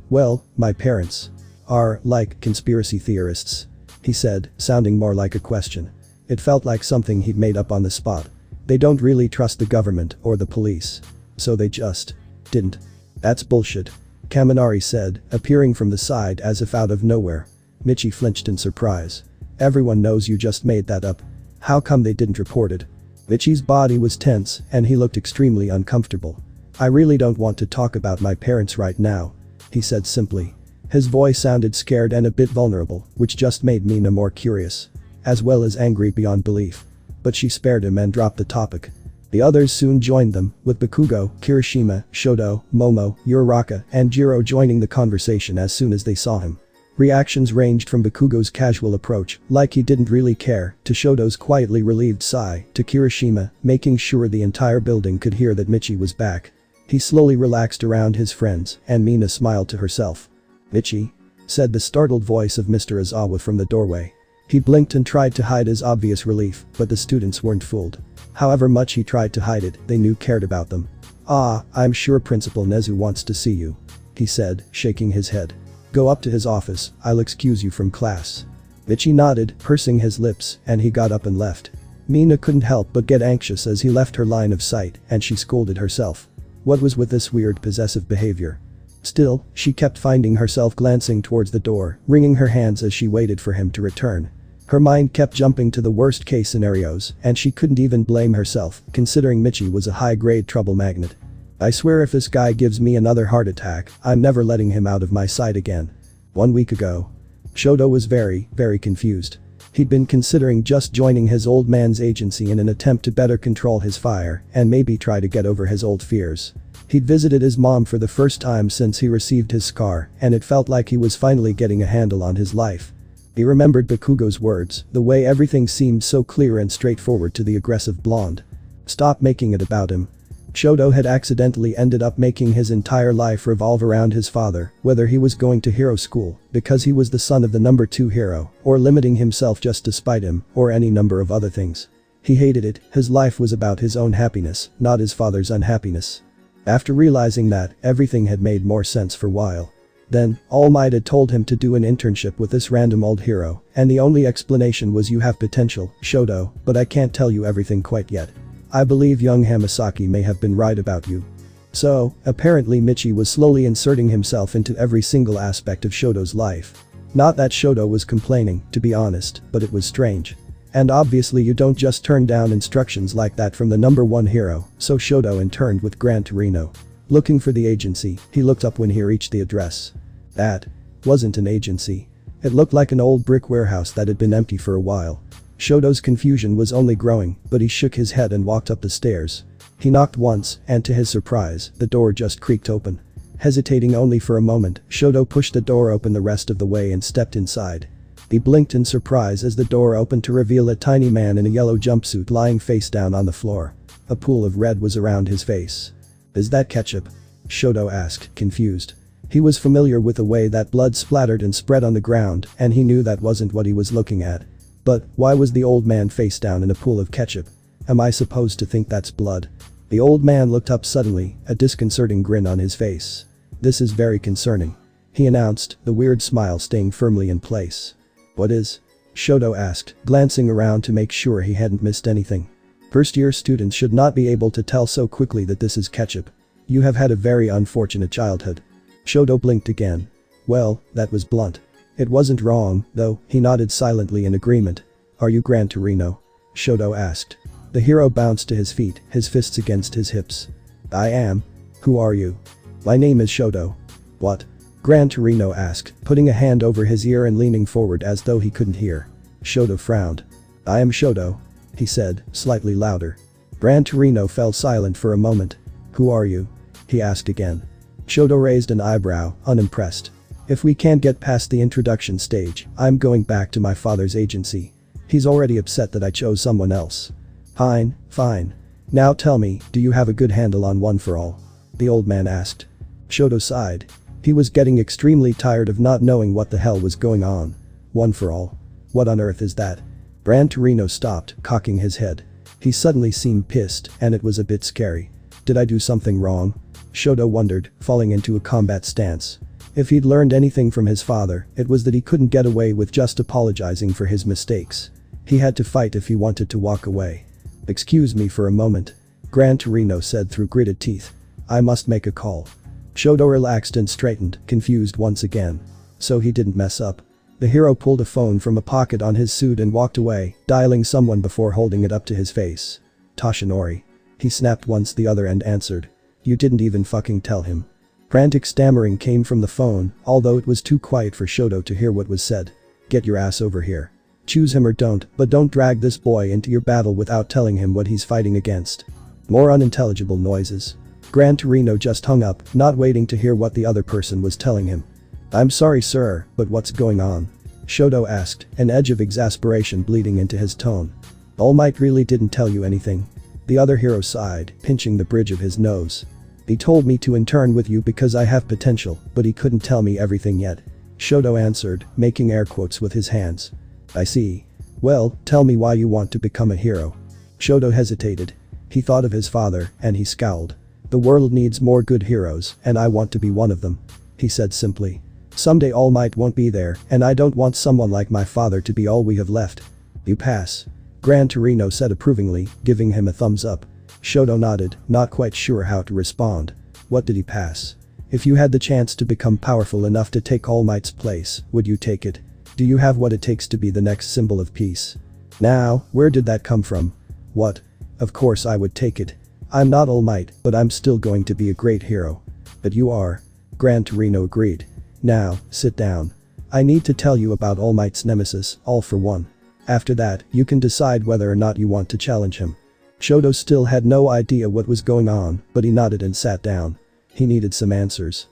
Well, my parents are like conspiracy theorists, he said, sounding more like a question. It felt like something he'd made up on the spot. They don't really trust the government or the police. So they just didn't. That's bullshit, Kaminari said, appearing from the side as if out of nowhere. Michi flinched in surprise. Everyone knows you just made that up. How come they didn't report it? Michi's body was tense and he looked extremely uncomfortable. I really don't want to talk about my parents right now, he said simply. His voice sounded scared and a bit vulnerable, which just made Mina more curious. As well as angry beyond belief. But she spared him and dropped the topic. The others soon joined them, with Bakugo, Kirishima, Shoto, Momo, Uraraka, and Jiro joining the conversation as soon as they saw him. Reactions ranged from Bakugo's casual approach, like he didn't really care, to Shoto's quietly relieved sigh, to Kirishima, making sure the entire building could hear that Michi was back. He slowly relaxed around his friends, and Mina smiled to herself. Michi? Said the startled voice of Mr. Izawa from the doorway. He blinked and tried to hide his obvious relief, but the students weren't fooled. However much he tried to hide it, they knew cared about them. I'm sure Principal Nezu wants to see you, he said, shaking his head. Go up to his office, I'll excuse you from class. Michi nodded, pursing his lips, and he got up and left. Mina couldn't help but get anxious as he left her line of sight, and she scolded herself. What was with this weird possessive behavior? Still, she kept finding herself glancing towards the door, wringing her hands as she waited for him to return. Her mind kept jumping to the worst case scenarios, and she couldn't even blame herself, considering Michi was a high-grade trouble magnet. I swear if this guy gives me another heart attack, I'm never letting him out of my sight again. 1 week ago. Shoto was very confused. He'd been considering just joining his old man's agency in an attempt to better control his fire and maybe try to get over his old fears. He'd visited his mom for the first time since he received his scar, and it felt like he was finally getting a handle on his life. He remembered Bakugo's words, the way everything seemed so clear and straightforward to the aggressive blonde. Stop making it about him. Shoto had accidentally ended up making his entire life revolve around his father, whether he was going to hero school because he was the son of the number 2 hero, or limiting himself just to spite him, or any number of other things. He hated it. His life was about his own happiness, not his father's unhappiness. After realizing that, everything had made more sense for a while. Then, All Might had told him to do an internship with this random old hero, and the only explanation was you have potential, Shoto, but I can't tell you everything quite yet. I believe young Hamasaki may have been right about you. So, apparently Michi was slowly inserting himself into every single aspect of Shoto's life. Not that Shoto was complaining, to be honest, but it was strange. And obviously you don't just turn down instructions like that from the number 1 hero, so Shoto interned with Gran Torino. Looking for the agency, he looked up when he reached the address. That wasn't an agency. It looked like an old brick warehouse that had been empty for a while. Shoto's confusion was only growing, but he shook his head and walked up the stairs. He knocked once, and to his surprise, the door just creaked open. Hesitating only for a moment, Shoto pushed the door open the rest of the way and stepped inside. He blinked in surprise as the door opened to reveal a tiny man in a yellow jumpsuit lying face down on the floor. A pool of red was around his face. Is that ketchup? Shoto asked, confused. He was familiar with the way that blood splattered and spread on the ground, and he knew that wasn't what he was looking at. But why was the old man face down in a pool of ketchup? Am I supposed to think that's blood? The old man looked up suddenly, a disconcerting grin on his face. This is very concerning. He announced, the weird smile staying firmly in place. What is? Shoto asked, glancing around to make sure he hadn't missed anything. First-year students should not be able to tell so quickly that this is ketchup. You have had a very unfortunate childhood. Shoto blinked again. Well, that was blunt. It wasn't wrong, though, he nodded silently in agreement. Are you Gran Torino? Shoto asked. The hero bounced to his feet, his fists against his hips. I am. Who are you? My name is Shoto. What? Gran Torino asked, putting a hand over his ear and leaning forward as though he couldn't hear. Shoto frowned. I am Shoto, he said, slightly louder. Gran Torino fell silent for a moment. Who are you? He asked again. Shoto raised an eyebrow, unimpressed. If we can't get past the introduction stage, I'm going back to my father's agency. He's already upset that I chose someone else. Fine. Now tell me, do you have a good handle on One for All? The old man asked. Shoto sighed. He was getting extremely tired of not knowing what the hell was going on. One for All? What on earth is that? Gran Torino stopped, cocking his head. He suddenly seemed pissed, and it was a bit scary. Did I do something wrong? Shoto wondered, falling into a combat stance. If he'd learned anything from his father, it was that he couldn't get away with just apologizing for his mistakes. He had to fight if he wanted to walk away. Excuse me for a moment. Gran Torino said through gritted teeth. I must make a call. Shoto relaxed and straightened, confused once again. So he didn't mess up. The hero pulled a phone from a pocket on his suit and walked away, dialing someone before holding it up to his face. Toshinori. He snapped once the other end answered. You didn't even fucking tell him. Frantic stammering came from the phone, although it was too quiet for Shoto to hear what was said. Get your ass over here. Choose him or don't, but don't drag this boy into your battle without telling him what he's fighting against. More unintelligible noises. Gran Torino just hung up, not waiting to hear what the other person was telling him. I'm sorry sir, but what's going on? Shoto asked, an edge of exasperation bleeding into his tone. All Might really didn't tell you anything. The other hero sighed, pinching the bridge of his nose. He told me to intern with you because I have potential, but he couldn't tell me everything yet. Shoto answered, making air quotes with his hands. I see. Well, tell me why you want to become a hero. Shoto hesitated. He thought of his father, and he scowled. The world needs more good heroes, and I want to be one of them. He said simply. Someday All Might won't be there, and I don't want someone like my father to be all we have left. You pass. Gran Torino said approvingly, giving him a thumbs up. Shoto nodded, not quite sure how to respond. What did he pass? If you had the chance to become powerful enough to take All Might's place, would you take it? Do you have what it takes to be the next symbol of peace? Now, where did that come from? What? Of course I would take it. I'm not All Might, but I'm still going to be a great hero. But you are. Gran Torino agreed. Now, sit down. I need to tell you about All Might's nemesis, All for One. After that, you can decide whether or not you want to challenge him. Shoto still had no idea what was going on, but he nodded and sat down. He needed some answers.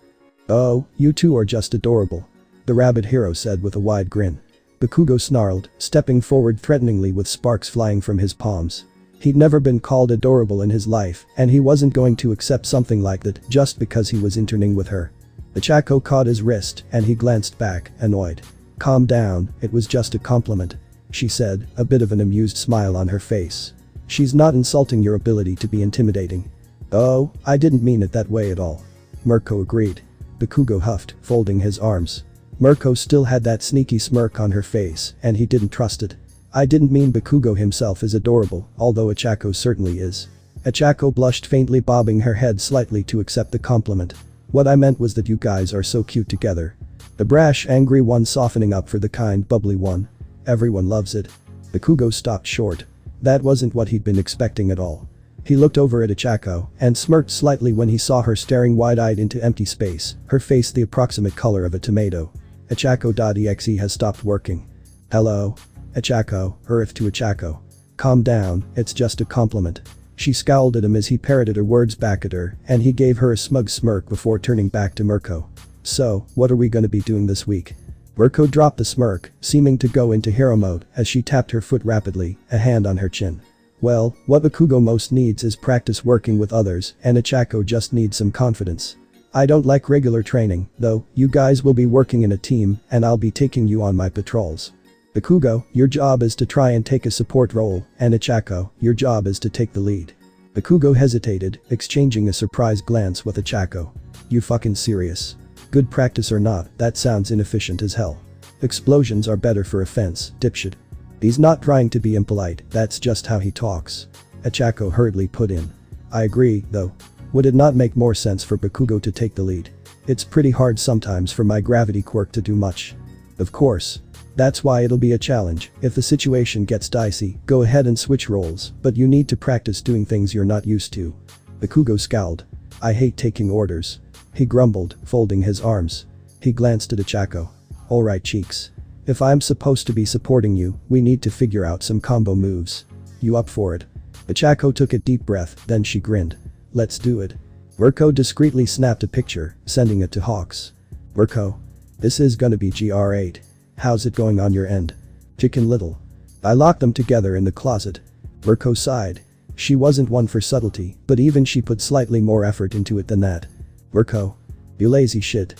Oh, you two are just adorable. The rabbit hero said with a wide grin. Bakugo snarled, stepping forward threateningly with sparks flying from his palms. He'd never been called adorable in his life, and he wasn't going to accept something like that just because he was interning with her. Ichako caught his wrist, and he glanced back, annoyed. Calm down, it was just a compliment, she said, a bit of an amused smile on her face. She's not insulting your ability to be intimidating. Oh, I didn't mean it that way at all. Mirko agreed. Bakugo huffed, folding his arms. Mirko still had that sneaky smirk on her face, and he didn't trust it. I didn't mean Bakugo himself is adorable, although Ichako certainly is. Ichako blushed faintly, bobbing her head slightly to accept the compliment. What I meant was that you guys are so cute together. The brash, angry one softening up for the kind, bubbly one. Everyone loves it. Bakugo stopped short. That wasn't what he'd been expecting at all. He looked over at Ichako and smirked slightly when he saw her staring wide-eyed into empty space, her face the approximate color of a tomato. Ichako.exe has stopped working. Hello? Ichako, Earth to Ichako. Calm down, it's just a compliment. She scowled at him as he parroted her words back at her, and he gave her a smug smirk before turning back to Mirko. So, what are we gonna be doing this week? Mirko dropped the smirk, seeming to go into hero mode as she tapped her foot rapidly, a hand on her chin. Well, what Bakugo most needs is practice working with others, and Ichako just needs some confidence. I don't like regular training, though. You guys will be working in a team, and I'll be taking you on my patrols. Bakugo, your job is to try and take a support role, and Ichako, your job is to take the lead. Bakugo hesitated, exchanging a surprised glance with Ichako. You fucking serious? Good practice or not, that sounds inefficient as hell. Explosions are better for offense, dipshit. He's not trying to be impolite, that's just how he talks. Ichako hurriedly put in. I agree, though. Would it not make more sense for Bakugo to take the lead? It's pretty hard sometimes for my gravity quirk to do much. Of course. That's why it'll be a challenge. If the situation gets dicey, go ahead and switch roles, but you need to practice doing things you're not used to. Bakugo scowled. I hate taking orders. He grumbled, folding his arms. He glanced at Ichako. Alright cheeks. If I'm supposed to be supporting you, we need to figure out some combo moves. You up for it? Ichako took a deep breath, then she grinned. Let's do it. Mirko discreetly snapped a picture, sending it to Hawks. Mirko. This is gonna be GR8. How's it going on your end? Chicken Little. I locked them together in the closet. Mirko sighed. She wasn't one for subtlety, but even she put slightly more effort into it than that. Mirko. You lazy shit.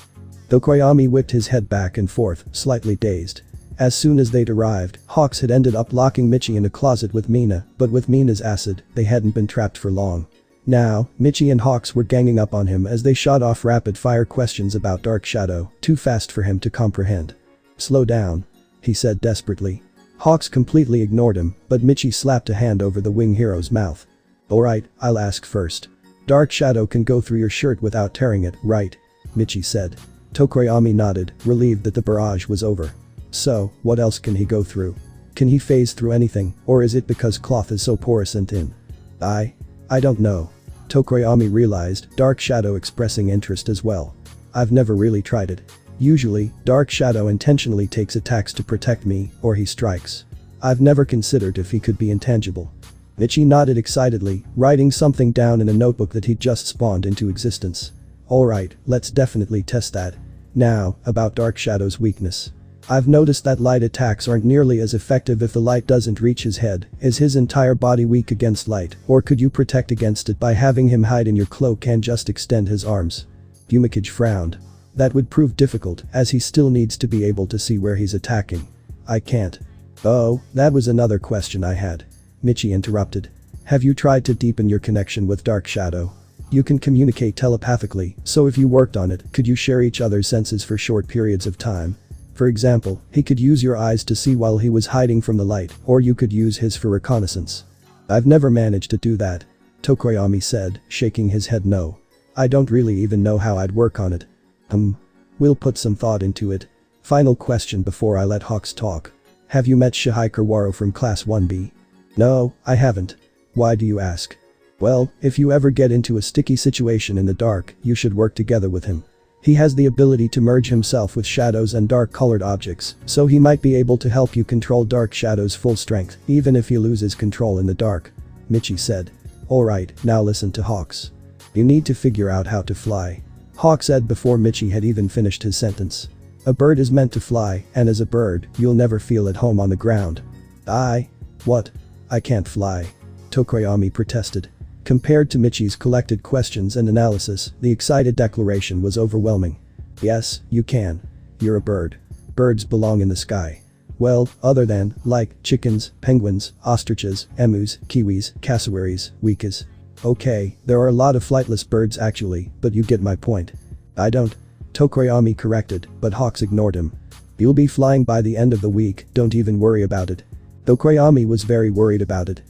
Tokoyami whipped his head back and forth, slightly dazed. As soon as they'd arrived, Hawks had ended up locking Michi in a closet with Mina, but with Mina's acid, they hadn't been trapped for long. Now, Michi and Hawks were ganging up on him as they shot off rapid-fire questions about Dark Shadow, too fast for him to comprehend. Slow down, he said desperately. Hawks completely ignored him, but Michi slapped a hand over the wing hero's mouth. Alright, I'll ask first. Dark Shadow can go through your shirt without tearing it, right? Michi said. Tokoyami nodded, relieved that the barrage was over. So, what else can he go through? Can he phase through anything, or is it because cloth is so porous and thin? I don't know. Tokoyami realized, Dark Shadow expressing interest as well. I've never really tried it. Usually, Dark Shadow intentionally takes attacks to protect me, or he strikes. I've never considered if he could be intangible. Michi nodded excitedly, writing something down in a notebook that he'd just spawned into existence. Alright, let's definitely test that. Now, about Dark Shadow's weakness. I've noticed that light attacks aren't nearly as effective if the light doesn't reach his head. Is his entire body weak against light, or could you protect against it by having him hide in your cloak and just extend his arms? Yumikage frowned. That would prove difficult, as he still needs to be able to see where he's attacking. I can't. Oh, that was another question I had. Michi interrupted. Have you tried to deepen your connection with Dark Shadow? You can communicate telepathically, so if you worked on it, could you share each other's senses for short periods of time? For example, he could use your eyes to see while he was hiding from the light, or you could use his for reconnaissance. I've never managed to do that. Tokoyami said, shaking his head no. I don't really even know how I'd work on it. We'll put some thought into it. Final question before I let Hawks talk. Have you met Shihai Kurwaro from Class 1B? No, I haven't. Why do you ask? Well, if you ever get into a sticky situation in the dark, you should work together with him. He has the ability to merge himself with shadows and dark-colored objects, so he might be able to help you control dark shadows full strength, even if he loses control in the dark. Michi said. Alright, now listen to Hawks. You need to figure out how to fly. Hawk said before Michi had even finished his sentence. A bird is meant to fly, and as a bird, you'll never feel at home on the ground. What? I can't fly. Tokoyami protested. Compared to Michi's collected questions and analysis, the excited declaration was overwhelming. Yes, you can. You're a bird. Birds belong in the sky. Well, other than, like, chickens, penguins, ostriches, emus, kiwis, cassowaries, wekas. Okay, there are a lot of flightless birds actually, but you get my point. I don't. Tokoyami corrected, but Hawks ignored him. You'll be flying by the end of the week, don't even worry about it. Tokoyami was very worried about it.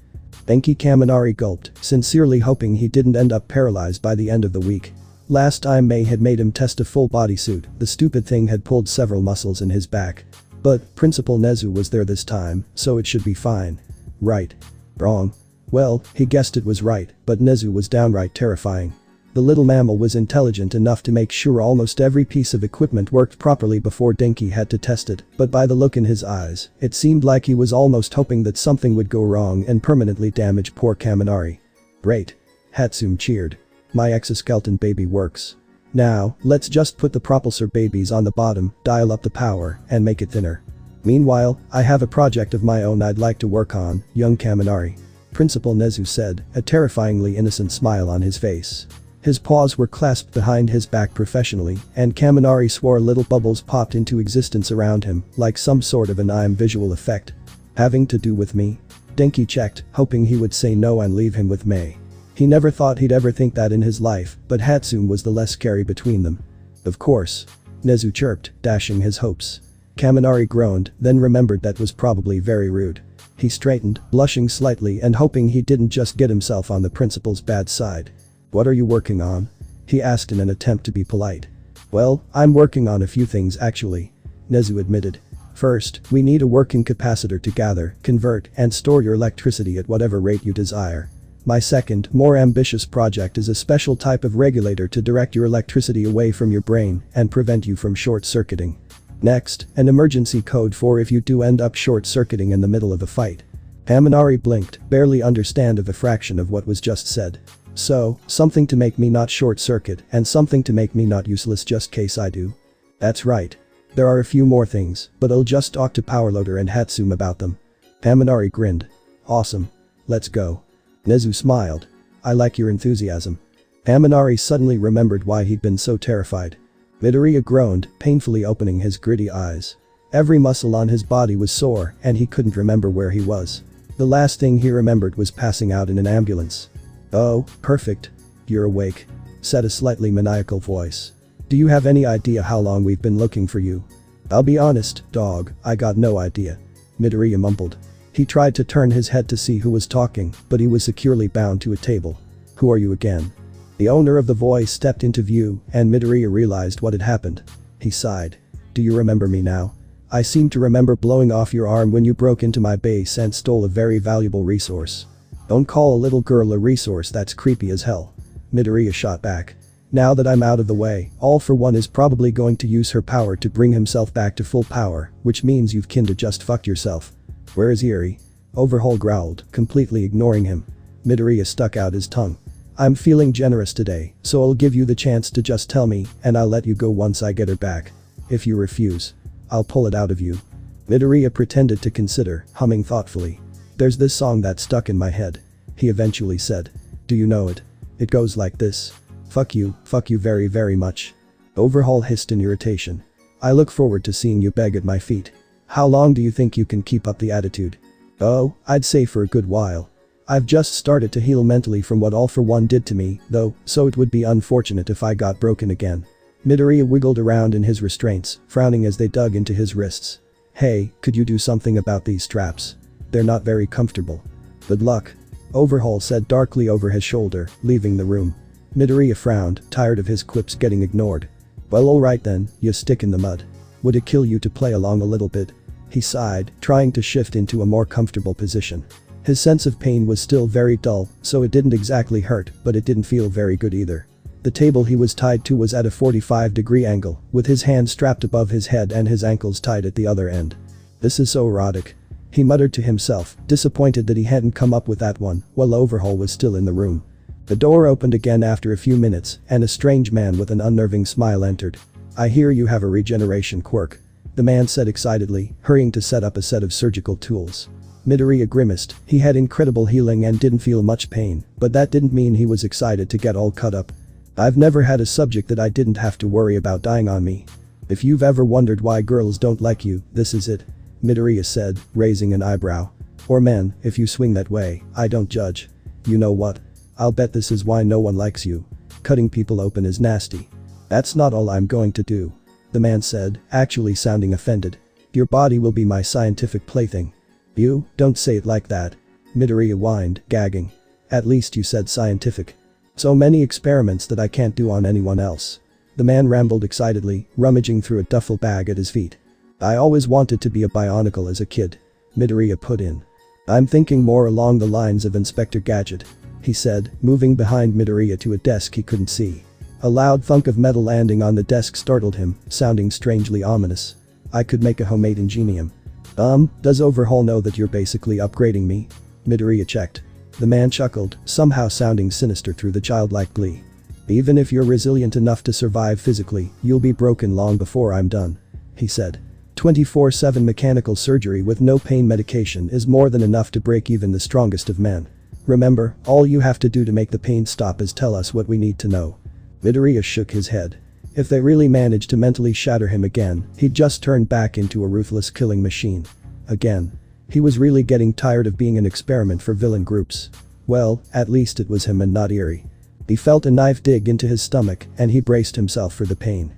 Denki Kaminari gulped, sincerely hoping he didn't end up paralyzed by the end of the week. Last time May had made him test a full bodysuit, the stupid thing had pulled several muscles in his back. But Principal Nezu was there this time, so it should be fine. Right. Wrong. Well, he guessed it was right, but Nezu was downright terrifying. The little mammal was intelligent enough to make sure almost every piece of equipment worked properly before Denki had to test it, but by the look in his eyes, it seemed like he was almost hoping that something would go wrong and permanently damage poor Kaminari. Great. Hatsum cheered. My exoskeleton baby works. Now, let's just put the propulsor babies on the bottom, dial up the power, and make it thinner. Meanwhile, I have a project of my own I'd like to work on, young Kaminari. Principal Nezu said, a terrifyingly innocent smile on his face. His paws were clasped behind his back professionally, and Kaminari swore little bubbles popped into existence around him, like some sort of an IM visual effect. Having to do with me? Denki checked, hoping he would say no and leave him with May. He never thought he'd ever think that in his life, but Hatsum was the less scary between them. Of course. Nezu chirped, dashing his hopes. Kaminari groaned, then remembered that was probably very rude. He straightened, blushing slightly and hoping he didn't just get himself on the principal's bad side. What are you working on? He asked in an attempt to be polite. Well, I'm working on a few things actually. Nezu admitted. First, we need a working capacitor to gather, convert, and store your electricity at whatever rate you desire. My second, more ambitious project is a special type of regulator to direct your electricity away from your brain and prevent you from short-circuiting. Next, an emergency code for if you do end up short-circuiting in the middle of a fight. Kaminari blinked, barely understand of a fraction of what was just said. So, something to make me not short-circuit and something to make me not useless just case I do. That's right. There are a few more things, but I'll just talk to Powerloader and Hatsum about them. Kaminari grinned. Awesome. Let's go. Nezu smiled. I like your enthusiasm. Kaminari suddenly remembered why he'd been so terrified. Midoriya groaned, painfully opening his gritty eyes. Every muscle on his body was sore and he couldn't remember where he was. The last thing he remembered was passing out in an ambulance. Oh, perfect. You're awake. Said a slightly maniacal voice. Do you have any idea how long we've been looking for you? I'll be honest, dog, I got no idea. Midoriya mumbled. He tried to turn his head to see who was talking, but he was securely bound to a table. Who are you again? The owner of the voice stepped into view, and Midoriya realized what had happened. He sighed. Do you remember me now? I seem to remember blowing off your arm when you broke into my base and stole a very valuable resource. Don't call a little girl a resource, that's creepy as hell. Midoriya shot back. Now that I'm out of the way, All for One is probably going to use her power to bring himself back to full power, which means you've kinda just fucked yourself. Where is Eri? Overhaul growled, completely ignoring him. Midoriya stuck out his tongue. I'm feeling generous today, so I'll give you the chance to just tell me, and I'll let you go once I get her back. If you refuse, I'll pull it out of you. Midoriya pretended to consider, humming thoughtfully. There's this song that stuck in my head. He eventually said. Do you know it? It goes like this. Fuck you very very much. Overhaul hissed in irritation. I look forward to seeing you beg at my feet. How long do you think you can keep up the attitude? Oh, I'd say for a good while. I've just started to heal mentally from what All for One did to me, though, so it would be unfortunate if I got broken again. Midoriya wiggled around in his restraints, frowning as they dug into his wrists. Hey, could you do something about these straps? They're not very comfortable. Good luck. Overhaul said darkly over his shoulder, leaving the room. Midoriya frowned, tired of his quips getting ignored. Well, alright then, you stick in the mud. Would it kill you to play along a little bit? He sighed, trying to shift into a more comfortable position. His sense of pain was still very dull, so it didn't exactly hurt, but it didn't feel very good either. The table he was tied to was at a 45-degree angle, with his hands strapped above his head and his ankles tied at the other end. This is so erotic. He muttered to himself, disappointed that he hadn't come up with that one, while Overhaul was still in the room. The door opened again after a few minutes, and a strange man with an unnerving smile entered. I hear you have a regeneration quirk. The man said excitedly, hurrying to set up a set of surgical tools. Midoriya grimaced. He had incredible healing and didn't feel much pain, but that didn't mean he was excited to get all cut up. I've never had a subject that I didn't have to worry about dying on me. If you've ever wondered why girls don't like you, this is it. Midoriya said, raising an eyebrow. Or men, if you swing that way, I don't judge. You know what? I'll bet this is why no one likes you. Cutting people open is nasty. That's not all I'm going to do. The man said, actually sounding offended. Your body will be my scientific plaything. You, don't say it like that. Midoriya whined, gagging. At least you said scientific. So many experiments that I can't do on anyone else. The man rambled excitedly, rummaging through a duffel bag at his feet. I always wanted to be a bionicle as a kid. Midoriya put in. I'm thinking more along the lines of Inspector Gadget. He said, moving behind Midoriya to a desk he couldn't see. A loud thunk of metal landing on the desk startled him, sounding strangely ominous. I could make a homemade ingenium. Does Overhaul know that you're basically upgrading me? Midoriya checked. The man chuckled, somehow sounding sinister through the childlike glee. Even if you're resilient enough to survive physically, you'll be broken long before I'm done. He said. 24/7 mechanical surgery with no pain medication is more than enough to break even the strongest of men. Remember, all you have to do to make the pain stop is tell us what we need to know. Midoriya shook his head. If they really managed to mentally shatter him again, he'd just turn back into a ruthless killing machine. Again. He was really getting tired of being an experiment for villain groups. Well, at least it was him and not Eri. He felt a knife dig into his stomach and he braced himself for the pain.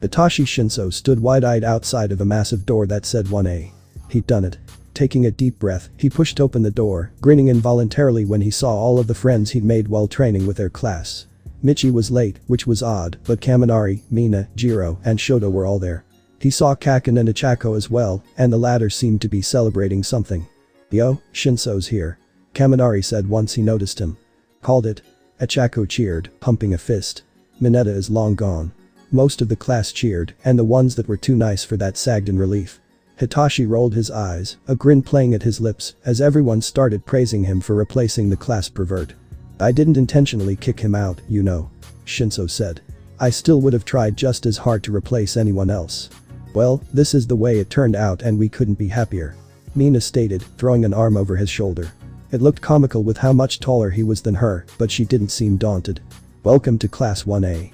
Itachi Shinso stood wide-eyed outside of a massive door that said 1A. He'd done it. Taking a deep breath, he pushed open the door, grinning involuntarily when he saw all of the friends he'd made while training with their class. Michi was late, which was odd, but Kaminari, Mina, Jiro, and Shoto were all there. He saw Kaken and Ichako as well, and the latter seemed to be celebrating something. Yo, Shinso's here. Kaminari said once he noticed him. Called it. Ichako cheered, pumping a fist. Mineta is long gone. Most of the class cheered, and the ones that were too nice for that sagged in relief. Hitachi rolled his eyes, a grin playing at his lips, as everyone started praising him for replacing the class pervert. I didn't intentionally kick him out, you know. Shinso said. I still would have tried just as hard to replace anyone else. Well, this is the way it turned out and we couldn't be happier. Mina stated, throwing an arm over his shoulder. It looked comical with how much taller he was than her, but she didn't seem daunted. Welcome to Class 1A.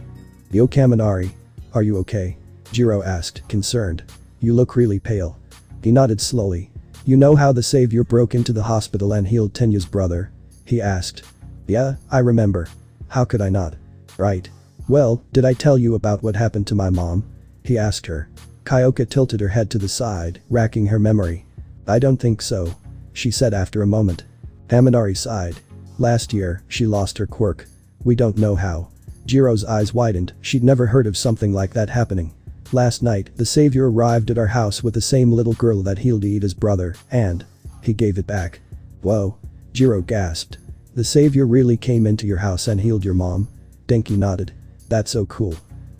Yo Kaminari. Are you okay? Jiro asked, concerned. You look really pale. He nodded slowly. You know how the savior broke into the hospital and healed Tenya's brother? He asked. Yeah, I remember. How could I not? Right. Well, did I tell you about what happened to my mom? He asked her. Kyoka tilted her head to the side, racking her memory. I don't think so. She said after a moment. Kaminari sighed. Last year, she lost her quirk. We don't know how. Jiro's eyes widened, she'd never heard of something like that happening. Last night, the savior arrived at our house with the same little girl that healed Iida's brother, and he gave it back. Whoa. Jiro gasped. The savior really came into your house and healed your mom? Denki nodded. That's so cool.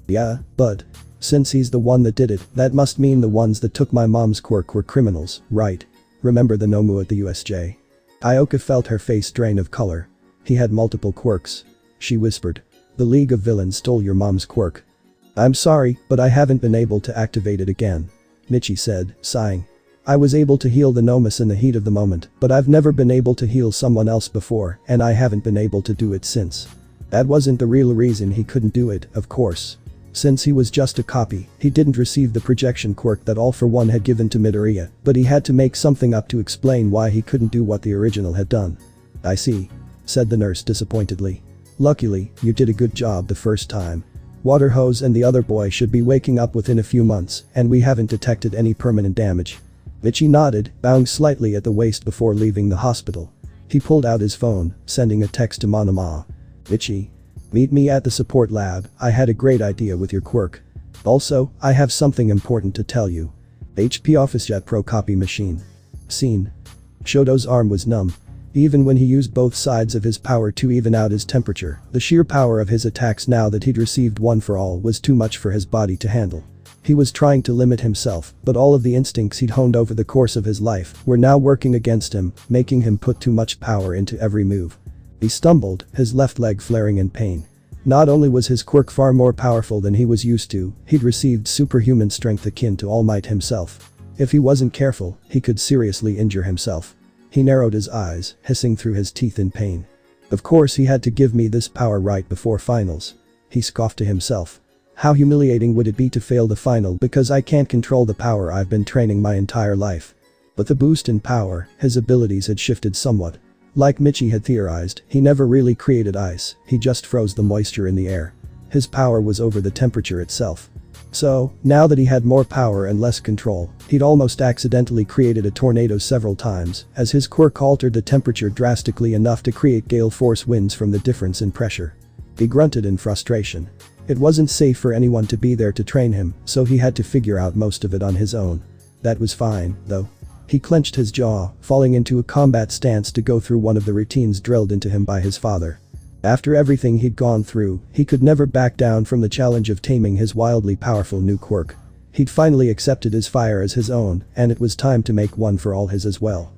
Yeah, but since he's the one that did it, that must mean the ones that took my mom's quirk were criminals, right? Remember the Nomu at the USJ? Ioka felt her face drain of color. He had multiple quirks. She whispered. The League of Villains stole your mom's quirk. I'm sorry, but I haven't been able to activate it again. Michi said, sighing. I was able to heal the Nomus in the heat of the moment, but I've never been able to heal someone else before, and I haven't been able to do it since. That wasn't the real reason he couldn't do it, of course. Since he was just a copy, he didn't receive the projection quirk that All for One had given to Midoriya, but he had to make something up to explain why he couldn't do what the original had done. I see. Said the nurse disappointedly. Luckily, you did a good job the first time. Waterhose and the other boy should be waking up within a few months, and we haven't detected any permanent damage. Michi nodded, bowing slightly at the waist before leaving the hospital. He pulled out his phone, sending a text to Monoma. Michi. Meet me at the support lab, I had a great idea with your quirk. Also, I have something important to tell you. HP OfficeJet Pro copy machine. Scene. Shoto's arm was numb. Even when he used both sides of his power to even out his temperature, the sheer power of his attacks now that he'd received one for all was too much for his body to handle. He was trying to limit himself, but all of the instincts he'd honed over the course of his life were now working against him, making him put too much power into every move. He stumbled, his left leg flaring in pain. Not only was his quirk far more powerful than he was used to, he'd received superhuman strength akin to All Might himself. If he wasn't careful, he could seriously injure himself. He narrowed his eyes, hissing through his teeth in pain. Of course he had to give me this power right before finals. He scoffed to himself. How humiliating would it be to fail the final because I can't control the power I've been training my entire life. But the boost in power, his abilities had shifted somewhat. Like Michi had theorized, he never really created ice, he just froze the moisture in the air. His power was over the temperature itself. So, now that he had more power and less control, he'd almost accidentally created a tornado several times, as his quirk altered the temperature drastically enough to create gale force winds from the difference in pressure. He grunted in frustration. It wasn't safe for anyone to be there to train him, so he had to figure out most of it on his own. That was fine, though. He clenched his jaw, falling into a combat stance to go through one of the routines drilled into him by his father. After everything he'd gone through, he could never back down from the challenge of taming his wildly powerful new quirk. He'd finally accepted his fire as his own, and it was time to make one for all his as well.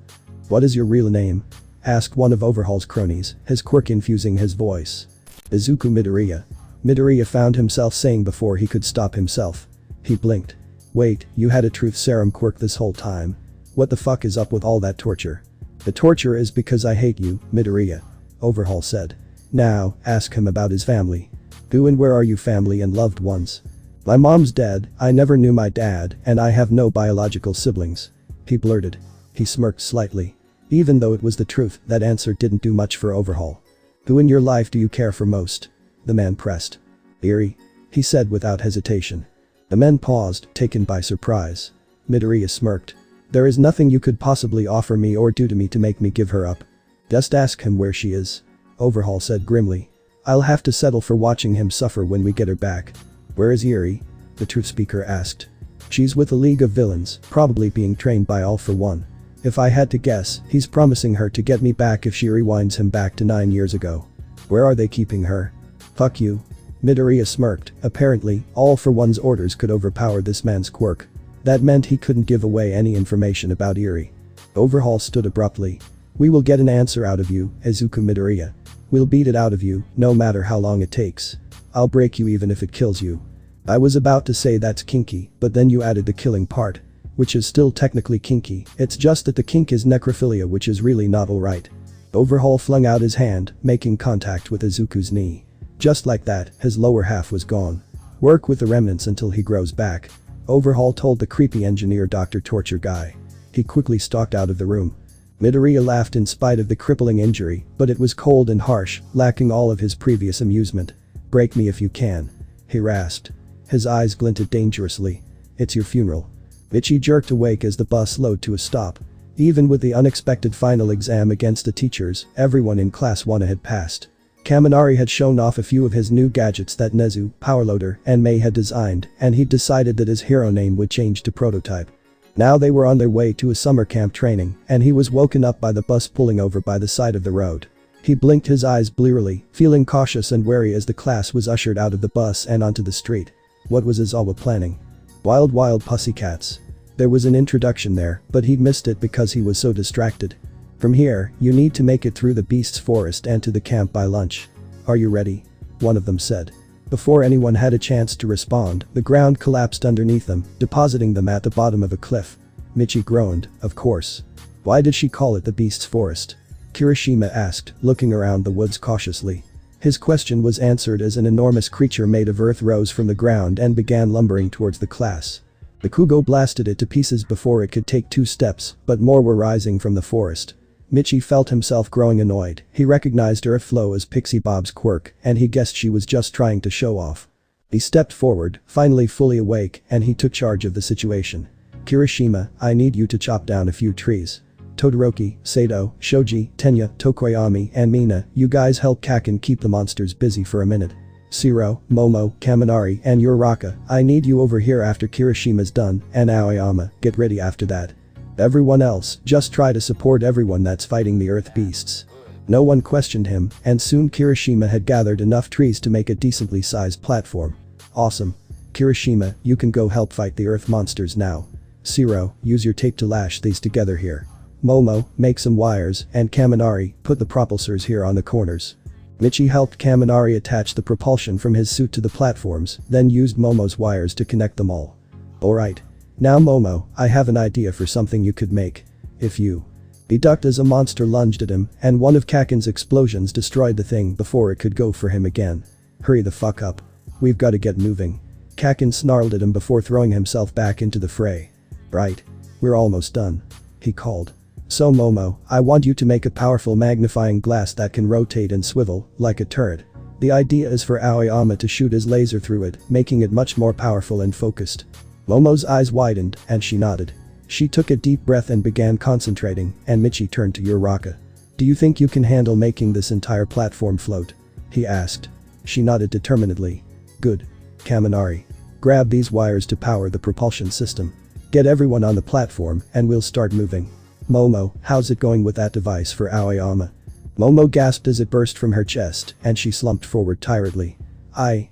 "What is your real name?" asked one of Overhaul's cronies, his quirk infusing his voice. "Izuku Midoriya." Midoriya found himself saying before he could stop himself. He blinked. "Wait, you had a truth serum quirk this whole time? What the fuck is up with all that torture?" "The torture is because I hate you, Midoriya," Overhaul said. "Now, ask him about his family. Who and where are you family and loved ones?" "My mom's dead, I never knew my dad, and I have no biological siblings," he blurted. He smirked slightly. Even though it was the truth, that answer didn't do much for Overhaul. "Who in your life do you care for most?" the man pressed. "Eri," he said without hesitation. The men paused, taken by surprise. Midoriya smirked. "There is nothing you could possibly offer me or do to me to make me give her up. Just ask him where she is," Overhaul said grimly. "I'll have to settle for watching him suffer when we get her back." "Where is Eri?" the truth speaker asked. "She's with a league of villains, probably being trained by All for One. If I had to guess, he's promising her to get me back if she rewinds him back to 9 years ago." "Where are they keeping her?" "Fuck you." Midoriya smirked. Apparently, All for One's orders could overpower this man's quirk. That meant he couldn't give away any information about Eri. Overhaul stood abruptly. "We will get an answer out of you, Izuku Midoriya. We'll beat it out of you, no matter how long it takes. I'll break you even if it kills you." I was about to say that's kinky, but then you added the killing part. Which is still technically kinky, it's just that the kink is necrophilia, which is really not alright. Overhaul flung out his hand, making contact with Izuku's knee. Just like that, his lower half was gone. "Work with the remnants until he grows back," Overhaul told the creepy engineer Dr. Torture guy. He quickly stalked out of the room. Midoriya laughed in spite of the crippling injury, but it was cold and harsh, lacking all of his previous amusement. "Break me if you can," he rasped. His eyes glinted dangerously. "It's your funeral." Michi jerked awake as the bus slowed to a stop. Even with the unexpected final exam against the teachers, everyone in Class 1 had passed. Kaminari had shown off a few of his new gadgets that Nezu, Powerloader, and Mei had designed, and he'd decided that his hero name would change to Prototype. Now they were on their way to a summer camp training, and he was woken up by the bus pulling over by the side of the road. He blinked his eyes blearily, feeling cautious and wary as the class was ushered out of the bus and onto the street. What was Izawa planning? Wild pussycats. There was an introduction there, but he'd missed it because he was so distracted. "From here, you need to make it through the beast's forest and to the camp by lunch. Are you ready?" one of them said. Before anyone had a chance to respond, the ground collapsed underneath them, depositing them at the bottom of a cliff. Michi groaned, "Of course. Why did she call it the beast's forest?" Kirishima asked, looking around the woods cautiously. His question was answered as an enormous creature made of earth rose from the ground and began lumbering towards the class. Bakugo blasted it to pieces before it could take 2 steps, but more were rising from the forest. Michi felt himself growing annoyed. He recognized Earth Flow as Pixie Bob's quirk, and he guessed she was just trying to show off. He stepped forward, finally fully awake, and he took charge of the situation. "Kirishima, I need you to chop down a few trees." Todoroki, Sato, Shoji, Tenya, Tokoyami, and Mina, you guys help Kaken keep the monsters busy for a minute. Shiro, Momo, Kaminari, and Uraraka, I need you over here after Kirishima's done, and Aoyama, get ready after that. Everyone else, just try to support everyone that's fighting the earth beasts. No one questioned him, and soon Kirishima had gathered enough trees to make a decently sized platform. Awesome. Kirishima, you can go help fight the earth monsters now. Shiro, use your tape to lash these together here. Momo, make some wires, and Kaminari, put the propulsors here on the corners. Michi helped Kaminari attach the propulsion from his suit to the platforms, then used Momo's wires to connect them all. Alright. Now Momo, I have an idea for something you could make. If you. He ducked as a monster lunged at him, and one of Kaken's explosions destroyed the thing before it could go for him again. Hurry the fuck up. We've gotta get moving. Kaken snarled at him before throwing himself back into the fray. Right. We're almost done. He called. So Momo, I want you to make a powerful magnifying glass that can rotate and swivel, like a turret. The idea is for Aoyama to shoot his laser through it, making it much more powerful and focused. Momo's eyes widened, and she nodded. She took a deep breath and began concentrating, and Michi turned to Uraraka. Do you think you can handle making this entire platform float? He asked. She nodded determinedly. Good. Kaminari. Grab these wires to power the propulsion system. Get everyone on the platform, and we'll start moving. Momo, how's it going with that device for Aoyama? Momo gasped as it burst from her chest, and she slumped forward tiredly. I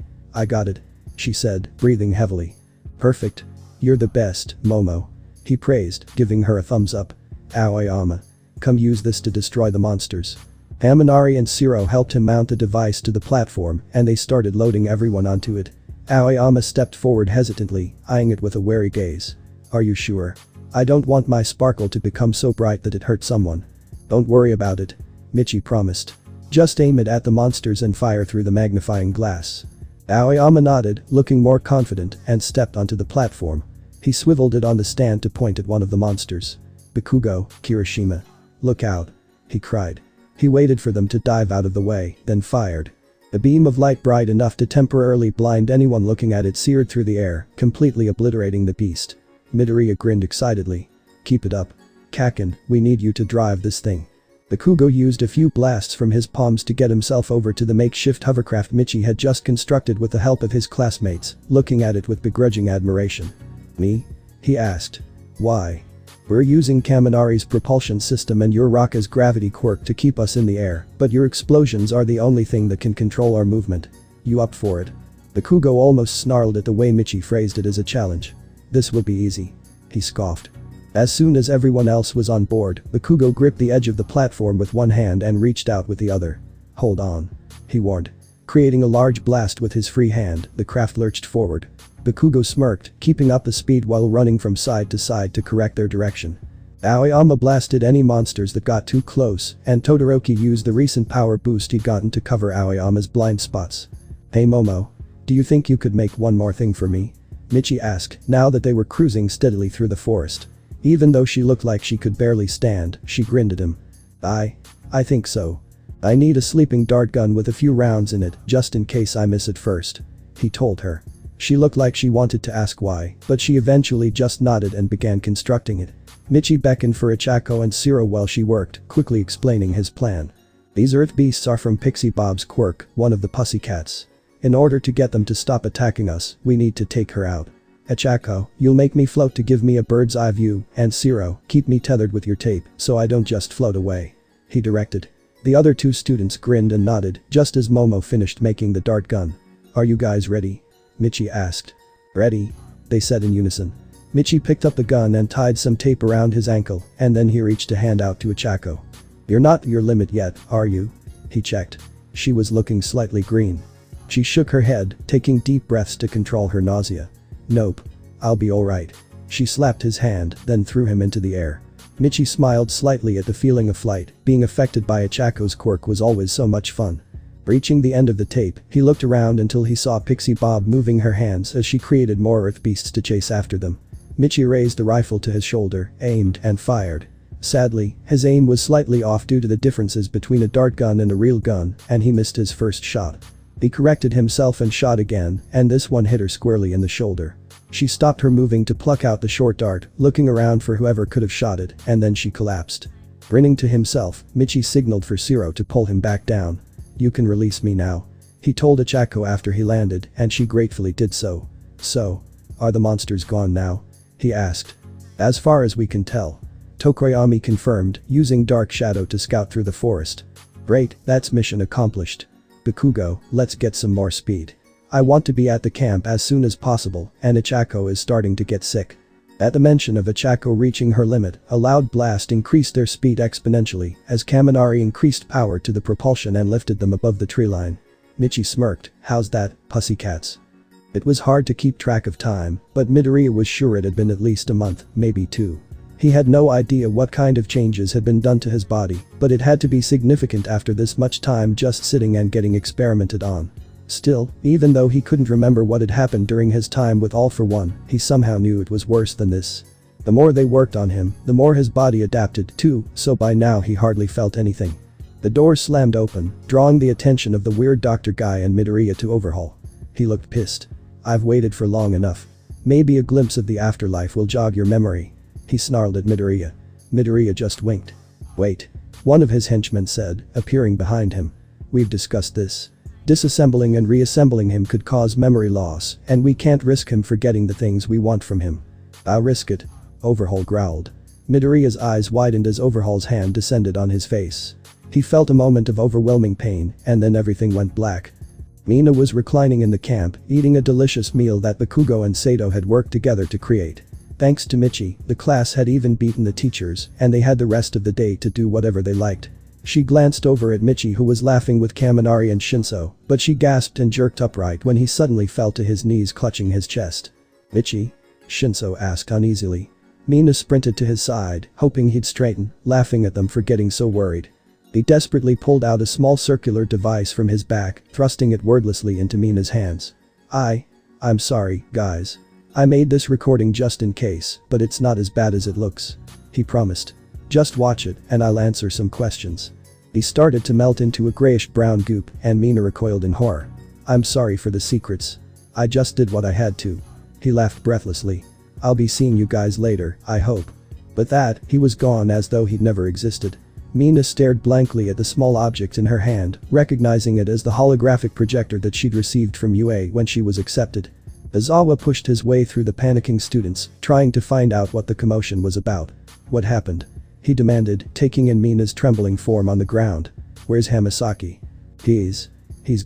got it. She said, breathing heavily. Perfect. You're the best, Momo. He praised, giving her a thumbs up. Aoyama. Come use this to destroy the monsters. Kaminari and Shiro helped him mount the device to the platform, and they started loading everyone onto it. Aoyama stepped forward hesitantly, eyeing it with a wary gaze. Are you sure? I don't want my sparkle to become so bright that it hurts someone. Don't worry about it. Michi promised. Just aim it at the monsters and fire through the magnifying glass. Aoyama nodded, looking more confident, and stepped onto the platform. He swiveled it on the stand to point at one of the monsters. Bakugo, Kirishima. Look out. He cried. He waited for them to dive out of the way, then fired. A beam of light bright enough to temporarily blind anyone looking at it seared through the air, completely obliterating the beast. Midoriya grinned excitedly. Keep it up. Kaken, we need you to drive this thing. Bakugo used a few blasts from his palms to get himself over to the makeshift hovercraft Michi had just constructed with the help of his classmates, looking at it with begrudging admiration. Me? He asked. Why? We're using Kaminari's propulsion system and Uraraka's gravity quirk to keep us in the air, but your explosions are the only thing that can control our movement. You up for it? Bakugo almost snarled at the way Michi phrased it as a challenge. This will be easy. He scoffed. As soon as everyone else was on board, Bakugo gripped the edge of the platform with one hand and reached out with the other. Hold on. He warned. Creating a large blast with his free hand, the craft lurched forward. Bakugo smirked, keeping up the speed while running from side to side to correct their direction. Aoyama blasted any monsters that got too close, and Todoroki used the recent power boost he'd gotten to cover Aoyama's blind spots. Hey Momo. Do you think you could make one more thing for me? Michi asked, now that they were cruising steadily through the forest. Even though she looked like she could barely stand, she grinned at him. I think so. I need a sleeping dart gun with a few rounds in it, just in case I miss it first. He told her. She looked like she wanted to ask why, but she eventually just nodded and began constructing it. Michi beckoned for Ichako and Shiro while she worked, quickly explaining his plan. These earth beasts are from Pixie Bob's quirk, one of the pussycats. In order to get them to stop attacking us, we need to take her out. Ichako, you'll make me float to give me a bird's eye view, and Shiro, keep me tethered with your tape so I don't just float away. He directed. The other two students grinned and nodded just as Momo finished making the dart gun. Are you guys ready? Michi asked. Ready? They said in unison. Michi picked up the gun and tied some tape around his ankle, and then he reached a hand out to Ichako. You're not at your limit yet, are you? He checked. She was looking slightly green. She shook her head, taking deep breaths to control her nausea. Nope. I'll be alright. She slapped his hand, then threw him into the air. Michi smiled slightly at the feeling of flight. Being affected by Ichako's quirk was always so much fun. Reaching the end of the tape, he looked around until he saw Pixie Bob moving her hands as she created more earth beasts to chase after them. Michi raised the rifle to his shoulder, aimed, and fired. Sadly, his aim was slightly off due to the differences between a dart gun and a real gun, and he missed his first shot. He corrected himself and shot again, and this one hit her squarely in the shoulder. She stopped her moving to pluck out the short dart, looking around for whoever could have shot it, and then she collapsed. Grinning to himself, Michi signaled for Zero to pull him back down. "You can release me now," he told Ichako after he landed, and she gratefully did so. "So, are the monsters gone now?" he asked. "As far as we can tell," Tokoyami confirmed, using Dark Shadow to scout through the forest. "Great, that's mission accomplished. Bakugo, let's get some more speed. I want to be at the camp as soon as possible, and Ichako is starting to get sick." At the mention of Ichako reaching her limit, a loud blast increased their speed exponentially as Kaminari increased power to the propulsion and lifted them above the tree line. Michi smirked, "How's that, pussycats?" It was hard to keep track of time, but Midoriya was sure it had been at least a month, maybe 2. He had no idea what kind of changes had been done to his body, but it had to be significant after this much time just sitting and getting experimented on. Still, even though he couldn't remember what had happened during his time with All for One, he somehow knew it was worse than this. The more they worked on him, the more his body adapted too, so by now he hardly felt anything. The door slammed open, drawing the attention of the weird Dr. Guy and Midoriya to overhaul. He looked pissed. "I've waited for long enough. Maybe a glimpse of the afterlife will jog your memory," he snarled at Midoriya. Midoriya just winked. "Wait," one of his henchmen said, appearing behind him. "We've discussed this. Disassembling and reassembling him could cause memory loss, and we can't risk him forgetting the things we want from him." "I'll risk it," Overhaul growled. Midoriya's eyes widened as Overhaul's hand descended on his face. He felt a moment of overwhelming pain, and then everything went black. Mina was reclining in the camp, eating a delicious meal that Bakugo and Sato had worked together to create. Thanks to Michi, the class had even beaten the teachers, and they had the rest of the day to do whatever they liked. She glanced over at Michi, who was laughing with Kaminari and Shinso, but she gasped and jerked upright when he suddenly fell to his knees, clutching his chest. "Michi?" Shinso asked uneasily. Mina sprinted to his side, hoping he'd straighten, laughing at them for getting so worried. He desperately pulled out a small circular device from his back, thrusting it wordlessly into Mina's hands. I'm sorry, guys. I made this recording just in case, but it's not as bad as it looks," he promised. "Just watch it, and I'll answer some questions." He started to melt into a grayish-brown goop, and Mina recoiled in horror. "I'm sorry for the secrets. I just did what I had to." He laughed breathlessly. "I'll be seeing you guys later, I hope." But that, he was gone as though he'd never existed. Mina stared blankly at the small object in her hand, recognizing it as the holographic projector that she'd received from UA when she was accepted. Izawa pushed his way through the panicking students, trying to find out what the commotion was about. "What happened?" he demanded, taking in Mina's trembling form on the ground. "Where's Hamasaki?" He's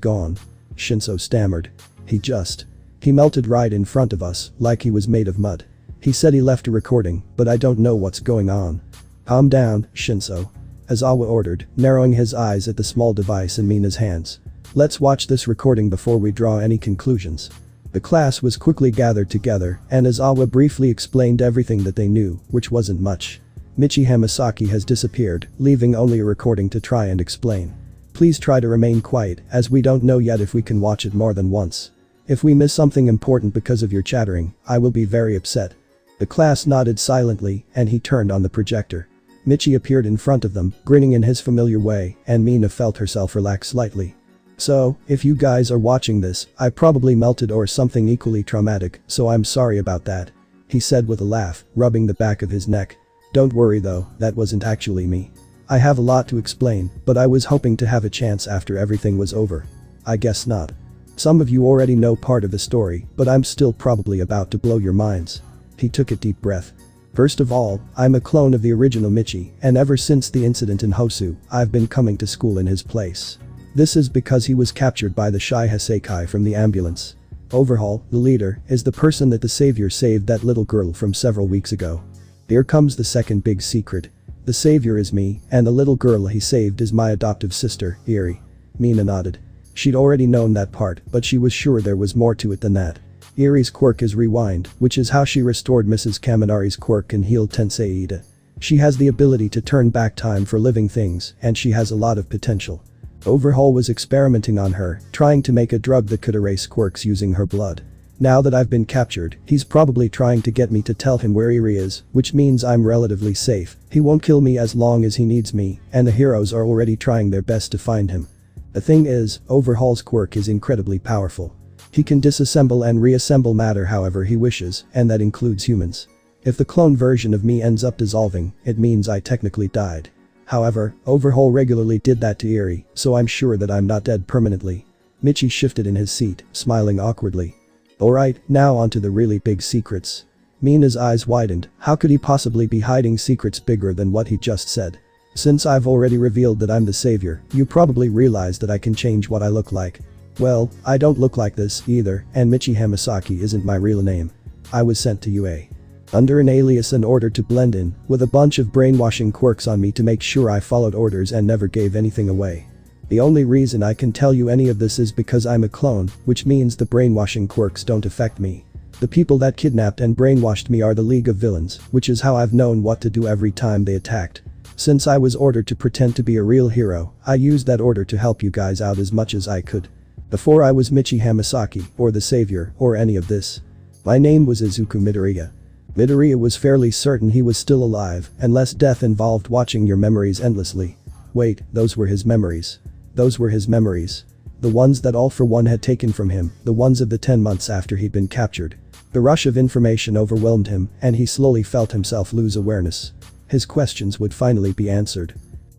gone," Shinso stammered. He melted right in front of us, like he was made of mud. He said he left a recording, but I don't know what's going on." "Calm down, Shinso," Izawa ordered, narrowing his eyes at the small device in Mina's hands. "Let's watch this recording before we draw any conclusions." The class was quickly gathered together, and Izawa briefly explained everything that they knew, which wasn't much. "Michi Hamasaki has disappeared, leaving only a recording to try and explain. Please try to remain quiet, as we don't know yet if we can watch it more than once. If we miss something important because of your chattering, I will be very upset." The class nodded silently, and he turned on the projector. Michi appeared in front of them, grinning in his familiar way, and Mina felt herself relax slightly. "So, if you guys are watching this, I probably melted or something equally traumatic, so I'm sorry about that," he said with a laugh, rubbing the back of his neck. "Don't worry though, that wasn't actually me. I have a lot to explain, but I was hoping to have a chance after everything was over." "I guess not. Some of you already know part of the story, but I'm still probably about to blow your minds." He took a deep breath. "First of all, I'm a clone of the original Michi, and ever since the incident in Hosu, I've been coming to school in his place. This is because he was captured by the Shai Hasekai from the ambulance. Overhaul, the leader, is the person that the savior saved that little girl from several weeks ago. Here comes the second big secret. The savior is me, and the little girl he saved is my adoptive sister, Eri." Mina nodded. She'd already known that part, but she was sure there was more to it than that. Eri's quirk is Rewind, which is how she restored Mrs. Kaminari's quirk and healed Tensei Ida. She has the ability to turn back time for living things, and she has a lot of potential. Overhaul was experimenting on her, trying to make a drug that could erase quirks using her blood. Now that I've been captured, he's probably trying to get me to tell him where Eri is, which means I'm relatively safe. He won't kill me as long as he needs me, and the heroes are already trying their best to find him. The thing is, Overhaul's quirk is incredibly powerful. He can disassemble and reassemble matter however he wishes, and that includes humans. If the clone version of me ends up dissolving, it means I technically died. However, Overhaul regularly did that to Eri, so I'm sure that I'm not dead permanently. Michi shifted in his seat, smiling awkwardly. Alright, now onto the really big secrets. Mina's eyes widened. How could he possibly be hiding secrets bigger than what he just said? Since I've already revealed that I'm the savior, you probably realize that I can change what I look like. Well, I don't look like this either, and Michi Hamasaki isn't my real name. I was sent to UA under an alias in order to blend in, with a bunch of brainwashing quirks on me to make sure I followed orders and never gave anything away. The only reason I can tell you any of this is because I'm a clone, which means the brainwashing quirks don't affect me. The people that kidnapped and brainwashed me are the League of Villains, which is how I've known what to do every time they attacked. Since I was ordered to pretend to be a real hero, I used that order to help you guys out as much as I could. Before I was Michi Hamasaki, or the savior, or any of this. My name was Izuku Midoriya. Midoriya was fairly certain he was still alive, unless death involved watching your memories endlessly. Wait, those were his memories. Those were his memories. The ones that All for One had taken from him, the ones of the 10 months after he'd been captured. The rush of information overwhelmed him, and he slowly felt himself lose awareness. His questions would finally be answered.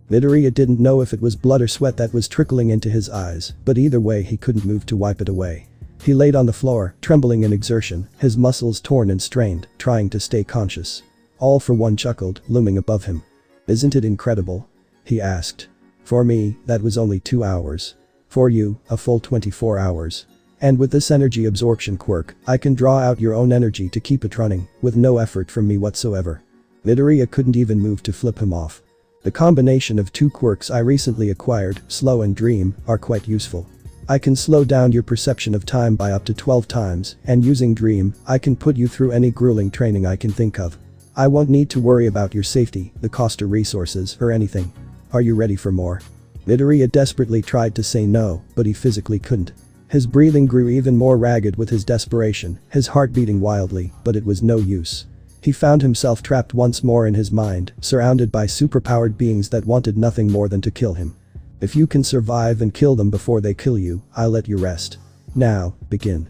Midoriya didn't know if it was blood or sweat that was trickling into his eyes, but either way he couldn't move to wipe it away. He laid on the floor, trembling in exertion, his muscles torn and strained, trying to stay conscious. All for One chuckled, looming above him. Isn't it incredible? He asked. For me, that was only 2 hours. For you, a full 24 hours. And with this energy absorption quirk, I can draw out your own energy to keep it running, with no effort from me whatsoever. Midoriya couldn't even move to flip him off. The combination of 2 quirks I recently acquired, Slow and Dream, are quite useful. I can slow down your perception of time by up to 12 times, and using Dream, I can put you through any grueling training I can think of. I won't need to worry about your safety, the cost of resources, or anything. Are you ready for more? Midoriya desperately tried to say no, but he physically couldn't. His breathing grew even more ragged with his desperation, his heart beating wildly, but it was no use. He found himself trapped once more in his mind, surrounded by superpowered beings that wanted nothing more than to kill him. If you can survive and kill them before they kill you, I'll let you rest. Now, begin.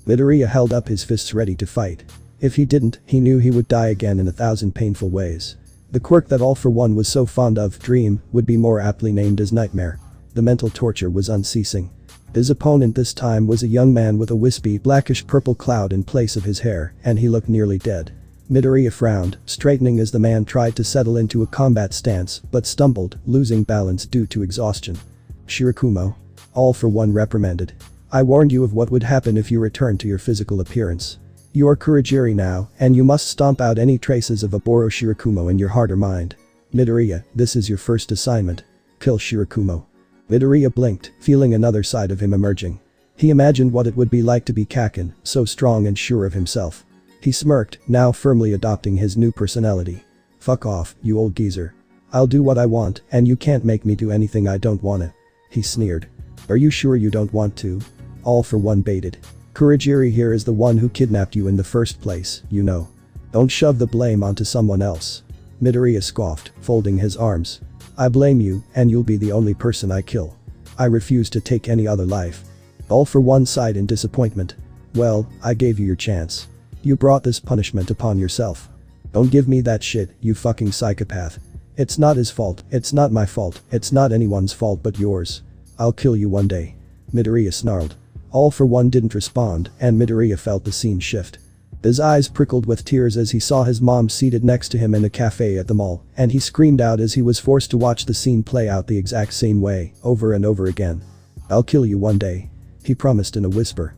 Midoriya held up his fists ready to fight. If he didn't, he knew he would die again in 1,000 painful ways. The quirk that All for One was so fond of, Dream, would be more aptly named as Nightmare. The mental torture was unceasing. His opponent this time was a young man with a wispy blackish-purple cloud in place of his hair, and he looked nearly dead. Midoriya frowned, straightening as the man tried to settle into a combat stance, but stumbled, losing balance due to exhaustion. Shirakumo. All for One reprimanded. I warned you of what would happen if you returned to your physical appearance. You are Kurogiri now, and you must stomp out any traces of a Boro Shirakumo in your heart or mind. Midoriya, this is your first assignment. Kill Shirakumo. Midoriya blinked, feeling another side of him emerging. He imagined what it would be like to be Kaken, so strong and sure of himself. He smirked, now firmly adopting his new personality. Fuck off, you old geezer. I'll do what I want, and you can't make me do anything I don't wanna. He sneered. Are you sure you don't want to? All for One baited. Kurogiri here is the one who kidnapped you in the first place, you know. Don't shove the blame onto someone else. Midoriya scoffed, folding his arms. I blame you, and you'll be the only person I kill. I refuse to take any other life. All for One sighed in disappointment. Well, I gave you your chance. You brought this punishment upon yourself. Don't give me that shit, you fucking psychopath. It's not his fault, it's not my fault, it's not anyone's fault but yours. I'll kill you one day. Midoriya snarled. All for One didn't respond, and Midoriya felt the scene shift. His eyes prickled with tears as he saw his mom seated next to him in a cafe at the mall, and he screamed out as he was forced to watch the scene play out the exact same way, over and over again. I'll kill you one day. He promised in a whisper.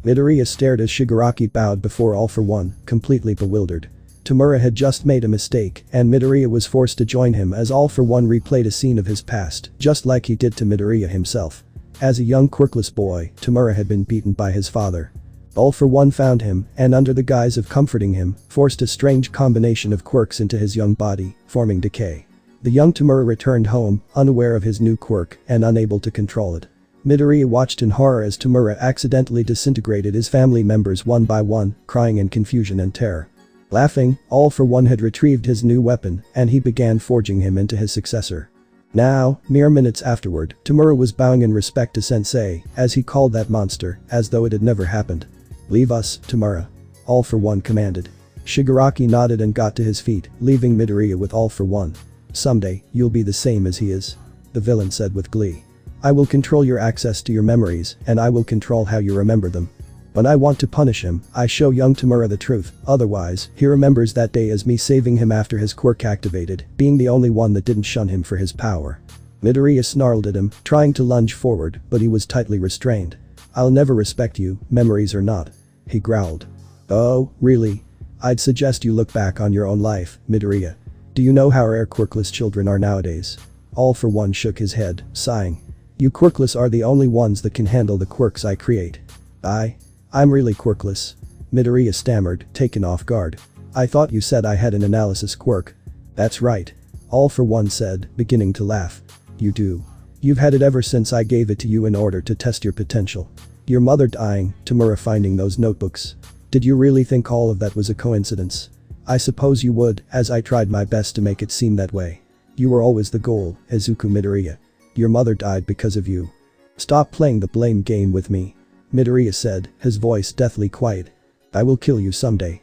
Midoriya stared as Shigaraki bowed before All for One, completely bewildered. Tamura had just made a mistake, and Midoriya was forced to join him as All for One replayed a scene of his past, just like he did to Midoriya himself. As a young quirkless boy, Tamura had been beaten by his father. All for One found him, and under the guise of comforting him, forced a strange combination of quirks into his young body, forming decay. The young Tamura returned home, unaware of his new quirk, and unable to control it. Midoriya watched in horror as Tamura accidentally disintegrated his family members one by one, crying in confusion and terror. Laughing, All for One had retrieved his new weapon, and he began forging him into his successor. Now, mere minutes afterward, Tamura was bowing in respect to Sensei, as he called that monster, as though it had never happened. Leave us, Tamura. All for One commanded. Shigaraki nodded and got to his feet, leaving Midoriya with All for One. Someday, you'll be the same as he is. The villain said with glee. I will control your access to your memories, and I will control how you remember them. When I want to punish him, I show young Tamura the truth, otherwise, he remembers that day as me saving him after his quirk activated, being the only one that didn't shun him for his power. Midoriya snarled at him, trying to lunge forward, but he was tightly restrained. I'll never respect you, memories or not. He growled. Oh, really? I'd suggest you look back on your own life, Midoriya. Do you know how rare quirkless children are nowadays? All for One shook his head, sighing. You quirkless are the only ones that can handle the quirks I create. I'm really quirkless. Midoriya stammered, taken off guard. I thought you said I had an analysis quirk. That's right. All for One said, beginning to laugh. You do. You've had it ever since I gave it to you in order to test your potential. Your mother dying, Tamura finding those notebooks. Did you really think all of that was a coincidence? I suppose you would, as I tried my best to make it seem that way. You were always the goal, Izuku Midoriya. Your mother died because of you. Stop playing the blame game with me. Midoriya said, his voice deathly quiet. I will kill you someday.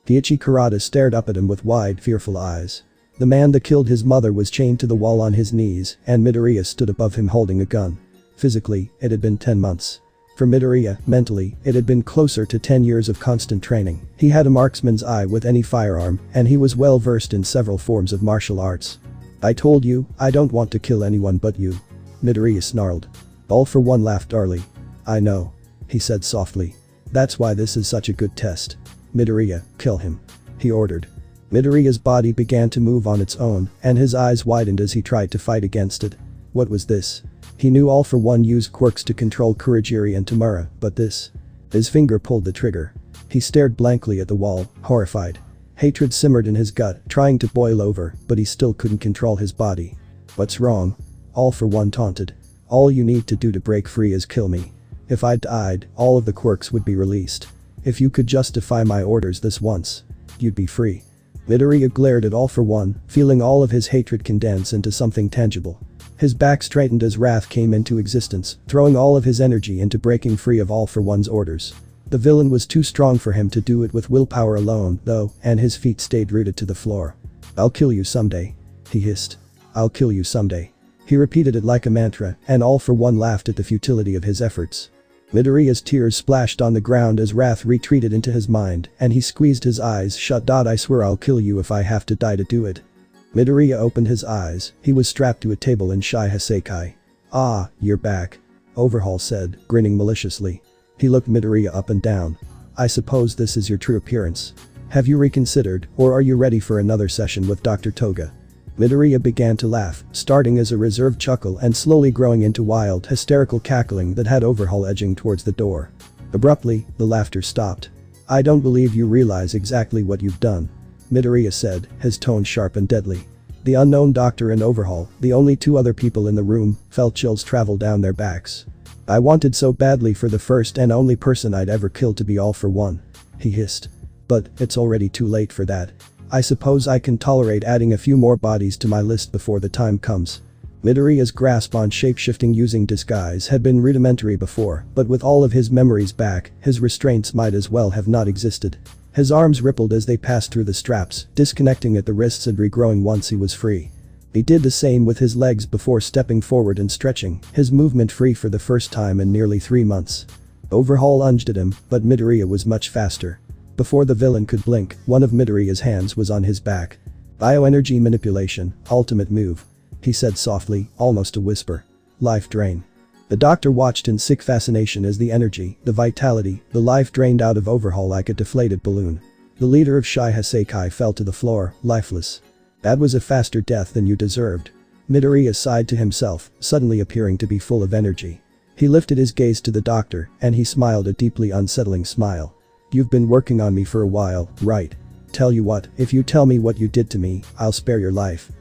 Kiichi Kurata stared up at him with wide, fearful eyes. The man that killed his mother was chained to the wall on his knees, and Midoriya stood above him holding a gun. Physically, it had been 10 months. For Midoriya, mentally, it had been closer to 10 years of constant training. He had a marksman's eye with any firearm, and he was well versed in several forms of martial arts. I told you, I don't want to kill anyone but you. Midoriya snarled. All for One laughed darkly. I know. He said softly. That's why this is such a good test. Midoriya, kill him. He ordered. Midoriya's body began to move on its own, and his eyes widened as he tried to fight against it. What was this? He knew All for One used quirks to control Kurogiri and Tamura, but this? His finger pulled the trigger. He stared blankly at the wall, horrified. Hatred simmered in his gut, trying to boil over, but he still couldn't control his body. What's wrong? All for One taunted. All you need to do to break free is kill me. If I died, all of the quirks would be released. If you could just defy my orders this once, you'd be free. Midoriya glared at All for One, feeling all of his hatred condense into something tangible. His back straightened as wrath came into existence, throwing all of his energy into breaking free of All for One's orders. The villain was too strong for him to do it with willpower alone, though, and his feet stayed rooted to the floor. I'll kill you someday. He hissed. I'll kill you someday. He repeated it like a mantra, and All for One laughed at the futility of his efforts. Midoriya's tears splashed on the ground as wrath retreated into his mind, and he squeezed his eyes shut. I swear I'll kill you if I have to die to do it. Midoriya opened his eyes. He was strapped to a table in Shai Hasekai. Ah, you're back. Overhaul said, grinning maliciously. He looked Midoriya up and down. I suppose this is your true appearance. Have you reconsidered, or are you ready for another session with Dr. Toga? Midoriya began to laugh, starting as a reserved chuckle and slowly growing into wild, hysterical cackling that had Overhaul edging towards the door. Abruptly, the laughter stopped. I don't believe you realize exactly what you've done. Midoriya said, his tone sharp and deadly. The unknown doctor and Overhaul, the only two other people in the room, felt chills travel down their backs. I wanted so badly for the first and only person I'd ever killed to be All for One. He hissed. But, it's already too late for that. I suppose I can tolerate adding a few more bodies to my list before the time comes. Midoriya's grasp on shapeshifting using disguise had been rudimentary before, but with all of his memories back, his restraints might as well have not existed. His arms rippled as they passed through the straps, disconnecting at the wrists and regrowing once he was free. He did the same with his legs before stepping forward and stretching, his movement free for the first time in nearly 3 months. Overhaul lunged at him, but Midoriya was much faster. Before the villain could blink, one of Midoriya's hands was on his back. Bioenergy manipulation, ultimate move. He said softly, almost a whisper. Life drain. The doctor watched in sick fascination as the energy, the vitality, the life drained out of Overhaul like a deflated balloon. The leader of Shai Hasekai fell to the floor, lifeless. That was a faster death than you deserved. Midoriya sighed to himself, suddenly appearing to be full of energy. He lifted his gaze to the doctor, and he smiled a deeply unsettling smile. You've been working on me for a while, right? Tell you what, if you tell me what you did to me, I'll spare your life.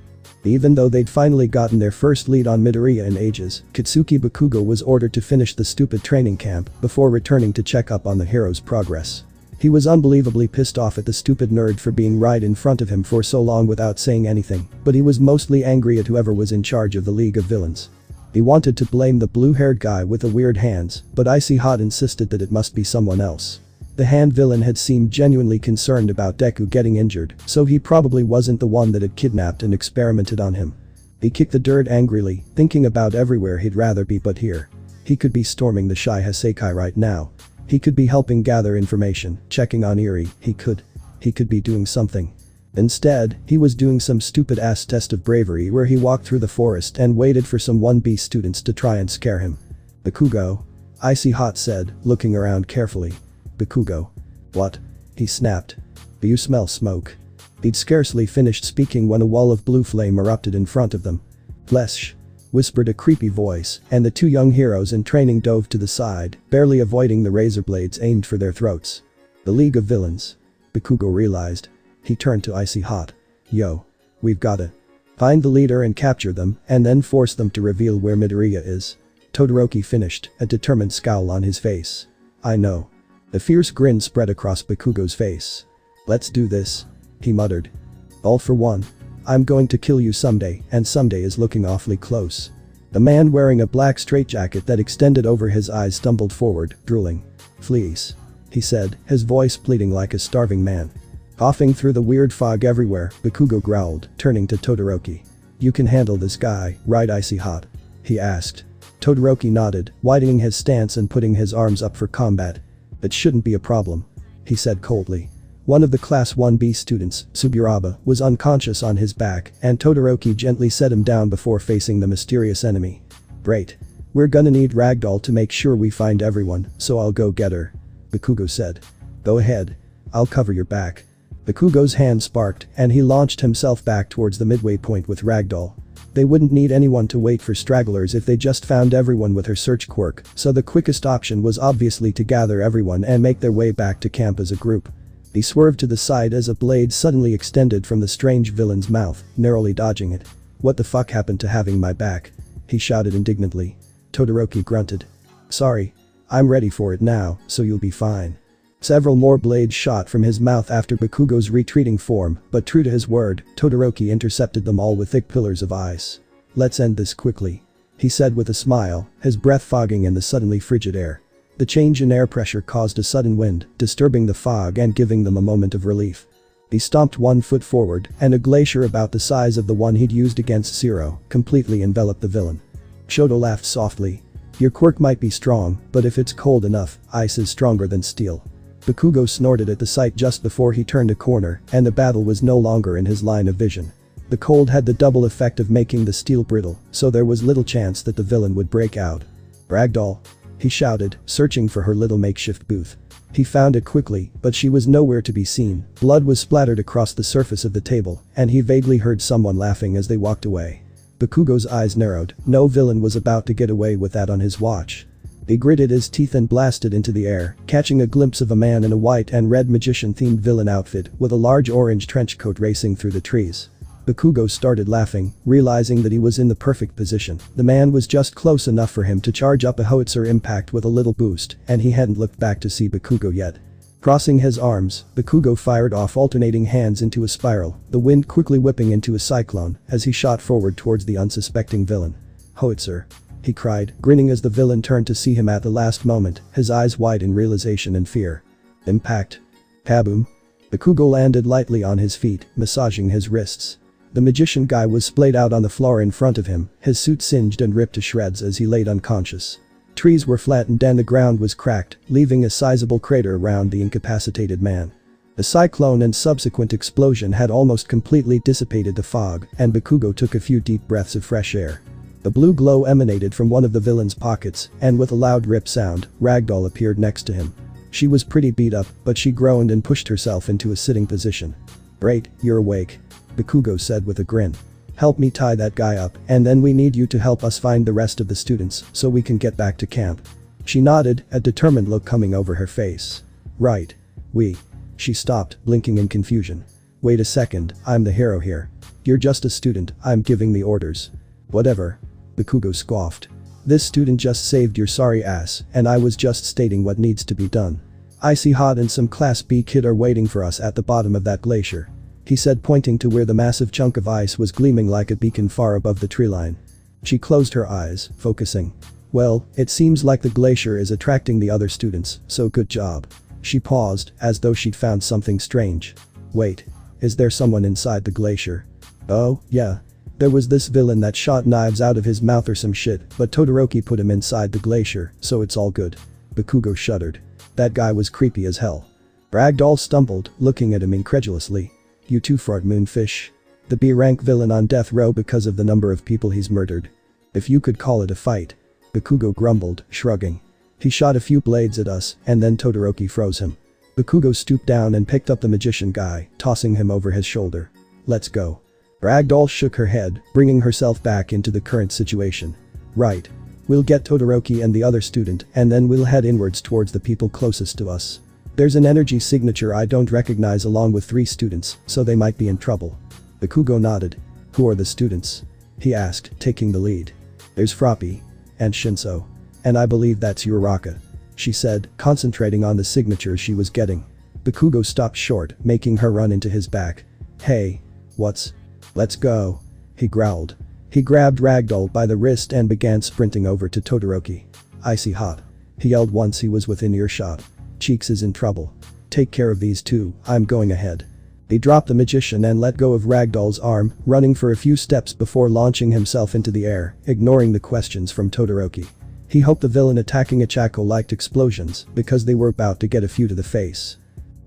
Even though they'd finally gotten their first lead on Midoriya in ages, Katsuki Bakugo was ordered to finish the stupid training camp before returning to check up on the hero's progress. He was unbelievably pissed off at the stupid nerd for being right in front of him for so long without saying anything, but he was mostly angry at whoever was in charge of the League of Villains. He wanted to blame the blue-haired guy with the weird hands, but Icy Hot insisted that it must be someone else. The hand villain had seemed genuinely concerned about Deku getting injured, so he probably wasn't the one that had kidnapped and experimented on him. He kicked the dirt angrily, thinking about everywhere he'd rather be but here. He could be storming the Shai Hassaikai right now. He could be helping gather information, checking on Eri, he could be doing something. Instead, he was doing some stupid-ass test of bravery where he walked through the forest and waited for some 1B students to try and scare him. Bakugo. Icy Hot said, looking around carefully. Bakugo. What? He snapped. Do you smell smoke? He'd scarcely finished speaking when a wall of blue flame erupted in front of them. Flesh. Whispered a creepy voice, and the two young heroes in training dove to the side, barely avoiding the razor blades aimed for their throats. The League of Villains. Bakugo realized. He turned to Icy Hot. Yo. We've gotta find the leader and capture them, and then force them to reveal where Midoriya is. Todoroki finished, a determined scowl on his face. I know. A fierce grin spread across Bakugo's face. Let's do this. He muttered. All for one. I'm going to kill you someday, and someday is looking awfully close. The man wearing a black straitjacket that extended over his eyes stumbled forward, drooling. Please. He said, his voice pleading like a starving man. Coughing through the weird fog everywhere, Bakugo growled, turning to Todoroki. You can handle this guy, right Icy Hot? He asked. Todoroki nodded, widening his stance and putting his arms up for combat. It shouldn't be a problem. He said coldly. One of the Class 1B students, Suburaba, was unconscious on his back, and Todoroki gently set him down before facing the mysterious enemy. Great. We're gonna need Ragdoll to make sure we find everyone, so I'll go get her. Bakugo said. Go ahead. I'll cover your back. Bakugo's hand sparked, and he launched himself back towards the midway point with Ragdoll. They wouldn't need anyone to wait for stragglers if they just found everyone with her search quirk, so the quickest option was obviously to gather everyone and make their way back to camp as a group. He swerved to the side as a blade suddenly extended from the strange villain's mouth, narrowly dodging it. What the fuck happened to having my back? He shouted indignantly. Todoroki grunted. Sorry. I'm ready for it now, so you'll be fine. Several more blades shot from his mouth after Bakugo's retreating form, but true to his word, Todoroki intercepted them all with thick pillars of ice. Let's end this quickly. He said with a smile, his breath fogging in the suddenly frigid air. The change in air pressure caused a sudden wind, disturbing the fog and giving them a moment of relief. He stomped 1 foot forward, and a glacier about the size of the one he'd used against Zero completely enveloped the villain. Shoto laughed softly. Your quirk might be strong, but if it's cold enough, ice is stronger than steel. Bakugo snorted at the sight just before he turned a corner, and the battle was no longer in his line of vision. The cold had the double effect of making the steel brittle, so there was little chance that the villain would break out. Ragdoll. He shouted, searching for her little makeshift booth. He found it quickly, but she was nowhere to be seen. Blood was splattered across the surface of the table, and he vaguely heard someone laughing as they walked away. Bakugo's eyes narrowed. No villain was about to get away with that on his watch. He gritted his teeth and blasted into the air, catching a glimpse of a man in a white and red magician-themed villain outfit with a large orange trench coat racing through the trees. Bakugo started laughing, realizing that he was in the perfect position. The man was just close enough for him to charge up a howitzer impact with a little boost, and he hadn't looked back to see Bakugo yet. Crossing his arms, Bakugo fired off alternating hands into a spiral, the wind quickly whipping into a cyclone as he shot forward towards the unsuspecting villain. Howitzer. He cried, grinning as the villain turned to see him at the last moment, his eyes wide in realization and fear. Impact. Kaboom. Bakugo landed lightly on his feet, massaging his wrists. The magician guy was splayed out on the floor in front of him, his suit singed and ripped to shreds as he laid unconscious. Trees were flattened and the ground was cracked, leaving a sizable crater around the incapacitated man. The cyclone and subsequent explosion had almost completely dissipated the fog, and Bakugo took a few deep breaths of fresh air. The blue glow emanated from one of the villain's pockets, and with a loud rip sound, Ragdoll appeared next to him. She was pretty beat up, but she groaned and pushed herself into a sitting position. Great, you're awake. Bakugo said with a grin. Help me tie that guy up, and then we need you to help us find the rest of the students so we can get back to camp. She nodded, a determined look coming over her face. Right. She stopped, blinking in confusion. Wait a second, I'm the hero here. You're just a student, I'm giving the orders. Whatever. Bakugo scoffed. This student just saved your sorry ass, and I was just stating what needs to be done. Icy Hot and some Class B kid are waiting for us at the bottom of that glacier. He said, pointing to where the massive chunk of ice was gleaming like a beacon far above the tree line. She closed her eyes, focusing. Well, it seems like the glacier is attracting the other students, so good job. She paused, as though she'd found something strange. Wait. Is there someone inside the glacier? Oh, yeah. There was this villain that shot knives out of his mouth or some shit, but Todoroki put him inside the glacier, so it's all good. Bakugo shuddered. That guy was creepy as hell. Ragdoll stumbled, looking at him incredulously. You too, Front Moonfish. The B-rank villain on death row because of the number of people he's murdered. If you could call it a fight. Bakugo grumbled, shrugging. He shot a few blades at us, and then Todoroki froze him. Bakugo stooped down and picked up the magician guy, tossing him over his shoulder. Let's go. Ragdoll shook her head, bringing herself back into the current situation. Right. We'll get Todoroki and the other student, and then we'll head inwards towards the people closest to us. There's an energy signature I don't recognize along with 3 students, so they might be in trouble. Bakugo nodded. Who are the students? He asked, taking the lead. There's Froppy. And Shinso. And I believe that's Uraraka. She said, concentrating on the signatures she was getting. Bakugo stopped short, making her run into his back. Hey. What's? Let's go. He growled. He grabbed Ragdoll by the wrist and began sprinting over to Todoroki. Icy hot. He yelled once he was within earshot. Cheeks is in trouble. Take care of these two, I'm going ahead. He dropped the magician and let go of Ragdoll's arm, running for a few steps before launching himself into the air, ignoring the questions from Todoroki. He hoped the villain attacking Ichako liked explosions, because they were about to get a few to the face.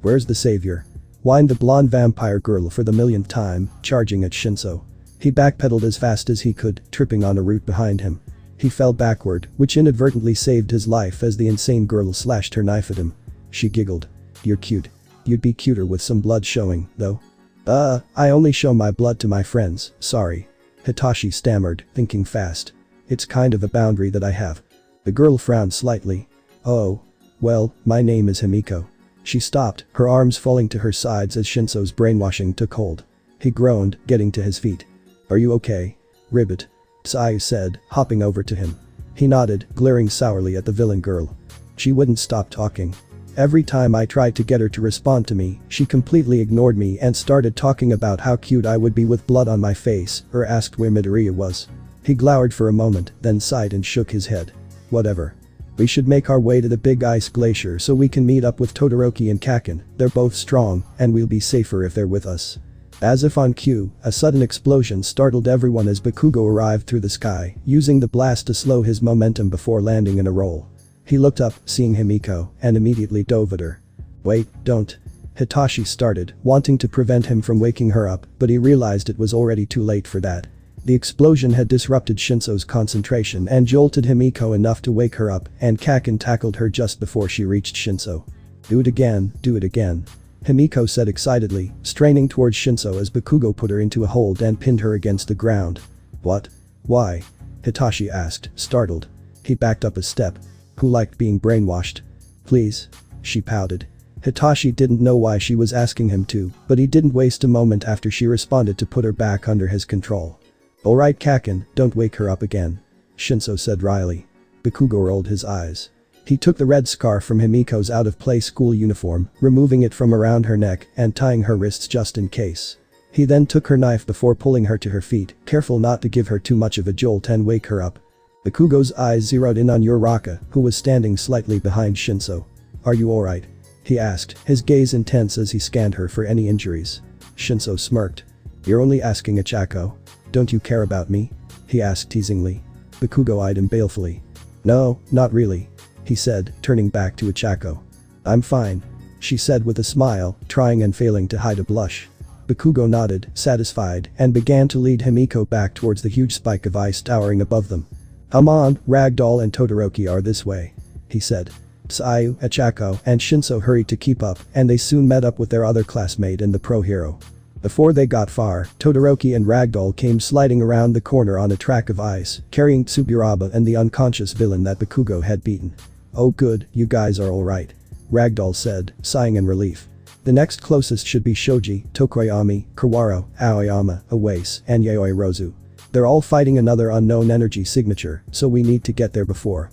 Where's the savior? Whined the blonde vampire girl for the millionth time, charging at Shinso. He backpedaled as fast as he could, tripping on a root behind him. He fell backward, which inadvertently saved his life as the insane girl slashed her knife at him. She giggled. You're cute. You'd be cuter with some blood showing, though. I only show my blood to my friends, sorry. Hitachi stammered, thinking fast. It's kind of a boundary that I have. The girl frowned slightly. Oh. Well, my name is Himiko. She stopped, her arms falling to her sides as Shinso's brainwashing took hold. He groaned, getting to his feet. Are you okay? Ribbit. Tsuyu said, hopping over to him. He nodded, glaring sourly at the villain girl. She wouldn't stop talking. Every time I tried to get her to respond to me, she completely ignored me and started talking about how cute I would be with blood on my face, or asked where Midoriya was. He glowered for a moment, then sighed and shook his head. Whatever. We should make our way to the big ice glacier so we can meet up with Todoroki and Kaken, they're both strong, and we'll be safer if they're with us. As if on cue, a sudden explosion startled everyone as Bakugo arrived through the sky, using the blast to slow his momentum before landing in a roll. He looked up, seeing Himiko, and immediately dove at her. Wait, don't. Hitachi started, wanting to prevent him from waking her up, but he realized it was already too late for that. The explosion had disrupted Shinso's concentration and jolted Himiko enough to wake her up, and Kaken tackled her just before she reached Shinso. Do it again, do it again. Himiko said excitedly, straining towards Shinso as Bakugo put her into a hold and pinned her against the ground. What? Why? Hitachi asked, startled. He backed up a step. Who liked being brainwashed? Please. She pouted. Hitachi didn't know why she was asking him to, but he didn't waste a moment after she responded to put her back under his control. Alright Kaken, don't wake her up again. Shinso said wryly. Bakugo rolled his eyes. He took the red scarf from Himiko's out-of-place school uniform, removing it from around her neck and tying her wrists just in case. He then took her knife before pulling her to her feet, careful not to give her too much of a jolt and wake her up. Bakugo's eyes zeroed in on Uraraka, who was standing slightly behind Shinso. Are you alright? He asked, his gaze intense as he scanned her for any injuries. Shinso smirked. You're only asking Ichako? Don't you care about me? He asked teasingly. Bakugo eyed him balefully. No, not really. He said, turning back to Ichako. I'm fine. She said with a smile, trying and failing to hide a blush. Bakugo nodded, satisfied, and began to lead Himiko back towards the huge spike of ice towering above them. Come on, Ragdoll and Todoroki are this way. He said. Tsuyu, Ichako, and Shinso hurried to keep up, and they soon met up with their other classmate and the pro hero. Before they got far, Todoroki and Ragdoll came sliding around the corner on a track of ice, carrying Tsuburaba and the unconscious villain that Bakugo had beaten. Oh good, you guys are alright. Ragdoll said, sighing in relief. The next closest should be Shoji, Tokoyami, Kawaro, Aoyama, Awase, and Yayoi Rozu. They're all fighting another unknown energy signature, so we need to get there before.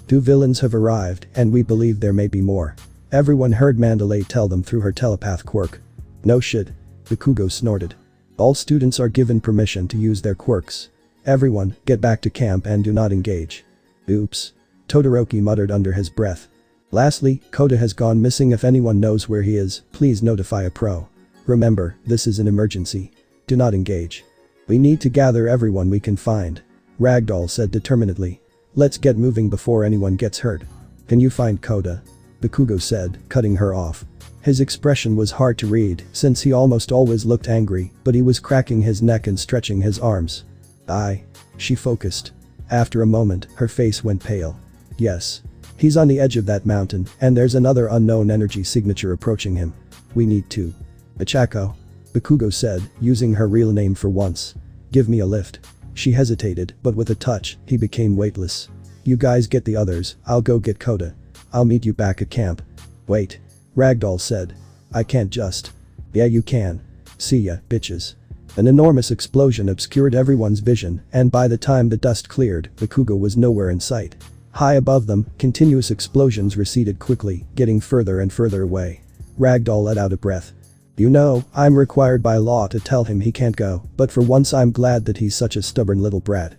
2 villains have arrived, and we believe there may be more. Everyone heard Mandalay tell them through her telepath quirk. No shit. Bakugo snorted. All students are given permission to use their quirks. Everyone, get back to camp and do not engage. Oops. Todoroki muttered under his breath. Lastly, Kota has gone missing. If anyone knows where he is, please notify a pro. Remember, this is an emergency. Do not engage. We need to gather everyone we can find. Ragdoll said determinedly. Let's get moving before anyone gets hurt. Can you find Kota? Bakugo said, cutting her off. His expression was hard to read since he almost always looked angry, but he was cracking his neck and stretching his arms. She focused. After a moment, her face went pale. Yes. He's on the edge of that mountain, and there's another unknown energy signature approaching him. We need to. Ichako. Bakugo said, using her real name for once. Give me a lift. She hesitated, but with a touch, he became weightless. You guys get the others, I'll go get Kota. I'll meet you back at camp. Wait. Ragdoll said. I can't just. Yeah you can. See ya, bitches. An enormous explosion obscured everyone's vision, and by the time the dust cleared, Bakugo was nowhere in sight. High above them, continuous explosions receded quickly, getting further and further away. Ragdoll let out a breath. You know, I'm required by law to tell him he can't go, but for once I'm glad that he's such a stubborn little brat.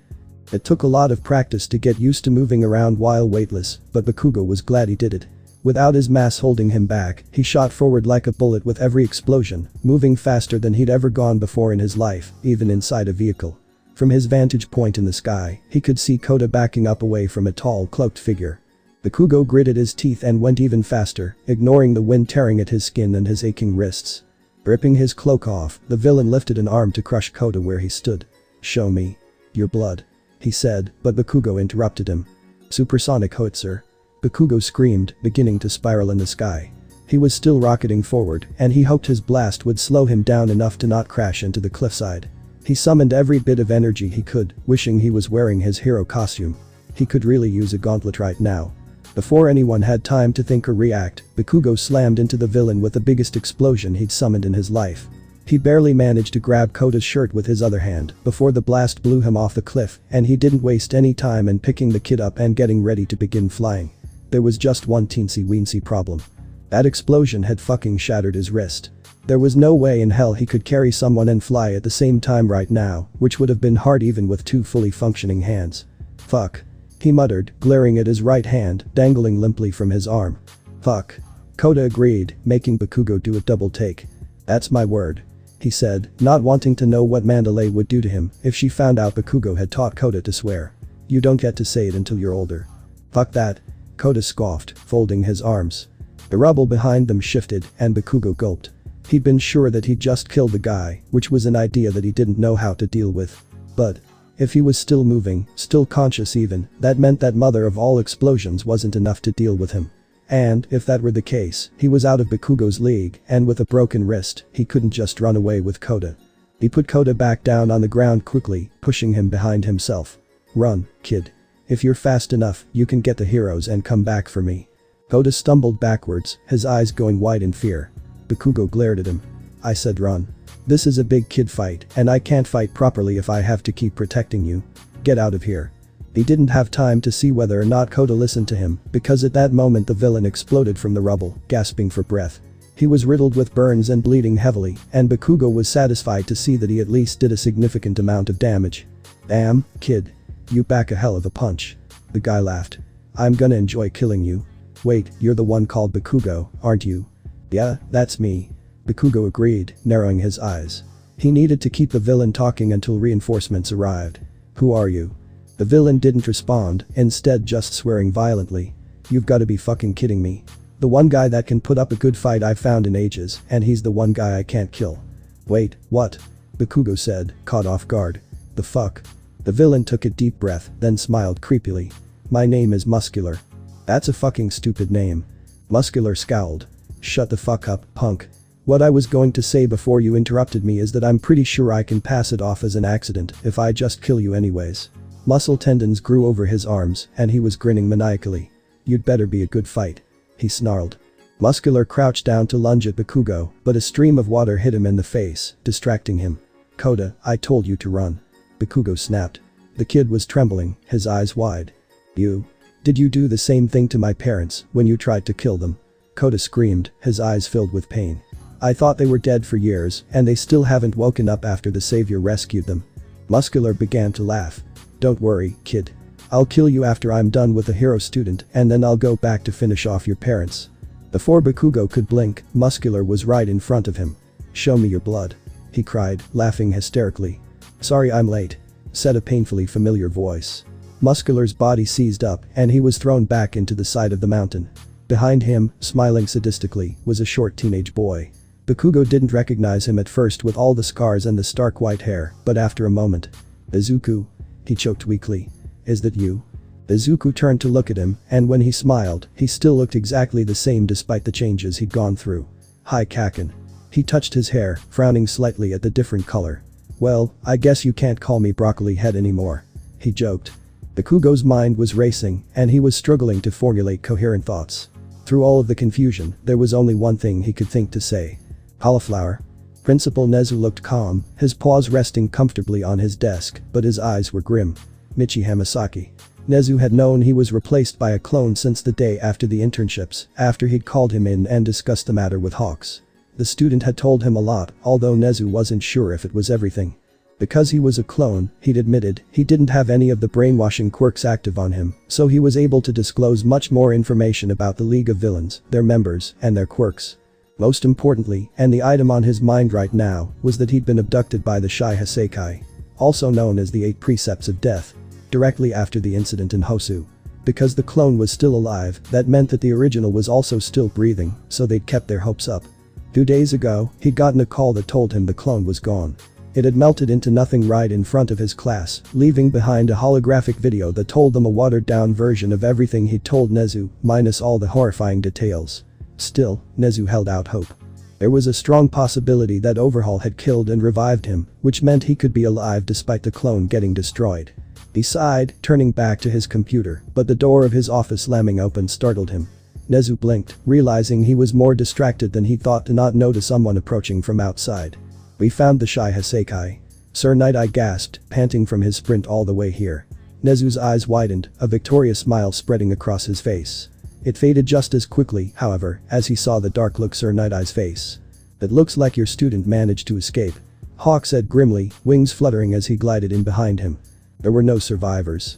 It took a lot of practice to get used to moving around while weightless, but Bakugo was glad he did it. Without his mass holding him back, he shot forward like a bullet with every explosion, moving faster than he'd ever gone before in his life, even inside a vehicle. From his vantage point in the sky, he could see Kota backing up away from a tall, cloaked figure. Bakugo gritted his teeth and went even faster, ignoring the wind tearing at his skin and his aching wrists. Ripping his cloak off, the villain lifted an arm to crush Kota where he stood. Show me your blood, he said, but Bakugo interrupted him. Supersonic howitzer. Bakugo screamed, beginning to spiral in the sky. He was still rocketing forward, and he hoped his blast would slow him down enough to not crash into the cliffside. He summoned every bit of energy he could, wishing he was wearing his hero costume. He could really use a gauntlet right now. Before anyone had time to think or react, Bakugo slammed into the villain with the biggest explosion he'd summoned in his life. He barely managed to grab Kota's shirt with his other hand before the blast blew him off the cliff, and he didn't waste any time in picking the kid up and getting ready to begin flying. There was just one teensy-weensy problem. That explosion had fucking shattered his wrist. There was no way in hell he could carry someone and fly at the same time right now, which would have been hard even with two fully functioning hands. Fuck. He muttered, glaring at his right hand, dangling limply from his arm. Fuck. Kota agreed, making Bakugo do a double take. That's my word, he said, not wanting to know what Mandalay would do to him if she found out Bakugo had taught Kota to swear. You don't get to say it until you're older. Fuck that. Kota scoffed, folding his arms. The rubble behind them shifted, and Bakugo gulped. He'd been sure that he'd just killed the guy, which was an idea that he didn't know how to deal with. But if he was still moving, still conscious even, that meant that mother of all explosions wasn't enough to deal with him. And if that were the case, he was out of Bakugo's league, and with a broken wrist, he couldn't just run away with Kota. He put Kota back down on the ground quickly, pushing him behind himself. Run, kid. If you're fast enough, you can get the heroes and come back for me. Kota stumbled backwards, his eyes going wide in fear. Bakugo glared at him. I said run. This is a big kid fight, and I can't fight properly if I have to keep protecting you. Get out of here. He didn't have time to see whether or not Kota listened to him, because at that moment the villain exploded from the rubble, gasping for breath. He was riddled with burns and bleeding heavily, and Bakugo was satisfied to see that he at least did a significant amount of damage. Damn, kid. You pack a hell of a punch. The guy laughed. I'm gonna enjoy killing you. Wait, you're the one called Bakugo, aren't you? Yeah, that's me. Bakugo agreed, narrowing his eyes. He needed to keep the villain talking until reinforcements arrived. Who are you? The villain didn't respond, instead just swearing violently. You've gotta be fucking kidding me. The one guy that can put up a good fight I've found in ages, and he's the one guy I can't kill. Wait, what? Bakugo said, caught off guard. The fuck? The villain took a deep breath, then smiled creepily. My name is Muscular. That's a fucking stupid name. Muscular scowled. Shut the fuck up, punk. What I was going to say before you interrupted me is that I'm pretty sure I can pass it off as an accident if I just kill you anyways. Muscle tendons grew over his arms, and he was grinning maniacally. You'd better be a good fight. He snarled. Muscular crouched down to lunge at Bakugo, but a stream of water hit him in the face, distracting him. Kota, I told you to run. Bakugo snapped. The kid was trembling, his eyes wide. Did you do the same thing to my parents when you tried to kill them? Kota screamed, his eyes filled with pain. I thought they were dead for years, and they still haven't woken up after the savior rescued them. Muscular began to laugh. Don't worry, kid. I'll kill you after I'm done with the hero student and then I'll go back to finish off your parents." Before Bakugo could blink, Muscular was right in front of him. "Show me your blood," he cried, laughing hysterically. "Sorry I'm late," said a painfully familiar voice. Muscular's body seized up and he was thrown back into the side of the mountain. Behind him, smiling sadistically, was a short teenage boy. Bakugo didn't recognize him at first with all the scars and the stark white hair, but after a moment. "Izuku?" he choked weakly. "Is that you?" Izuku turned to look at him, and when he smiled, he still looked exactly the same despite the changes he'd gone through. "Hi Kaken." He touched his hair, frowning slightly at the different color. "Well, I guess you can't call me Broccoli Head anymore," he joked. Bakugo's mind was racing, and he was struggling to formulate coherent thoughts. Through all of the confusion, there was only one thing he could think to say. "Cauliflower?" Principal Nezu looked calm, his paws resting comfortably on his desk, but his eyes were grim. "Michi Hamasaki." Nezu had known he was replaced by a clone since the day after the internships, after he'd called him in and discussed the matter with Hawks. The student had told him a lot, although Nezu wasn't sure if it was everything. Because he was a clone, he'd admitted, he didn't have any of the brainwashing quirks active on him, so he was able to disclose much more information about the League of Villains, their members, and their quirks. Most importantly, and the item on his mind right now, was that he'd been abducted by the Shai Hassaikai, also known as the 8 Precepts of Death, directly after the incident in Hosu. Because the clone was still alive, that meant that the original was also still breathing, so they'd kept their hopes up. 2 days ago, he'd gotten a call that told him the clone was gone. It had melted into nothing right in front of his class, leaving behind a holographic video that told them a watered-down version of everything he'd told Nezu, minus all the horrifying details. Still, Nezu held out hope. There was a strong possibility that Overhaul had killed and revived him, which meant he could be alive despite the clone getting destroyed. He sighed, turning back to his computer, but the door of his office slamming open startled him. Nezu blinked, realizing he was more distracted than he thought to not notice someone approaching from outside. "We found the Shai Hassaikai." Sir Night-Eye gasped, panting from his sprint all the way here. Nezu's eyes widened, a victorious smile spreading across his face. It faded just as quickly, however, as he saw the dark look Sir Night-Eye's face. "It looks like your student managed to escape," Hawk said grimly, wings fluttering as he glided in behind him. "There were no survivors."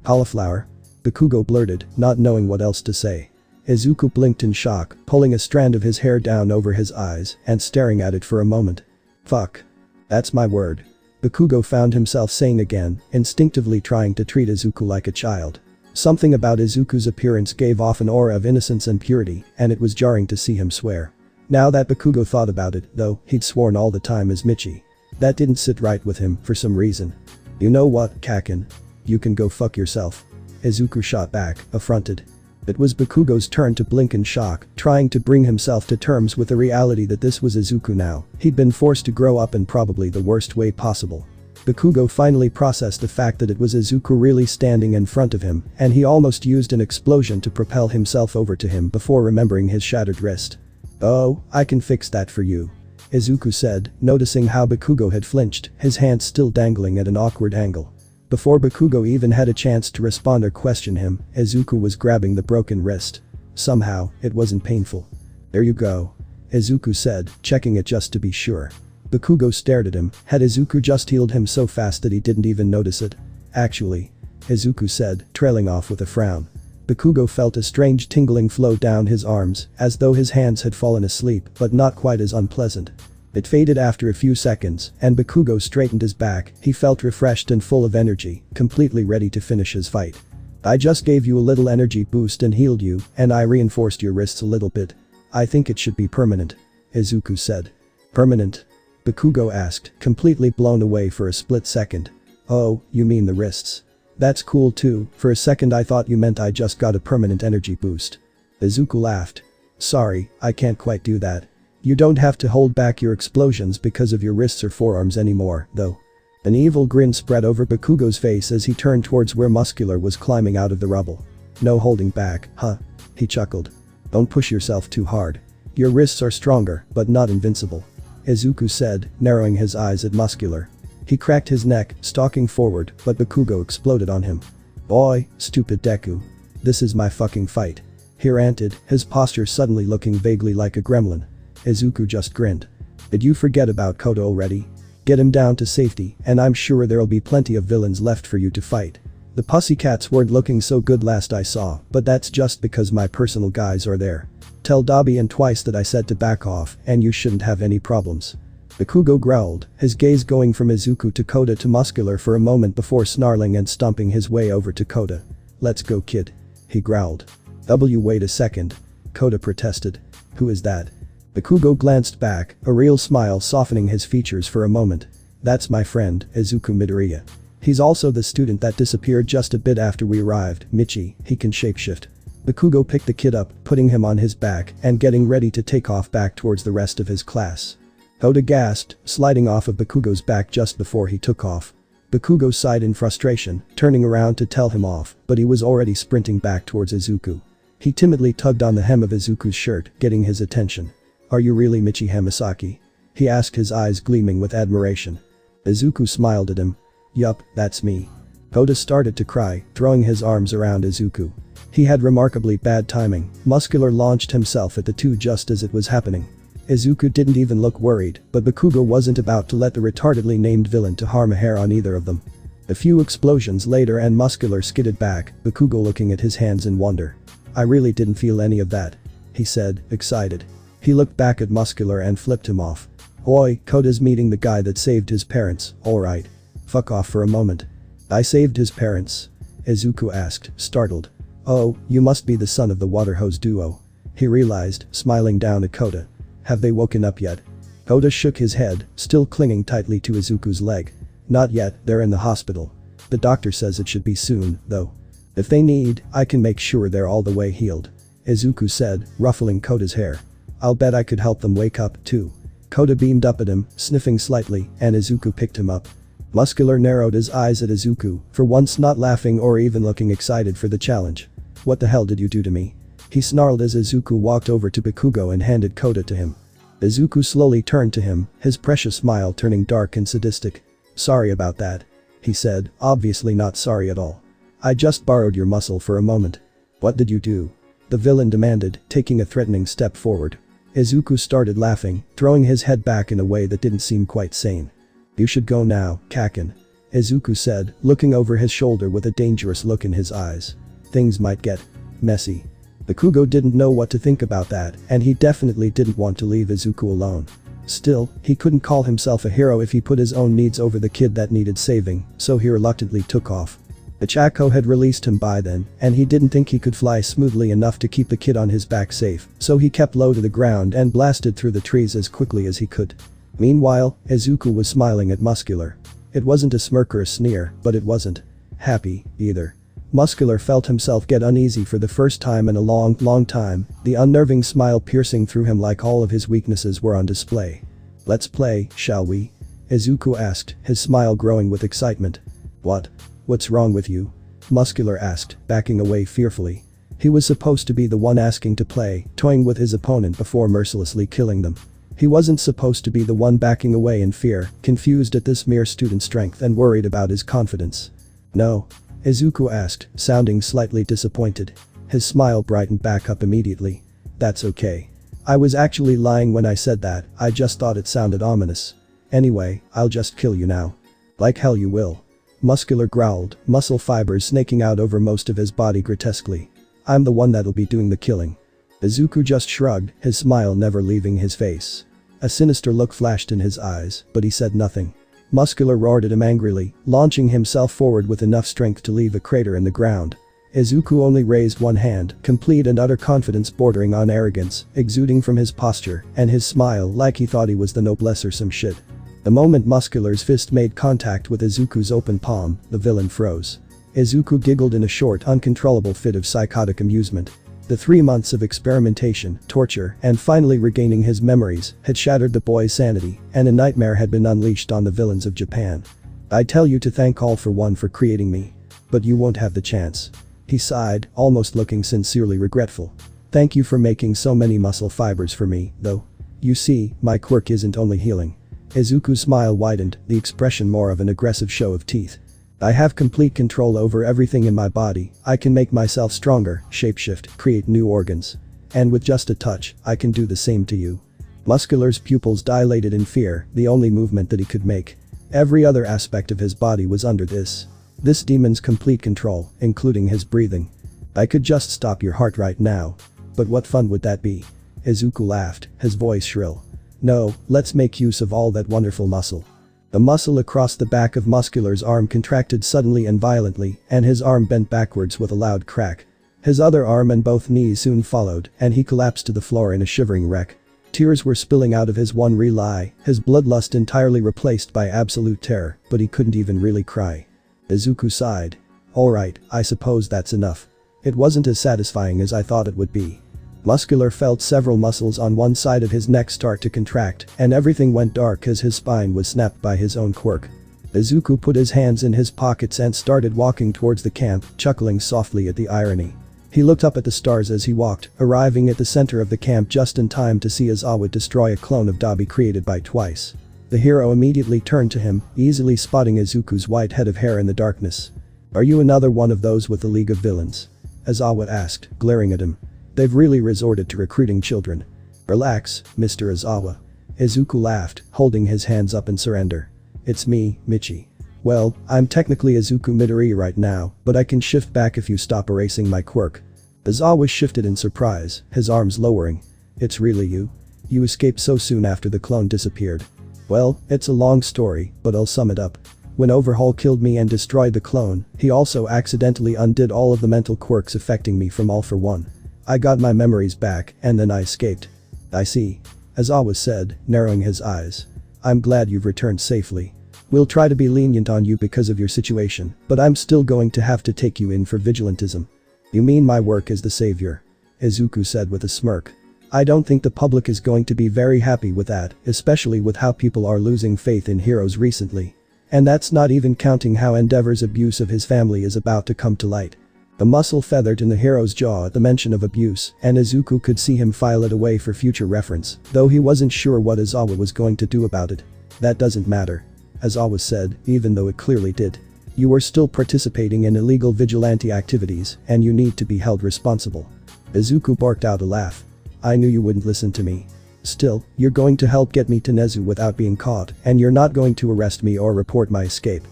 "Cauliflower?" Bakugo blurted, not knowing what else to say. Izuku blinked in shock, pulling a strand of his hair down over his eyes and staring at it for a moment. "Fuck. That's my word," Bakugo found himself saying again, instinctively trying to treat Izuku like a child. Something about Izuku's appearance gave off an aura of innocence and purity, and it was jarring to see him swear. Now that Bakugo thought about it, though, he'd sworn all the time as Michi. That didn't sit right with him for some reason. "You know what, Kaken? You can go fuck yourself," Izuku shot back, affronted. It was Bakugo's turn to blink in shock, trying to bring himself to terms with the reality that this was Izuku now. He'd been forced to grow up in probably the worst way possible. Bakugo finally processed the fact that it was Izuku really standing in front of him, and he almost used an explosion to propel himself over to him before remembering his shattered wrist. "Oh, I can fix that for you," Izuku said, noticing how Bakugo had flinched, his hands still dangling at an awkward angle. Before Bakugo even had a chance to respond or question him, Izuku was grabbing the broken wrist. Somehow, it wasn't painful. "There you go," Izuku said, checking it just to be sure. Bakugo stared at him. Had Izuku just healed him so fast that he didn't even notice it? "Actually," Izuku said, trailing off with a frown. Bakugo felt a strange tingling flow down his arms, as though his hands had fallen asleep, but not quite as unpleasant. It faded after a few seconds, and Bakugo straightened his back. He felt refreshed and full of energy, completely ready to finish his fight. "I just gave you a little energy boost and healed you, and I reinforced your wrists a little bit. I think it should be permanent," Izuku said. "Permanent?" Bakugo asked, completely blown away for a split second. "Oh, you mean the wrists? That's cool too, for a second I thought you meant I just got a permanent energy boost." Izuku laughed. "Sorry, I can't quite do that. You don't have to hold back your explosions because of your wrists or forearms anymore, though." An evil grin spread over Bakugo's face as he turned towards where Muscular was climbing out of the rubble. "No holding back, huh?" he chuckled. "Don't push yourself too hard. Your wrists are stronger, but not invincible," Izuku said, narrowing his eyes at Muscular. He cracked his neck, stalking forward, but Bakugo exploded on him. "Boy, stupid Deku. This is my fucking fight," he ranted, his posture suddenly looking vaguely like a gremlin. Izuku just grinned. "Did you forget about Koto already? Get him down to safety, and I'm sure there'll be plenty of villains left for you to fight." The pussycats weren't looking so good last I saw, but that's just because my personal guys are there. Tell Dobby and Twice that I said to back off, and you shouldn't have any problems. Bakugo growled, his gaze going from Izuku to Koda to Muscular for a moment before snarling and stomping his way over to Koda. Let's go, kid. He growled. Wait a second. Koda protested. Who is that? Bakugo glanced back, a real smile softening his features for a moment. That's my friend, Izuku Midoriya. He's also the student that disappeared just a bit after we arrived, Michi, he can shapeshift. Bakugo picked the kid up, putting him on his back and getting ready to take off back towards the rest of his class. Koda gasped, sliding off of Bakugo's back just before he took off. Bakugo sighed in frustration, turning around to tell him off, but he was already sprinting back towards Izuku. He timidly tugged on the hem of Izuku's shirt, getting his attention. Are you really Michi Hamasaki? He asked, his eyes gleaming with admiration. Izuku smiled at him. Yup, that's me. Koda started to cry, throwing his arms around Izuku. He had remarkably bad timing. Muscular launched himself at the two just as it was happening. Izuku didn't even look worried, but Bakugo wasn't about to let the retardedly named villain to harm a hair on either of them. A few explosions later and Muscular skidded back, Bakugo looking at his hands in wonder. I really didn't feel any of that. He said, excited. He looked back at Muscular and flipped him off. Oi, Koda's meeting the guy that saved his parents, alright. Fuck off for a moment. I saved his parents? Izuku asked, startled. Oh, you must be the son of the water hose duo. He realized, smiling down at Koda. Have they woken up yet? Koda shook his head, still clinging tightly to Izuku's leg. Not yet, they're in the hospital. The doctor says it should be soon, though. If they need, I can make sure they're all the way healed. Izuku said, ruffling Koda's hair. I'll bet I could help them wake up, too. Koda beamed up at him, sniffing slightly, and Izuku picked him up. Muscular narrowed his eyes at Izuku, for once not laughing or even looking excited for the challenge. What the hell did you do to me? He snarled as Izuku walked over to Bakugo and handed Koda to him. Izuku slowly turned to him, his precious smile turning dark and sadistic. Sorry about that. He said, obviously not sorry at all. I just borrowed your muscle for a moment. What did you do? The villain demanded, taking a threatening step forward. Izuku started laughing, throwing his head back in a way that didn't seem quite sane. You should go now, Kakin. Izuku said, looking over his shoulder with a dangerous look in his eyes. Things might get messy. Bakugo didn't know what to think about that, and he definitely didn't want to leave Izuku alone. Still, he couldn't call himself a hero if he put his own needs over the kid that needed saving, so he reluctantly took off. The Chaco had released him by then, and he didn't think he could fly smoothly enough to keep the kid on his back safe, so he kept low to the ground and blasted through the trees as quickly as he could. Meanwhile, Izuku was smiling at Muscular. It wasn't a smirk or a sneer, but it wasn't happy, either. Muscular felt himself get uneasy for the first time in a long time, the unnerving smile piercing through him like all of his weaknesses were on display. Let's play, shall we? Izuku asked, his smile growing with excitement. What's wrong with you? Muscular asked, backing away fearfully. He was supposed to be the one asking to play, toying with his opponent before mercilessly killing them. He wasn't supposed to be the one backing away in fear, confused at this mere student strength and worried about his confidence. No? Izuku asked, sounding slightly disappointed. His smile brightened back up immediately. That's okay. I was actually lying when I said that, I just thought it sounded ominous. Anyway, I'll just kill you now. Like hell you will. Muscular growled, muscle fibers snaking out over most of his body grotesquely. I'm the one that'll be doing the killing. Izuku just shrugged, his smile never leaving his face. A sinister look flashed in his eyes, but he said nothing. Muscular roared at him angrily, launching himself forward with enough strength to leave a crater in the ground. Izuku only raised one hand, complete and utter confidence bordering on arrogance, exuding from his posture, and his smile like he thought he was the noblesse or some shit. The moment Muscular's fist made contact with Izuku's open palm, the villain froze. Izuku giggled in a short, uncontrollable fit of psychotic amusement. The 3 months of experimentation, torture, and finally regaining his memories had shattered the boy's sanity, and a nightmare had been unleashed on the villains of Japan. I tell you to thank all for one for creating me. But you won't have the chance. He sighed, almost looking sincerely regretful. Thank you for making so many muscle fibers for me, though. You see, my quirk isn't only healing. Izuku's smile widened, the expression more of an aggressive show of teeth. I have complete control over everything in my body, I can make myself stronger, shapeshift, create new organs. And with just a touch, I can do the same to you. Muscular's pupils dilated in fear, the only movement that he could make. Every other aspect of his body was under this This demon's complete control, including his breathing. I could just stop your heart right now. But what fun would that be? Izuku laughed, his voice shrill. No, let's make use of all that wonderful muscle. The muscle across the back of Muscular's arm contracted suddenly and violently, and his arm bent backwards with a loud crack. His other arm and both knees soon followed, and he collapsed to the floor in a shivering wreck. Tears were spilling out of his one real eye, his bloodlust entirely replaced by absolute terror, but he couldn't even really cry. Izuku sighed. Alright, I suppose that's enough. It wasn't as satisfying as I thought it would be. Muscular felt several muscles on one side of his neck start to contract, and everything went dark as his spine was snapped by his own quirk. Izuku put his hands in his pockets and started walking towards the camp, chuckling softly at the irony. He looked up at the stars as he walked, arriving at the center of the camp just in time to see Izawa destroy a clone of Dabi created by Twice. The hero immediately turned to him, easily spotting Izuku's white head of hair in the darkness. Are you another one of those with the League of Villains? Izawa asked, glaring at him. They've really resorted to recruiting children. Relax, Mr. Izawa. Izuku laughed, holding his hands up in surrender. It's me, Michi. Well, I'm technically Izuku Midori right now, but I can shift back if you stop erasing my quirk. Izawa shifted in surprise, his arms lowering. It's really you? You escaped so soon after the clone disappeared. Well, it's a long story, but I'll sum it up. When Overhaul killed me and destroyed the clone, he also accidentally undid all of the mental quirks affecting me from All for One. I got my memories back, and then I escaped. I see. Izawa said, narrowing his eyes. I'm glad you've returned safely. We'll try to be lenient on you because of your situation, but I'm still going to have to take you in for vigilantism. You mean my work as the savior? Izuku said with a smirk. I don't think the public is going to be very happy with that, especially with how people are losing faith in heroes recently. And that's not even counting how Endeavor's abuse of his family is about to come to light. The muscle feathered in the hero's jaw at the mention of abuse, and Izuku could see him file it away for future reference, though he wasn't sure what Izawa was going to do about it. That doesn't matter. Izawa said, even though it clearly did. You are still participating in illegal vigilante activities, and you need to be held responsible. Izuku barked out a laugh. I knew you wouldn't listen to me. Still, you're going to help get me to Nezu without being caught, and you're not going to arrest me or report my escape.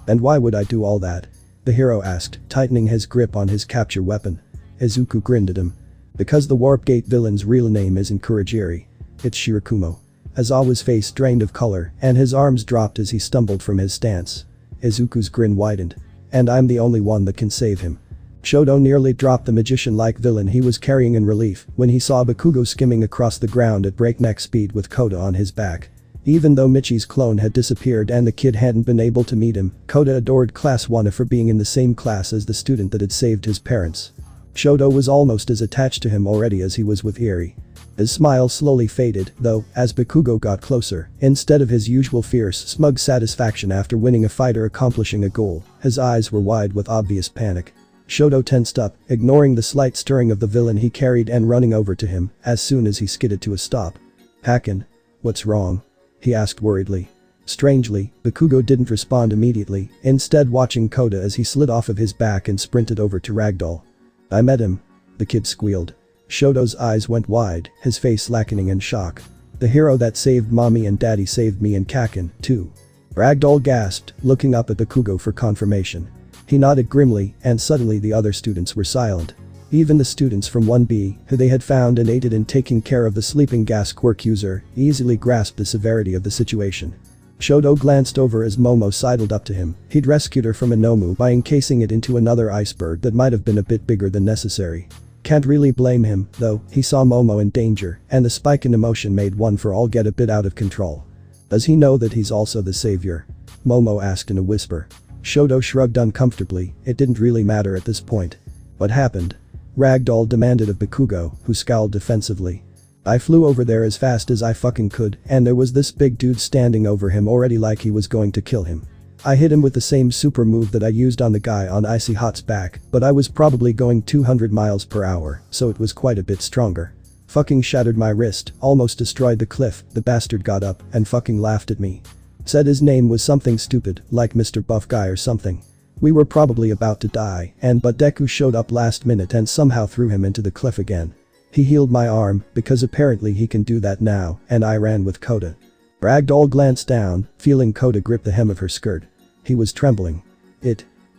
And why would I do all that? The hero asked, tightening his grip on his capture weapon. Izuku grinned at him. Because the Warp Gate villain's real name isn't Kurogiri. It's Shirakumo. Izawa's face drained of color, and his arms dropped as he stumbled from his stance. Izuku's grin widened. And I'm the only one that can save him. Shoto nearly dropped the magician-like villain he was carrying in relief when he saw Bakugo skimming across the ground at breakneck speed with Koda on his back. Even though Michi's clone had disappeared and the kid hadn't been able to meet him, Koda adored Class 1 for being in the same class as the student that had saved his parents. Shoto was almost as attached to him already as he was with Eri. His smile slowly faded, though, as Bakugo got closer, instead of his usual fierce, smug satisfaction after winning a fight or accomplishing a goal, his eyes were wide with obvious panic. Shoto tensed up, ignoring the slight stirring of the villain he carried and running over to him as soon as he skidded to a stop. Hakken. What's wrong? He asked worriedly. Strangely, Bakugo didn't respond immediately, instead watching Koda as he slid off of his back and sprinted over to Ragdoll. I met him. The kid squealed. Shoto's eyes went wide, his face slackening in shock. The hero that saved mommy and daddy saved me and Kaken, too. Ragdoll gasped, looking up at Bakugo for confirmation. He nodded grimly, and suddenly the other students were silent. Even the students from 1B, who they had found and aided in taking care of the sleeping gas quirk user, easily grasped the severity of the situation. Shoto glanced over as Momo sidled up to him. He'd rescued her from a Nomu by encasing it into another iceberg that might have been a bit bigger than necessary. Can't really blame him, though, he saw Momo in danger, and the spike in emotion made one for all get a bit out of control. Does he know that he's also the savior? Momo asked in a whisper. Shoto shrugged uncomfortably, it didn't really matter at this point. What happened? Ragdoll demanded of Bakugo, who scowled defensively. I flew over there as fast as I fucking could, and there was this big dude standing over him already like he was going to kill him. I hit him with the same super move that I used on the guy on Icy Hot's back, but I was probably going 200 miles per hour, so it was quite a bit stronger. Fucking shattered my wrist, almost destroyed the cliff, the bastard got up and fucking laughed at me. Said his name was something stupid, like Mr. Buff Guy or something. We were probably about to die, but Deku showed up last minute and somehow threw him into the cliff again. He healed my arm, because apparently he can do that now, and I ran with Koda. Ragdoll glanced down, feeling Koda grip the hem of her skirt. He was trembling.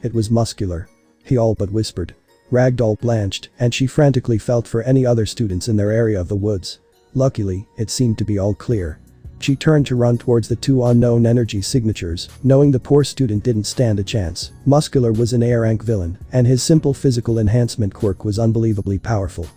It was muscular. He all but whispered. Ragdoll blanched, and she frantically felt for any other students in their area of the woods. Luckily, it seemed to be all clear. She turned to run towards the two unknown energy signatures, knowing the poor student didn't stand a chance. Muscular was an A-rank villain, and his simple physical enhancement quirk was unbelievably powerful.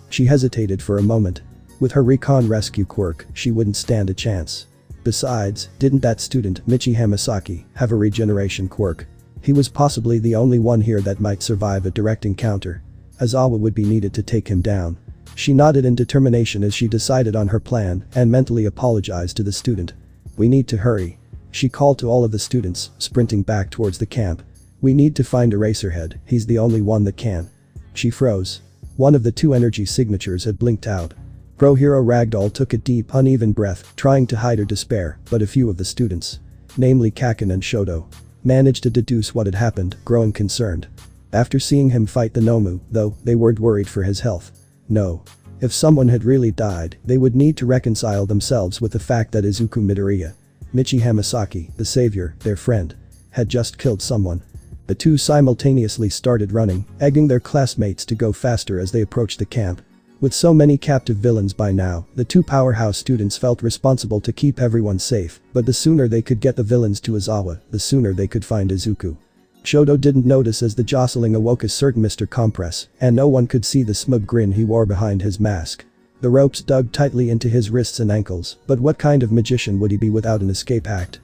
She hesitated for a moment. With her recon rescue quirk, she wouldn't stand a chance. Besides, didn't that student, Michi Hamasaki, have a regeneration quirk? He was possibly the only one here that might survive a direct encounter. Aizawa would be needed to take him down. She nodded in determination as she decided on her plan and mentally apologized to the student. We need to hurry. She called to all of the students, sprinting back towards the camp. We need to find Eraserhead, he's the only one that can. She froze. One of the two energy signatures had blinked out. Pro Hero Ragdoll took a deep, uneven breath, trying to hide her despair, but a few of the students, namely Kaken and Shoto, managed to deduce what had happened, growing concerned. After seeing him fight the Nomu, though, they weren't worried for his health. No. If someone had really died, they would need to reconcile themselves with the fact that Izuku Midoriya, Michi Hamasaki, the savior, their friend, had just killed someone. The two simultaneously started running, egging their classmates to go faster as they approached the camp. With so many captive villains by now, the two powerhouse students felt responsible to keep everyone safe, but the sooner they could get the villains to Aizawa, the sooner they could find Izuku. Shoto didn't notice as the jostling awoke a certain Mr. Compress, and no one could see the smug grin he wore behind his mask. The ropes dug tightly into his wrists and ankles, but what kind of magician would he be without an escape act?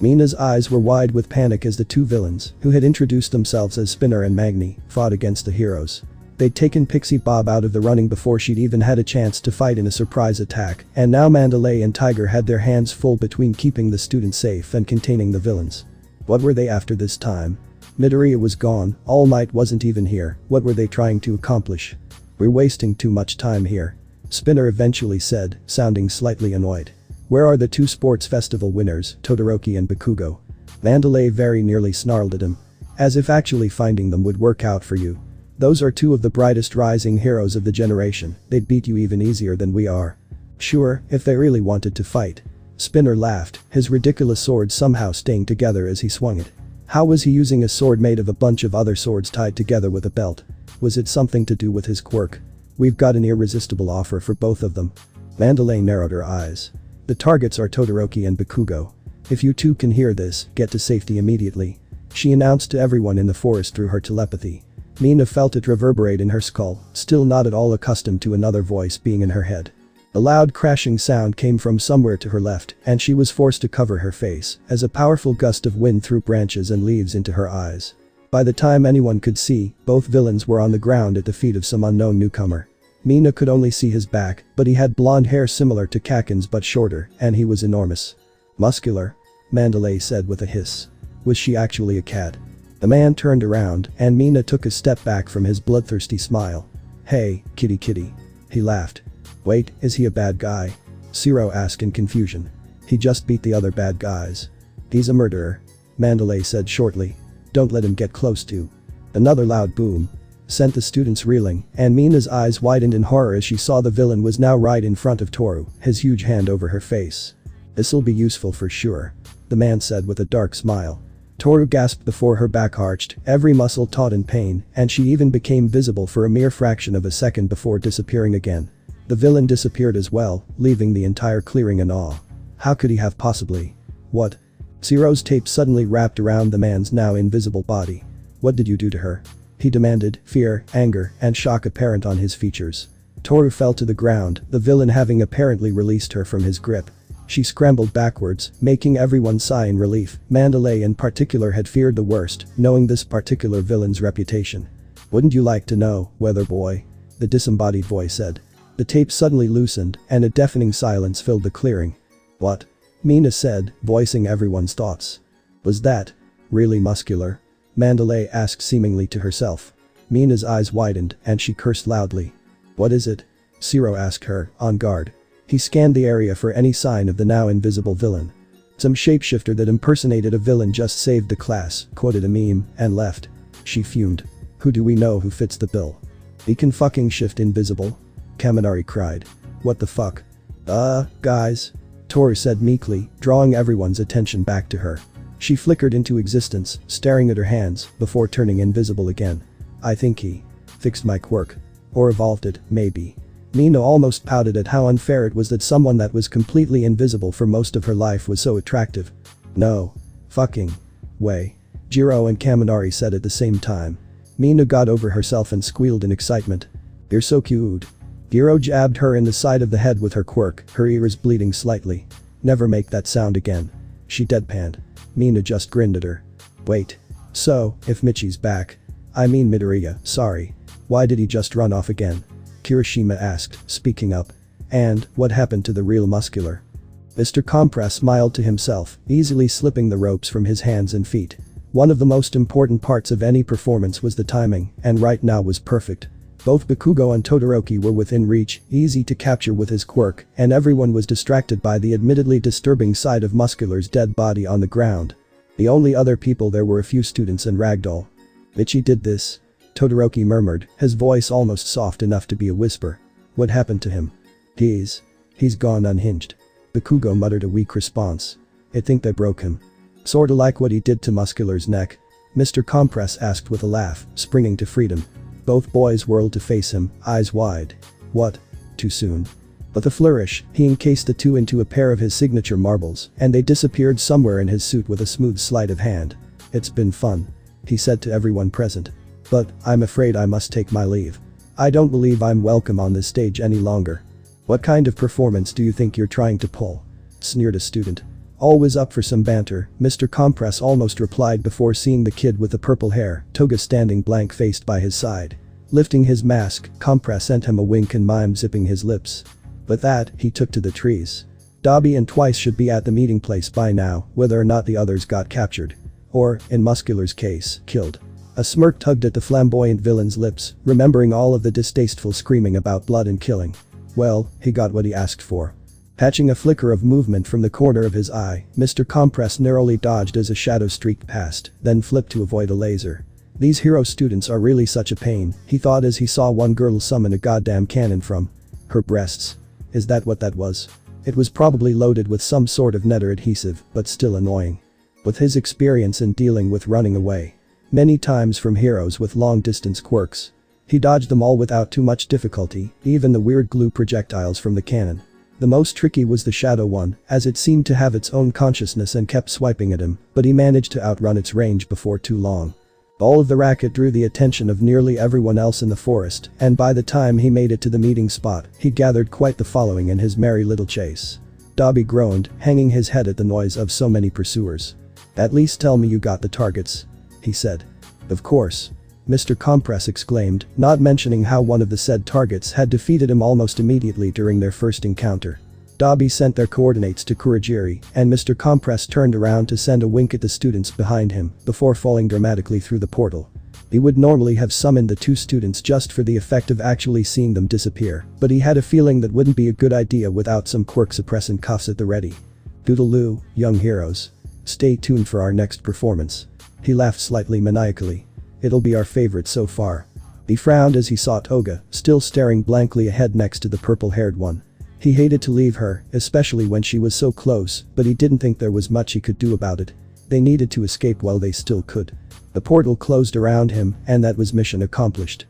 Mina's eyes were wide with panic as the two villains, who had introduced themselves as Spinner and Magni, fought against the heroes. They'd taken Pixie Bob out of the running before she'd even had a chance to fight in a surprise attack, and now Mandalay and Tiger had their hands full between keeping the students safe and containing the villains. What were they after this time? Midoriya was gone, All Might wasn't even here, what were they trying to accomplish? We're wasting too much time here. Spinner eventually said, sounding slightly annoyed. Where are the two sports festival winners, Todoroki and Bakugo? Mandalay very nearly snarled at him. As if actually finding them would work out for you. Those are two of the brightest rising heroes of the generation, they'd beat you even easier than we are. Sure, if they really wanted to fight. Spinner laughed, his ridiculous sword somehow staying together as he swung it. How was he using a sword made of a bunch of other swords tied together with a belt? Was it something to do with his quirk? We've got an irresistible offer for both of them. Mandalay narrowed her eyes. The targets are Todoroki and Bakugo. If you two can hear this, get to safety immediately. She announced to everyone in the forest through her telepathy. Mina felt it reverberate in her skull, still not at all accustomed to another voice being in her head. A loud crashing sound came from somewhere to her left, and she was forced to cover her face, as a powerful gust of wind threw branches and leaves into her eyes. By the time anyone could see, both villains were on the ground at the feet of some unknown newcomer. Mina could only see his back, but he had blonde hair similar to Kaken's but shorter, and he was enormous. Muscular? Mandalay said with a hiss. Was she actually a cat? The man turned around, and Mina took a step back from his bloodthirsty smile. Hey, kitty. He laughed. Wait, is he a bad guy? Zero asked in confusion. He just beat the other bad guys. He's a murderer. Mandalay said shortly. Don't let him get close to. Another loud boom sent the students reeling, and Mina's eyes widened in horror as she saw the villain was now right in front of Toru, his huge hand over her face. This'll be useful for sure, the man said with a dark smile. Toru gasped before her back arched, every muscle taut in pain, and she even became visible for a mere fraction of a second before disappearing again. The villain disappeared as well, leaving the entire clearing in awe. How could he have possibly? What? Zero's tape suddenly wrapped around the man's now invisible body. What did you do to her? He demanded, fear, anger, and shock apparent on his features. Toru fell to the ground, the villain having apparently released her from his grip. She scrambled backwards, making everyone sigh in relief. Mandalay in particular had feared the worst, knowing this particular villain's reputation. Wouldn't you like to know, Weather Boy? The disembodied voice said. The tape suddenly loosened, and a deafening silence filled the clearing. What? Mina said, voicing everyone's thoughts. Was that really muscular? Mandalay asked seemingly to herself. Mina's eyes widened, and she cursed loudly. What is it? Zero asked her, on guard. He scanned the area for any sign of the now invisible villain. Some shapeshifter that impersonated a villain just saved the class, quoted a meme, and left. She fumed. Who do we know who fits the bill? He can fucking shift invisible? Kaminari cried. What the fuck? Guys. Toru said meekly, drawing everyone's attention back to her. She flickered into existence, staring at her hands, before turning invisible again. I think he fixed my quirk. Or evolved it, maybe. Mina almost pouted at how unfair it was that someone that was completely invisible for most of her life was so attractive. No. Fucking way. Jiro and Kaminari said at the same time. Mina got over herself and squealed in excitement. You're so cute. Jiro jabbed her in the side of the head with her quirk, her ears bleeding slightly. Never make that sound again. She deadpanned. Mina just grinned at her. Wait. So, if Michi's back. I mean Midoriya, sorry. Why did he just run off again? Kirishima asked, speaking up. And, what happened to the real muscular? Mr. Compress smiled to himself, easily slipping the ropes from his hands and feet. One of the most important parts of any performance was the timing, and right now was perfect. Both Bakugo and Todoroki were within reach, easy to capture with his quirk, and everyone was distracted by the admittedly disturbing sight of Muscular's dead body on the ground. The only other people there were a few students and Ragdoll. Michi did this? Todoroki murmured, his voice almost soft enough to be a whisper. What happened to him? He's gone unhinged. Bakugo muttered a weak response. I think they broke him. Sorta like what he did to Muscular's neck. Mr. Compress asked with a laugh, springing to freedom. Both boys whirled to face him, eyes wide. What? Too soon. With a flourish, he encased the two into a pair of his signature marbles, and they disappeared somewhere in his suit with a smooth sleight of hand. It's been fun. He said to everyone present. But, I'm afraid I must take my leave. I don't believe I'm welcome on this stage any longer. What kind of performance do you think you're trying to pull? Sneered a student. Always up for some banter, Mr. Compress almost replied before seeing the kid with the purple hair, Toga standing blank-faced by his side. Lifting his mask, Compress sent him a wink and mime zipping his lips. With that, he took to the trees. Dobby and Twice should be at the meeting place by now, whether or not the others got captured. Or, in Muscular's case, killed. A smirk tugged at the flamboyant villain's lips, remembering all of the distasteful screaming about blood and killing. Well, he got what he asked for. Patching a flicker of movement from the corner of his eye, Mr. Compress narrowly dodged as a shadow streaked past, then flipped to avoid a laser. These hero students are really such a pain, he thought as he saw one girl summon a goddamn cannon from her breasts. Is that what that was? It was probably loaded with some sort of netter adhesive, but still annoying. With his experience in dealing with running away many times from heroes with long-distance quirks, he dodged them all without too much difficulty, even the weird glue projectiles from the cannon. The most tricky was the shadow one, as it seemed to have its own consciousness and kept swiping at him, but he managed to outrun its range before too long. All of the racket drew the attention of nearly everyone else in the forest, and by the time he made it to the meeting spot, he gathered quite the following in his merry little chase. Dobby groaned, hanging his head at the noise of so many pursuers. At least tell me you got the targets, he said. Of course. Mr. Compress exclaimed, not mentioning how one of the said targets had defeated him almost immediately during their first encounter. Dobby sent their coordinates to Kurogiri, and Mr. Compress turned around to send a wink at the students behind him, before falling dramatically through the portal. He would normally have summoned the two students just for the effect of actually seeing them disappear, but he had a feeling that wouldn't be a good idea without some quirk suppressant cuffs at the ready. Doodaloo, young heroes. Stay tuned for our next performance. He laughed slightly maniacally. It'll be our favorite so far. He frowned as he saw Toga, still staring blankly ahead next to the purple-haired one. He hated to leave her, especially when she was so close, but he didn't think there was much he could do about it. They needed to escape while they still could. The portal closed around him, and that was mission accomplished.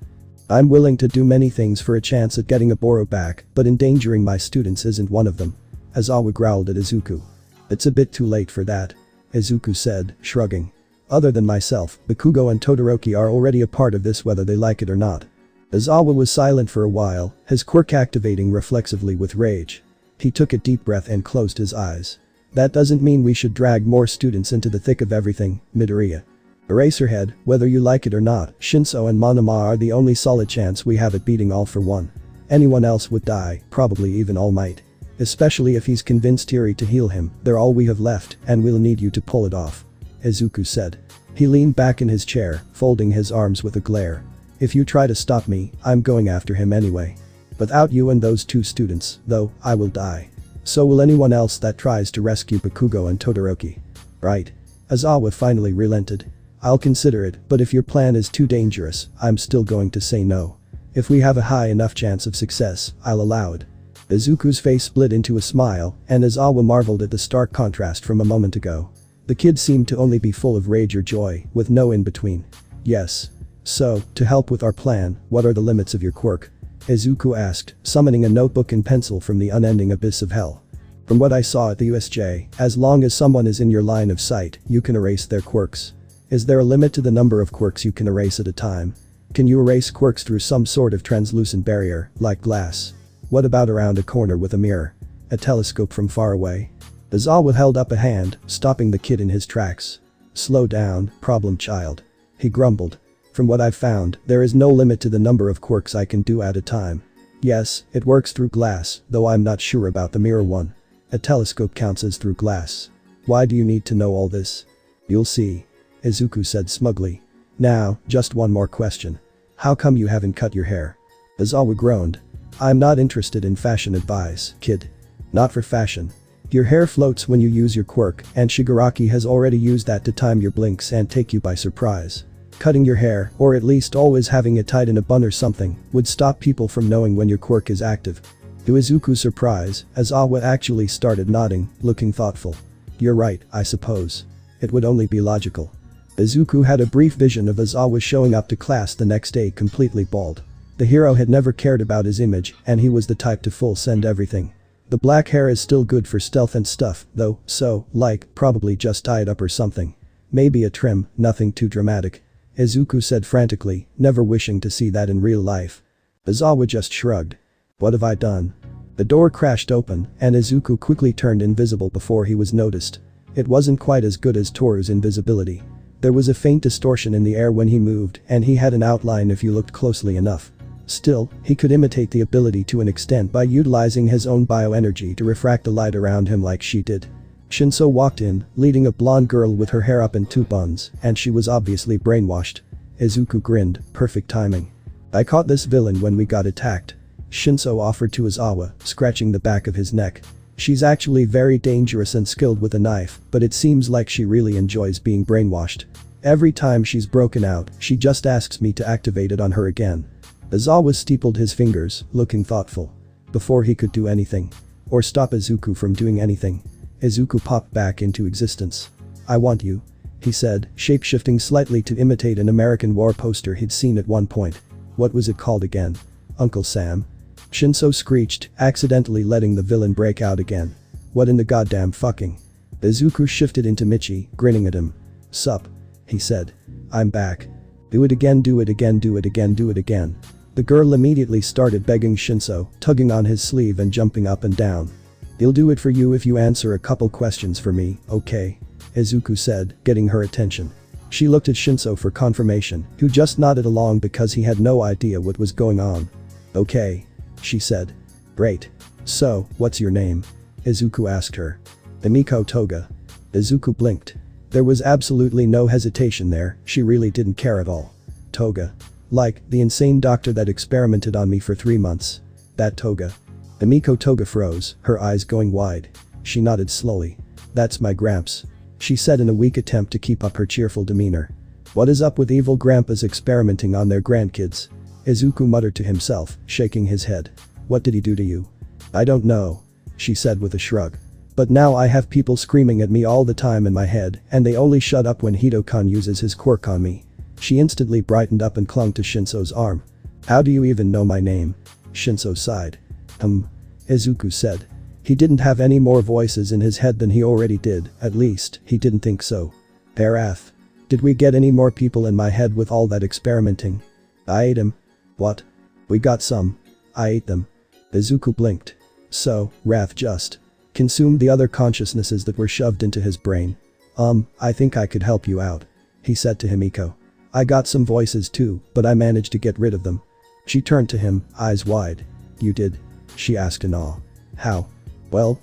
I'm willing to do many things for a chance at getting Oboro back, but endangering my students isn't one of them. Aizawa growled at Izuku. It's a bit too late for that, Izuku said, shrugging. Other than myself, Bakugo and Todoroki are already a part of this whether they like it or not. Aizawa was silent for a while, his quirk activating reflexively with rage. He took a deep breath and closed his eyes. That doesn't mean we should drag more students into the thick of everything, Midoriya. Eraserhead, whether you like it or not, Shinso and Monoma are the only solid chance we have at beating All for One. Anyone else would die, probably even All Might. Especially if he's convinced Eri to heal him, they're all we have left, and we'll need you to pull it off. Izuku said. He leaned back in his chair, folding his arms with a glare. If you try to stop me, I'm going after him anyway. Without you and those two students, though, I will die. So will anyone else that tries to rescue Bakugo and Todoroki. Right. Aizawa finally relented. I'll consider it, but if your plan is too dangerous, I'm still going to say no. If we have a high enough chance of success, I'll allow it. Izuku's face split into a smile, and Aizawa marveled at the stark contrast from a moment ago. The kid seemed to only be full of rage or joy, with no in-between. Yes. So, to help with our plan, what are the limits of your quirk? Izuku asked, summoning a notebook and pencil from the unending abyss of hell. From what I saw at the USJ, as long as someone is in your line of sight, you can erase their quirks. Is there a limit to the number of quirks you can erase at a time? Can you erase quirks through some sort of translucent barrier, like glass? What about around a corner with a mirror? A telescope from far away? Izawa held up a hand, stopping the kid in his tracks. Slow down, problem child. He grumbled. From what I've found, there is no limit to the number of quirks I can do at a time. Yes, it works through glass, though I'm not sure about the mirror one. A telescope counts as through glass. Why do you need to know all this? You'll see. Izuku said smugly. Now, just one more question. How come you haven't cut your hair? Izawa groaned. I'm not interested in fashion advice, kid. Not for fashion. Your hair floats when you use your quirk, and Shigaraki has already used that to time your blinks and take you by surprise. Cutting your hair, or at least always having it tied in a bun or something, would stop people from knowing when your quirk is active. To Izuku's surprise, Izawa actually started nodding, looking thoughtful. You're right, I suppose. It would only be logical. Izuku had a brief vision of Izawa showing up to class the next day completely bald. The hero had never cared about his image, and he was the type to full send everything. The black hair is still good for stealth and stuff, though, so, probably just tie it up or something. Maybe a trim, nothing too dramatic. Izuku said frantically, never wishing to see that in real life. Izawa just shrugged. What have I done? The door crashed open, and Izuku quickly turned invisible before he was noticed. It wasn't quite as good as Toru's invisibility. There was a faint distortion in the air when he moved, and he had an outline if you looked closely enough. Still, he could imitate the ability to an extent by utilizing his own bioenergy to refract the light around him like she did. Shinso walked in, leading a blonde girl with her hair up in two buns, and she was obviously brainwashed. Izuku grinned, perfect timing. I caught this villain when we got attacked. Shinso offered to Izawa, scratching the back of his neck. She's actually very dangerous and skilled with a knife, but it seems like she really enjoys being brainwashed. Every time she's broken out, she just asks me to activate it on her again. Izawa steepled his fingers, looking thoughtful. Before he could do anything. Or stop Izuku from doing anything. Izuku popped back into existence. I want you. He said, shape-shifting slightly to imitate an American war poster he'd seen at one point. What was it called again? Uncle Sam? Shinso screeched, accidentally letting the villain break out again. What in the goddamn fucking? Izuku shifted into Michi, grinning at him. Sup? He said. I'm back. Do it again, do it again, do it again, do it again. The girl immediately started begging Shinso, tugging on his sleeve and jumping up and down. He'll do it for you if you answer a couple questions for me, okay? Izuku said, getting her attention. She looked at Shinso for confirmation, who just nodded along because he had no idea what was going on. Okay. She said. Great. So, what's your name? Izuku asked her. Emiko Toga. Izuku blinked. There was absolutely no hesitation there, she really didn't care at all. Toga. Like, the insane doctor that experimented on me for 3 months. That Toga. Emiko Toga froze, her eyes going wide. She nodded slowly. That's my Gramps. She said in a weak attempt to keep up her cheerful demeanor. What is up with evil grandpas experimenting on their grandkids? Izuku muttered to himself, shaking his head. What did he do to you? I don't know. She said with a shrug. But now I have people screaming at me all the time in my head, and they only shut up when Hito-kan uses his quirk on me. She instantly brightened up and clung to Shinso's arm. How do you even know my name? Shinso sighed. Izuku said. He didn't have any more voices in his head than he already did, at least, he didn't think so. Parath. Did we get any more people in my head with all that experimenting? I ate him. What? We got some. I ate them. Izuku blinked. So, Wrath just consumed the other consciousnesses that were shoved into his brain. I think I could help you out. He said to Himiko. I got some voices too, but I managed to get rid of them. She turned to him, eyes wide. You did? She asked in awe. How? Well,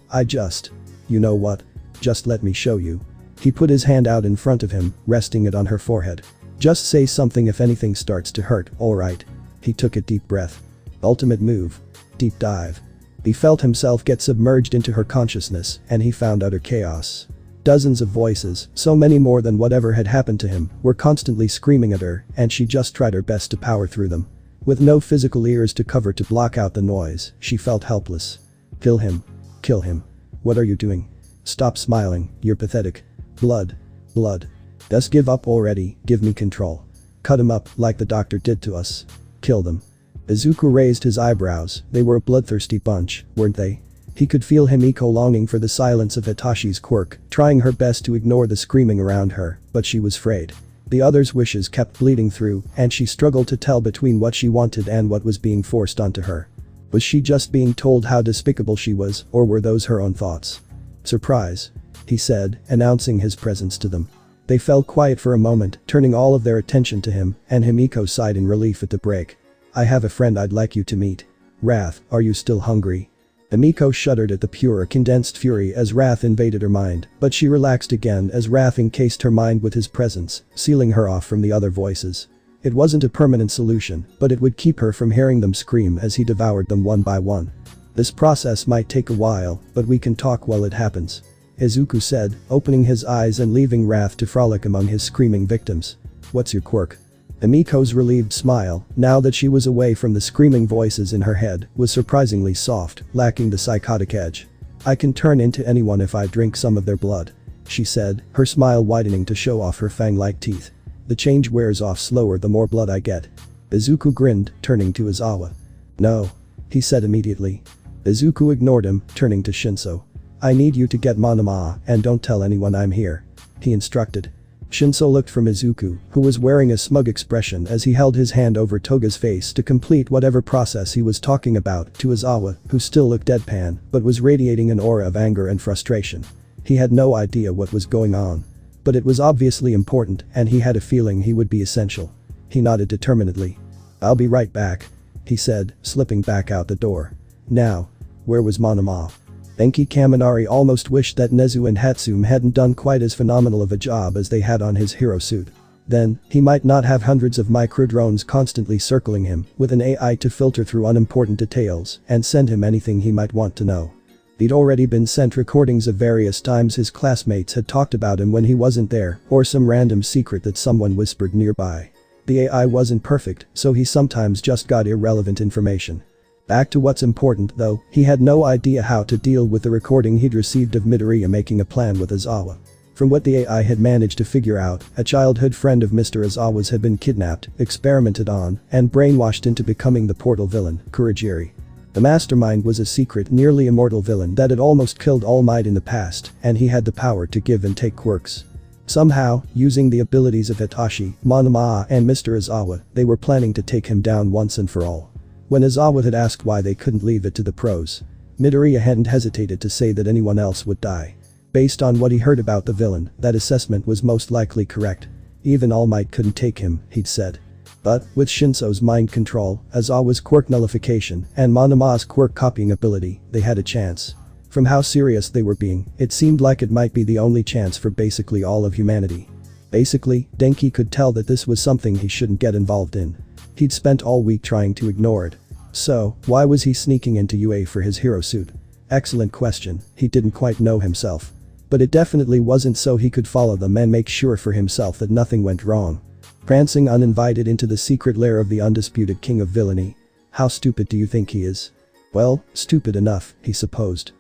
you know what? Just let me show you. He put his hand out in front of him, resting it on her forehead. Just say something if anything starts to hurt, alright? He took a deep breath. Ultimate move. Deep dive. He felt himself get submerged into her consciousness, and he found utter chaos. Dozens of voices, so many more than whatever had happened to him, were constantly screaming at her, and she just tried her best to power through them. With no physical ears to cover to block out the noise, she felt helpless. Kill him. Kill him. What are you doing? Stop smiling, you're pathetic. Blood. Blood. Just give up already, give me control. Cut him up like the doctor did to us. Kill them. Izuku raised his eyebrows. They were a bloodthirsty bunch, weren't they? He could feel Himiko longing for the silence of Hitashi's quirk, trying her best to ignore the screaming around her, but she was frayed. The other's wishes kept bleeding through, and she struggled to tell between what she wanted and what was being forced onto her. Was she just being told how despicable she was, or were those her own thoughts? Surprise. He said, announcing his presence to them. They fell quiet for a moment, turning all of their attention to him, and Himiko sighed in relief at the break. I have a friend I'd like you to meet. Wrath, are you still hungry? Himiko shuddered at the pure, condensed fury as wrath invaded her mind, but she relaxed again as wrath encased her mind with his presence, sealing her off from the other voices. It wasn't a permanent solution, but it would keep her from hearing them scream as he devoured them one by one. This process might take a while, but we can talk while it happens. Izuku said, opening his eyes and leaving wrath to frolic among his screaming victims. What's your quirk? Himiko's relieved smile, now that she was away from the screaming voices in her head, was surprisingly soft, lacking the psychotic edge. I can turn into anyone if I drink some of their blood. She said, her smile widening to show off her fang-like teeth. The change wears off slower the more blood I get. Izuku grinned, turning to Izawa. No. He said immediately. Izuku ignored him, turning to Shinso. I need you to get Monoma, and don't tell anyone I'm here. He instructed. Shinso looked from Izuku, who was wearing a smug expression as he held his hand over Toga's face to complete whatever process he was talking about, to Izawa, who still looked deadpan, but was radiating an aura of anger and frustration. He had no idea what was going on. But it was obviously important, and he had a feeling he would be essential. He nodded determinedly. I'll be right back. He said, slipping back out the door. Now. Where was Monoma? Enki Kaminari almost wished that Nezu and Hatsume hadn't done quite as phenomenal of a job as they had on his hero suit. Then, he might not have hundreds of microdrones constantly circling him, with an AI to filter through unimportant details and send him anything he might want to know. He'd already been sent recordings of various times his classmates had talked about him when he wasn't there, or some random secret that someone whispered nearby. The AI wasn't perfect, so he sometimes just got irrelevant information. Back to what's important though, he had no idea how to deal with the recording he'd received of Midoriya making a plan with Izawa. From what the AI had managed to figure out, a childhood friend of Mr. Izawa's had been kidnapped, experimented on, and brainwashed into becoming the portal villain, Kurogiri. The mastermind was a secret, nearly immortal villain that had almost killed All Might in the past, and he had the power to give and take quirks. Somehow, using the abilities of Hitachi, Monoma, and Mr. Izawa, they were planning to take him down once and for all. When Izawa had asked why they couldn't leave it to the pros, Midoriya hadn't hesitated to say that anyone else would die. Based on what he heard about the villain, that assessment was most likely correct. Even All Might couldn't take him, he'd said. But, with Shinso's mind control, Izawa's quirk nullification, and Monoma's quirk copying ability, they had a chance. From how serious they were being, it seemed like it might be the only chance for basically all of humanity. Basically, Denki could tell that this was something he shouldn't get involved in. He'd spent all week trying to ignore it. So, why was he sneaking into UA for his hero suit? Excellent question, he didn't quite know himself. But it definitely wasn't so he could follow them and make sure for himself that nothing went wrong. Prancing uninvited into the secret lair of the undisputed king of villainy. How stupid do you think he is? Well, stupid enough, he supposed.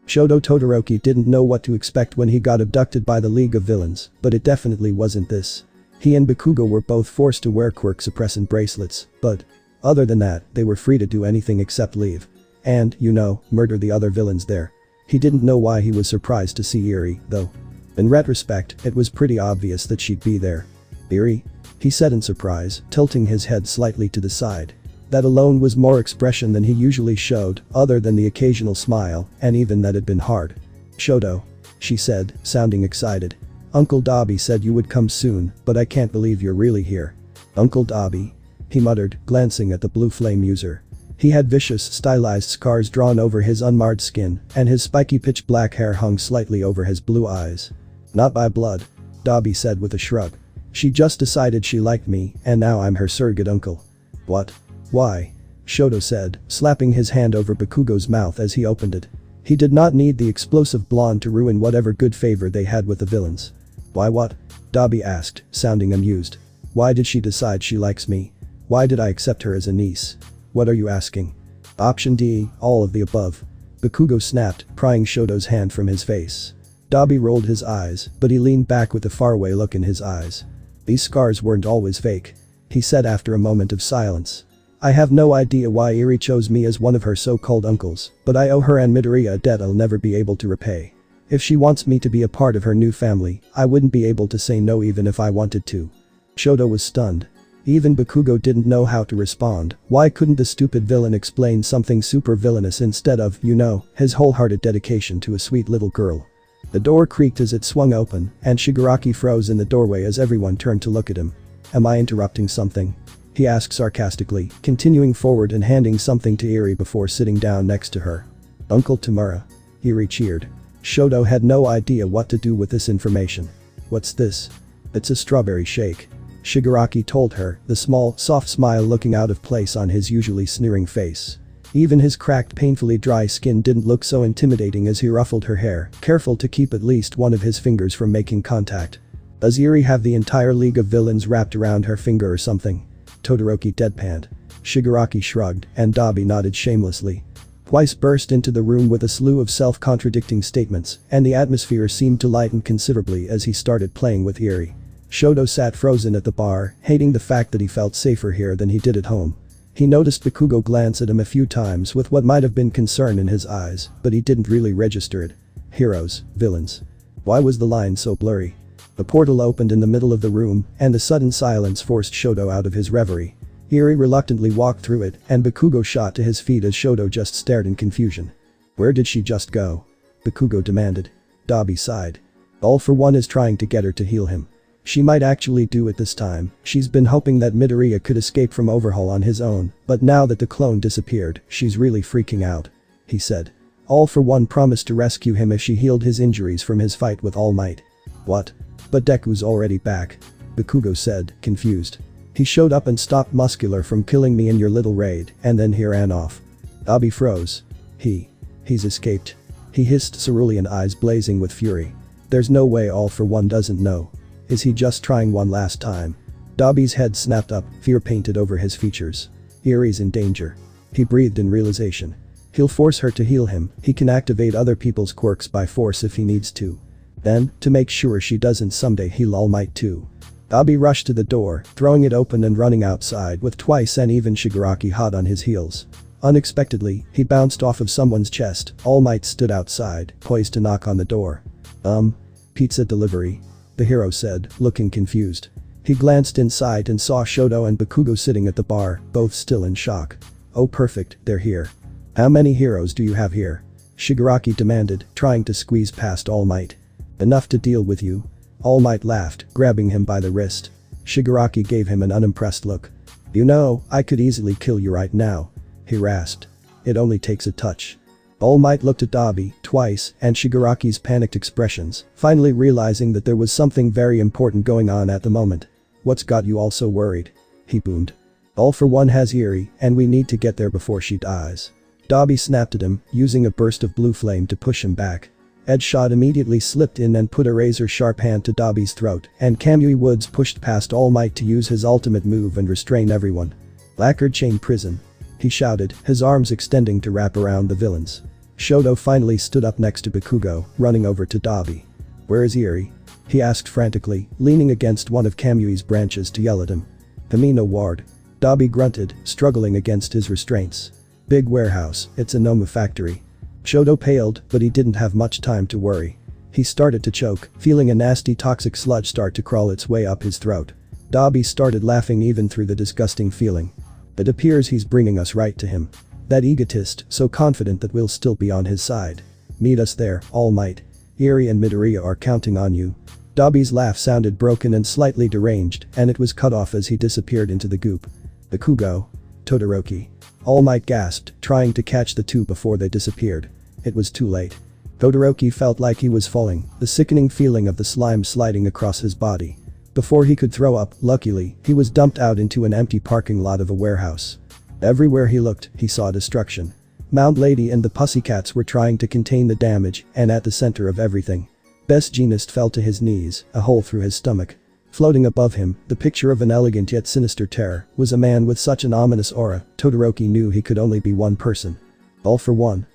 Shoto Todoroki didn't know what to expect when he got abducted by the League of Villains, but it definitely wasn't this. He and Bakugo were both forced to wear quirk suppressant bracelets, but other than that, they were free to do anything except leave. And, murder the other villains there. He didn't know why he was surprised to see Eri, though. In retrospect, it was pretty obvious that she'd be there. Eri? He said in surprise, tilting his head slightly to the side. That alone was more expression than he usually showed, other than the occasional smile, and even that had been hard. Shoto. She said, sounding excited. Uncle Dobby said you would come soon, but I can't believe you're really here. Uncle Dobby? He muttered, glancing at the blue flame user. He had vicious, stylized scars drawn over his unmarred skin, and his spiky pitch black hair hung slightly over his blue eyes. Not by blood. Dobby said with a shrug. She just decided she liked me, and now I'm her surrogate uncle. What? Why? Shoto said, slapping his hand over Bakugo's mouth as he opened it. He did not need the explosive blonde to ruin whatever good favor they had with the villains. Why what? Dobby asked, sounding amused. Why did she decide she likes me? Why did I accept her as a niece? What are you asking? Option D, all of the above. Bakugo snapped, prying Shoto's hand from his face. Dabi rolled his eyes, but he leaned back with a faraway look in his eyes. These scars weren't always fake. He said after a moment of silence. I have no idea why Eri chose me as one of her so-called uncles, but I owe her and Midoriya a debt I'll never be able to repay. If she wants me to be a part of her new family, I wouldn't be able to say no even if I wanted to. Shoto was stunned. Even Bakugo didn't know how to respond. Why couldn't the stupid villain explain something super villainous instead of, his wholehearted dedication to a sweet little girl? The door creaked as it swung open, and Shigaraki froze in the doorway as everyone turned to look at him. Am I interrupting something? He asked sarcastically, continuing forward and handing something to Eri before sitting down next to her. Uncle Tamura. Eri cheered. Shoto had no idea what to do with this information. What's this? It's a strawberry shake. Shigaraki told her, the small, soft smile looking out of place on his usually sneering face. Even his cracked, painfully dry skin didn't look so intimidating as he ruffled her hair, careful to keep at least one of his fingers from making contact. Does Eri have the entire League of Villains wrapped around her finger or something? Todoroki deadpanned. Shigaraki shrugged, and Dabi nodded shamelessly. Twice burst into the room with a slew of self-contradicting statements, and the atmosphere seemed to lighten considerably as he started playing with Eri. Shoto sat frozen at the bar, hating the fact that he felt safer here than he did at home. He noticed Bakugo glance at him a few times with what might have been concern in his eyes, but he didn't really register it. Heroes, villains. Why was the line so blurry? The portal opened in the middle of the room, and the sudden silence forced Shoto out of his reverie. Eri reluctantly walked through it, and Bakugo shot to his feet as Shoto just stared in confusion. Where did she just go? Bakugo demanded. Dabi sighed. All for One is trying to get her to heal him. She might actually do it this time. She's been hoping that Midoriya could escape from Overhaul on his own, but now that the clone disappeared, she's really freaking out. He said. All for One promised to rescue him if she healed his injuries from his fight with All Might. What? But Deku's already back. Bakugo said, confused. He showed up and stopped Muscular from killing me in your little raid, and then he ran off. Dabi froze. He's escaped. He hissed, cerulean eyes blazing with fury. There's no way All for One doesn't know. Is he just trying one last time? Dabi's head snapped up, fear painted over his features. Eri's in danger. He breathed in realization. He'll force her to heal him. He can activate other people's quirks by force if he needs to. Then, to make sure she doesn't someday heal All Might too. Dabi rushed to the door, throwing it open and running outside with Twice and even Shigaraki hot on his heels. Unexpectedly, he bounced off of someone's chest. All Might stood outside, poised to knock on the door. Pizza delivery. The hero said, looking confused. He glanced inside and saw Shoto and Bakugo sitting at the bar, both still in shock. Oh perfect, they're here. How many heroes do you have here? Shigaraki demanded, trying to squeeze past All Might. Enough to deal with you. All Might laughed, grabbing him by the wrist. Shigaraki gave him an unimpressed look. I could easily kill you right now. He rasped. It only takes a touch. All Might looked at Dabi, Twice, and Shigaraki's panicked expressions, finally realizing that there was something very important going on at the moment. What's got you all so worried? He boomed. All for One has Eri, and we need to get there before she dies. Dabi snapped at him, using a burst of blue flame to push him back. Edgeshot immediately slipped in and put a razor-sharp hand to Dabi's throat, and Kamui Woods pushed past All Might to use his ultimate move and restrain everyone. Lacquered chain prison. He shouted, his arms extending to wrap around the villains. Shoto finally stood up next to Bakugo, running over to Dabi. Where is Eri? He asked frantically, leaning against one of Kamui's branches to yell at him. Kamino Ward. Dabi grunted, struggling against his restraints. Big warehouse, it's a Noma factory. Shoto paled, but he didn't have much time to worry. He started to choke, feeling a nasty toxic sludge start to crawl its way up his throat. Dabi started laughing even through the disgusting feeling. It appears he's bringing us right to him. That egotist, so confident that we'll still be on his side. Meet us there, All Might. Eri and Midoriya are counting on you. Dabi's laugh sounded broken and slightly deranged, and it was cut off as he disappeared into the goop. Bakugo. Todoroki. All Might gasped, trying to catch the two before they disappeared. It was too late. Todoroki felt like he was falling, the sickening feeling of the slime sliding across his body. Before he could throw up, luckily, he was dumped out into an empty parking lot of a warehouse. Everywhere he looked, he saw destruction. Mount Lady and the Pussycats were trying to contain the damage, and at the center of everything. Best Jeanist fell to his knees, a hole through his stomach. Floating above him, the picture of an elegant yet sinister terror, was a man with such an ominous aura. Todoroki knew he could only be one person. All for One.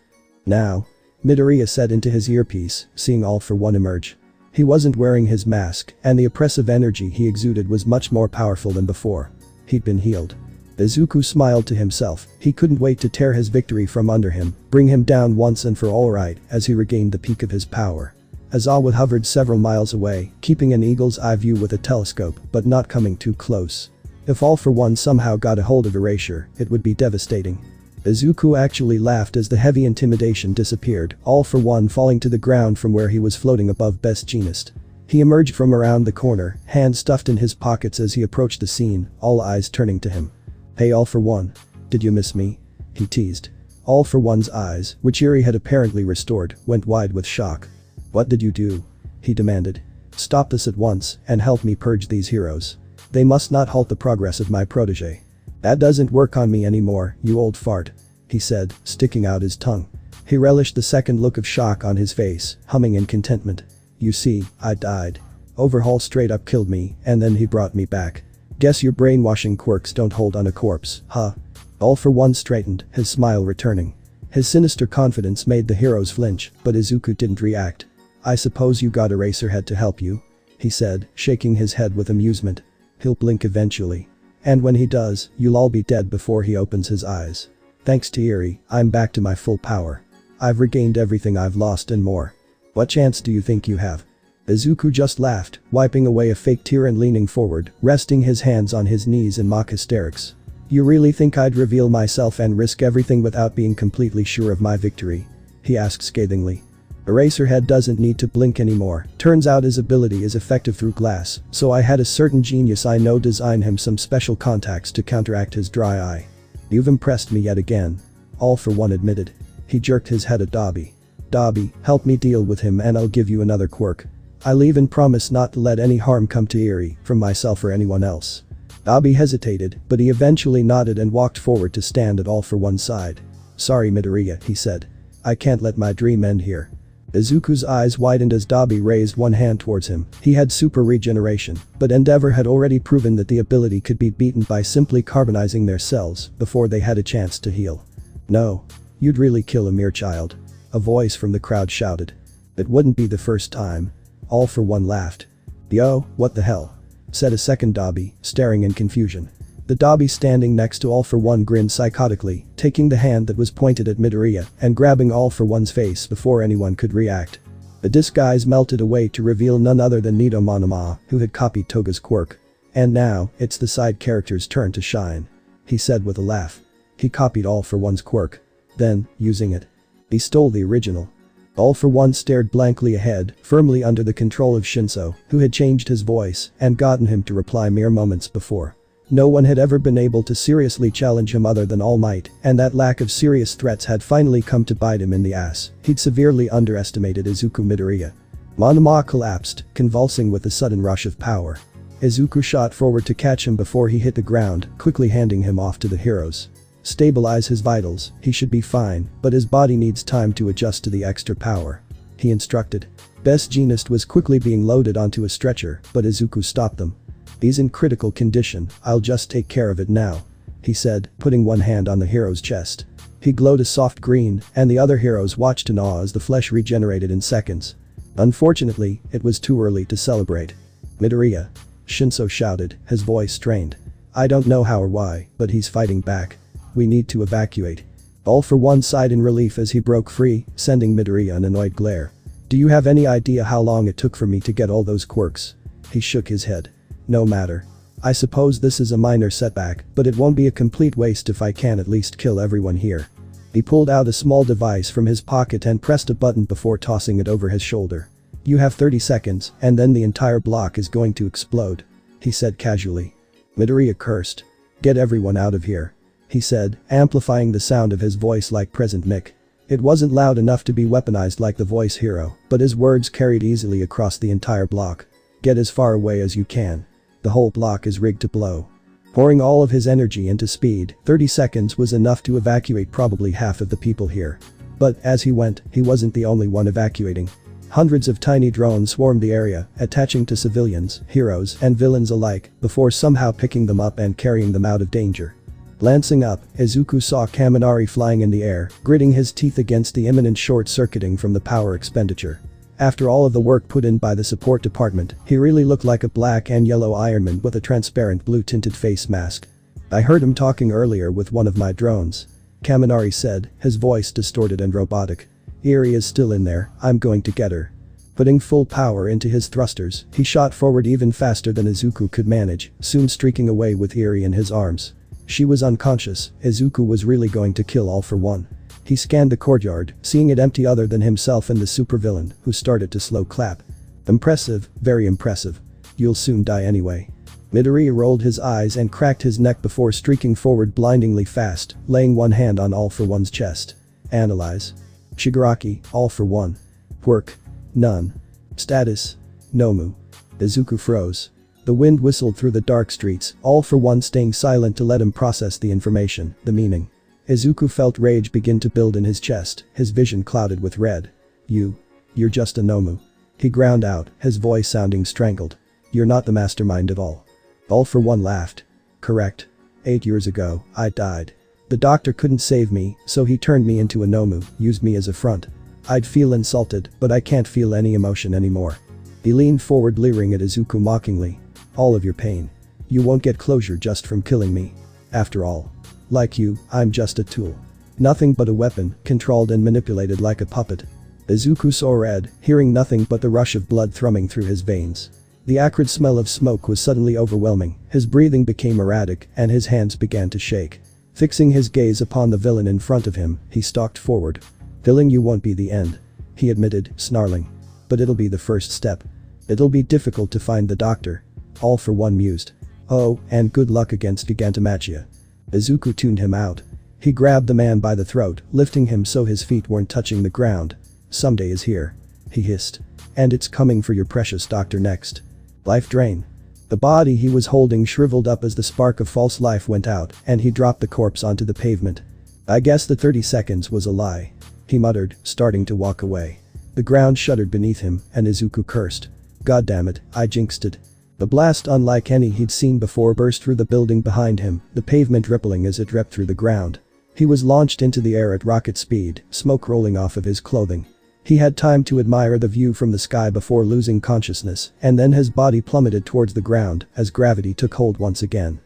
Now. Midoriya said into his earpiece, seeing All For One emerge. He wasn't wearing his mask, and the oppressive energy he exuded was much more powerful than before. He'd been healed. Izuku smiled to himself. He couldn't wait to tear his victory from under him, bring him down once and for all right as he regained the peak of his power. Aizawa hovered several miles away, keeping an eagle's eye view with a telescope, but not coming too close. If All For One somehow got a hold of Erasure, it would be devastating. Izuku actually laughed as the heavy intimidation disappeared, All For One falling to the ground from where he was floating above Best Jeanist. He emerged from around the corner, hands stuffed in his pockets as he approached the scene, all eyes turning to him. "Hey All For One. Did you miss me?" he teased. All For One's eyes, which Eri had apparently restored, went wide with shock. "What did you do?" he demanded. "Stop this at once and help me purge these heroes. They must not halt the progress of my protege." "That doesn't work on me anymore, you old fart," he said, sticking out his tongue. He relished the second look of shock on his face, humming in contentment. "You see, I died. Overhaul straight up killed me, and then he brought me back. Guess your brainwashing quirks don't hold on a corpse, huh?" All For One straightened, his smile returning. His sinister confidence made the heroes flinch, but Izuku didn't react. "I suppose you got Eraserhead to help you?" he said, shaking his head with amusement. "He'll blink eventually. And when he does, you'll all be dead before he opens his eyes. Thanks to Eri, I'm back to my full power. I've regained everything I've lost and more. What chance do you think you have?" Izuku just laughed, wiping away a fake tear and leaning forward, resting his hands on his knees in mock hysterics. "You really think I'd reveal myself and risk everything without being completely sure of my victory?" he asked scathingly. "Eraserhead doesn't need to blink anymore. Turns out his ability is effective through glass, so I had a certain genius I know design him some special contacts to counteract his dry eye." "You've impressed me yet again," All For One admitted. He jerked his head at Dabi. "Dabi, help me deal with him and I'll give you another quirk. I'll even promise not to let any harm come to Eri, from myself or anyone else." Dabi hesitated, but he eventually nodded and walked forward to stand at All For One's side. "Sorry Midoriya," he said. "I can't let my dream end here." Izuku's eyes widened as Dabi raised one hand towards him. He had super regeneration, but Endeavor had already proven that the ability could be beaten by simply carbonizing their cells before they had a chance to heal. "No. You'd really kill a mere child," a voice from the crowd shouted. "It wouldn't be the first time." All For One laughed. "Yo, what the hell?" said a second Dabi, staring in confusion. The Dabi standing next to All For One grinned psychotically, taking the hand that was pointed at Midoriya and grabbing All For One's face before anyone could react. The disguise melted away to reveal none other than Nito Monoma, who had copied Toga's quirk. "And now, it's the side character's turn to shine," he said with a laugh. He copied All For One's quirk. Then, using it, he stole the original. All For One stared blankly ahead, firmly under the control of Shinso, who had changed his voice and gotten him to reply mere moments before. No one had ever been able to seriously challenge him other than All Might, and that lack of serious threats had finally come to bite him in the ass. He'd severely underestimated Izuku Midoriya. Monoma collapsed, convulsing with a sudden rush of power. Izuku shot forward to catch him before he hit the ground, quickly handing him off to the heroes. "Stabilize his vitals, he should be fine, but his body needs time to adjust to the extra power," he instructed. Best Jeanist was quickly being loaded onto a stretcher, but Izuku stopped them. "He's in critical condition, I'll just take care of it now," he said, putting one hand on the hero's chest. He glowed a soft green, and the other heroes watched in awe as the flesh regenerated in seconds. Unfortunately, it was too early to celebrate. "Midoriya," Shinso shouted, his voice strained. "I don't know how or why, but he's fighting back. We need to evacuate." All For One sighed in relief as he broke free, sending Midoriya an annoyed glare. "Do you have any idea how long it took for me to get all those quirks?" He shook his head. "No matter. I suppose this is a minor setback, but it won't be a complete waste if I can at least kill everyone here." He pulled out a small device from his pocket and pressed a button before tossing it over his shoulder. "You have 30 seconds, and then the entire block is going to explode," he said casually. Midoriya cursed. "Get everyone out of here," he said, amplifying the sound of his voice like Present Mick. It wasn't loud enough to be weaponized like the voice hero, but his words carried easily across the entire block. "Get as far away as you can. The whole block is rigged to blow." Pouring all of his energy into speed, 30 seconds was enough to evacuate probably half of the people here. But as he went, he wasn't the only one evacuating. Hundreds of tiny drones swarmed the area, attaching to civilians, heroes, and villains alike, before somehow picking them up and carrying them out of danger. Glancing up, Izuku saw Kaminari flying in the air, gritting his teeth against the imminent short-circuiting from the power expenditure. After all of the work put in by the support department, he really looked like a black and yellow Iron Man with a transparent blue-tinted face mask. "I heard him talking earlier with one of my drones," Kaminari said, his voice distorted and robotic. "Eri is still in there, I'm going to get her." Putting full power into his thrusters, he shot forward even faster than Izuku could manage, soon streaking away with Eri in his arms. She was unconscious. Izuku was really going to kill All for One. He scanned the courtyard, seeing it empty other than himself and the supervillain, who started to slow clap. "Impressive, very impressive. You'll soon die anyway." Midoriya rolled his eyes and cracked his neck before streaking forward blindingly fast, laying one hand on All for One's chest. "Analyze. Shigaraki, All for One. Quirk. None. Status. Nomu." Izuku froze. The wind whistled through the dark streets, All for One staying silent to let him process the information, the meaning. Izuku felt rage begin to build in his chest, his vision clouded with red. You're just a Nomu." He ground out, his voice sounding strangled. "You're not the mastermind at all." All for One laughed. "Correct. 8 years ago, I died. The doctor couldn't save me, so he turned me into a Nomu, used me as a front. I'd feel insulted, but I can't feel any emotion anymore." He leaned forward leering at Izuku mockingly. "All of your pain. You won't get closure just from killing me. After all. Like you, I'm just a tool. Nothing but a weapon, controlled and manipulated like a puppet." Izuku saw red, hearing nothing but the rush of blood thrumming through his veins. The acrid smell of smoke was suddenly overwhelming, his breathing became erratic, and his hands began to shake. Fixing his gaze upon the villain in front of him, he stalked forward. "Killing you won't be the end," he admitted, snarling. "But it'll be the first step. It'll be difficult to find the doctor." All for One mused. "Oh, and good luck against Gigantomachia." Izuku tuned him out. He grabbed the man by the throat, lifting him so his feet weren't touching the ground. "Someday is here," he hissed. "And it's coming for your precious doctor next. Life drain." The body he was holding shriveled up as the spark of false life went out, and he dropped the corpse onto the pavement. "I guess the 30 seconds was a lie," he muttered, starting to walk away. The ground shuddered beneath him, and Izuku cursed. "God damn it, I jinxed it." The blast, unlike any he'd seen before, burst through the building behind him, the pavement rippling as it ripped through the ground. He was launched into the air at rocket speed, smoke rolling off of his clothing. He had time to admire the view from the sky before losing consciousness, and then his body plummeted towards the ground as gravity took hold once again.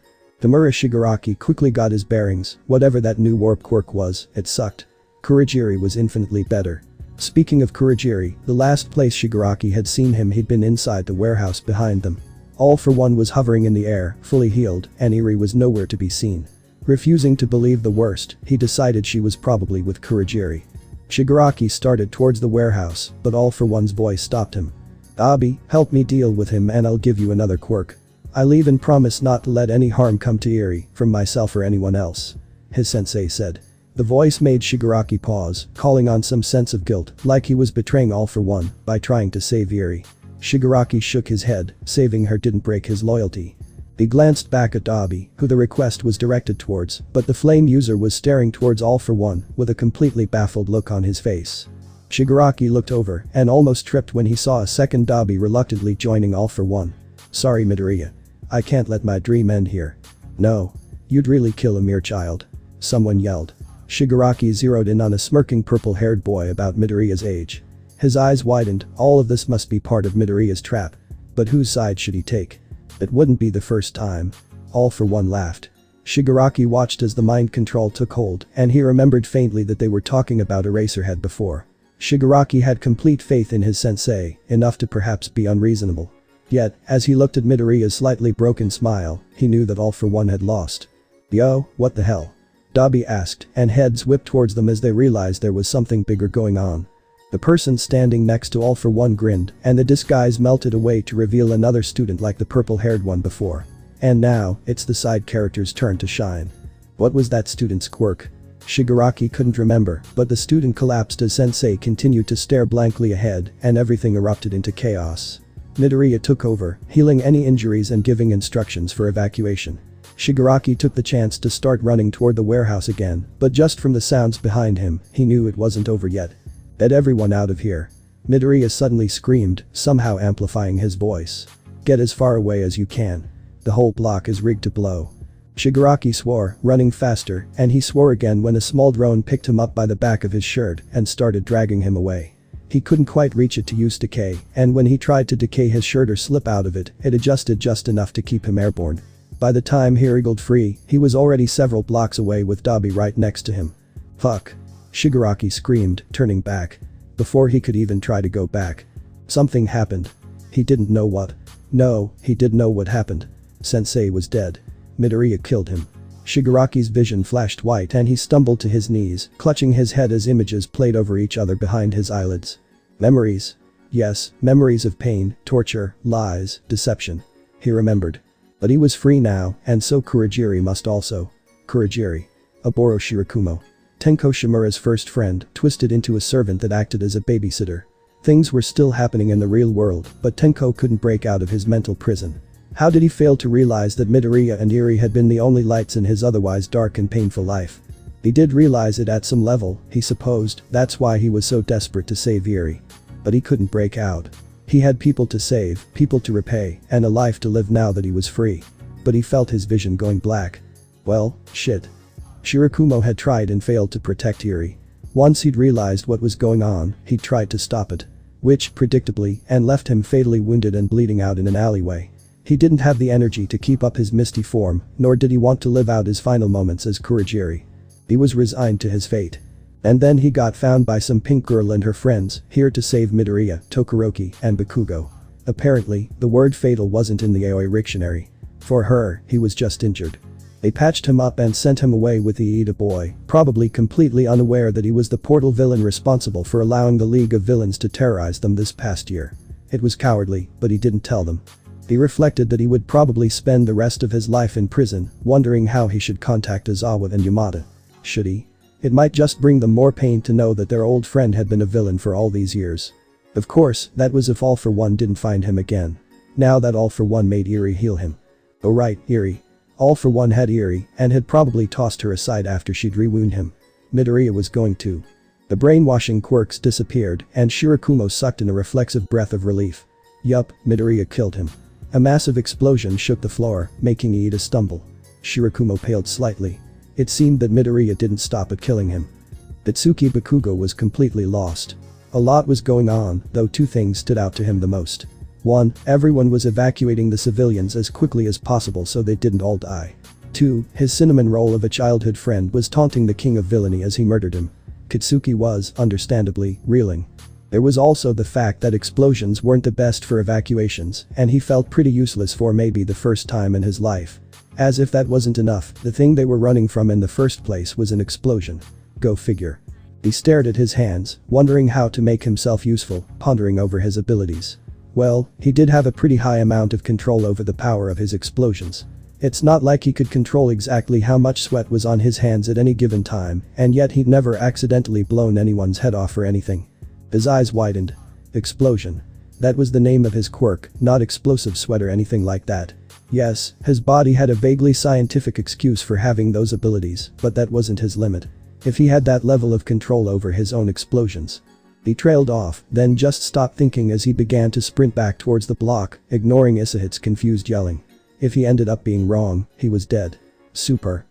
Tamura Shigaraki quickly got his bearings. Whatever that new warp quirk was, it sucked. Kurogiri was infinitely better. Speaking of Kurogiri, the last place Shigaraki had seen him, he'd been inside the warehouse behind them. All for One was hovering in the air, fully healed, and Eri was nowhere to be seen. Refusing to believe the worst, he decided she was probably with Kurogiri. Shigaraki started towards the warehouse, but All for One's voice stopped him. "Abi, help me deal with him and I'll give you another quirk. I leave and promise not to let any harm come to Eri, from myself or anyone else," his sensei said. The voice made Shigaraki pause, calling on some sense of guilt, like he was betraying All for One by trying to save Eri. Shigaraki shook his head, saving her didn't break his loyalty. He glanced back at Abi, who the request was directed towards, but the flame user was staring towards All for One with a completely baffled look on his face. Shigaraki looked over and almost tripped when he saw a second Abi reluctantly joining All for One. "Sorry, Midoriya. I can't let my dream end here." "No. You'd really kill a mere child," someone yelled. Shigaraki zeroed in on a smirking purple-haired boy about Midoriya's age. His eyes widened. All of this must be part of Midoriya's trap. But whose side should he take? It wouldn't be the first time. All for One laughed. Shigaraki watched as the mind control took hold, and he remembered faintly that they were talking about Eraserhead before. Shigaraki had complete faith in his sensei, enough to perhaps be unreasonable. Yet, as he looked at Midoriya's slightly broken smile, he knew that All for One had lost. "Yo, what the hell?" Dabi asked, and heads whipped towards them as they realized there was something bigger going on. The person standing next to All for One grinned, and the disguise melted away to reveal another student like the purple-haired one before. And now, it's the side character's turn to shine. What was that student's quirk? Shigaraki couldn't remember, but the student collapsed as Sensei continued to stare blankly ahead, and everything erupted into chaos. Midoriya took over, healing any injuries and giving instructions for evacuation. Shigaraki took the chance to start running toward the warehouse again, but just from the sounds behind him, he knew it wasn't over yet. "Get everyone out of here." Midoriya suddenly screamed, somehow amplifying his voice. "Get as far away as you can. The whole block is rigged to blow." Shigaraki swore, running faster, and he swore again when a small drone picked him up by the back of his shirt and started dragging him away. He couldn't quite reach it to use decay, and when he tried to decay his shirt or slip out of it, it adjusted just enough to keep him airborne. By the time he wriggled free, he was already several blocks away with Dabi right next to him. Fuck. Shigaraki screamed, turning back. Before he could even try to go back. Something happened. He didn't know what. No, he did know what happened. Sensei was dead. Midoriya killed him. Shigaraki's vision flashed white and he stumbled to his knees, clutching his head as images played over each other behind his eyelids. Memories. Yes, memories of pain, torture, lies, deception. He remembered. But he was free now, and so Kurogiri must also. Kurogiri. Oboro Shirakumo. Tenko Shimura's first friend, twisted into a servant that acted as a babysitter. Things were still happening in the real world, but Tenko couldn't break out of his mental prison. How did he fail to realize that Midoriya and Eri had been the only lights in his otherwise dark and painful life? He did realize it at some level, he supposed, that's why he was so desperate to save Eri. But he couldn't break out. He had people to save, people to repay, and a life to live now that he was free. But he felt his vision going black. Well, shit. Shirakumo had tried and failed to protect Eri. Once he'd realized what was going on, he'd tried to stop it. Which, predictably, and left him fatally wounded and bleeding out in an alleyway. He didn't have the energy to keep up his misty form, nor did he want to live out his final moments as Kurogiri. He was resigned to his fate. And then he got found by some pink girl and her friends, here to save Midoriya, Todoroki, and Bakugo. Apparently, the word fatal wasn't in the Aoi dictionary. For her, he was just injured. They patched him up and sent him away with the Iida boy, probably completely unaware that he was the portal villain responsible for allowing the League of Villains to terrorize them this past year. It was cowardly, but he didn't tell them. He reflected that he would probably spend the rest of his life in prison, wondering how he should contact Ozawa and Yamada. Should he? It might just bring them more pain to know that their old friend had been a villain for all these years. Of course, that was if All For One didn't find him again. Now that All For One made Eri heal him. Oh right, Eri. All For One had Eri, and had probably tossed her aside after she'd rewound him. Midoriya was going to. The brainwashing quirks disappeared, and Shirakumo sucked in a reflexive breath of relief. Yup, Midoriya killed him. A massive explosion shook the floor, making Iida stumble. Shirakumo paled slightly. It seemed that Midoriya didn't stop at killing him. Bitsuki Bakugo was completely lost. A lot was going on, though two things stood out to him the most. 1. Everyone was evacuating the civilians as quickly as possible so they didn't all die. 2. His cinnamon roll of a childhood friend was taunting the king of villainy as he murdered him. Kitsuki was, understandably, reeling. There was also the fact that explosions weren't the best for evacuations, and he felt pretty useless for maybe the first time in his life. As if that wasn't enough, the thing they were running from in the first place was an explosion. Go figure. He stared at his hands, wondering how to make himself useful, pondering over his abilities. Well, he did have a pretty high amount of control over the power of his explosions. It's not like he could control exactly how much sweat was on his hands at any given time, and yet he'd never accidentally blown anyone's head off or anything. His eyes widened. Explosion. That was the name of his quirk, not explosive sweat or anything like that. Yes, his body had a vaguely scientific excuse for having those abilities, but that wasn't his limit. If he had that level of control over his own explosions. He trailed off, then just stopped thinking as he began to sprint back towards the block, ignoring Isahit's confused yelling. If he ended up being wrong, he was dead. Super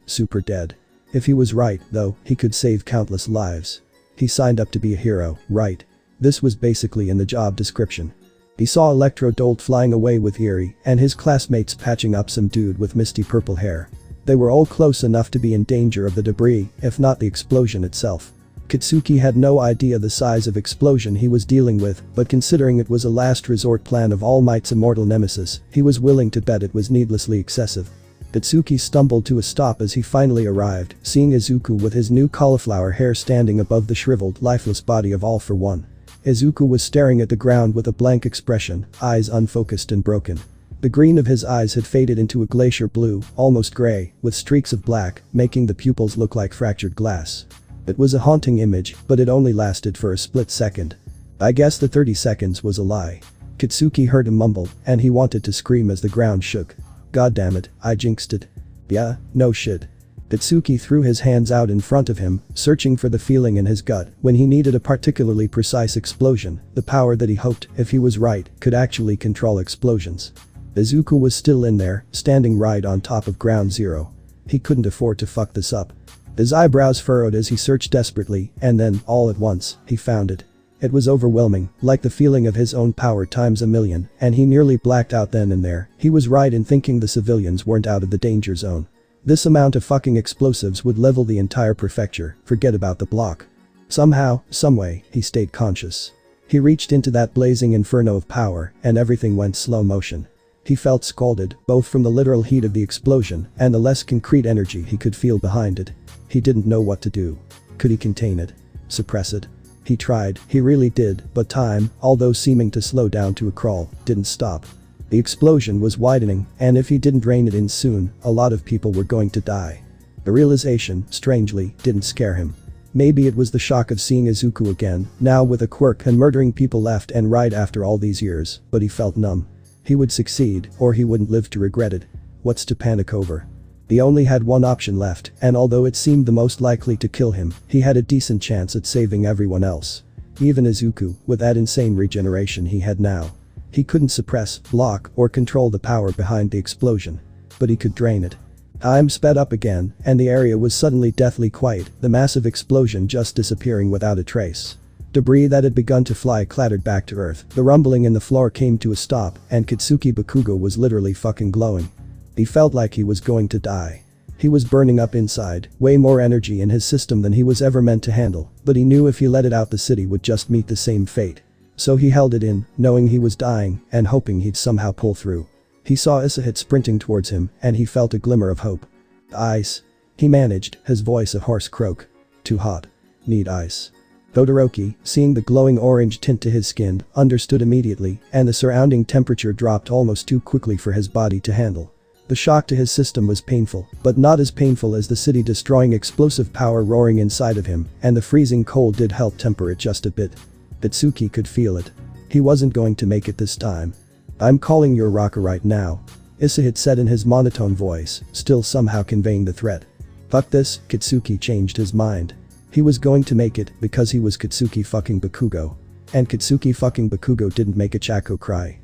dead. If he was right, though, he could save countless lives. He signed up to be a hero, right? This was basically in the job description. He saw Electro-Dolt flying away with Eri, and his classmates patching up some dude with misty purple hair. They were all close enough to be in danger of the debris, if not the explosion itself. Kitsuki had no idea the size of explosion he was dealing with, but considering it was a last resort plan of All Might's immortal nemesis, he was willing to bet it was needlessly excessive. Bitsuki stumbled to a stop as he finally arrived, seeing Izuku with his new cauliflower hair standing above the shriveled, lifeless body of All For One. Izuku was staring at the ground with a blank expression, eyes unfocused and broken. The green of his eyes had faded into a glacier blue, almost gray, with streaks of black, making the pupils look like fractured glass. It was a haunting image, but it only lasted for a split second. I guess the 30 seconds was a lie. Kitsuki heard him mumble, and he wanted to scream as the ground shook. Goddammit, I jinxed it. Yeah, no shit. Kitsuki threw his hands out in front of him, searching for the feeling in his gut when he needed a particularly precise explosion, the power that he hoped, if he was right, could actually control explosions. Izuku was still in there, standing right on top of ground zero. He couldn't afford to fuck this up. His eyebrows furrowed as he searched desperately, and then, all at once, he found it. It was overwhelming, like the feeling of his own power times a million, and he nearly blacked out then and there. He was right in thinking the civilians weren't out of the danger zone. This amount of fucking explosives would level the entire prefecture, forget about the block. Somehow, someway, he stayed conscious. He reached into that blazing inferno of power, and everything went slow motion. He felt scalded, both from the literal heat of the explosion and the less concrete energy he could feel behind it. He didn't know what to do. Could he contain it? Suppress it? He tried, he really did, but time, although seeming to slow down to a crawl, didn't stop. The explosion was widening, and if he didn't rein it in soon, a lot of people were going to die. The realization, strangely, didn't scare him. Maybe it was the shock of seeing Izuku again, now with a quirk and murdering people left and right after all these years, but he felt numb. He would succeed, or he wouldn't live to regret it. What's to panic over? He only had one option left, and although it seemed the most likely to kill him, he had a decent chance at saving everyone else. Even Izuku, with that insane regeneration he had now. He couldn't suppress, block, or control the power behind the explosion. But he could drain it. Time sped up again, and the area was suddenly deathly quiet, the massive explosion just disappearing without a trace. Debris that had begun to fly clattered back to earth, the rumbling in the floor came to a stop, and Kitsuki Bakugo was literally fucking glowing. He felt like he was going to die. He was burning up inside, way more energy in his system than he was ever meant to handle, but he knew if he let it out the city would just meet the same fate. So he held it in, knowing he was dying, and hoping he'd somehow pull through. He saw Izuku sprinting towards him, and he felt a glimmer of hope. Ice. He managed, his voice a hoarse croak. Too hot. Need ice. Todoroki, seeing the glowing orange tint to his skin, understood immediately, and the surrounding temperature dropped almost too quickly for his body to handle. The shock to his system was painful, but not as painful as the city-destroying explosive power roaring inside of him, and the freezing cold did help temper it just a bit. Itsuki could feel it. He wasn't going to make it this time. I'm calling your rocker right now. Izuku said in his monotone voice, still somehow conveying the threat. Fuck this, Kitsuki changed his mind. He was going to make it because he was Kitsuki fucking Bakugo. And Kitsuki fucking Bakugo didn't make a Chako cry.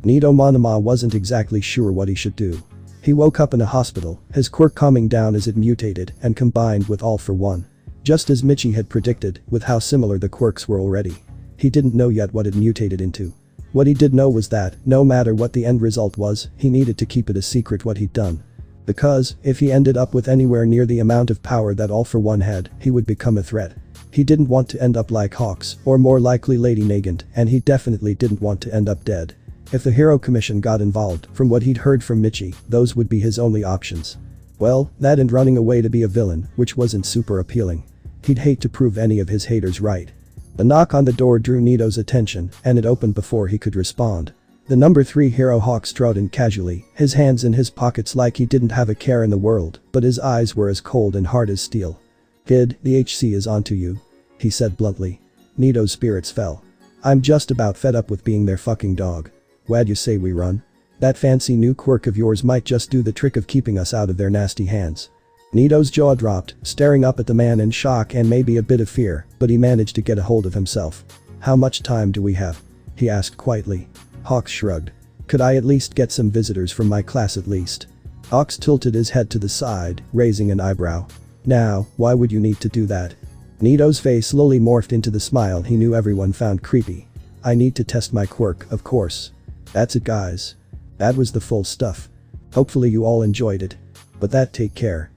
Nido Monoma wasn't exactly sure what he should do. He woke up in a hospital, his quirk calming down as it mutated and combined with All for One. Just as Michi had predicted, with how similar the quirks were already. He didn't know yet what it mutated into. What he did know was that, no matter what the end result was, he needed to keep it a secret what he'd done. Because, if he ended up with anywhere near the amount of power that All for One had, he would become a threat. He didn't want to end up like Hawks, or more likely Lady Nagant, and he definitely didn't want to end up dead. If the Hero Commission got involved, from what he'd heard from Michi, those would be his only options. Well, that and running away to be a villain, which wasn't super appealing. He'd hate to prove any of his haters right. The knock on the door drew Nido's attention, and it opened before he could respond. The number 3 hero Hawk strode in casually, his hands in his pockets like he didn't have a care in the world, but his eyes were as cold and hard as steel. Kid, the HC is onto you. He said bluntly. Nido's spirits fell. I'm just about fed up with being their fucking dog. Why'd you say we run? That fancy new quirk of yours might just do the trick of keeping us out of their nasty hands. Nido's jaw dropped, staring up at the man in shock and maybe a bit of fear, but he managed to get a hold of himself. How much time do we have? He asked quietly. Hawks shrugged. Could I at least get some visitors from my class at least? Hawks tilted his head to the side, raising an eyebrow. Now, why would you need to do that? Nido's face slowly morphed into the smile he knew everyone found creepy. I need to test my quirk, of course. That's it guys. That was the full stuff. Hopefully you all enjoyed it. But take care.